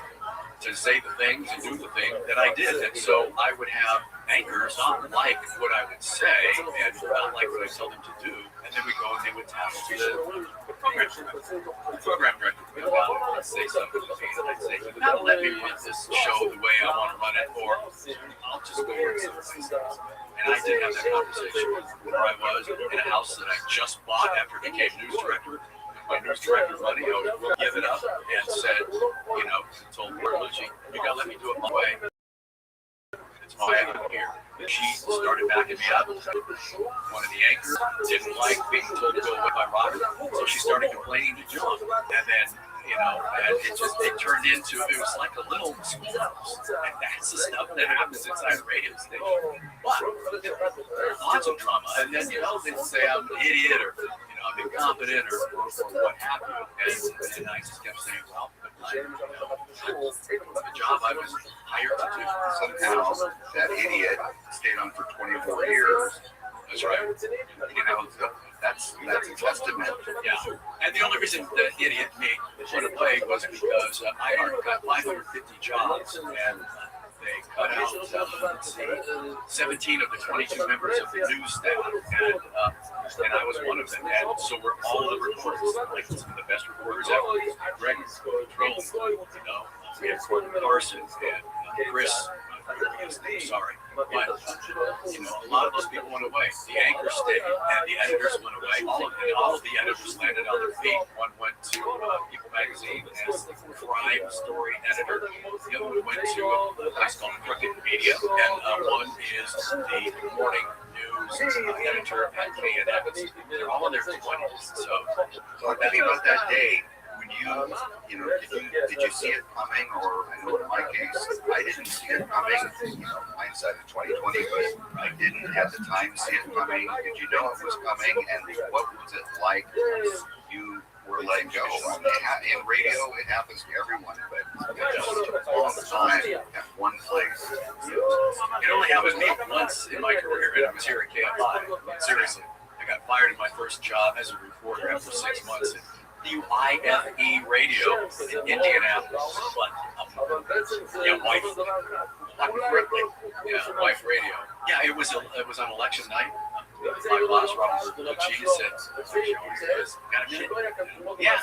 to say the things and do the thing that I did. And so I would have anchors not like what I would say and not like what I tell them to do. And then we go and they would tattle to the program director. The program director would come out and say something to me. And I'd say, you gotta let me run this show the way I want to run it, or I'll just go work someplace else. And I did have that conversation where I was in a house that I just bought after I became news director. My news director money, I would give it up and said, told Lucy, you gotta let me do it my way. It's my way I'm here. She started backing me up. One of the anchors didn't like being told to go away by Robert, so she started complaining to John. And then, and it turned into, it was like a little schoolhouse. And that's the stuff that happens inside a radio station. But lots of drama. And then, they'd say I'm an idiot or I'm incompetent or what have you. And I just kept saying, well, the job I was hired to do. Somehow that idiot stayed on for 24 years. That's right. That's a testament. Yeah. And the only reason the idiot went away was because I already got 550 jobs and they cut out 17 of the 22 members of the news staff, and I was one of them. And so were all the reporters, like some of the best reporters ever. Greg Troll, we had Carson and Chris. Sorry, but a lot of those people went away. The anchors stayed, and the editors went away. All of the editors landed on their feet. One went to People Magazine as the crime story editor. The other one went to a place called Crooked Media, and one is the morning news editor at KNX. They're all in their 20s. So talk to me about that day. Did you see it coming? Or I know in my case, I didn't see it coming. Hindsight of 2020, but I didn't at the time see it coming. Did you know it was coming? And what was it like when you were let go? I mean, in radio, it happens to everyone, but it's a long time at one place. It only happened to me once in my career, and it was here at KFI. Seriously, I got fired in my first job as a reporter after 6 months. WIFE radio in Indianapolis, Wife radio. Yeah, it was on election night. My boss, Robert Lucci, said, "Got a minute?" Yeah. I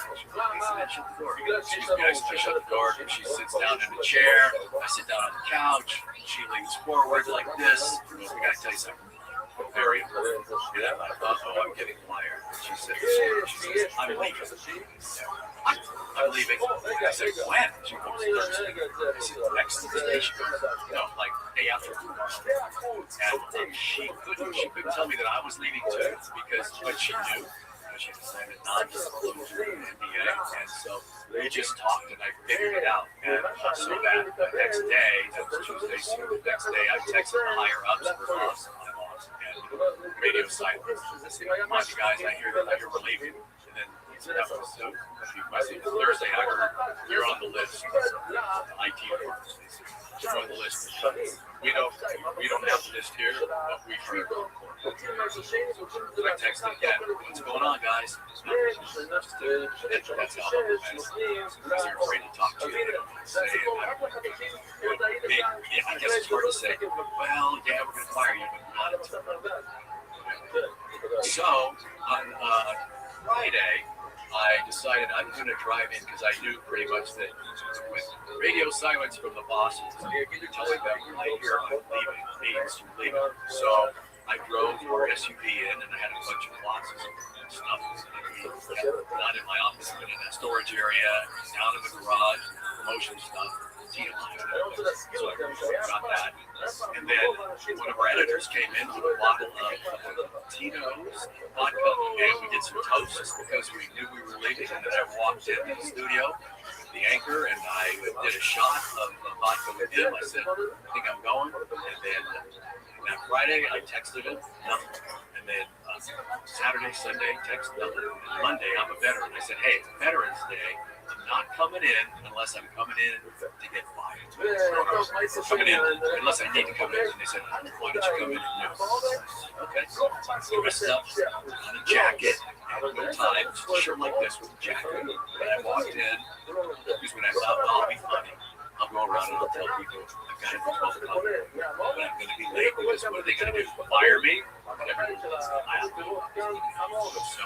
shut the door. I shut the door. She sits down in a chair. I sit down on the couch. She leans forward like this. We gotta tell you something. Very important. I thought, I'm getting fired. She said, I'm leaving. What? I'm leaving. I said, when? She goes, Thursday. I said, next station. Like day after tomorrow. And she couldn't tell me that I was leaving too, but she knew. She decided not to disclose her NDA, and so we just talked, and I figured it out. And so that the next day, that was Tuesday, so the next day, I texted the higher ups for us. Radio silence. Come on, you guys, I hear we're leaving. And then that was Thursday. I heard you're on the list. IT department. guys. That's how because they're afraid to talk to you. Say, I guess it's hard to say, well, yeah, we're going to fire you, but not until. So on Friday, I decided I'm going to drive in because I knew pretty much that with radio silence from the bosses, you're telling them right here I'm leaving, means you're leaving. So I drove our SUV in and I had a bunch of boxes and stuff. Not in my office, but in a storage area, down in the garage, promotion stuff. So I got that. And then one of our editors came in with a bottle of Tito's vodka, and we did some toasts because we knew we were leaving. And then I walked into the studio, the anchor, and I did a shot of vodka with him. I said, I think I'm going. And then that Friday, I texted him, nothing. And then Saturday, Sunday, text nothing. And Monday, I'm a veteran. I said, hey, Veterans Day. I'm not coming in unless I'm coming in to get fired. Coming in unless I need to come in. And they said, why don't you come in and do? Okay. Dressed up, on a jacket, and no tie, shirt like this with a jacket. And I walked in, because when I thought, well, I'll be funny. I'll go around and I'll tell people I've got it for 12 o'clock, but I'm going to be late because what are they going to do? Fire me? So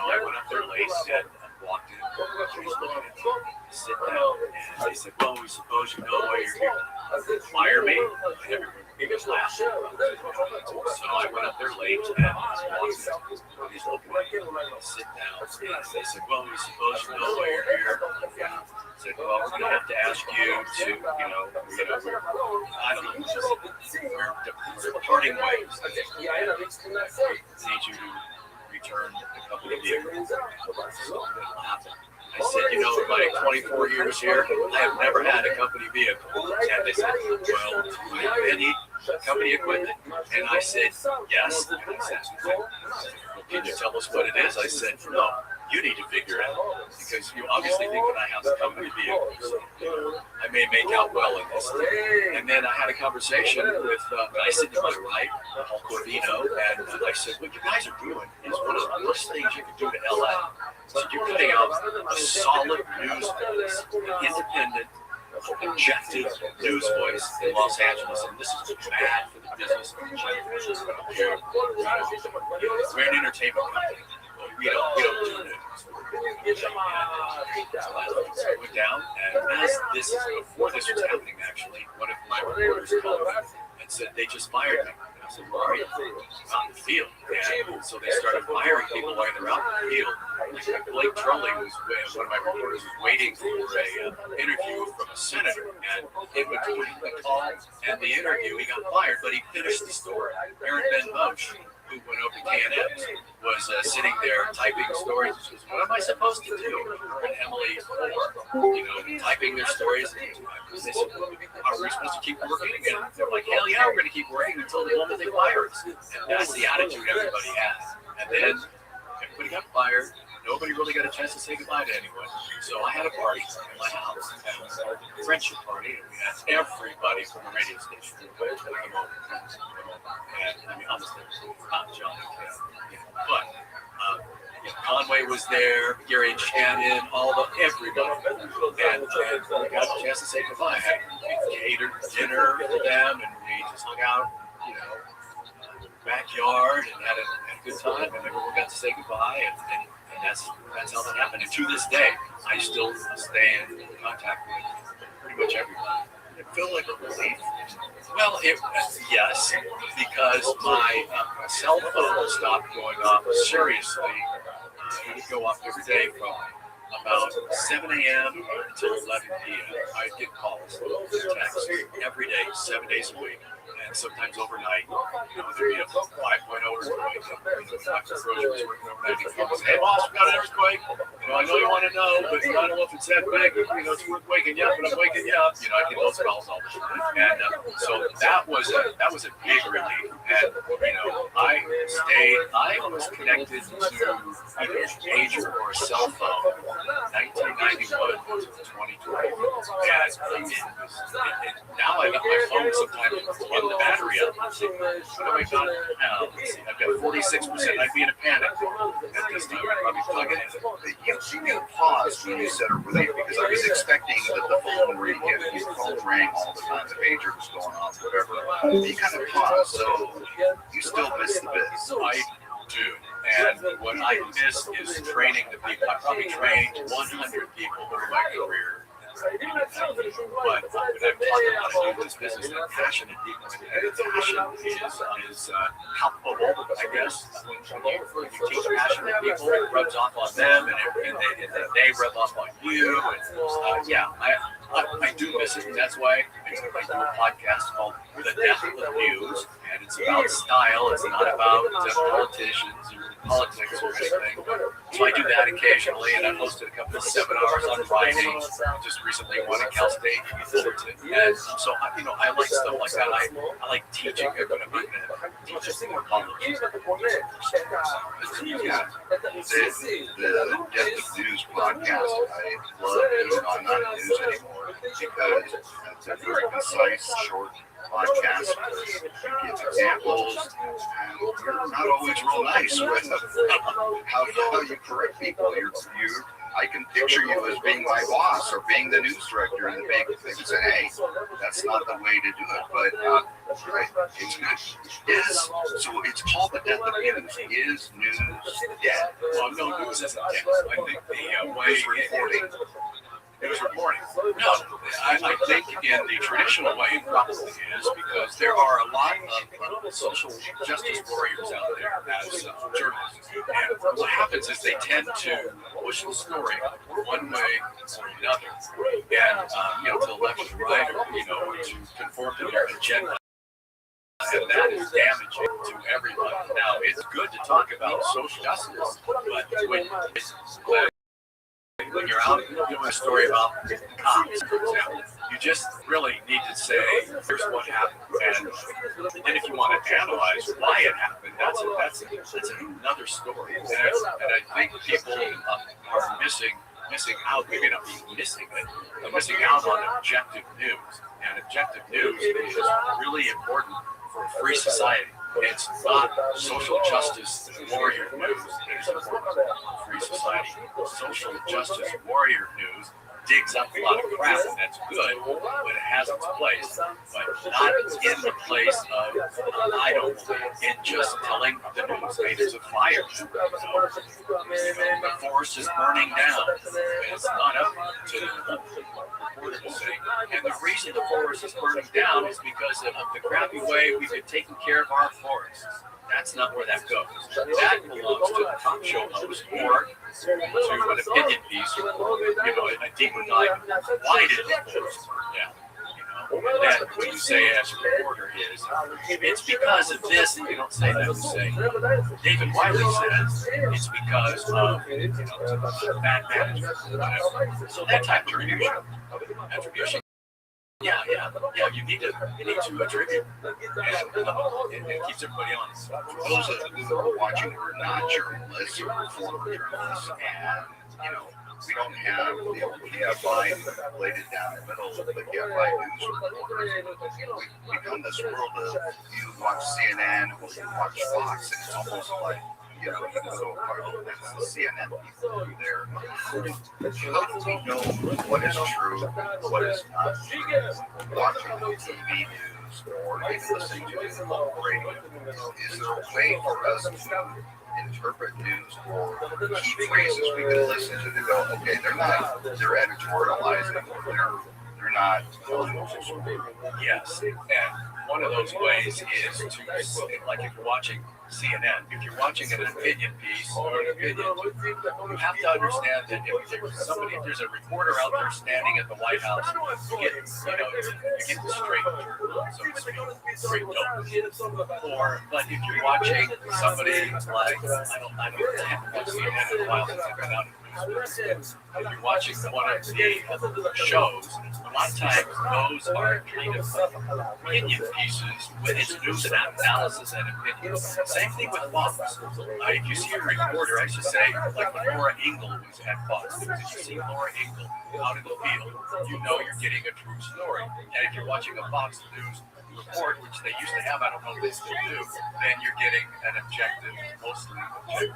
I went up there late and walked in. Sit down, and they said, well, we suppose you know why you're here. Fire me? And everyone laughed. So I went up there late and walked in. He's looking at me. Sit down. And they said, well, we suppose you know why you're here. I said, well, we're going to have to ask you to, I don't know, we're parting ways. I need you to return the company vehicle. I said, in my 24 years here, I have never had a company vehicle. And they said, well, do you have any company equipment? And I said, yes. And I said, well, can you tell us what it is? I said, no. You need to figure it out because you obviously think that I have a company vehicle. So, I may make out well in this. And then I had a conversation with I said to my right, Paul Corvino, and I said, what you guys are doing is one of the worst things you can do to LA. So you're cutting out a solid news voice, an independent, objective news voice in Los Angeles, and this is bad for the business. We're an entertainment company. We don't do news. So I went down, and as before this was happening, actually, one of my reporters called me and said they just fired me. And I said, where are you? Out in the field. And so they started firing people while they're out in the field. Blake Trolley one of my reporters was waiting for an interview from a senator, and in between the call and the interview, he got fired, but he finished the story. Aaron Ben Moshe, who went over to K&M, was sitting there typing stories. She goes, what am I supposed to do? And Emily, typing their stories. And they said, are we supposed to keep working? And they're like, hell yeah, we're going to keep working until the moment they fire us. And that's the attitude everybody has. And then everybody got fired. Nobody really got a chance to say goodbye to anyone. So I had a party at my house, a friendship party, and we had everybody from the radio station. And honestly, not John. But Conway was there, Gary and Shannon, everybody. And we got a chance to say goodbye. We catered dinner for them, and we just hung out, backyard, and had a good time, and everyone got to say goodbye, and that's how that happened. And to this day, I still stay in contact with pretty much everybody. It feel like a relief. Well, yes, because my cell phone stopped going off seriously. It would go off every day from about 7 a.m. until 11 p.m. I'd get calls, texts every day, 7 days a week. And sometimes overnight, there'd be a 5.0 earthquake. Dr. Frozier was working overnight. He calls, hey boss, we got an earthquake. Well, I know you want to know, but I don't know if it's that big. It's worth waking you up, but I'm waking you up. I get those calls all the time, and so that was a big relief. And I was connected to either a pager or a cell phone, 1991 to 2020, and now I got my phone sometimes run the battery up. What have I got now? Let's see, I've got 46%. I'd be in a panic at this time. I'd probably plug it in. You paused when you said a relief because I was expecting that the phone rang all the time, the pager was going off, whatever. You kind of paused, so you still miss the biz. I do. And what I miss is training the people. I probably trained 100 people over my career. But I've taught them how to do this business. They're passionate people, and passion is palpable, I guess. When you teach passionate people, it rubs off on them, and they rub off on you. And I do miss it. That's why I do a podcast called The Death of News, and it's about style. It's not about politicians or politics or anything. So I do that occasionally, and I've hosted a couple of seminars on writing. Just recently one at Cal State Fullerton. And so I like stuff like that. I like teaching, but I'm not going to teach it more college. Yeah, the Death of News podcast, I love. I'm not in news anymore because it's a very concise, short podcast. You give examples, and you're not always real nice with how you correct people. I can picture you as being my boss or being the news director and the big thing and say, hey, that's not the way to do it. But it's good. So it's called The Death of News. Is news dead? Well, no, news isn't dead. I think the way news reporting. No, I think in the traditional way it probably is, because there are a lot of social justice warriors out there as journalists. And what happens is they tend to push the story one way or another. And, to the left or right, or to conform to their agenda. And that is damaging to everybody. Now, it's good to talk about social justice, but when you're out doing a story about cops, for example, you just really need to say, here's what happened. And if you want to analyze why it happened, that's another story. And I think people are missing out, maybe not missing it, but missing out on objective news. And objective news is really important for a free society. It's not social justice warrior news that is important for a free society. Social justice warrior news digs up a lot of crap, and that's good, but it has its place. But not in the place of, I don't believe, in just telling the news, hey, there's a fire. The forest is burning down. And it's not up to the reporter to say. And the reason the forest is burning down is because of the crappy way we've been taking care of our forests. That's not where that goes. That belongs to the talk show host or to an opinion piece, a deeper dive. Why did the forest burn down? And then what you say as a reporter is, it's because of this, and you don't say that. You say, David Wiley says it's because of bad management. So that type of attribution. Yeah. You need to attribute, and it keeps everybody honest. Those who are watching who are not journalists or former journalists, and we don't have the PFI laid it down in the middle of the PFI news reporters. We become this world of you watch CNN or you watch Fox, and it's almost like you go to a parliament, that's the CNN people there. How do we know what is true, what is not true? Watching TV news or even listening to it on radio, is there a way for us to interpret news or key phrases we can listen to go, okay, they're editorializing, or they're not telling us a story? Yes, and one of those ways is to, like if you're watching CNN, if you're watching an opinion piece or an opinion, you have to understand that if there's a reporter out there standing at the White House, you get the straight, so to speak, straight dope. But if you're watching somebody like, I don't watch CNN in a while since I've been out If you're watching one of the shows, a lot of times those are kind of opinion pieces when it's news and analysis and opinion. Same thing with Fox. If you see a reporter, I should say, like when Laura Ingle was at Fox News, if you see Laura Ingle out in the field, you know you're getting a true story. And if you're watching a Fox News report, which they used to have, I don't know if they still do, then you're getting an objective, mostly objective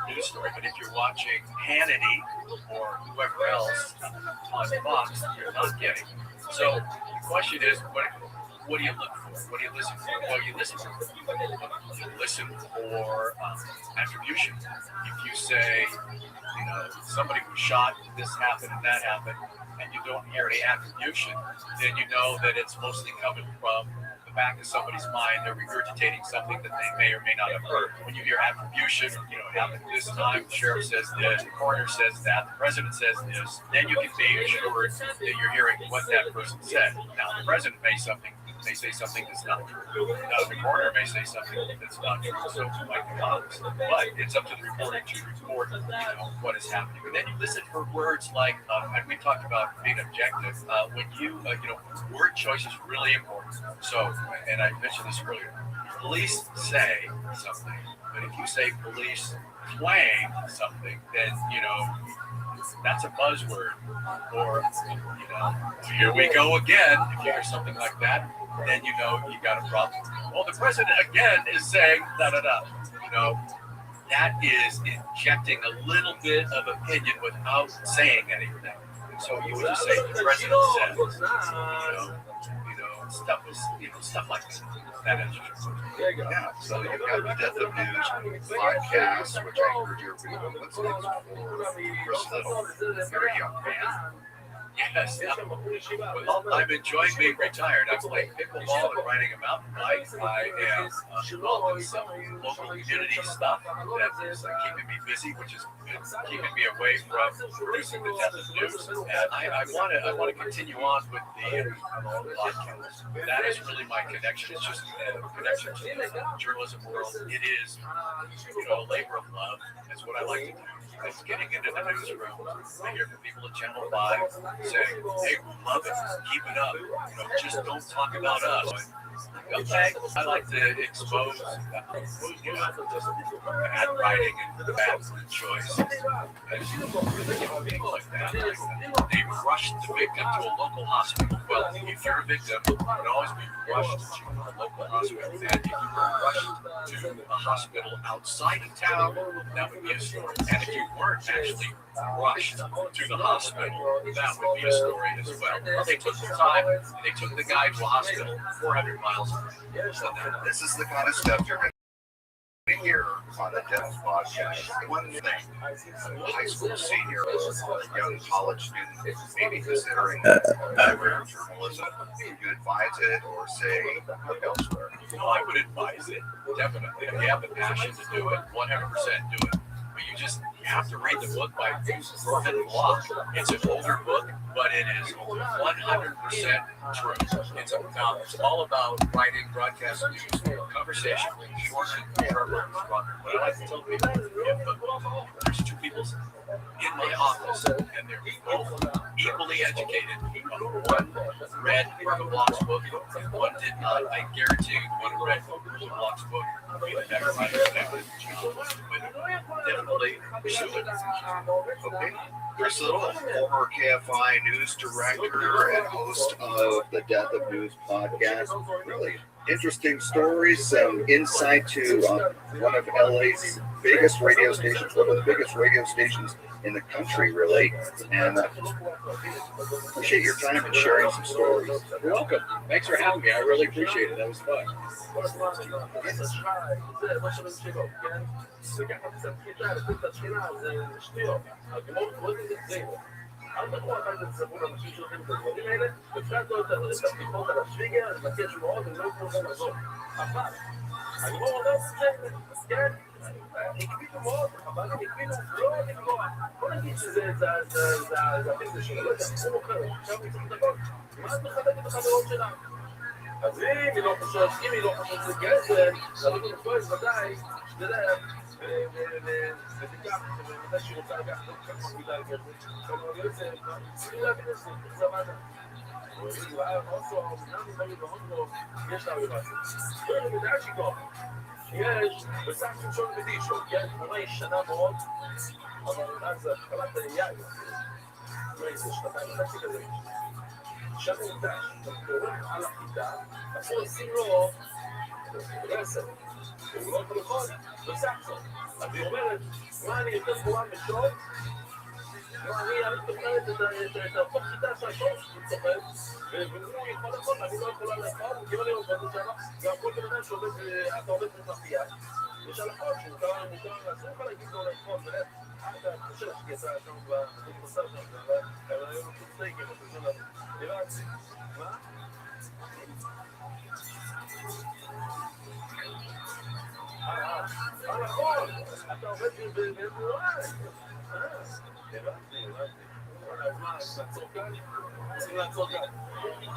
news story. But if you're watching Hannity or whoever else on Fox, you're not getting. So the question is, what do you look for? What do you listen for? Well, you listen for attribution. If you say, somebody was shot, this happened and that happened, and you don't hear any attribution, then you know that it's mostly coming from the back of somebody's mind. They're regurgitating something that they may or may not have heard. When you hear attribution, it happened this time, the sheriff says this, the coroner says that, the president says this, then you can be assured that you're hearing what that person said. Now, the president may say something that's not true. The coroner may say something that's not true, so it might be honest. But it's up to the reporter to report, what is happening. And then you listen for words like, and we talked about being objective. When you, word choice is really important. So, and I mentioned this earlier, police say something, but if you say police claim something, then, that's a buzzword. Or, here we go again. If you hear something like that, then you got a problem. Well, the president again is saying da-da-da. That is injecting a little bit of opinion without saying anything. So you would just say the president says, stuff like that. That is true. Yeah, so you've got the Death of News podcast, which I heard you're reading. What's next for Chris Little? Very young man. Yes, well, I'm enjoying being retired. I'm playing pickleball and riding a mountain bike. I am involved in some local community stuff that is keeping me busy, which is keeping me away from producing the Death of News. And I want to continue on with the podcast. That is really my connection. It's just a connection to the journalism world. It is, a labor of love. That's what I like to do. It's getting into the newsroom. I hear from people at Channel 5 saying, hey, we love it. Keep it up. Just don't talk about us. Okay, I like to expose, bad writing and bad word choice. People like that. They rushed the victim to a local hospital. Well, if you're a victim, you would always be rushed to a local hospital. And if you were rushed to a hospital outside of town, that would be a story. And if you weren't actually rushed to the hospital, that would be a story as well. They took the time, they took the guy to a hospital 400 miles away. So this is the kind of stuff you're going to hear on the Death podcast. One thing, a high school senior or a young college student maybe considering career journalism, you advise it or say look elsewhere? I would advise it, definitely. If you have the passion to do it, 100% do it. But you have to read the book by Rothschild. It's an older book, but it is 100% true. It's all about writing, broadcast news, conversation, short and sharp. What I like to tell people, there's two people in my office, and they're both equally educated. One read the Block's book, and one did not. I guarantee you, one read the Block's book will be the better writer than but definitely pursue it. Okay. Chris Little, former KFI news director and host of the Death of News podcast. Really interesting stories, some insight to one of LA's biggest radio stations, one of the biggest radio stations in the country, really. And appreciate your time and sharing some stories. You're welcome. Thanks for having me. I really appreciate it. That was fun. אז אם היא לא חושבת שזה גזל, אז אני חושב ודאי, אתה יודע, ותיקח, ומתי שהיא רוצה לקחת את כך מגבילה על כסף, אבל יוצא, צריכים להבין את זה, זה עבד. יש לה רלוונציה. בדעה שיקום, יש בסך שמשון בדישו, כן? תמונה ישנה מאוד, אבל אז התחלת היין, זה שנתיים וחצי כזה. שם מוקדש, אתה קוראים על החידה, אפשר לשים לו רסם, הוא לא יכול לכל, בסקסון. אז היא אומרת, מה אני יותר גבוהה משול? אני תוחלת את הפוך חידה של השול, הוא צוחק, והוא יכול לכל, אני לא יכולה לאכול, כי אני עובד שם, והכל בן אדם שעובד, אתה עובד במאפייה, יש על הכל, שמותר לעשות לך להגיד לו לאכול, אתה חושב שגייסה שם במוסר שם, אבל היום לא סטייקים, אתה חושב לנו, נראה את זה, מה? נכון, אתה עובד במאורי, הבנתי. אז מה, נעצור כאן? צריכים לעצור כאן.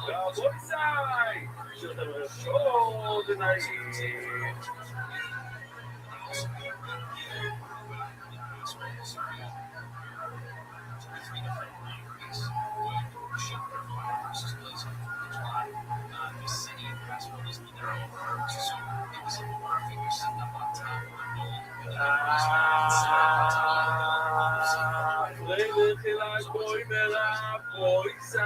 רבותיי, שלכם רשות נעים. בואי מרב, בואי סי.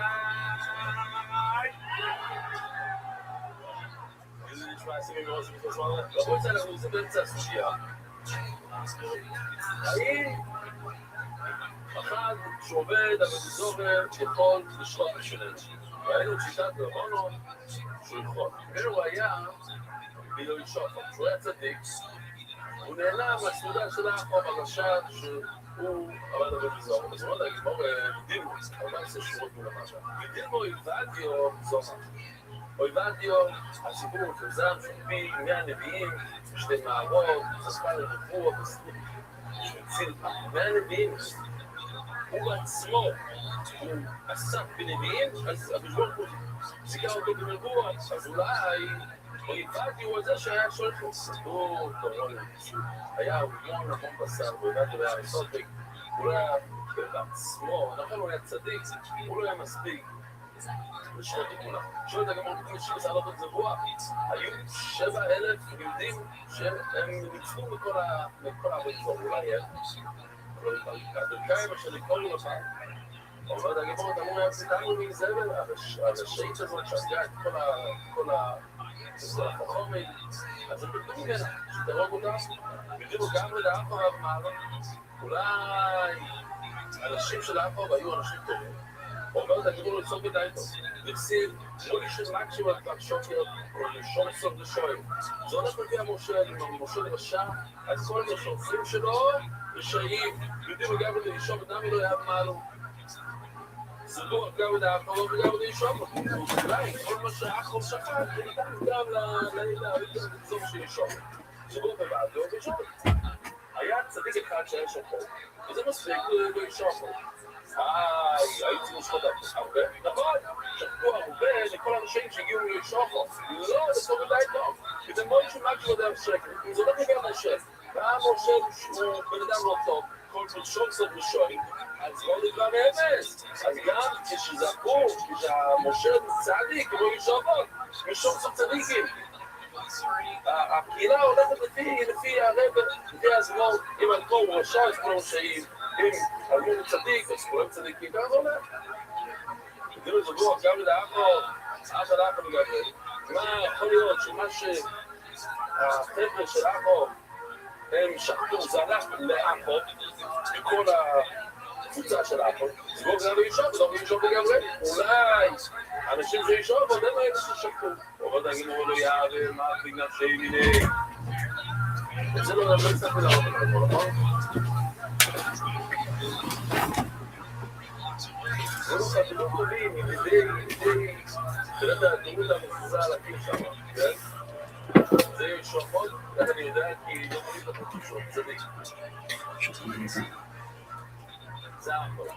איזה נשמע עשימי מראש ובזמן, רבותיי, אנחנו עושים באמצע הסוגיה. האם אחד שעובד על מזובר יכול לשחוט בשבילנו? ראינו שיטת רבונו שהוא יכול. הוא היה בילו לשחוט, שהוא היה צדיק, הוא נהנה מהסעודה של האחוב הרשע שהוא עבד על מזובר. אז הוא אומר, כמו דילמו, 14 שורות מלמטה. דילמו איבדיו זומה. או איבדיו, הסיפור מפורסם, שפי 100 נביאים, שתי מערות, חשפה לנבואה, שהציל 100 נביאים. הוא עצמו, הוא עסק בנביאים, אז הבשבור הוא זיכה אותו בנבואה, אז אולי או איבדיו הוא זה שהיה שולח לסבור, היה המון בשר, ואיבדיו היה מסופק, הוא היה בעצמו, נכון הוא היה צדיק, הוא לא היה מספיק. לשחוט לכולם. שואלת הגמרא בתשעים סעלות את זבוע, היו 7,000 יהודים שהם ניצחו מכל העבוד כבר, אולי הם. הדרכיים אשר לקרוא לך, אומרת הגמרא, אמרו להם, סיתנו מזבל, הרשעית הזאת שהרגה את כל החכמים, אז הם בטחו ממנה, שתרוג אותה, בדיוק גם לדעת הרב מעלה, אולי אנשים של האחרב היו אנשים טובים. אומרת הגמרא לצור בדייתו, לפסיד, לא ישן מקשיב על כך שוקר, או לשון סוף לשואל. זה הולך לפי המשה לרשע, אז כל השורפים שלו רשעים, יודעים וגם את הישום, אדם לא היה מעלו. סבור גם את האחרוב וגם את הישום, אולי כל מה שהאחרוב שחט, ניתן גם לצור של ישום. סבור בבעדו וישום. היה צדיק אחד שהיה שחור, וזה מספיק לישום. הייתי משחוט הרבה, נכון, שחטו הרבה לכל האנשים שהגיעו לישופו, לא, לצור בדית לא, כי זה מאוד שומע כבר דרך שקר, אם זה לא נגע משה, והמשה הוא בן אדם לא טוב, כל שום סוף ראשון, אז לא נגע מאמס, אז גם כשזכו, כשהמשה צדיק, כמו לישופו, משום סוף צדיקים, הקהילה הולכת לפי הרב, לפי הזמור, אם הלכו הוא רשע, אז כמו רשעים, אם הלכו צדיק, אז כולם צדיקים, ככה זה הולך. תגידו את זה בוח, גם לדאחו, אף הדאחו מגבל. מה יכול להיות שמה שהחבר'ה של אחו, הם שחטו, זה הלך לאחו, בכל הקבוצה של אחו, זה בוא גם לישוב, ולא לישוב לגמרי. אולי אנשים שישוב, עוד הם האלה ששחטו. עוד הגמור לא יערם, מה בגלל שהיא מיני. את זה לא יצטרך להראות את הגמור, נכון? זה לא חתילות טובים, ידידי, תראה את הדמות המחוזה על הקיר שם, כן? זה שופות, איך אני יודע, כי לא מוליד את הפרטישות, צדיק. זה הכל.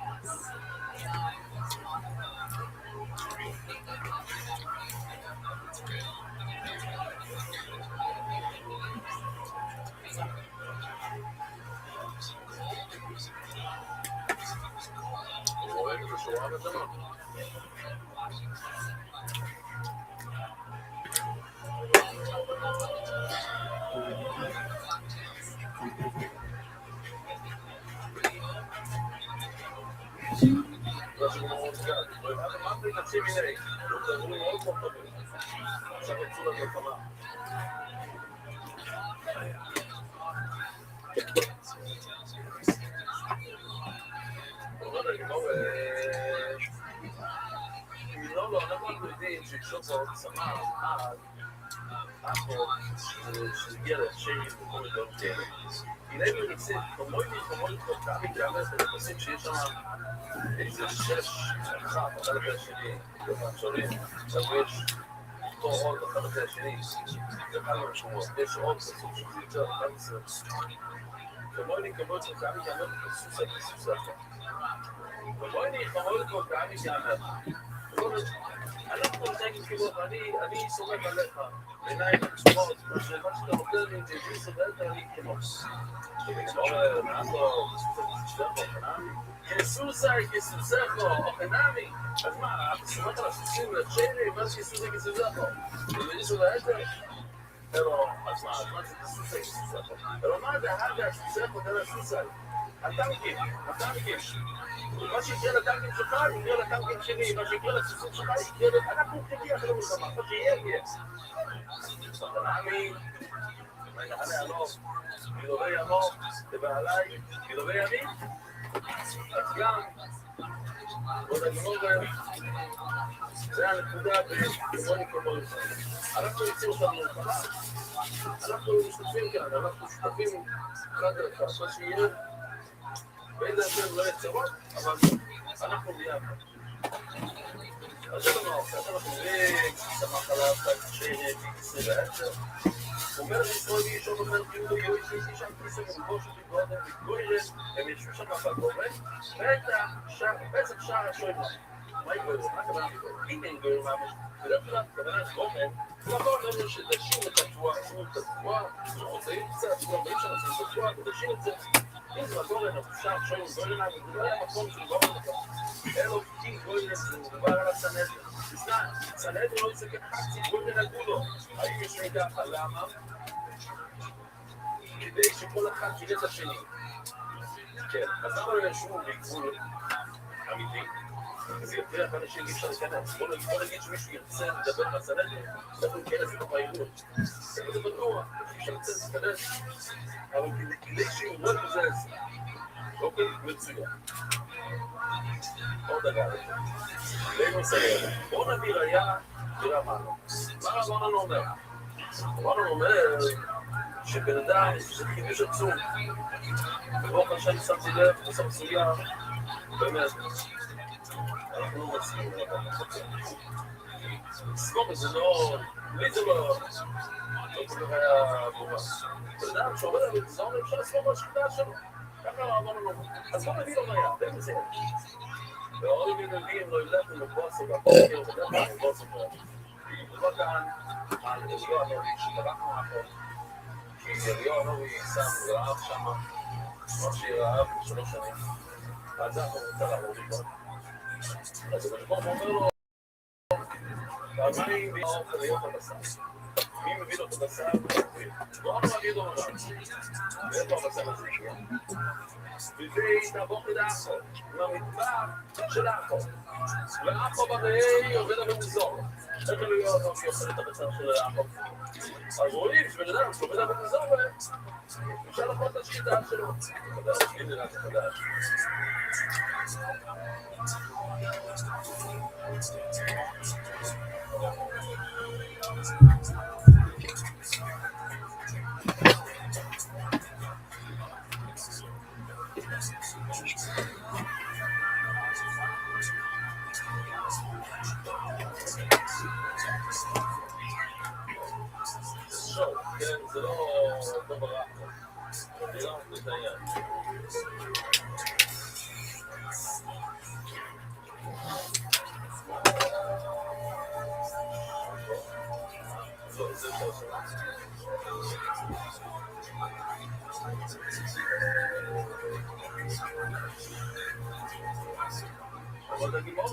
אבל הגימור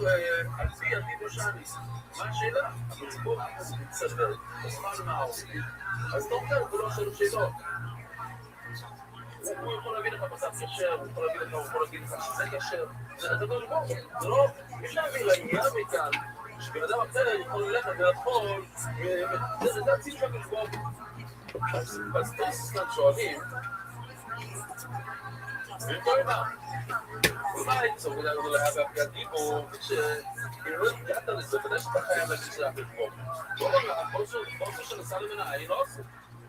על פי הדיבור שאני. מה השאלה? אבל בוא תסדר, תסמן מה העובדים. אז אתה אומר, הוא לא שואל שאלות. הוא יכול להגיד לך בצד כשר, הוא יכול להגיד לך, הוא יכול להגיד לך שזה כשר. זה לא לגמור, זה לא, יש להביא לעניין מכאן, שבן אדם אחר יכול ללכת ולאכול, זה הציל שם לגמור. אז תוססן שואלים, ואין מה? ומה היצור בגלל לא להביא הפגעתיבו, שאם לא הגעת לזה, ודאי שאתה חייב להגיד שזה הפגעתיבו. כל סוג שנסע למנה, אני לא עושה.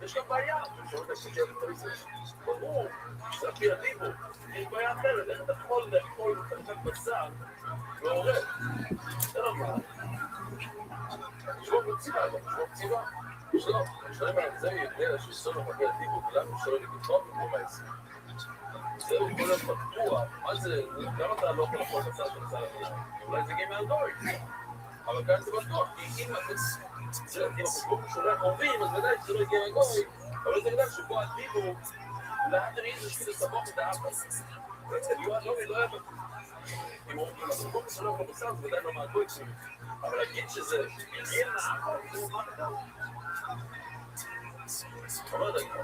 יש גם בעיה, שאומרת להקשיב את זה. ברור, זה הפגעתיבו. יש בעיה אחרת, איך אתה יכול לאכול חלקת בשר ועורב? זה לא מה. שבוב מציבה, שבוב מציבה. יש לו, משלם על זה יודע שסונו הפגעתיבו, ולנו שלא לבטחון במקום העשרים. זה הוא כל הזמן פתוח, מה זה, למה אתה לא יכול לאכול בשר של בשר המדינה? אולי זה גאים מהגוי. אבל כאן זה בטוח, כי אם הפסקוק שולח עורבים, אז ודאי שזה לא יגיע מהגוי, אבל זה גדל שפה הדיבור, לאן תראי זה שכדי לסבוך את האבא. יואד לא יבא. אם הפסקוק שולח לו בשר, זה ודאי לא מהגוי, אבל להגיד שזה יגיע מהאבא, זה לא מה אתה. אבל אתה כבר,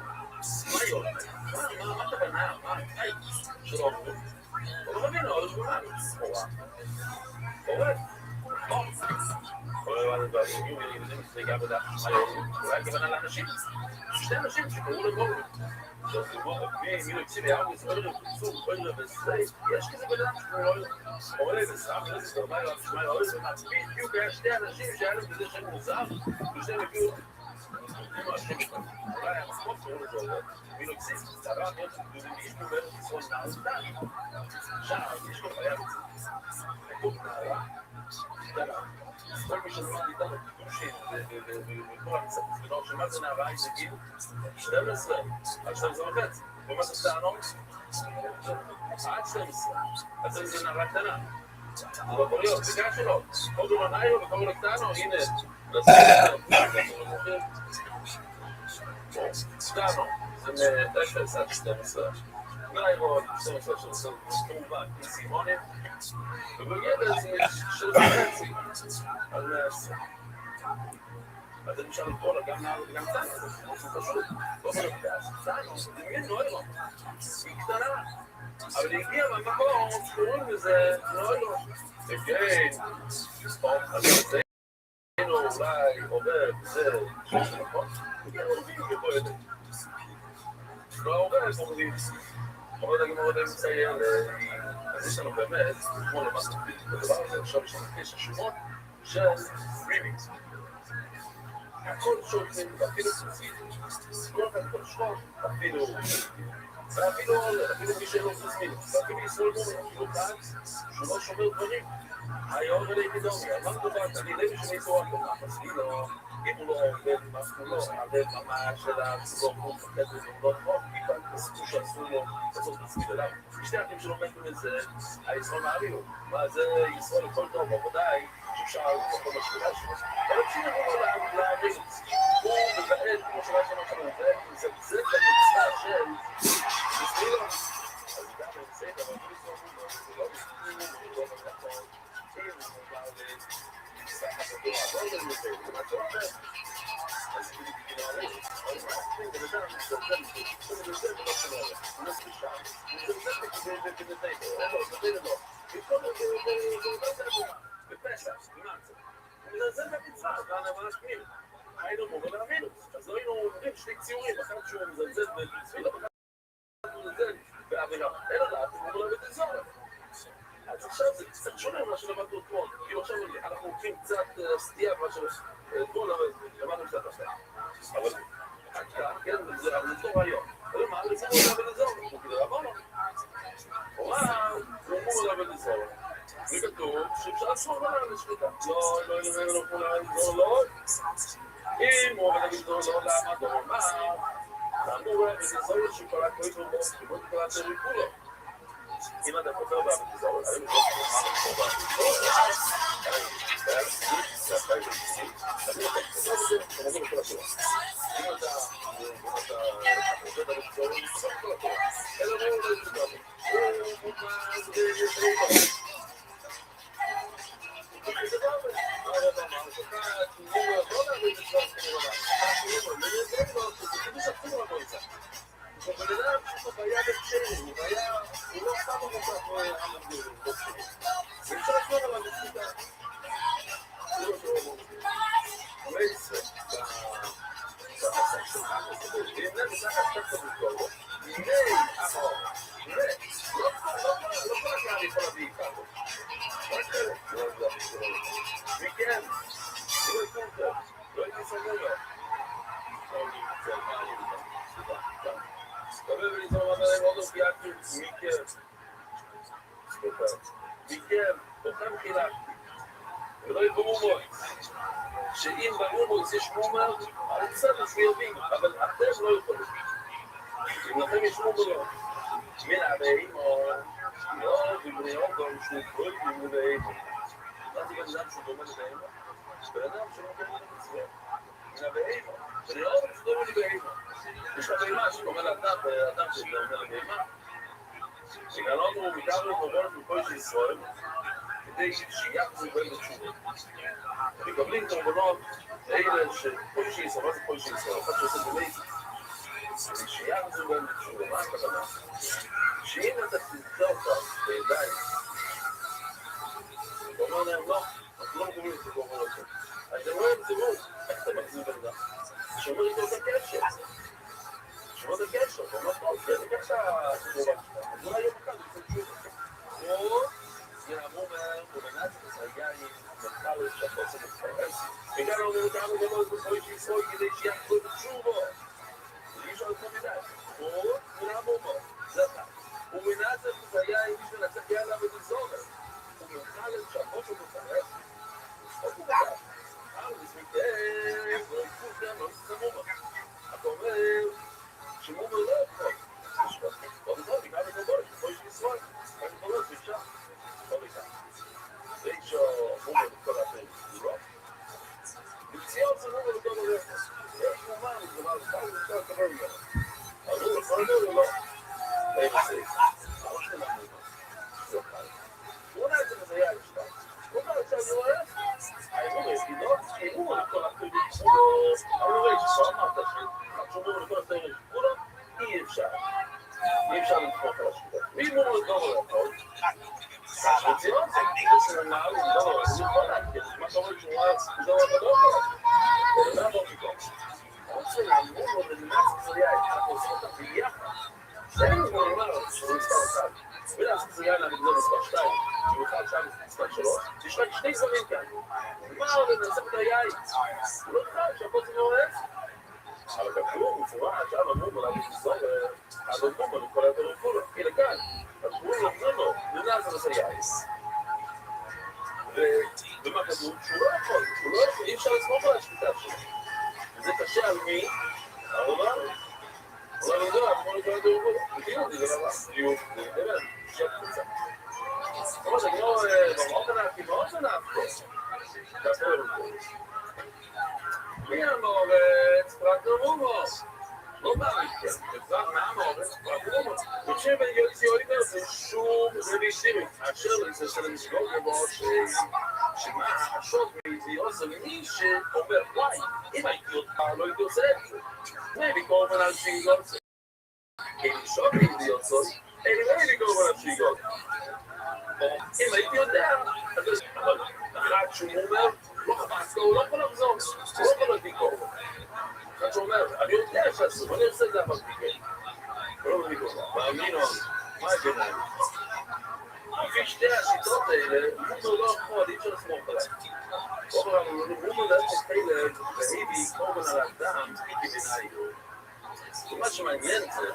מה יואד? מה אתה בנה? מה? היי, שלא עברו. אבל רבינו, אבל שכולנו, סחורה. קורא. אבל בשיגים ילדים מסתגע בדף אולי כוונה לאנשים שתי אנשים שקראו לבורו מי יוצאים יאו ישראל ופצור פוירה וזה יש כזה בדף שקורא לזה סתם לזה מה יאו בדיוק היה שתי אנשים שהיה להם בזה שם מוזר ושהם הביאו אולי המחמות קראו לזה מי יוצאים צרה מאוד גדולים איש מבארץ ישראל נעזדן שם יש לו חיה מקום נערה כל מי שלמד איתנו קידושים וכל המצפות שמה זה נערה איזה גיל 12 עד 12 וחצי ומה זה טענו? עד 12 אז זה נערה קטנה אבל יכול להיות, זה כאן שלו קודם לו נאירו וקודם לו טענו הנה טענו זה מ-0 עד 12 נאירו 12 של כמובן סימונים ובגלל זה של חצי על 110 אז אני אפשר לקרוא לה גם נער וגם טענו זה משהו פשוט לא מלכתש, טענו זה מין נוירו היא קטנה אבל היא הגיעה מהמקום שקוראים לזה נוירו וכן אז זה אולי עובד זה נכון? היא עובדים כפועדת לא עובד עובדים עובד הגמרות מציין אז יש לנו באמת כמו למעשה בדבר הזה עכשיו יש לנו 9 שמות של רימיקס הכל שולחים ואפילו סוסית כל אחד כל שחור אפילו מי שאין לו סוסמין ואפילו ישראל גורם אפילו כאן שהוא לא שומר דברים היום ולאפידומיה מה מדוברת אני לא משנה איתו רק לך אז כאילו אם הוא לא עובד משהו לא עובד ממש של הציבור הוא מפחד ובנות חוק כי כאן תסכו שעשו לו לעשות תסכית אליו שתי אחים שלא מתו לזה הישראל מעריו מה זה ישראל לכל טוב עבודי שאפשר לכל משקילה שלו אבל כשנבוא להבין הוא מבעד כמו שלה שלנו זה במצווה של בסבילה אז גם נמצאת אבל לא יסרבו זה לא בסבילה זה לא נכון אם הוא מובן לסחת התורה לא יודע לזה זה מה שאומר אז כאילו בגילה עליו אבל מה עושים בנדם מסתכל זה לא שונה הוא לא סלישה הוא מסתכל כבנתיים לא, זה לא במקום זה בפסח, במאצה זה במצווה, והנבלת פנים היינו מורה להמינוס אז לא היינו אומרים שני ציורים אחד שהוא מזלזל בצפילה ואחד הוא מזלזל בעבירה אין לדעת, הוא מורה בתזור אז עכשיו זה קצת שונה ממה שלמדנו אתמול כאילו עכשיו אנחנו הולכים קצת סטייה ממה שאתמול למדנו קצת אחר אבל כן, זה תור היום אבל מה, זה מורה בתזור הוא כדי לעבור לו הוא מורה בתזור וכתוב שאפשר לשמור על השליטה לא ילמד לו כולה לזור לא אם הוא עובד לזור לא למה דור מה תאמרו לזור שכל הכוי בו כיבוד כל התרי כולו אם אתה חופר בה ותזור האם הוא חופר בה ותזור זה החיים בסיסים אני לא חופר בה כל השורה אם אתה חופר בה ותזור כל התורה אלא לא לתזור הוא מומז ולא יגורו שאם באומוס יש מומר, אז בסדר שהוא יבין, אבל אתם לא יכולים. אם לכם יש מומר, מן הבאים או לא, ובני אודם שהוא קוראים לבני אדם. אז גם אדם שהוא דומה לבני אדם, ואדם שלא דומה למצווה. מן הבאים, בני אודם שהוא דומה לבני אדם. יש לך בהמה שדומה לאדם, ואדם שדומה לבהמה. שגלנו הוא מתאר לבורות מכל של ישראל, כדי שיחזו בהם לתשובה. מקבלים קורבנות אלה שכל שישראל, מה זה כל שישראל? אחד שעושה בלית, כדי שיחזו בהם לתשובה. מה הכוונה? שאם אתה תמצא אותם בידיים, אתה אומר להם לא, אנחנו לא מקבלים את הקורבנות. אתם רואים תראו, איך אתם מחזירים בן אדם? שאומר איתו את הקשר. שאומר את הקשר, אתה אומר טוב, כן, תיקח את הקורבן שלך. אז אולי יום אחד הוא יוצא תשובה. או יאמר ומנת היין מנכ"ל שפוץ המתפרס וגם אומר אותנו גמוז בכל שישראל כדי שיחזו בתשובו ואי אפשר לתת מדי או ונאמר זה אתה ומנת היין מי שנצח יאללה ונזורר ומנכ"ל שפוץ המתפרס אז הוא כתב אבל בסמיתך לא יקפוץ גם לא סמומה אתה אומר שמומה לא יכול לא בכל בגלל בגדול בכל שישראל רק בגדול אפשר Deixa o número do coração Iniciamos o número do coração. Vamos lá, vamos lá, vamos lá. A número do número é você. Vamos lá, não é que você acha, tá? Como é que você é? Aí vamos ver, não, o número do coração a não é só uma taxa. O número do coração é pura e fechado. E fechado no coração. E o número do coração ומה כתוב? שהוא לא יכול, אי אפשר לסמוך על השליטה שלו. וזה קשה על מי? אבל לא יודע, כמו לקרוא את הרגול. בדיוק, זה לא בדיוק, זה באמת, שאת קצת. כמו שכמו במאות הנאפי, מאוד הנאפי. כפה הרגול. מי המורץ? פרק רבומו. לא בעריכה, בפרק מהמורץ, פרק רבומו. ותשאר בן יוציאוי זה שום רבישירי. אשר לזה של המשגור גבוה שמה השוט מידיעות זה מי שאומר וואי, אם הייתי אותך לא הייתי עושה את זה. maybe קורבן על שיגות זה. אם שוט מידיעות זאת, maybe קורבן על שיגות. אם הייתי יודע, אבל אחת שהוא אומר, לא חפש לו, הוא לא יכול לחזור, הוא לא יכול להביא קורבן. אחת שהוא אומר, אני יודע שעשו, אני עושה את זה אבל תיקן. הוא לא מביא קורבן, מאמין או מה הגנה? לפי שתי השיטות האלה, הוא לא יכול, אי אפשר לסמוך עליי. הוא מדעת שתלד והביא קורבן על האדם כבינאי. ומה שמעניין זה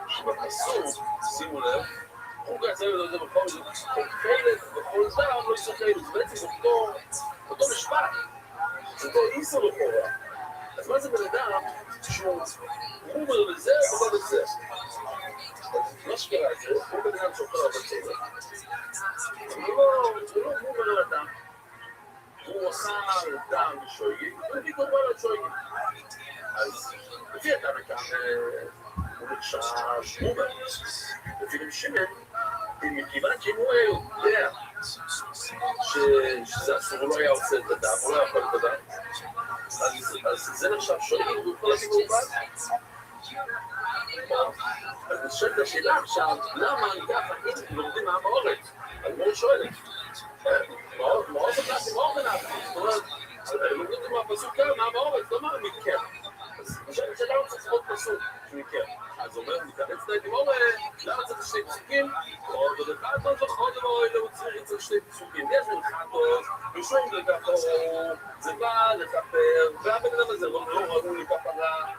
שבפסוק, שימו לב, הוא כזה את זה בכל זאת, תלד בכל דם לא יצא תלד, זה בעצם אותו משפט, זה אותו איסור לכאורה. אז מה זה בן אדם שהוא אומר לזה או לא לזה? מה שקרה את זה, הוא בן אדם שאוכל הרבה צלד. הוא לא אומר לאדם, הוא אכל דם שויגי, הוא קורבן על שויגי. אז לפי הטעם כאן הוא נחשב מומר. לפי שמן, מכיוון שאם הוא יודע שזה אסור, הוא לא היה עושה את הדם, הוא לא יכול את הדם, אז זה נחשב שואלים, הוא יכול להגיד מעובד. אז נשאלת השאלה עכשיו, למה ככה, אם לומדים מעם האורץ? אז מה הוא שואל? מאוד בנאטי, מאוד בנאטי. זאת אומרת, לומדים מהפסוק כאן, מעם האורץ, לא מה מכם. אז נשאלת שאלה, הוא צריך לצפות פסוק מכם. אז הוא אומר, מתארץ די גמורה, למה צריך שני פסוקים? עוד אחד, עוד לא צריך שני פסוקים. יש מלחתות, משום לכפר, זה בא לכפר, והבן אדם הזה לא ראוי לכפרה,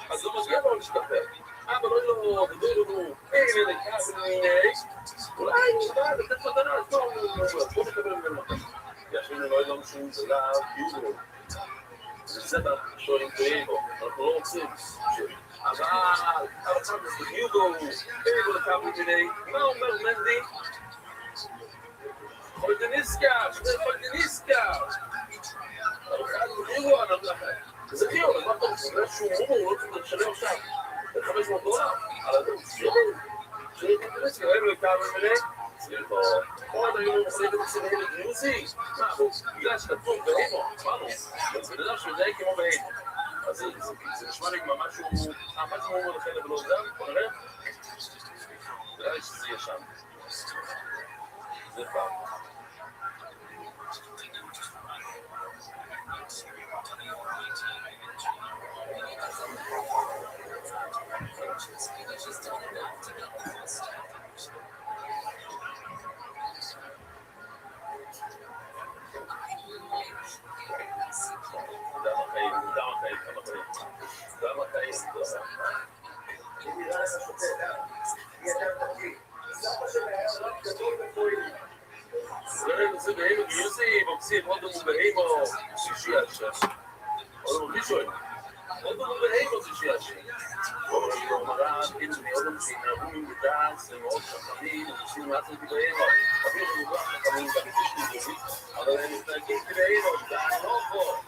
אז לא מגיע לו להשתפר. אבל לא דודו, אין לכפר, אולי הוא בא לתת מתנה, אז בוא נקבל ממנו. יש לנו לא משום זה לא, זה סבא שואלים תראיבו, אנחנו לא רוצים אבל עכשיו זה יוגו, תראיבו לכמה מיני, מה אומר מנדי? חולדניסקה, חולדניסקה אבל אחד יוגו, זה חיוב, מה אתה רוצה שהוא מומו, לא צריך לשלם עכשיו $500, אבל זה שירים חולדניסקה, תראיבו לכמה מיני סליחה, עוד היום עושה את הסירים לגיוסי מה, בגלל שכתוב באימו, אמרנו, זה בדרך שהוא די כמו באימו אז זה נשמע לי משהו הוא לכן ולא זה, בוא נראה נראה לי שזה יהיה שם זה פעם זה באימו גיוסי, בוקסים, עוד דמו באימו שישי השם עוד דמו גישוי עוד דמו באימו שישי השם עוד דמו מראה, כאילו מאוד דמסים נעבומים בדס, מאוד חכמים נשים מעצמתי באימו אפילו שמובח חכמים גם תשתי גוזי אבל הם מתנהגים באימו, די לא פה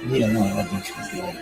Yeah, no, I think she's good.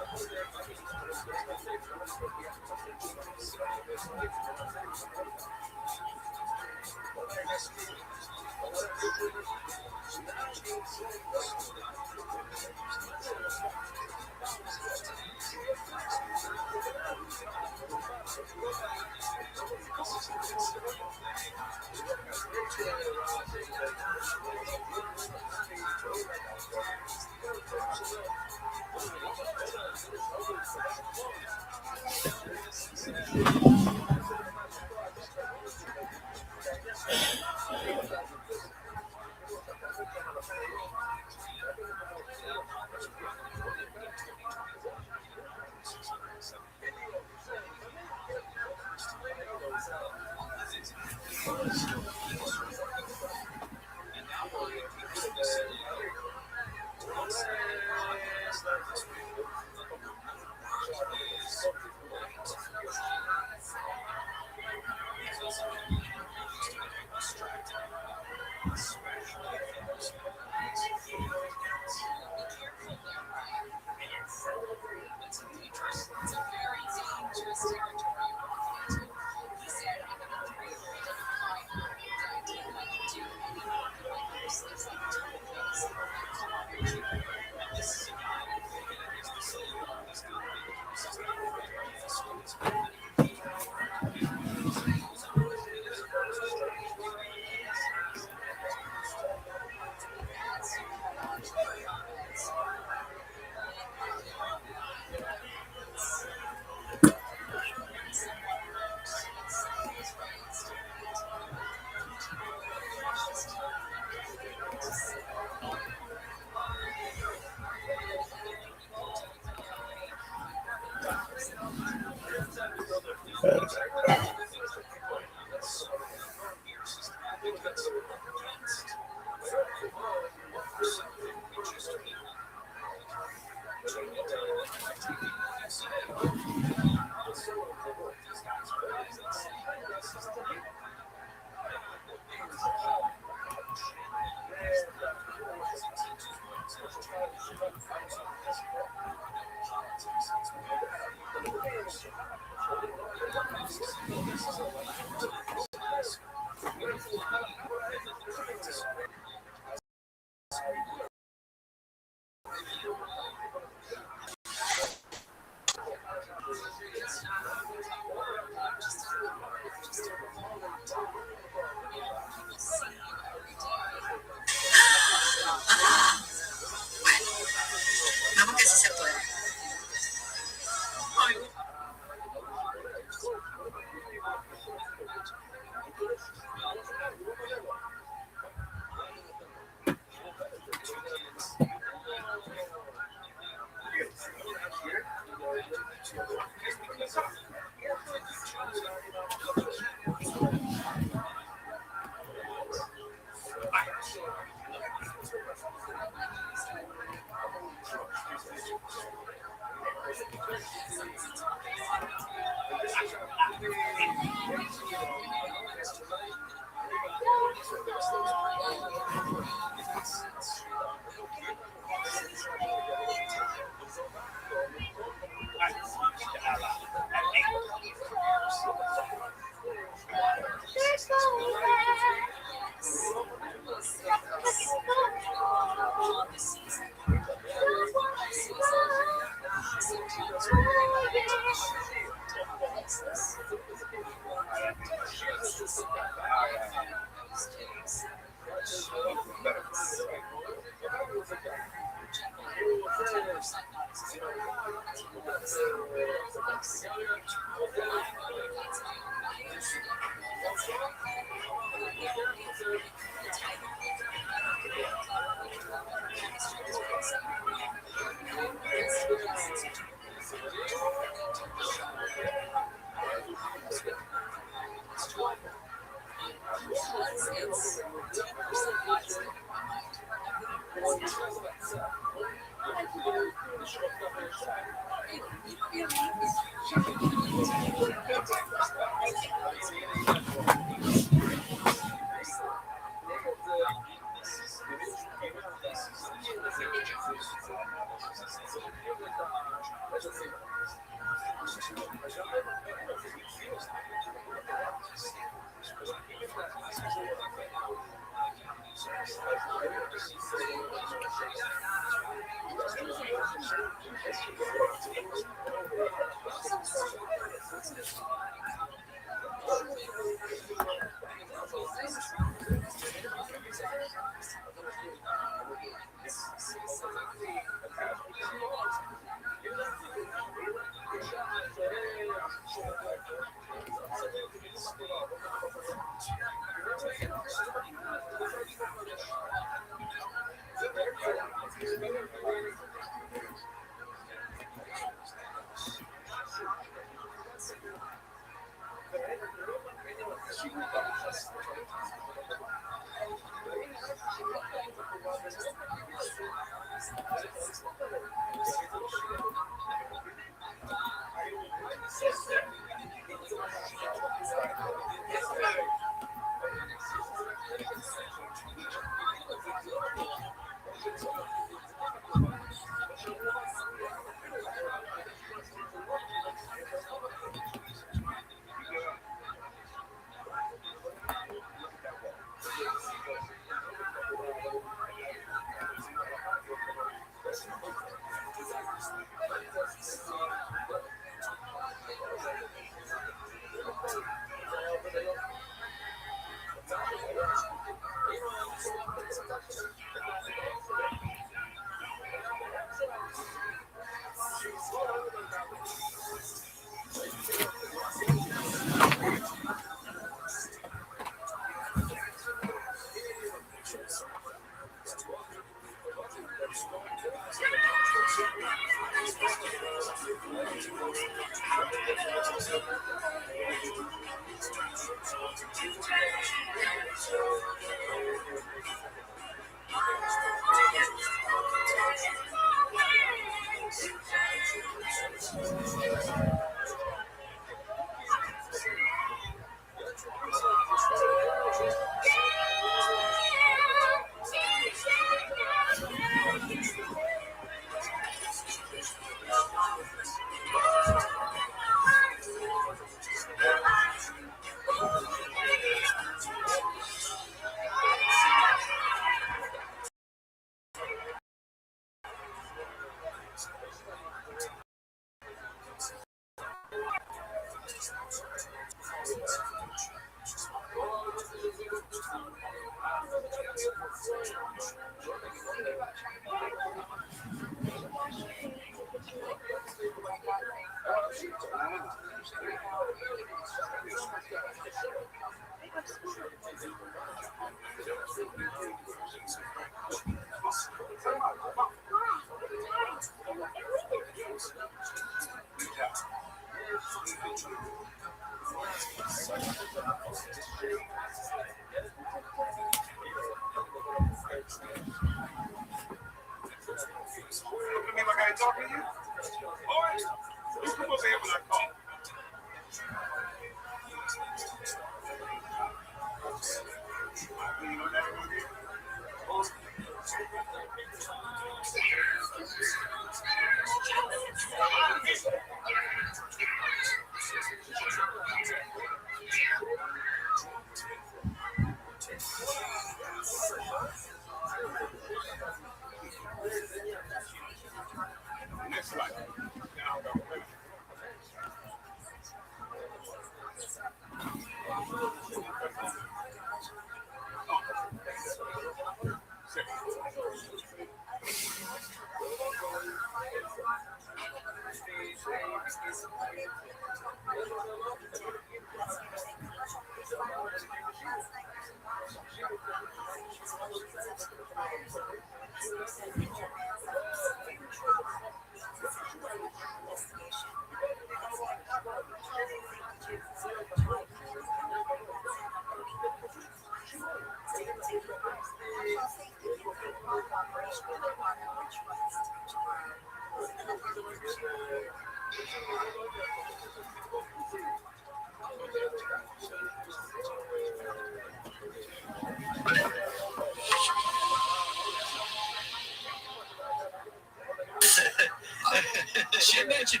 Should mention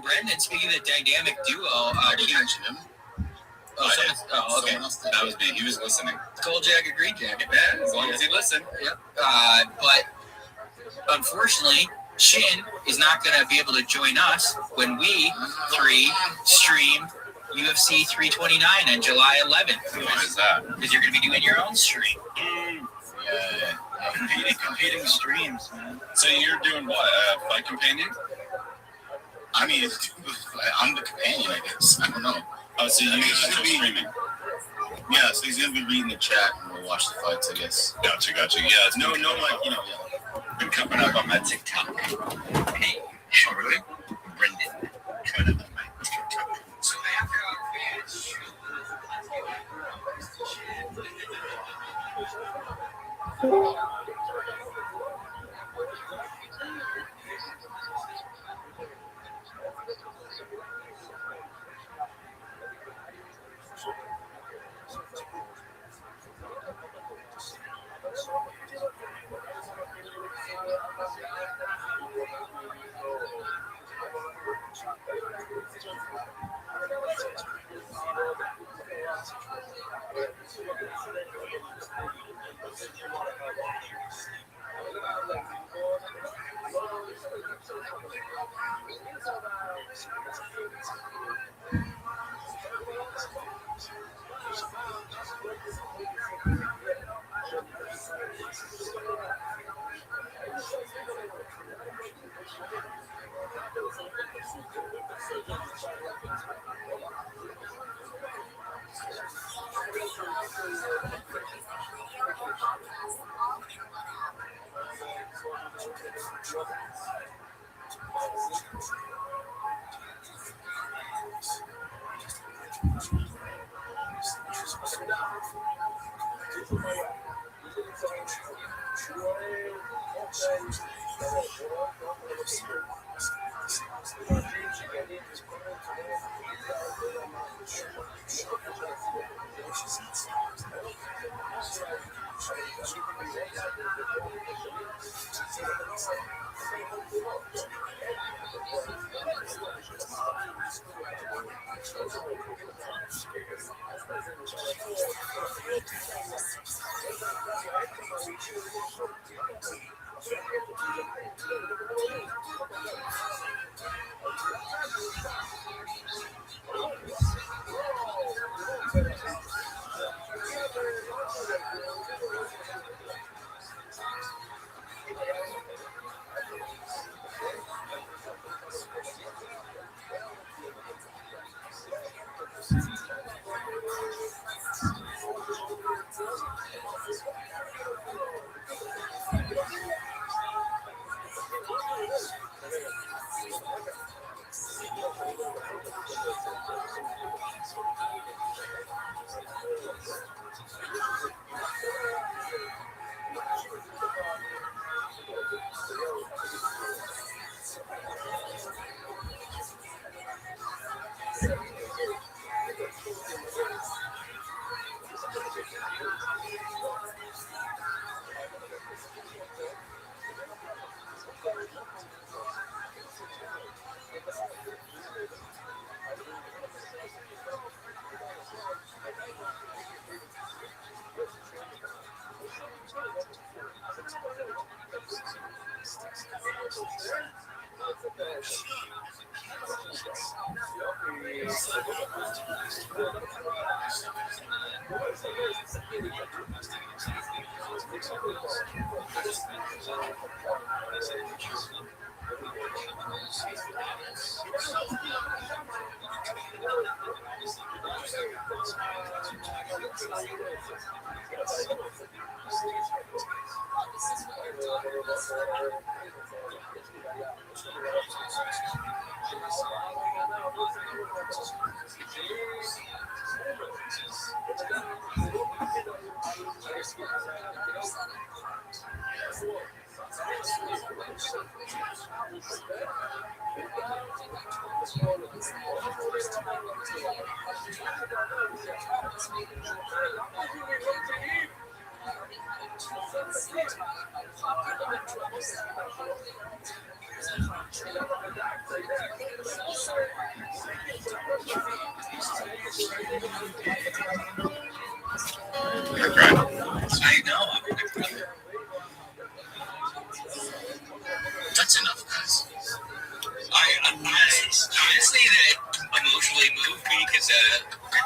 Brendan. Speaking of the dynamic duo, you mentioned him. Okay. That was me. He was listening. Cold jacket, green jacket. Yeah, as long as he listened. Yep. But unfortunately, Shin is not going to be able to join us when we three stream UFC 329 on July 11th. Why is that? Because you're going to be doing your own stream. Yeah. Competing streams, man. So you're doing what? Fight companion? I mean, I'm the companion, I guess. I don't know. Oh, so you're be streaming? Yeah, so he's gonna be reading the chat and we'll watch the fights, I guess. Gotcha. Yeah, it's no, like, been coming up on my TikTok. Hey, really? Brendan, coming up on my TikTok. So I know. That's enough, guys. I honestly, that emotionally moved me because it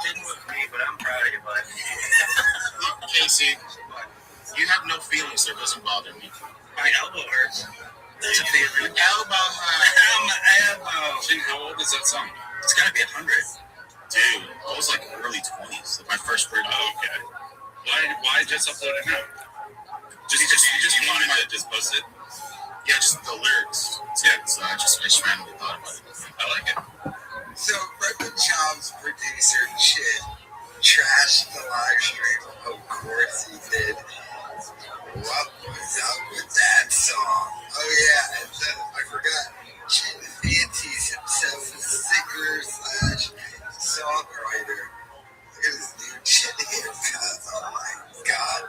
didn't move me, but I'm proud of you, bud. Casey, you have no feelings, so it doesn't bother me. My elbow hurts. That's a favorite. Elbow hurts. My elbow. Gee, how old is that song? It's gotta be 100. Dude, I was like early 20s. Like my first birthday. Oh, okay. Why just upload it now? Just wanted to just post it? Yeah, just the lyrics. Yeah, so I just randomly thought about it. I like it. So, Reverend Chom's producer, Chin, trashed the live stream. Of course he did. What was up with that song? Oh, yeah, and then I forgot. Chin fancies himself as a singer / songwriter. Look at his new chin haircut. Oh, my God.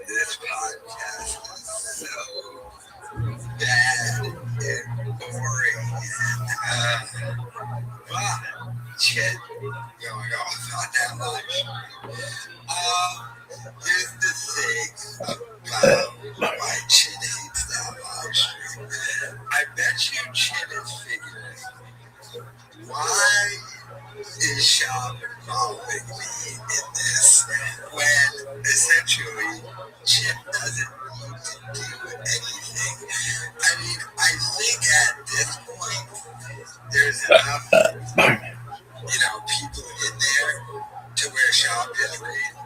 This podcast is so bad and boring and shit going off on that live stream. Here's the thing about why Chin hates that live stream. I bet you Chin is figuring, why is Sean involving me in this when essentially Chin doesn't need to do anything? I mean, I think at this point, there's enough, people in there to where Sean is reading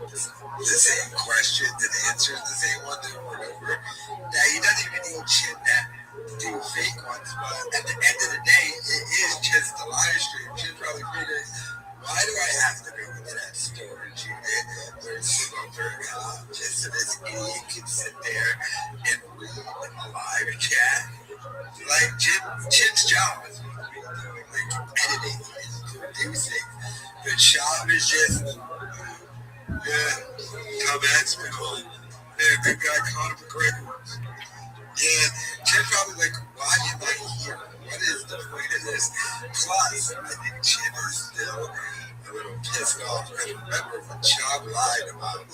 the same questions and answers the same ones over and over. Now, he doesn't even need Chin to do fake ones, but at the end of the day, it is just the live stream. Chin's probably figuring, why do I have to go into that storage unit where it's super hot just so this idiot can sit there and read a live chat? Like, Chin's job is doing, editing and producing. But Sean is just, Tom's been on. Yeah, good guy, Conor McGregor. Yeah, Chin probably why am I here? What is the point of this? Plus, I think Chin is still a little pissed off. Because remember when Sean lied about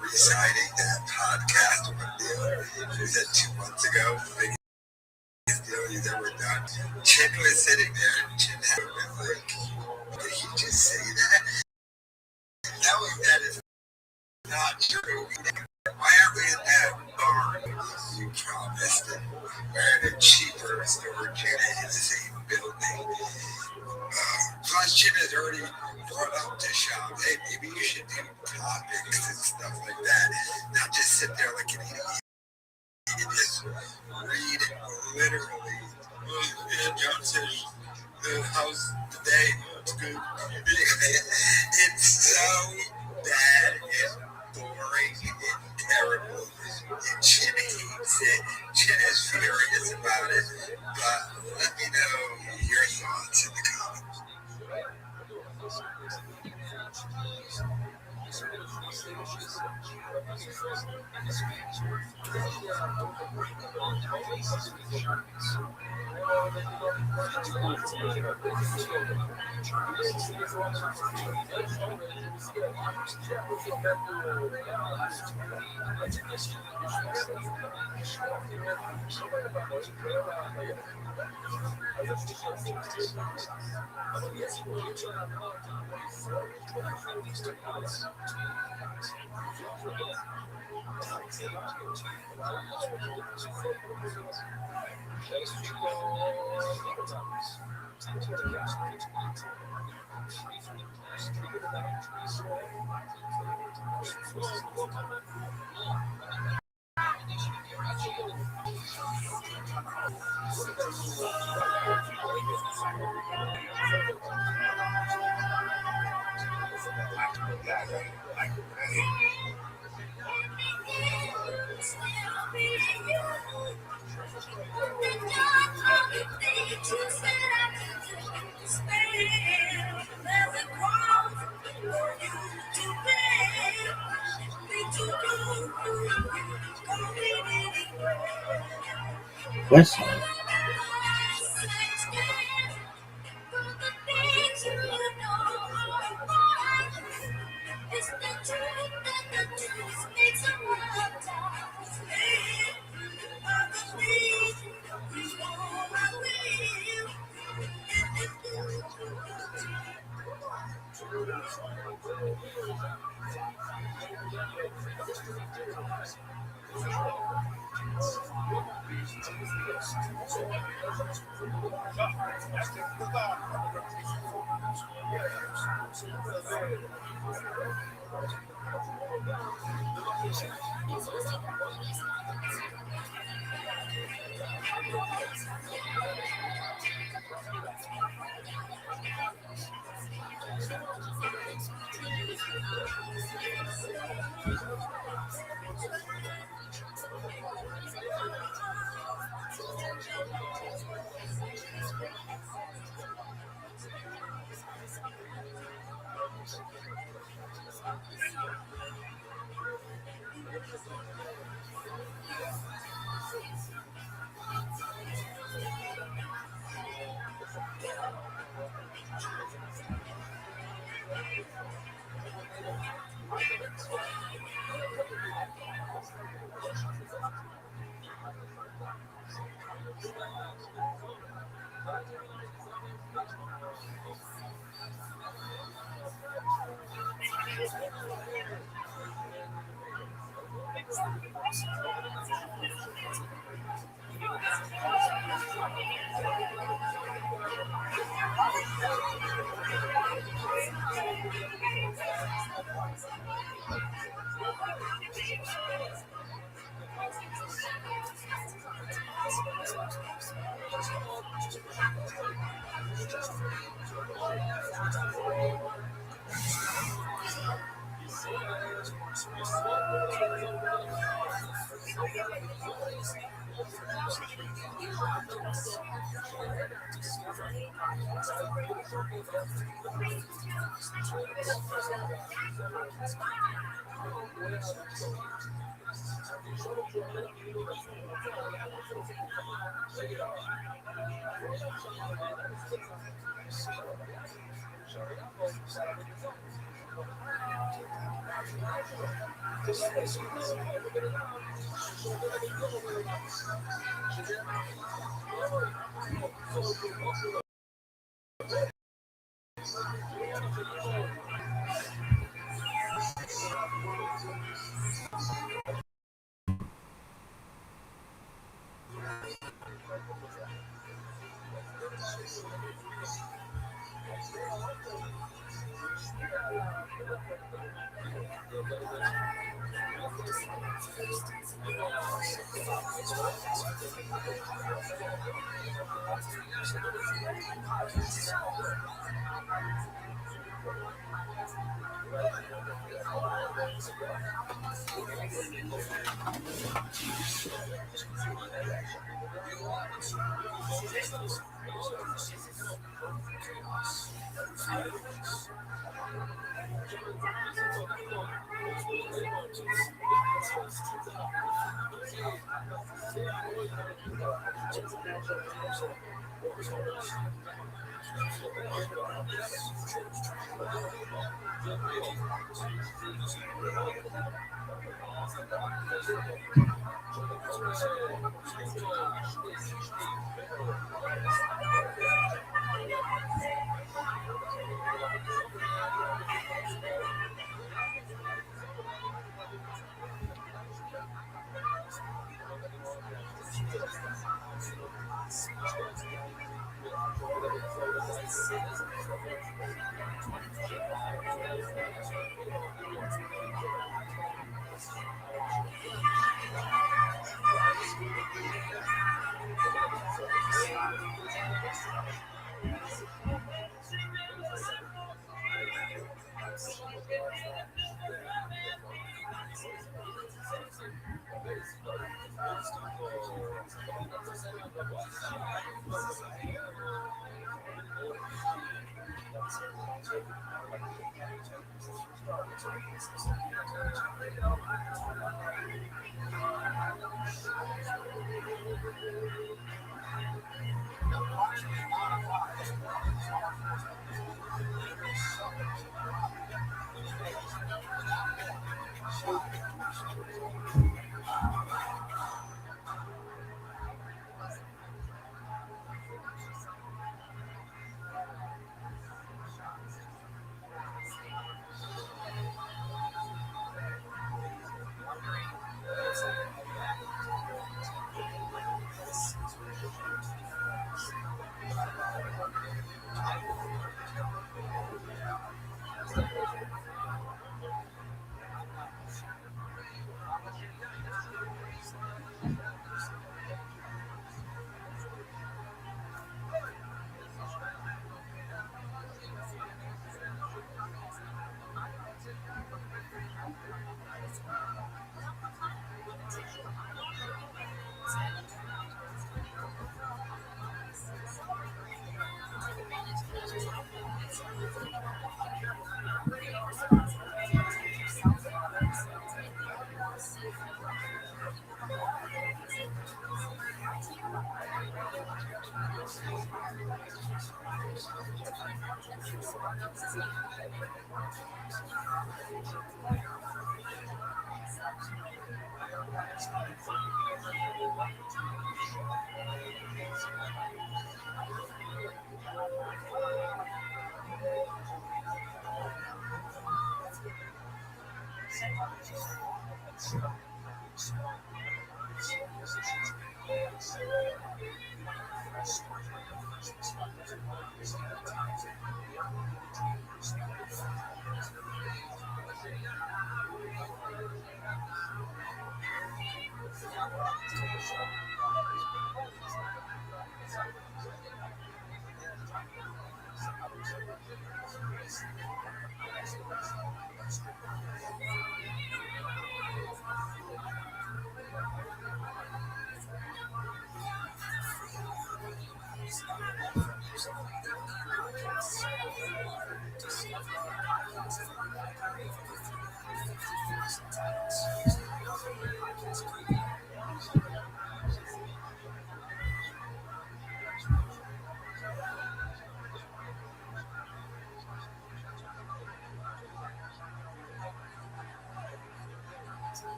reciting that podcast one deal, he said 2 months ago, biggest deal he's ever done. Chin was sitting there and Chin had been did he just say that? That is not true. Why aren't we in that barn you promised and we're in a cheaper storage unit in the same building? Plus, Chin has already brought up to Sean, hey, maybe you should do topics and stuff like that, not just sit there like an idiot. You can just read literally. John says, how's the day? It's good. It's so bad and boring and terrible. And Chin hates it. Chin is furious about it. But let me know your thoughts in the comments. West Side.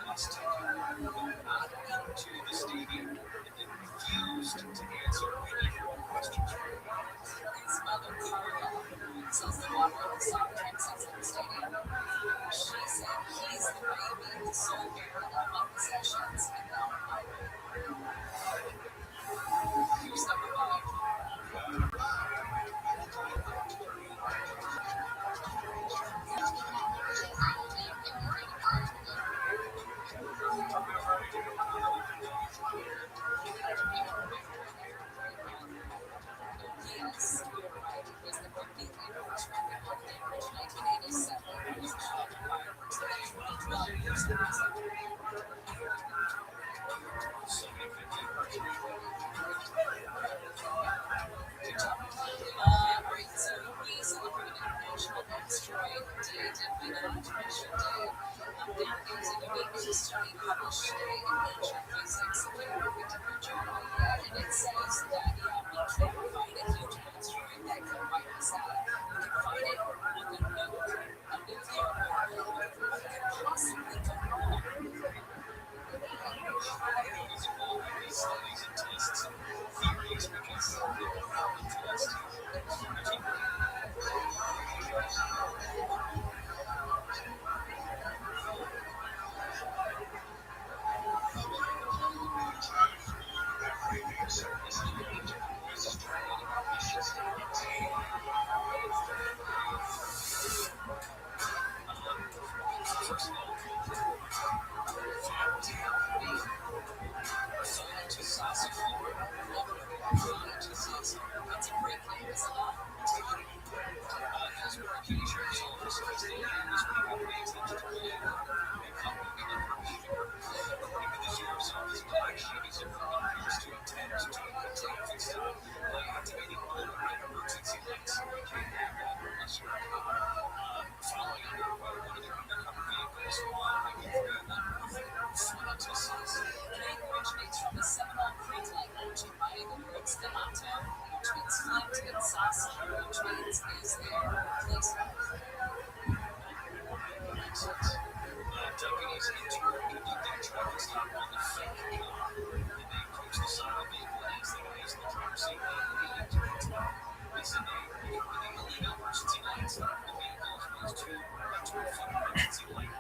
Last time, not into the stadium and then refused to answer any more questions. His mother, Carla, says the water in the soft drinks outside the stadium. She said he's the baby, the sole bearer of my possessions, and now I'm mine. Here's number 5. Yes, you're right. It was the rookie leader which won the Golden Age 1987. Fireworks that actually 12 years ago. Great. So we celebrated National Asteroid Day, definitely not Treasure Day. That is a unique history published today in Nature Physics, a very reputable journal. And it says that, we can find a huge asteroid that could wipe us out. We can find it on the nuke, a nuclear orbital. What could possibly go wrong? Studies and tests theories because they're not interested. That's a great name, isn't it? As we're getting sure to solve this next day, this week we'll pay attention to it. This year, some of these black sheets are from years to attend to fix it by activating all the red emergency lights. Following under one of their undercover vehicles, the name originates from the Seminole Creek language in Mayan words Damato, which means flipped, and Sasa, which means is there, place. Deputies entered the traffic stop on the fake car, and they approached the side of the vehicle as they raised the driver's seat and the engine. They said they were running illegal emergency lights. The vehicle was to emergency light.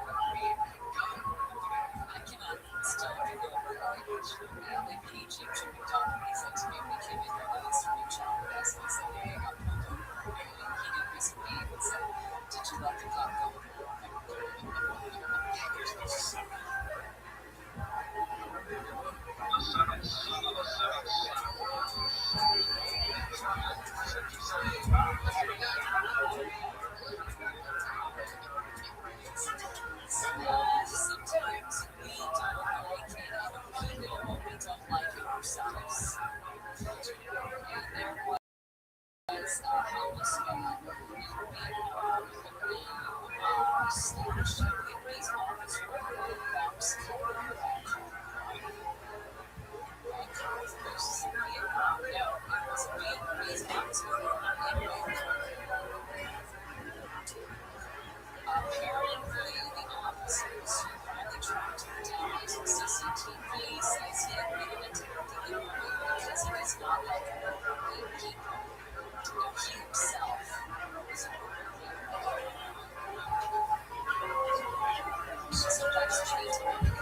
I cannot still get over the language. The PG to be talking, he said to me, we came in here with this new child with us, and said, hey, I got pulled over. And he did this beat and said, did you let the cop go? There's no second. Sometimes we don't like it other people, but we don't like it ourselves. And there was a homeless man in Vietnam who slashed a Vietnamese officer with a box cutter. This is in Vietnam. No, it was a Vietnamese officer in Vietnam. Apparently, the officers who finally tracked him down using CCTV says he admitted to the army because he was not like ordinary people. He himself was an ordinary people. Sometimes treats him.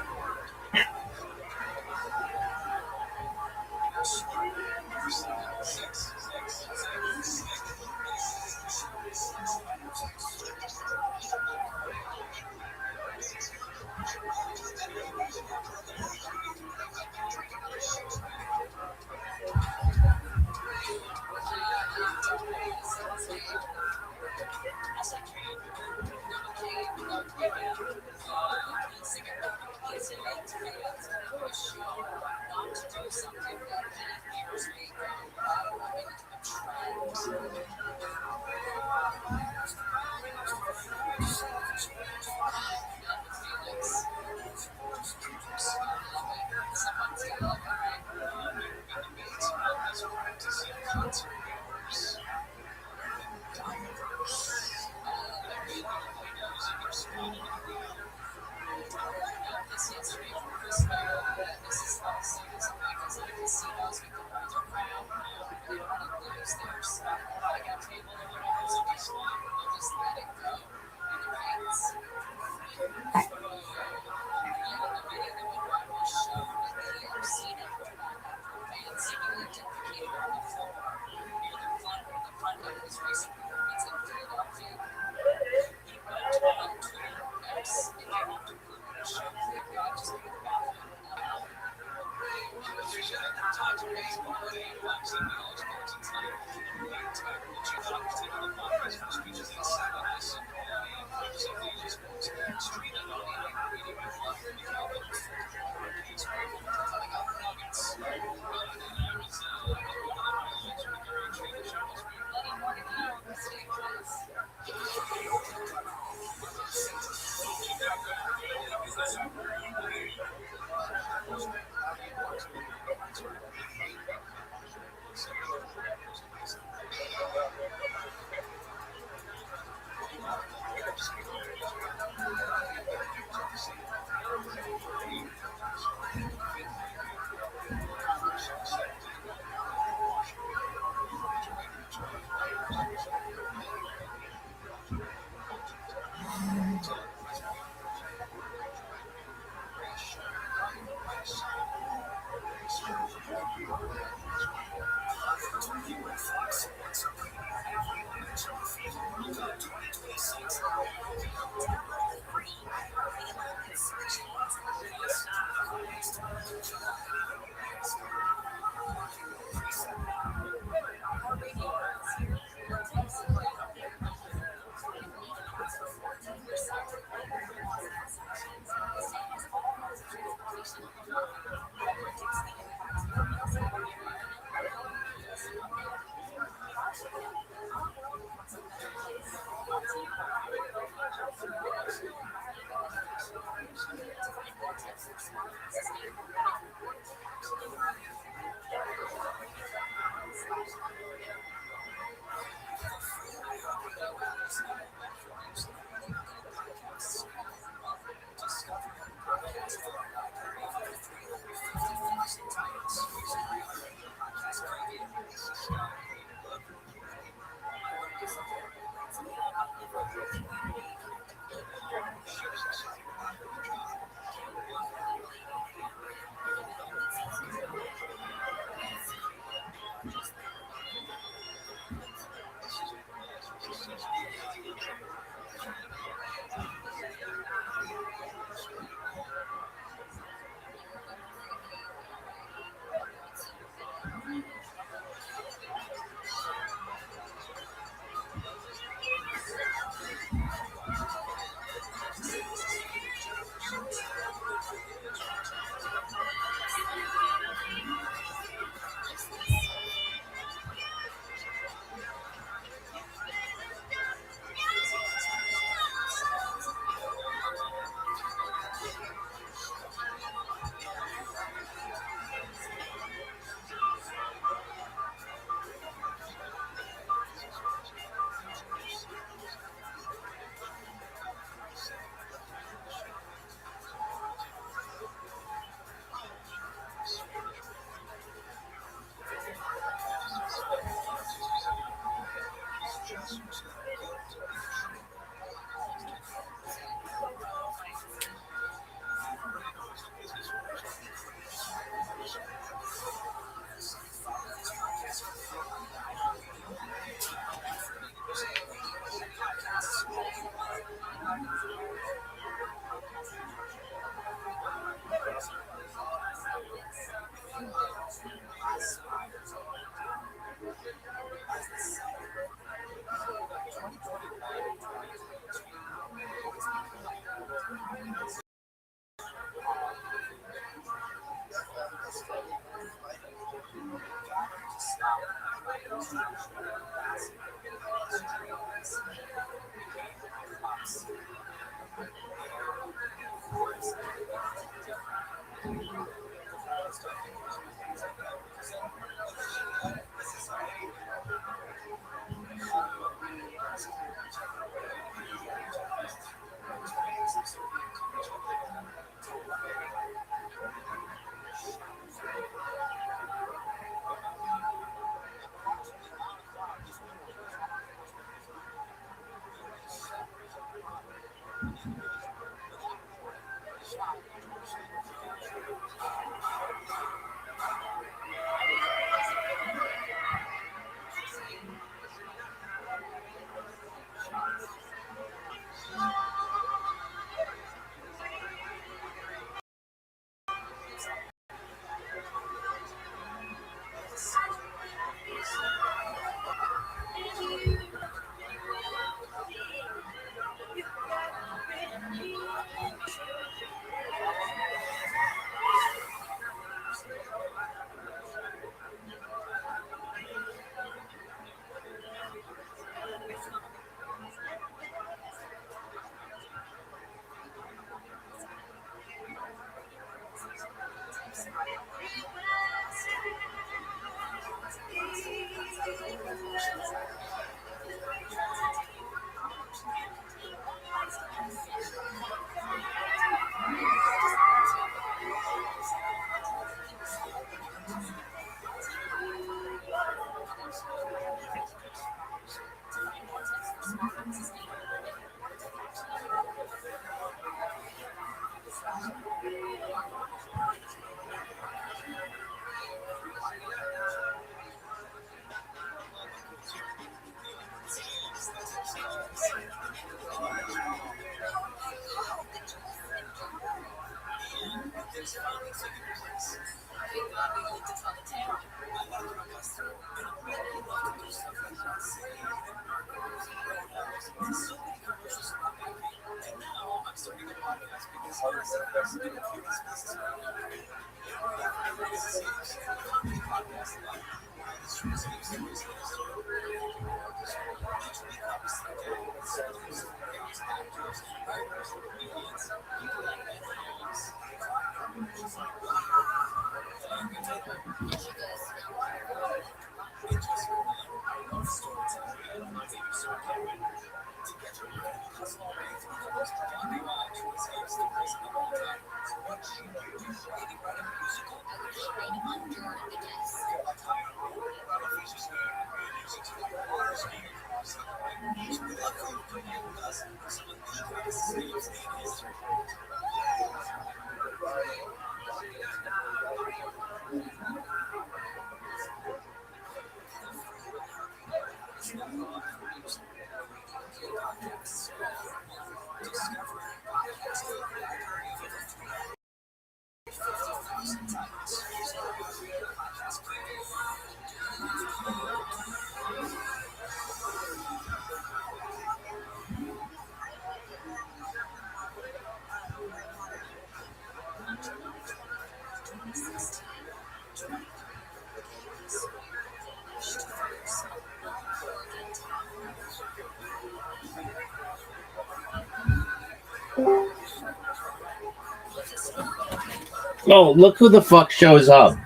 Oh, look who the fuck shows up.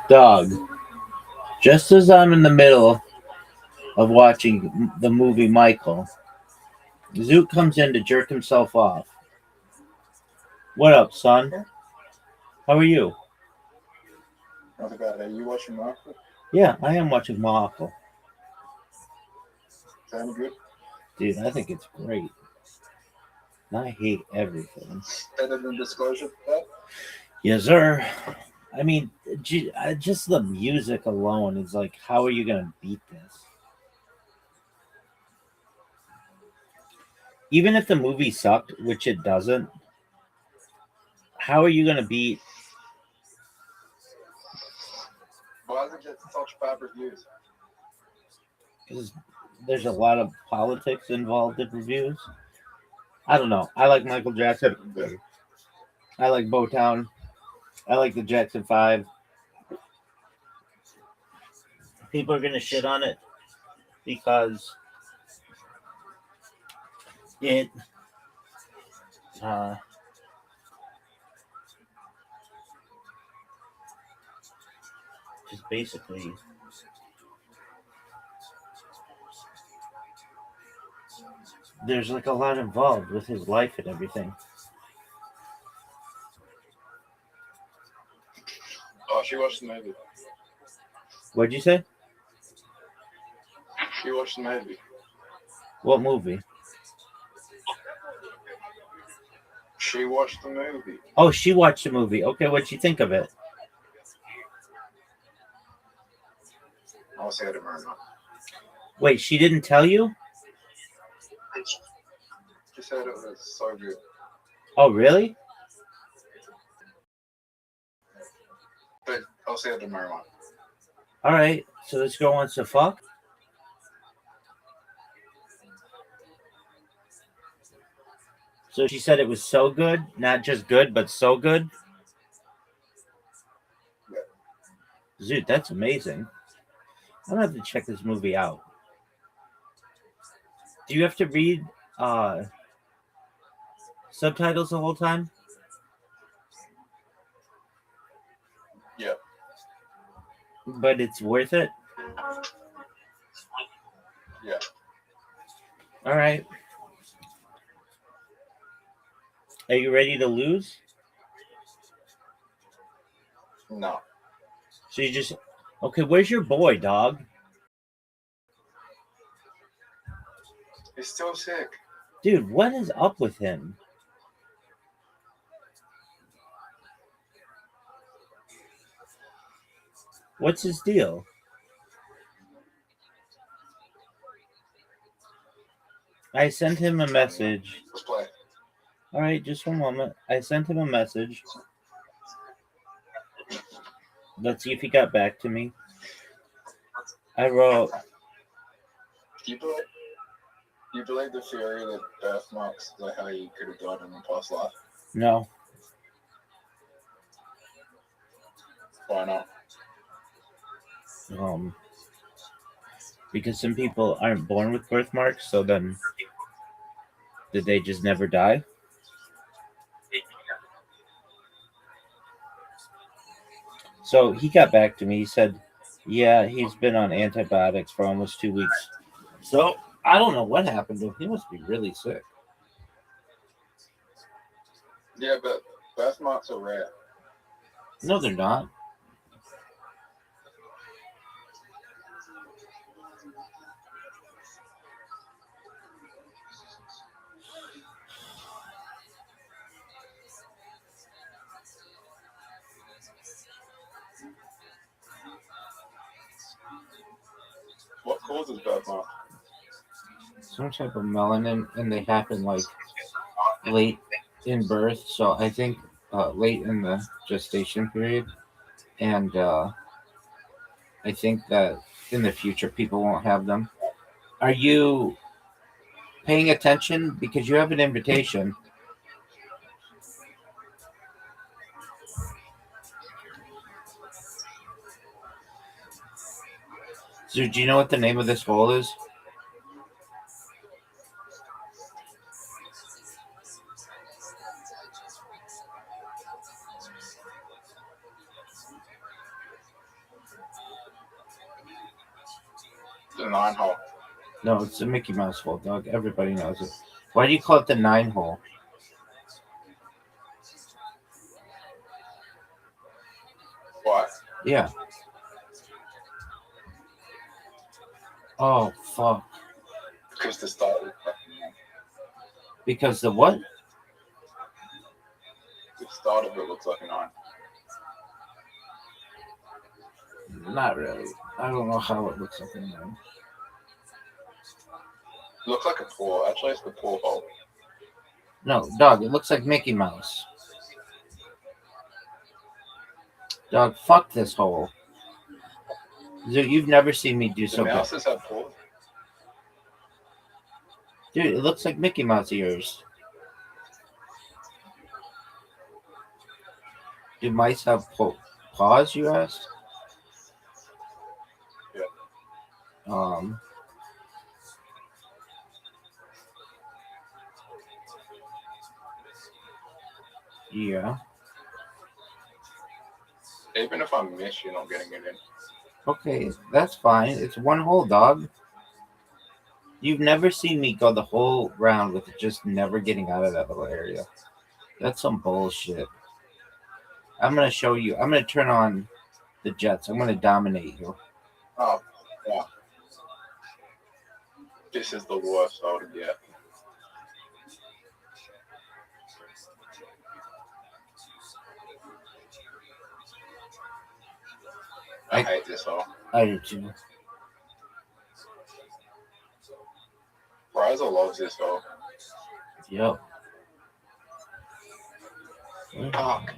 Dog. Just as I'm in the middle of watching the movie Michael, Zoot comes in to jerk himself off. What up, son? How are you? Not bad. Are you watching Marco? Yeah, I am watching Michael. Sound good? Dude, I think it's great. I hate everything. Better than Disclosure? Yeah. Yes, sir. I mean, just the music alone is like, how are you going to beat this? Even if the movie sucked, which it doesn't, how are you going to beat? Why does it get such bad reviews? Because there's a lot of politics involved in reviews. I don't know. I like Michael Jackson. I like Motown. I like the Jackson 5. People are going to shit on it because it just basically there's like a lot involved with his life and everything. Oh, she watched the movie. What'd you say? She watched the movie. What movie? She watched the movie. Oh, she watched the movie. Okay, what'd you think of it? I'll say it tomorrow night. Wait, she didn't tell you? She said it was so good. Oh, really? But I'll say it tomorrow night. All right. So this girl wants to fuck? So she said it was so good, not just good, but so good. Dude, that's amazing. I'm gonna have to check this movie out. Do you have to read subtitles the whole time? Yeah. But it's worth it? Yeah. All right. Are you ready to lose? No. So you just... Okay, where's your boy, dog? He's still sick. Dude, what is up with him? What's his deal? I sent him a message. Let's play. All right, just one moment. I sent him a message. Let's see if he got back to me. I wrote... Do you believe the theory that birthmarks are how you could have died in the past life? No. Why not? Because some people aren't born with birthmarks, so then did they just never die? So he got back to me. He said, yeah, he's been on antibiotics for almost 2 weeks. So I don't know what happened to him. He must be really sick. Yeah, but birthmarks are rare. No, they're not. What causes birthmarks? Some type of melanin, and they happen like late in birth. So I think late in the gestation period, and I think that in the future people won't have them. Are you paying attention? Because you have an invitation. So do you know what the name of this hole is? The 9 hole. No, it's the Mickey Mouse hole, dog. Everybody knows it. Why do you call it the 9 hole? What? Yeah. Oh, fuck. Because the start. Because the what? The start of it looks like a 9. Not really. I don't know how it looks like a 9. Looks like a pool. Actually, it's the pool hole. No, dog, it looks like Mickey Mouse. Dog, fuck this hole. Dude, you've never seen me do so The bad. mouses have pools. Dude, it looks like Mickey Mouse ears. Do mice have paws, you asked? Yeah. Yeah. Even if I miss, you're not getting it in. Okay, that's fine. It's one hole, dog. You've never seen me go the whole round with just never getting out of that little area. That's some bullshit. I'm going to show you. I'm going to turn on the jets. I'm going to dominate you. Oh, yeah. This is the worst I would get. I hate this hole. I do too. Riza loves this hole. Yep. Fuck.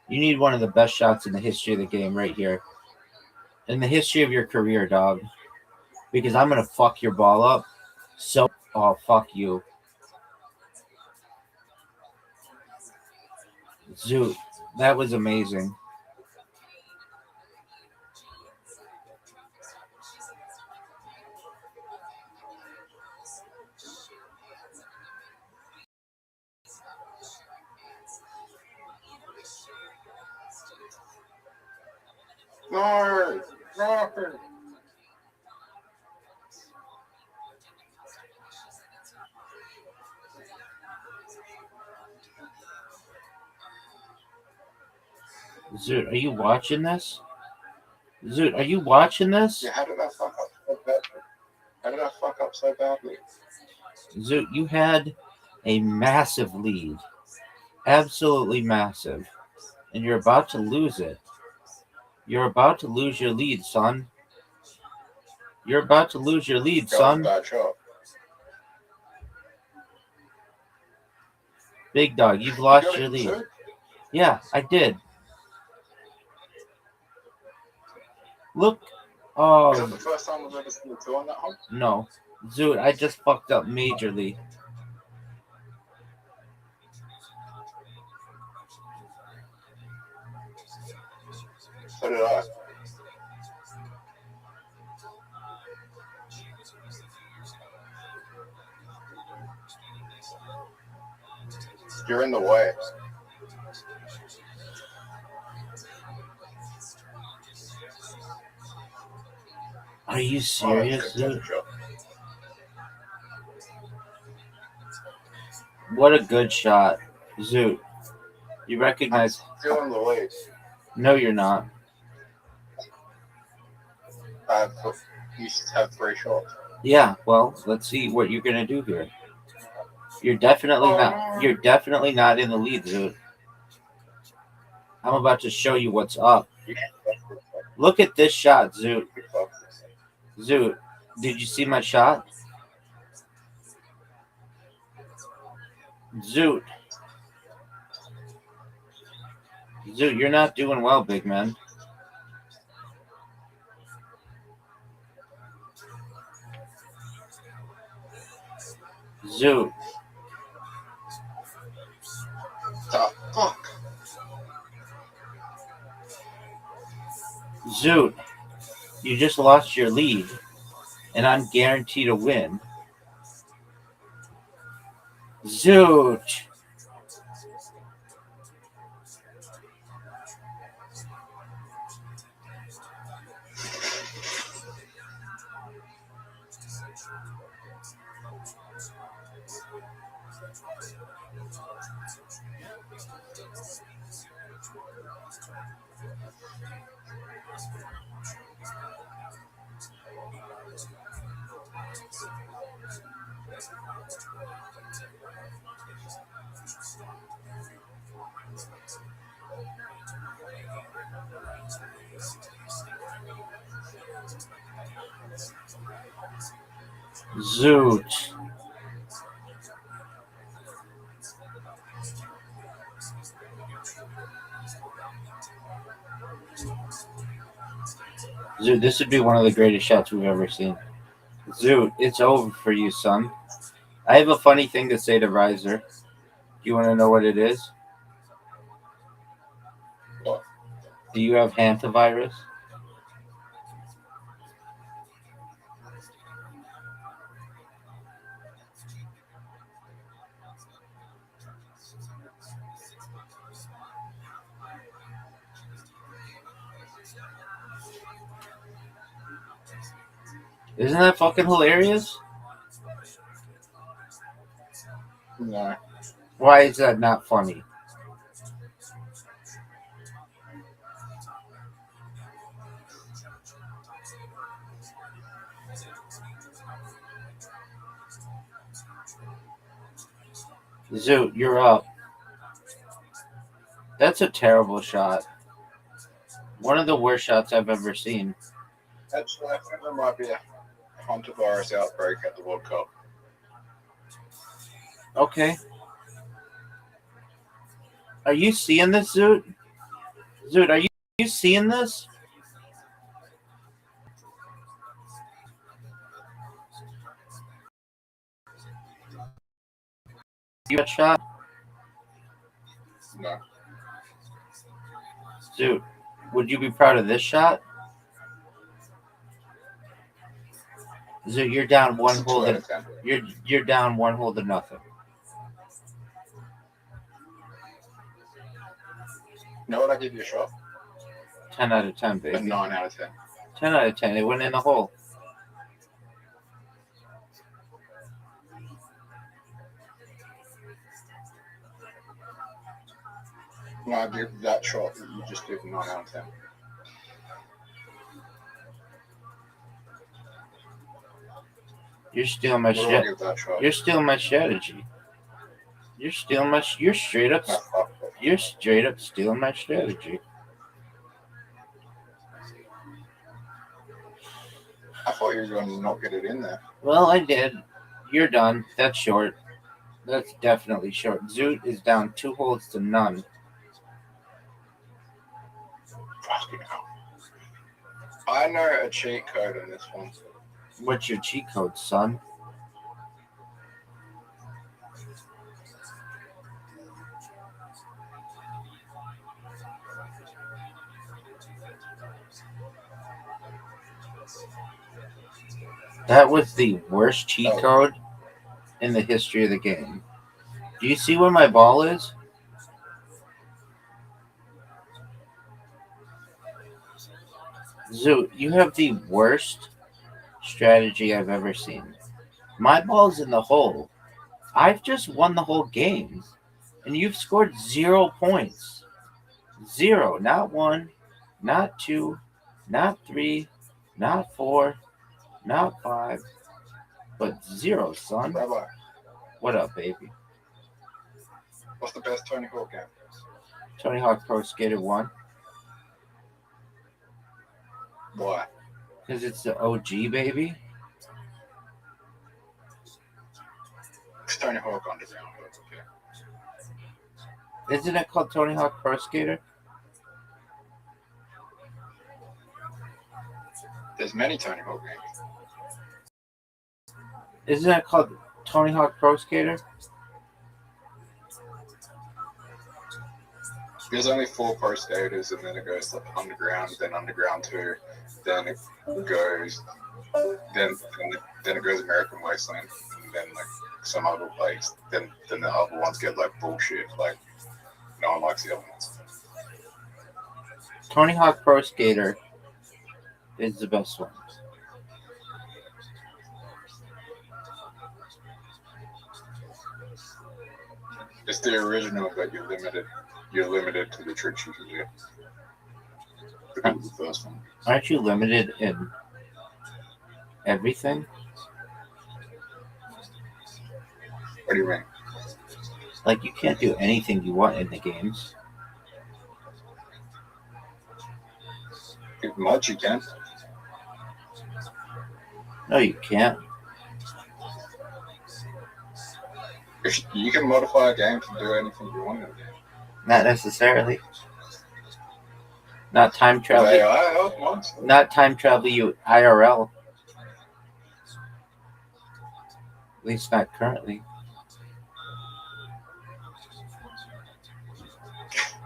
You need one of the best shots in the history of the game right here. In the history of your career, dog. Because I'm going to fuck your ball up. So, oh, fuck you. Zoot, that was amazing. No. Zoot, are you watching this? Zoot, are you watching this? Yeah, how did I fuck up so badly? How did I fuck up so badly? Zoot, you had a massive lead. Absolutely massive. And you're about to lose it. You're about to lose your lead, son. You're about to lose your lead, son. Bad shot. Big dog, you've lost your lead. Yeah, I did. Look. Oh. Is that the first time I've ever seen a two on that hole? No. Zoot, I just fucked up majorly. So did I. You're in the way. Are you serious, Zoot? What a good shot. Zoot. You recognize... I'm still in the lead. No, you're not. You have 3 shots. Yeah, well, let's see what you're gonna do here. You're definitely not. You're definitely not in the lead, Zoot. I'm about to show you what's up. Look at this shot, Zoot. Zoot, did you see my shot? Zoot. Zoot, you're not doing well, big man. Zoot. Zoot, you just lost your lead, and I'm guaranteed to win. Zoot. Zoot. Zoot, this would be one of the greatest shots we've ever seen. Zoot, it's over for you, son. I have a funny thing to say to Riser. Do you want to know what it is? What? Do you have hantavirus? Isn't that fucking hilarious? No. Why is that not funny? Zoot, you're up. That's a terrible shot. One of the worst shots I've ever seen. Actually, I think there might be a hantavirus outbreak at the World Cup. Okay. Are you seeing this, Zoot? Zoot, are you seeing this? You got shot? No. Dude, would you be proud of this shot? Dude, you're down one It's a hole 2 out to of 10. you're down 1 hole to nothing. You know what? I give you a shot. 10 out of 10, baby. A 9 out of 10. 10 out of 10. It went in the hole. No, I give that shot that you just did 9 out of 10. You're stealing my What do I shit. give that shot? You're stealing my strategy. You're stealing my. You're straight up. You're straight up stealing my strategy. I thought you were going to not get it in there. Well, I did. You're done. That's short. That's definitely short. Zoot is down 2 holes to none. Fucking hell. I know a cheat code on this one. What's your cheat code, son? That was the worst cheat code in the history of the game. Do you see where my ball is? Zoot, you have the worst strategy I've ever seen. My ball's in the hole. I've just won the whole game, and you've scored 0 points. 0. Not 1, not 2, not 3, not 4, not 5, but 0, son. Bye-bye. What up, baby? What's the best Tony Hawk game? Tony Hawk Pro Skater 1. Why? Because it's the OG, baby. It's Tony Hawk Underground. Okay. Isn't it called Tony Hawk Pro Skater? There's many Tony Hawk games. Isn't it called Tony Hawk Pro Skater? There's only 4 Pro Skaters, and then it goes like Underground, then Underground 2, then it goes, then it goes American Wasteland, and then like some other place. Then the other ones get like bullshit. Like no one likes the other ones. Tony Hawk Pro Skater is the best one. It's the original, but you're limited to the tricks you can do. Because of the first one. Aren't you limited in everything? What do you mean? Like, you can't do anything you want in the games. If much you can. No, you can't. If you can modify a game to do anything you want in a game. Not necessarily. Not time travel. Not time travel you IRL. At least not currently.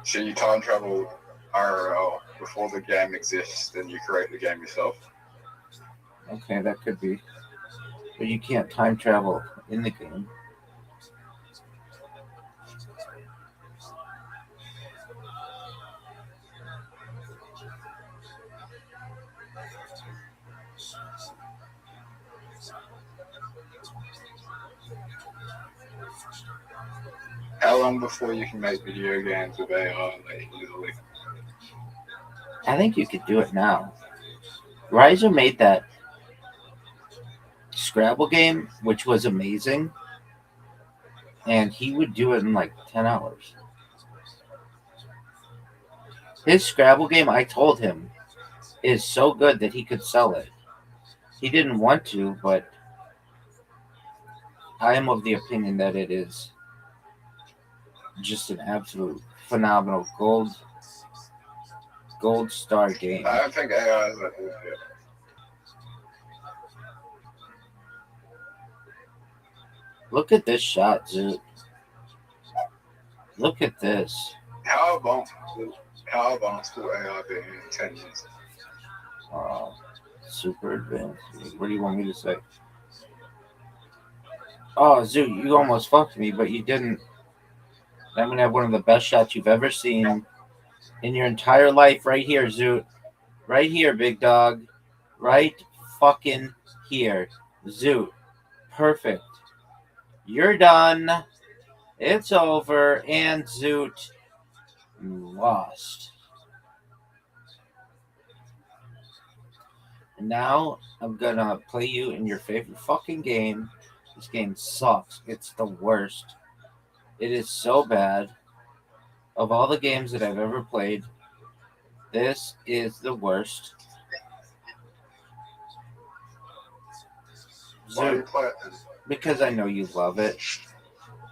So you time travel IRL before the game exists, then you create the game yourself? Okay, that could be. But you can't time travel in the game. How long before you can make video games with AI like, easily? I think you could do it now. Riser made that Scrabble game, which was amazing, and he would do it in like 10 hours. His Scrabble game, I told him, is so good that he could sell it. He didn't want to, but I am of the opinion that it is just an absolute phenomenal gold star game. I don't think AI is like this yet. Look at this shot, Zoot. Look at this. How How advanced will AI be in 10 years? Super advanced. What do you want me to say? Oh, Zoo, you almost fucked me, but you didn't. I'm gonna have one of the best shots you've ever seen in your entire life, right here, Zoo. Right here, big dog. Right fucking here, Zoo. Perfect. You're done. It's over, and Zoot lost. Now I'm gonna play you in your favorite fucking game. This game sucks. It's the worst. It is so bad. Of all the games that I've ever played, this is the worst. Why do you play it then? Because I know you love it,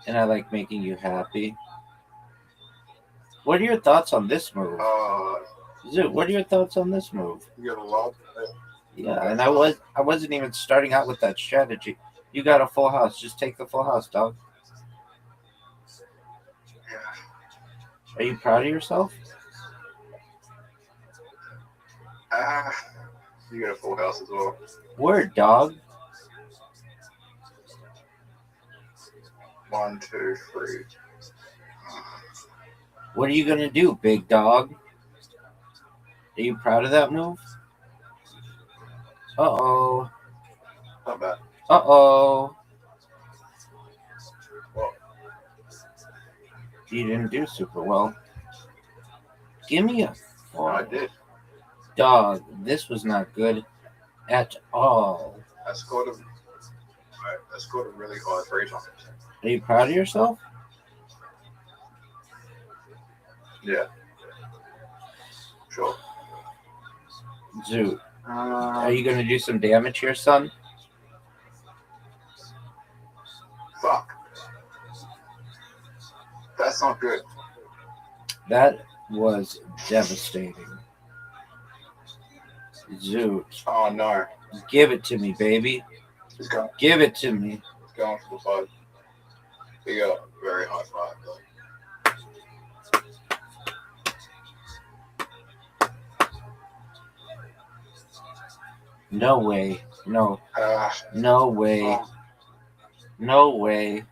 and I like making you happy. What are your thoughts on this move? Zoo, what are your thoughts on this move? You gotta love it. Yeah, and I wasn't even starting out with that strategy. You got a full house. Just take the full house, dog. Are you proud of yourself? You got a full house as well. Word, dog. 1, 2, 3. What are you gonna do, big dog? Are you proud of that move? Uh-oh. Not bad. Uh-oh. You didn't do super well. Give me a No, I did. dog. This was not good at all. I scored a really high 3 times. Are you proud of yourself? Yeah. Sure. Zoo. Are you gonna do some damage here, son? Fuck. That's not good. That was devastating. Zoo. Oh no. Give it to me, baby. He's going. Give it to me. He's going for the 5. He got a very high 5 though. No way. No. No way. No way.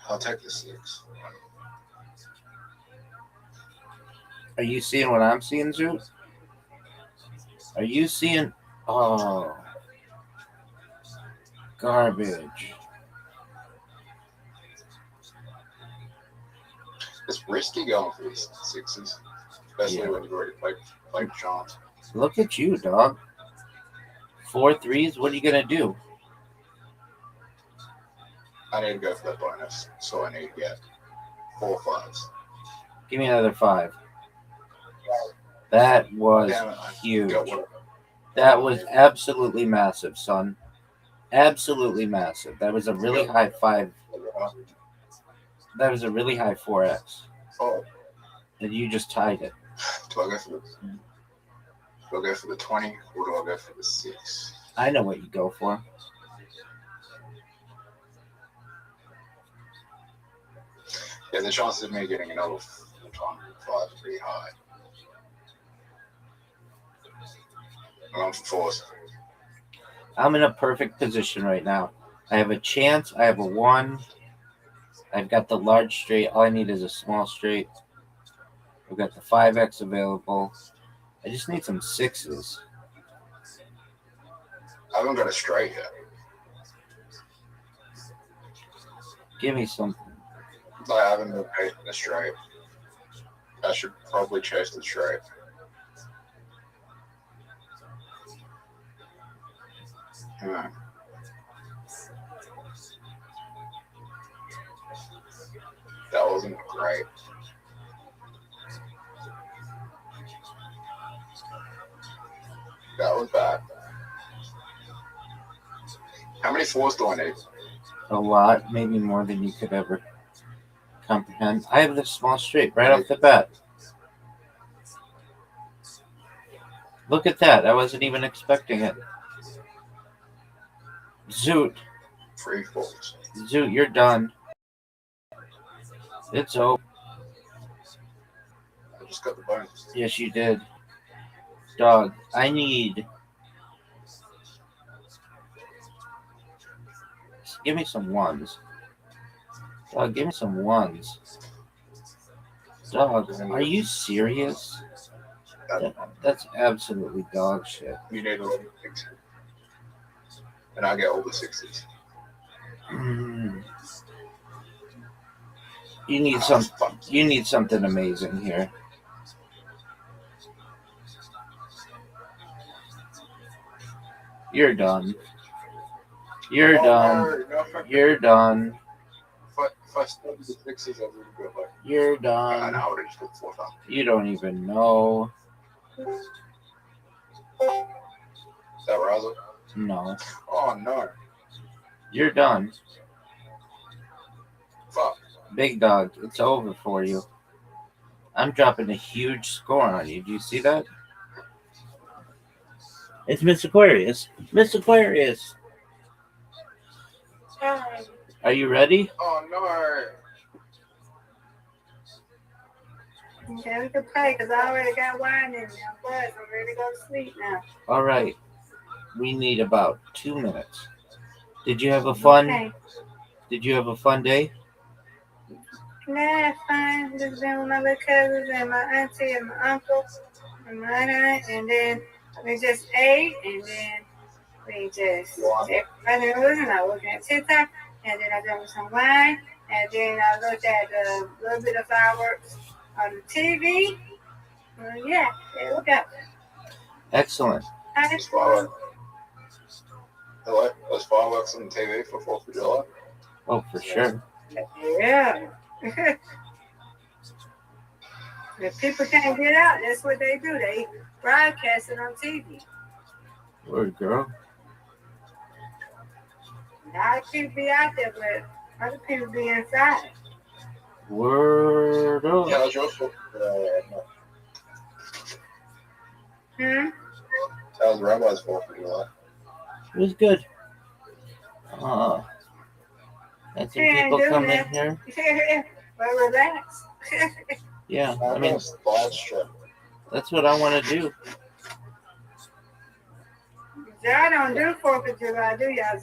I'll take the 6. Are you seeing what I'm seeing, Zoo? Are you seeing? Oh. Garbage. It's risky going for these 6s, especially when you've already played chance. Look at you, dog. 4 3s. What are you gonna do? I need to go for that bonus, so I need to get 4 5s. Give me another 5. That was huge. That was absolutely massive, son. Absolutely massive. That was a really high 5. That was a really high 4x. Oh. And you just tied it. Do I go for the 20 or do I go for the 6? I know what you go for. Yeah, the chances of me getting another 5 is pretty high. I'm going for 4s. I'm in a perfect position right now. I have a chance. I have a 1. I've got the large straight. All I need is a small straight. I've got the 5x available. I just need some 6s. I haven't got a straight yet. Give me something. I haven't been paid in a straight. I should probably chase the straight. That wasn't great. That was bad. How many 4s do I need? A lot, maybe more than you could ever comprehend. I have the small straight right off the bat. Look at that. I wasn't even expecting it. Zoot. 3 4s. Zoot, you're done. It's over. just got the bones. Yes, you did. Dog, I need. Give me some ones. Dog, give me some ones. Dog, are you serious? That's absolutely dog shit. You need 11 things. And I get all the 6s. You need some. You need something amazing here. You're done. You're done. You're done. If I started the 6s, I would go like. You're done. And I would have just got 4 times. You don't even know. Is that Razzle? No. Oh no. You're done. Fuck. Big dog, it's over for you. I'm dropping a huge score on you. Do you see that? It's Miss Aquarius. Miss Aquarius. Are you ready? Oh no. Yeah, we can play because I already got wine in me. I'm buzzed. I'm ready to go to sleep now. All right. We need about 2 minutes. Did you have a fun? Okay. Did you have a fun day? Yeah, it's fine. Just been with my little cousins and my auntie and my uncle and my aunt, and then we just ate, and then we just everybody was, and I was looking at TikTok, and then I drank some wine, and then I looked at a little bit of fireworks on the TV. Yeah, there we go. Excellent. There's fireworks. Hello? There's fireworks on the TV for 4th of July? Oh, for sure. Yeah. If people can't get out, that's what they do. They broadcast it on TV. Word, girl. A lot of people be out there, but other people be inside. Word up. Yeah, how's your 4th How's Rabbi's 4th of July? It was good. Had some people come in here. But relax. Yeah, I mean, that's what I want to do. Y'all don't do 4th of July, do y'all?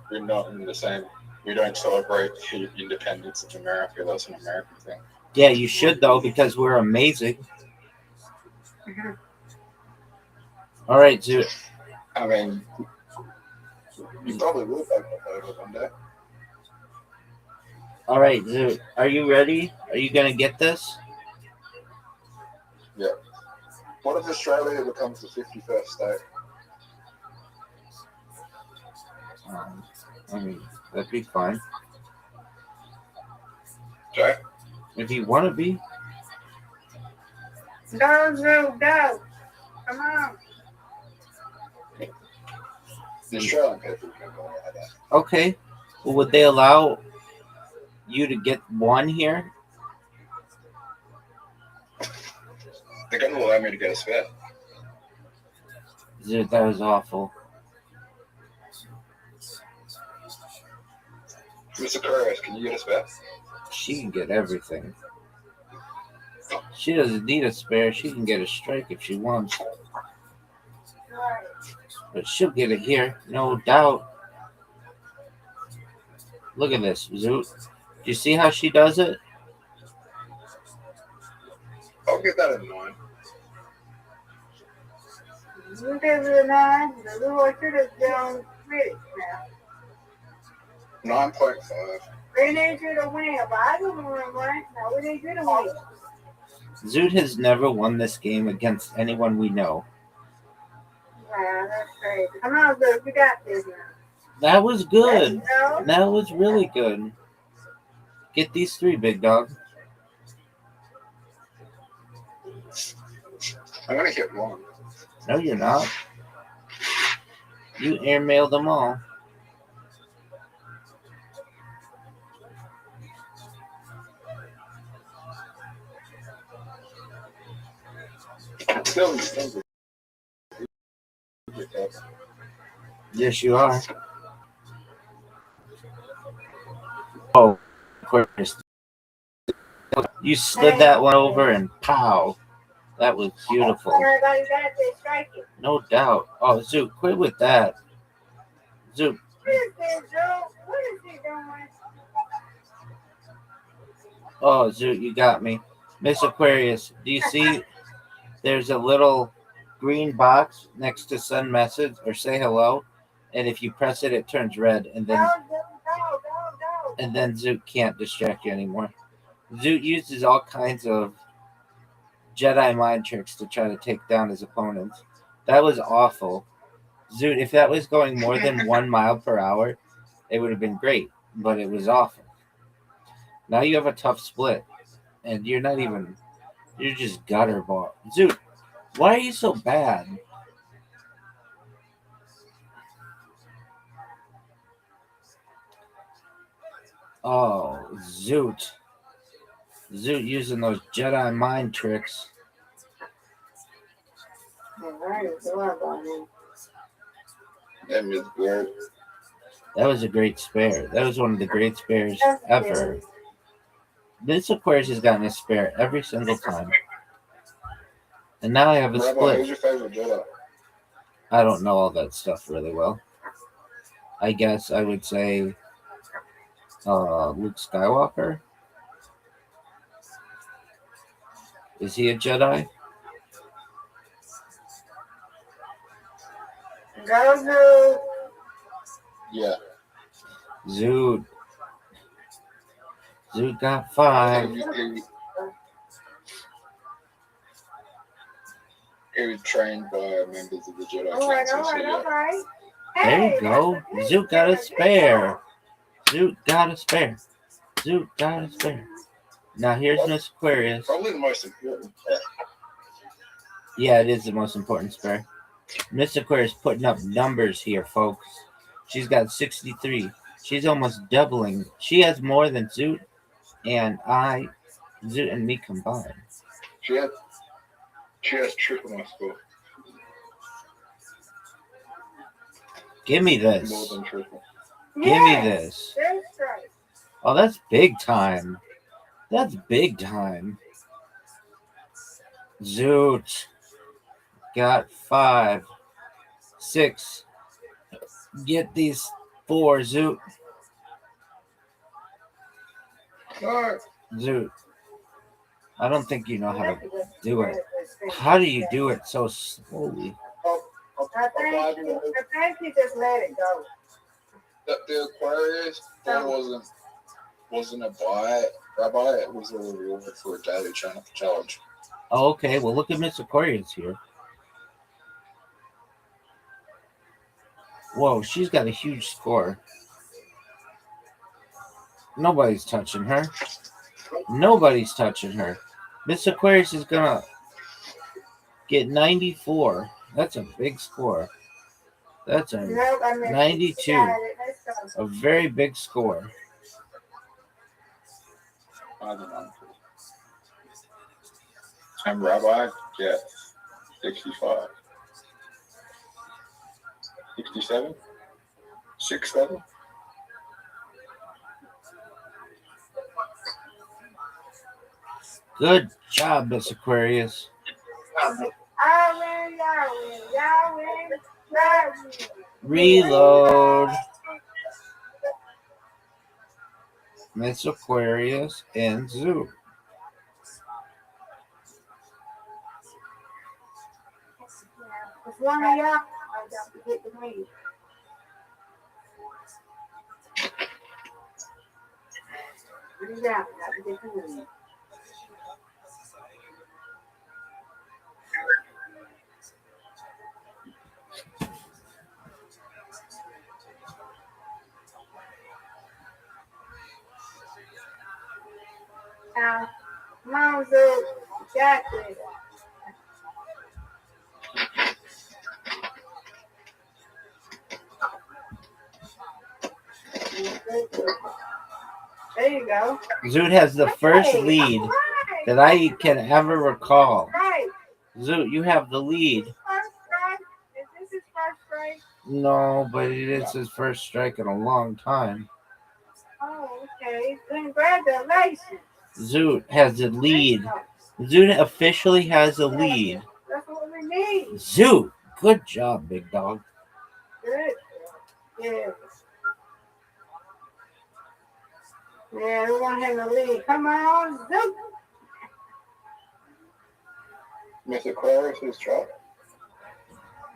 We're not in the same. We don't celebrate the independence of America. That's an American thing. Yeah, you should though, because we're amazing. All right, Zoot. I mean, you probably will take that over one day. All right, Zoot. Are you ready? Are you gonna get this? Yeah. What if Australia becomes the 51st state? I mean, that'd be fine. Okay. If you want to be. Go, Zoot, go. Come on. The Australian people can go like that. Okay. Well, would they allow you to get one here? They're going to allow me to get a spare. Dude, that was awful. Mr. Torres, can you get a spare? She can get everything. She doesn't need a spare. She can get a strike if she wants. But she'll get it here, no doubt. Look at this, Zoot. Do you see how she does it? I'll get that in 9. You give it a 9. The little should have done 6 now. 9.5. We need you to win, but I didn't win one. Now we need you to win. Zoot has never won this game against anyone we know. Wow, that's crazy. Come on, Zoot. You got this now. That was good. Let's go. That was really good. Get these 3, big dog. I'm going to hit 1. No, you're not. You airmailed them all. Yes, you are. Oh, of course. You slid that one over and pow. That was beautiful. Everybody got to strike it. No doubt. Oh, Zoot, quit with that. Zoot. What is this, Joe? What is he doing? Oh, Zoot, you got me. Miss Aquarius, do you see there's a little green box next to send message or say hello? And if you press it, it turns red, and then Zoot can't distract you anymore. Zoot uses all kinds of Jedi mind tricks to try to take down his opponents. That was awful. Zoot, if that was going more than 1 mile per hour, it would have been great, but it was awful. Now you have a tough split, and you're just gutter ball. Zoot, why are you so bad? Oh, Zoot. Zoot using those Jedi mind tricks. That was a great spare. That was one of the great spares ever. This Aquarius has gotten a spare every single time. And now I have a split. Who's your favorite Jedi? I don't know all that stuff really well. I guess I would say Luke Skywalker. Is he a Jedi? Go, Zoot. Yeah. Zoot. Zoot got 5. He was trained by members of the Jedi All right, Council. all right. There you go. Zoot got a spare. Zoot got a spare. Zoot got a spare. Now here's Miss Aquarius. Probably the most important. Yeah, it is the most important spare. Miss Aquarius putting up numbers here, folks. She's got 63. She's almost doubling. She has more than Zoot and Zoot and me combined. She has triple my score. Give me this. More than triple. Give me this. Oh, that's big time. That's big time. Zoot got 5, 6. Get these 4, Zoot. Zoot. I don't think you know how to do it. How do you do it so slowly? I think he just let it go. The Aquarius, that wasn't a buy. Rabbi, it was a reward for a daily challenge. Oh, okay. Well, look at Miss Aquarius here. Whoa, she's got a huge score. Nobody's touching her. Nobody's touching her. Miss Aquarius is gonna get 94. That's a big score. That's a 92. A very big score. And Rabbi, yeah, 65. 67? 67? Good job, Miss Aquarius. Reload. Miss Aquarius and Zoot. As long as y'all, I got to get the lead. Yeah, got to get the lead. Now, come on, Zoot. You got this. There you go. Zoot has the first lead that I can ever recall. Zoot, you have the lead. Is this his first strike? No, but it is his first strike in a long time. Oh, okay. Congratulations. Zoot has the lead. Zoot officially has a lead. That's what we need. Zoot, good job, big dog. Good. Yeah. Yeah, we want him to lead. Come on, Zoot. Miss Aquarius' truck.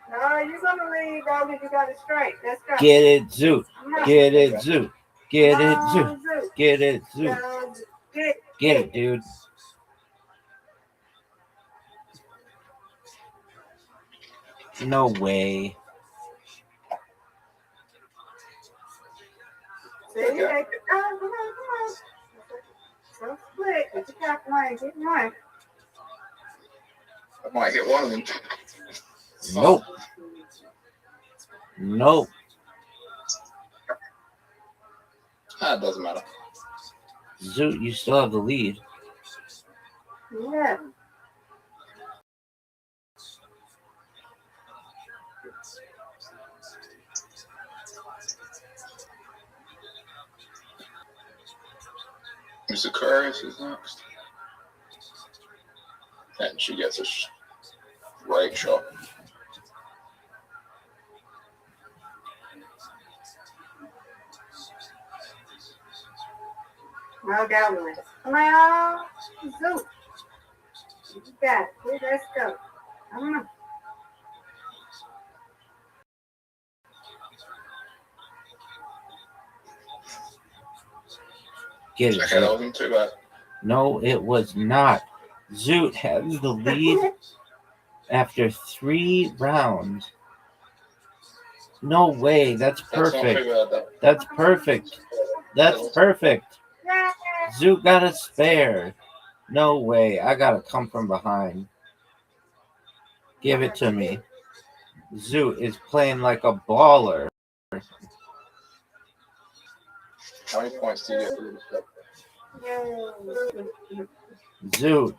No, you're going to lead, dog, if you got it straight. Let's go. Get it, Zoot. Get it, Zoot. Get it, Zoot. Get it, Zoot. Get it, dude. No way. See, come on. So split. Get your top line. Get one. I might get one of them. Nope. Nope. It doesn't matter. Zoot, you still have the lead. Yeah. Miss Aquarius is next. And she gets a right shot. Well done. Come on, Zoot. You got it. Let's go. Come on. Get it, Okay, that wasn't too bad. No, it was not. Zoot has the lead after 3 rounds. No way. That's perfect. That's perfect. That's perfect. Zoot got a spare. No way. I got to come from behind. Give it to me. Zoot is playing like a baller. How many points do you get for this stuff? Zoot.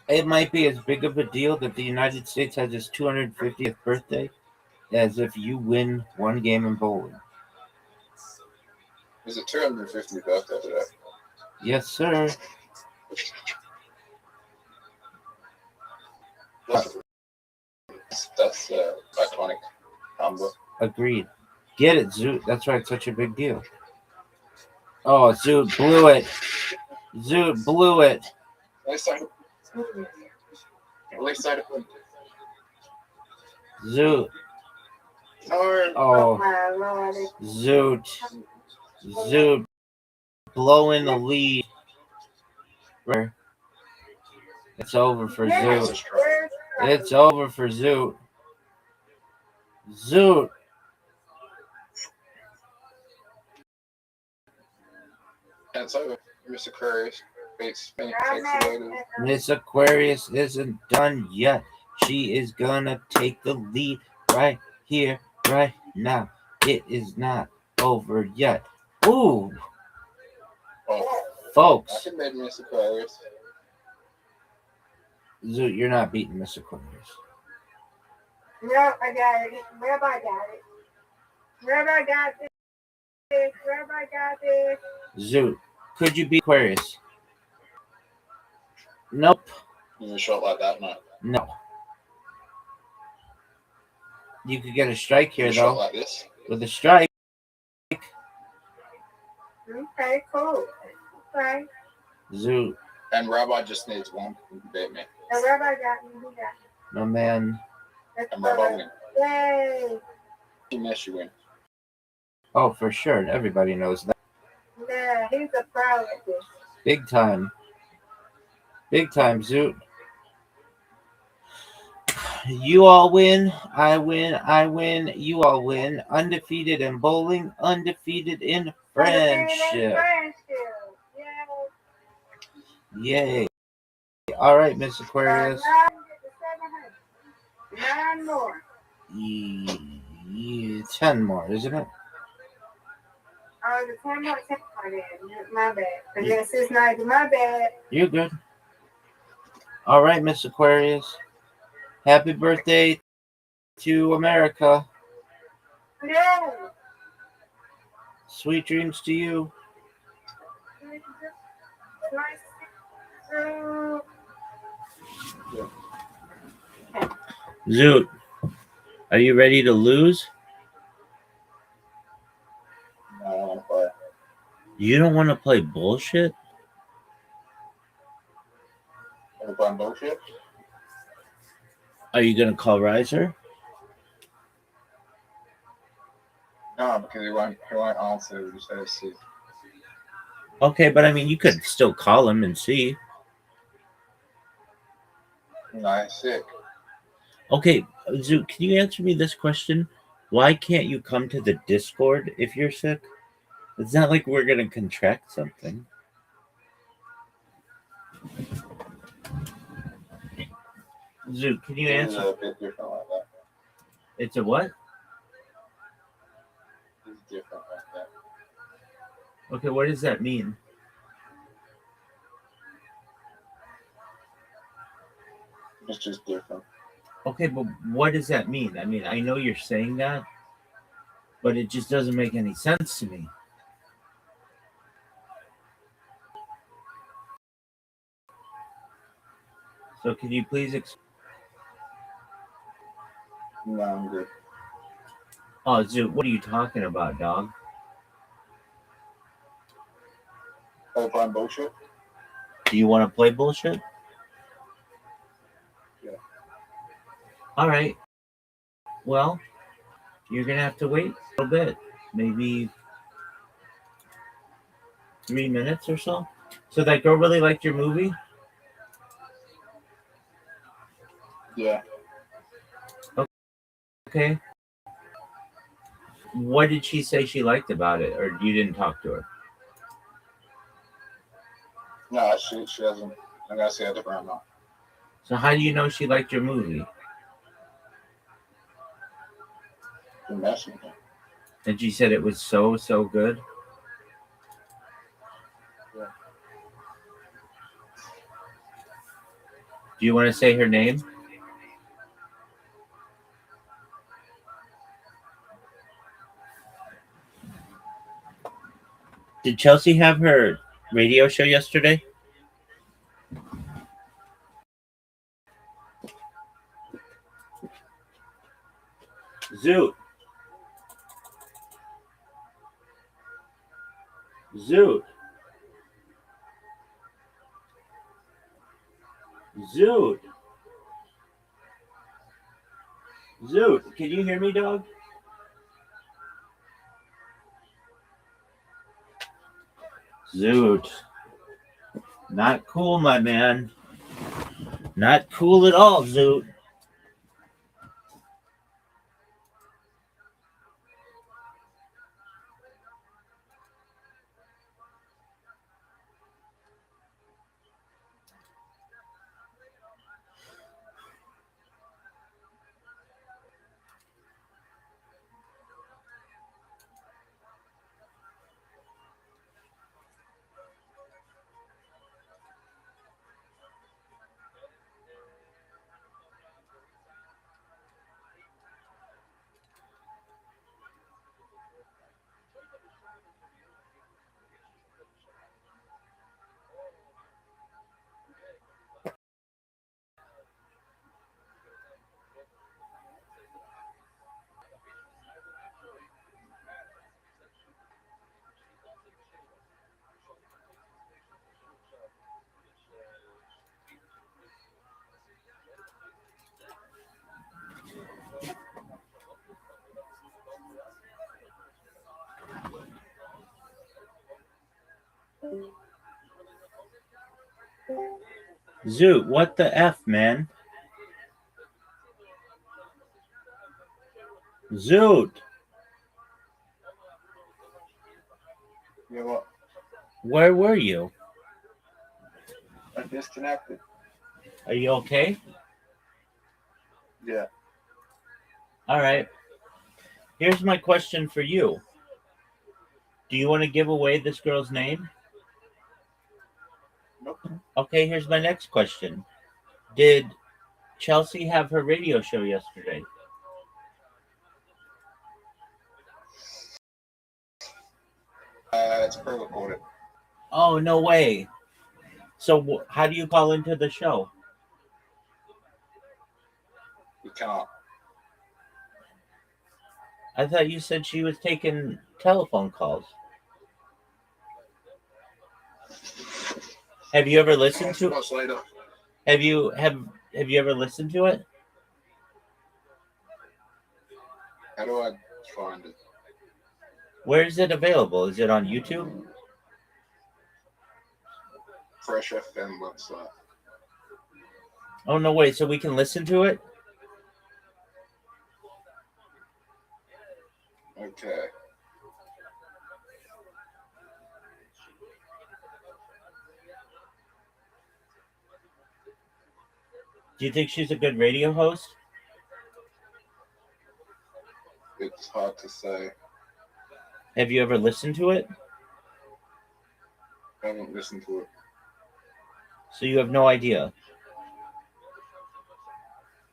It might be as big of a deal that the United States has its 250th birthday as if you win one game in bowling. Is it 250th birthday today? Yes, sir. That's iconic number. Agreed. Get it, Zoot. That's why it's such a big deal. Oh, Zoot blew it. Zoot blew it. At least I don't. Zoot. Oh, Zoot. Zoot blowing the lead. It's over for Zoot. It's over for Zoot. Zoot. It's over. Miss Aquarius beats me. Miss Aquarius isn't done yet. She is gonna take the lead right here, right now. It is not over yet. Ooh. Folks. I can make Miss Aquarius. Zoot, you're not beating Miss Aquarius. No, I got it. Rabbi got it. Rabbi got this. Rabbi got this. Zoot, could you beat Aquarius? Nope. You a shot like that, no. No. You could get a strike here, though. Shot like this. With a strike. Okay, cool. Okay. Zoot. And Rabbi just needs one to beat me. The Rabbi got me. He got me. No, man. And Rabbi win. Yay. You miss, you win. Oh, for sure. Everybody knows that. Yeah, he's a pro at this. Big time. Big time, Zoot. You all win. I win. I win. You all win. Undefeated in bowling. Undefeated in friendship. Yay. All right, Miss Aquarius. 9 more. 10 more, isn't it? Oh, the 10 more. 10 more then. My bad. I guess it's not my bad. You're good. All right, Miss Aquarius. Happy birthday to America. Yeah. Sweet dreams to you. Zoot, are you ready to lose? No, I don't want to play. You don't want to play bullshit? Are we playing bullshit? Are you going to call Riser? No, because he won't answer. We just have to see. Okay, but I mean, you could still call him and see. No, he's sick. Okay, Zoot, can you answer me this question? Why can't you come to the Discord if you're sick? It's not like we're going to contract something. Zoot, can you answer? It's a bit different like that. It's a what? It's different like that. Okay, what does that mean? It's just different. Okay, but what does that mean? I mean, I know you're saying that, but it just doesn't make any sense to me. So can you please No, I'm good. Oh, Zoot, what are you talking about, dog? Are we playing bullshit? Do you want to play bullshit? Yeah. All right. Well, you're going to have to wait a little bit. Maybe 3 minutes or so. So that girl really liked your movie? Yeah. Okay. What did she say she liked about it? Or you didn't talk to her? No, she doesn't. I'm going to say a different amount. So how do you know she liked your movie? You're messing with her. And she said it was so good? Yeah. Do you want to say her name? Did Chelsea have her radio show yesterday? Zoot. Zoot. Zoot. Zoot. Can you hear me, dog? Zoot. Not cool, my man. Not cool at all, Zoot. Zoot, what the F, man? Zoot. Yeah, what? Where were you? I disconnected. Are you okay? Yeah. All right. Here's my question for you. Do you want to give away this girl's name? Nope. Okay, here's my next question. Did Chelsea have her radio show yesterday? It's pre-recorded. Oh, no way. So how do you call into the show? You can't. I thought you said she was taking telephone calls. Have you ever listened to Much later. Have you ever listened to it? How do I find it? Where is it available? Is it on YouTube? Fresh FM website. Oh, no way. So we can listen to it? Okay. Do you think she's a good radio host? It's hard to say. Have you ever listened to it? I haven't listened to it. So you have no idea?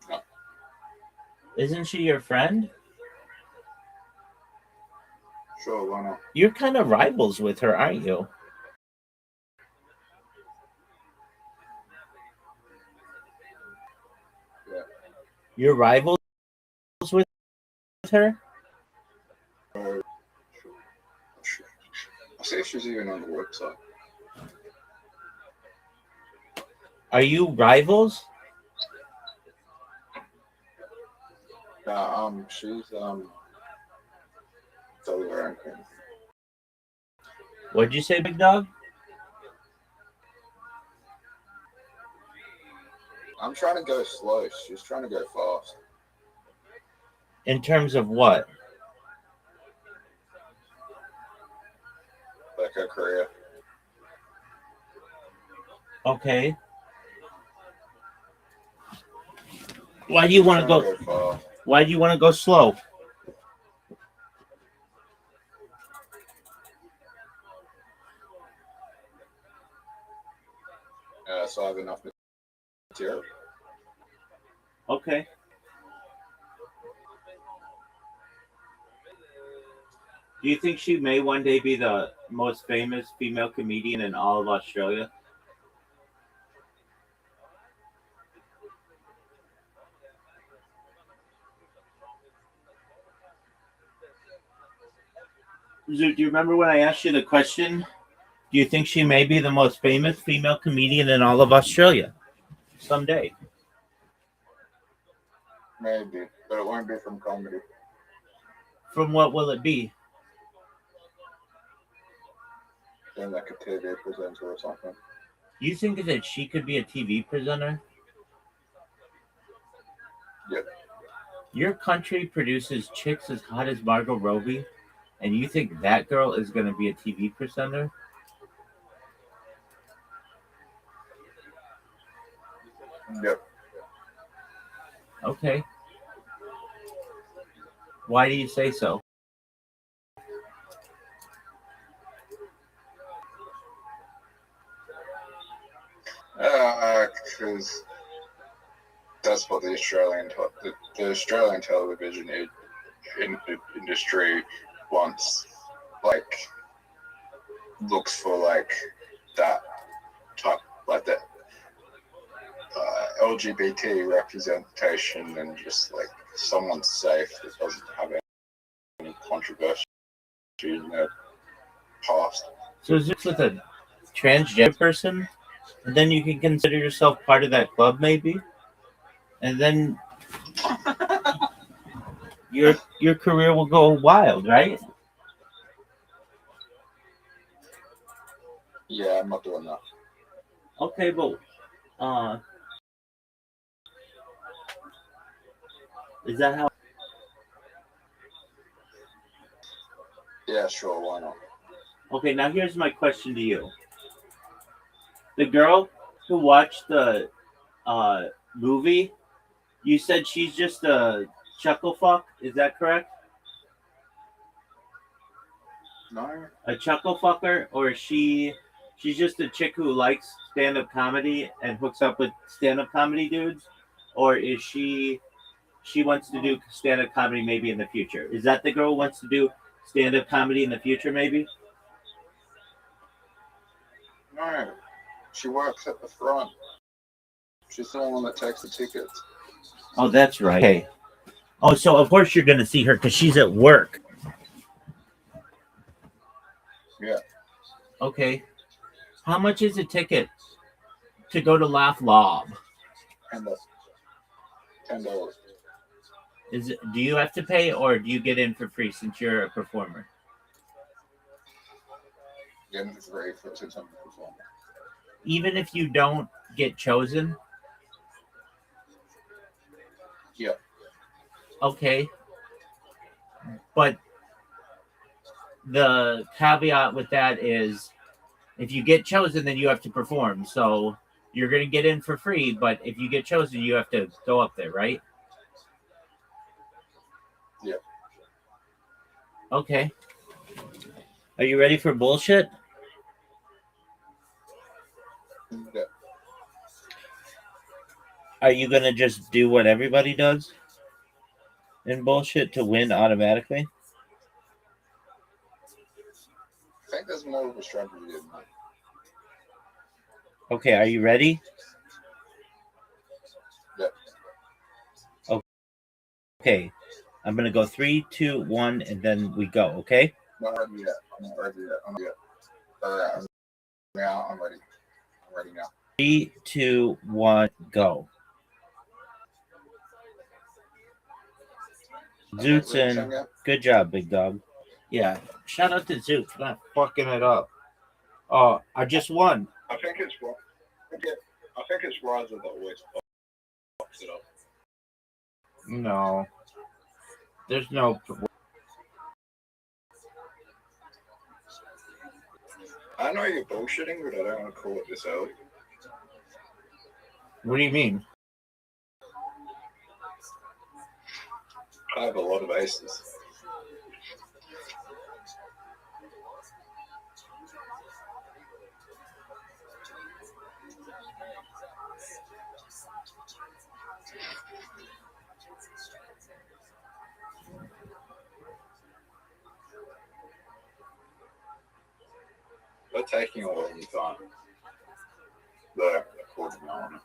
No. Isn't she your friend? Sure, why not? You're kind of rivals with her, aren't you? Yeah. You're rivals with her? I'll see if she's even on the website. Are you rivals? She's Delaware. What'd you say, big dog? I'm trying to go slow. She's trying to go fast. In terms of what? Like her career. Okay. Why do you want to go? Why do you want to go slow? So I have enough material. Okay. Do you think she may one day be the most famous female comedian in all of Australia? Do you remember when I asked you the question? Do you think she may be the most famous female comedian in all of Australia someday? Maybe, but it won't be from comedy. From what will it be? Then like a TV presenter or something. You think that she could be a TV presenter? Yep. Your country produces chicks as hot as Margot Robbie, and you think that girl is going to be a TV presenter? Yep. Okay. Why do you say so? Because that's what the Australian television industry wants. Like, looks for like that type, like that LGBT representation, and just like someone safe that doesn't have any controversy in their past. So is this with a transgender person? And then you can consider yourself part of that club, maybe? And then your career will go wild, right? Yeah, I'm not doing that. Okay, but is that how? Yeah, sure, why not? Okay, now here's my question to you. The girl who watched the movie, you said she's just a chuckle fuck. Is that correct? No. A chuckle fucker, or she's just a chick who likes stand-up comedy and hooks up with stand-up comedy dudes, or is she wants to do stand-up comedy maybe in the future? Is that the girl who wants to do stand-up comedy in the future maybe? No, she works at the front. She's the one that takes the tickets. Oh, that's right. Okay. Oh, so of course you're going to see her because she's at work. Yeah. Okay. How much is a ticket to go to Laugh Lob? $10. Is it? Do you have to pay or do you get in for free since you're a performer? Get in for free since I'm a performer. Even if you don't get chosen? Yeah. Okay. But the caveat with that is if you get chosen, then you have to perform. So you're going to get in for free, but if you get chosen, you have to go up there, right? Yeah. Okay. Are you ready for bullshit? Yeah. Are you going to just do what everybody does in bullshit to win automatically? I think there's more of a strategy than that. Okay, are you ready? Yeah. Okay. I'm going to go 3, 2, 1, and then we go, okay? Not ready yet. I'm not ready yet. I'm not yet. All right. I'm ready. I'm ready now. 3, 2, 1, go. Zoot's in. Good job, big dog. Yeah. Shout out to Zoot for not fucking it up. Oh, I just won. I think it's Roger that always fucks it up. No. There's no. I know you're bullshitting, but I don't want to call it this out. What do you mean? I have a lot of aces. They're taking a long time. They're recording on it.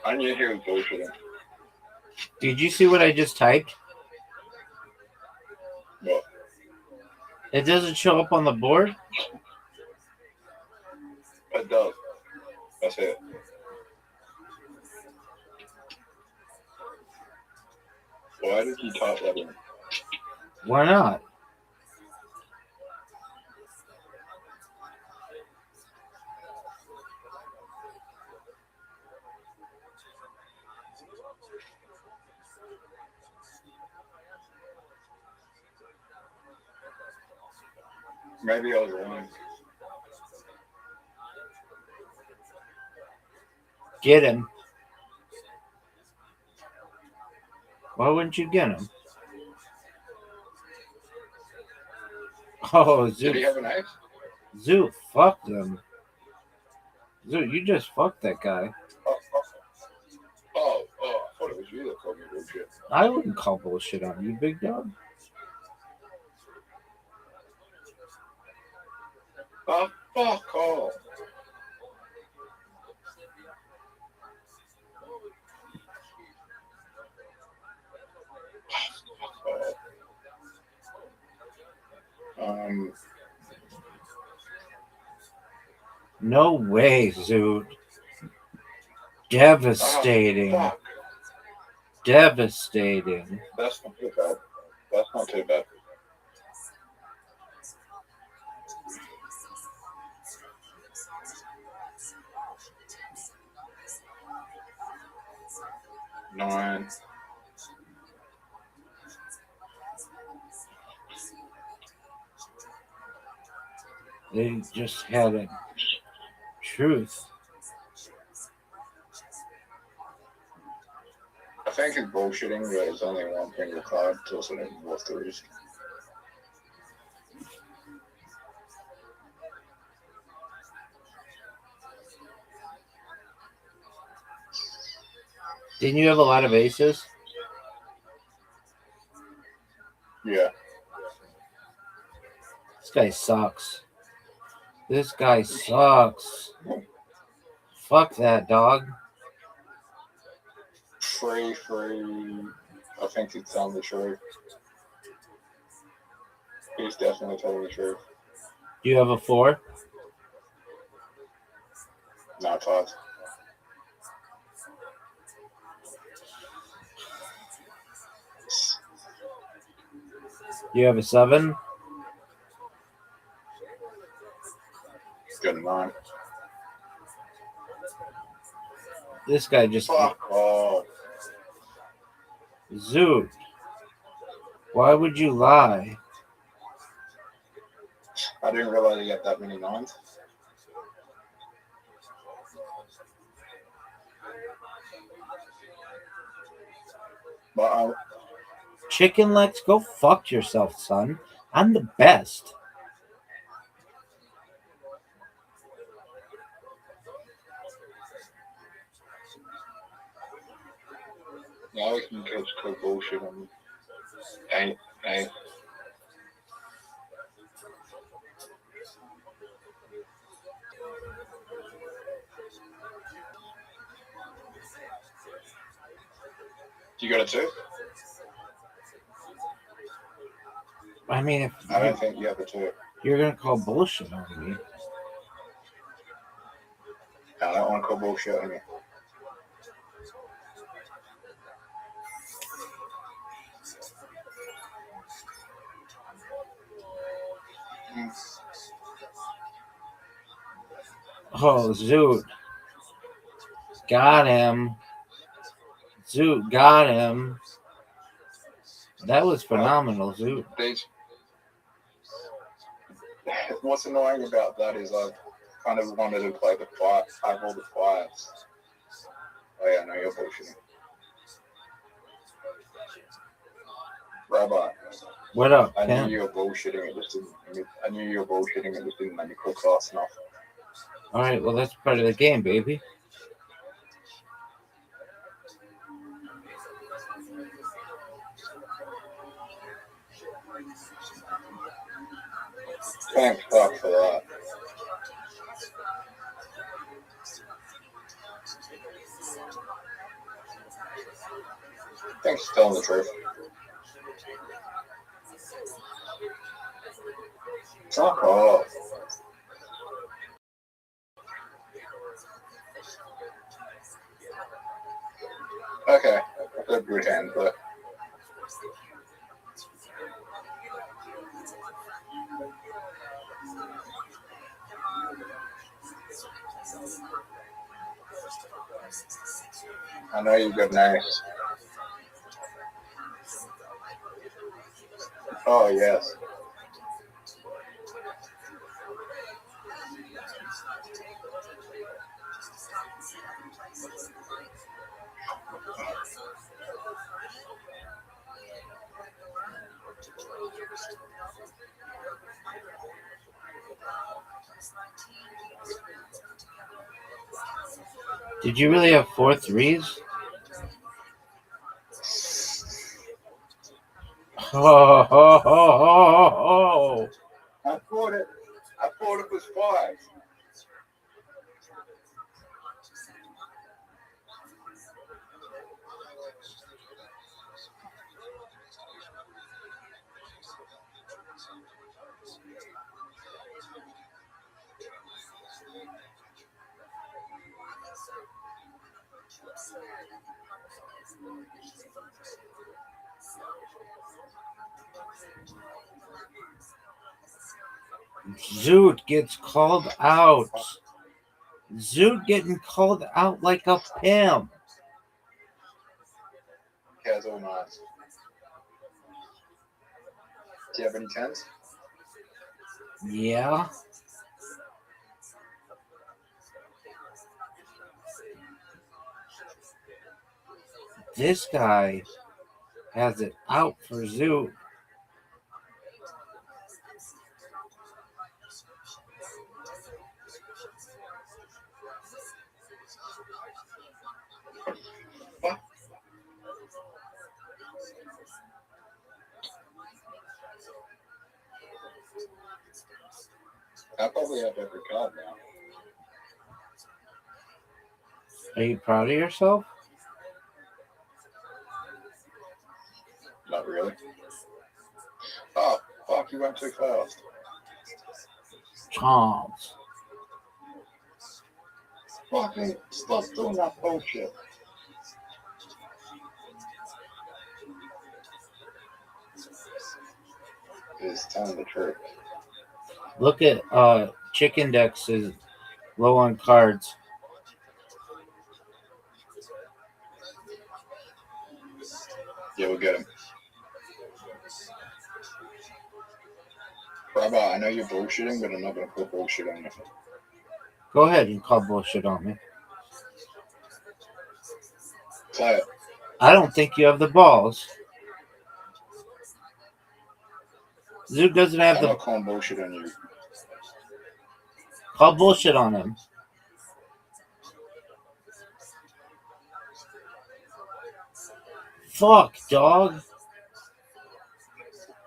I knew he was bullshitting. Did you see what I just typed? What? It doesn't show up on the board? It does. That's it. Why did you type that in? Why not? Maybe I was wrong. Get him. Why wouldn't you get him? Oh, Zoot. Did he have an ace? Zoot, fuck them. Zoot, you just fucked that guy. Oh, I thought it was you that called me bullshit. I wouldn't call bullshit on you, big dog. Oh, fuck off. No way, Zoot. Devastating. Oh, Devastating. That's not too bad. That's not too bad. Nine. They just had it. Truth. I think it's bullshitting, but it's only one finger card, so it's not worth the risk. Didn't you have a lot of aces? Yeah. This guy sucks. This guy sucks. Fuck that dog. 3-3. I think he's telling the truth. He's definitely telling the truth. Do you have a 4? No, Todd. Do you have a 7? Good enough. This guy just... Fuck off. Zoot. Why would you lie? I didn't realize he had that many 9s. But Chicken legs, go fuck yourself, son. I'm the best. now we can just go bullshit on 8. You got a 2? I mean, if I don't think you have a 2. you're gonna call bullshit on me. I don't want to call bullshit on you. Oh, Zoot. Got him. Zoot got him. That was phenomenal, Zoot. What's annoying about that is I kind of wanted to play the 5. I have all the 5s. Oh yeah, no, you're bullshitting. Rabbi. What up, I Ken? knew you were bullshitting. It just didn't. I knew you were bullshitting. It just didn't make me cook fast enough. All right, well, that's part of the game, baby. Thank fuck for that. Thanks for telling the truth. Fuck off. Okay, a good hand, but I know you've got an ace. Oh yes. Did you really have 4 3s? Oh, ho, ho, ho, ho. I thought it was 5. Zoot gets called out. Zoot getting called out like a pimp. He has all 9s. Do you have any 10s? Yeah. This guy has it out for Zoot. I probably have every card now. Are you proud of yourself? Not really. Oh, fuck, you went too fast. Chomps. Fucking stop doing that bullshit. It's telling the truth. Look at Chick Index is low on cards. Yeah, we'll get him. Bravo, I know you're bullshitting, but I'm not going to put bullshit on you. Go ahead and call bullshit on me. Play it. I don't think you have the balls. Zook doesn't have I'm the. not calling bullshit on you. Call bullshit on him. Fuck, dog.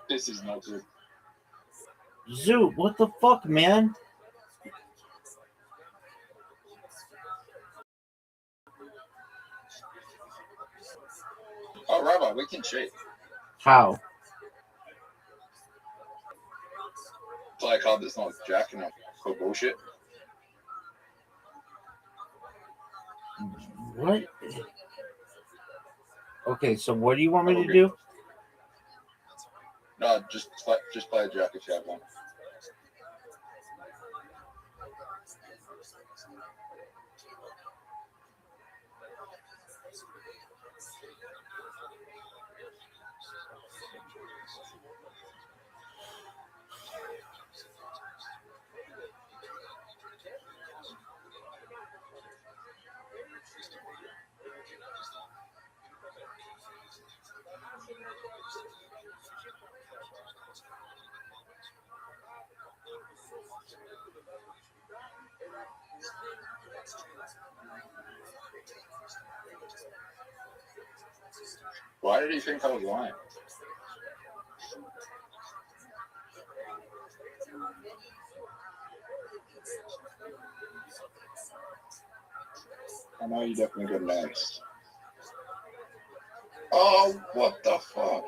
This is not good. Zook, what the fuck, man? Oh, Rabbi, we can cheat. How? Play a card that's not Jack and not call bullshit. What? Okay, so what do you want me to do? No, just play a Jack if you have one. Why did he think I was lying? I know you definitely got next. Oh, what the fuck?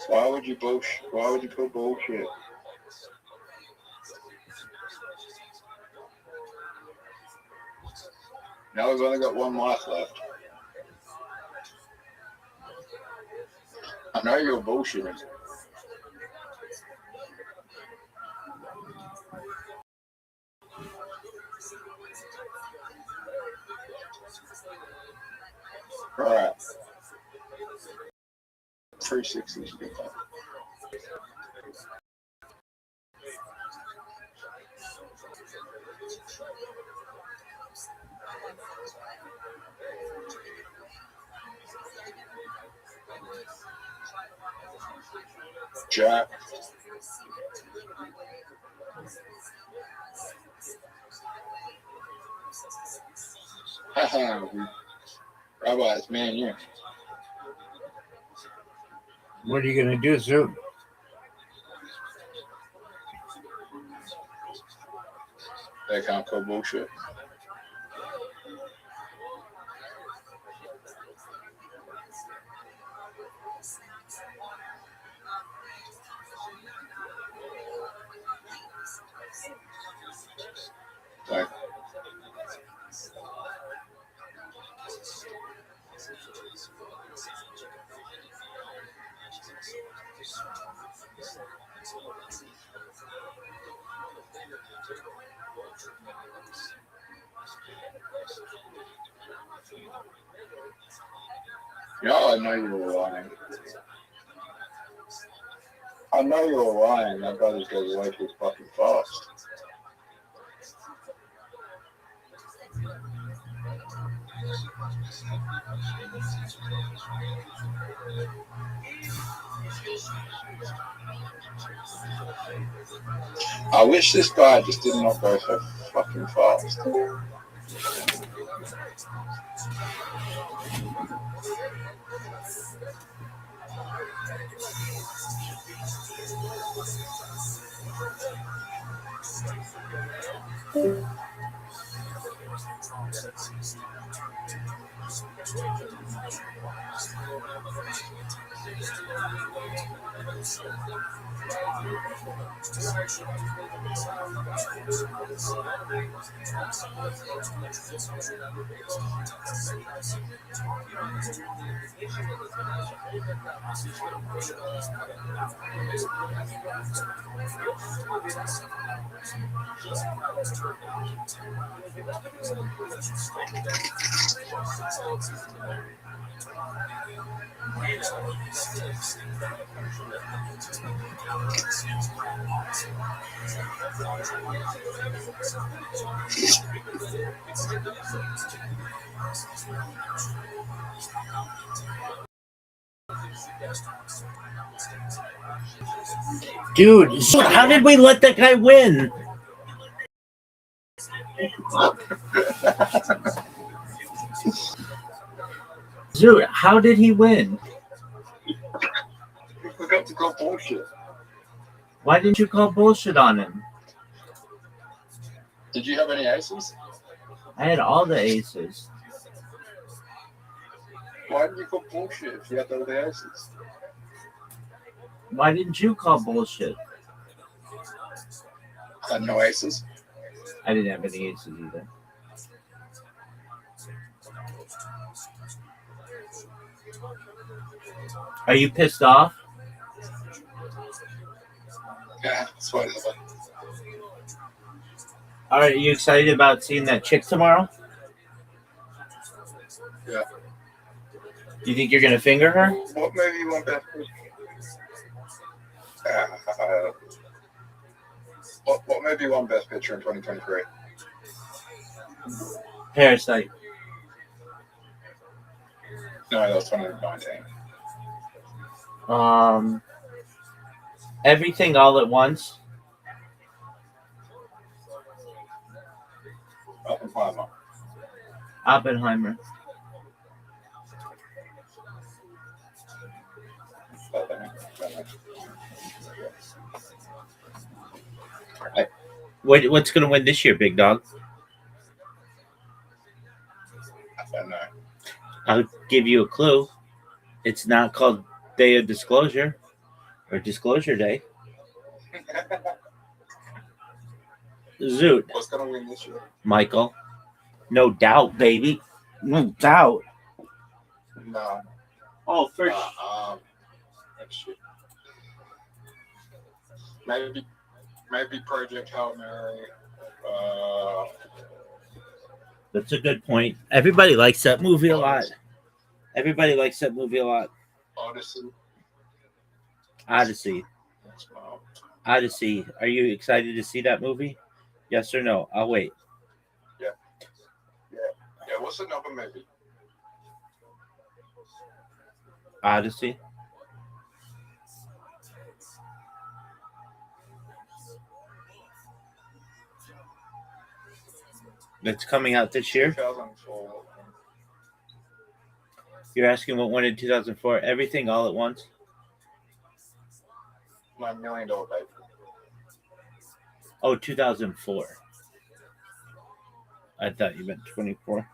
Why would you bullshit? Why would you put bullshit? Now we've only got one life left. I know you're bullshitting. Alright. 360 is good. Jack. Haha, Rabbi, it's me and you. What are you gonna do, Zook? They can't call bullshit. Like, I know you were lying. I know you were lying. That brother goes away too fucking fast. I wish this guy just did not go so fucking fast. Dude, how did we let that guy win? Dude, how did he win? You forgot to call bullshit. Why didn't you call bullshit on him? Did you have any aces? I had all the aces. Why didn't you call bullshit if you had all the aces? Why didn't you call bullshit? I had no aces. I didn't have any aces either. Are you pissed off? Yeah, that's why. Are you excited about seeing that chick tomorrow? Yeah. Do you think you're gonna finger her? What movie you want best? What movie won Best Picture in 2023? Parasite. No, that was 2019. Everything All at Once. Oppenheimer. What's going to win this year, big dog? I don't know. I'll give you a clue. It's not called Day of Disclosure or Disclosure Day. Zoot. What's going to win this year? Michael. No doubt, baby. No doubt. No. Oh, for sure. Maybe Project Hail Mary. That's a good point. Everybody likes that movie a lot. Everybody likes that movie a lot. Odyssey. Odyssey. Are you excited to see that movie? Yes or no? I'll wait. Yeah. What's another movie? Odyssey. That's coming out this year. 2004. You're asking what won in 2004? Everything All at Once? $9 Million Baby. Oh, 2004. I thought you meant 24.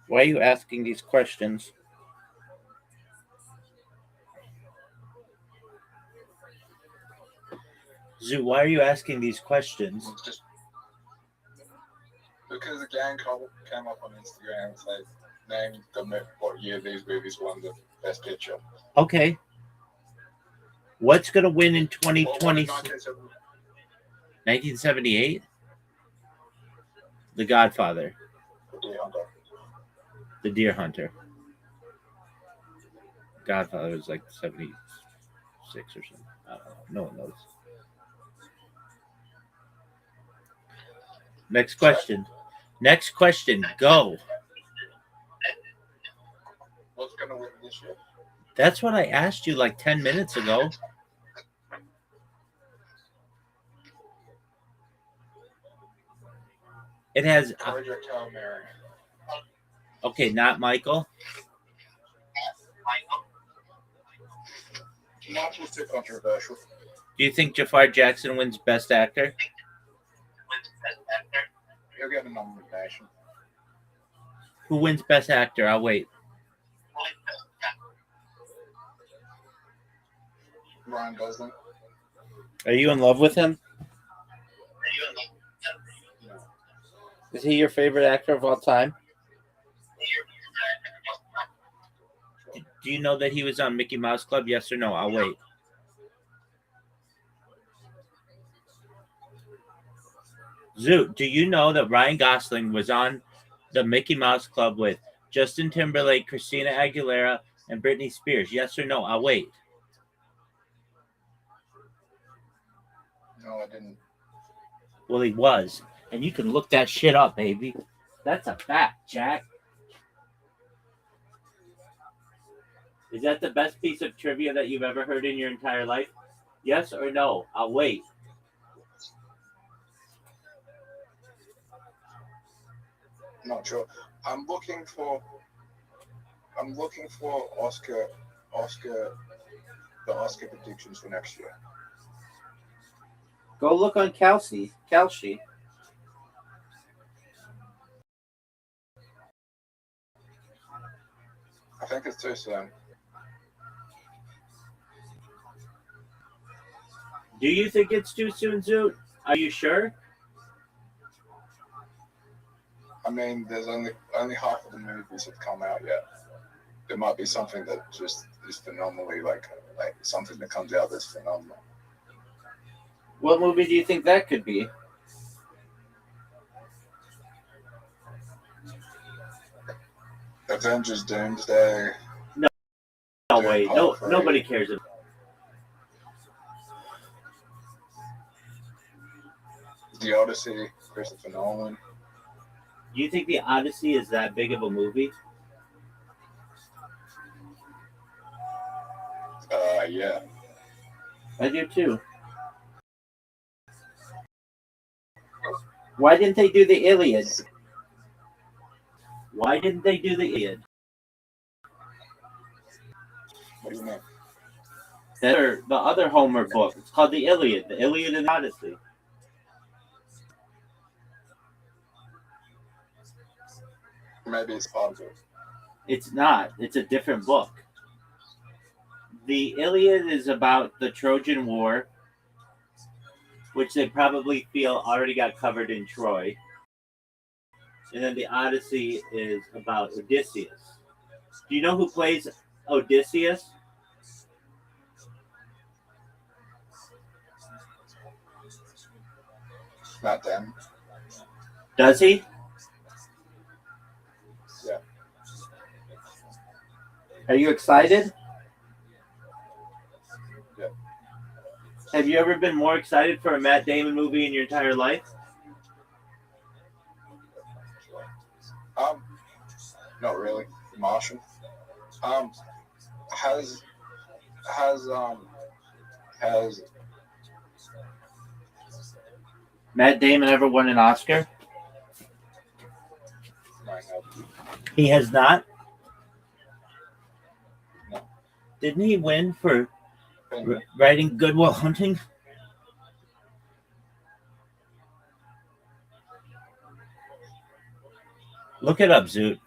Why are you asking these questions? Zoo, why are you asking these questions? Just because a gang came up on Instagram and said, name what year these movies won the Best Picture. Okay. What's going to win in 2020? 1978? The Godfather. The Deer Hunter. Godfather was like 76 or something. I don't know. No one knows. Next question. Next question. Go. What's gonna win this year? That's what I asked you like 10 minutes ago. It has. Georgia Calmary. Okay, not Michael. Not too controversial. Do you think Jafar Jackson wins Best Actor? He'll get a nomination. Who wins Best Actor? I'll wait. Ryan Gosling. Are you in love with him? No. Is he your favorite actor of all time? Do you know that he was on Mickey Mouse Club? Yes or no? I'll wait. Zoot, do you know that Ryan Gosling was on the Mickey Mouse Club with Justin Timberlake, Christina Aguilera, and Britney Spears? Yes or no? I'll wait. No, I didn't. Well, he was. And you can look that shit up, baby. That's a fact, Jack. Is that the best piece of trivia that you've ever heard in your entire life? Yes or no? I'll wait. Not sure. I'm looking for the Oscar predictions for next year. Go look on Kalshi. I think it's too soon. Do you think it's too soon, Zoot? Are you sure? I mean, there's only half of the movies have come out yet. There might be something that just is phenomenally like something that comes out that's phenomenal. What movie do you think that could be? Avengers Doomsday. No way. No, nobody cares about. The Odyssey, Christopher Nolan. Do you think The Odyssey is that big of a movie? Yeah. I do too. Why didn't they do the Iliad? Why didn't they do the Iliad? What do you mean? The other Homer book. It's called the Iliad. The Iliad and Odyssey. Maybe it's part of it. It's not. It's a different book. The Iliad is about the Trojan War, which they probably feel already got covered in Troy. And then the Odyssey is about Odysseus. Do you know who plays Odysseus? Not them. Does he? Yeah. Are you excited? Yeah. Have you ever been more excited for a Matt Damon movie in your entire life? Not really. Martian. Has Matt Damon ever won an Oscar? He has not? No. Didn't he win for writing Good Will Hunting? Look it up, Zoot.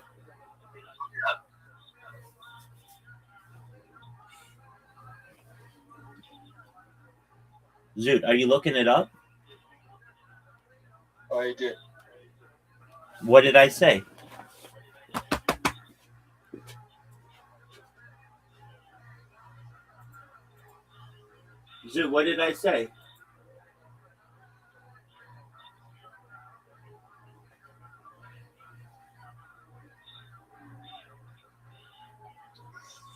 Zoot, are you looking it up? Oh, he did. What did I say? Zoot, what did I say?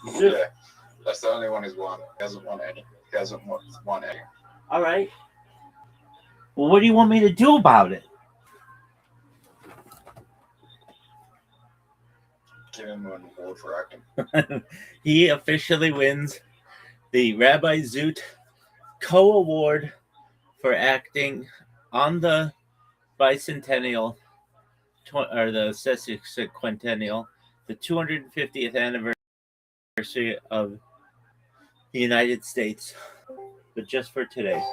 Zoot. Yeah, that's the only one he's won. He hasn't won any. He hasn't won any. All right. Well, what do you want me to do about it? Give him an award for acting. He officially wins the Rabbi Zoot Co-Award for acting on the bicentennial, or the sesquicentennial, the 250th anniversary of the United States, but just for today.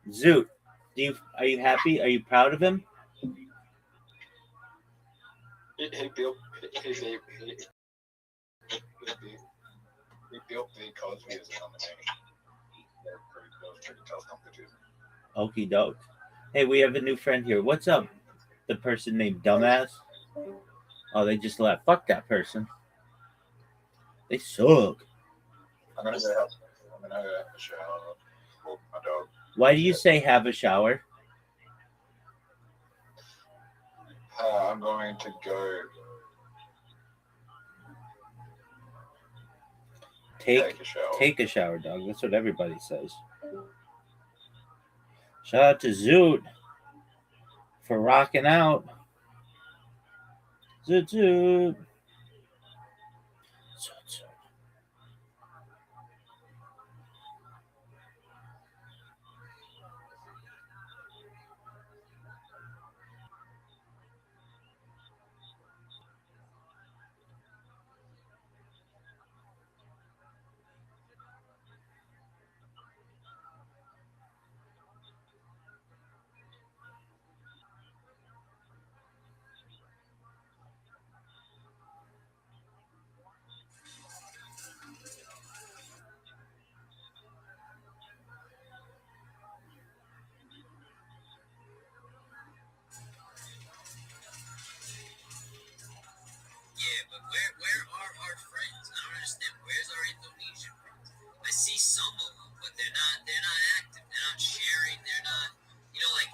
Zoot, are you happy? Are you proud of him? He built the Cosby as a nominee. They're pretty tough competition. Okie doke. Hey, we have a new friend here. What's up? The person named Dumbass? Oh, they just left. Fuck that person. They suck. I'm gonna go have a shower. Walk my dog. Why do you say have a shower? I'm going to go Take a shower, dog. That's what everybody says. Shout out to Zoot for rocking out. Zoot Zoot. Yeah, but where are our friends? I don't understand. Where's our Indonesian friends? I see some of them, but they're not active. They're not sharing. They're not, like.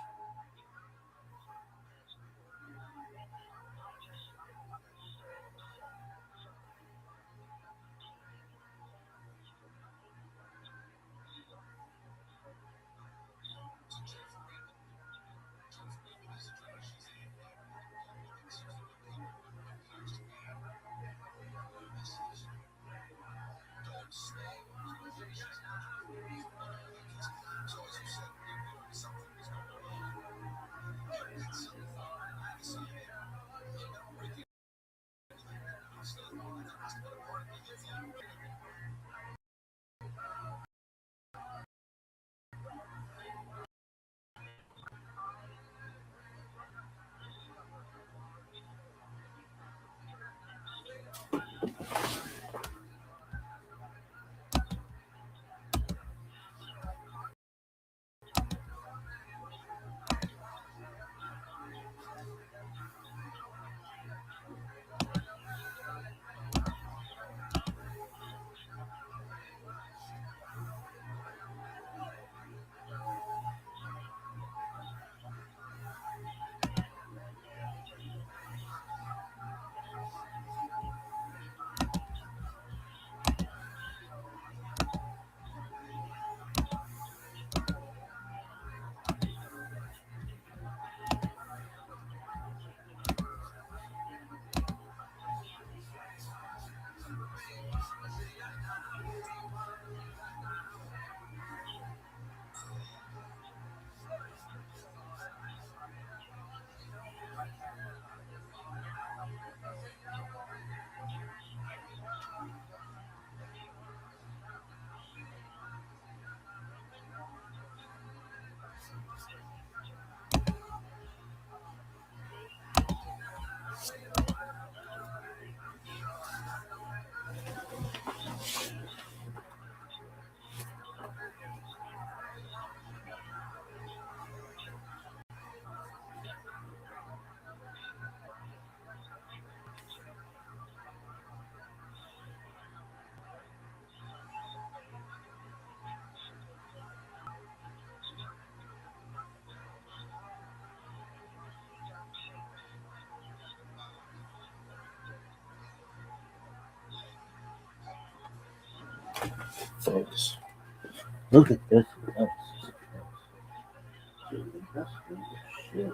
Folks, look at this. Shit.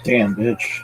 Damn, bitch.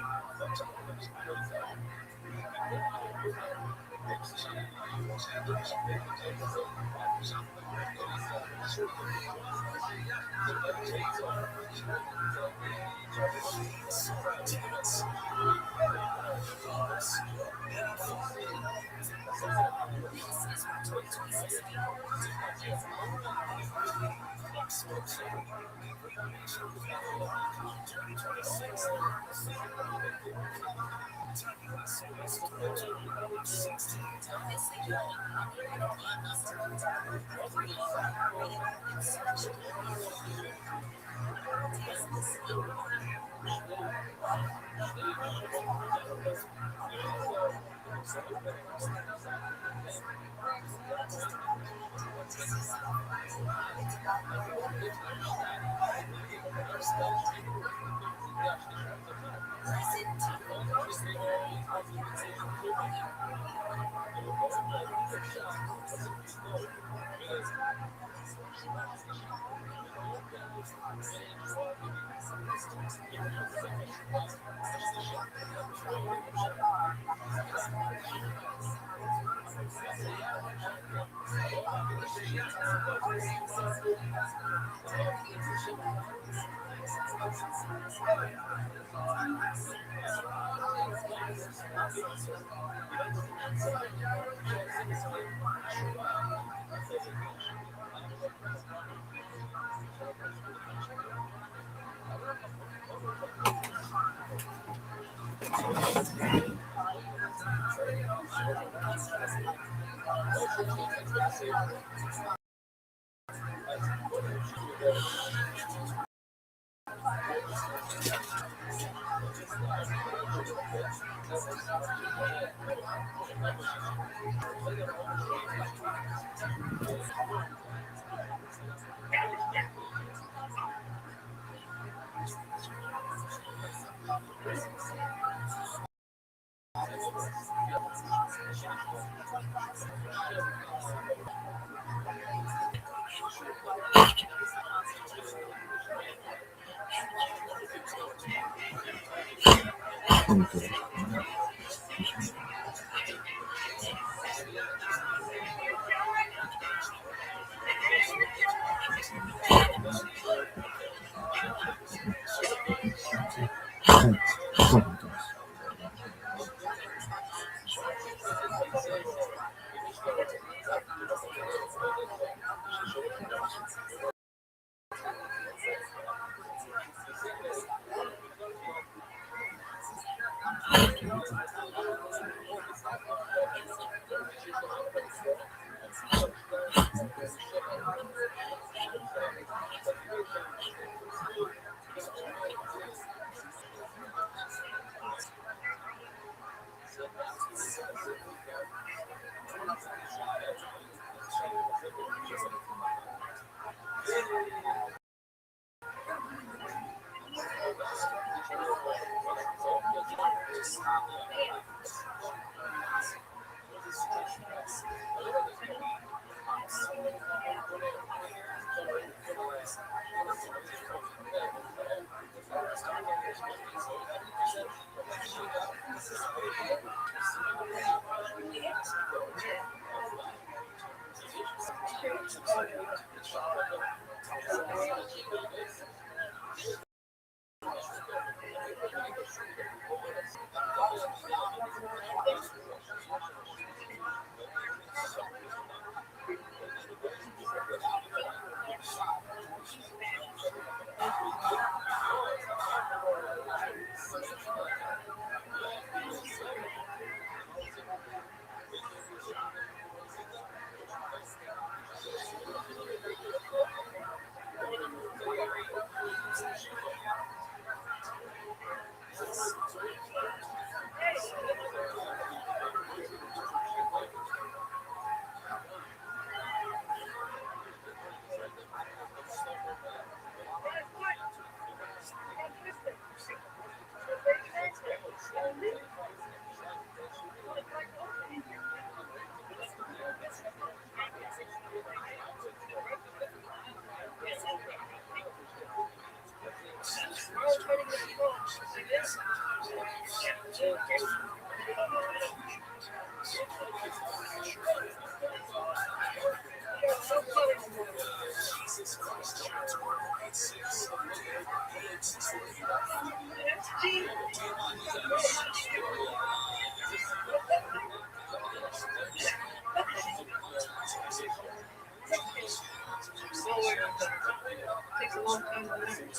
Takes a long time to learn.